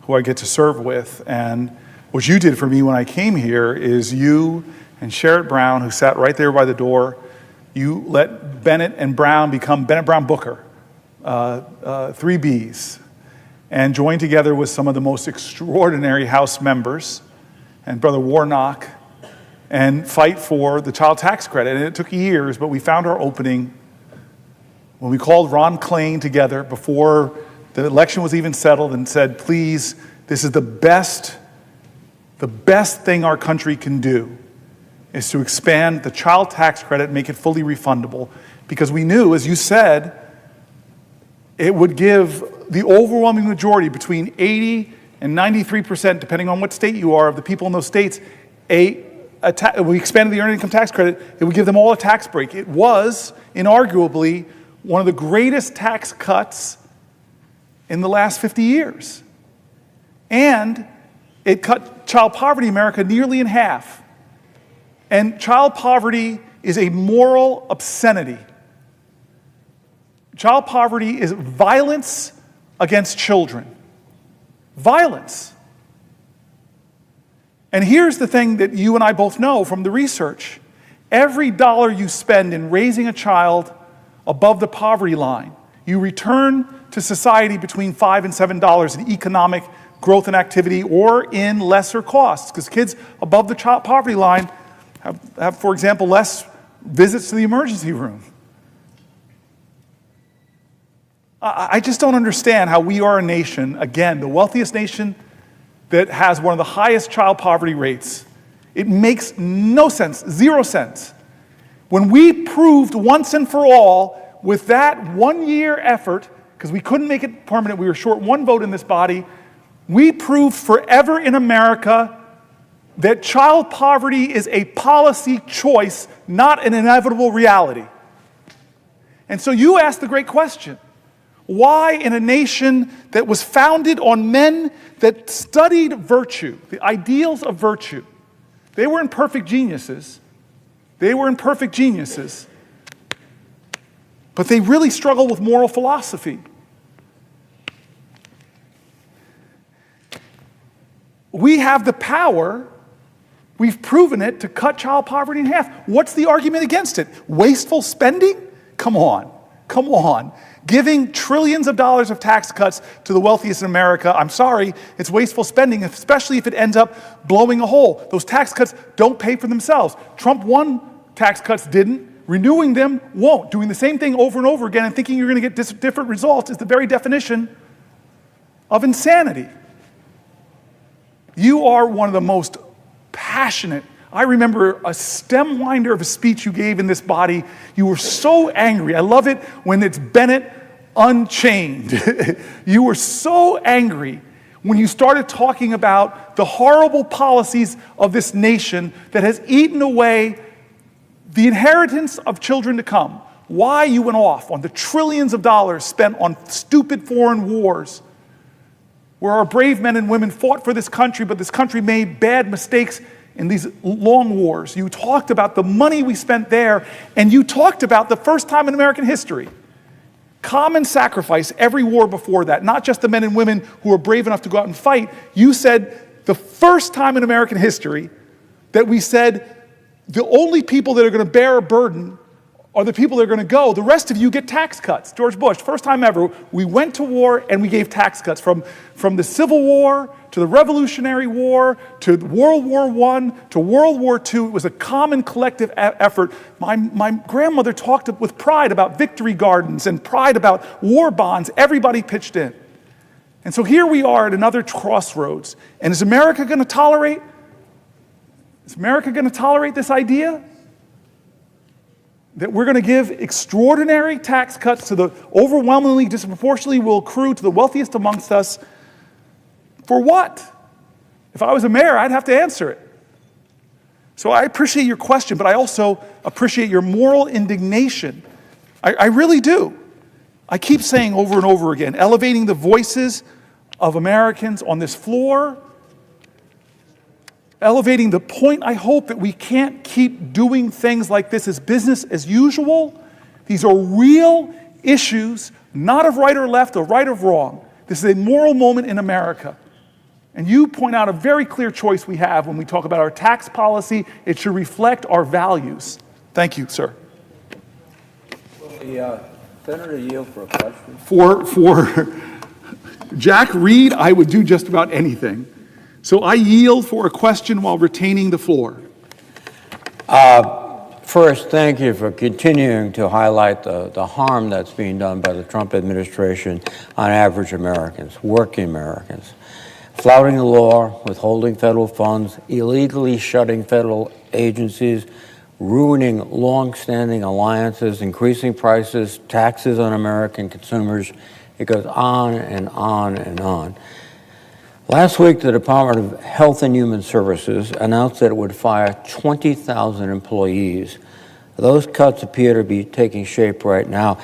who I get to serve with, and what you did for me when I came here is you and Sherrod Brown, who sat right there by the door, you let Bennett and Brown become Bennett Brown Booker, 3 Bs, and joined together with some of the most extraordinary House members and Brother Warnock, and fight for the child tax credit. And it took years, but we found our opening when we called Ron Klain together before the election was even settled and said, please, this is the best thing our country can do is to expand the child tax credit, make it fully refundable. Because we knew, as you said, it would give the overwhelming majority, between 80 and 93%, depending on what state you are, of the people in those states, we expanded the earned income tax credit, it would give them all a tax break. It was, inarguably, one of the greatest tax cuts in the last 50 years. And it cut child poverty in America nearly in half. And child poverty is a moral obscenity. Child poverty is violence against children. Violence. And here's the thing that you and I both know from the research. Every dollar you spend in raising a child above the poverty line, you return to society between $5 and $7 in economic growth and activity, or in lesser costs. Because kids above the child poverty line have, for example, less visits to the emergency room. I just don't understand how we are a nation, again, the wealthiest nation that has one of the highest child poverty rates. It makes no sense, 0 sense. When we proved once and for all with that 1-year effort, because we couldn't make it permanent, we were short 1 vote in this body, we proved forever in America that child poverty is a policy choice, not an inevitable reality. And so you ask the great question, why in a nation that was founded on men that studied virtue, the ideals of virtue, they were imperfect geniuses, but they really struggle with moral philosophy. We have the power, we've proven it, to cut child poverty in half. What's the argument against it? Wasteful spending? Come on. Giving trillions of dollars of tax cuts to the wealthiest in America, I'm sorry, it's wasteful spending, especially if it ends up blowing a hole. Those tax cuts don't pay for themselves. Trump 1 tax cuts didn't. Renewing them won't. Doing the same thing over and over again and thinking you're going to get different results is the very definition of insanity. You are one of the most passionate. I remember a stemwinder of a speech you gave in this body. You were so angry. I love it when it's Bennett Unchained. You were so angry when you started talking about the horrible policies of this nation that has eaten away the inheritance of children to come. Why you went off on the trillions of dollars spent on stupid foreign wars, where our brave men and women fought for this country, but this country made bad mistakes in these long wars. You talked about the money we spent there, and you talked about the first time in American history. Common sacrifice every war before that, not just the men and women who were brave enough to go out and fight. You said the first time in American history that we said the only people that are going to bear a burden are the people that are going to go. The rest of you get tax cuts. George Bush, first time ever, we went to war and we gave tax cuts from the Civil War to the Revolutionary War to World War I to World War II. It was a common collective effort. My grandmother talked with pride about victory gardens and pride about war bonds. Everybody pitched in. And so here we are at another crossroads. And is America going to tolerate? Is America going to tolerate this idea that we're going to give extraordinary tax cuts to the overwhelmingly, disproportionately will accrue to the wealthiest amongst us? For what? If I was a mayor, I'd have to answer it. So I appreciate your question, but I also appreciate your moral indignation. I really do. I keep saying over and over again, elevating the voices of Americans on this floor, elevating the point, I hope, that we can't keep doing things like this as business as usual. These are real issues, not of right or left or right or wrong. This is a moral moment in America. And you point out a very clear choice we have when we talk about our tax policy. It should reflect our values. Thank you, sir. Will the senator yield for a question? For Jack Reed, I would do just about anything. So I yield for a question while retaining the floor. First, thank you for continuing to highlight the harm that's being done by the Trump administration on average Americans, working Americans. Flouting the law, withholding federal funds, illegally shutting federal agencies, ruining long-standing alliances, increasing prices, taxes on American consumers. It goes on and on and on. Last week, the Department of Health and Human Services announced that it would fire 20,000 employees. Those cuts appear to be taking shape right now.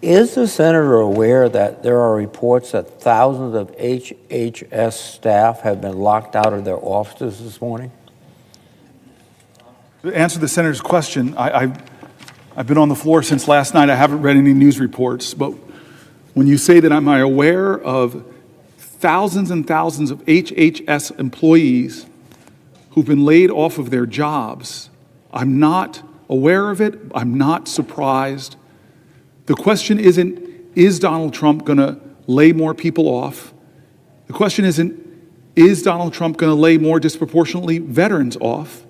Is the senator aware that there are reports that thousands of HHS staff have been locked out of their offices this morning? To answer the senator's question, I've been on the floor since last night. I haven't read any news reports, but when you say that, am I aware of thousands and thousands of HHS employees who've been laid off of their jobs? I'm not aware of it. I'm not surprised. The question isn't, is Donald Trump going to lay more people off? The question isn't, is Donald Trump going to lay more disproportionately veterans off?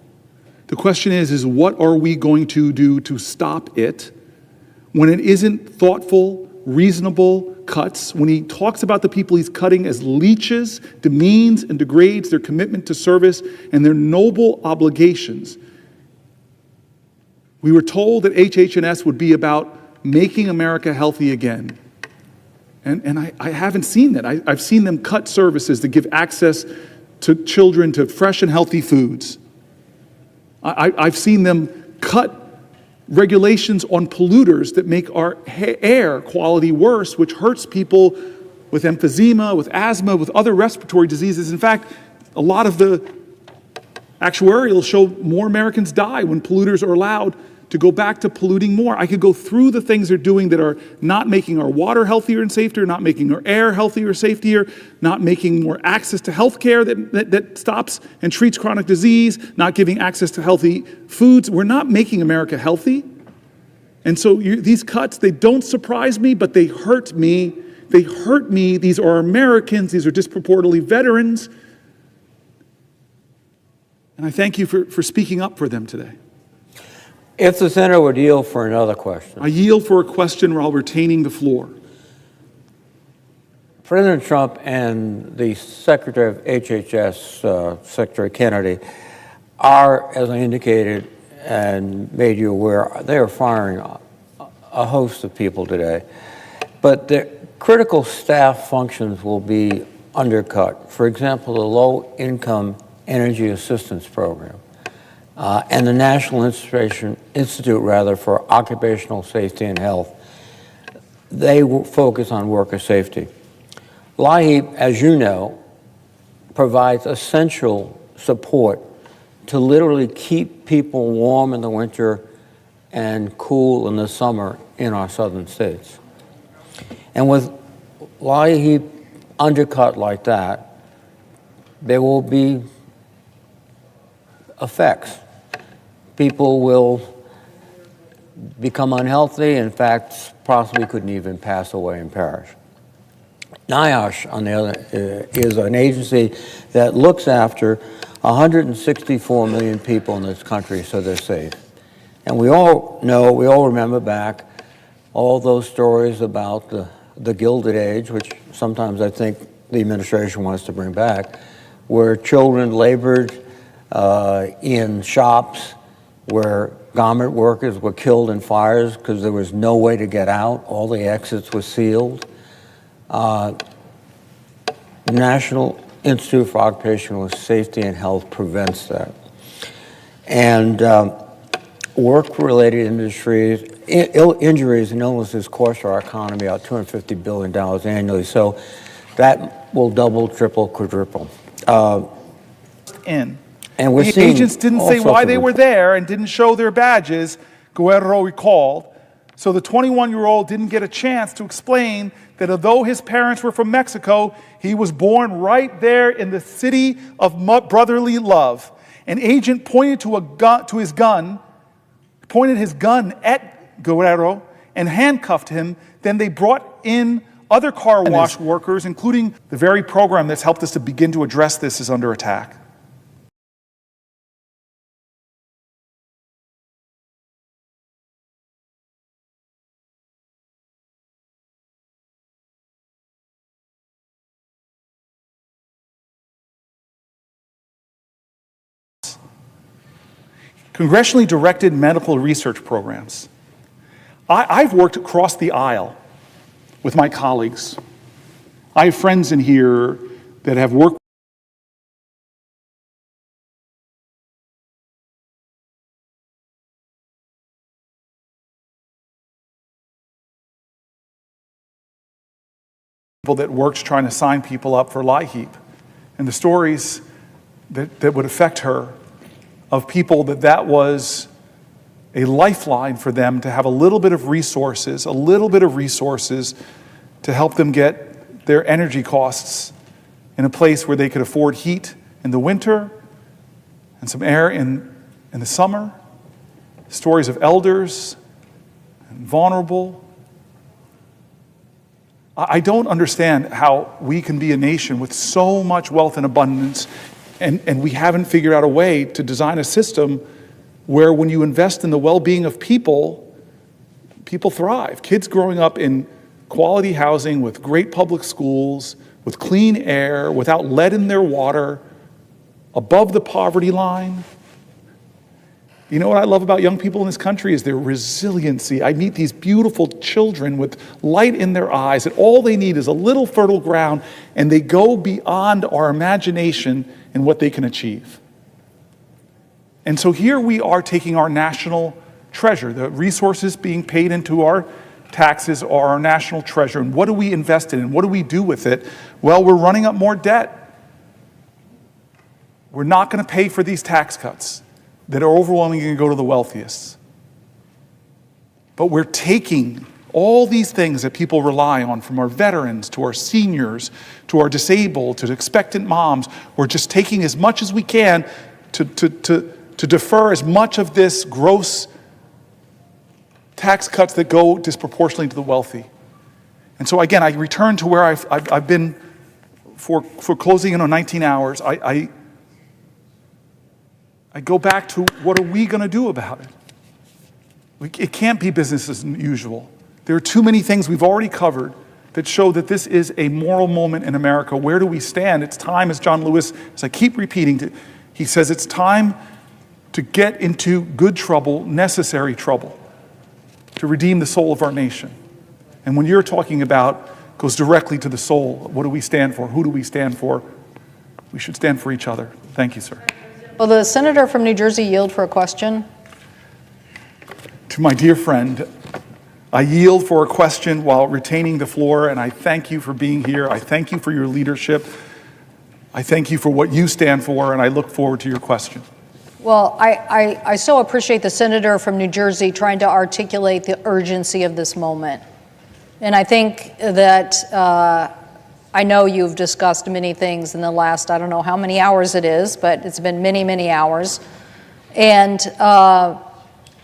The question is what are we going to do to stop it when it isn't thoughtful, reasonable cuts, when he talks about the people he's cutting as leeches, demeans and degrades their commitment to service and their noble obligations. We were told that HH&S would be about making America healthy again. And I haven't seen that. I've seen them cut services that give access to children to fresh and healthy foods. I've seen them cut regulations on polluters that make our air quality worse, which hurts people with emphysema, with asthma, with other respiratory diseases. In fact, a lot of the actuarials show more Americans die when polluters are allowed to go back to polluting more. I could go through the things they're doing that are not making our water healthier and safer, not making our air healthier or safer, not making more access to health care that stops and treats chronic disease, not giving access to healthy foods. We're not making America healthy. And so these cuts, they don't surprise me, but they hurt me. They hurt me. These are Americans. These are disproportionately veterans. And I thank you for speaking up for them today. If the senator would yield for another question. I yield for a question while retaining the floor. President Trump and the Secretary of HHS, Secretary Kennedy, are, as I indicated and made you aware, they are firing a host of people today. But the critical staff functions will be undercut. For example, the Low-Income Energy Assistance Program and the National Institute for Occupational Safety and Health. They will focus on worker safety. LIHEAP, as you know, provides essential support to literally keep people warm in the winter and cool in the summer in our southern states. And with LIHEAP undercut like that, there will be effects. People will become unhealthy, in fact, possibly couldn't even pass away and perish. NIOSH, on the other, is an agency that looks after 164 million people in this country so they're safe. And we all know, we all remember back all those stories about the Gilded Age, which sometimes I think the administration wants to bring back, where children labored in shops, where garment workers were killed in fires because there was no way to get out. All the exits were sealed. The National Institute for Occupational Safety and Health prevents that. And work-related industries, injuries and illnesses cost our economy about $250 billion annually. So that will double, triple, quadruple. And we're seeing agents didn't say why they were there and didn't show their badges, Guerrero recalled. So the 21-year-old didn't get a chance to explain that although his parents were from Mexico, he was born right there in the city of brotherly love. An agent pointed his gun at Guerrero and handcuffed him. Then they brought in other car wash workers, including the very program that's helped us to begin to address this is under attack. Congressionally directed medical research programs. I've worked across the aisle with my colleagues. I have friends in here that have worked people that worked trying to sign people up for LIHEAP. And the stories that would affect her of people that was a lifeline for them to have a little bit of resources to help them get their energy costs in a place where they could afford heat in the winter and some air in the summer. Stories of elders and vulnerable. I don't understand how we can be a nation with so much wealth and abundance and we haven't figured out a way to design a system where when you invest in the well-being of people, people thrive. Kids growing up in quality housing with great public schools, with clean air, without lead in their water, above the poverty line. You know what I love about young people in this country is their resiliency. I meet these beautiful children with light in their eyes, and all they need is a little fertile ground, and they go beyond our imagination and what they can achieve. And so here we are taking our national treasure, the resources being paid into our taxes are our national treasure, and what do we invest in, and what do we do with it? Well, we're running up more debt. We're not going to pay for these tax cuts that are overwhelmingly going to go to the wealthiest. But we're taking all these things that people rely on, from our veterans to our seniors to our disabled to expectant moms. We're just taking as much as we can to defer as much of this gross tax cuts that go disproportionately to the wealthy. And so again, I return to where I've been for closing in on 19 hours. I go back to what are we going to do about it? It can't be business as usual. There are too many things we've already covered that show that this is a moral moment in America. Where do we stand? It's time, as John Lewis, as I keep repeating, he says it's time to get into good trouble, necessary trouble, to redeem the soul of our nation. And when you're talking about, goes directly to the soul, what do we stand for? Who do we stand for? We should stand for each other. Thank you, sir. Will the senator from New Jersey yield for a question? To my dear friend, I yield for a question while retaining the floor, and I thank you for being here. I thank you for your leadership. I thank you for what you stand for, and I look forward to your question. Well, I so appreciate the senator from New Jersey trying to articulate the urgency of this moment. And I think that I know you've discussed many things in the last, I don't know how many hours it is, but it's been many, many hours. And,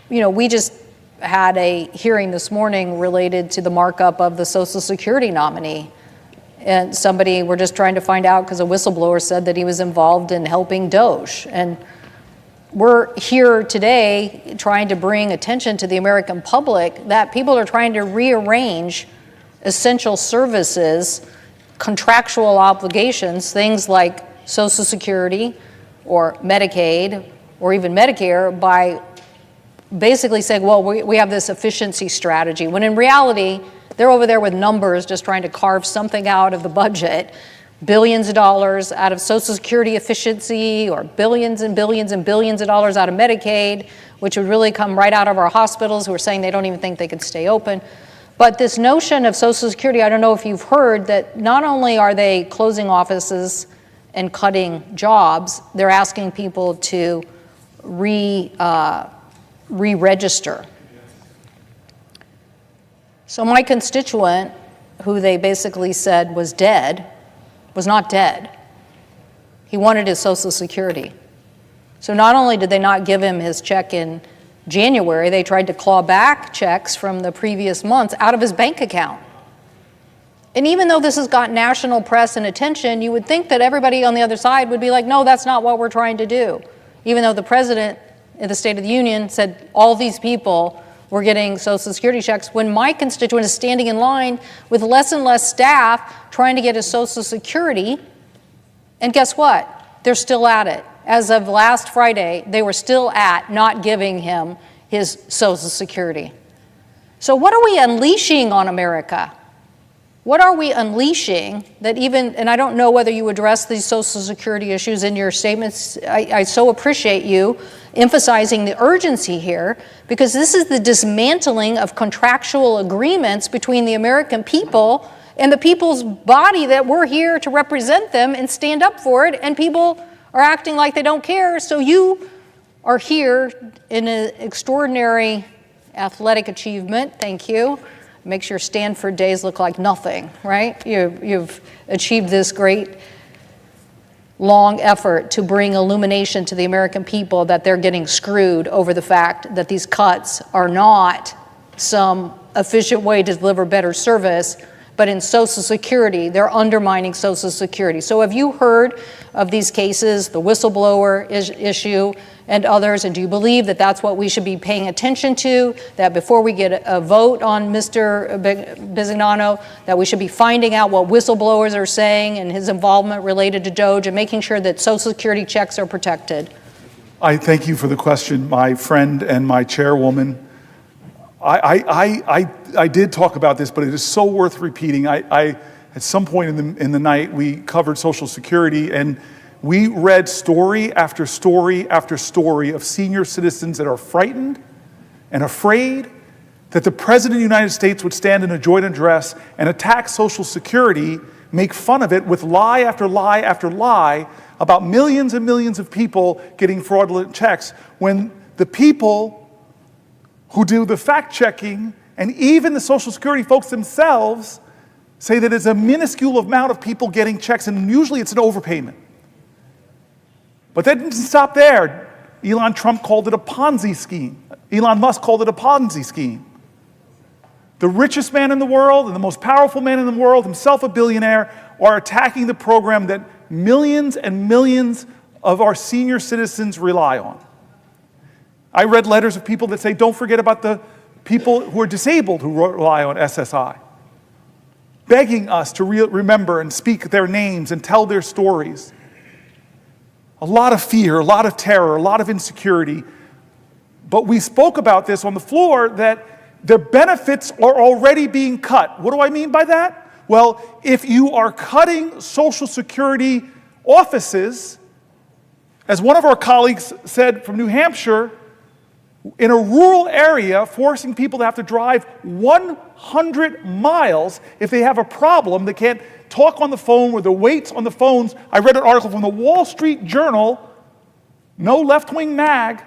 we just had a hearing this morning related to the markup of the Social Security nominee. And we're just trying to find out because a whistleblower said that he was involved in helping Doge. And we're here today trying to bring attention to the American public that people are trying to rearrange essential services, contractual obligations, things like Social Security or Medicaid or even Medicare, by basically saying, well, we have this efficiency strategy, when in reality, they're over there with numbers just trying to carve something out of the budget, billions of dollars out of Social Security efficiency, or billions and billions and billions of dollars out of Medicaid, which would really come right out of our hospitals who are saying they don't even think they can stay open. But this notion of Social Security, I don't know if you've heard that not only are they closing offices and cutting jobs, they're asking people to re-register. So my constituent, who they basically said was dead, was not dead. He wanted his Social Security. So not only did they not give him his check in January, they tried to claw back checks from the previous months out of his bank account. And even though this has got national press and attention, you would think that everybody on the other side would be like, no, that's not what we're trying to do. Even though the president in the State of the Union said all these people were getting Social Security checks, when my constituent is standing in line with less and less staff trying to get his Social Security. And guess what? They're still at it. As of last Friday, they were still at not giving him his Social Security. So what are we unleashing on America? What are we unleashing that even, and I don't know whether you address these Social Security issues in your statements. I so appreciate you emphasizing the urgency here, because this is the dismantling of contractual agreements between the American people and the people's body that we're here to represent them and stand up for it, and people are acting like they don't care. So you are here in an extraordinary athletic achievement. Thank you. Makes your Stanford days look like nothing, right? You've achieved this great long effort to bring illumination to the American people that they're getting screwed over the fact that these cuts are not some efficient way to deliver better service, but in Social Security, they're undermining Social Security. So have you heard of these cases, the whistleblower issue and others, and do you believe that that's what we should be paying attention to, that before we get a vote on Mr. Bisignano, that we should be finding out what whistleblowers are saying and his involvement related to Doge and making sure that Social Security checks are protected? I thank you for the question, my friend and my chairwoman. I did talk about this, but it is so worth repeating. At some point in the night, we covered Social Security, and we read story after story after story of senior citizens that are frightened and afraid that the President of the United States would stand in a joint address and attack Social Security, make fun of it with lie after lie after lie about millions and millions of people getting fraudulent checks, when the people who do the fact-checking and even the Social Security folks themselves say that it's a minuscule amount of people getting checks, and usually it's an overpayment. But that didn't stop there. Elon Musk called it a Ponzi scheme. The richest man in the world and the most powerful man in the world, himself a billionaire, are attacking the program that millions and millions of our senior citizens rely on. I read letters of people that say, don't forget about the people who are disabled who rely on SSI, begging us to remember and speak their names and tell their stories. A lot of fear, a lot of terror, a lot of insecurity. But we spoke about this on the floor, that their benefits are already being cut. What do I mean by that? Well, if you are cutting Social Security offices, as one of our colleagues said from New Hampshire, in a rural area, forcing people to have to drive 100 miles if they have a problem, they can't talk on the phone with the waits on the phones. I read an article from the Wall Street Journal, no left-wing mag,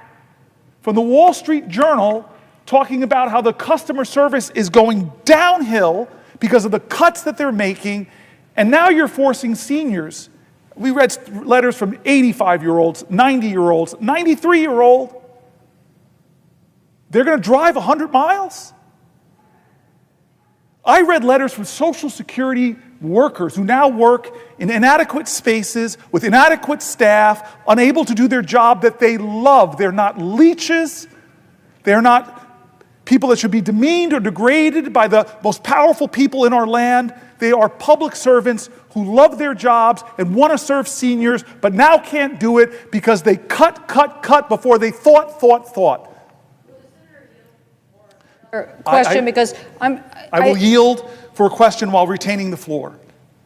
from the Wall Street Journal, talking about how the customer service is going downhill because of the cuts that they're making, and now you're forcing seniors. We read letters from 85-year-olds, 90-year-olds, 93-year-old. They're going to drive 100 miles? I read letters from Social Security workers who now work in inadequate spaces with inadequate staff, unable to do their job that they love. They're not leeches. They're not people that should be demeaned or degraded by the most powerful people in our land. They are public servants who love their jobs and want to serve seniors, but now can't do it because they cut before they thought. Question, because I will yield for a question while retaining the floor.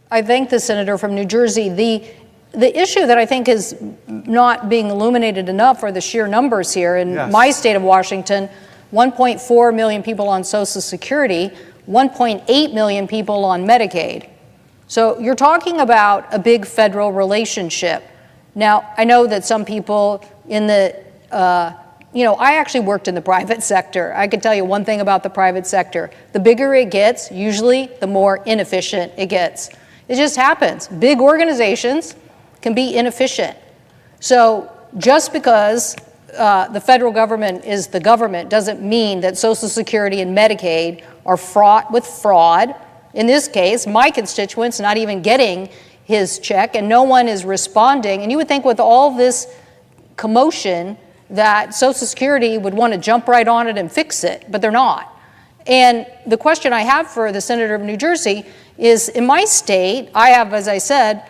I thank the senator from New Jersey. The issue that I think is not being illuminated enough are the sheer numbers here. In my state of Washington, 1.4 million people on Social Security, 1.8 million people on Medicaid. So you're talking about a big federal relationship. Now, I know that some people in the, I actually worked in the private sector. I can tell you one thing about the private sector. The bigger it gets, usually the more inefficient it gets. It just happens. Big organizations can be inefficient. So just because the federal government is the government doesn't mean that Social Security and Medicaid are fraught with fraud. In this case, my constituent's not even getting his check and no one is responding. And you would think with all this commotion that Social Security would want to jump right on it and fix it, but they're not. And the question I have for the senator of New Jersey is, in my state, I have, as I said,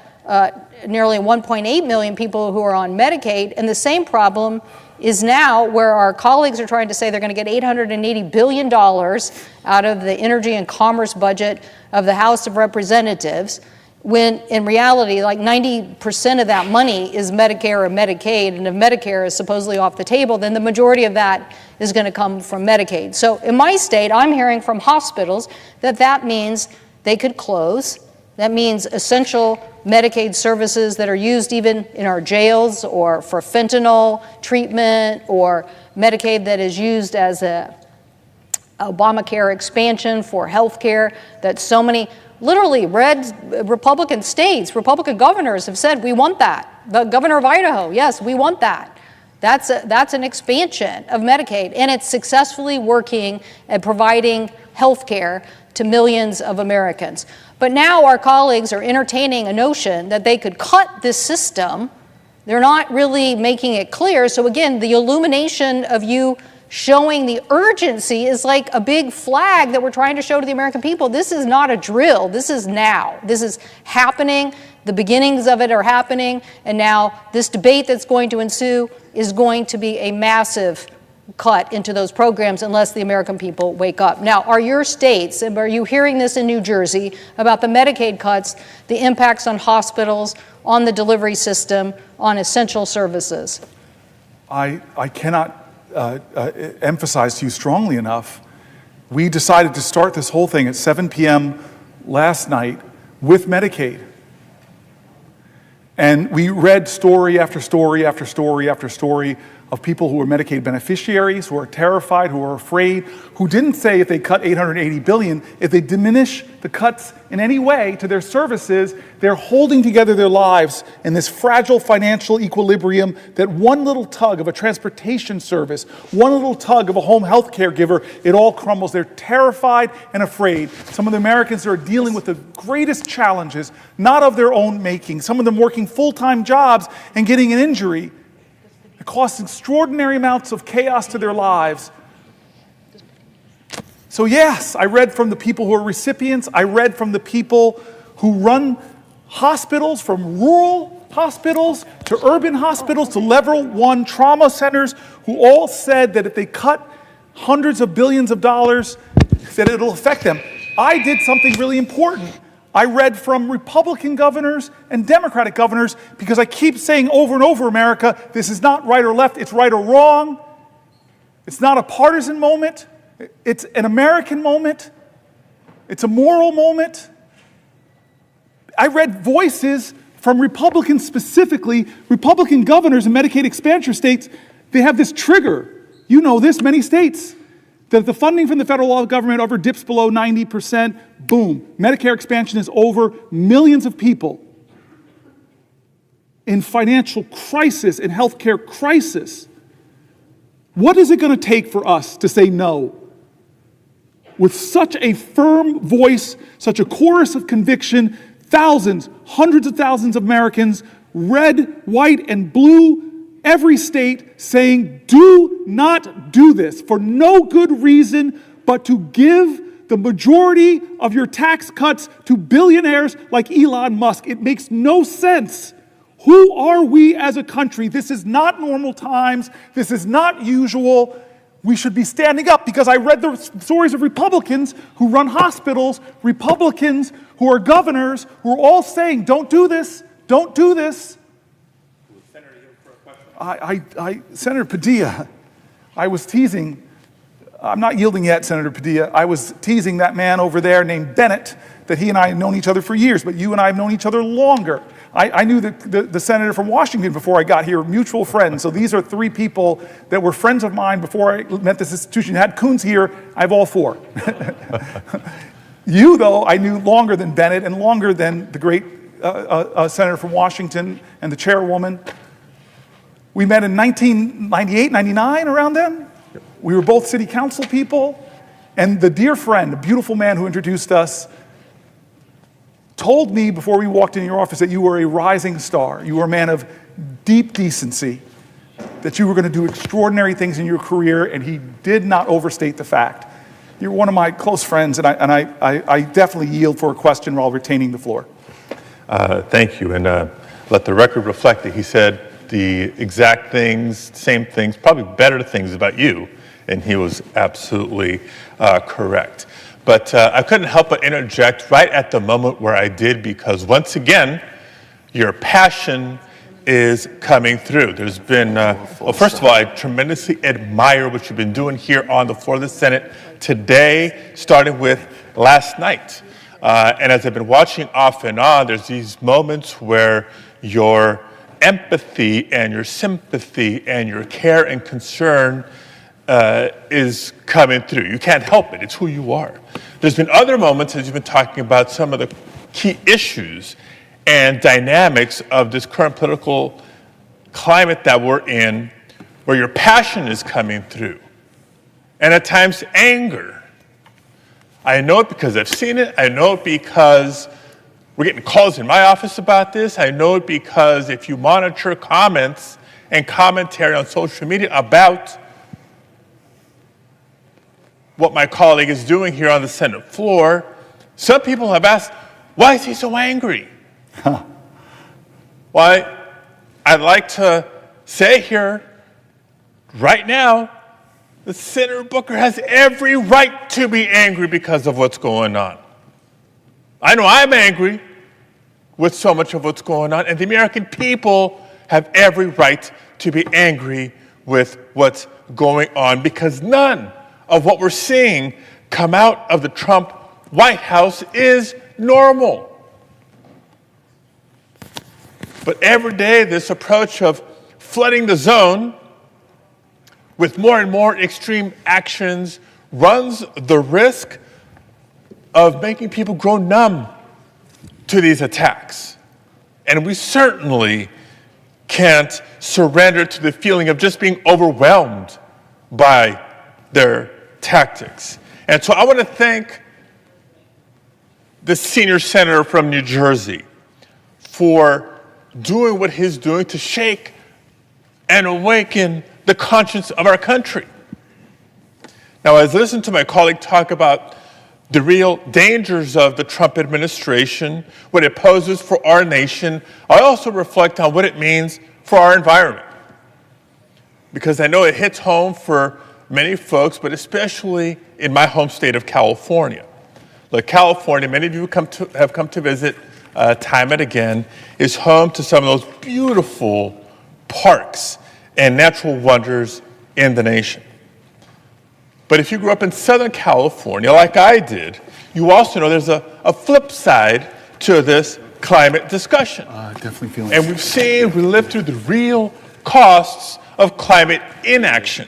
nearly 1.8 million people who are on Medicaid, and the same problem is now where our colleagues are trying to say they're going to get $880 billion out of the energy and commerce budget of the House of Representatives, when in reality, like 90% of that money is Medicare or Medicaid, and if Medicare is supposedly off the table, then the majority of that is going to come from Medicaid. So in my state, I'm hearing from hospitals that means they could close. That means essential Medicaid services that are used even in our jails or for fentanyl treatment, or Medicaid that is used as a Obamacare expansion for health care, that so many literally red Republican states, Republican governors have said, we want that. The governor of Idaho, yes, we want that. That's an expansion of Medicaid, and it's successfully working at providing health care to millions of Americans. But now our colleagues are entertaining a notion that they could cut this system. They're not really making it clear. So again, the illumination of you showing the urgency is like a big flag that we're trying to show to the American people. This is not a drill. This is now. This is happening. The beginnings of it are happening. And now this debate that's going to ensue is going to be a massive cut into those programs unless the American people wake up. Now, are your states, and are you hearing this in New Jersey about the Medicaid cuts, the impacts on hospitals, on the delivery system, on essential services? I cannot emphasize to you strongly enough, we decided to start this whole thing at 7 p.m. last night with Medicaid. And we read story after story after story after story of people who are Medicaid beneficiaries, who are terrified, who are afraid, who didn't say if they cut $880 billion, if they diminish the cuts in any way to their services, they're holding together their lives in this fragile financial equilibrium that one little tug of a transportation service, one little tug of a home health care giver, it all crumbles. They're terrified and afraid. Some of the Americans are dealing with the greatest challenges, not of their own making. Some of them working full-time jobs and getting an injury. It costs extraordinary amounts of chaos to their lives. So yes, I read from the people who are recipients. I read from the people who run hospitals, from rural hospitals to urban hospitals to level 1 trauma centers, who all said that if they cut hundreds of billions of dollars, that it'll affect them. I did something really important. I read from Republican governors and Democratic governors, because I keep saying over and over, America, this is not right or left, it's right or wrong. It's not a partisan moment. It's an American moment. It's a moral moment. I read voices from Republicans specifically, Republican governors in Medicaid expansion states. They have this trigger. You know this, many states, that if the funding from the federal government ever dips below 90%, boom, Medicare expansion is over. Millions of people in financial crisis, in healthcare crisis. What is it going to take for us to say no? With such a firm voice, such a chorus of conviction, thousands, hundreds of thousands of Americans, red, white, and blue, every state saying, do not do this for no good reason but to give the majority of your tax cuts to billionaires like Elon Musk. It makes no sense. Who are we as a country? This is not normal times. This is not usual. We should be standing up, because I read the stories of Republicans who run hospitals, Republicans who are governors, who are all saying, don't do this, don't do this. Senator Padilla, I was teasing, I'm not yielding yet, Senator Padilla, I was teasing that man over there named Bennett, that he and I have known each other for years, but you and I have known each other longer. I knew the senator from Washington before I got here, mutual friends. So these are 3 people that were friends of mine before I met this institution. Had Coons here, I have all 4. You, though, I knew longer than Bennett and longer than the great senator from Washington and the chairwoman. We met in 1998, 99, around then. We were both city council people. And the dear friend, a beautiful man who introduced us, told me before we walked into your office that you were a rising star. You were a man of deep decency, that you were going to do extraordinary things in your career, and he did not overstate the fact. You're one of my close friends, and I definitely yield for a question while retaining the floor. Thank you, and let the record reflect that he said the exact things, same things, probably better things about you, and he was absolutely correct. But I couldn't help but interject right at the moment where I did, because once again, your passion is coming through. There's been, well, first of all, I tremendously admire what you've been doing here on the floor of the Senate today, starting with last night. And as I've been watching off and on, there's these moments where your empathy and your sympathy and your care and concern is coming through. You can't help it. It's who you are. There's been other moments, as you've been talking about some of the key issues and dynamics of this current political climate that we're in, where your passion is coming through, and at times anger. I know it because I've seen it. I know it because we're getting calls in my office about this. I know it because if you monitor comments and commentary on social media about what my colleague is doing here on the Senate floor, some people have asked, why is he so angry? Why, I'd like to say here, right now, that Senator Booker has every right to be angry because of what's going on. I know I'm angry with so much of what's going on, and the American people have every right to be angry with what's going on, because none of what we're seeing come out of the Trump White House is normal. But every day, this approach of flooding the zone with more and more extreme actions runs the risk of making people grow numb to these attacks. And we certainly can't surrender to the feeling of just being overwhelmed by their tactics. And so I want to thank the senior senator from New Jersey for doing what he's doing to shake and awaken the conscience of our country. Now, as I listen to my colleague talk about the real dangers of the Trump administration, what it poses for our nation, I also reflect on what it means for our environment. Because I know it hits home for many folks, but especially in my home state of California. Look, California, many of you have come to visit time and again, is home to some of those beautiful parks and natural wonders in the nation. But if you grew up in Southern California, like I did, you also know there's a flip side to this climate discussion. Definitely feeling. And we lived through the real costs of climate inaction.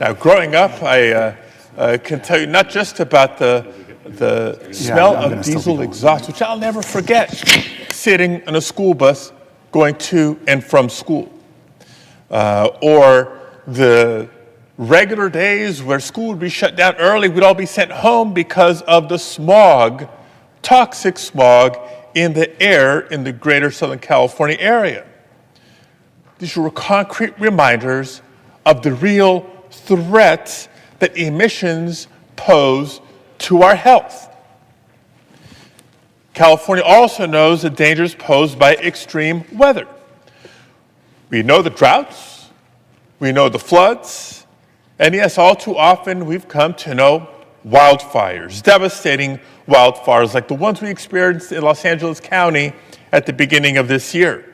Now, growing up, I can tell you not just about the smell of diesel exhaust, which I'll never forget, sitting in a school bus going to and from school, or the regular days where school would be shut down early, we'd all be sent home because of the smog, toxic smog in the air in the greater Southern California area. These were concrete reminders of the real threat that emissions pose to our health. California also knows the dangers posed by extreme weather. We know the droughts, we know the floods, and yes, all too often we've come to know wildfires, devastating wildfires like the ones we experienced in Los Angeles County at the beginning of this year.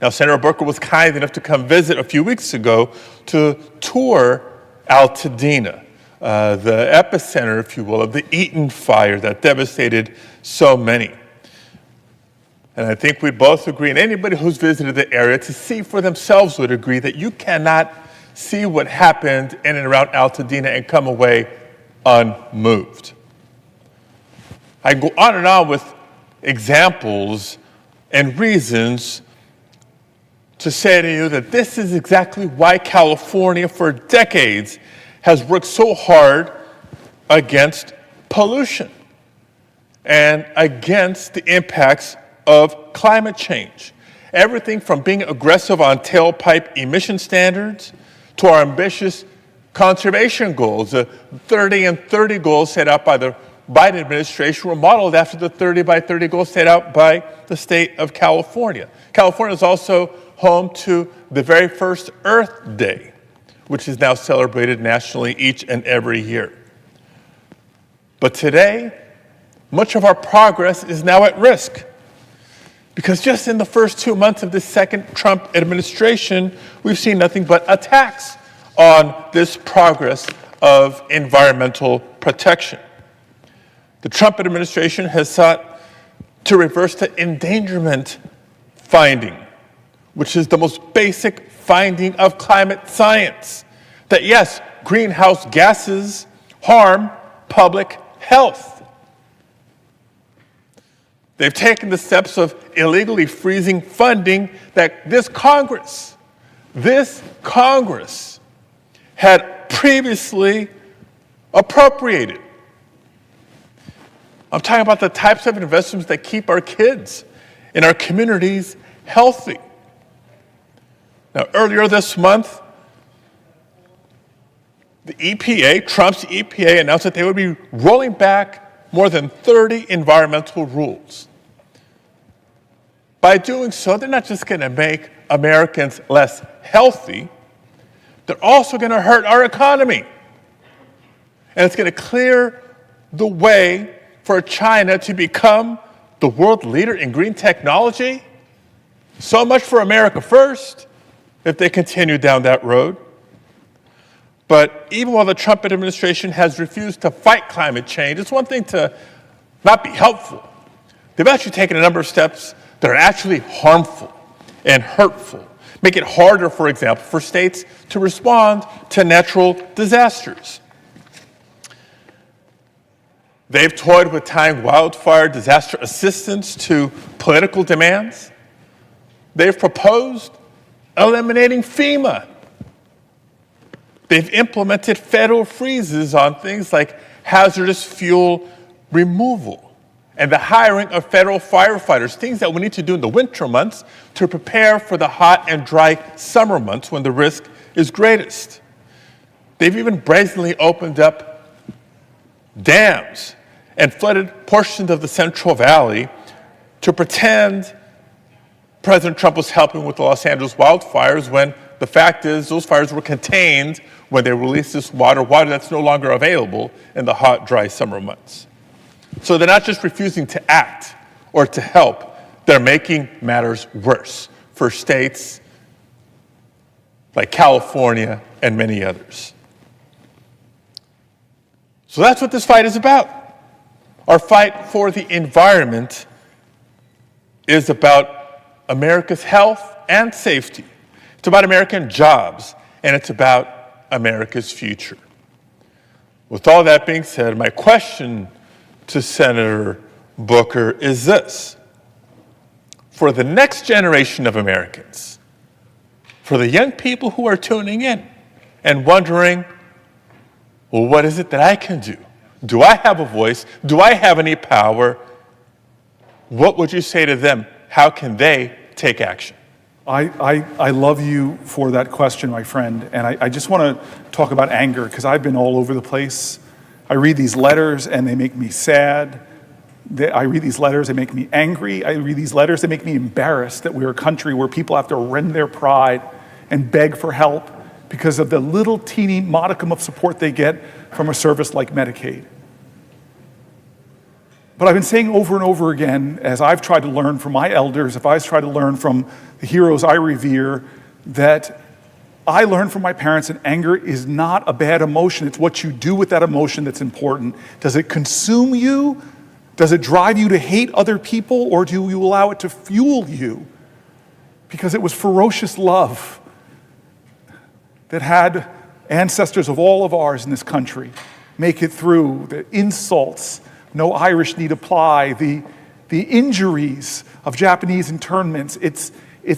Now, Senator Booker was kind enough to come visit a few weeks ago to tour Altadena, the epicenter, if you will, of the Eaton fire that devastated so many. And I think we both agree, and anybody who's visited the area to see for themselves would agree, that you cannot see what happened in and around Altadena and come away unmoved. I go on and on with examples and reasons to say to you that this is exactly why California for decades has worked so hard against pollution and against the impacts of climate change. Everything from being aggressive on tailpipe emission standards to our ambitious conservation goals. The 30 and 30 goals set out by the Biden administration were modeled after the 30 by 30 goals set out by the state of California. California is also home to the very first Earth Day, which is now celebrated nationally each and every year. But today, much of our progress is now at risk, because just in the first 2 months of this second Trump administration, we've seen nothing but attacks on this progress of environmental protection. The Trump administration has sought to reverse the endangerment finding, which is the most basic finding of climate science, that yes, greenhouse gases harm public health. They've taken the steps of illegally freezing funding that this Congress had previously appropriated. I'm talking about the types of investments that keep our kids and our communities healthy. Now, earlier this month, the EPA, Trump's EPA, announced that they would be rolling back more than 30 environmental rules. By doing so, they're not just going to make Americans less healthy, they're also going to hurt our economy. And it's going to clear the way for China to become the world leader in green technology. So much for America first, if they continue down that road. But even while the Trump administration has refused to fight climate change, it's one thing to not be helpful. They've actually taken a number of steps that are actually harmful and hurtful. Make it harder, for example, for states to respond to natural disasters. They've toyed with tying wildfire disaster assistance to political demands. They've proposed eliminating FEMA. They've implemented federal freezes on things like hazardous fuel removal and the hiring of federal firefighters, things that we need to do in the winter months to prepare for the hot and dry summer months when the risk is greatest. They've even brazenly opened up dams and flooded portions of the Central Valley to pretend President Trump was helping with the Los Angeles wildfires when the fact is those fires were contained when they released this water that's no longer available in the hot, dry summer months. So they're not just refusing to act or to help, they're making matters worse for states like California and many others. So that's what this fight is about. Our fight for the environment is about America's health and safety. It's about American jobs, and it's about America's future. With all that being said, my question to Senator Booker is this. For the next generation of Americans, for the young people who are tuning in and wondering, well, what is it that I can do? Do I have a voice? Do I have any power? What would you say to them? How can they take action? I love you for that question, my friend. And I just want to talk about anger because I've been all over the place. I read these letters and they make me sad. I read these letters, they make me angry. I read these letters, they make me embarrassed that we're a country where people have to rend their pride and beg for help because of the little teeny modicum of support they get from a service like Medicaid. But I've been saying over and over again, as I've tried to learn from my elders, if I've tried to learn from the heroes I revere, that I learned from my parents that anger is not a bad emotion. It's what you do with that emotion that's important. Does it consume you? Does it drive you to hate other people, or do you allow it to fuel you? Because it was ferocious love that had ancestors of all of ours in this country make it through the insults, no Irish need apply, the injuries of Japanese internments. It's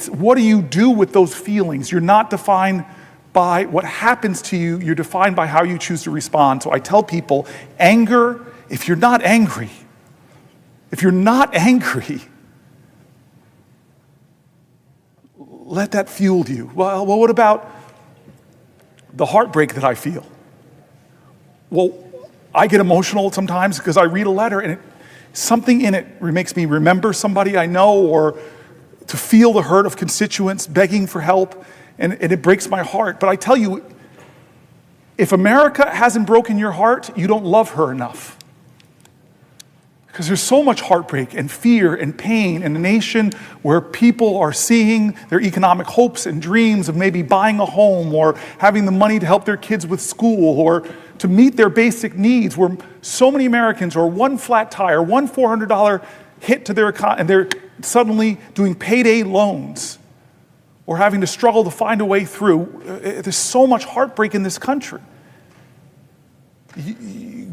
what do you do with those feelings? You're not defined by what happens to you, you're defined by how you choose to respond. So I tell people, anger, if you're not angry, let that fuel you. Well, what about the heartbreak that I feel? Well, I get emotional sometimes because I read a letter and something in it makes me remember somebody I know, or to feel the hurt of constituents begging for help, and it breaks my heart. But I tell you, if America hasn't broken your heart, you don't love her enough. Because there's so much heartbreak and fear and pain in a nation where people are seeing their economic hopes and dreams of maybe buying a home or having the money to help their kids with school or to meet their basic needs, where so many Americans are one flat tire, one $400 hit to their account, and they're suddenly doing payday loans or having to struggle to find a way through. There's so much heartbreak in this country.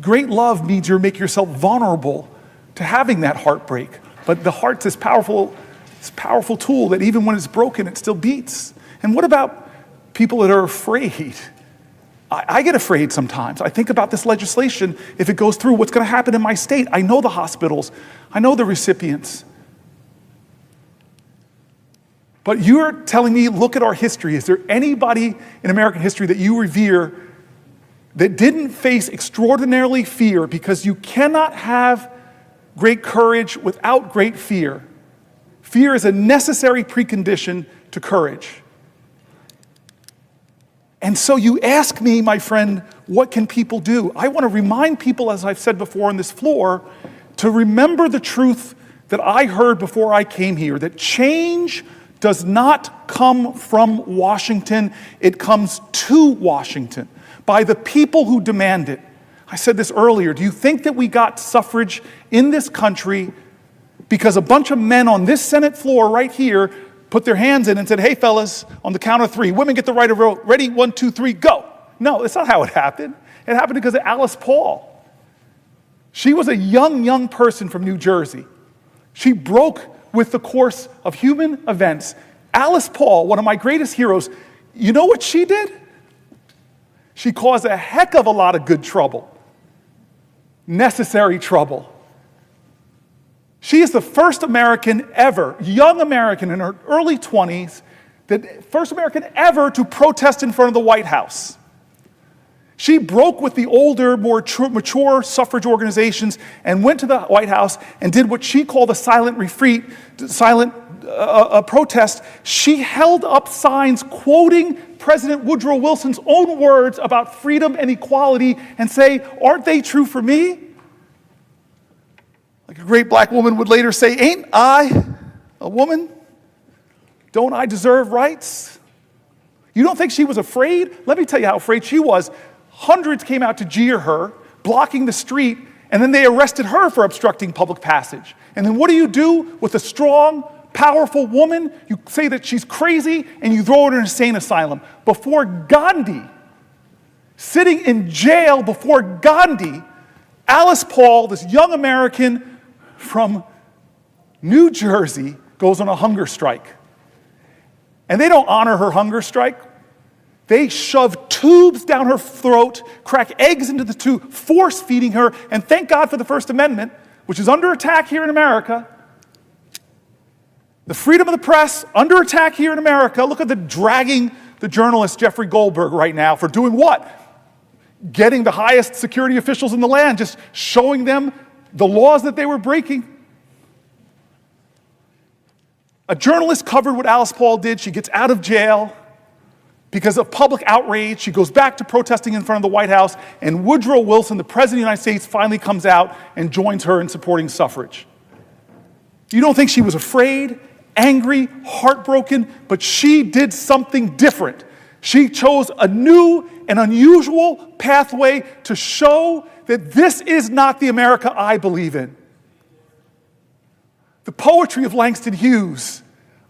Great love means you make yourself vulnerable to having that heartbreak. But the heart's this powerful tool that even when it's broken, it still beats. And what about people that are afraid? I get afraid sometimes. I think about this legislation. If it goes through, what's going to happen in my state? I know the hospitals. I know the recipients. But you're telling me, look at our history. Is there anybody in American history that you revere that didn't face extraordinarily fear? Because you cannot have great courage without great fear. Fear is a necessary precondition to courage. And so you ask me, my friend, what can people do? I want to remind people, as I've said before on this floor, to remember the truth that I heard before I came here, that change does not come from Washington, it comes to Washington by the people who demand it. I said this earlier. Do you think that we got suffrage in this country because a bunch of men on this Senate floor right here put their hands in and said, hey, fellas, on the count of three, women get the right of vote. Ready? 1, 2, 3, go. No, that's not how it happened. It happened because of Alice Paul. She was a young person from New Jersey. She broke with the course of human events. Alice Paul, one of my greatest heroes, you know what she did? She caused a heck of a lot of good trouble. Necessary trouble. She is the first American ever, young American in her early 20s, the first American ever to protest in front of the White House. She broke with the older, more mature suffrage organizations and went to the White House and did what she called a silent retreat, protest. She held up signs quoting President Woodrow Wilson's own words about freedom and equality and say, aren't they true for me? Like a great black woman would later say, ain't I a woman? Don't I deserve rights? You don't think she was afraid? Let me tell you how afraid she was. Hundreds came out to jeer her, blocking the street, and then they arrested her for obstructing public passage. And then what do with a strong, powerful woman? You say that she's crazy, and you throw her in an insane asylum. Before Gandhi, sitting in jail before Gandhi, Alice Paul, this young American from New Jersey, goes on a hunger strike. And they don't honor her hunger strike. They shove tubes down her throat, crack eggs into the tube, force feeding her, and thank God for the First Amendment, which is under attack here in America. The freedom of the press, under attack here in America. Look at the dragging the journalist Jeffrey Goldberg right now for doing what? Getting the highest security officials in the land, just showing them the laws that they were breaking. A journalist covered what Alice Paul did. She gets out of jail. Because of public outrage, she goes back to protesting in front of the White House, and Woodrow Wilson, the President of the United States, finally comes out and joins her in supporting suffrage. You don't think she was afraid, angry, heartbroken, but she did something different. She chose a new and unusual pathway to show that this is not the America I believe in. The poetry of Langston Hughes.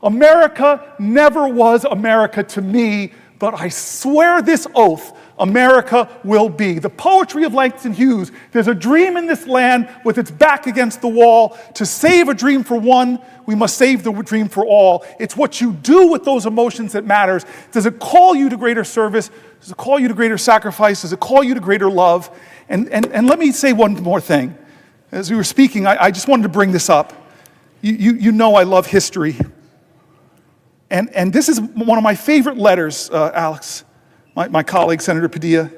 America never was America to me, but I swear this oath, America will be. The poetry of Langston Hughes. There's a dream in this land with its back against the wall. To save a dream for one, we must save the dream for all. It's what you do with those emotions that matters. Does it call you to greater service? Does it call you to greater sacrifice? Does it call you to greater love? And let me say one more thing. As we were speaking, I just wanted to bring this up. You know I love history. And this is one of my favorite letters, Alex, my colleague, Senator Padilla.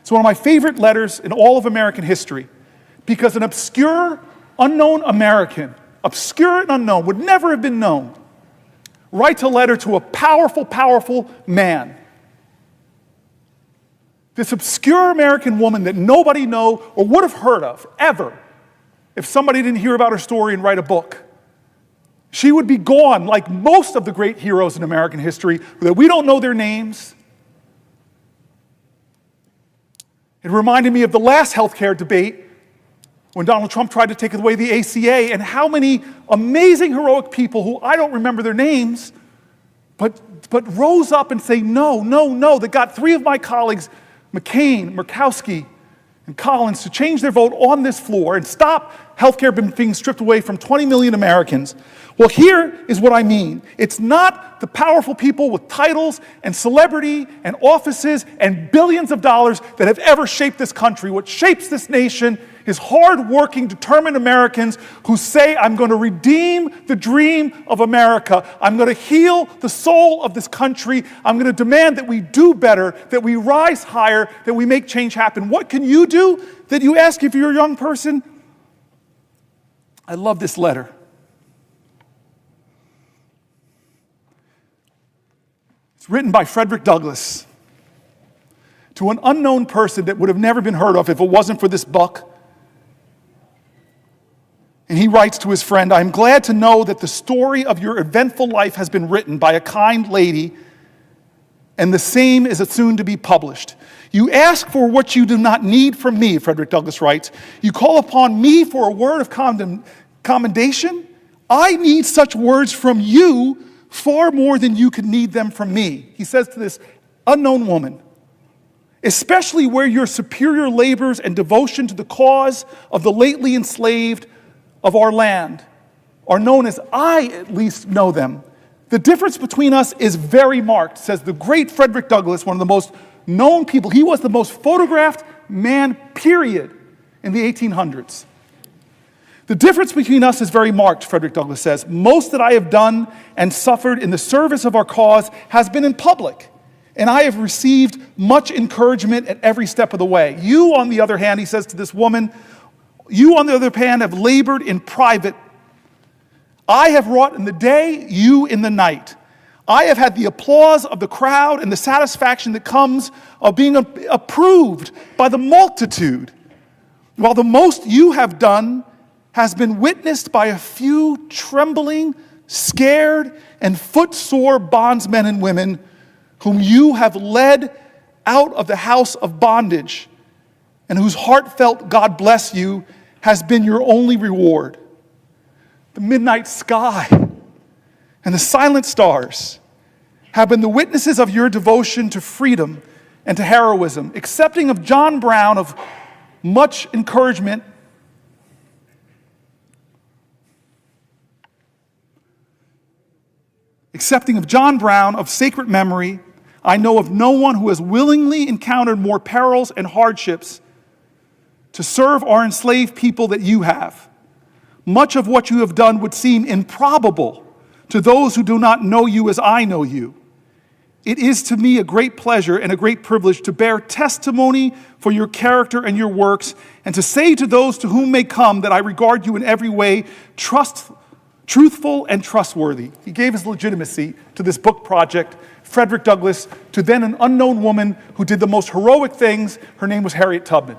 It's one of my favorite letters in all of American history because an obscure, unknown American, obscure and unknown, would never have been known, writes a letter to a powerful, powerful man. This obscure American woman that nobody know or would have heard of, ever, if somebody didn't hear about her story and write a book. She would be gone like most of the great heroes in American history, that we don't know their names. It reminded me of the last healthcare debate when Donald Trump tried to take away the ACA, and how many amazing, heroic people who I don't remember their names, but rose up and say no, no, no, that got three of my colleagues, McCain, Murkowski, and Collins, to change their vote on this floor and stop healthcare being stripped away from 20 million Americans. Well, here is what I mean. It's not the powerful people with titles and celebrity and offices and billions of dollars that have ever shaped this country. What shapes this nation is hard-working, determined Americans who say, I'm going to redeem the dream of America. I'm going to heal the soul of this country. I'm going to demand that we do better, that we rise higher, that we make change happen. What can you do? That you ask if you're a young person? I love this letter. It's written by Frederick Douglass to an unknown person that would have never been heard of if it wasn't for this book. And he writes to his friend, I'm glad to know that the story of your eventful life has been written by a kind lady, and the same is soon to be published. You ask for what you do not need from me, Frederick Douglass writes. You call upon me for a word of commendation. I need such words from you far more than you could need them from me. He says to this unknown woman, especially where your superior labors and devotion to the cause of the lately enslaved of our land are known as I at least know them. The difference between us is very marked, says the great Frederick Douglass, one of the most known people. He was the most photographed man, period, in the 1800s. The difference between us is very marked, Frederick Douglass says. Most that I have done and suffered in the service of our cause has been in public, and I have received much encouragement at every step of the way. You, on the other hand, he says to this woman, you, on the other hand, have labored in private. I have wrought in the day, you in the night. I have had the applause of the crowd and the satisfaction that comes of being approved by the multitude, while the most you have done has been witnessed by a few trembling, scared, and footsore bondsmen and women whom you have led out of the house of bondage, and whose heartfelt God bless you has been your only reward. The midnight sky and the silent stars have been the witnesses of your devotion to freedom and to heroism, accepting of John Brown of much encouragement Accepting of John Brown of sacred memory, I know of no one who has willingly encountered more perils and hardships to serve our enslaved people that you have. Much of what you have done would seem improbable to those who do not know you as I know you. It is to me a great pleasure and a great privilege to bear testimony for your character and your works, and to say to those to whom may come that I regard you in every way truthful and trustworthy. He gave his legitimacy to this book project, Frederick Douglass, to then an unknown woman who did the most heroic things. Her name was Harriet Tubman.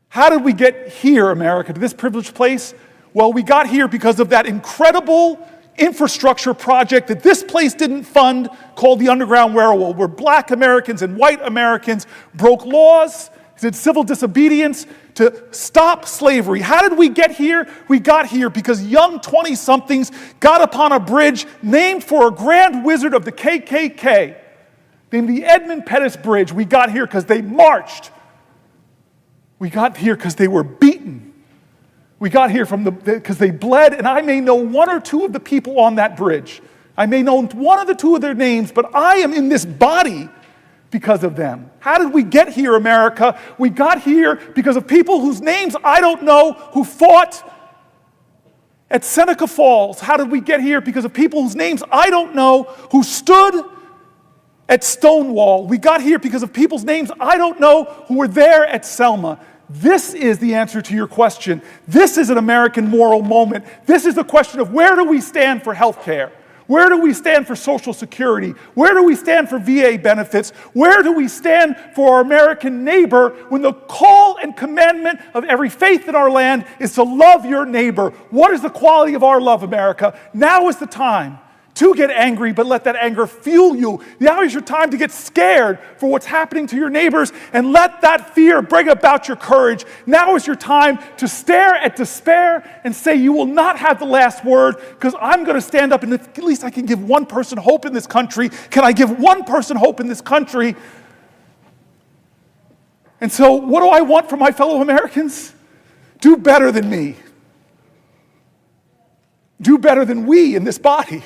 How did we get here, America, to this privileged place? Well, we got here because of that incredible infrastructure project that this place didn't fund called the Underground Railroad, where black Americans and white Americans broke laws, did civil disobedience to stop slavery. How did we get here? We got here because young 20-somethings got upon a bridge named for a grand wizard of the KKK, named the Edmund Pettus Bridge. We got here because they marched. We got here because they were beaten. We got here because they bled, and I may know one or two of the people on that bridge. I may know one of the two of their names, but I am in this body because of them. How did we get here, America? We got here because of people whose names I don't know, who fought at Seneca Falls. How did we get here? Because of people whose names I don't know, who stood at Stonewall. We got here because of people's names I don't know, who were there at Selma. This is the answer to your question. This is an American moral moment. This is the question of where do we stand for health care? Where do we stand for Social Security? Where do we stand for VA benefits? Where do we stand for our American neighbor when the call and commandment of every faith in our land is to love your neighbor? What is the quality of our love, America? Now is the time to get angry, but let that anger fuel you. Now is your time to get scared for what's happening to your neighbors, and let that fear bring about your courage. Now is your time to stare at despair and say, you will not have the last word, because I'm going to stand up, and at least I can give one person hope in this country. Can I give one person hope in this country? And so what do I want from my fellow Americans? Do better than me. Do better than we in this body.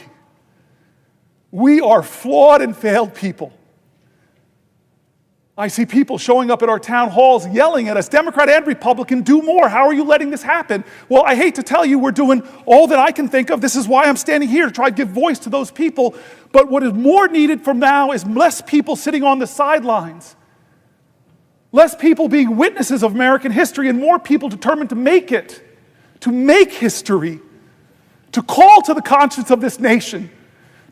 We are flawed and failed people. I see people showing up at our town halls yelling at us, Democrat and Republican, do more. How are you letting this happen? Well, I hate to tell you, we're doing all that I can think of. This is why I'm standing here, to try to give voice to those people. But what is more needed from now is less people sitting on the sidelines, less people being witnesses of American history, and more people determined to make it, to make history, to call to the conscience of this nation,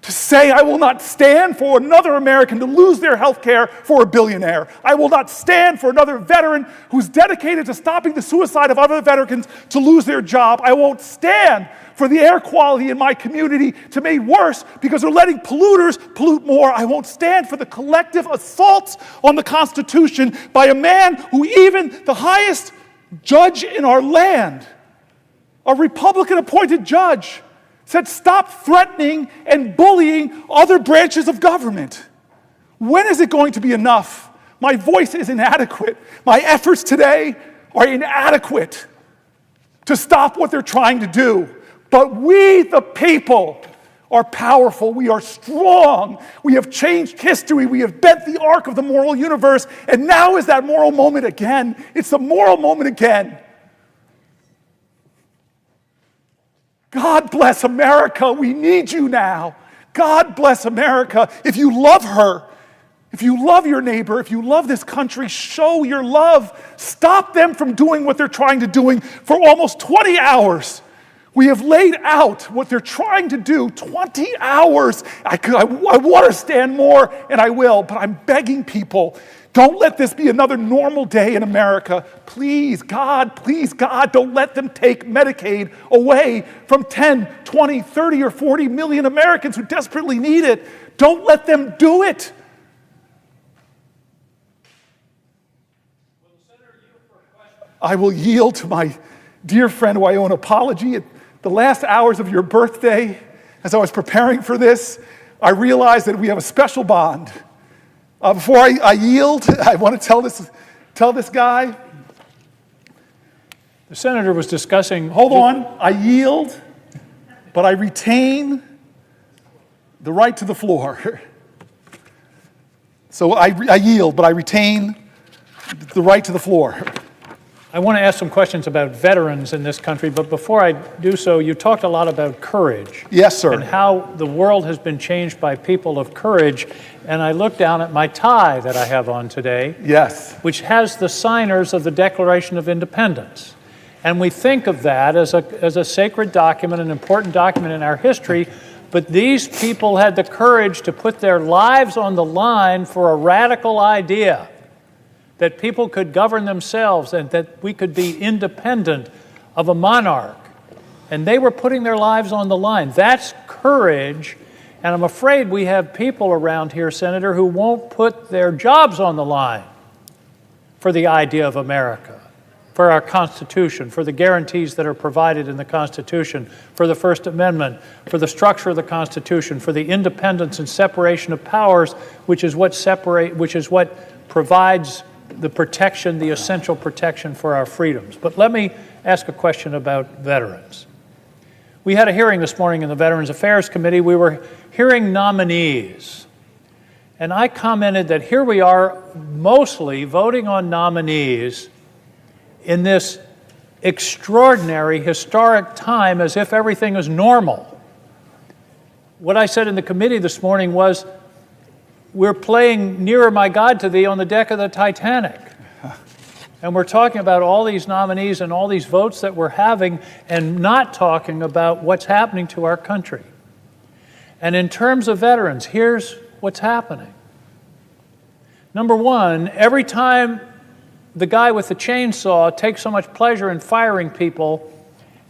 to say, I will not stand for another American to lose their health care for a billionaire. I will not stand for another veteran who's dedicated to stopping the suicide of other veterans to lose their job. I won't stand for the air quality in my community to be made worse because they're letting polluters pollute more. I won't stand for the collective assaults on the Constitution by a man who even the highest judge in our land, a Republican-appointed judge, said, stop threatening and bullying other branches of government. When is it going to be enough? My voice is inadequate. My efforts today are inadequate to stop what they're trying to do. But we, the people, are powerful. We are strong. We have changed history. We have bent the arc of the moral universe. And now is that moral moment again. It's the moral moment again. God bless America. We need you now. God bless America. If you love her, if you love your neighbor, if you love this country, show your love. Stop them from doing what they're trying to do for almost 20 hours. We have laid out what they're trying to do, 20 hours. I want to stand more, and I will, but I'm begging people, don't let this be another normal day in America. Please, God, don't let them take Medicaid away from 10, 20, 30, or 40 million Americans who desperately need it. Don't let them do it. I will yield to my dear friend who I owe an apology. At the last hours of your birthday, as I was preparing for this, I realized that we have a special bond. Before I yield, I want to tell this guy. The senator was discussing... Hold on. I yield, but I retain the right to the floor. So I yield, but I retain the right to the floor. I want to ask some questions about veterans in this country, but before I do so, you talked a lot about courage. Yes, sir. And how the world has been changed by people of courage. And I look down at my tie that I have on today. Yes. Which has the signers of the Declaration of Independence. And we think of that as a sacred document, an important document in our history, but these people had the courage to put their lives on the line for a radical idea. That people could govern themselves and that we could be independent of a monarch. And they were putting their lives on the line. That's courage. And I'm afraid we have people around here, Senator, who won't put their jobs on the line for the idea of America, for our Constitution, for the guarantees that are provided in the Constitution, for the First Amendment, for the structure of the Constitution, for the independence and separation of powers, which is what provides the protection, the essential protection for our freedoms. But let me ask a question about veterans. We had a hearing this morning in the Veterans Affairs Committee. We were hearing nominees. And I commented that here we are mostly voting on nominees in this extraordinary, historic time as if everything is normal. What I said in the committee this morning was, we're playing Nearer My God to Thee on the deck of the Titanic. And we're talking about all these nominees and all these votes that we're having and not talking about what's happening to our country. And in terms of veterans, here's what's happening. Number one, every time the guy with the chainsaw takes so much pleasure in firing people,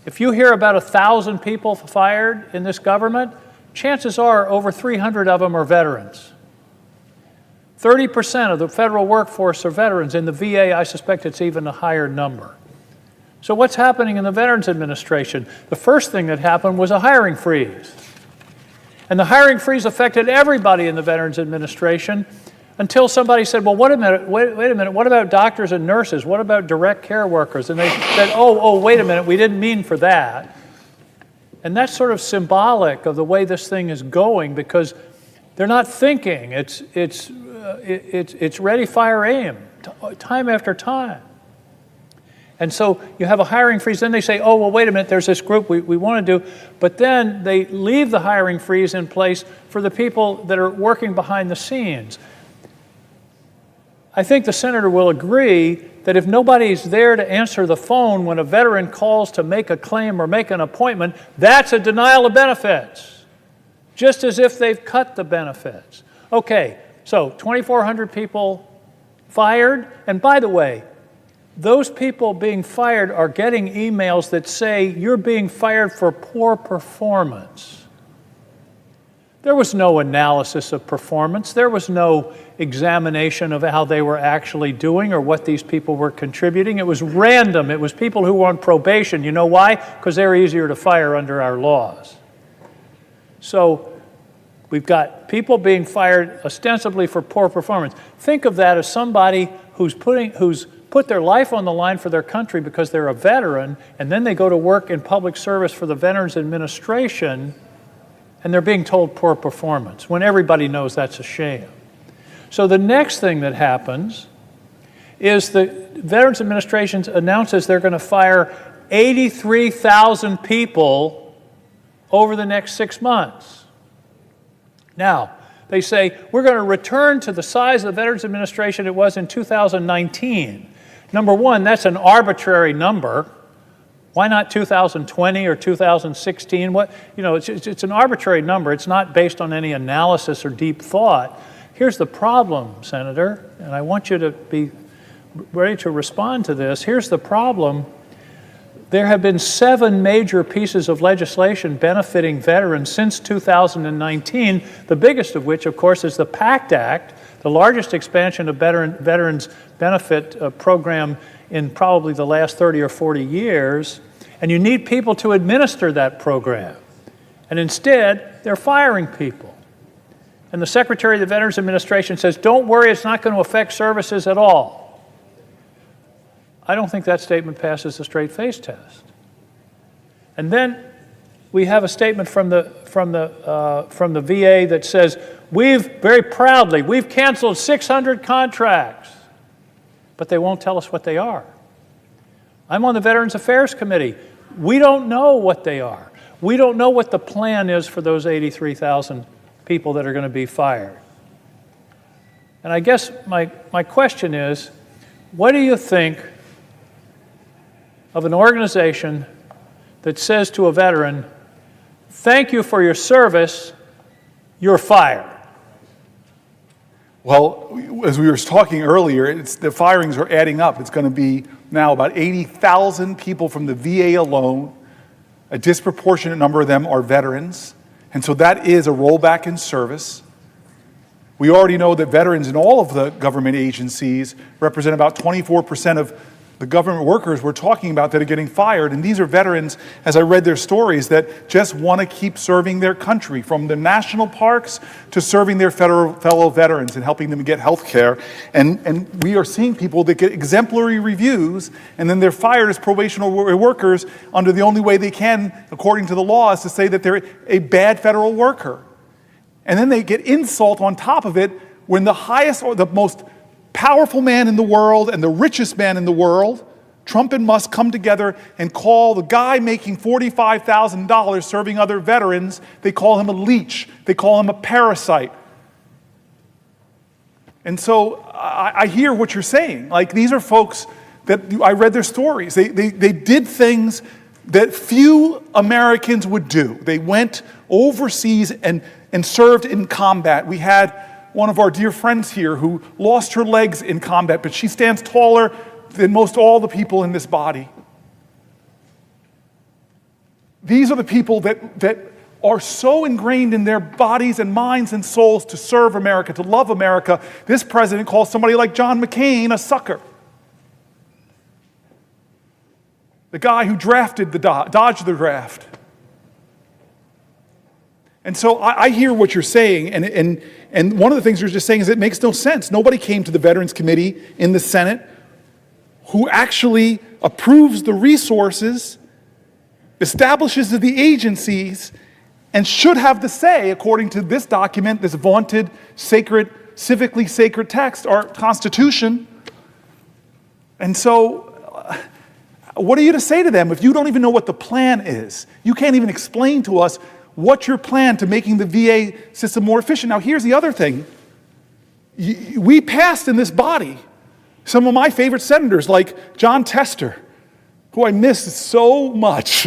if you hear about 1,000 people fired in this government, chances are over 300 of them are veterans. 30% of the federal workforce are veterans. In the VA, I suspect it's even a higher number. So what's happening in the Veterans Administration? The first thing that happened was a hiring freeze. And the hiring freeze affected everybody in the Veterans Administration until somebody said, well, wait a minute, what about doctors and nurses? What about direct care workers? And they said, oh, wait a minute, we didn't mean for that. And that's sort of symbolic of the way this thing is going, because they're not thinking. It's ready, fire, aim, time after time. And so you have a hiring freeze. Then they say, oh, well, wait a minute, there's this group we want to do. But then they leave the hiring freeze in place for the people that are working behind the scenes. I think the senator will agree that if nobody's there to answer the phone when a veteran calls to make a claim or make an appointment, that's a denial of benefits, just as if they've cut the benefits. Okay, so 2,400 people fired. And by the way, those people being fired are getting emails that say you're being fired for poor performance. There was no analysis of performance. There was no examination of how they were actually doing or what these people were contributing. It was random. It was people who were on probation. You know why? Because they're easier to fire under our laws. So we've got people being fired ostensibly for poor performance. Think of that as somebody who's put their life on the line for their country because they're a veteran, and then they go to work in public service for the Veterans Administration, and they're being told poor performance when everybody knows that's a sham. So the next thing that happens is the Veterans Administration announces they're going to fire 83,000 people over the next 6 months. Now, they say, we're going to return to the size of the Veterans Administration it was in 2019. Number one, that's an arbitrary number. Why not 2020 or 2016? It's an arbitrary number. It's not based on any analysis or deep thought. Here's the problem, Senator, and I want you to be ready to respond to this. Here's the problem. There have been 7 major pieces of legislation benefiting veterans since 2019, the biggest of which, of course, is the PACT Act, the largest expansion of veterans benefit program in probably the last 30 or 40 years, and you need people to administer that program. And instead, they're firing people. And the Secretary of the Veterans Administration says, don't worry, it's not going to affect services at all. I don't think that statement passes the straight face test. And then we have a statement from the VA that says, very proudly, we've canceled 600 contracts, but they won't tell us what they are. I'm on the Veterans Affairs Committee. We don't know what they are. We don't know what the plan is for those 83,000 people that are going to be fired. And I guess my question is, what do you think of an organization that says to a veteran, thank you for your service, you're fired? Well, as we were talking earlier, the firings are adding up. It's going to be now about 80,000 people from the VA alone. A disproportionate number of them are veterans. And so that is a rollback in service. We already know that veterans in all of the government agencies represent about 24% of the government workers we're talking about that are getting fired. And these are veterans, as I read their stories, that just want to keep serving their country, from the national parks to serving their fellow veterans and helping them get health care. And we are seeing people that get exemplary reviews, and then they're fired as probationary workers under the only way they can, according to the law, is to say that they're a bad federal worker. And then they get insult on top of it when the highest or the most powerful man in the world and the richest man in the world, Trump and Musk, come together and call the guy making $45,000 serving other veterans, they call him a leech, they call him a parasite. And so I hear what you're saying. Like, these are folks that I read their stories. They did things that few Americans would do. They went overseas and served in combat. We had one of our dear friends here who lost her legs in combat, but she stands taller than most all the people in this body. These are the people that are so ingrained in their bodies and minds and souls to serve America, to love America. This president calls somebody like John McCain a sucker. The guy who drafted dodged the draft. And so I hear what you're saying, and one of the things you're just saying is it makes no sense. Nobody came to the Veterans Committee in the Senate who actually approves the resources, establishes the agencies, and should have the say, according to this document, this vaunted, sacred, civically sacred text, our Constitution. And so what are you to say to them if you don't even know what the plan is? You can't even explain to us what's your plan to making the VA system more efficient. Now, here's the other thing. We passed in this body some of my favorite senators, like John Tester, who I miss so much.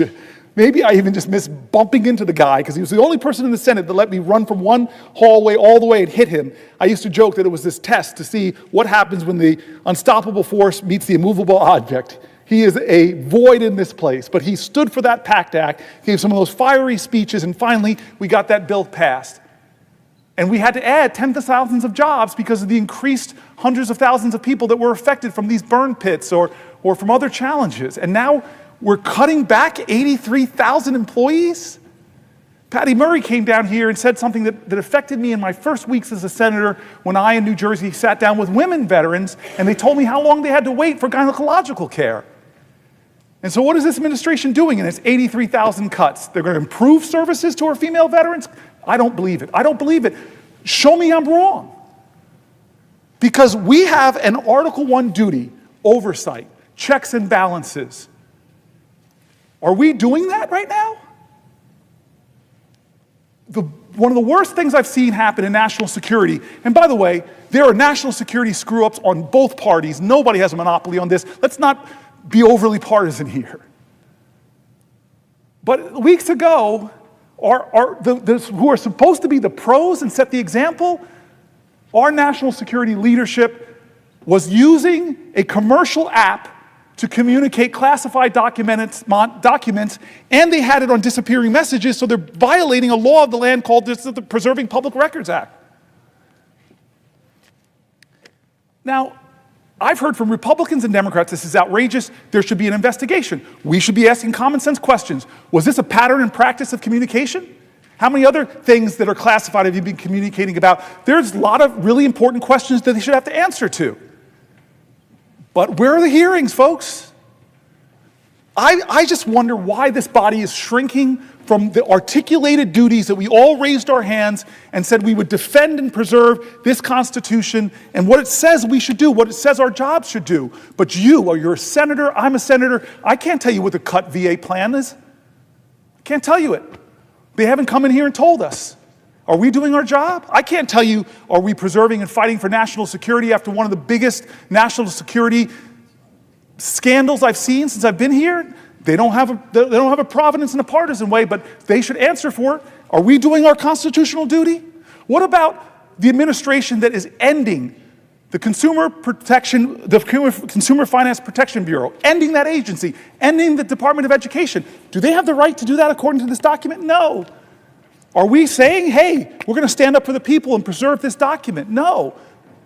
Maybe I even just miss bumping into the guy, because he was the only person in the Senate that let me run from one hallway all the way and hit him. I used to joke that it was this test to see what happens when the unstoppable force meets the immovable object. He is a void in this place, but he stood for that PACT Act, gave some of those fiery speeches, and finally we got that bill passed. And we had to add tens of thousands of jobs because of the increased hundreds of thousands of people that were affected from these burn pits or from other challenges. And now we're cutting back 83,000 employees? Patty Murray came down here and said something that affected me in my first weeks as a senator when I in New Jersey sat down with women veterans, and they told me how long they had to wait for gynecological care. And so what is this administration doing in its 83,000 cuts? They're going to improve services to our female veterans? I don't believe it. I don't believe it. Show me I'm wrong. Because we have an Article I duty, oversight, checks and balances. Are we doing that right now? One of the worst things I've seen happen in national security, and by the way, there are national security screw-ups on both parties. Nobody has a monopoly on this. Let's not be overly partisan here. But weeks ago, who are supposed to be the pros and set the example, our national security leadership was using a commercial app to communicate classified documents, and they had it on disappearing messages, so they're violating a law of the land called the Preserving Public Records Act. Now, I've heard from Republicans and Democrats, this is outrageous, there should be an investigation. We should be asking common sense questions. Was this a pattern and practice of communication? How many other things that are classified have you been communicating about? There's a lot of really important questions that they should have to answer to. But where are the hearings, folks? I just wonder why this body is shrinking from the articulated duties that we all raised our hands and said we would defend and preserve this Constitution and what it says we should do, what it says our jobs should do. But you're a senator, I'm a senator, I can't tell you what the cut VA plan is. I can't tell you it. They haven't come in here and told us. Are we doing our job? I can't tell you, are we preserving and fighting for national security after one of the biggest national security scandals I've seen since I've been here? They don't have a providence in a partisan way, but they should answer for it. Are we doing our constitutional duty? What about the administration that is ending the Consumer Finance Protection Bureau, ending that agency, ending the Department of Education? Do they have the right to do that according to this document? No. Are we saying, hey, we're going to stand up for the people and preserve this document? No.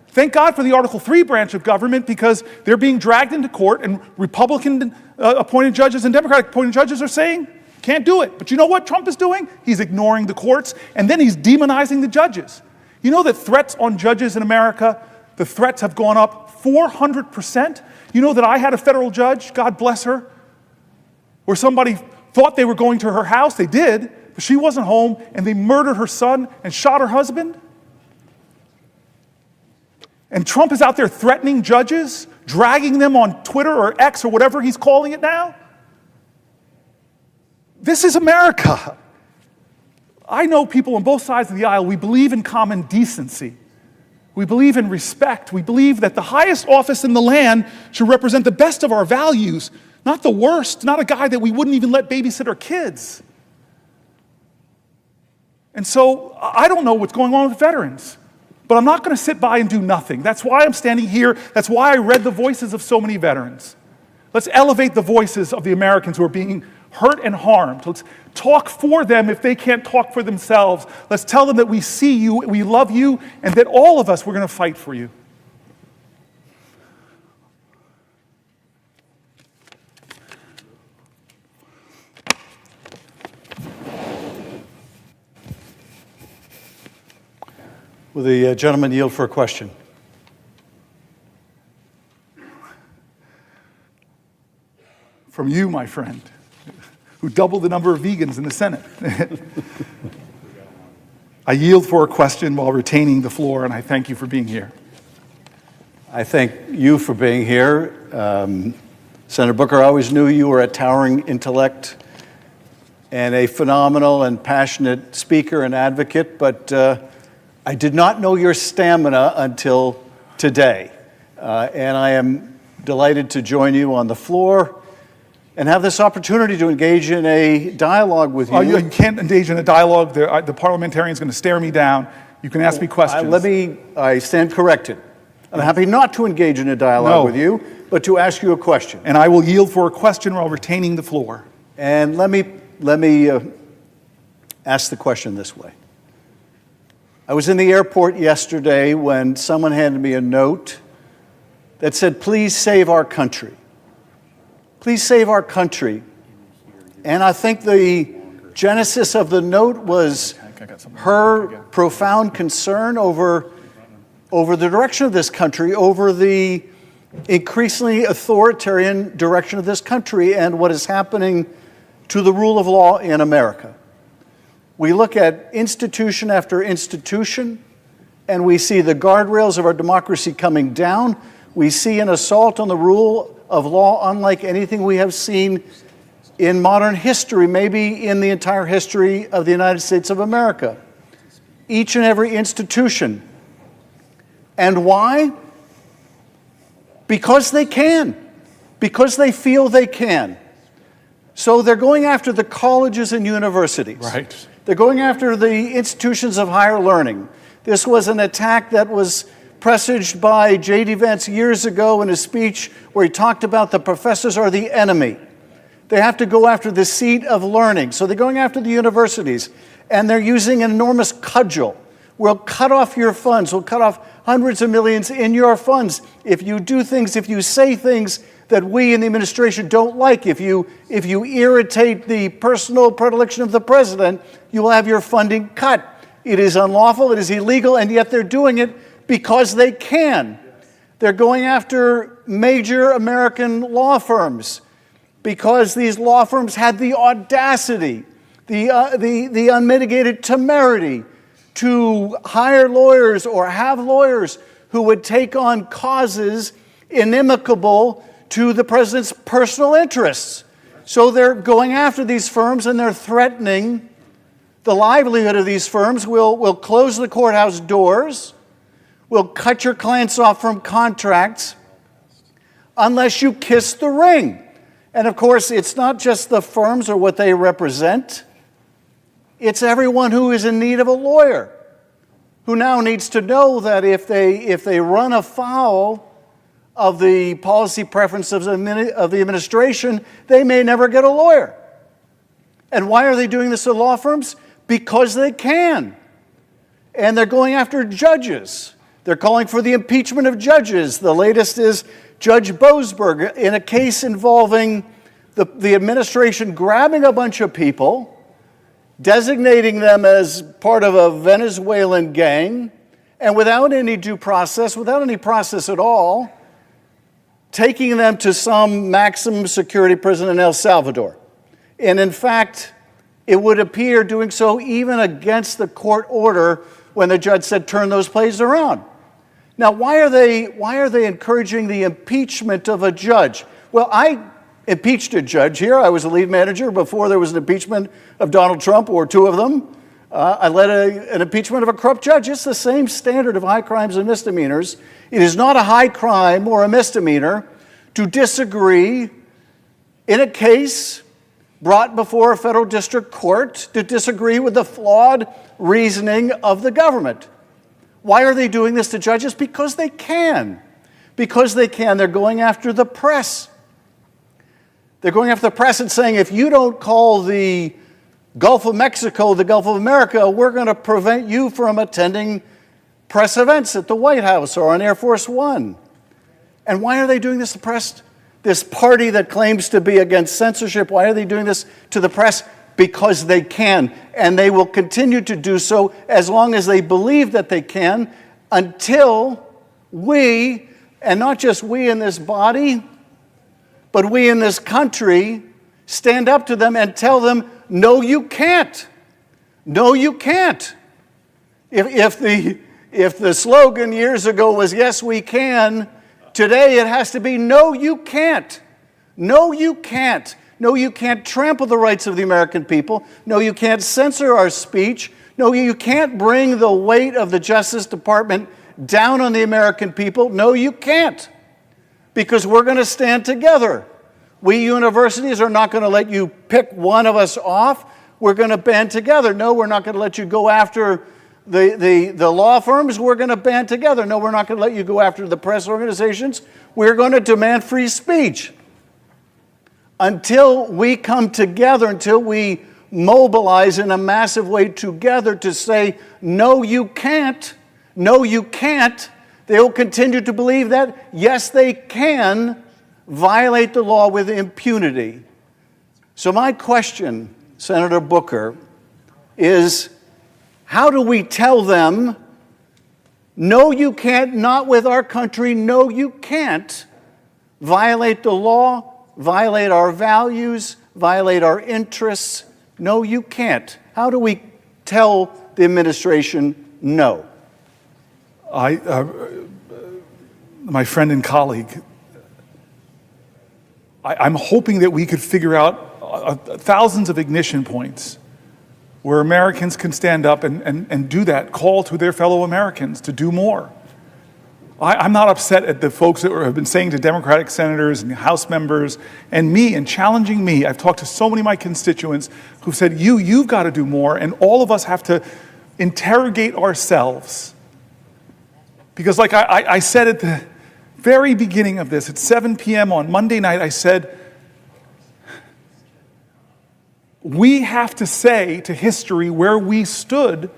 Thank God for the Article III branch of government, because they're being dragged into court, and Republican appointed judges and Democratic appointed judges are saying, can't do it. But you know what Trump is doing? He's ignoring the courts, and then he's demonizing the judges. You know that threats on judges in America, the threats have gone up 400%? You know that I had a federal judge, God bless her, where somebody thought they were going to her house. They did, but she wasn't home, and they murdered her son and shot her husband. And Trump is out there threatening judges, dragging them on Twitter or X or whatever he's calling it now. This is America. I know people on both sides of the aisle, we believe in common decency. We believe in respect. We believe that the highest office in the land should represent the best of our values, not the worst, not a guy that we wouldn't even let babysit our kids. And so I don't know what's going on with veterans, but I'm not going to sit by and do nothing. That's why I'm standing here. That's why I read the voices of so many veterans. Let's elevate the voices of the Americans who are being hurt and harmed. Let's talk for them if they can't talk for themselves. Let's tell them that we see you, we love you, and that all of us, we're going to fight for you. Will the gentleman yield for a question? From you, my friend, who doubled the number of vegans in the Senate. I yield for a question while retaining the floor, and I thank you for being here. I thank you for being here. Senator Booker, I always knew you were a towering intellect and a phenomenal and passionate speaker and advocate, but I did not know your stamina until today. And I am delighted to join you on the floor and have this opportunity to engage in a dialogue with you. You can't engage in a dialogue. The parliamentarian is going to stare me down. You can ask me questions. I stand corrected. I'm happy not to engage in a dialogue with you, but to ask you a question. And I will yield for a question while retaining the floor. And let me ask the question this way. I was in the airport yesterday when someone handed me a note that said, "Please save our country. Please save our country." And I think the genesis of the note was her profound concern over the direction of this country, over the increasingly authoritarian direction of this country and what is happening to the rule of law in America. We look at institution after institution, and we see the guardrails of our democracy coming down. We see an assault on the rule of law unlike anything we have seen in modern history, maybe in the entire history of the United States of America. Each and every institution. And why? Because they can. Because they feel they can. So they're going after the colleges and universities. Right. They're going after the institutions of higher learning. This was an attack that was presaged by J.D. Vance years ago in a speech where he talked about the professors are the enemy. They have to go after the seat of learning. So they're going after the universities, and they're using an enormous cudgel. We'll cut off your funds. We'll cut off hundreds of millions in your funds if you do things, if you say things that we in the administration don't like. If you irritate the personal predilection of the president, you will have your funding cut. It is unlawful, it is illegal, and yet they're doing it because they can. They're going after major American law firms because these law firms had the audacity, the unmitigated temerity to hire lawyers or have lawyers who would take on causes inimical to the president's personal interests. So they're going after these firms and they're threatening the livelihood of these firms. We'll close the courthouse doors. We'll cut your clients off from contracts unless you kiss the ring. And of course, it's not just the firms or what they represent. It's everyone who is in need of a lawyer, who now needs to know that if they run afoul of the policy preferences of the administration, they may never get a lawyer. And why are they doing this to law firms? Because they can. And they're going after judges. They're calling for the impeachment of judges. The latest is Judge Boasberg in a case involving the administration grabbing a bunch of people, designating them as part of a Venezuelan gang, and without any due process, without any process at all, taking them to some maximum security prison in El Salvador. And in fact, it would appear doing so even against the court order when the judge said, turn those places around. Now, why are they encouraging the impeachment of a judge? Well, I impeached a judge here. I was a lead manager before there was an impeachment of Donald Trump, or two of them. I led an impeachment of a corrupt judge. It's the same standard of high crimes and misdemeanors. It is not a high crime or a misdemeanor to disagree in a case brought before a federal district court, to disagree with the flawed reasoning of the government. Why are they doing this to judges? Because they can. Because they can. They're going after the press. They're going after the press and saying, if you don't call the Gulf of Mexico the Gulf of America, we're going to prevent you from attending press events at the White House or on Air Force One. And why are they doing this to press? This party that claims to be against censorship, why are they doing this to the press? Because they can, and they will continue to do so as long as they believe that they can, until we, and not just we in this body, but we in this country, stand up to them and tell them, no, you can't. No, you can't. If the slogan years ago was, yes, we can, today it has to be, no, you can't. No, you can't. No, you can't trample the rights of the American people. No, you can't censor our speech. No, you can't bring the weight of the Justice Department down on the American people. No, you can't. Because we're going to stand together. We universities are not going to let you pick one of us off. We're going to band together. No, we're not going to let you go after the law firms. We're going to band together. No, we're not going to let you go after the press organizations. We're going to demand free speech. Until we come together, until we mobilize in a massive way together to say, no, you can't, no, you can't, they will continue to believe that, yes, they can violate the law with impunity. So my question, Senator Booker, is how do we tell them, no, you can't, not with our country, no, you can't, violate the law, violate our values, violate our interests? No, you can't. How do we tell the administration no? My friend and colleague, I'm hoping that we could figure out thousands of ignition points where Americans can stand up and do that, call to their fellow Americans to do more. I'm not upset at the folks that have been saying to Democratic senators and House members and me and challenging me. I've talked to so many of my constituents who've said, you've got to do more, and all of us have to interrogate ourselves. Because like I said at the very beginning of this, at 7 p.m. on Monday night, I said, we have to say to history where we stood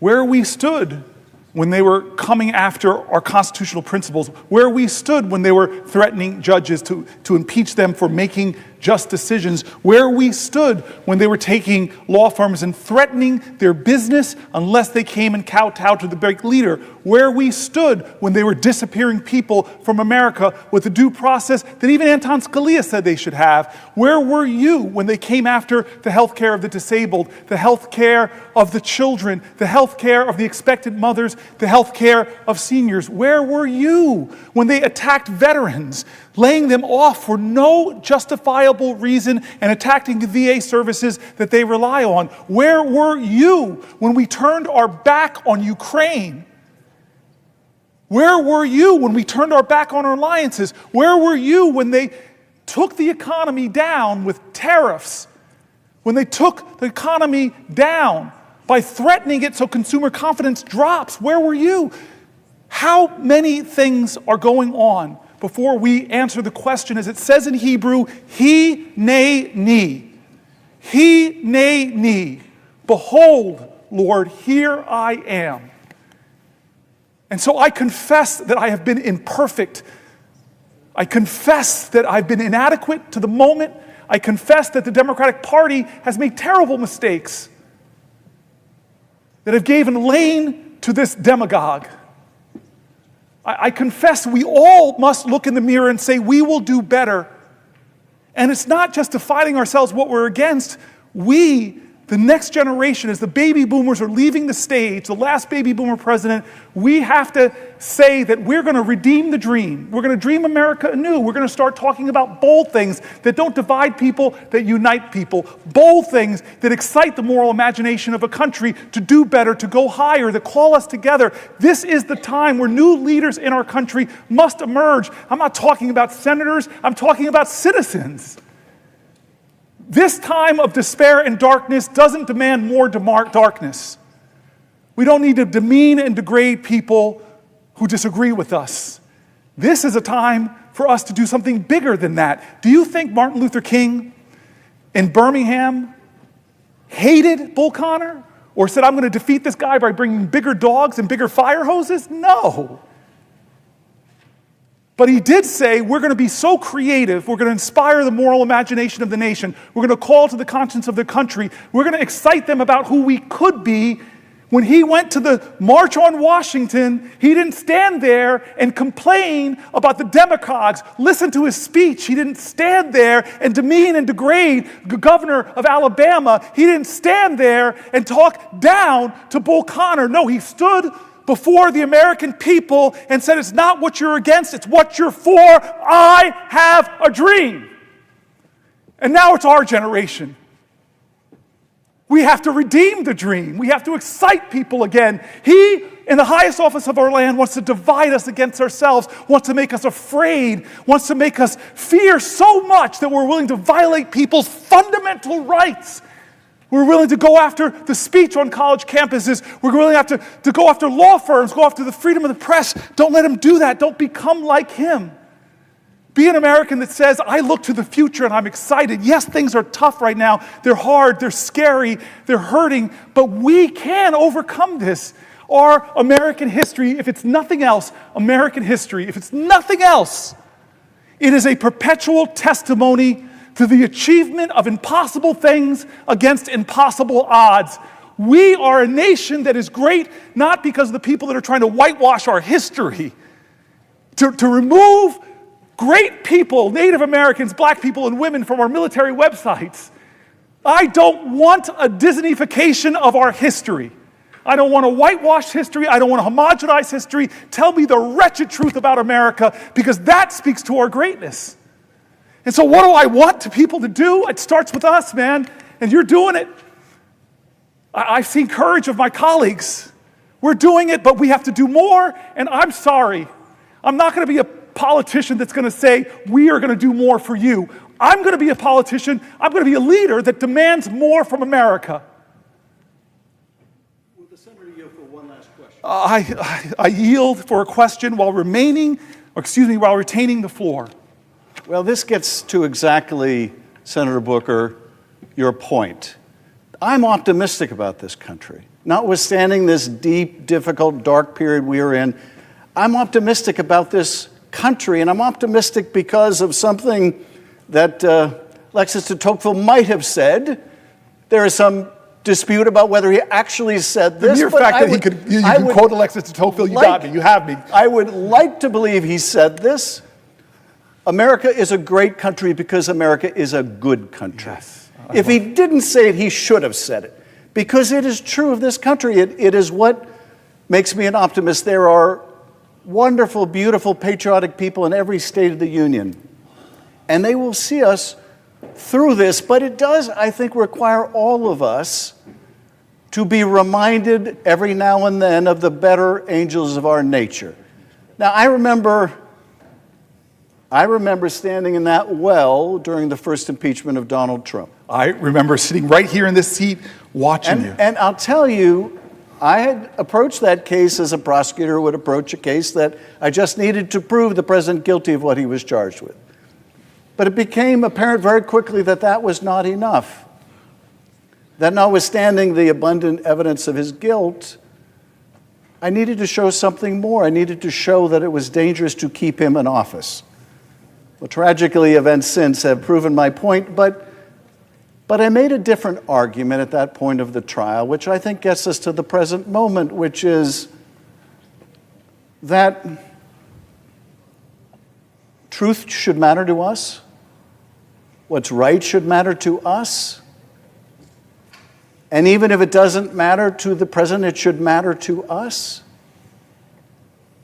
when they were coming after our constitutional principles, where we stood when they were threatening judges to impeach them for making just decisions, where we stood when they were taking law firms and threatening their business unless they came and kowtowed to the big leader, where we stood when they were disappearing people from America with the due process that even Anton Scalia said they should have. Where were you when they came after the health care of the disabled, the health care of the children, the health care of the expectant mothers, the health care of seniors? Where were you when they attacked veterans, laying them off for no justifiable reason and attacking the VA services that they rely on? Where were you when we turned our back on Ukraine? Where were you when we turned our back on our alliances? Where were you when they took the economy down with tariffs? When they took the economy down by threatening it so consumer confidence drops? Where were you? How many things are going on before we answer the question, as it says in Hebrew, he ne ni. He ne ni. Behold, Lord, here I am. And so I confess that I have been imperfect. I confess that I've been inadequate to the moment. I confess that the Democratic Party has made terrible mistakes that have given lane to this demagogue. I confess we all must look in the mirror and say we will do better. And it's not just defining ourselves what we're against. We, the next generation, as the baby boomers are leaving the stage, the last baby boomer president, we have to say that we're going to redeem the dream. We're going to dream America anew. We're going to start talking about bold things that don't divide people, that unite people. Bold things that excite the moral imagination of a country to do better, to go higher, that call us together. This is the time where new leaders in our country must emerge. I'm not talking about senators. I'm talking about citizens. This time of despair and darkness doesn't demand more darkness. We don't need to demean and degrade people who disagree with us. This is a time for us to do something bigger than that. Do you think Martin Luther King in Birmingham hated Bull Connor or said, I'm going to defeat this guy by bringing bigger dogs and bigger fire hoses? No. But he did say, we're going to be so creative, we're going to inspire the moral imagination of the nation, we're going to call to the conscience of the country, we're going to excite them about who we could be. When he went to the March on Washington, he didn't stand there and complain about the demagogues. Listen to his speech. He didn't stand there and demean and degrade the governor of Alabama. He didn't stand there and talk down to Bull Connor. No, he stood before the American people and said, it's not what you're against, it's what you're for. I have a dream. And now it's our generation. We have to redeem the dream. We have to excite people again. He, in the highest office of our land, wants to divide us against ourselves, wants to make us afraid, wants to make us fear so much that we're willing to violate people's fundamental rights. We're willing to go after the speech on college campuses. We're willing to go after law firms, go after the freedom of the press. Don't let him do that. Don't become like him. Be an American that says, I look to the future and I'm excited. Yes, things are tough right now. They're hard, they're scary, they're hurting, but we can overcome this. Our American history, if it's nothing else, American history, if it's nothing else, it is a perpetual testimony to the achievement of impossible things against impossible odds. We are a nation that is great not because of the people that are trying to whitewash our history, to remove great people, Native Americans, black people, and women from our military websites. I don't want a Disneyfication of our history. I don't want to whitewash history. I don't want to homogenize history. Tell me the wretched truth about America, because that speaks to our greatness. And so what do I want to people to do? It starts with us, man, and you're doing it. I've seen courage of my colleagues. We're doing it, but we have to do more, and I'm sorry. I'm not going to be a politician that's going to say, we are going to do more for you. I'm going to be a politician. I'm going to be a leader that demands more from America. Will the Senator yield for one last question? I yield for a question while retaining the floor. Well, this gets to exactly, Senator Booker, your point. I'm optimistic about this country. Notwithstanding this deep, difficult, dark period we are in, I'm optimistic about this country, and I'm optimistic because of something that Alexis de Tocqueville might have said. There is some dispute about whether he actually said this. The mere fact that you can quote Alexis de Tocqueville, you got me, you have me. I would like to believe he said this. America is a great country because America is a good country. Yes. If he didn't say it, he should have said it, because it is true of this country. It is what makes me an optimist. There are wonderful, beautiful, patriotic people in every state of the union, and they will see us through this. But it does, I think, require all of us to be reminded every now and then of the better angels of our nature. Now, I remember standing in that well during the first impeachment of Donald Trump. I remember sitting right here in this seat watching you. And I'll tell you, I had approached that case as a prosecutor would approach a case that I just needed to prove the president guilty of what he was charged with. But it became apparent very quickly that that was not enough. That notwithstanding the abundant evidence of his guilt, I needed to show something more. I needed to show that it was dangerous to keep him in office. Well, tragically, events since have proven my point, but I made a different argument at that point of the trial, which I think gets us to the present moment, which is that truth should matter to us. What's right should matter to us. And even if it doesn't matter to the president, it should matter to us.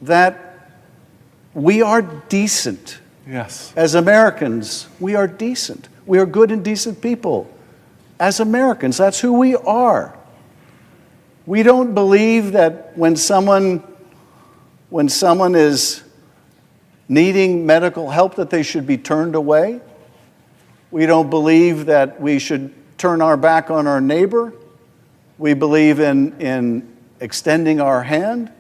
That we are decent. Yes. As Americans, we are decent. We are good and decent people. As Americans, that's who we are. We don't believe that when someone is needing medical help that they should be turned away. We don't believe that we should turn our back on our neighbor. We believe in extending our hand.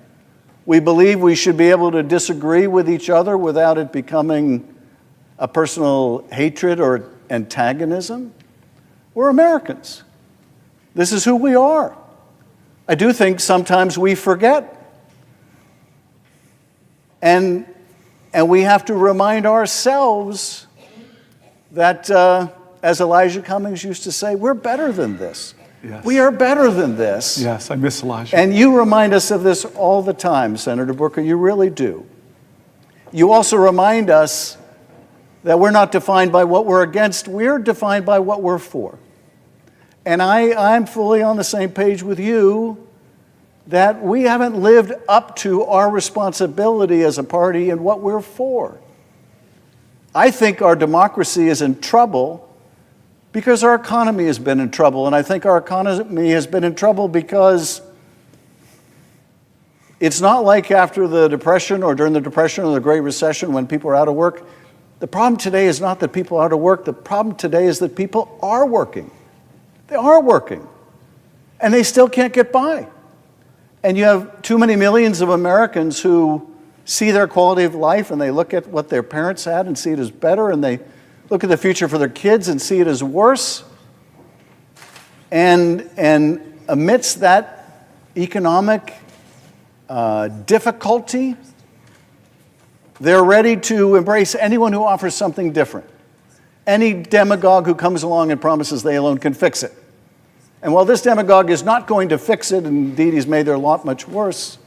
We believe we should be able to disagree with each other without it becoming a personal hatred or antagonism. We're Americans. This is who we are. I do think sometimes we forget. And we have to remind ourselves that, as Elijah Cummings used to say, we're better than this. Yes. We are better than this. Yes, I miss Elijah. And you remind us of this all the time, Senator Booker. You really do. You also remind us that we're not defined by what we're against. We're defined by what we're for. And I'm fully on the same page with you that we haven't lived up to our responsibility as a party and what we're for. I think our democracy is in trouble because our economy has been in trouble. And I think our economy has been in trouble because it's not like after the Depression or during the Depression or the Great Recession when people are out of work. The problem today is not that people are out of work. The problem today is that people are working. They are working. And they still can't get by. And you have too many millions of Americans who see their quality of life and they look at what their parents had and see it as better, and they look at the future for their kids and see it as worse. And amidst that economic difficulty, they're ready to embrace anyone who offers something different. Any demagogue who comes along and promises they alone can fix it. And while this demagogue is not going to fix it, and indeed he's made their lot much worse,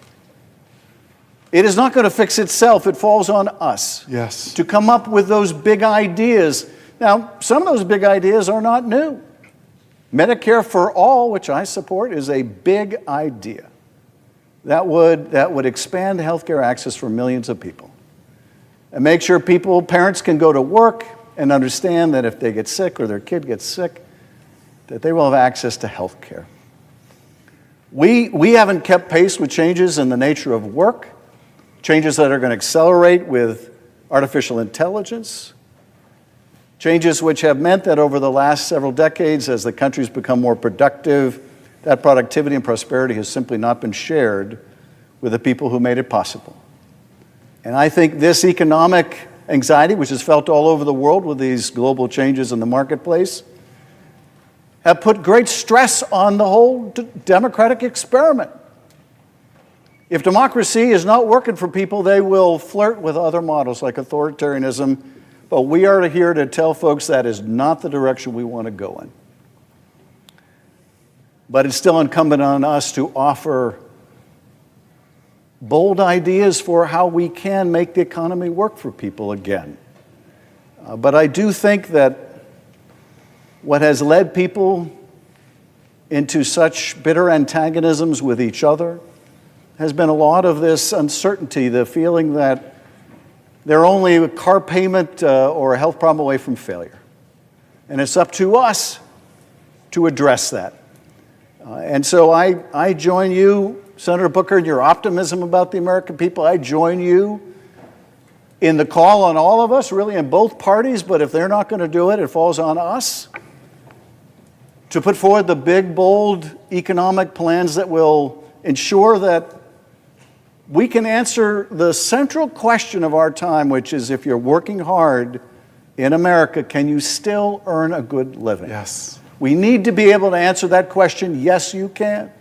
It is not going to fix itself. It falls on us. Yes. To come up with those big ideas. Now, some of those big ideas are not new. Medicare for all, which I support, is a big idea that would expand healthcare access for millions of people and make sure parents can go to work and understand that if they get sick or their kid gets sick, that they will have access to health care. We haven't kept pace with changes in the nature of work, changes that are going to accelerate with artificial intelligence, changes which have meant that over the last several decades, as the country's become more productive, that productivity and prosperity has simply not been shared with the people who made it possible. And I think this economic anxiety, which is felt all over the world with these global changes in the marketplace, have put great stress on the whole democratic experiment. If democracy is not working for people, they will flirt with other models like authoritarianism, but we are here to tell folks that is not the direction we want to go in. But it's still incumbent on us to offer bold ideas for how we can make the economy work for people again. But I do think that what has led people into such bitter antagonisms with each other has been a lot of this uncertainty, the feeling that they're only a car payment or a health problem away from failure. And it's up to us to address that. And so I join you, Senator Booker, in your optimism about the American people. I join you in the call on all of us, really in both parties, but if they're not going to do it, it falls on us to put forward the big, bold economic plans that will ensure that we can answer the central question of our time, which is if you're working hard in America, can you still earn a good living? Yes. We need to be able to answer that question, yes, you can.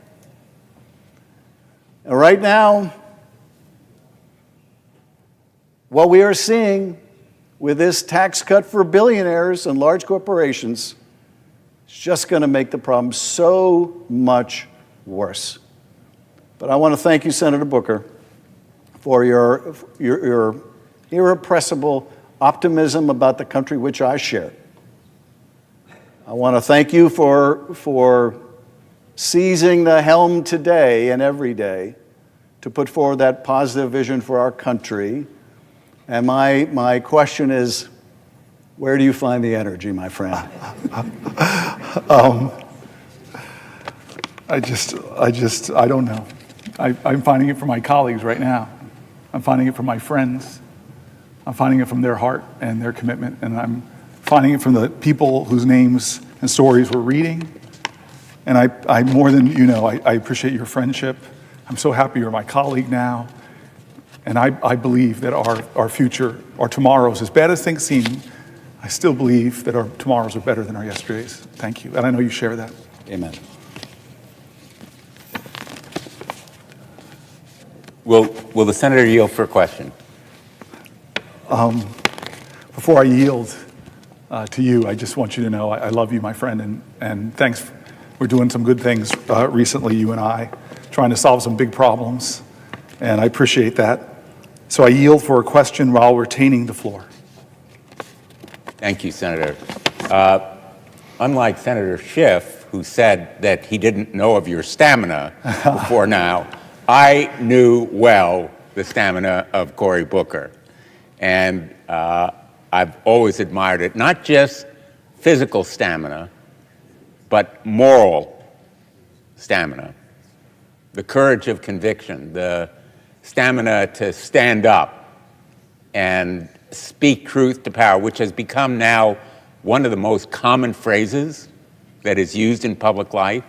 And right now, what we are seeing with this tax cut for billionaires and large corporations is just going to make the problem so much worse. But I want to thank you, Senator Booker, for your irrepressible optimism about the country which I share. I want to thank you for seizing the helm today and every day to put forward that positive vision for our country. And my question is, where do you find the energy, my friend? I don't know. I'm finding it from my colleagues right now. I'm finding it from my friends. I'm finding it from their heart and their commitment. And I'm finding it from the people whose names and stories we're reading. And I more than you know, I appreciate your friendship. I'm so happy you're my colleague now. And I believe that our future, our tomorrows, as bad as things seem, I still believe that our tomorrows are better than our yesterdays. Thank you. And I know you share that. Amen. Will the senator yield for a question? Before I yield to you, I just want you to know I love you, my friend, and thanks. We're doing some good things recently, you and I, trying to solve some big problems, and I appreciate that. So I yield for a question while retaining the floor. Thank you, Senator. Unlike Senator Schiff, who said that he didn't know of your stamina before now, I knew well the stamina of Cory Booker. And I've always admired it, not just physical stamina, but moral stamina, the courage of conviction, the stamina to stand up and speak truth to power, which has become now one of the most common phrases that is used in public life.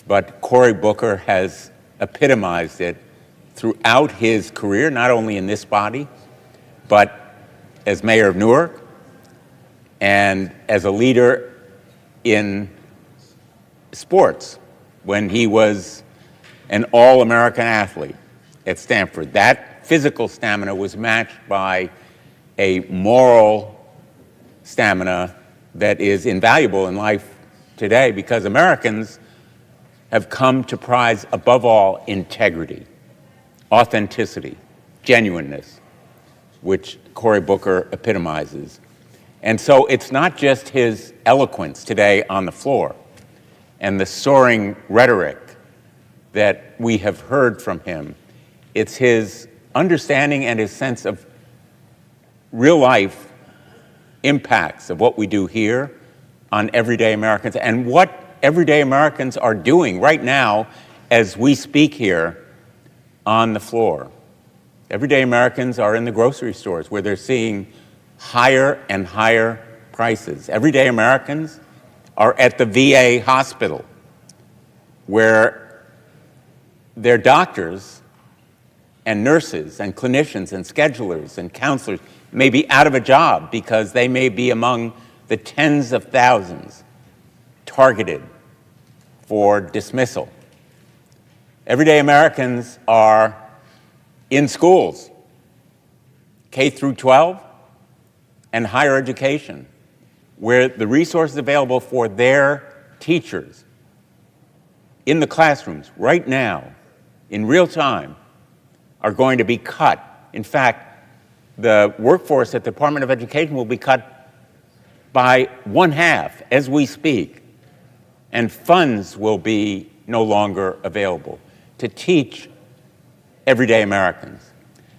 But Cory Booker has epitomized it throughout his career, not only in this body, but as mayor of Newark and as a leader in sports when he was an all-American athlete at Stanford. That physical stamina was matched by a moral stamina that is invaluable in life today because Americans have come to prize, above all, integrity, authenticity, genuineness, which Cory Booker epitomizes. And so it's not just his eloquence today on the floor and the soaring rhetoric that we have heard from him. It's his understanding and his sense of real life impacts of what we do here on everyday Americans and what everyday Americans are doing right now as we speak here on the floor. Everyday Americans are in the grocery stores where they're seeing higher and higher prices. Everyday Americans are at the VA hospital where their doctors and nurses and clinicians and schedulers and counselors may be out of a job because they may be among the tens of thousands targeted for dismissal. Everyday Americans are in schools, K through 12 and higher education, where the resources available for their teachers in the classrooms right now, in real time, are going to be cut. In fact, the workforce at the Department of Education will be cut by 1/2 as we speak, and funds will be no longer available to teach everyday Americans.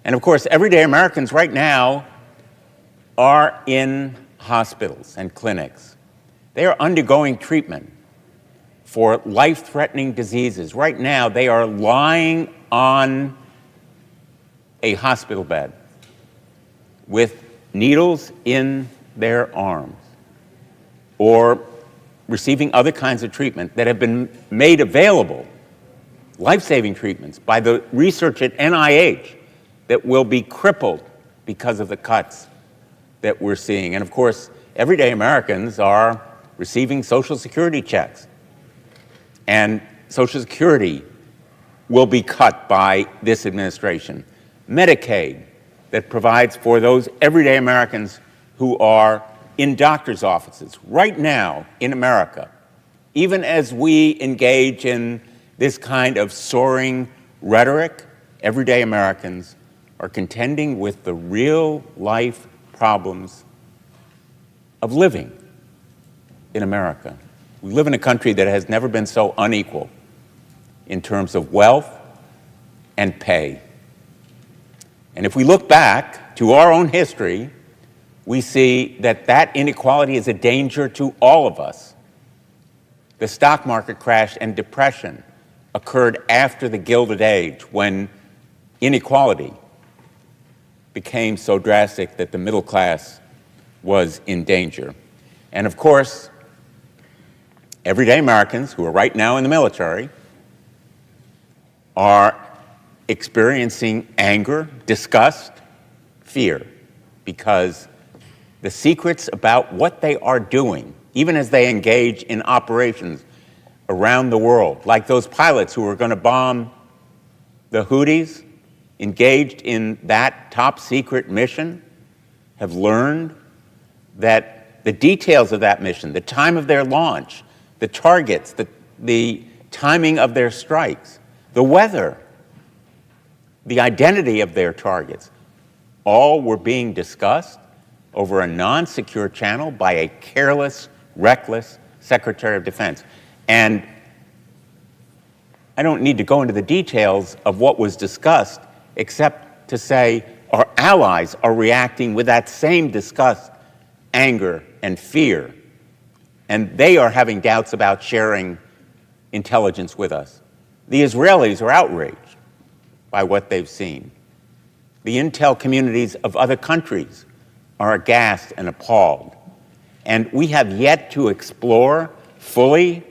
And of course, everyday Americans right now are in hospitals and clinics. They are undergoing treatment for life-threatening diseases. Right now, they are lying on a hospital bed with needles in their arms or receiving other kinds of treatment that have been made available, life-saving treatments, by the research at NIH that will be crippled because of the cuts that we're seeing. And of course, everyday Americans are receiving Social Security checks, and Social Security will be cut by this administration. Medicaid, that provides for those everyday Americans who are in doctor's offices right now in America, even as we engage in this kind of soaring rhetoric, everyday Americans are contending with the real life problems of living in America. We live in a country that has never been so unequal in terms of wealth and pay. And if we look back to our own history, we see that that inequality is a danger to all of us. The stock market crash and depression occurred after the Gilded Age, when inequality became so drastic that the middle class was in danger. And of course, everyday Americans who are right now in the military are experiencing anger, disgust, fear, because the secrets about what they are doing, even as they engage in operations around the world, like those pilots who were going to bomb the Houthis, engaged in that top secret mission, have learned that the details of that mission, the time of their launch, the targets, the timing of their strikes, the weather, the identity of their targets, all were being discussed over a non-secure channel by a careless, reckless Secretary of Defense. And I don't need to go into the details of what was discussed, except to say our allies are reacting with that same disgust, anger, and fear. And they are having doubts about sharing intelligence with us. The Israelis are outraged by what they've seen. The intel communities of other countries are aghast and appalled. And we have yet to explore fully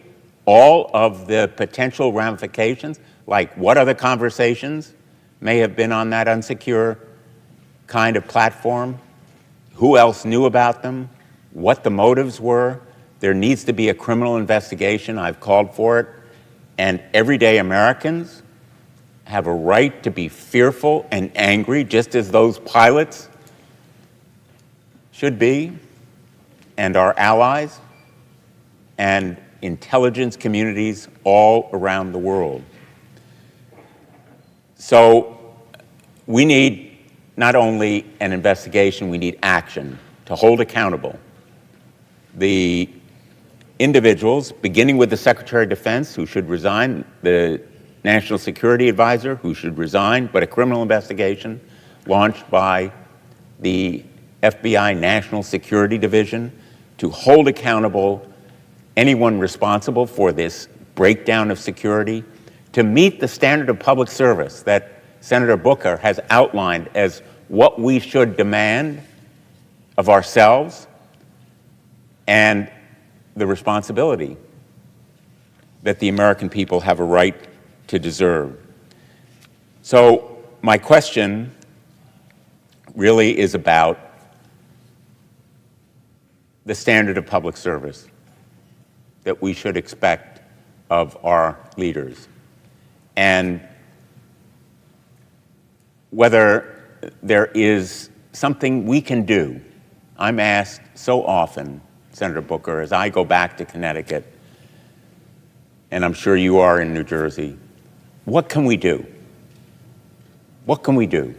all of the potential ramifications, like what other conversations may have been on that unsecure kind of platform, who else knew about them, what the motives were. There needs to be a criminal investigation. I've called for it. And everyday Americans have a right to be fearful and angry, just as those pilots should be, and our allies and intelligence communities all around the world. So we need not only an investigation, we need action to hold accountable the individuals, beginning with the Secretary of Defense, who should resign, the National Security Advisor, who should resign, but a criminal investigation launched by the FBI National Security Division to hold accountable anyone responsible for this breakdown of security, to meet the standard of public service that Senator Booker has outlined as what we should demand of ourselves and the responsibility that the American people have a right to deserve. So my question really is about the standard of public service that we should expect of our leaders, and whether there is something we can do. I'm asked so often, Senator Booker, as I go back to Connecticut, and I'm sure you are in New Jersey, what can we do? What can we do?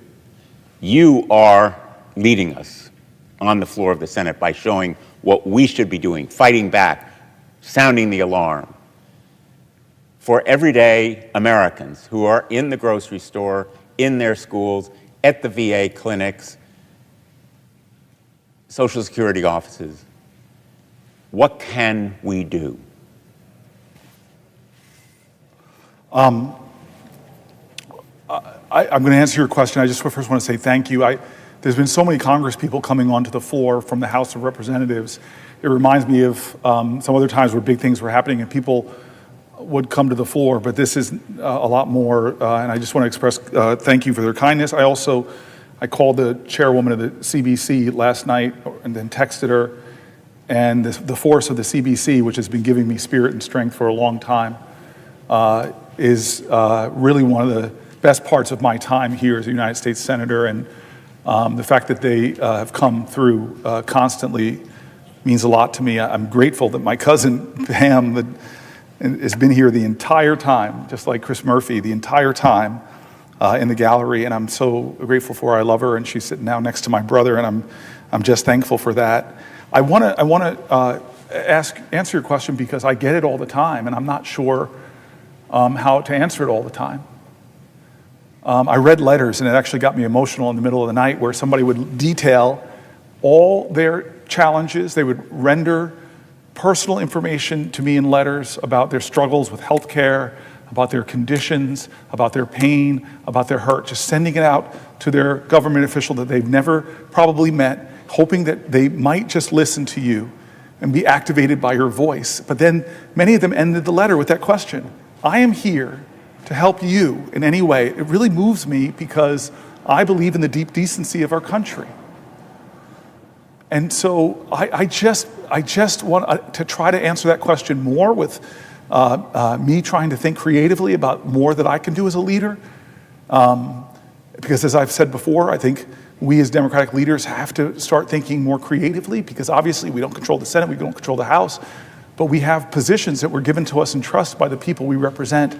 You are leading us on the floor of the Senate by showing what we should be doing, fighting back, sounding the alarm for everyday Americans who are in the grocery store, in their schools, at the VA clinics, Social Security offices. What can we do? I'm going to answer your question. I just first want to say thank you. There's been so many Congress people coming onto the floor from the House of Representatives. It reminds me of some other times where big things were happening and people would come to the floor, but this is a lot more, and I just want to express thank you for their kindness. I called the chairwoman of the CBC last night and then texted her, and the force of the CBC, which has been giving me spirit and strength for a long time, is really one of the best parts of my time here as a United States Senator, and the fact that they have come through constantly means a lot to me. I'm grateful that my cousin Pam has been here the entire time, just like Chris Murphy, the entire time in the gallery, and I'm so grateful for her. I love her, and she's sitting now next to my brother, and I'm just thankful for that. I want to answer your question because I get it all the time, and I'm not sure how to answer it all the time. I read letters, and it actually got me emotional in the middle of the night, where somebody would detail all their challenges. They would render personal information to me in letters about their struggles with health care, about their conditions, about their pain, about their hurt, just sending it out to their government official that they've never probably met, hoping that they might just listen to you and be activated by your voice. But then many of them ended the letter with that question: I am here to help you in any way. It really moves me because I believe in the deep decency of our country. And so I just want to try to answer that question more with me trying to think creatively about more that I can do as a leader. Because as I've said before, I think we as Democratic leaders have to start thinking more creatively, because obviously we don't control the Senate, we don't control the House, but we have positions that were given to us in trust by the people we represent.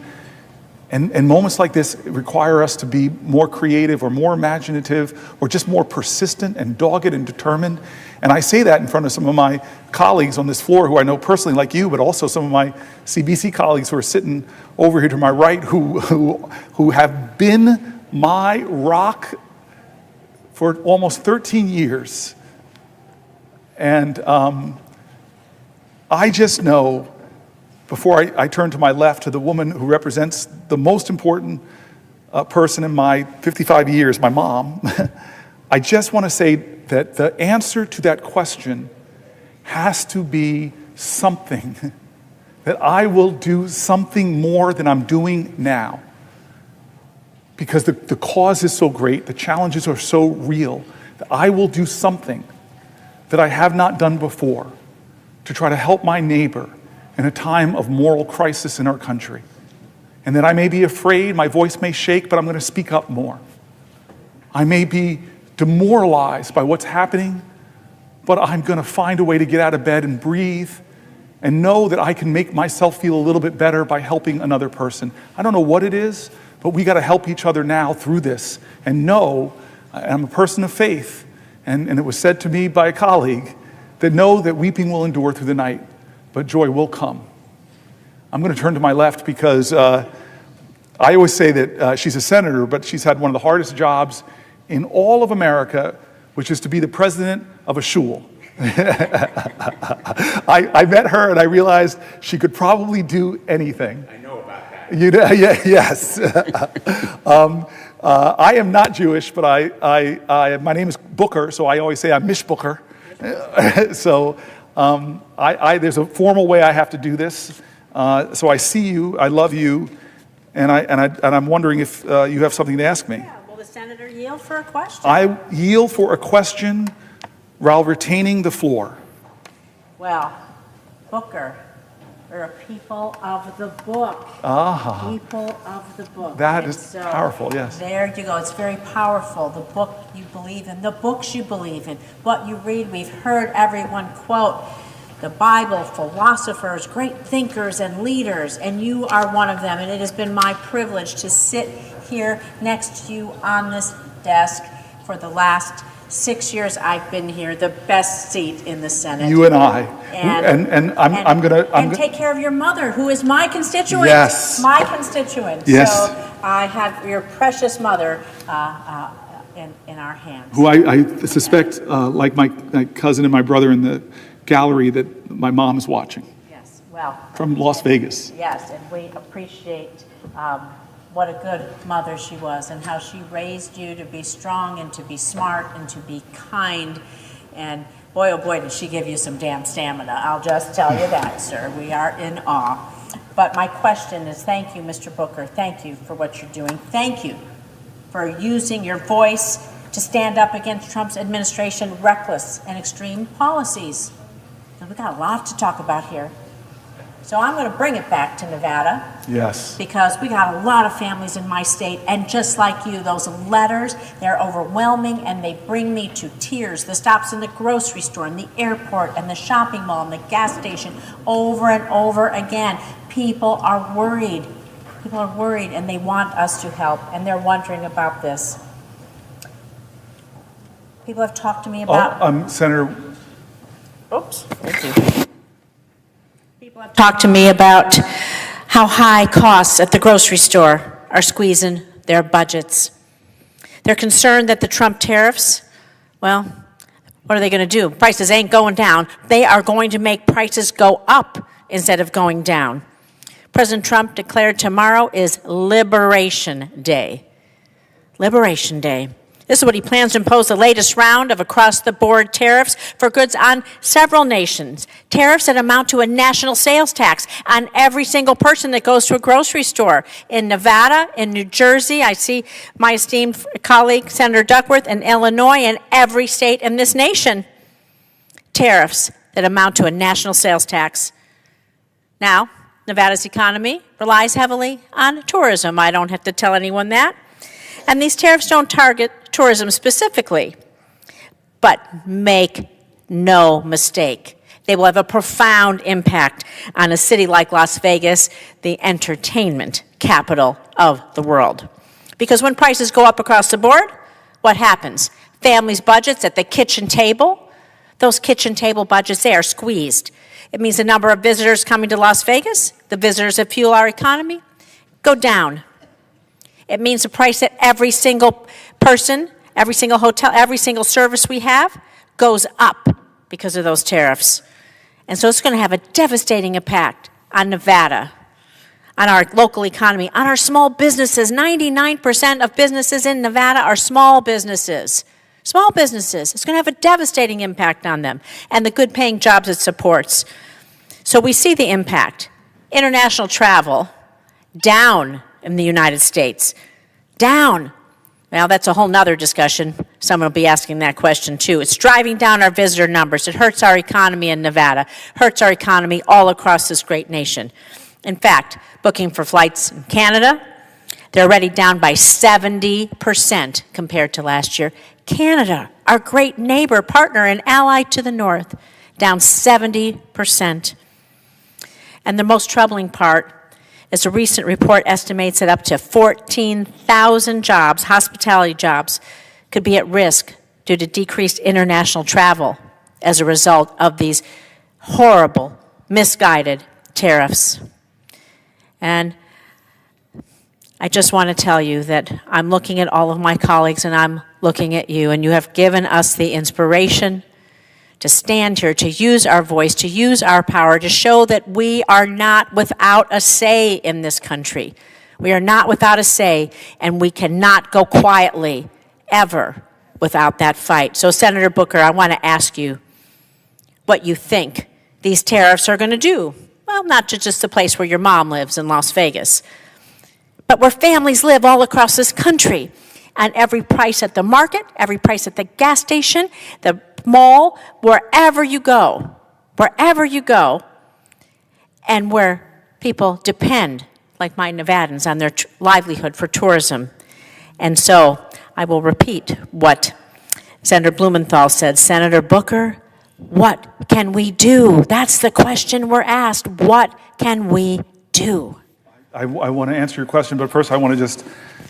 And moments like this require us to be more creative or more imaginative or just more persistent and dogged and determined. And I say that in front of some of my colleagues on this floor who I know personally, like you, but also some of my CBC colleagues who are sitting over here to my right who have been my rock for almost 13 years. And I just know, before I turn to my left, to the woman who represents the most important person in my 55 years, my mom, I just want to say that the answer to that question has to be something, that I will do something more than I'm doing now. Because the cause is so great, the challenges are so real, that I will do something that I have not done before to try to help my neighbor in a time of moral crisis in our country. And that I may be afraid, my voice may shake, but I'm going to speak up more. I may be demoralized by what's happening, but I'm going to find a way to get out of bed and breathe and know that I can make myself feel a little bit better by helping another person. I don't know what it is, But we got to help each other now through this and know, I'm a person of faith, and it was said to me by a colleague, that know that weeping will endure through the night, but joy will come. I'm going to turn to my left because I always say that she's a senator, but she's had one of the hardest jobs in all of America, which is to be the president of a shul. I met her and I realized she could probably do anything. I know about that. Yes. I am not Jewish, but my name is Booker, so I always say I'm Mish Booker. So there's a formal way I have to do this. So I see you, I love you, and I'm wondering if you have something to ask me. Yeah, will the senator yield for a question? I yield for a question while retaining the floor. Well, Booker, we're a people of the book. People of the book. That is powerful, yes. There you go. It's very powerful. The book you believe in, the books you believe in, what you read. We've heard everyone quote the Bible, philosophers, great thinkers and leaders, and you are one of them. And it has been my privilege to sit here next to you on this desk for the last 6 years I've been here, the best seat in the Senate. You and I. And I'm gonna take care of your mother, who is my constituent. Yes. My constituent. Yes. So I have your precious mother in our hands. who I suspect, like my cousin and my brother in the gallery, that my mom is watching. Yes, well. From Las Vegas. Yes, and we appreciate what a good mother she was and how she raised you to be strong and to be smart and to be kind. And boy, oh boy, did she give you some damn stamina. I'll just tell you that, sir. We are in awe. But my question is, thank you, Mr. Booker. Thank you for what you're doing. Thank you for using your voice to stand up against Trump's administration reckless and extreme policies. And we've got a lot to talk about here. So I'm going to bring it back to Nevada. Yes. Because we got a lot of families in my state, and just like you, those letters, they're overwhelming, and they bring me to tears. The stops in the grocery store, and the airport, and the shopping mall, and the gas station, over and over again. People are worried. People are worried, and they want us to help, and they're wondering about this. People have talked to me about... Senator... Oops, thank you. People have talked to me about how high costs at the grocery store are squeezing their budgets. They're concerned that the Trump tariffs, well, what are they going to do? Prices ain't going down. They are going to make prices go up instead of going down. President Trump declared tomorrow is Liberation Day. Liberation Day. This is what he plans to impose the latest round of across-the-board tariffs for goods on several nations. Tariffs that amount to a national sales tax on every single person that goes to a grocery store. In Nevada, in New Jersey, I see my esteemed colleague, Senator Duckworth, in Illinois, and every state in this nation. Tariffs that amount to a national sales tax. Now, Nevada's economy relies heavily on tourism. I don't have to tell anyone that. And these tariffs don't target tourism specifically, but make no mistake, they will have a profound impact on a city like Las Vegas, the entertainment capital of the world. Because when prices go up across the board, what happens? Families' budgets at the kitchen table, those kitchen table budgets, they are squeezed. It means the number of visitors coming to Las Vegas, the visitors that fuel our economy, go down. It means the price that every single person, every single hotel, every single service we have goes up because of those tariffs. And so it's going to have a devastating impact on Nevada, on our local economy, on our small businesses. 99% of businesses in Nevada are small businesses. Small businesses. It's going to have a devastating impact on them and the good-paying jobs it supports. So we see the impact. International travel down in the United States. Down. Well, that's a whole nother discussion. Someone will be asking that question too. It's driving down our visitor numbers. It hurts our economy in Nevada, hurts our economy all across this great nation. In fact, booking for flights in Canada, they're already down by 70% compared to last year. Canada, our great neighbor, partner, and ally to the north, down 70%. And the most troubling part as a recent report estimates that up to 14,000 jobs, hospitality jobs, could be at risk due to decreased international travel as a result of these horrible, misguided tariffs. And I just want to tell you that I'm looking at all of my colleagues and I'm looking at you, and you have given us the inspiration to stand here, to use our voice, to use our power, to show that we are not without a say in this country. We are not without a say, and we cannot go quietly, ever, without that fight. So, Senator Booker, I want to ask you what you think these tariffs are going to do. Well, not to just the place where your mom lives in Las Vegas, but where families live all across this country. And every price at the market, every price at the gas station, the mall, wherever you go, and where people depend, like my Nevadans, on their livelihood for tourism. And so I will repeat what Senator Blumenthal said. Senator Booker, what can we do? That's the question we're asked. What can we do? I want to answer your question, but first I want to just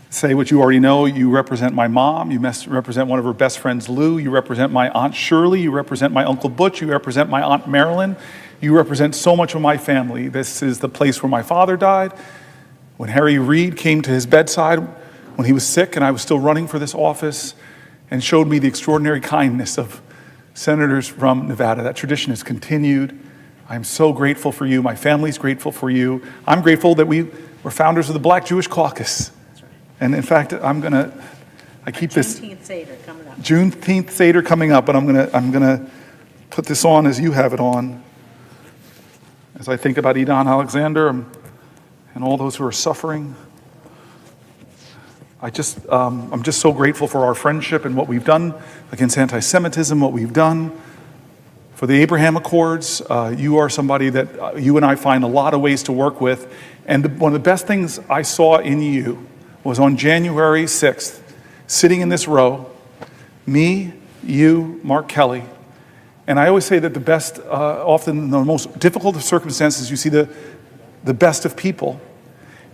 say what you already know. You represent my mom. You represent one of her best friends, Lou. You represent my Aunt Shirley. You represent my Uncle Butch. You represent my Aunt Marilyn. You represent so much of my family. This is the place where my father died. When Harry Reid came to his bedside when he was sick and I was still running for this office and showed me the extraordinary kindness of senators from Nevada. That tradition has continued. I'm so grateful for you. My family's grateful for you. I'm grateful that we were founders of the Black Jewish Caucus. And in fact, I keep this Juneteenth Seder coming up. Juneteenth Seder coming up, but I'm gonna put this on as you have it on. As I think about Idon Alexander and all those who are suffering. I'm just so grateful for our friendship and what we've done against anti-Semitism, what we've done for the Abraham Accords. You are somebody that you and I find a lot of ways to work with. And one of the best things I saw in you was on January 6th, sitting in this row, me, you, Mark Kelly. And I always say that the best, often in the most difficult of circumstances, you see the best of people.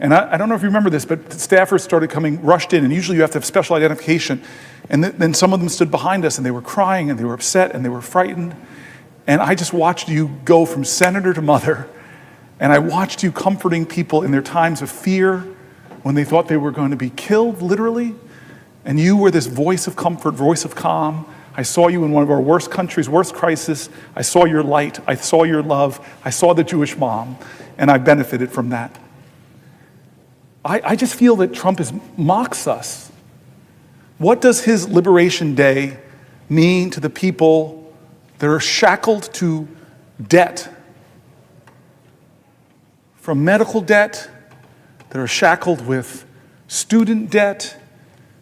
And I don't know if you remember this, but staffers started rushed in, and usually you have to have special identification. And then some of them stood behind us, and they were crying, and they were upset, and they were frightened. And I just watched you go from senator to mother, and I watched you comforting people in their times of fear, when they thought they were going to be killed, literally. And you were this voice of comfort, voice of calm. I saw you in one of our worst countries, worst crisis. I saw your light. I saw your love. I saw the Jewish mom, and I benefited from that. I just feel that Trump mocks us. What does his Liberation Day mean to the people that are shackled to debt? From medical debt, that are shackled with student debt,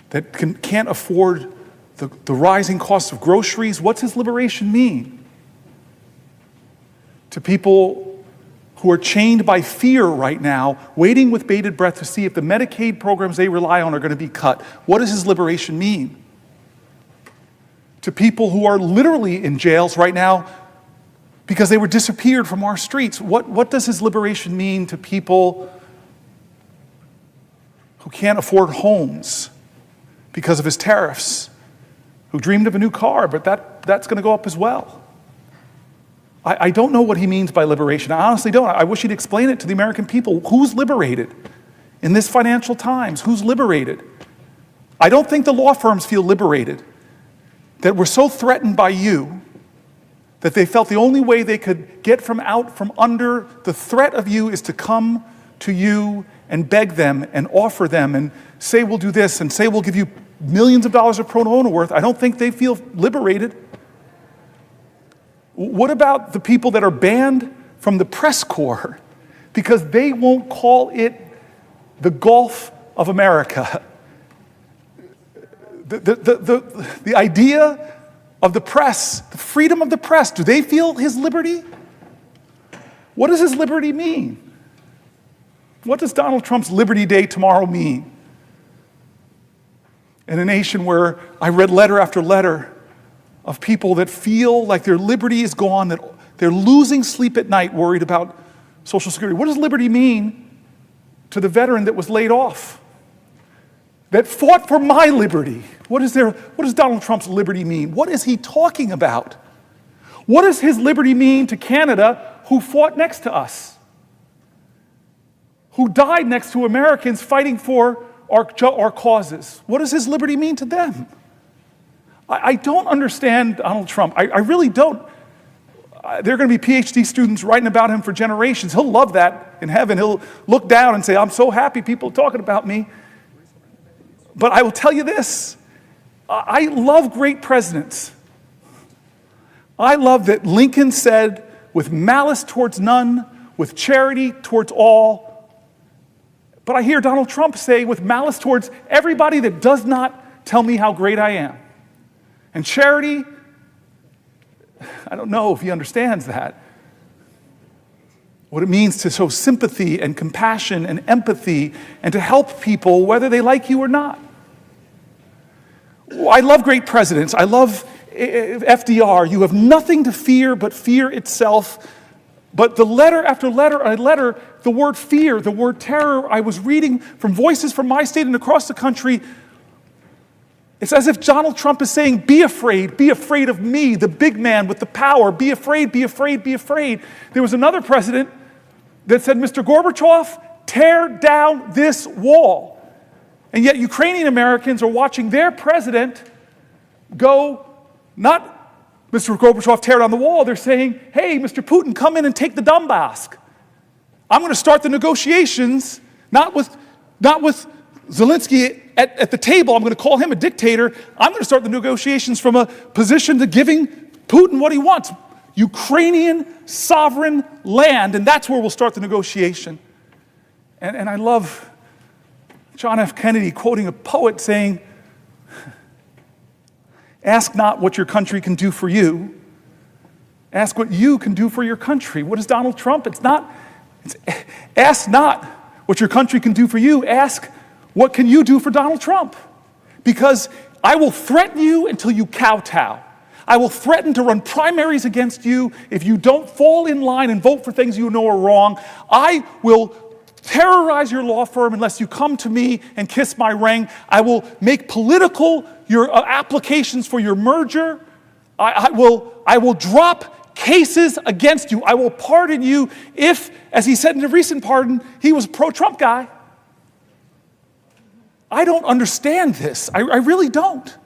that can't afford the rising costs of groceries. What's his liberation mean? To people who are chained by fear right now, waiting with bated breath to see if the Medicaid programs they rely on are going to be cut. What does his liberation mean? To people who are literally in jails right now because they were disappeared from our streets. What does his liberation mean to people who can't afford homes because of his tariffs, who dreamed of a new car, but that's going to go up as well? I don't know what he means by liberation. I honestly don't. I wish he'd explain it to the American people. Who's liberated in this financial times? Who's liberated? I don't think the law firms feel liberated, that we're so threatened by you that they felt the only way they could get from under the threat of you is to come to you and beg them and offer them and say we'll do this and say we'll give you millions of dollars of pro bono worth. I don't think they feel liberated. What about the people that are banned from the press corps because they won't call it the Gulf of America? The idea of the press, the freedom of the press, do they feel his liberty? What does his liberty mean? What does Donald Trump's Liberty Day tomorrow mean? In a nation where I read letter after letter of people that feel like their liberty is gone, that they're losing sleep at night worried about Social Security. What does liberty mean to the veteran that was laid off, that fought for my liberty. What does Donald Trump's liberty mean? What is he talking about? What does his liberty mean to Canada, who fought next to us, who died next to Americans fighting for our causes? What does his liberty mean to them? I don't understand Donald Trump. I really don't. There are going to be PhD students writing about him for generations. He'll love that in heaven. He'll look down and say, I'm so happy people are talking about me. But I will tell you this. I love great presidents. I love that Lincoln said, with malice towards none, with charity towards all. But I hear Donald Trump say, with malice towards everybody that does not tell me how great I am. And charity, I don't know if he understands that. What it means to show sympathy and compassion and empathy and to help people whether they like you or not. I love great presidents. I love FDR. You have nothing to fear but fear itself. But the letter after letter, the word fear, the word terror, I was reading from voices from my state and across the country. It's as if Donald Trump is saying, be afraid of me, the big man with the power. Be afraid, be afraid, be afraid. There was another president that said, Mr. Gorbachev, tear down this wall. And yet Ukrainian Americans are watching their president go, not Mr. Gorbachev, tear down the wall. They're saying, hey, Mr. Putin, come in and take the Donbass. I'm going to start the negotiations, not with Zelensky at the table. I'm going to call him a dictator. I'm going to start the negotiations from a position to giving Putin what he wants. Ukrainian sovereign land, and that's where we'll start the negotiation. And I love John F. Kennedy quoting a poet saying, ask not what your country can do for you. Ask what you can do for your country. What is Donald Trump? Ask not what your country can do for you. Ask what can you do for Donald Trump? Because I will threaten you until you kowtow. I will threaten to run primaries against you if you don't fall in line and vote for things you know are wrong. I will terrorize your law firm unless you come to me and kiss my ring. I will make political your applications for your merger. I will drop cases against you. I will pardon you if, as he said in a recent pardon, he was a pro-Trump guy. I don't understand this. I really don't.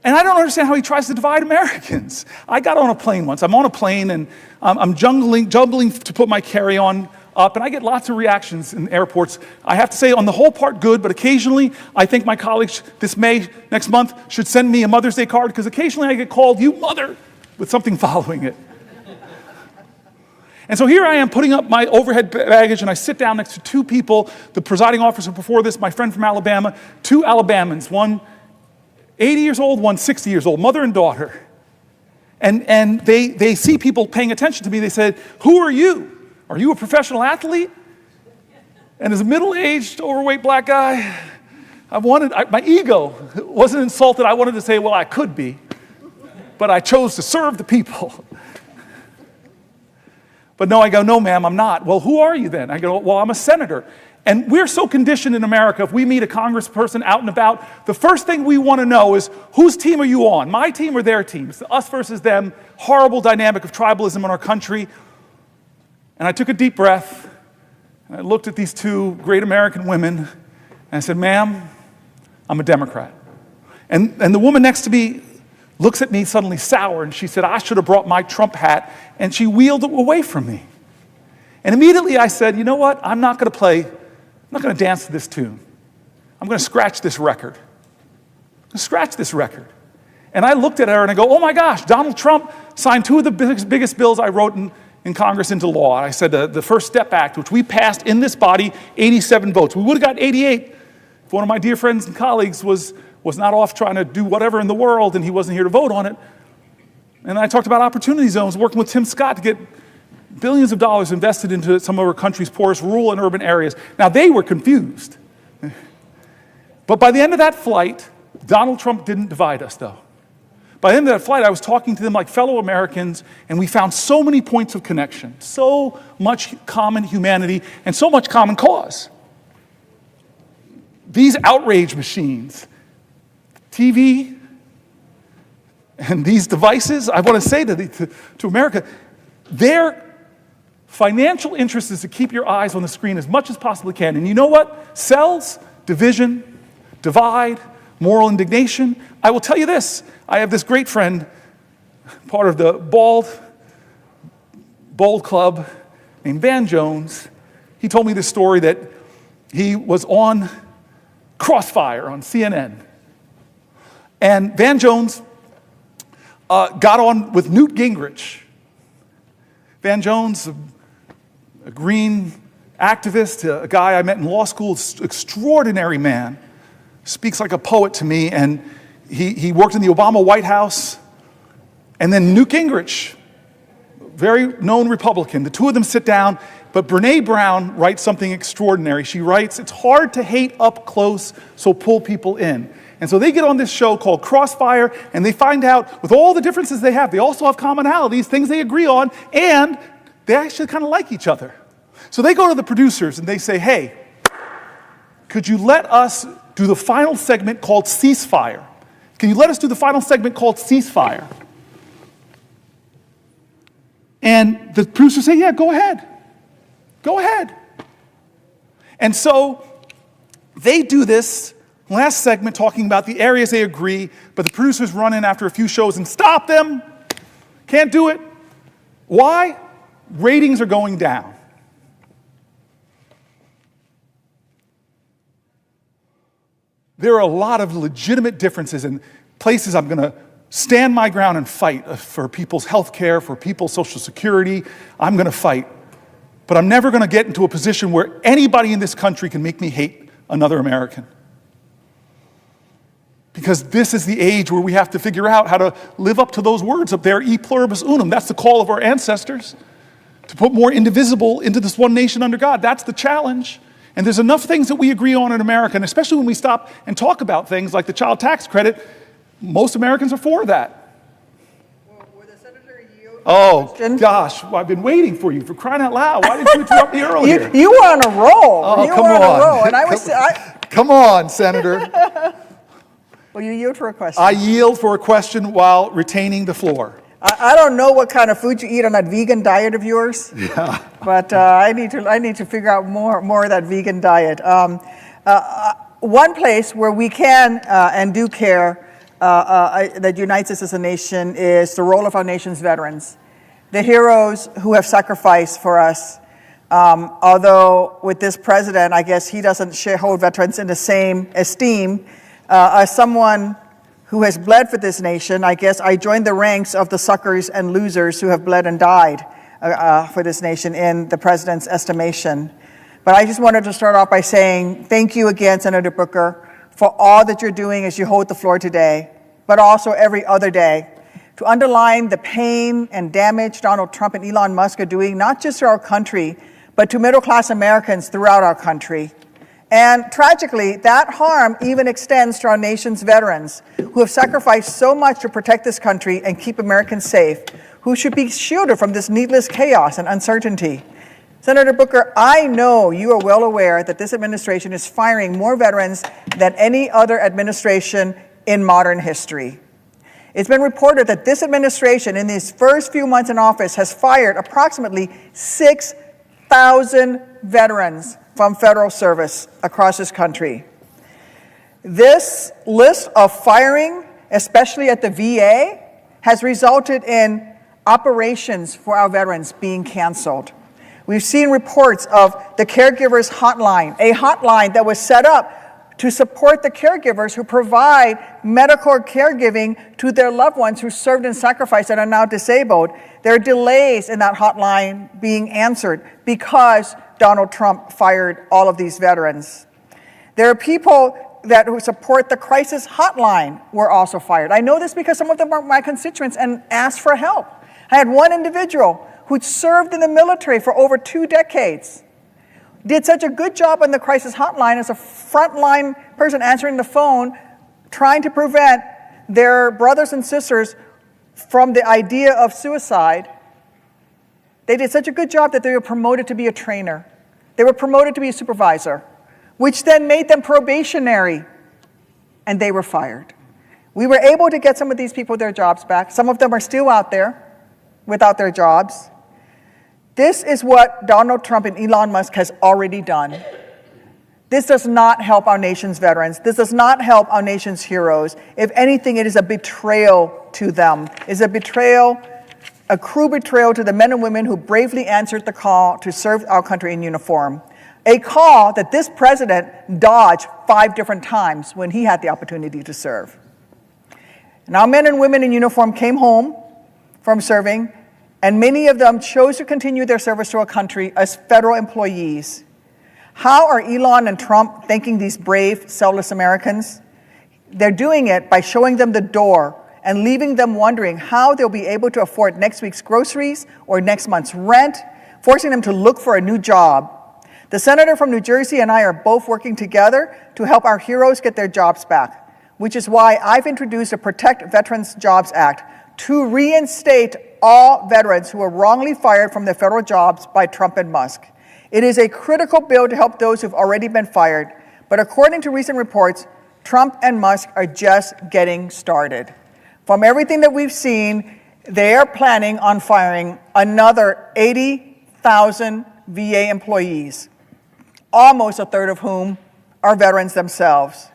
And I don't understand how he tries to divide Americans. I got on a plane once. I'm on a plane and I'm jumbling to put my carry-on up, and I get lots of reactions in airports. I have to say, on the whole part, good, but occasionally I think my colleagues next month, should send me a Mother's Day card, because occasionally I get called, you mother, with something following it. And so here I am putting up my overhead baggage, and I sit down next to two people, the presiding officer before this, my friend from Alabama, two Alabamans, one 80 years old, one 60 years old, mother and daughter. And they see people paying attention to me. They said, who are you? Are you a professional athlete? And as a middle-aged, overweight black guy, my ego wasn't insulted. I wanted to say, well, I could be, but I chose to serve the people. But no, I go, no, ma'am, I'm not. Well, who are you then? I go, well, I'm a senator. And we're so conditioned in America, if we meet a congressperson out and about, the first thing we want to know is, whose team are you on? My team or their team? It's us versus them, horrible dynamic of tribalism in our country. And I took a deep breath, and I looked at these two great American women, and I said, ma'am, I'm a Democrat. And the woman next to me looks at me suddenly sour, and she said, I should have brought my Trump hat, and she wheeled it away from me. And immediately I said, you know what? I'm not going to dance to this tune. I'm going to scratch this record. And I looked at her and I go, oh my gosh, Donald Trump signed two of the biggest bills I wrote in Congress into law. I said the First Step Act, which we passed in this body, 87 votes. We would have got 88 if one of my dear friends and colleagues was not off trying to do whatever in the world and he wasn't here to vote on it. And I talked about opportunity zones, working with Tim Scott to get billions of dollars invested into some of our country's poorest rural and urban areas. Now, they were confused. But by the end of that flight, Donald Trump didn't divide us, though. By the end of that flight, I was talking to them like fellow Americans, and we found so many points of connection, so much common humanity, and so much common cause. These outrage machines, TV, and these devices, I want to say to America, their financial interest is to keep your eyes on the screen as much as possibly can. And you know what? Sells division, divide, moral indignation. I will tell you this. I have this great friend, part of the Bold Club, named Van Jones. He told me this story that he was on Crossfire on CNN. And Van Jones got on with Newt Gingrich. Van Jones, a green activist, a guy I met in law school, extraordinary man, speaks like a poet to me, and he worked in the Obama White House. And then Newt Gingrich, very known Republican, the two of them sit down, but Brene Brown writes something extraordinary. She writes, "It's hard to hate up close, so pull people in." And so they get on this show called Crossfire, and they find out, with all the differences they have, they also have commonalities, things they agree on, and they actually kind of like each other. So they go to the producers and they say, "Hey, could you let us do the final segment called Ceasefire? Can you let us do the final segment called Ceasefire?" And the producers say, "Yeah, go ahead. Go ahead." And so they do this last segment talking about the areas they agree, but the producers run in after a few shows and stop them. Can't do it. Why? Ratings are going down. There are a lot of legitimate differences in places I'm going to stand my ground and fight for people's health care, for people's Social Security. I'm going to fight. But I'm never going to get into a position where anybody in this country can make me hate another American. Because this is the age where we have to figure out how to live up to those words up there, e pluribus unum. That's the call of our ancestors, to put more indivisible into this one nation under God. That's the challenge. And there's enough things that we agree on in America, and especially when we stop and talk about things like the child tax credit, most Americans are for that. Oh, gosh, well, I've been waiting for you, for crying out loud. Why didn't you interrupt me earlier? You were on a roll. Oh, you come were on on. a roll. And I was, Come on, Senator. Will you yield for a question? I yield for a question while retaining the floor. I don't know what kind of food you eat on that vegan diet of yours. Yeah. But I need to figure out more of that vegan diet. One place where we can and do care that unites us as a nation is the role of our nation's veterans, the heroes who have sacrificed for us. Although with this president, I guess he doesn't hold veterans in the same esteem. As someone who has bled for this nation, I guess I joined the ranks of the suckers and losers who have bled and died for this nation in the president's estimation. But I just wanted to start off by saying thank you again, Senator Booker, for all that you're doing as you hold the floor today, but also every other day, to underline the pain and damage Donald Trump and Elon Musk are doing, not just to our country, but to middle-class Americans throughout our country. And tragically, that harm even extends to our nation's veterans, who have sacrificed so much to protect this country and keep Americans safe, who should be shielded from this needless chaos and uncertainty. Senator Booker, I know you are well aware that this administration is firing more veterans than any other administration in modern history. It's been reported that this administration, in these first few months in office, has fired approximately 6,000 veterans from federal service across this country. This list of firing, especially at the VA, has resulted in operations for our veterans being canceled. We've seen reports of the Caregivers Hotline, a hotline that was set up to support the caregivers who provide medical caregiving to their loved ones who served and sacrificed and are now disabled. There are delays in that hotline being answered because Donald Trump fired all of these veterans. There are people who support the crisis hotline were also fired. I know this because some of them are my constituents and asked for help. I had one individual who'd served in the military for over 2 decades, did such a good job on the crisis hotline as a frontline person answering the phone, trying to prevent their brothers and sisters from the idea of suicide, they did such a good job that they were promoted to be a trainer. They were promoted to be a supervisor, which then made them probationary, and they were fired. We were able to get some of these people their jobs back. Some of them are still out there without their jobs. This is what Donald Trump and Elon Musk has already done. This does not help our nation's veterans. This does not help our nation's heroes. If anything, it is a betrayal to them. It's a betrayal, a cruel betrayal to the men and women who bravely answered the call to serve our country in uniform. A call that this president dodged 5 different times when he had the opportunity to serve. And our men and women in uniform came home from serving, and many of them chose to continue their service to our country as federal employees. How are Elon and Trump thanking these brave, selfless Americans? They're doing it by showing them the door and leaving them wondering how they'll be able to afford next week's groceries or next month's rent, forcing them to look for a new job. The senator from New Jersey and I are both working together to help our heroes get their jobs back, which is why I've introduced a Protect Veterans Jobs Act to reinstate all veterans who were wrongly fired from their federal jobs by Trump and Musk. It is a critical bill to help those who've already been fired, but according to recent reports, Trump and Musk are just getting started. From everything that we've seen, they are planning on firing another 80,000 VA employees, almost a third of whom are veterans themselves.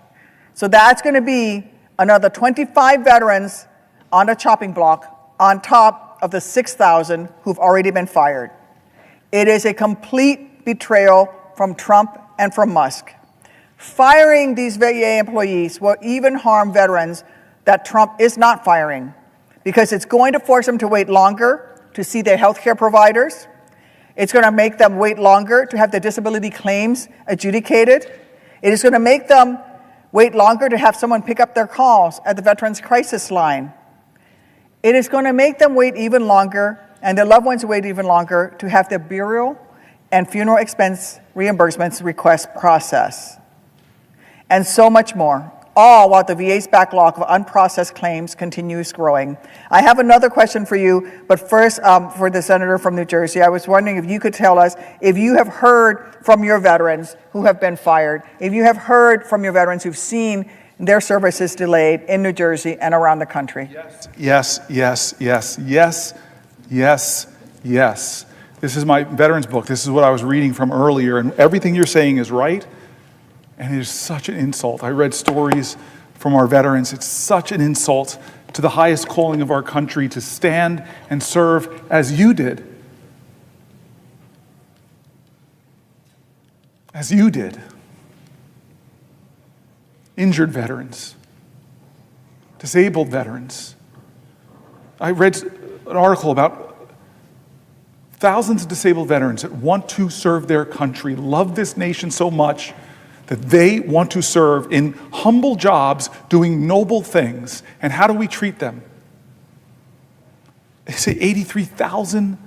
So that's going to be another 25 veterans on the chopping block on top of the 6,000 who've already been fired. It is a complete betrayal from Trump and from Musk. Firing these VA employees will even harm veterans that Trump is not firing, because it's going to force them to wait longer to see their health care providers. It's going to make them wait longer to have their disability claims adjudicated. It is going to make them wait longer to have someone pick up their calls at the Veterans Crisis Line. It is going to make them wait even longer, and their loved ones wait even longer to have their burial and funeral expense reimbursements request processed. And so much more, all while the VA's backlog of unprocessed claims continues growing. I have another question for you, but first, for the senator from New Jersey, I was wondering if you could tell us if you have heard from your veterans who have been fired, if you have heard from your veterans who've seen their services delayed in New Jersey and around the country. Yes, yes, yes, yes, yes, yes. This is my veterans book. This is what I was reading from earlier, and everything you're saying is right. And it is such an insult. I read stories from our veterans. It's such an insult to the highest calling of our country to stand and serve as you did. As you did. Injured veterans. Disabled veterans. I read an article about thousands of disabled veterans that want to serve their country, love this nation so much that they want to serve in humble jobs doing noble things. And how do we treat them? They say 83,000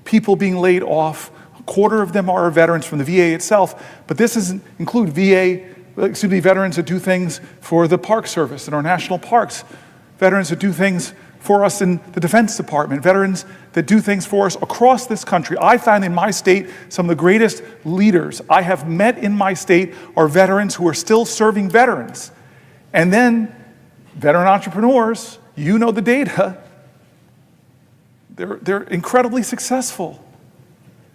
people being laid off. A quarter of them are veterans from the VA itself. But this doesn't include veterans that do things for the Park Service and our national parks. Veterans that do things for us in the Defense Department, veterans that do things for us across this country. I found in my state some of the greatest leaders I have met in my state are veterans who are still serving veterans. And then veteran entrepreneurs, you know the data, they're incredibly successful.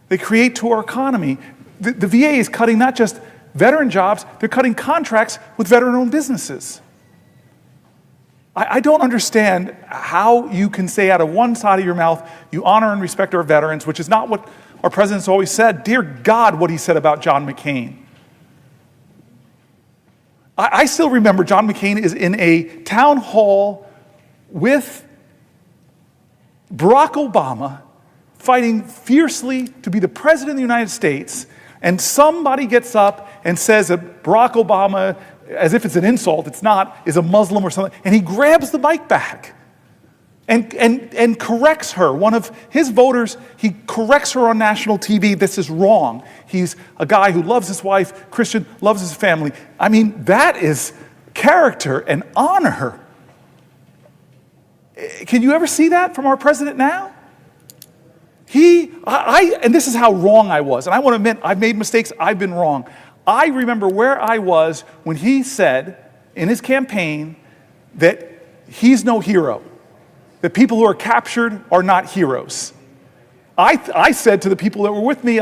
They create to our economy. The VA is cutting not just veteran jobs, they're cutting contracts with veteran-owned businesses. I don't understand how you can say out of one side of your mouth, you honor and respect our veterans, which is not what our president's always said. Dear God, what he said about John McCain. I still remember John McCain is in a town hall with Barack Obama fighting fiercely to be the president of the United States, and somebody gets up and says that Barack Obama, as if it's an insult, it's not, is a Muslim or something, and he grabs the mic back and corrects her. One of his voters, he corrects her on national TV. This is wrong. He's a guy who loves his wife, Christian, loves his family. I mean, that is character and honor. Can you ever see that from our president now? And this is how wrong I was. And I want to admit, I've made mistakes, I've been wrong. I remember where I was when he said in his campaign that he's no hero, that people who are captured are not heroes. I said to the people that were with me,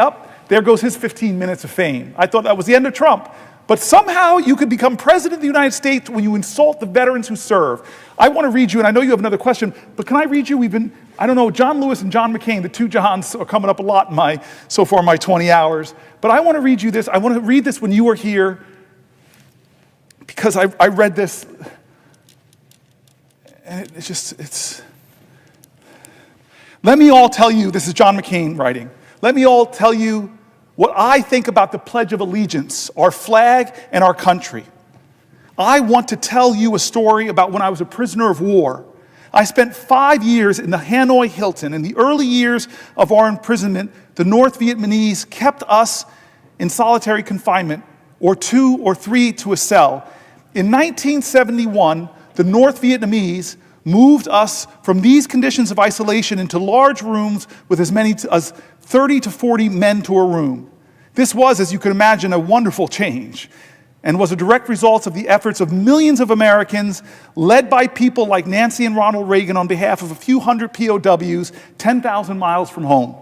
there goes his 15 minutes of fame. I thought that was the end of Trump. But somehow you could become president of the United States when you insult the veterans who serve. I want to read you, and I know you have another question, but can I read you? I don't know, John Lewis and John McCain, the two Johns are coming up a lot in my 20 hours. But I want to read you this. I want to read this when you were here, because I read this, and let me all tell you, this is John McCain writing, let me all tell you what I think about the Pledge of Allegiance, our flag and our country. I want to tell you a story about when I was a prisoner of war. I spent 5 years in the Hanoi Hilton. In the early years of our imprisonment, the North Vietnamese kept us in solitary confinement, or 2 or 3 to a cell. In 1971, the North Vietnamese moved us from these conditions of isolation into large rooms with as many as 30 to 40 men to a room. This was, as you can imagine, a wonderful change, and was a direct result of the efforts of millions of Americans, led by people like Nancy and Ronald Reagan on behalf of a few hundred POWs 10,000 miles from home.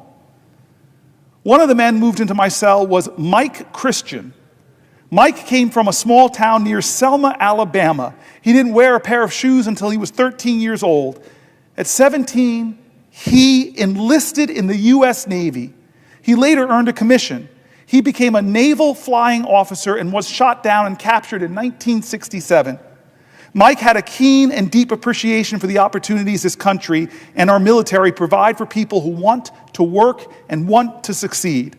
One of the men moved into my cell was Mike Christian. Mike came from a small town near Selma, Alabama. He didn't wear a pair of shoes until he was 13 years old. At 17, he enlisted in the U.S. Navy. He later earned a commission. He became a naval flying officer and was shot down and captured in 1967. Mike had a keen and deep appreciation for the opportunities this country and our military provide for people who want to work and want to succeed.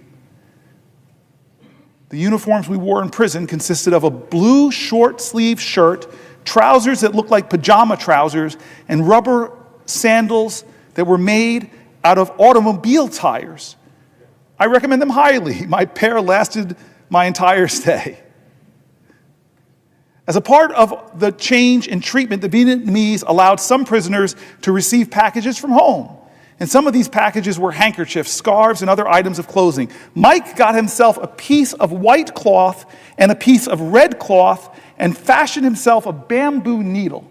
The uniforms we wore in prison consisted of a blue short-sleeved shirt, trousers that looked like pajama trousers, and rubber sandals that were made out of automobile tires. I recommend them highly. My pair lasted my entire stay. As a part of the change in treatment, the Vietnamese allowed some prisoners to receive packages from home. And some of these packages were handkerchiefs, scarves, and other items of clothing. Mike got himself a piece of white cloth and a piece of red cloth and fashioned himself a bamboo needle.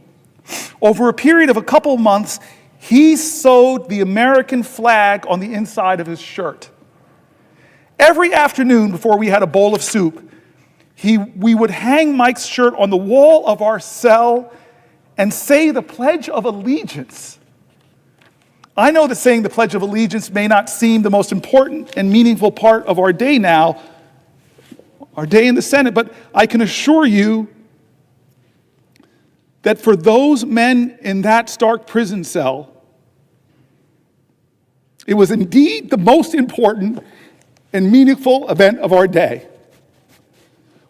Over a period of a couple months, he sewed the American flag on the inside of his shirt. Every afternoon before we had a bowl of soup, we would hang Mike's shirt on the wall of our cell and say the Pledge of Allegiance. I know that saying the Pledge of Allegiance may not seem the most important and meaningful part of our day now, our day in the Senate, but I can assure you that for those men in that stark prison cell, it was indeed the most important and meaningful event of our day.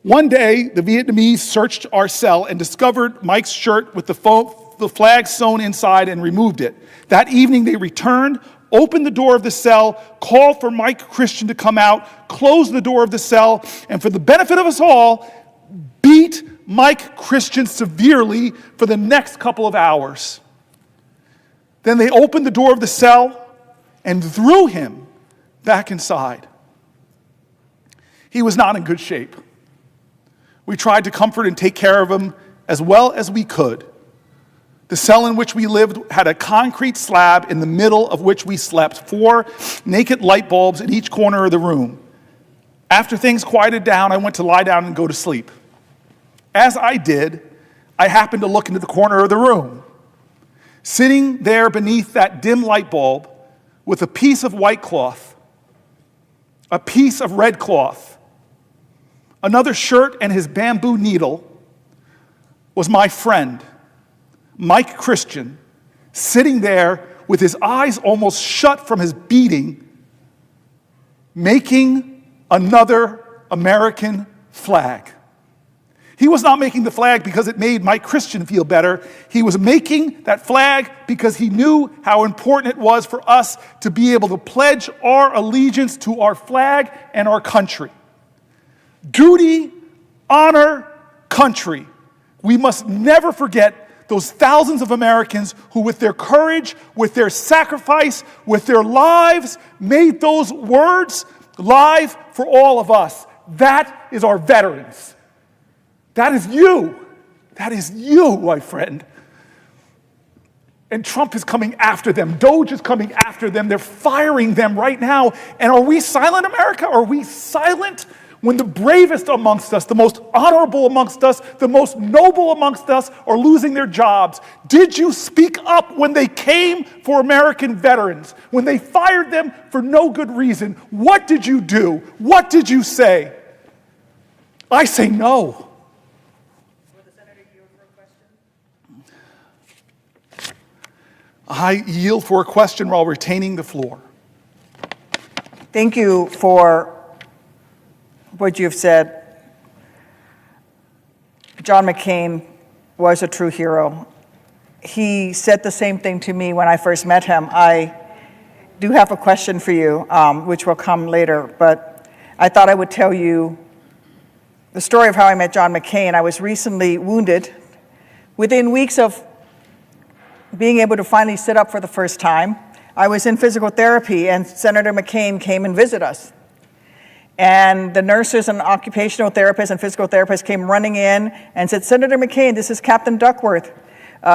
One day, the Vietnamese searched our cell and discovered Mike's shirt with the flag sewn inside and removed it. That evening, they returned, opened the door of the cell, called for Mike Christian to come out, closed the door of the cell, and for the benefit of us all, beat Mike Christian severely for the next couple of hours. Then they opened the door of the cell and threw him back inside. He was not in good shape. We tried to comfort and take care of him as well as we could. The cell in which we lived had a concrete slab in the middle of which we slept, 4 naked light bulbs in each corner of the room. After things quieted down, I went to lie down and go to sleep. As I did, I happened to look into the corner of the room. Sitting there beneath that dim light bulb with a piece of white cloth, a piece of red cloth, another shirt and his bamboo needle, was my friend, Mike Christian, sitting there with his eyes almost shut from his beating, making another American flag. He was not making the flag because it made Mike Christian feel better. He was making that flag because he knew how important it was for us to be able to pledge our allegiance to our flag and our country. Duty, honor, country. We must never forget those thousands of Americans who, with their courage, with their sacrifice, with their lives, made those words live for all of us. That is our veterans. That is you. That is you, my friend. And Trump is coming after them. Doge is coming after them. They're firing them right now. And are we silent, America? Are we silent when the bravest amongst us, the most honorable amongst us, the most noble amongst us are losing their jobs? Did you speak up when they came for American veterans? When they fired them for no good reason? What did you do? What did you say? I say no. I yield for a question while retaining the floor. Thank you for what you've said. John McCain was a true hero. He said the same thing to me when I first met him. I do have a question for you, which will come later, but I thought I would tell you the story of how I met John McCain. I was recently wounded. Within weeks of being able to finally sit up for the first time, I was in physical therapy, and Senator McCain came and visited us. And the nurses and occupational therapists and physical therapists came running in and said, "Senator McCain, this is Captain Duckworth.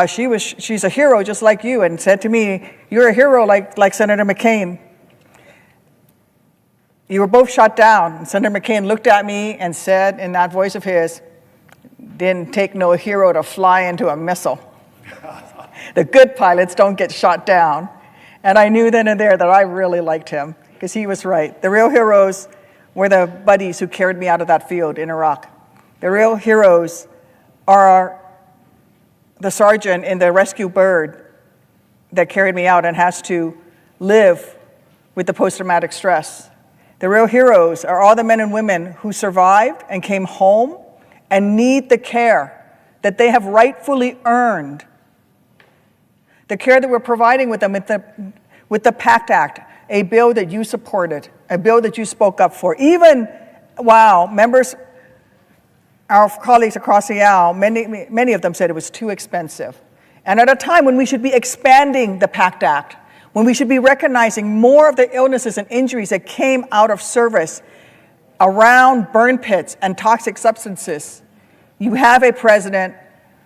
She's a hero just like you," and said to me, "You're a hero like Senator McCain. You were both shot down." And Senator McCain looked at me and said in that voice of his, "Didn't take no hero to fly into a missile. The good pilots don't get shot down." And I knew then and there that I really liked him, because he was right. The real heroes were the buddies who carried me out of that field in Iraq. The real heroes are the sergeant in the rescue bird that carried me out and has to live with the post-traumatic stress. The real heroes are all the men and women who survived and came home and need the care that they have rightfully earned. The care that we're providing with them with the PACT Act, a bill that you supported, a bill that you spoke up for. Even while members, our colleagues across the aisle, many of them said it was too expensive. And at a time when we should be expanding the PACT Act, when we should be recognizing more of the illnesses and injuries that came out of service around burn pits and toxic substances, you have a president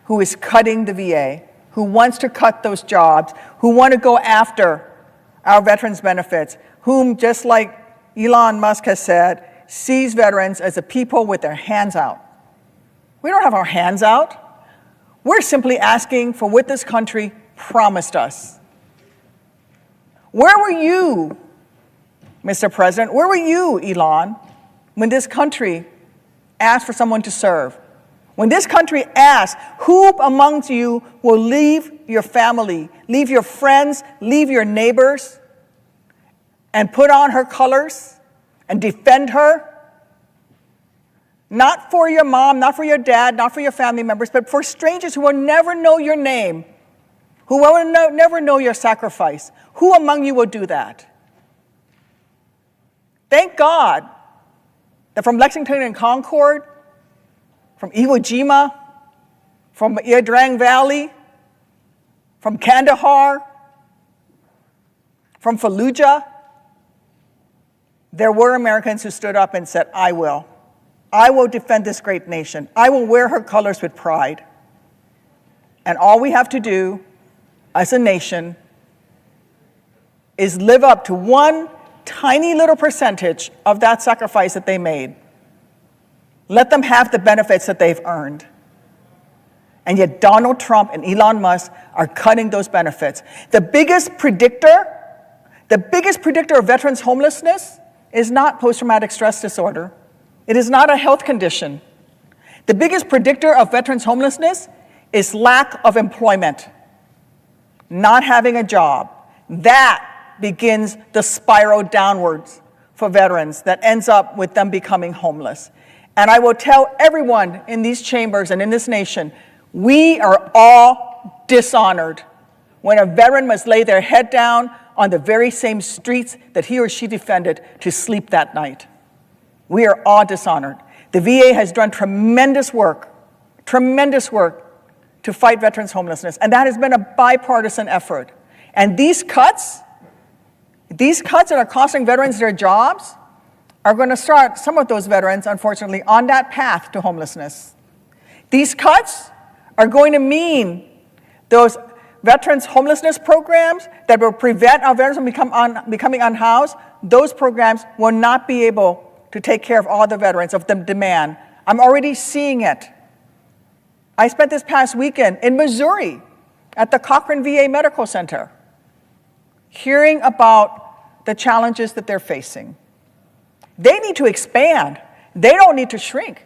who is cutting the VA, who wants to cut those jobs, who want to go after our veterans' benefits, whom, just like Elon Musk has said, sees veterans as a people with their hands out. We don't have our hands out. We're simply asking for what this country promised us. Where were you, Mr. President? Where were you, Elon, when this country asked for someone to serve? When this country asked, who amongst you will leave your family, leave your friends, leave your neighbors, and put on her colors and defend her? Not for your mom, not for your dad, not for your family members, but for strangers who will never know your name, who will never know your sacrifice. Who among you will do that? Thank God that from Lexington and Concord, from Iwo Jima, from Iadrang Valley, from Kandahar, from Fallujah, there were Americans who stood up and said, I will defend this great nation. I will wear her colors with pride. And all we have to do as a nation is live up to one tiny little percentage of that sacrifice that they made. Let them have the benefits that they've earned. And yet Donald Trump and Elon Musk are cutting those benefits. The biggest predictor of veterans' homelessness is not post-traumatic stress disorder. It is not a health condition. The biggest predictor of veterans' homelessness is lack of employment, not having a job. That begins the spiral downwards for veterans that ends up with them becoming homeless. And I will tell everyone in these chambers and in this nation, we are all dishonored when a veteran must lay their head down on the very same streets that he or she defended to sleep that night. We are all dishonored. The VA has done tremendous work to fight veterans' homelessness. And that has been a bipartisan effort. And these cuts that are costing veterans their jobs are going to start some of those veterans, unfortunately, on that path to homelessness. These cuts are going to mean those veterans' homelessness programs that will prevent our veterans from becoming unhoused, those programs will not be able to take care of all the veterans of the demand. I'm already seeing it. I spent this past weekend in Missouri at the Cochrane VA Medical Center, hearing about the challenges that they're facing. They need to expand. They don't need to shrink.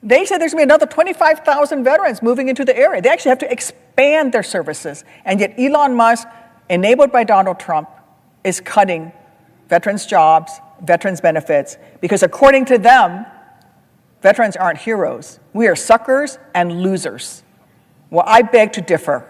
They said there's going to be another 25,000 veterans moving into the area. They actually have to expand their services. And yet Elon Musk, enabled by Donald Trump, is cutting veterans' jobs, veterans' benefits, because according to them, veterans aren't heroes. We are suckers and losers. Well, I beg to differ.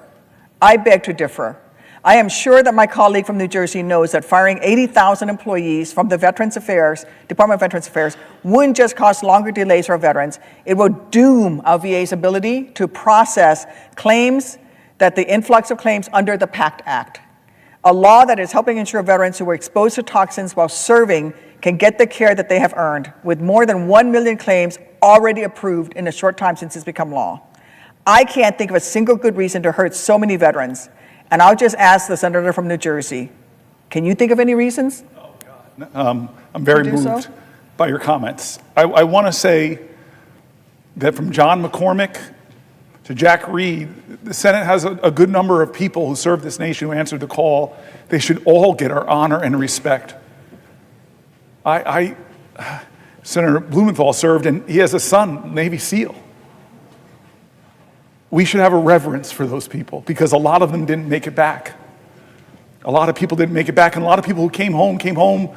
I beg to differ. I am sure that my colleague from New Jersey knows that firing 80,000 employees from the Department of Veterans Affairs wouldn't just cause longer delays for veterans, it will doom our VA's ability to process claims, that the influx of claims under the PACT Act, a law that is helping ensure veterans who were exposed to toxins while serving can get the care that they have earned, with more than 1 million claims already approved in a short time since it's become law. I can't think of a single good reason to hurt so many veterans. And I'll just ask the senator from New Jersey, can you think of any reasons? Oh, God. I'm very moved by your comments. I want to say that from John McCormick to Jack Reed, the Senate has a good number of people who serve this nation, who answered the call. They should all get our honor and respect. Senator Blumenthal served, and he has a son, Navy SEAL. We should have a reverence for those people, because a lot of them didn't make it back. A lot of people didn't make it back, and a lot of people who came home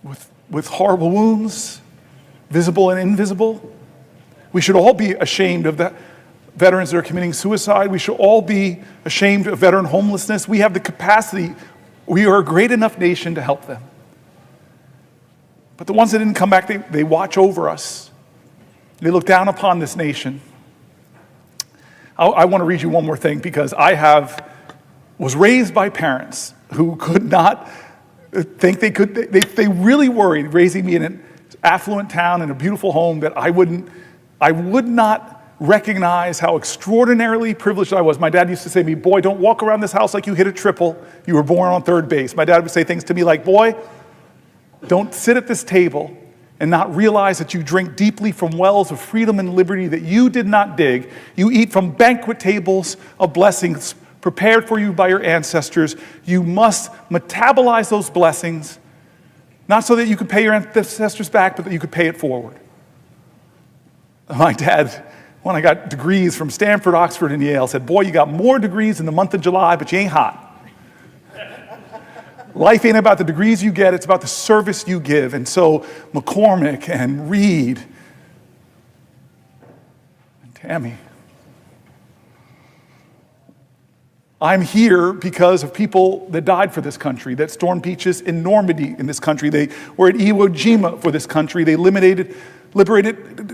with horrible wounds, visible and invisible. We should all be ashamed of the veterans that are committing suicide. We should all be ashamed of veteran homelessness. We have the capacity. We are a great enough nation to help them. But the ones that didn't come back, they watch over us. They look down upon this nation. I want to read you one more thing, because was raised by parents who could not think they really worried, raising me in an affluent town in a beautiful home, that I would not recognize how extraordinarily privileged I was. My dad used to say to me, boy, don't walk around this house like you hit a triple. You were born on third base. My dad would say things to me like, boy, don't sit at this table and not realize that you drink deeply from wells of freedom and liberty that you did not dig. You eat from banquet tables of blessings prepared for you by your ancestors. You must metabolize those blessings, not so that you could pay your ancestors back, but that you could pay it forward. My dad, when I got degrees from Stanford, Oxford, and Yale, said, boy, you got more degrees in the month of July, but you ain't hot. Life ain't about the degrees you get, it's about the service you give. And so McCormick and Reed and Tammy, I'm here because of people that died for this country, that stormed beaches in Normandy in this country. They were at Iwo Jima for this country. They liberated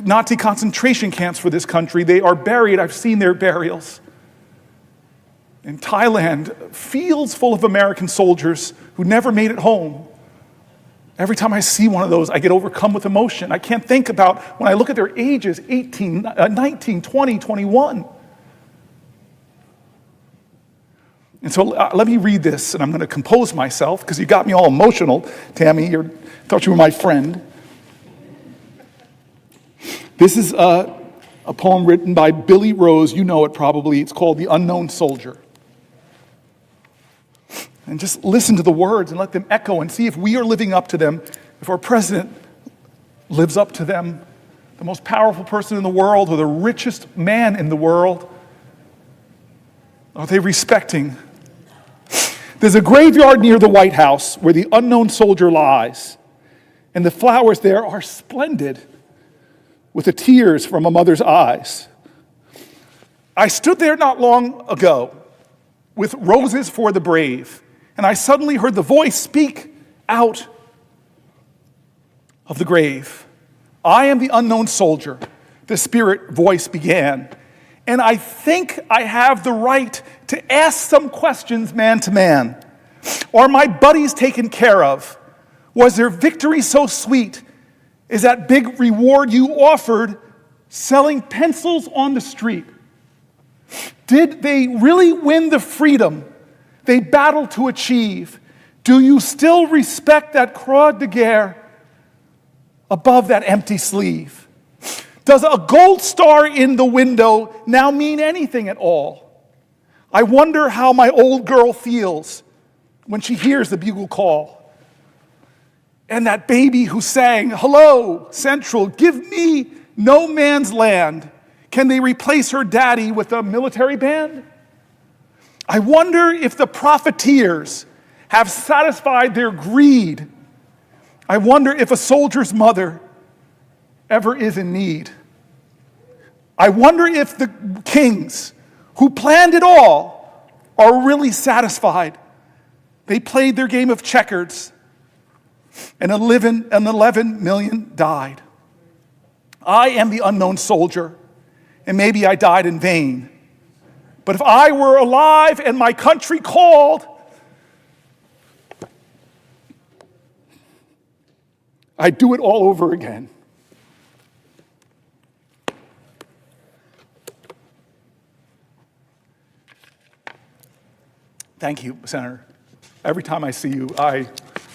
Nazi concentration camps for this country. They are buried. I've seen their burials. In Thailand, fields full of American soldiers who never made it home. Every time I see one of those, I get overcome with emotion. I can't think about, when I look at their ages, 18, 19, 20, 21. And so let me read this, and I'm going to compose myself, because you got me all emotional, Tammy. I thought you were my friend. This is a poem written by Billy Rose. You know it probably. It's called The Unknown Soldier. And just listen to the words and let them echo and see if we are living up to them, if our president lives up to them, the most powerful person in the world or the richest man in the world. Are they respecting? There's a graveyard near the White House where the unknown soldier lies, and the flowers there are splendid with the tears from a mother's eyes. I stood there not long ago with roses for the brave, and I suddenly heard the voice speak out of the grave. I am the unknown soldier, the spirit voice began. And I think I have the right to ask some questions man to man. Are my buddies taken care of? Was their victory so sweet? Is that big reward you offered selling pencils on the street? Did they really win the freedom they battled to achieve? Do you still respect that croix de guerre above that empty sleeve? Does a gold star in the window now mean anything at all? I wonder how my old girl feels when she hears the bugle call. And that baby who sang, "Hello, Central, give me no man's land." Can they replace her daddy with a military band? I wonder if the profiteers have satisfied their greed. I wonder if a soldier's mother ever is in need. I wonder if the kings who planned it all are really satisfied. They played their game of checkers, and 11 million died. I am the unknown soldier, and maybe I died in vain. But if I were alive and my country called, I'd do it all over again. Thank you, Senator. Every time I see you, I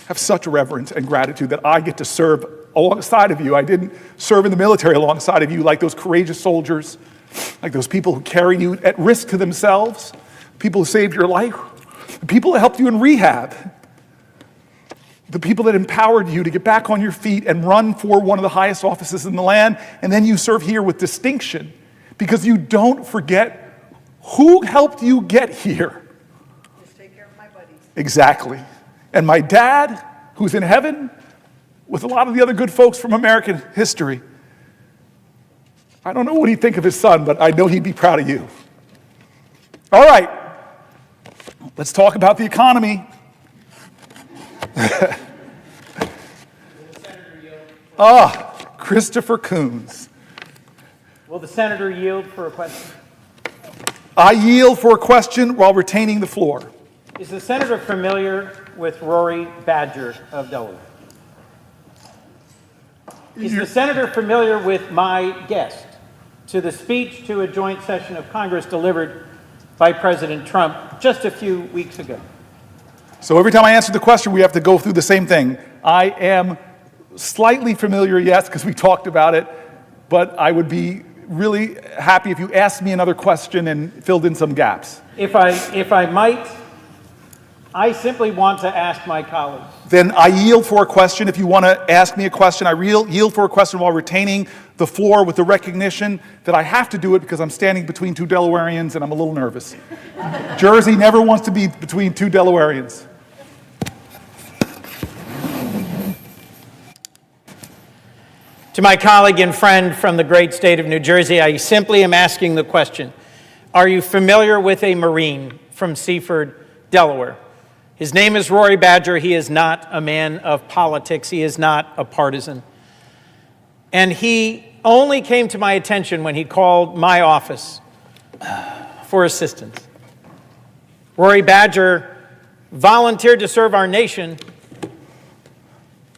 have such reverence and gratitude that I get to serve alongside of you. I didn't serve in the military alongside of you like those courageous soldiers, like those people who carry you at risk to themselves, people who saved your life, the people that helped you in rehab, the people that empowered you to get back on your feet and run for one of the highest offices in the land, and then you serve here with distinction because you don't forget who helped you get here. Just take care of my buddies. Exactly. And my dad, who's in heaven, with a lot of the other good folks from American history. I don't know what he'd think of his son, but I know he'd be proud of you. All right, let's talk about the economy. Christopher Coons. Will the senator yield for a question? I yield for a question while retaining the floor. Is the senator familiar with Cory Booker of Delaware? Is the senator familiar with my guest to the speech to a joint session of Congress delivered by President Trump just a few weeks ago? So every time I answer the question, we have to go through the same thing. I am slightly familiar, yes, because we talked about it, but I would be really happy if you asked me another question and filled in some gaps. If I might, I simply want to ask my colleagues. Then I yield for a question. If you want to ask me a question, I yield for a question while retaining the floor with the recognition that I have to do it because I'm standing between two Delawareans and I'm a little nervous. Jersey never wants to be between two Delawareans. To my colleague and friend from the great state of New Jersey, I simply am asking the question, are you familiar with a Marine from Seaford, Delaware? His name is Cory Booker. He is not a man of politics. He is not a partisan. And he only came to my attention when he called my office for assistance. Cory Booker volunteered to serve our nation,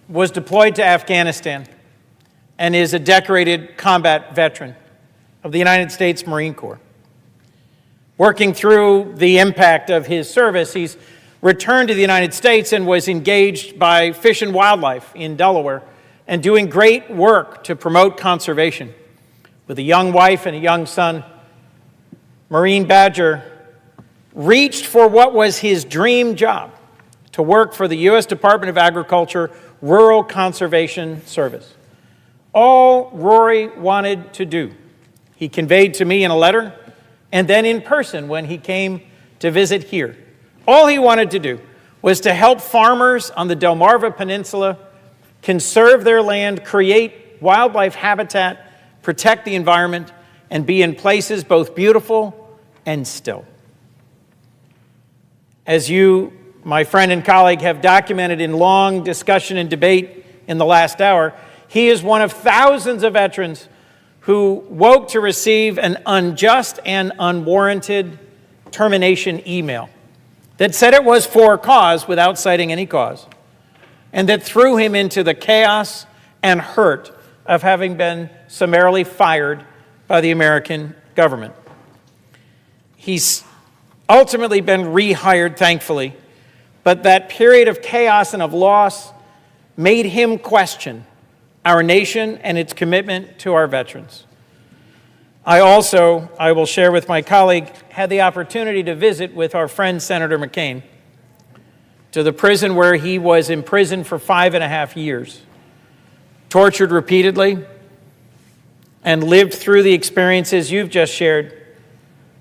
was deployed to Afghanistan, and is a decorated combat veteran of the United States Marine Corps. Working through the impact of his service, he's returned to the United States and was engaged by Fish and Wildlife in Delaware and doing great work to promote conservation. With a young wife and a young son, Marine Booker reached for what was his dream job, to work for the U.S. Department of Agriculture Rural Conservation Service. All Cory wanted to do, he conveyed to me in a letter and then in person when he came to visit here. All he wanted to do was to help farmers on the Delmarva Peninsula conserve their land, create wildlife habitat, protect the environment, and be in places both beautiful and still. As you, my friend and colleague, have documented in long discussion and debate in the last hour, he is one of thousands of veterans who woke to receive an unjust and unwarranted termination email that said it was for cause without citing any cause, and that threw him into the chaos and hurt of having been summarily fired by the American government. He's ultimately been rehired, thankfully, but that period of chaos and of loss made him question our nation and its commitment to our veterans. I will share with my colleague, had the opportunity to visit with our friend Senator McCain to the prison where he was imprisoned for 5.5 years, tortured repeatedly, and lived through the experiences you've just shared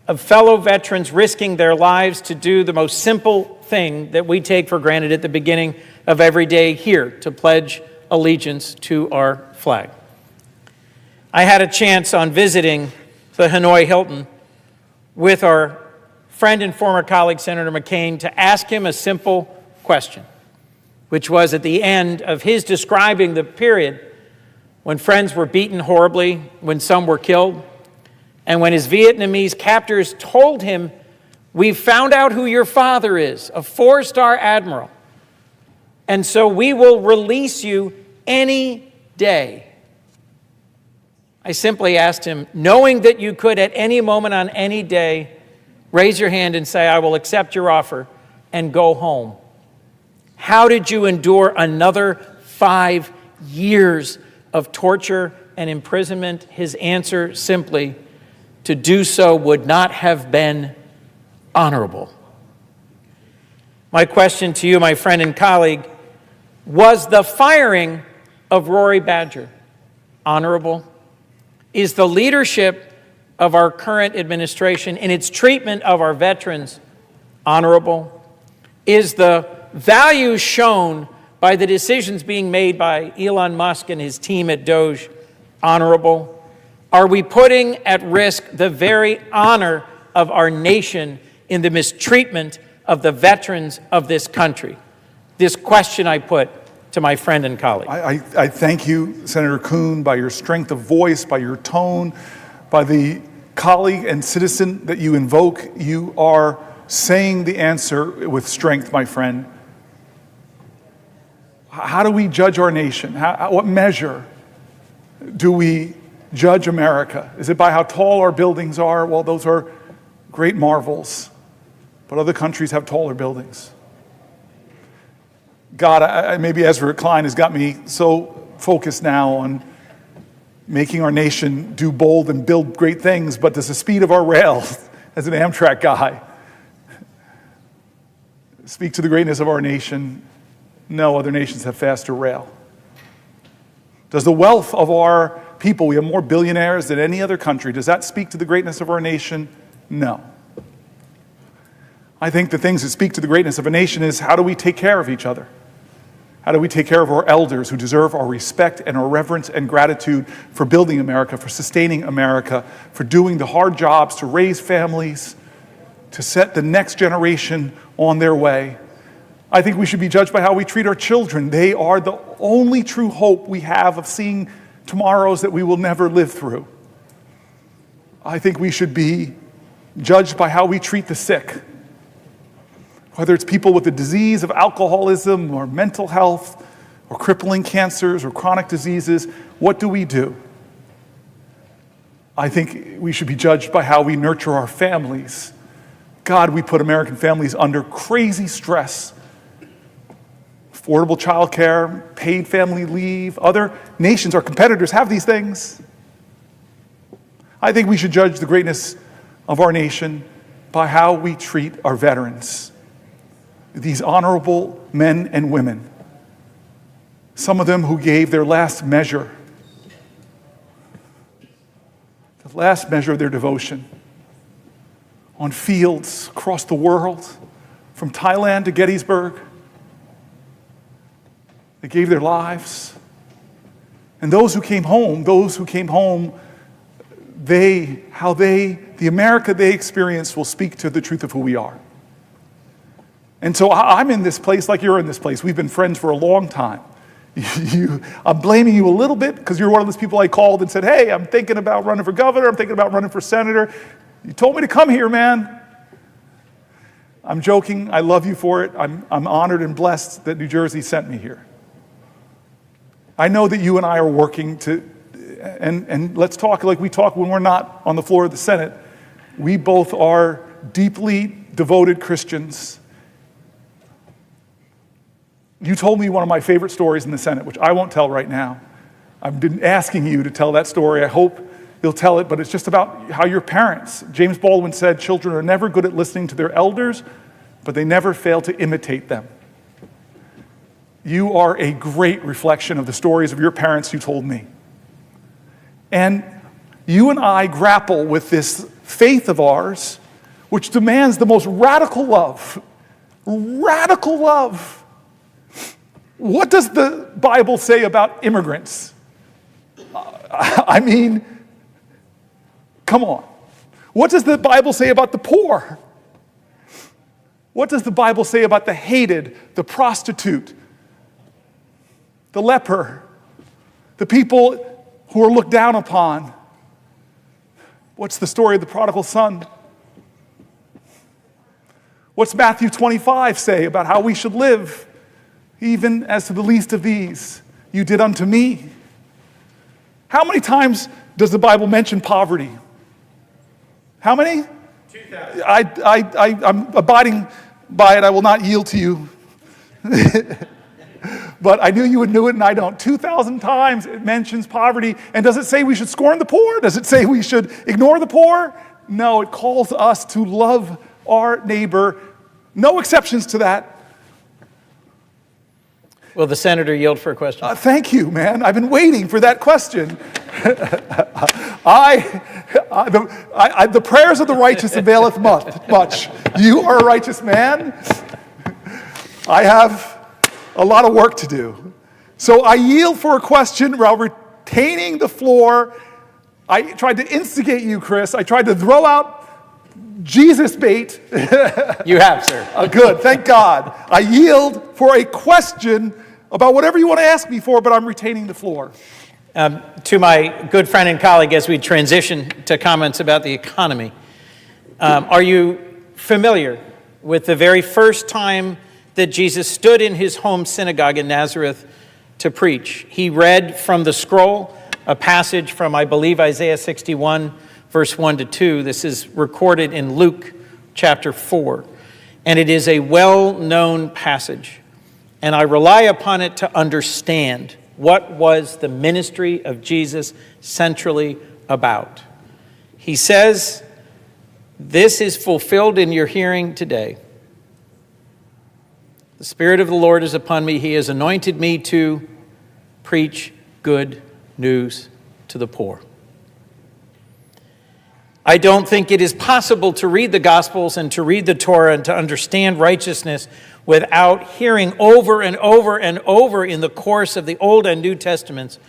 of fellow veterans risking their lives to do the most simple thing that we take for granted at the beginning of every day here, to pledge allegiance to our flag. I had a chance on visiting the Hanoi Hilton with our friend and former colleague, Senator McCain, to ask him a simple question, which was at the end of his describing the period when friends were beaten horribly, when some were killed, and when his Vietnamese captors told him, "We've found out who your father is, a 4-star admiral, and so we will release you any day." I simply asked him, knowing that you could at any moment on any day raise your hand and say, "I will accept your offer and go home," how did you endure another 5 years of torture and imprisonment? His answer simply, to do so would not have been honorable. My question to you, my friend and colleague, was the firing of Rory Badger honorable? Is the leadership of our current administration in its treatment of our veterans honorable? Is the value shown by the decisions being made by Elon Musk and his team at Doge honorable? Are we putting at risk the very honor of our nation in the mistreatment of the veterans of this country? This question I put to my friend and colleague. I thank you, Senator Kuhn, by your strength of voice, by your tone, by the colleague and citizen that you invoke. You are saying the answer with strength, my friend. How do we judge our nation? What measure do we judge America? Is it by how tall our buildings are? Well, those are great marvels, but other countries have taller buildings. God, maybe Ezra Klein has got me so focused now on making our nation do bold and build great things, but does the speed of our rail, as an Amtrak guy, speak to the greatness of our nation? No, other nations have faster rail. Does the wealth of our people, we have more billionaires than any other country, does that speak to the greatness of our nation? No. I think the things that speak to the greatness of a nation is, how do we take care of each other? How do we take care of our elders who deserve our respect and our reverence and gratitude for building America, for sustaining America, for doing the hard jobs to raise families, to set the next generation on their way? I think we should be judged by how we treat our children. They are the only true hope we have of seeing tomorrows that we will never live through. I think we should be judged by how we treat the sick. Whether it's people with the disease of alcoholism or mental health or crippling cancers or chronic diseases, what do we do? I think we should be judged by how we nurture our families. God, we put American families under crazy stress. Affordable child care, paid family leave. Other nations, our competitors, have these things. I think we should judge the greatness of our nation by how we treat our veterans. These honorable men and women, some of them who gave their last measure, the last measure of their devotion, on fields across the world, from Thailand to Gettysburg. They gave their lives. And those who came home, the America they experienced will speak to the truth of who we are. And so I'm in this place like you're in this place. We've been friends for a long time. I'm blaming you a little bit because you're one of those people I called and said, hey, I'm thinking about running for governor, I'm thinking about running for senator. You told me to come here, man. I'm joking. I love you for it. I'm honored and blessed that New Jersey sent me here. I know that you and I are working to, and let's talk like we talk when we're not on the floor of the Senate. We both are deeply devoted Christians. You told me one of my favorite stories in the Senate, which I won't tell right now. I've been asking you to tell that story. I hope you'll tell it, but it's just about how your parents, James Baldwin said, children are never good at listening to their elders, but they never fail to imitate them. You are a great reflection of the stories of your parents you told me. And you and I grapple with this faith of ours, which demands the most radical love. Radical love. What does the Bible say about immigrants? I mean, come on. What does the Bible say about the poor? What does the Bible say about the hated, the prostitute, the leper, the people who are looked down upon? What's the story of the prodigal son? What's Matthew 25 say about how we should live? Even as to the least of these, you did unto me. How many times does the Bible mention poverty? How many? 2,000. I'm abiding by it. I will not yield to you. But I knew you would know it, and I don't. 2,000 times it mentions poverty. And does it say we should scorn the poor? Does it say we should ignore the poor? No, it calls us to love our neighbor. No exceptions to that. Will the senator yield for a question? Thank you, man. I've been waiting for that question. The prayers of the righteous availeth much. You are a righteous man. I have a lot of work to do. So I yield for a question while retaining the floor. I tried to instigate you, Chris. I tried to throw out Jesus bait. You have, sir. Good, thank God. I yield for a question about whatever you want to ask me for, but I'm retaining the floor. To my good friend and colleague, as we transition to comments about the economy, are you familiar with the very first time that Jesus stood in his home synagogue in Nazareth to preach? He read from the scroll a passage from, I believe, Isaiah 61, verse 1 to 2. This is recorded in Luke chapter 4, and it is a well-known passage. And I rely upon it to understand what was the ministry of Jesus centrally about. He says, "This is fulfilled in your hearing today. The Spirit of the Lord is upon me. He has anointed me to preach good news to the poor." I don't think it is possible to read the Gospels and to read the Torah and to understand righteousness without hearing over and over and over in the course of the Old and New Testaments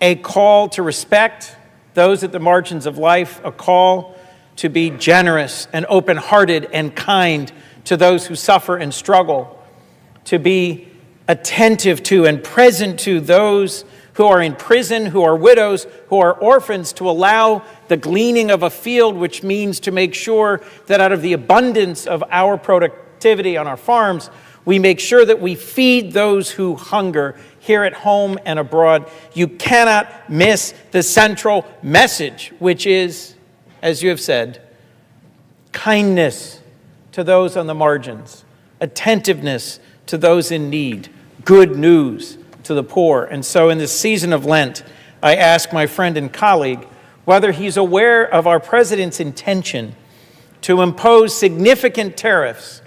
a call to respect those at the margins of life, a call to be generous and open-hearted and kind to those who suffer and struggle, to be attentive to and present to those who are in prison, who are widows, who are orphans, to allow the gleaning of a field, which means to make sure that out of the abundance of our productivity on our farms, we make sure that we feed those who hunger here at home and abroad. You cannot miss the central message, which is, as you have said, kindness to those on the margins, attentiveness to those in need, good news to the poor. And so in this season of Lent, I ask my friend and colleague whether he's aware of our president's intention to impose significant tariffs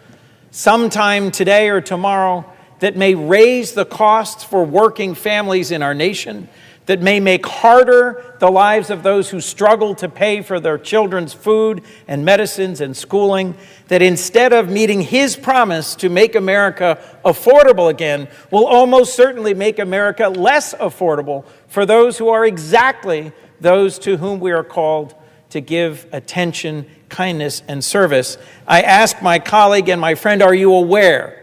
sometime today or tomorrow that may raise the costs for working families in our nation, that may make harder the lives of those who struggle to pay for their children's food and medicines and schooling, that instead of meeting his promise to make America affordable again, will almost certainly make America less affordable for those who are exactly those to whom we are called to give attention, kindness, and service. I ask my colleague and my friend, are you aware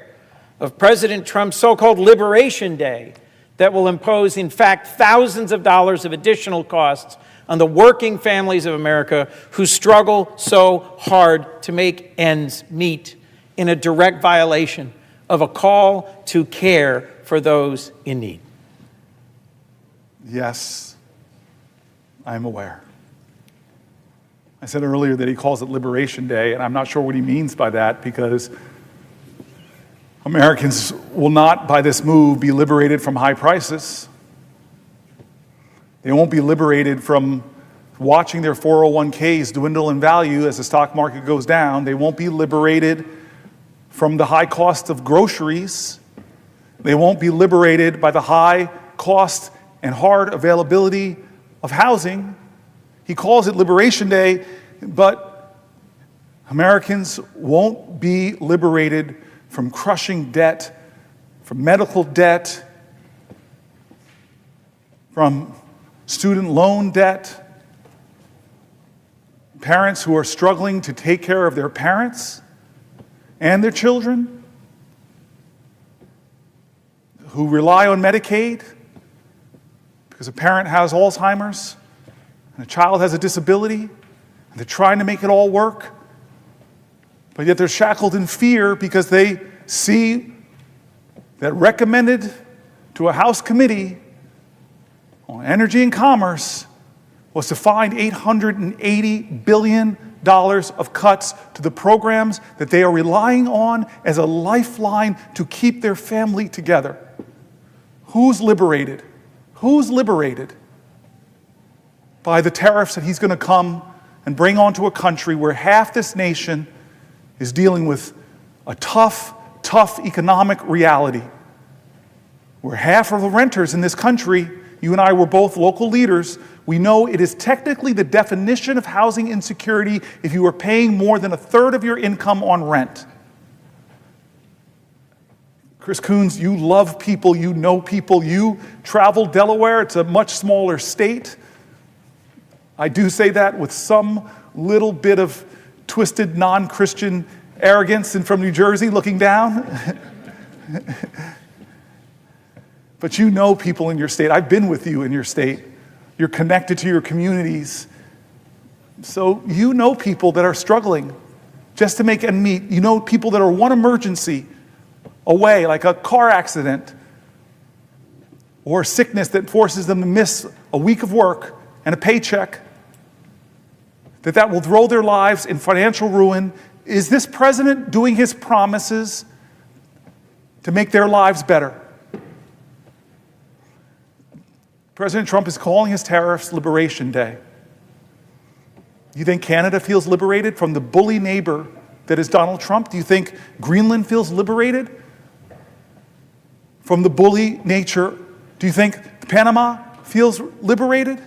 of President Trump's so-called Liberation Day that will impose, in fact, thousands of dollars of additional costs on the working families of America who struggle so hard to make ends meet, in a direct violation of a call to care for those in need. Yes, I'm aware. I said earlier that he calls it Liberation Day, and I'm not sure what he means by that, because Americans will not, by this move, be liberated from high prices. They won't be liberated from watching their 401ks dwindle in value as the stock market goes down. They won't be liberated from the high cost of groceries. They won't be liberated by the high cost and hard availability of housing. He calls it Liberation Day, but Americans won't be liberated from crushing debt, from medical debt, from student loan debt, parents who are struggling to take care of their parents and their children, who rely on Medicaid because a parent has Alzheimer's and a child has a disability, and they're trying to make it all work, but yet they're shackled in fear because they see that recommended to a House committee on Energy and Commerce was to find $880 billion of cuts to the programs that they are relying on as a lifeline to keep their family together. Who's liberated? Who's liberated by the tariffs that he's going to come and bring onto a country where half this nation is dealing with a tough economic reality, where half of the renters in this country, you and I were both local leaders, we know it is technically the definition of housing insecurity if you are paying more than a third of your income on rent. Chris Coons, you love people, you know people, you travel Delaware, it's a much smaller state. I do say that with some little bit of twisted non-Christian arrogance and from New Jersey looking down. But you know people in your state. I've been with you in your state. You're connected to your communities. So you know people that are struggling just to make ends meet. You know people that are one emergency away, like a car accident or a sickness that forces them to miss a week of work and a paycheck, that will throw their lives in financial ruin. Is this president doing his promises to make their lives better? President Trump is calling his tariffs Liberation Day. You think Canada feels liberated from the bully neighbor that is Donald Trump? Do you think Greenland feels liberated from the bully nature? Do you think Panama feels liberated?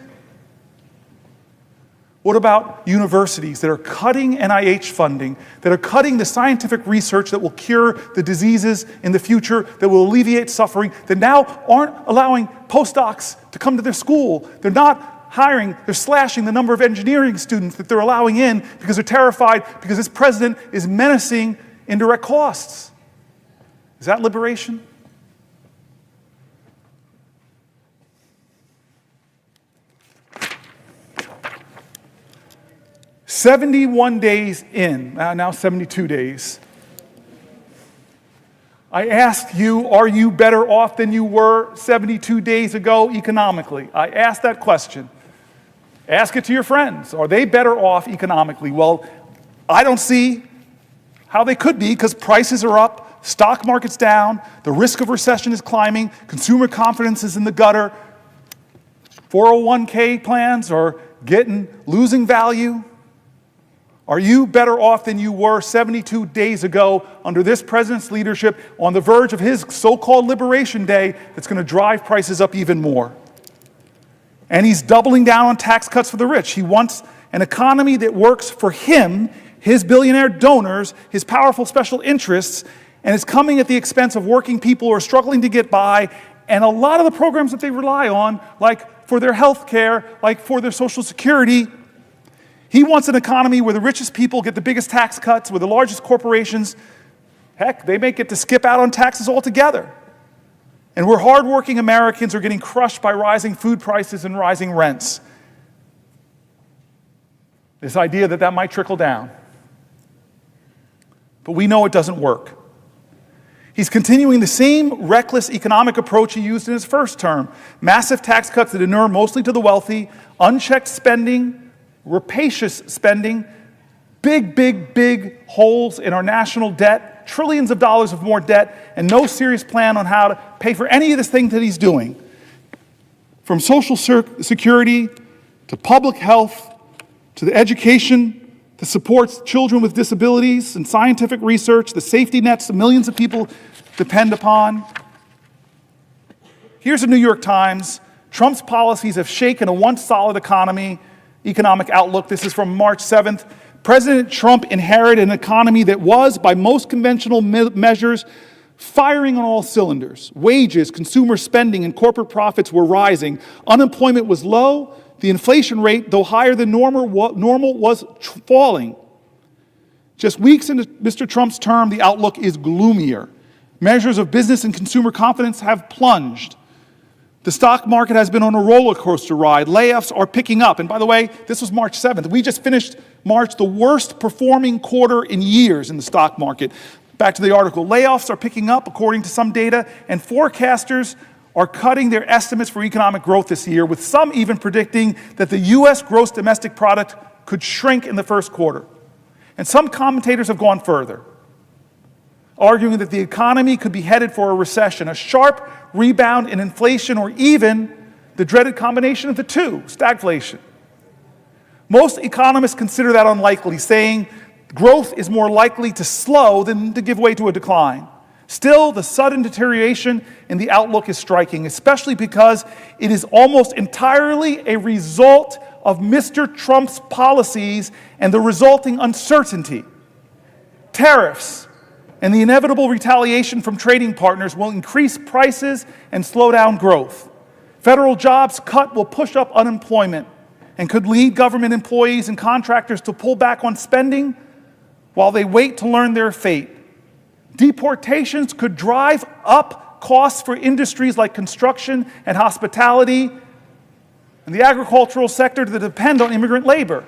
What about universities that are cutting NIH funding, that are cutting the scientific research that will cure the diseases in the future, that will alleviate suffering, that now aren't allowing postdocs to come to their school? They're not hiring, they're slashing the number of engineering students that they're allowing in because they're terrified because this president is menacing indirect costs. Is that liberation? "71 days in, now 72 days, I asked you, are you better off than you were 72 days ago economically? I asked that question. Ask it to your friends. Are they better off economically? Well, I don't see how they could be, because prices are up, stock market's down, the risk of recession is climbing, consumer confidence is in the gutter, 401k plans are losing value. Are you better off than you were 72 days ago under this president's leadership, on the verge of his so-called Liberation Day that's going to drive prices up even more? And he's doubling down on tax cuts for the rich. He wants an economy that works for him, his billionaire donors, his powerful special interests, and it's coming at the expense of working people who are struggling to get by, and a lot of the programs that they rely on, like for their health care, like for their Social Security. He wants an economy where the richest people get the biggest tax cuts, where the largest corporations, heck, they may get to skip out on taxes altogether. and where hardworking Americans are getting crushed by rising food prices and rising rents. This idea that that might trickle down. But we know it doesn't work. He's continuing the same reckless economic approach he used in his first term. Massive tax cuts that inure mostly to the wealthy, unchecked spending, rapacious spending, big holes in our national debt, trillions of dollars of more debt, and no serious plan on how to pay for any of this thing that he's doing. From Social Security to public health to the education that supports children with disabilities and scientific research, the safety nets that millions of people depend upon. Here's the New York Times. Trump's policies have shaken a once solid economic outlook. This is from March 7th. President Trump inherited an economy that was, by most conventional measures, firing on all cylinders. Wages, consumer spending, and corporate profits were rising. Unemployment was low. The inflation rate, though higher than normal was falling. Just weeks into Mr. Trump's term, the outlook is gloomier. Measures of business and consumer confidence have plunged. The stock market has been on a roller coaster ride. Layoffs are picking up. And by the way, this was March 7th. We just finished March, the worst performing quarter in years in the stock market. Back to the article. Layoffs are picking up, according to some data, and forecasters are cutting their estimates for economic growth this year, with some even predicting that the U.S. gross domestic product could shrink in the first quarter. And some commentators have gone further, arguing that the economy could be headed for a recession, a sharp rebound in inflation, or even the dreaded combination of the two, stagflation. Most economists consider that unlikely, saying growth is more likely to slow than to give way to a decline. Still, the sudden deterioration in the outlook is striking, especially because it is almost entirely a result of Mr. Trump's policies and the resulting uncertainty. Tariffs and the inevitable retaliation from trading partners will increase prices and slow down growth. Federal jobs cut will push up unemployment and could lead government employees and contractors to pull back on spending while they wait to learn their fate. Deportations could drive up costs for industries like construction and hospitality and the agricultural sector that depend on immigrant labor.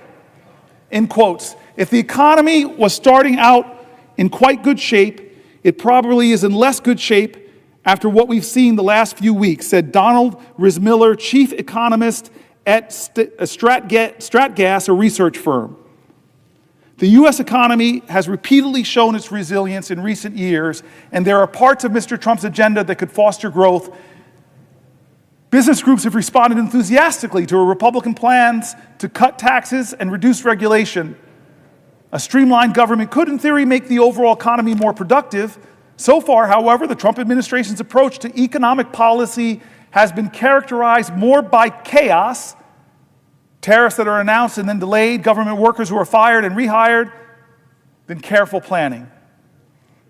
In quotes, if the economy was starting out in quite good shape, it probably is in less good shape after what we've seen the last few weeks, said Donald Rismiller, chief economist at Stratgas, a research firm. The U.S. economy has repeatedly shown its resilience in recent years, and there are parts of Mr. Trump's agenda that could foster growth. Business groups have responded enthusiastically to Republican plans to cut taxes and reduce regulation. A streamlined government could, in theory, make the overall economy more productive. So far, however, the Trump administration's approach to economic policy has been characterized more by chaos, tariffs that are announced and then delayed, government workers who are fired and rehired, than careful planning.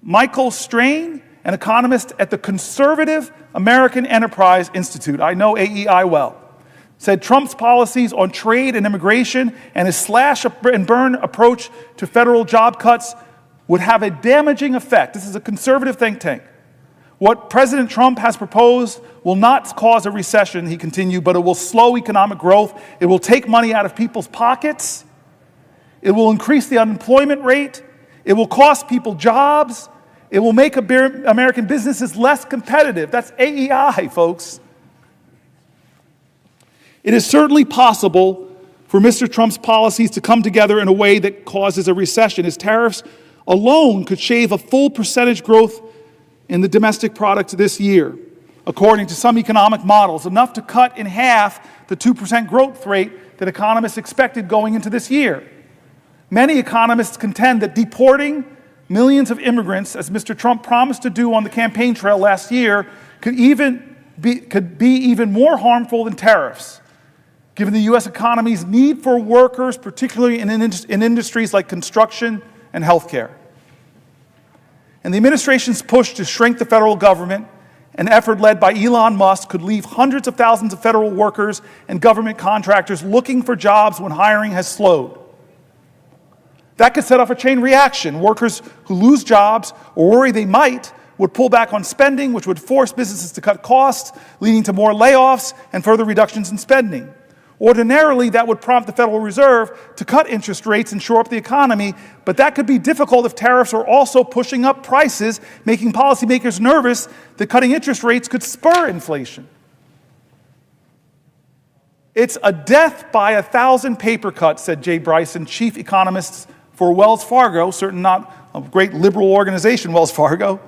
Michael Strain, an economist at the conservative American Enterprise Institute, I know AEI well, said Trump's policies on trade and immigration and his slash and burn approach to federal job cuts would have a damaging effect. This is a conservative think tank. What President Trump has proposed will not cause a recession, he continued, but it will slow economic growth. It will take money out of people's pockets. It will increase the unemployment rate. It will cost people jobs. It will make American businesses less competitive. That's AEI, folks. It is certainly possible for Mr. Trump's policies to come together in a way that causes a recession. His tariffs alone could shave a full percentage growth in the domestic product this year, according to some economic models, enough to cut in half the 2% growth rate that economists expected going into this year. Many economists contend that deporting millions of immigrants, as Mr. Trump promised to do on the campaign trail last year, could be even more harmful than tariffs, given the U.S. economy's need for workers, particularly in industries like construction and healthcare. And the administration's push to shrink the federal government, an effort led by Elon Musk, could leave hundreds of thousands of federal workers and government contractors looking for jobs when hiring has slowed. That could set off a chain reaction. Workers who lose jobs or worry they might would pull back on spending, which would force businesses to cut costs, leading to more layoffs and further reductions in spending. Ordinarily, that would prompt the Federal Reserve to cut interest rates and shore up the economy, but that could be difficult if tariffs are also pushing up prices, making policymakers nervous that cutting interest rates could spur inflation. It's a death by 1,000 paper cuts, said Jay Bryson, chief economist for Wells Fargo, certainly not a great liberal organization, Wells Fargo.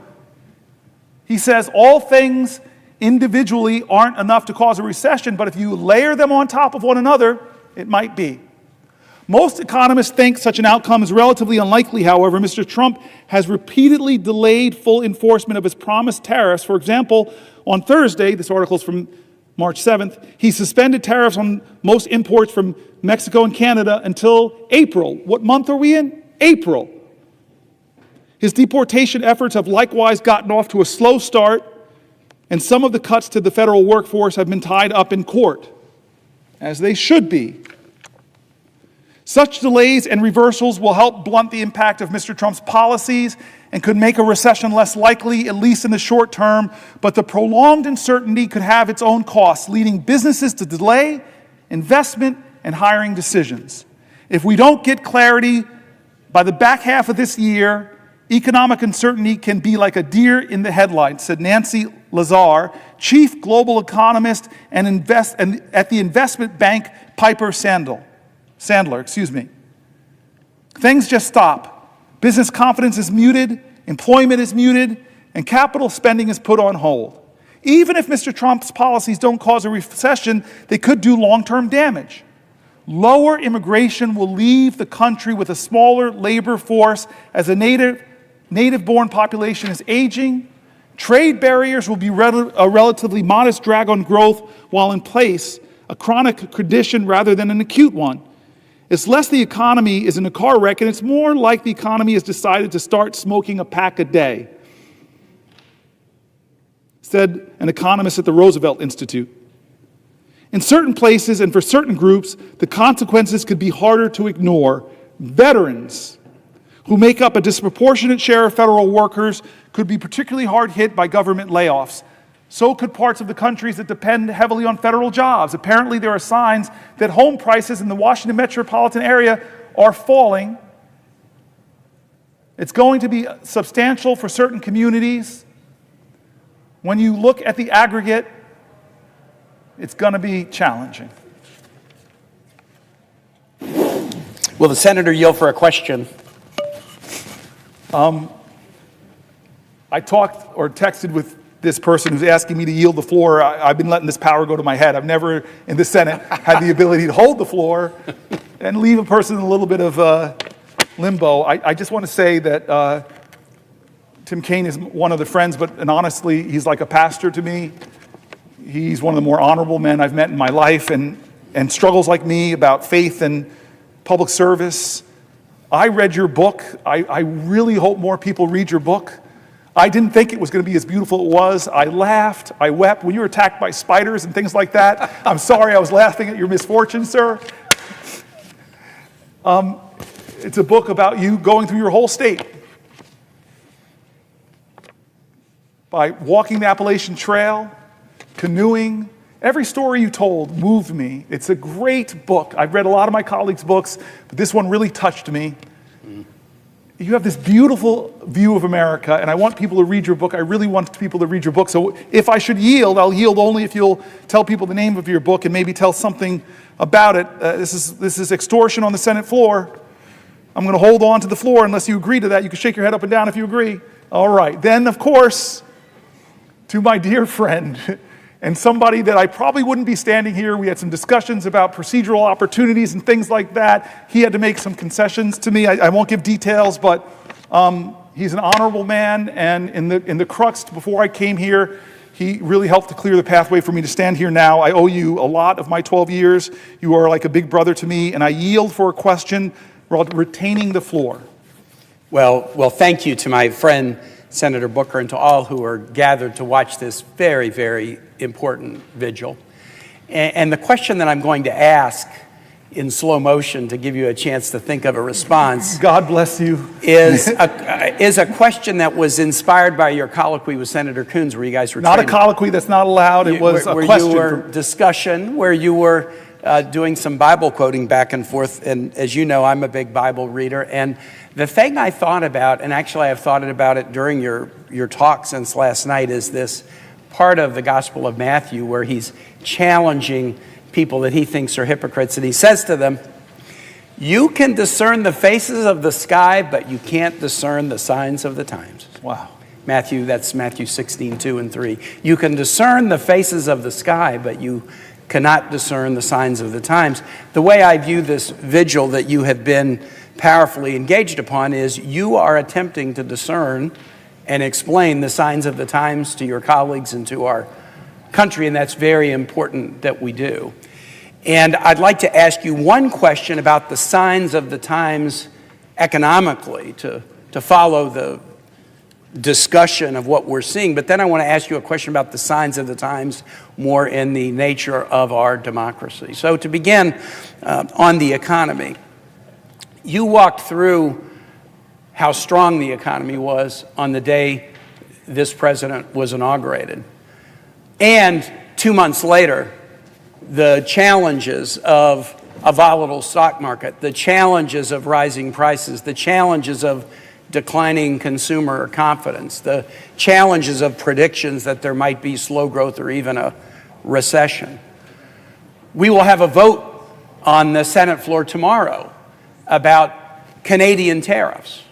He says all things individually aren't enough to cause a recession, but if you layer them on top of one another, it might be. Most economists think such an outcome is relatively unlikely, however. Mr. Trump has repeatedly delayed full enforcement of his promised tariffs. For example, on Thursday, this article is from March 7th, he suspended tariffs on most imports from Mexico and Canada until April. What month are we in? April. His deportation efforts have likewise gotten off to a slow start, and some of the cuts to the federal workforce have been tied up in court, as they should be. Such delays and reversals will help blunt the impact of Mr. Trump's policies and could make a recession less likely, at least in the short term, but the prolonged uncertainty could have its own costs, leading businesses to delay investment and hiring decisions. If we don't get clarity by the back half of this year, economic uncertainty can be like a deer in the headlights, said Nancy Lazar, chief global economist and at the investment bank Piper Sandler. Things just stop. Business confidence is muted, employment is muted, and capital spending is put on hold. Even if Mr. Trump's policies don't cause a recession, they could do long-term damage. Lower immigration will leave the country with a smaller labor force as a native-born population is aging. Trade barriers will be a relatively modest drag on growth while in place, a chronic condition rather than an acute one. It's less the economy is in a car wreck, and it's more like the economy has decided to start smoking a pack a day, said an economist at the Roosevelt Institute. In certain places and for certain groups, the consequences could be harder to ignore. Veterans, who make up a disproportionate share of federal workers, could be particularly hard hit by government layoffs. So could parts of the countries that depend heavily on federal jobs. Apparently, there are signs that home prices in the Washington metropolitan area are falling. It's going to be substantial for certain communities. When you look at the aggregate, it's going to be challenging. Will the senator yield for a question? I talked or texted with this person who's asking me to yield the floor. I've been letting this power go to my head. I've never in the Senate had the ability to hold the floor and leave a person in a little bit of limbo. I just want to say that Tim Kaine is one of the friends, and honestly, he's like a pastor to me. He's one of the more honorable men I've met in my life, and struggles like me about faith and public service. I read your book. I really hope more people read your book. I didn't think it was going to be as beautiful as it was. I laughed. I wept. When you were attacked by spiders and things like that, I'm sorry I was laughing at your misfortune, sir. It's a book about you going through your whole state. By walking the Appalachian Trail, canoeing. Every story you told moved me. It's a great book. I've read a lot of my colleagues' books, but this one really touched me. You have this beautiful view of America, and I want people to read your book. I really want people to read your book. So if I should yield, I'll yield only if you'll tell people the name of your book and maybe tell something about it. This is extortion on the Senate floor. I'm going to hold on to the floor unless you agree to that. You can shake your head up and down if you agree. All right. Then, of course, to my dear friend and somebody that I probably wouldn't be standing here. We had some discussions about procedural opportunities and things like that. He had to make some concessions to me. I won't give details, but he's an honorable man, and in the crux before I came here, he really helped to clear the pathway for me to stand here now. I owe you a lot of my 12 years. You are like a big brother to me, and I yield for a question while retaining the floor. Well, thank you to my friend, Senator Booker, and to all who are gathered to watch this very, very important vigil. And the question that I'm going to ask in slow motion to give you a chance to think of a response. God bless you. Is a question that was inspired by your colloquy with Senator Coons, where you guys were not trading. a colloquy, that's not allowed. It was a where question. you were discussion, where you were doing some Bible quoting back and forth. And as you know, I'm a big Bible reader. And the thing I thought about, and actually I've thought about it during your talk since last night, is this part of the Gospel of Matthew where he's challenging people that he thinks are hypocrites. And he says to them, you can discern the faces of the sky, but you can't discern the signs of the times. Wow. That's Matthew 16, 2 and 3. You can discern the faces of the sky, but you cannot discern the signs of the times. The way I view this vigil that you have been powerfully engaged upon is you are attempting to discern and explain the signs of the times to your colleagues and to our country, and that's very important that we do. And I'd like to ask you one question about the signs of the times economically to follow the discussion of what we're seeing. But then I want to ask you a question about the signs of the times more in the nature of our democracy. So to begin on the economy, you walked through how strong the economy was on the day this president was inaugurated. And 2 months later, the challenges of a volatile stock market, the challenges of rising prices, the challenges of declining consumer confidence, the challenges of predictions that there might be slow growth or even a recession. We will have a vote on the Senate floor tomorrow about Canadian tariffs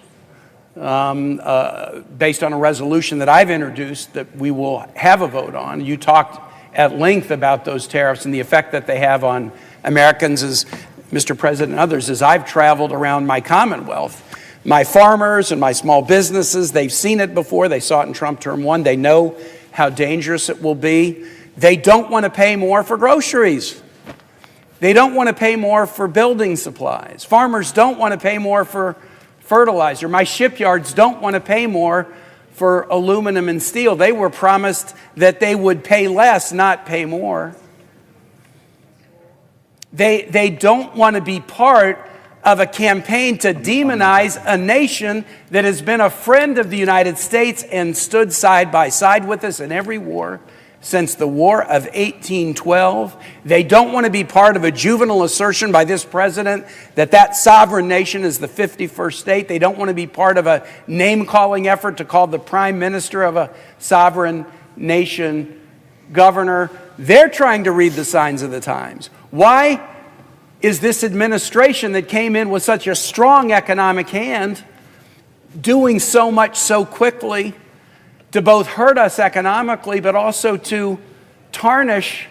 based on a resolution that I've introduced that we will have a vote on. You talked at length about those tariffs and the effect that they have on Americans, as Mr. President and others. As I've traveled around my Commonwealth, my farmers and my small businesses, they've seen it before. They saw it in Trump term 1. They know how dangerous it will be. They don't want to pay more for groceries. They don't want to pay more for building supplies. Farmers don't want to pay more for fertilizer. My shipyards don't want to pay more for aluminum and steel. They were promised that they would pay less, not pay more. They don't want to be part of a campaign to demonize a nation that has been a friend of the United States and stood side by side with us in every war since the War of 1812. They don't want to be part of a juvenile assertion by this president that that sovereign nation is the 51st state. They don't want to be part of a name-calling effort to call the prime minister of a sovereign nation governor. They're trying to read the signs of the times. Why is this administration that came in with such a strong economic hand doing so much so quickly to both hurt us economically, but also to tarnish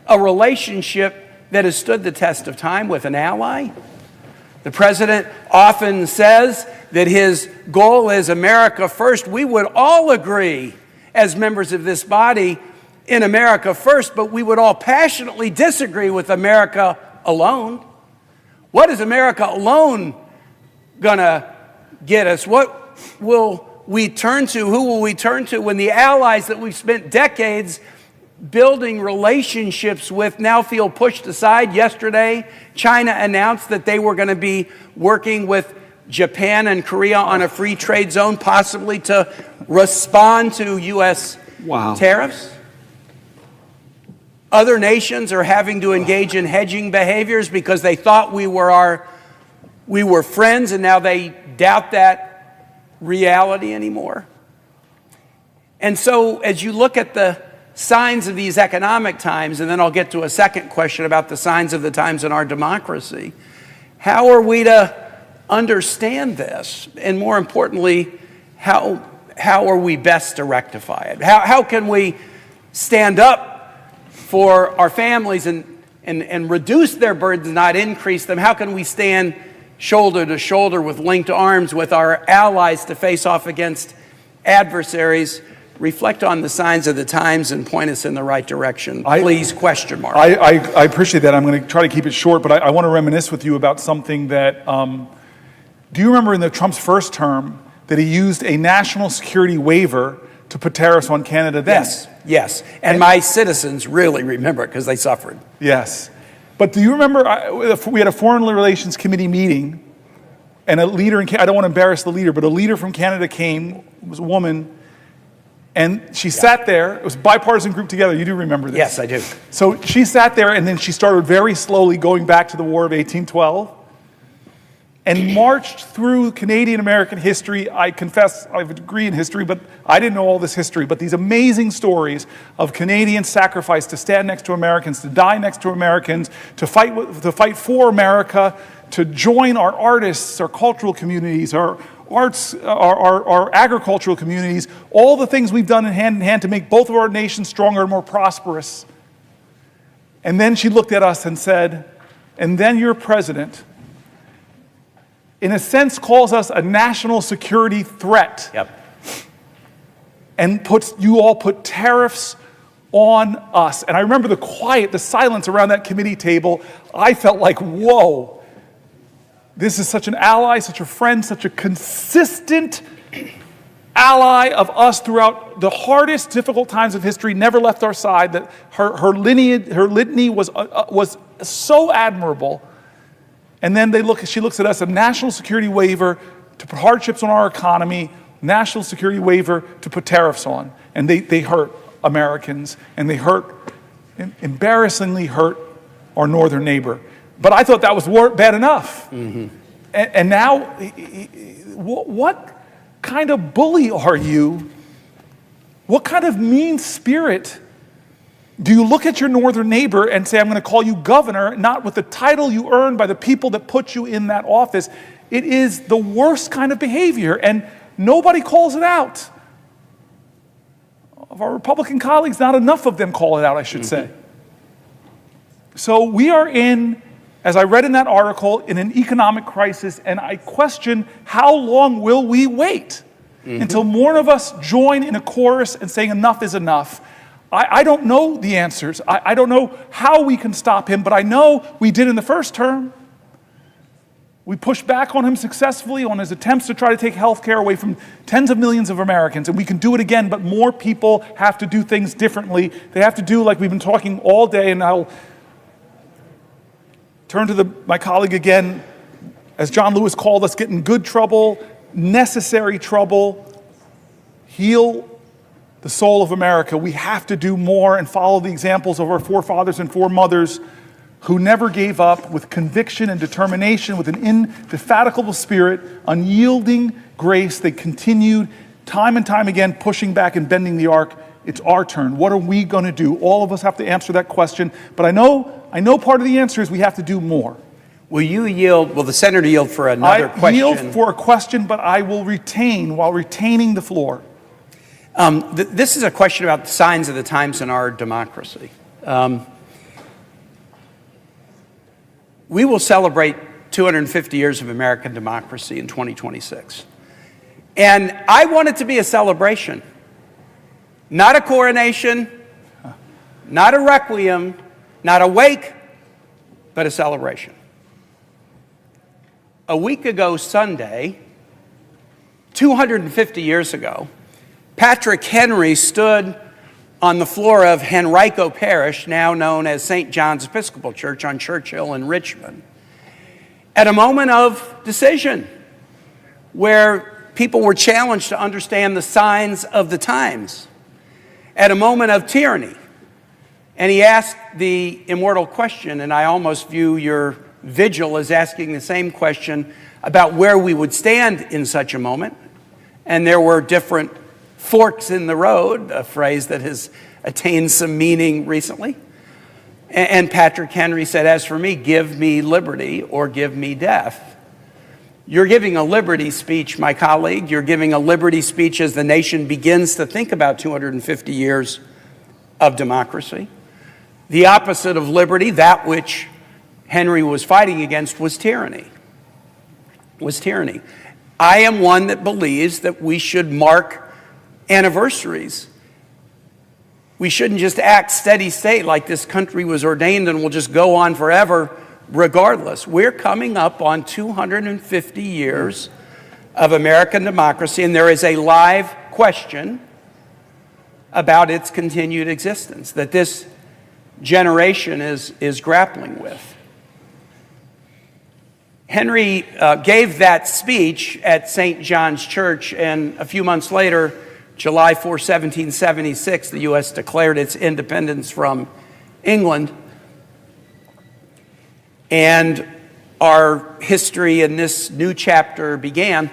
a relationship that has stood the test of time with an ally? The president often says that his goal is America first. We would all agree as members of this body in America first, but we would all passionately disagree with America alone. What is America alone gonna get us? What will we turn to? Who will we turn to when the allies that we've spent decades building relationships with now feel pushed aside? Yesterday, China announced that they were going to be working with Japan and Korea on a free trade zone, possibly to respond to U.S. tariffs. Other nations are having to engage in hedging behaviors because they thought we were friends, and now they doubt that reality anymore. And so as you look at the signs of these economic times, and then I'll get to a second question about the signs of the times in our democracy, how are we to understand this? And more importantly, how are we best to rectify it? How can we stand up for our families and reduce their burdens, not increase them? How can we stand shoulder to shoulder with linked arms with our allies to face off against adversaries? Reflect on the signs of the times and point us in the right direction. Please, question mark. I appreciate that. I'm going to try to keep it short, but I want to reminisce with you about something that, do you remember in Trump's first term that he used a national security waiver to put tariffs on Canada then? Yes. And my citizens really remember it because they suffered. Yes. But do you remember we had a Foreign Relations Committee meeting, and a leader, I don't want to embarrass the leader, but a leader from Canada came, it was a woman, and she sat there. It was a bipartisan group together. You do remember this? Yes, I do. So she sat there, and then she started very slowly going back to the War of 1812 and marched through Canadian-American history. I confess I have a degree in history, but I didn't know all this history. But these amazing stories of Canadian sacrifice to stand next to Americans, to die next to Americans, to fight for America, to join our artists, our cultural communities, our arts, our agricultural communities, all the things we've done in hand to make both of our nations stronger and more prosperous. And then she looked at us and said, and then your president, in a sense, calls us a national security threat. Yep. And you all put tariffs on us. And I remember the quiet, the silence around that committee table. I felt like, whoa. This is such an ally, such a friend, such a consistent ally of us throughout the hardest, difficult times of history, never left our side, that her litany was so admirable. And then she looks at us, a national security waiver to put hardships on our economy, national security waiver to put tariffs on. And they hurt Americans, and they embarrassingly hurt our northern neighbor. But I thought that was bad enough. Mm-hmm. And now, what kind of bully are you? What kind of mean spirit? Do you look at your northern neighbor and say, I'm going to call you governor, not with the title you earned by the people that put you in that office? It is the worst kind of behavior, and nobody calls it out. Of our Republican colleagues, not enough of them call it out, I should say. So we are in, as I read in that article, in an economic crisis, and I question how long will we wait until more of us join in a chorus and saying enough is enough. I don't know the answers. I don't know how we can stop him, but I know we did in the first term. We pushed back on him successfully on his attempts to try to take health care away from tens of millions of Americans, and we can do it again, but more people have to do things differently. They have to do, like we've been talking all day, and I'll turn to my colleague again, as John Lewis called us, get in good trouble, necessary trouble, heal the soul of America. We have to do more and follow the examples of our forefathers and foremothers who never gave up, with conviction and determination, with an indefatigable spirit, unyielding grace. They continued time and time again, pushing back and bending the arc. It's our turn. What are we going to do? All of us have to answer that question. But I know part of the answer is we have to do more. Will the senator yield for another question? I yield for a question, but I will retain while retaining the floor. This is a question about the signs of the times in our democracy. We will celebrate 250 years of American democracy in 2026. And I want it to be a celebration, not a coronation, not a requiem, not a wake, but a celebration. A week ago Sunday, 250 years ago, Patrick Henry stood on the floor of Henrico Parish, now known as St. John's Episcopal Church on Churchill in Richmond, at a moment of decision where people were challenged to understand the signs of the times, at a moment of tyranny. And he asked the immortal question, and I almost view your vigil as asking the same question about where we would stand in such a moment. And there were different forks in the road, a phrase that has attained some meaning recently. And Patrick Henry said, as for me, give me liberty or give me death. You're giving a liberty speech, my colleague. You're giving a liberty speech as the nation begins to think about 250 years of democracy. The opposite of liberty, that which Henry was fighting against, was tyranny. I am one that believes that we should mark anniversaries. We shouldn't just act steady state like this country was ordained and will just go on forever regardless. We're coming up on 250 years of American democracy, and there is a live question about its continued existence, that this generation is grappling with. Henry gave that speech at St. John's Church, and a few months later, July 4, 1776, the U.S. declared its independence from England. And our history in this new chapter began.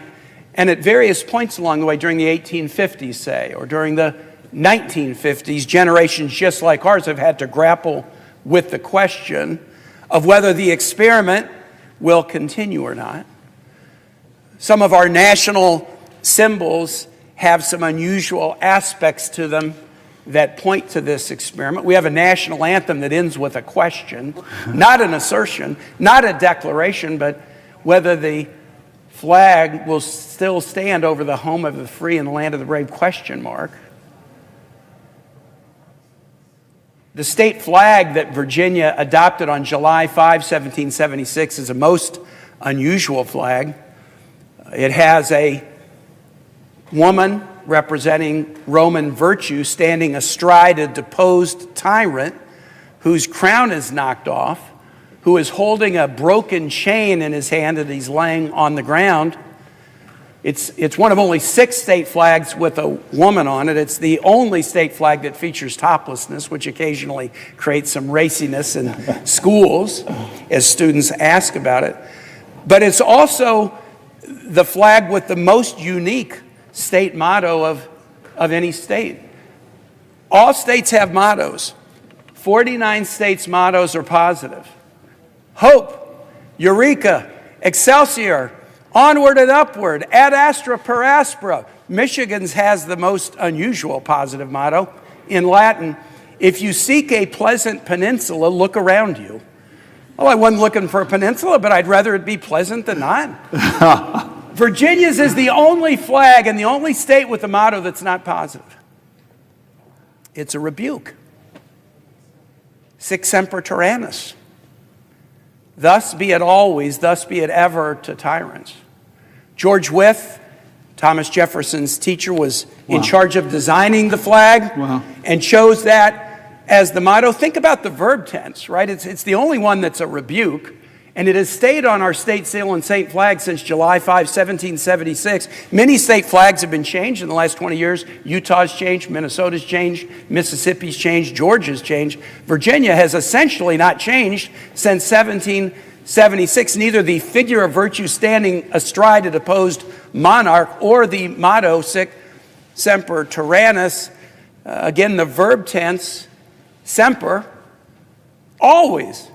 And at various points along the way, during the 1850s, say, or during the 1950s, generations just like ours have had to grapple with the question of whether the experiment will continue or not. Some of our national symbols have some unusual aspects to them that point to this experiment. We have a national anthem that ends with a question, not an assertion, not a declaration, but whether the flag will still stand over the home of the free and the land of the brave, question mark. The state flag that Virginia adopted on July 5, 1776 is a most unusual flag. It has a woman representing Roman virtue standing astride a deposed tyrant whose crown is knocked off, who is holding a broken chain in his hand that he's laying on the ground. It's one of only 6 state flags with a woman on it. It's the only state flag that features toplessness, which occasionally creates some raciness in schools as students ask about it. But it's also the flag with the most unique state motto of any state. All states have mottos. 49 states' mottos are positive. Hope, Eureka, Excelsior, onward and upward, ad astra per aspera. Michigan's has the most unusual positive motto. In Latin, if you seek a pleasant peninsula, look around you. Well, I wasn't looking for a peninsula, but I'd rather it be pleasant than not. Virginia's is the only flag and the only state with a motto that's not positive. It's a rebuke. Sic semper tyrannis. Thus be it always, thus be it ever to tyrants. George Wythe, Thomas Jefferson's teacher, was in charge of designing the flag and chose that as the motto. Think about the verb tense, right? It's the only one that's a rebuke, and it has stayed on our state seal and state flag since July 5, 1776. Many state flags have been changed in the last 20 years. Utah's changed, Minnesota's changed, Mississippi's changed, Georgia's changed. Virginia has essentially not changed since 1776. Neither the figure of virtue standing astride a deposed monarch or the motto sic semper tyrannis, again the verb tense, semper, always,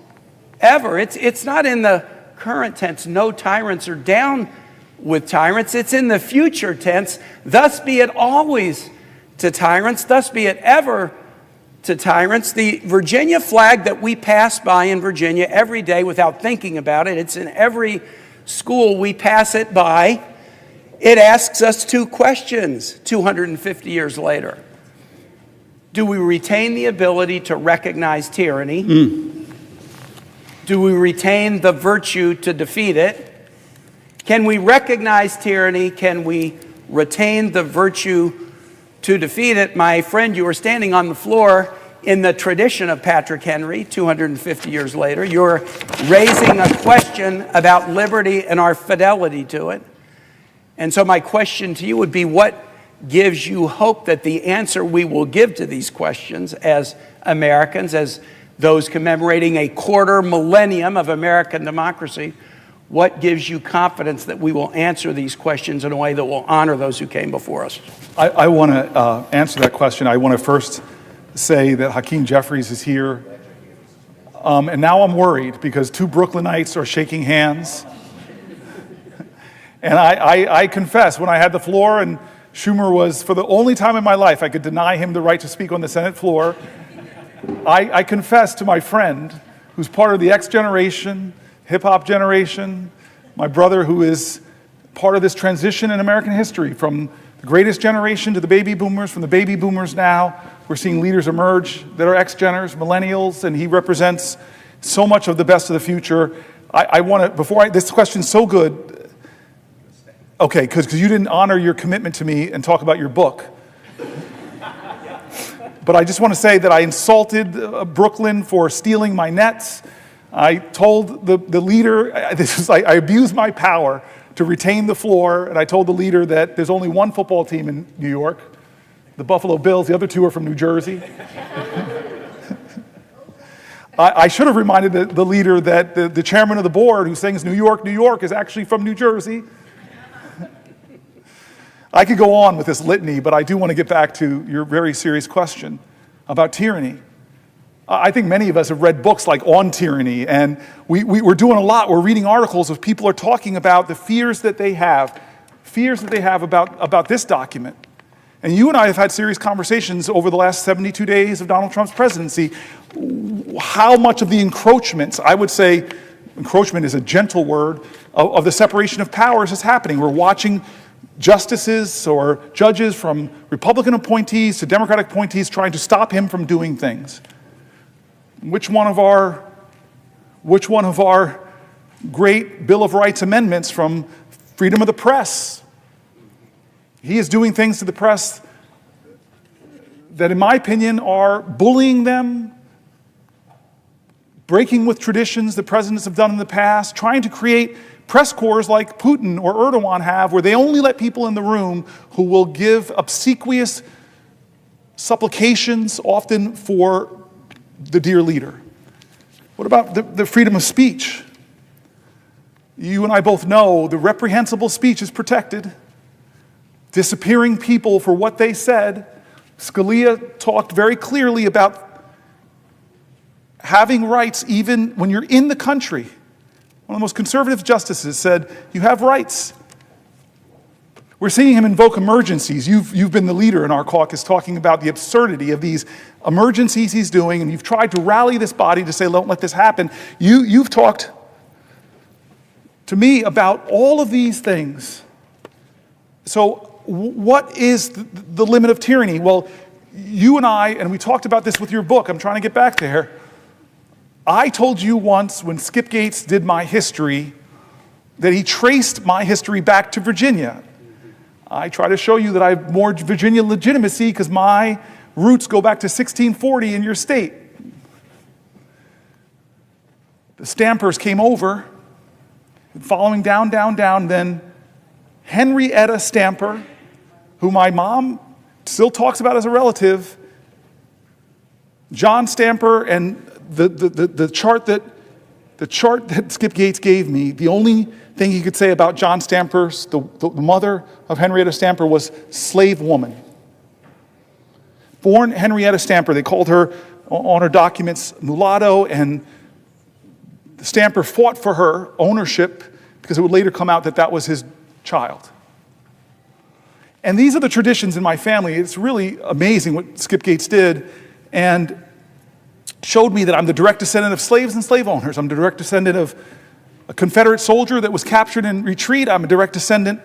ever. It's not in the current tense, no tyrants are down with tyrants. It's in the future tense, thus be it always to tyrants, thus be it ever to tyrants. The Virginia flag that we pass by in Virginia every day without thinking about it, it's in every school we pass it by. It asks us 2 questions 250 years later. Do we retain the ability to recognize tyranny? Do we retain the virtue to defeat it? Can we recognize tyranny? Can we retain the virtue to defeat it? My friend, you are standing on the floor in the tradition of Patrick Henry 250 years later. You're raising a question about liberty and our fidelity to it. And so my question to you would be, what gives you hope that the answer we will give to these questions as Americans, as those commemorating a quarter millennium of American democracy, what gives you confidence that we will answer these questions in a way that will honor those who came before us? I want to answer that question. I want to first say that Hakeem Jeffries is here. And now I'm worried because 2 Brooklynites are shaking hands. And I confess, when I had the floor and Schumer was, for the only time in my life, I could deny him the right to speak on the Senate floor, I confess to my friend, who's part of the X generation, hip-hop generation, my brother who is part of this transition in American history, from the greatest generation to the baby boomers, from the baby boomers now, we're seeing leaders emerge that are X-geners, millennials, and he represents so much of the best of the future. I want to, this question's so good, okay, because you didn't honor your commitment to me and talk about your book. But I just want to say that I insulted Brooklyn for stealing my nets. I told the leader, I abused my power to retain the floor, and I told the leader that there's only one football team in New York, the Buffalo Bills. The other two are from New Jersey. I should have reminded the leader that the chairman of the board who sings New York, New York is actually from New Jersey. I could go on with this litany, but I do want to get back to your very serious question about tyranny. I think many of us have read books like On Tyranny, and we're doing a lot. We're reading articles of people are talking about the fears that they have about this document. And you and I have had serious conversations over the last 72 days of Donald Trump's presidency. How much of the encroachments, I would say encroachment is a gentle word, of the separation of powers is happening. We're watching justices or judges from Republican appointees to Democratic appointees trying to stop him from doing things. Which one of our great Bill of Rights amendments from freedom of the press? He is doing things to the press that, in my opinion, are bullying them, breaking with traditions that presidents have done in the past, trying to create press corps like Putin or Erdogan have, where they only let people in the room who will give obsequious supplications, often for the dear leader. What about the freedom of speech? You and I both know the reprehensible speech is protected. Disappearing people for what they said. Scalia talked very clearly about having rights even when you're in the country. One of the most conservative justices said, you have rights. We're seeing him invoke emergencies. You've been the leader in our caucus talking about the absurdity of these emergencies he's doing, and you've tried to rally this body to say, don't let this happen. You've talked to me about all of these things. So what is the limit of tyranny? Well, you and I, and we talked about this with your book, I'm trying to get back there. I told you once when Skip Gates did my history that he traced my history back to Virginia. I try to show you that I have more Virginia legitimacy because my roots go back to 1640 in your state. The Stampers came over, following down, then Henrietta Stamper, who my mom still talks about as a relative, John Stamper, and the chart that Skip Gates gave me, the only thing he could say about John Stamper, the mother of Henrietta Stamper, was slave woman. Born Henrietta Stamper, they called her on her documents mulatto, and Stamper fought for her ownership because it would later come out that that was his child. And these are the traditions in my family. It's really amazing what Skip Gates did, and showed me that I'm the direct descendant of slaves and slave owners. I'm the direct descendant of a Confederate soldier that was captured in retreat. I'm a direct descendant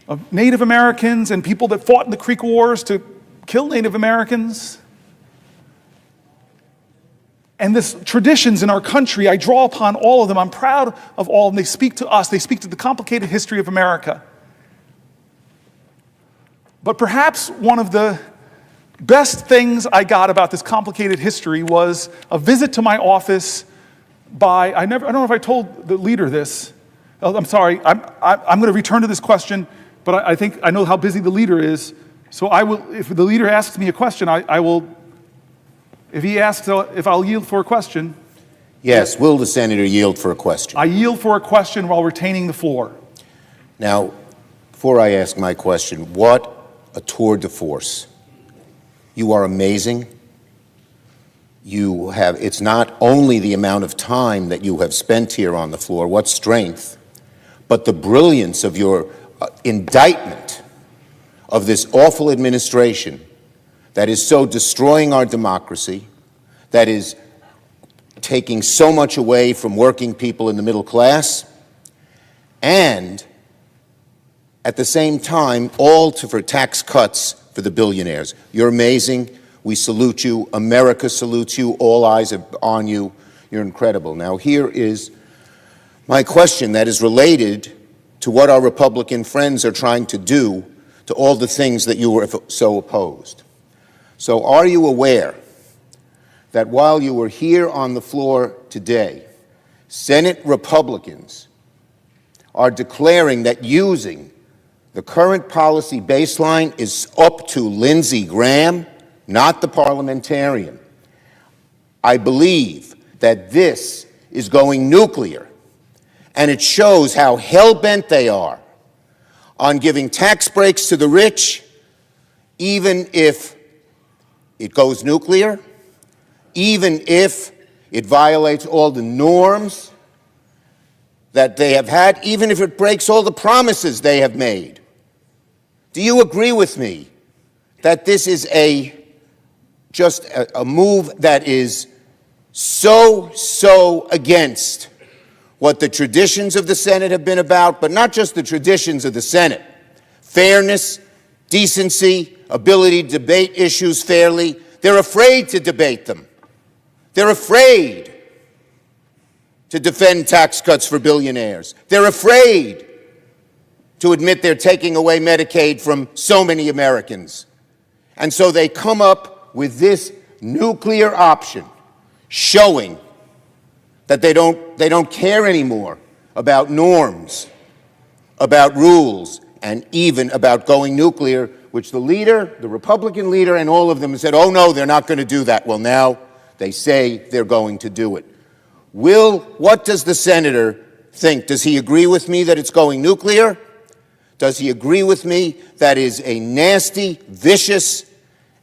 of Native Americans and people that fought in the Creek Wars to kill Native Americans. And this traditions in our country, I draw upon all of them. I'm proud of all of them. They speak to us. They speak to the complicated history of America. But perhaps one of the best things I got about this complicated history was a visit to my office by, I don't know if I told the leader this. I'm sorry, I'm going to return to this question, but I think I know how busy the leader is. So I will, if the leader asks me a question, I will, if he asks if I'll yield for a question. Yes, will the senator yield for a question? I yield for a question while retaining the floor. Now, before I ask my question, what a tour de force. You are amazing. You have, it's not only the amount of time that you have spent here on the floor, what strength, but the brilliance of your indictment of this awful administration that is so destroying our democracy, that is taking so much away from working people in the middle class, and at the same time, all for tax cuts for the billionaires. You're amazing. We salute you. America salutes you. All eyes are on you. You're incredible. Now, here is my question that is related to what our Republican friends are trying to do to all the things that you were so opposed. So are you aware that while you were here on the floor today, Senate Republicans are declaring that using the current policy baseline is up to Lindsey Graham, not the parliamentarian? I believe that this is going nuclear, and it shows how hell-bent they are on giving tax breaks to the rich, even if it goes nuclear, even if it violates all the norms that they have had, even if it breaks all the promises they have made. Do you agree with me that this is just a move that is so against what the traditions of the Senate have been about, but not just the traditions of the Senate? Fairness, decency, ability to debate issues fairly. They're afraid to debate them. They're afraid to defend tax cuts for billionaires. They're afraid to admit they're taking away Medicaid from so many Americans. And so they come up with this nuclear option, showing that they don't care anymore about norms, about rules, and even about going nuclear, which the leader, the Republican leader, and all of them said, oh no, they're not going to do that. Well, now they say they're going to do it. What does the senator think? Does he agree with me that it's going nuclear? Does he agree with me that is a nasty, vicious,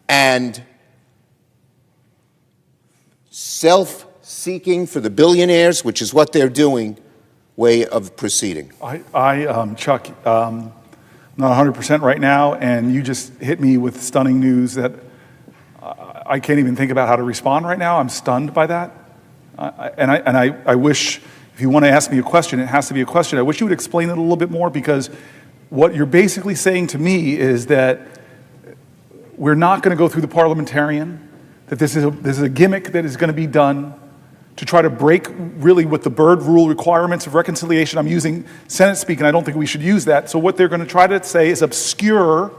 and self-seeking for the billionaires, which is what they're doing, way of proceeding? Chuck, I'm not 100% right now, and you just hit me with stunning news that I can't even think about how to respond right now. I'm stunned by that. I wish, if you want to ask me a question, it has to be a question. I wish you would explain it a little bit more, because what you're basically saying to me is that we're not going to go through the parliamentarian, that this is a gimmick that is going to be done to try to break really with the Byrd rule requirements of reconciliation. I'm using Senate speak, and I don't think we should use that. So what they're going to try to say is obscure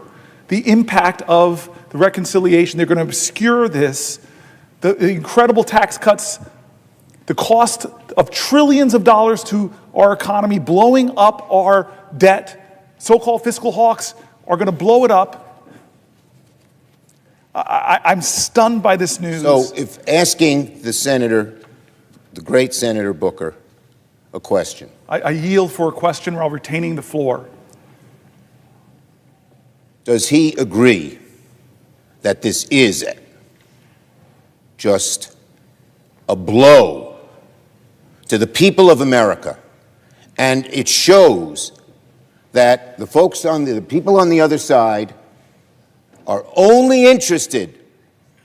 the impact of the reconciliation. They're going to obscure this, the incredible tax cuts, the cost of trillions of dollars to our economy, blowing up our debt. So-called fiscal hawks are going to blow it up. I'm stunned by this news. So if asking the senator, the great Senator Booker, a question. I yield for a question while retaining the floor. Does he agree that this is just a blow to the people of America, and it shows that the people on the other side are only interested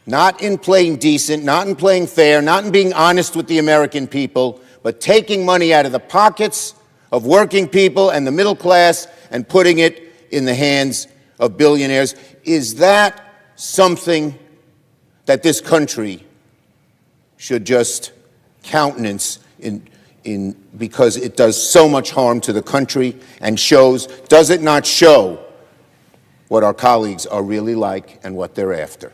not in playing decent, not in playing fair, not in being honest with the American people, but taking money out of the pockets of working people and the middle class and putting it in the hands of billionaires? Is that something that this country should just countenance because it does so much harm to the country and does it not show what our colleagues are really like and what they're after?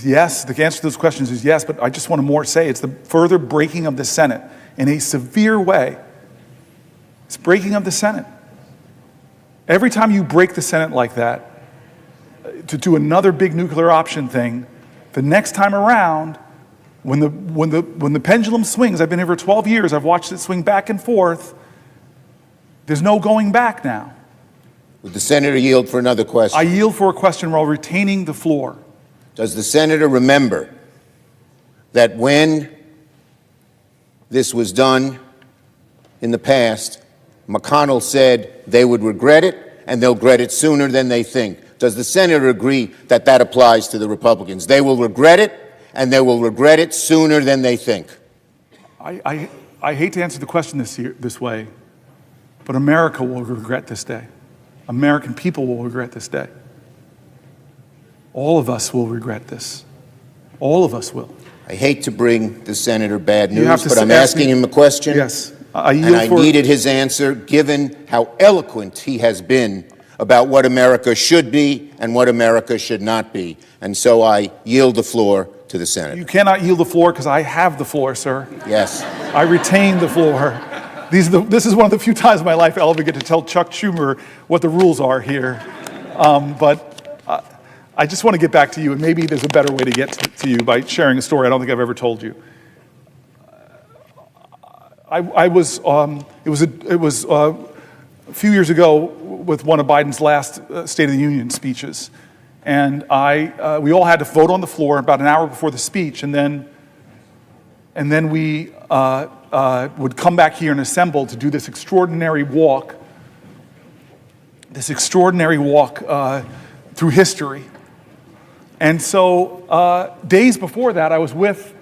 Yes, the answer to those questions is yes, but I just want to say it's the further breaking of the Senate in a severe way. It's breaking of the Senate. Every time you break the Senate like that, to do another big nuclear option thing, the next time around, when the pendulum swings, I've been here for 12 years, I've watched it swing back and forth, there's no going back now. Would the senator yield for another question? I yield for a question while retaining the floor. Does the senator remember that when this was done in the past, McConnell said they would regret it, and they'll regret it sooner than they think? Does the senator agree that that applies to the Republicans? They will regret it, and they will regret it sooner than they think. I hate to answer the question this way, but America will regret this day. American people will regret this day. All of us will regret this. All of us will. I hate to bring the senator bad news, but I'm asking him a question. Yes. And I needed his answer, given how eloquent he has been about what America should be and what America should not be. And so I yield the floor to the Senator. You cannot yield the floor because I have the floor, sir. Yes. I retain the floor. This is one of the few times in my life I'll ever get to tell Chuck Schumer what the rules are here. I just want to get back to you, and maybe there's a better way to get to you by sharing a story I don't think I've ever told you. It was a few years ago with one of Biden's last State of the Union speeches, and we all had to vote on the floor about an hour before the speech, and then we would come back here and assemble to do this extraordinary walk through history. And so days before that, I was with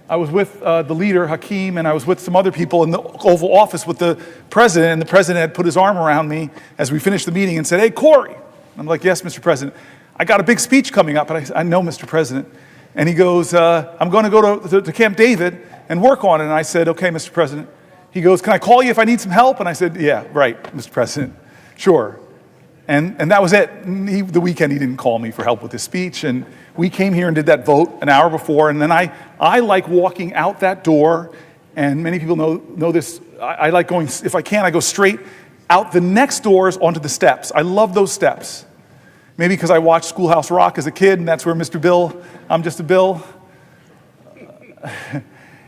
the leader, Hakeem, and I was with some other people in the Oval Office with the president, and the president had put his arm around me as we finished the meeting and said, "Hey, Cory." I'm like, "Yes, Mr. President. I got a big speech coming up." And I know, Mr. President. And he goes, "I'm going to go to Camp David and work on it." And I said, "Okay, Mr. President." He goes, "Can I call you if I need some help?" And I said, "Yeah, right, Mr. President. Sure." And that was it. The weekend he didn't call me for help with his speech, and we came here and did that vote an hour before, and then I like walking out that door, and many people know this. I like going, if I can, I go straight out the next doors onto the steps. I love those steps. Maybe because I watched Schoolhouse Rock as a kid, and that's where Mr. Bill, I'm just a Bill.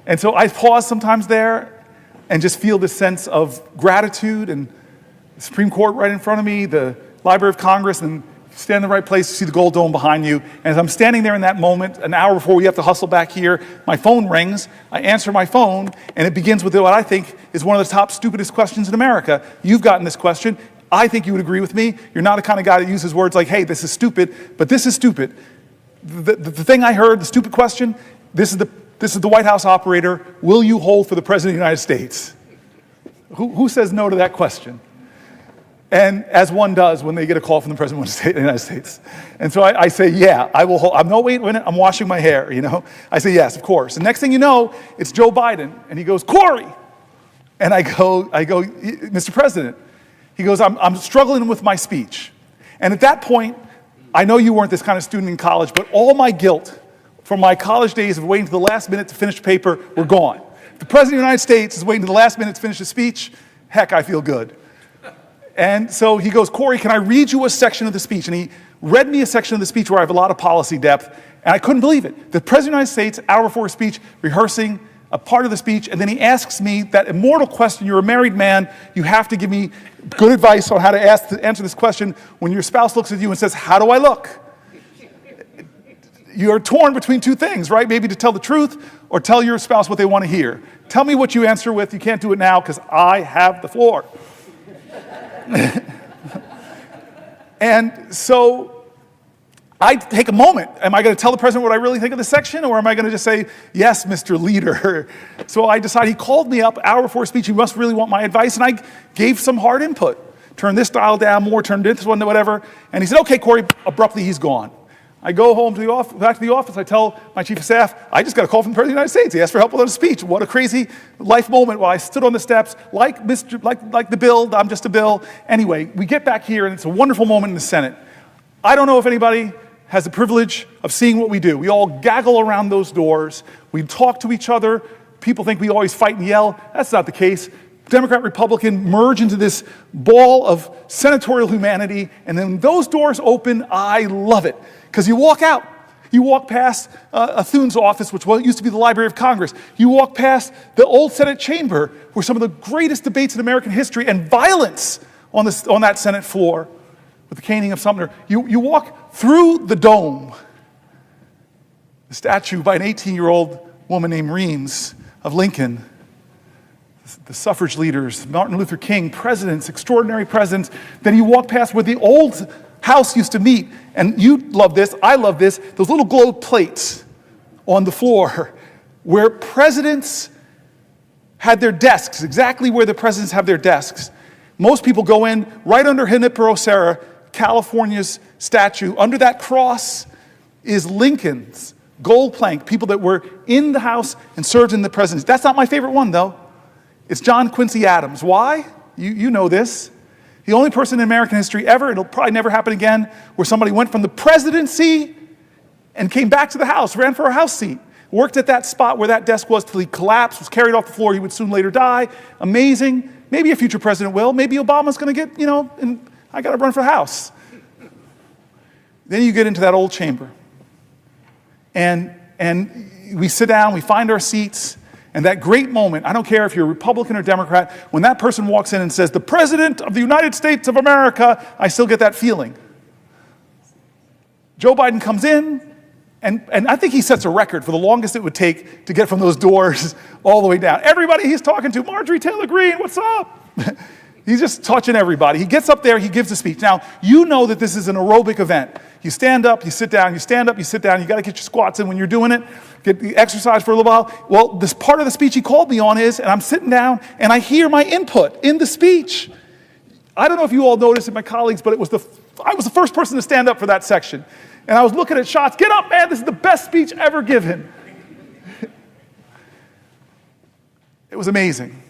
And so I pause sometimes there and just feel this sense of gratitude, and the Supreme Court right in front of me, the Library of Congress, and stand in the right place to see the gold dome behind you. And as I'm standing there in that moment, an hour before we have to hustle back here, my phone rings, I answer my phone, and it begins with what I think is one of the top stupidest questions in America. You've gotten this question. I think you would agree with me. You're not the kind of guy that uses words like, "Hey, this is stupid," but this is stupid. The thing I heard, the stupid question, this is the White House operator, "Will you hold for the President of the United States?" Who says no to that question? And as one does when they get a call from the President of the United States. And so I say, "Yeah, I will hold." Wait a minute, I'm washing my hair, you know. I say, "Yes, of course." And next thing you know, it's Joe Biden. And he goes, "Cory." And I go, "Mr. President." He goes, I'm struggling with my speech." And at that point, I know you weren't this kind of student in college, but all my guilt from my college days of waiting to the last minute to finish the paper were gone. If the President of the United States is waiting to the last minute to finish a speech, heck, I feel good. And so he goes, "Cory, can I read you a section of the speech?" And he read me a section of the speech where I have a lot of policy depth, and I couldn't believe it. The President of the United States, hour before his speech, rehearsing a part of the speech, and then he asks me that immortal question. You're a married man, you have to give me good advice on how to answer this question when your spouse looks at you and says, "How do I look?" You're torn between two things, right? Maybe to tell the truth or tell your spouse what they want to hear. Tell me what you answer with. You can't do it now because I have the floor. And so I take a moment. Am I going to tell the president what I really think of the section, or am I going to just say, "Yes, Mr. Leader"? So I decided, he called me up hour before speech. He must really want my advice, and I gave some hard input. Turn this dial down more, turn this one to whatever. And he said, "Okay, Cory." Abruptly, he's gone. I go home to the office, back to the office. I tell my chief of staff, "I just got a call from the President of the United States. He asked for help with a speech." What a crazy life moment while I stood on the steps like the Bill. I'm just a Bill. Anyway, we get back here, and it's a wonderful moment in the Senate. I don't know if anybody has the privilege of seeing what we do. We all gaggle around those doors. We talk to each other. People think we always fight and yell. That's not the case. Democrat, Republican merge into this ball of senatorial humanity, and then those doors open. I love it. Because you walk out. You walk past Thune's office, which used to be the Library of Congress. You walk past the old Senate chamber, where some of the greatest debates in American history and violence on that Senate floor, with the caning of Sumner. You walk through the dome, the statue by an 18-year-old woman named Reams of Lincoln, the suffrage leaders, Martin Luther King, presidents, extraordinary presidents. Then you walk past where the old House used to meet, and you love this, I love this, those little gold plates on the floor where presidents had their desks, exactly where the presidents have their desks. Most people go in right under Junipero Serra, California's statue. Under that cross is Lincoln's gold plank, people that were in the House and served in the presidency. That's not my favorite one, though. It's John Quincy Adams. Why? You know this. The only person in American history ever, it'll probably never happen again, where somebody went from the presidency and came back to the House, ran for a House seat, worked at that spot where that desk was till he collapsed, was carried off the floor, he would soon later die. Amazing. Maybe a future president will. Maybe Obama's going to get, and I got to run for the House. Then you get into that old chamber. And we sit down, we find our seats, and that great moment, I don't care if you're a Republican or Democrat, when that person walks in and says, "The President of the United States of America," I still get that feeling. Joe Biden comes in, and I think he sets a record for the longest it would take to get from those doors all the way down. Everybody he's talking to, Marjorie Taylor Greene, what's up? He's just touching everybody. He gets up there, he gives a speech. Now, you know that this is an aerobic event. You stand up, you sit down, you stand up, you sit down. You got to get your squats in when you're doing it. Get the exercise for a little while. Well, this part of the speech he called me on is, and I'm sitting down, and I hear my input in the speech. I don't know if you all noticed it, my colleagues, but I was the first person to stand up for that section. And I was looking at shots. Get up, man. This is the best speech ever given. It was amazing.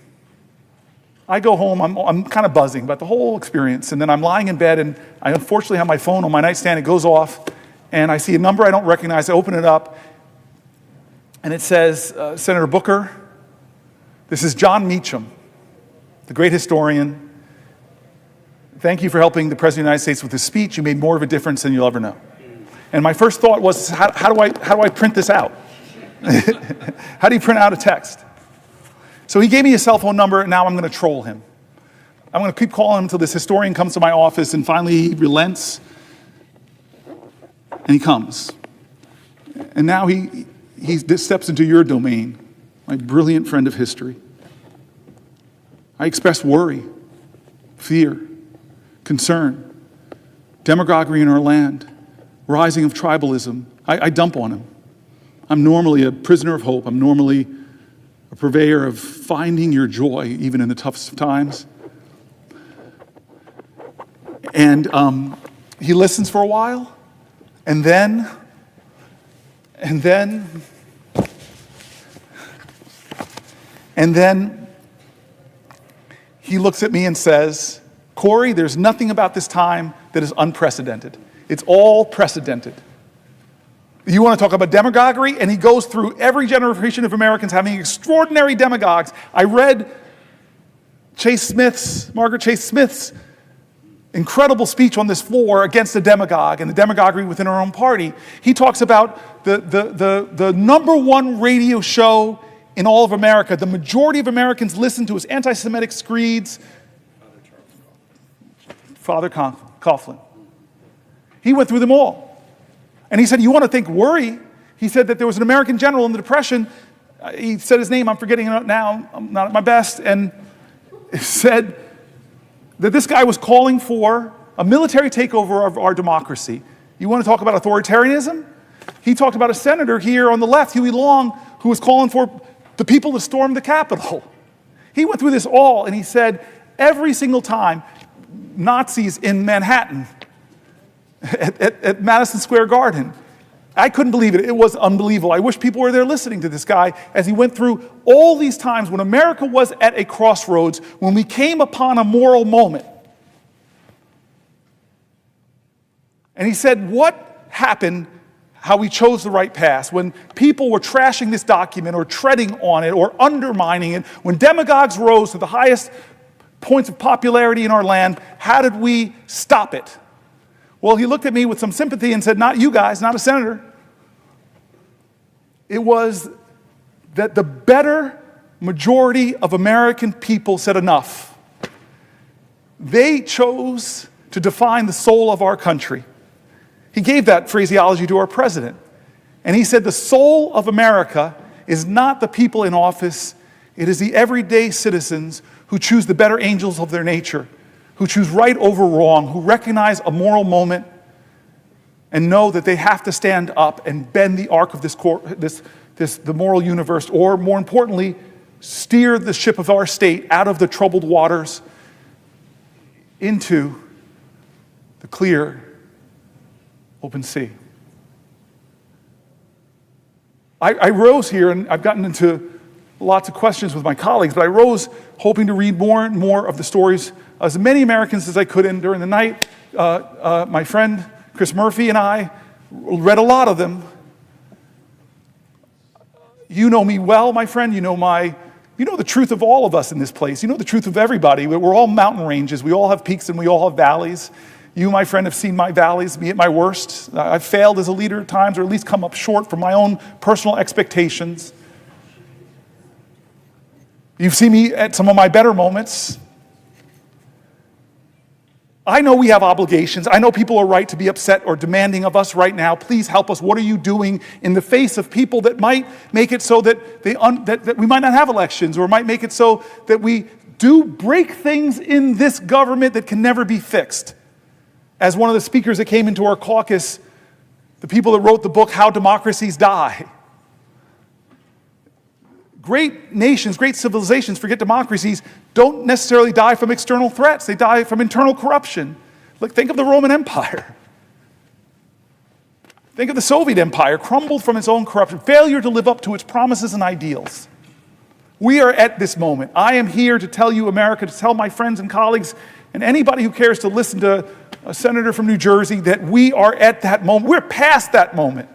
I go home, I'm kind of buzzing about the whole experience, and then I'm lying in bed, and I unfortunately have my phone on my nightstand. It goes off, and I see a number I don't recognize. I open it up, and it says, Senator Booker, this is John Meacham, the great historian. Thank you for helping the President of the United States with this speech. You made more of a difference than you'll ever know. And my first thought was, how do I print this out? How do you print out a text? So he gave me his cell phone number, and now I'm going to troll him. I'm going to keep calling him until this historian comes to my office, and finally he relents, and he comes. And now he steps into your domain, my brilliant friend of history. I express worry, fear, concern, demagoguery in our land, rising of tribalism. I dump on him. I'm normally a prisoner of hope. I'm normally a purveyor of finding your joy, even in the toughest of times. And he listens for a while, and then he looks at me and says, "Cory, there's nothing about this time that is unprecedented. It's all precedented. You want to talk about demagoguery?" And he goes through every generation of Americans having extraordinary demagogues. I read Margaret Chase Smith's incredible speech on this floor against the demagogue and the demagoguery within our own party. He talks about the number one radio show in all of America. The majority of Americans listen to his anti-Semitic screeds. Father Coughlin. He went through them all. And he said, you want to think worry? He said that there was an American general in the Depression. He said his name, I'm forgetting it now, I'm not at my best, and said that this guy was calling for a military takeover of our democracy. You want to talk about authoritarianism? He talked about a senator here on the left, Huey Long, who was calling for the people to storm the Capitol. He went through this all, and he said, every single time, Nazis in Manhattan, at Madison Square Garden. I couldn't believe it. It was unbelievable. I wish people were there listening to this guy as he went through all these times when America was at a crossroads, when we came upon a moral moment. And he said, what happened, how we chose the right path, when people were trashing this document or treading on it or undermining it, when demagogues rose to the highest points of popularity in our land, how did we stop it? Well, he looked at me with some sympathy and said, not you guys, not a senator. It was that the better majority of American people said enough. They chose to define the soul of our country. He gave that phraseology to our president. And he said the soul of America is not the people in office, it is the everyday citizens who choose the better angels of their nature, who choose right over wrong, who recognize a moral moment and know that they have to stand up and bend the arc of the moral universe, or more importantly, steer the ship of our state out of the troubled waters into the clear, open sea. I rose here, and I've gotten into lots of questions with my colleagues, but I rose hoping to read more and more of the stories, as many Americans as I could. And during the night, my friend Chris Murphy and I read a lot of them. You know me well, my friend. You know the truth of all of us in this place. You know the truth of everybody. We're all mountain ranges. We all have peaks and we all have valleys. You, my friend, have seen my valleys, me at my worst. I've failed as a leader at times, or at least come up short from my own personal expectations. You've seen me at some of my better moments. I know we have obligations. I know people are right to be upset or demanding of us right now. Please help us. What are you doing in the face of people that might make it so that that we might not have elections, or might make it so that we do break things in this government that can never be fixed? As one of the speakers that came into our caucus, the people that wrote the book, How Democracies Die. Great nations, great civilizations, forget democracies, don't necessarily die from external threats. They die from internal corruption. Look, think of the Roman Empire. Think of the Soviet Empire, crumbled from its own corruption, failure to live up to its promises and ideals. We are at this moment. I am here to tell you, America, to tell my friends and colleagues and anybody who cares to listen to a senator from New Jersey, that we are at that moment. We're past that moment.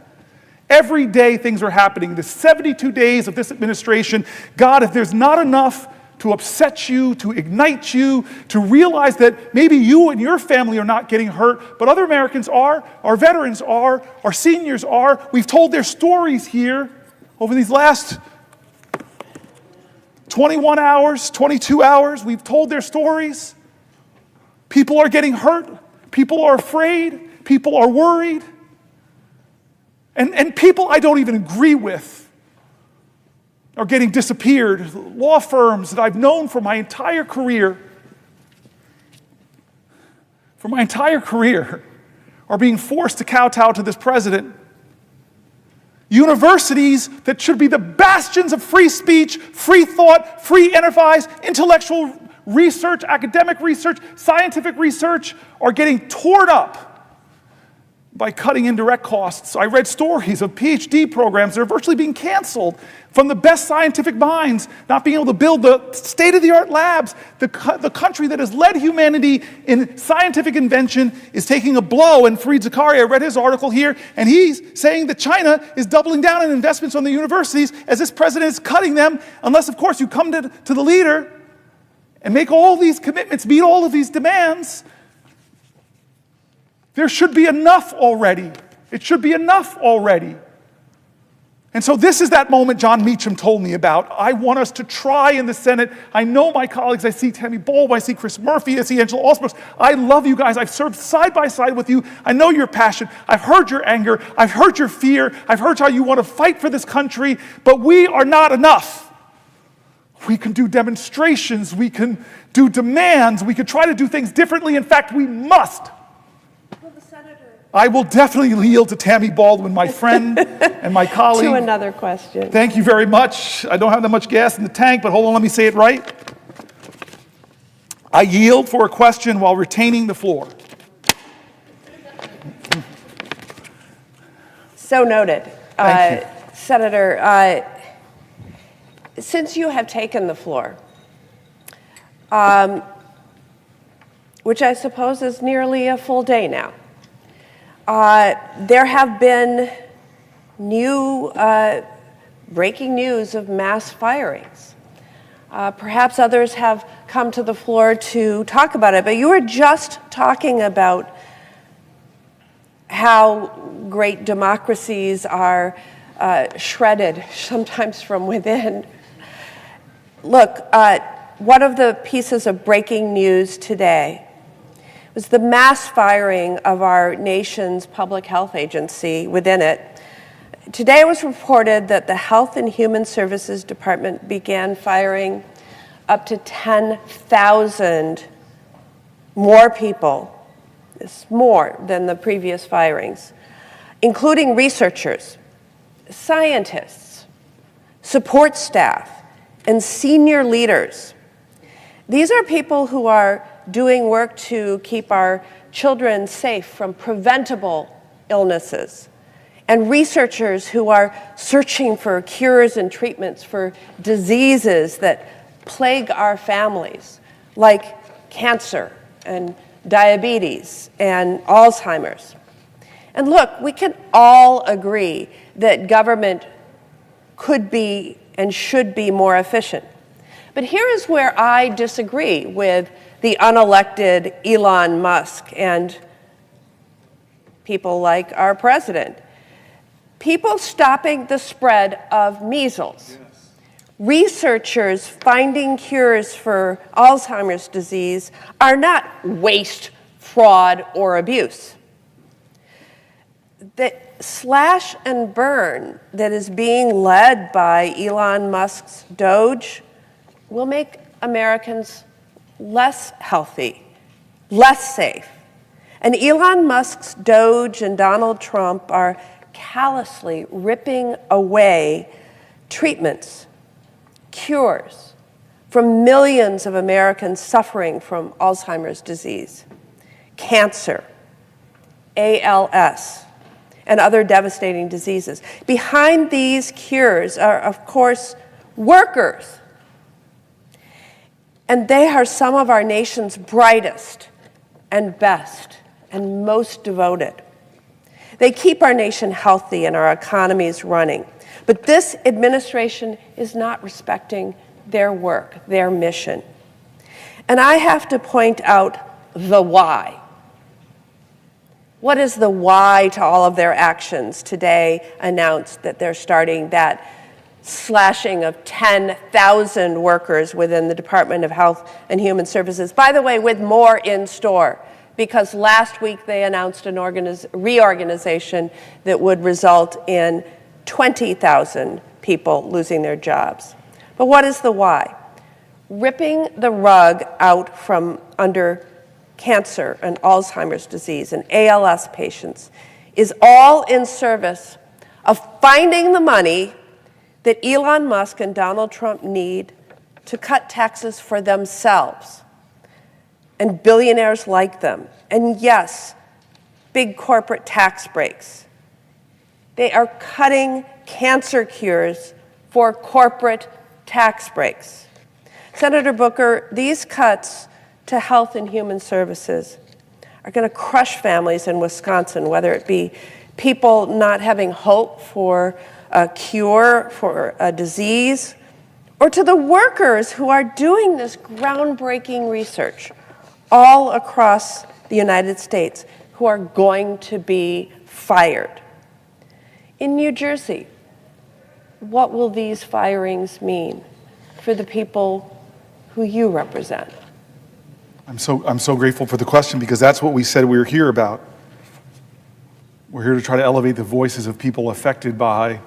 Every day things are happening. The 72 days of this administration, God, if there's not enough to upset you, to ignite you, to realize that maybe you and your family are not getting hurt, but other Americans are, our veterans are, our seniors are. We've told their stories here over these last 21 hours, 22 hours. We've told their stories. People are getting hurt. People are afraid. People are worried. And people I don't even agree with are getting disappeared. Law firms that I've known for my entire career, are being forced to kowtow to this president. Universities that should be the bastions of free speech, free thought, free enterprise, intellectual research, academic research, scientific research, are getting torn up by cutting indirect costs. I read stories of PhD programs that are virtually being canceled from the best scientific minds, not being able to build the state-of-the-art labs. The country that has led humanity in scientific invention is taking a blow. And Fareed Zakaria, I read his article here, and he's saying that China is doubling down on investments on the universities as this president is cutting them, unless, of course, you come to the leader and make all these commitments, meet all of these demands. There should be enough already. It should be enough already. And so this is that moment John Meacham told me about. I want us to try in the Senate. I know my colleagues. I see Tammy Baldwin. I see Chris Murphy. I see Angela Alsbrooks. I love you guys. I've served side by side with you. I know your passion. I've heard your anger. I've heard your fear. I've heard how you want to fight for this country. But we are not enough. We can do demonstrations. We can do demands. We can try to do things differently. In fact, we must. I will definitely yield to Tammy Baldwin, my friend and my colleague. To another question. Thank you very much. I don't have that much gas in the tank, but hold on, let me say it right. I yield for a question while retaining the floor. So noted. Thank you. Senator, since you have taken the floor, which I suppose is nearly a full day now, there have been new breaking news of mass firings. Perhaps others have come to the floor to talk about it, but you were just talking about how great democracies are shredded, sometimes from within. Look, one of the pieces of breaking news today was the mass firing of our nation's public health agency within it. Today it was reported that the Health and Human Services Department began firing up to 10,000 more people. It's more than the previous firings, including researchers, scientists, support staff, and senior leaders. These are people who are doing work to keep our children safe from preventable illnesses and researchers who are searching for cures and treatments for diseases that plague our families, like cancer and diabetes and Alzheimer's. And look, we can all agree that government could be and should be more efficient. But here is where I disagree with the unelected Elon Musk and people like our president. People stopping the spread of measles. Researchers finding cures for Alzheimer's disease are not waste, fraud, or abuse. The slash and burn that is being led by Elon Musk's Doge will make Americans less healthy, less safe. And Elon Musk's Doge and Donald Trump are callously ripping away treatments, cures from millions of Americans suffering from Alzheimer's disease, cancer, ALS, and other devastating diseases. Behind these cures are, of course, workers. And they are some of our nation's brightest and best and most devoted. They keep our nation healthy and our economies running. But this administration is not respecting their work, their mission. And I have to point out the why. What is the why to all of their actions? Today announced that they're starting that slashing of 10,000 workers within the Department of Health and Human Services. By the way, with more in store, because last week they announced an reorganization that would result in 20,000 people losing their jobs. But what is the why? Ripping the rug out from under cancer and Alzheimer's disease and ALS patients is all in service of finding the money that Elon Musk and Donald Trump need to cut taxes for themselves and billionaires like them. And yes, big corporate tax breaks. They are cutting cancer cures for corporate tax breaks. Senator Booker, these cuts to health and human services are going to crush families in Wisconsin, whether it be people not having hope for a cure for a disease, or to the workers who are doing this groundbreaking research all across the United States who are going to be fired. In New Jersey, what will these firings mean for the people who you represent? I'm so grateful for the question, because that's what we said we were here about. We're here to try to elevate the voices of people affected by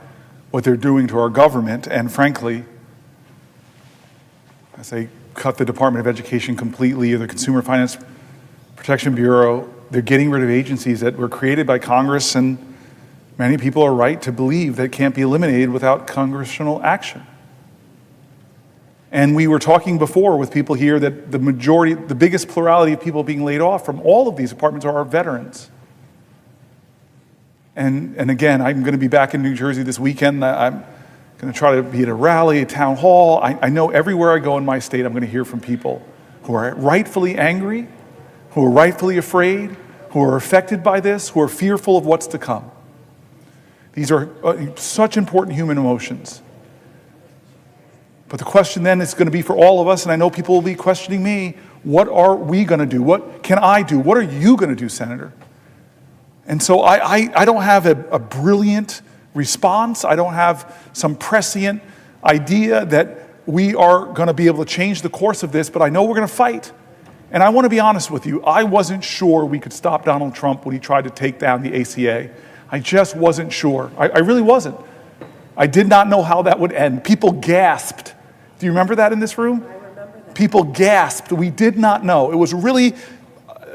what they're doing to our government. And frankly, I say cut the Department of Education completely, or the Consumer Finance Protection Bureau. They're getting rid of agencies that were created by Congress, and many people are right to believe that can't be eliminated without congressional action. And we were talking before with people here that the majority, the biggest plurality of people being laid off from all of these departments are our veterans. And again, I'm going to be back in New Jersey this weekend. I'm going to try to be at a rally, a town hall. I know everywhere I go in my state, I'm going to hear from people who are rightfully angry, who are rightfully afraid, who are affected by this, who are fearful of what's to come. These are such important human emotions. But the question then is going to be for all of us, and I know people will be questioning me, what are we going to do? What can I do? What are you going to do, Senator? And so I don't have a brilliant response. I don't have some prescient idea that we are going to be able to change the course of this, but I know we're going to fight. And I want to be honest with you, I wasn't sure we could stop Donald Trump when he tried to take down the ACA. I just wasn't sure. I really wasn't. I did not know how that would end. People gasped. Do you remember that in this room? I remember that. People gasped. We did not know. It was really,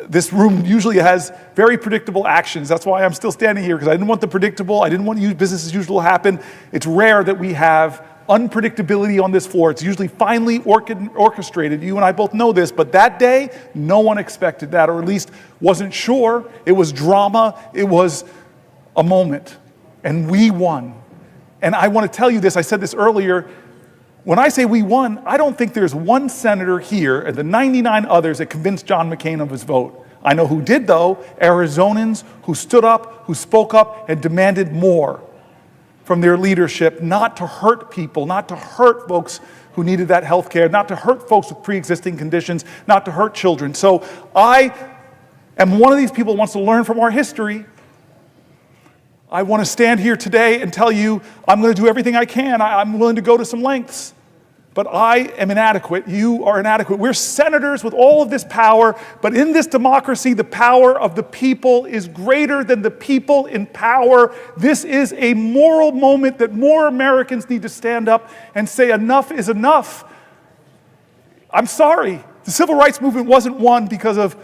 this room usually has very predictable actions. That's why I'm still standing here, because I didn't want the predictable. I didn't want business as usual to happen. It's rare that we have unpredictability on this floor. It's usually finely orchestrated. You and I both know this, but that day, no one expected that, or at least wasn't sure. It was drama. It was a moment. And we won. And I want to tell you this, I said this earlier, when I say we won, I don't think there's one senator here and the 99 others that convinced John McCain of his vote. I know who did, though, Arizonans who stood up, who spoke up, and demanded more from their leadership, not to hurt people, not to hurt folks who needed that health care, not to hurt folks with pre-existing conditions, not to hurt children. So I am one of these people who wants to learn from our history. I want to stand here today and tell you I'm going to do everything I can. I'm willing to go to some lengths. But I am inadequate. You are inadequate. We're senators with all of this power, but in this democracy, the power of the people is greater than the people in power. This is a moral moment that more Americans need to stand up and say enough is enough. I'm sorry. The civil rights movement wasn't won because of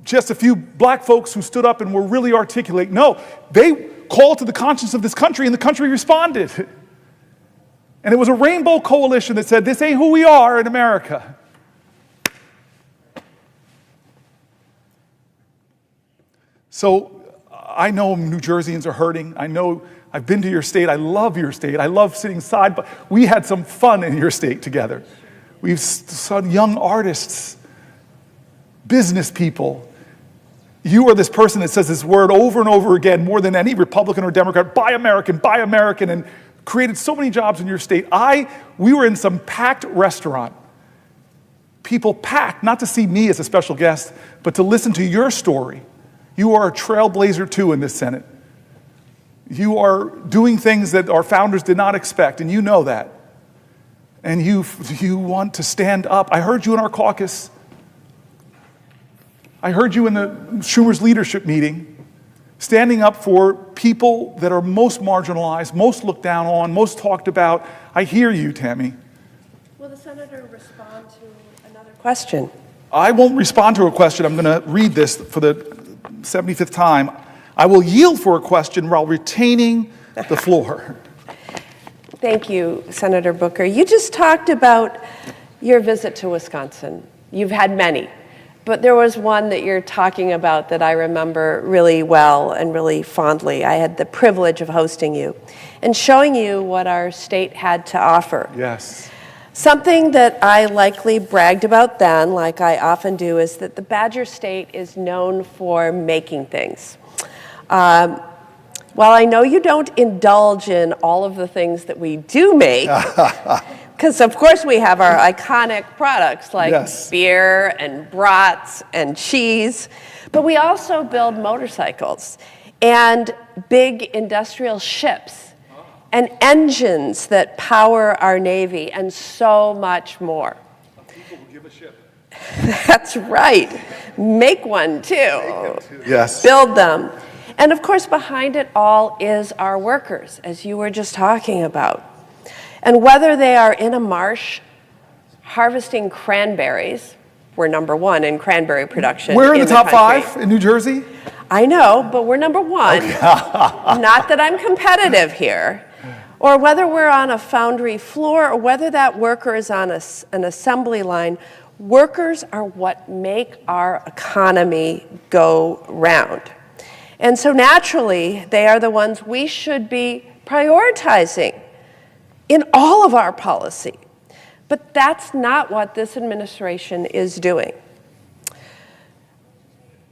just a few black folks who stood up and were really articulate. No, they called to the conscience of this country and the country responded. And it was a rainbow coalition that said, this ain't who we are in America. So I know New Jerseyans are hurting. I know I've been to your state. I love your state. I love sitting side, but we had some fun in your state together. We've saw young artists, business people. You are this person that says this word over and over again, more than any Republican or Democrat, buy American, and created so many jobs in your state. We were in some packed restaurant. People packed, not to see me as a special guest, but to listen to your story. You are a trailblazer too in this Senate. You are doing things that our founders did not expect, and you know that. And you want to stand up. I heard you in our caucus. I heard you in the Schumer's leadership meeting, standing up for people that are most marginalized, most looked down on, most talked about. I hear you, Tammy. Will the senator respond to another question? I won't respond to a question. I'm going to read this for the 75th time. I will yield for a question while retaining the floor. Thank you, Senator Booker. You just talked about your visit to Wisconsin. You've had many. But there was one that you're talking about that I remember really well and really fondly. I had the privilege of hosting you and showing you what our state had to offer. Yes. Something that I likely bragged about then, like I often do, is that the Badger State is known for making things. While I know you don't indulge in all of the things that we do make, because of course we have our iconic products like yes. beer and brats and cheese, but we also build motorcycles and big industrial ships and engines that power our Navy and so much more. People will give a ship. That's right. Make one too. Yes. Build them. And of course behind it all is our workers, as you were just talking about. And whether they are in a marsh harvesting cranberries, we're number one in cranberry production. We're in the top country. 5 in New Jersey. I know, but we're number one. Okay. Not that I'm competitive here. Or whether we're on a foundry floor or whether that worker is on an assembly line, workers are what make our economy go round. And so naturally, they are the ones we should be prioritizing in all of our policy. But that's not what this administration is doing.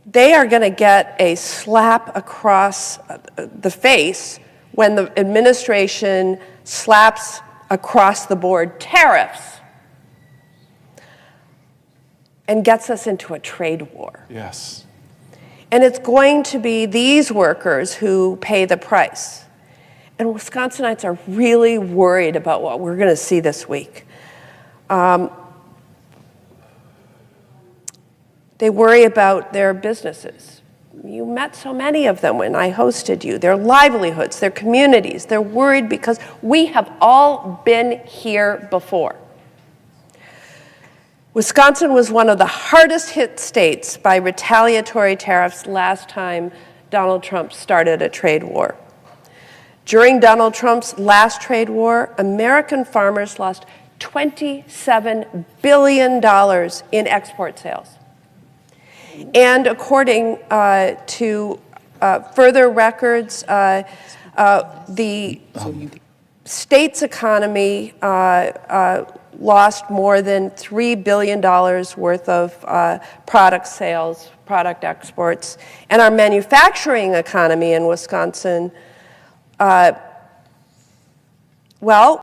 They are going to get a slap across the face when the administration slaps across the board tariffs and gets us into a trade war. Yes. And it's going to be these workers who pay the price. And Wisconsinites are really worried about what we're going to see this week. They worry about their businesses. You met so many of them when I hosted you. Their livelihoods, their communities. They're worried because we have all been here before. Wisconsin was one of the hardest hit states by retaliatory tariffs last time Donald Trump started a trade war. During Donald Trump's last trade war, American farmers lost $27 billion in export sales. And according to further records, The state's economy lost more than $3 billion worth of product sales, product exports. And our manufacturing economy in Wisconsin, well,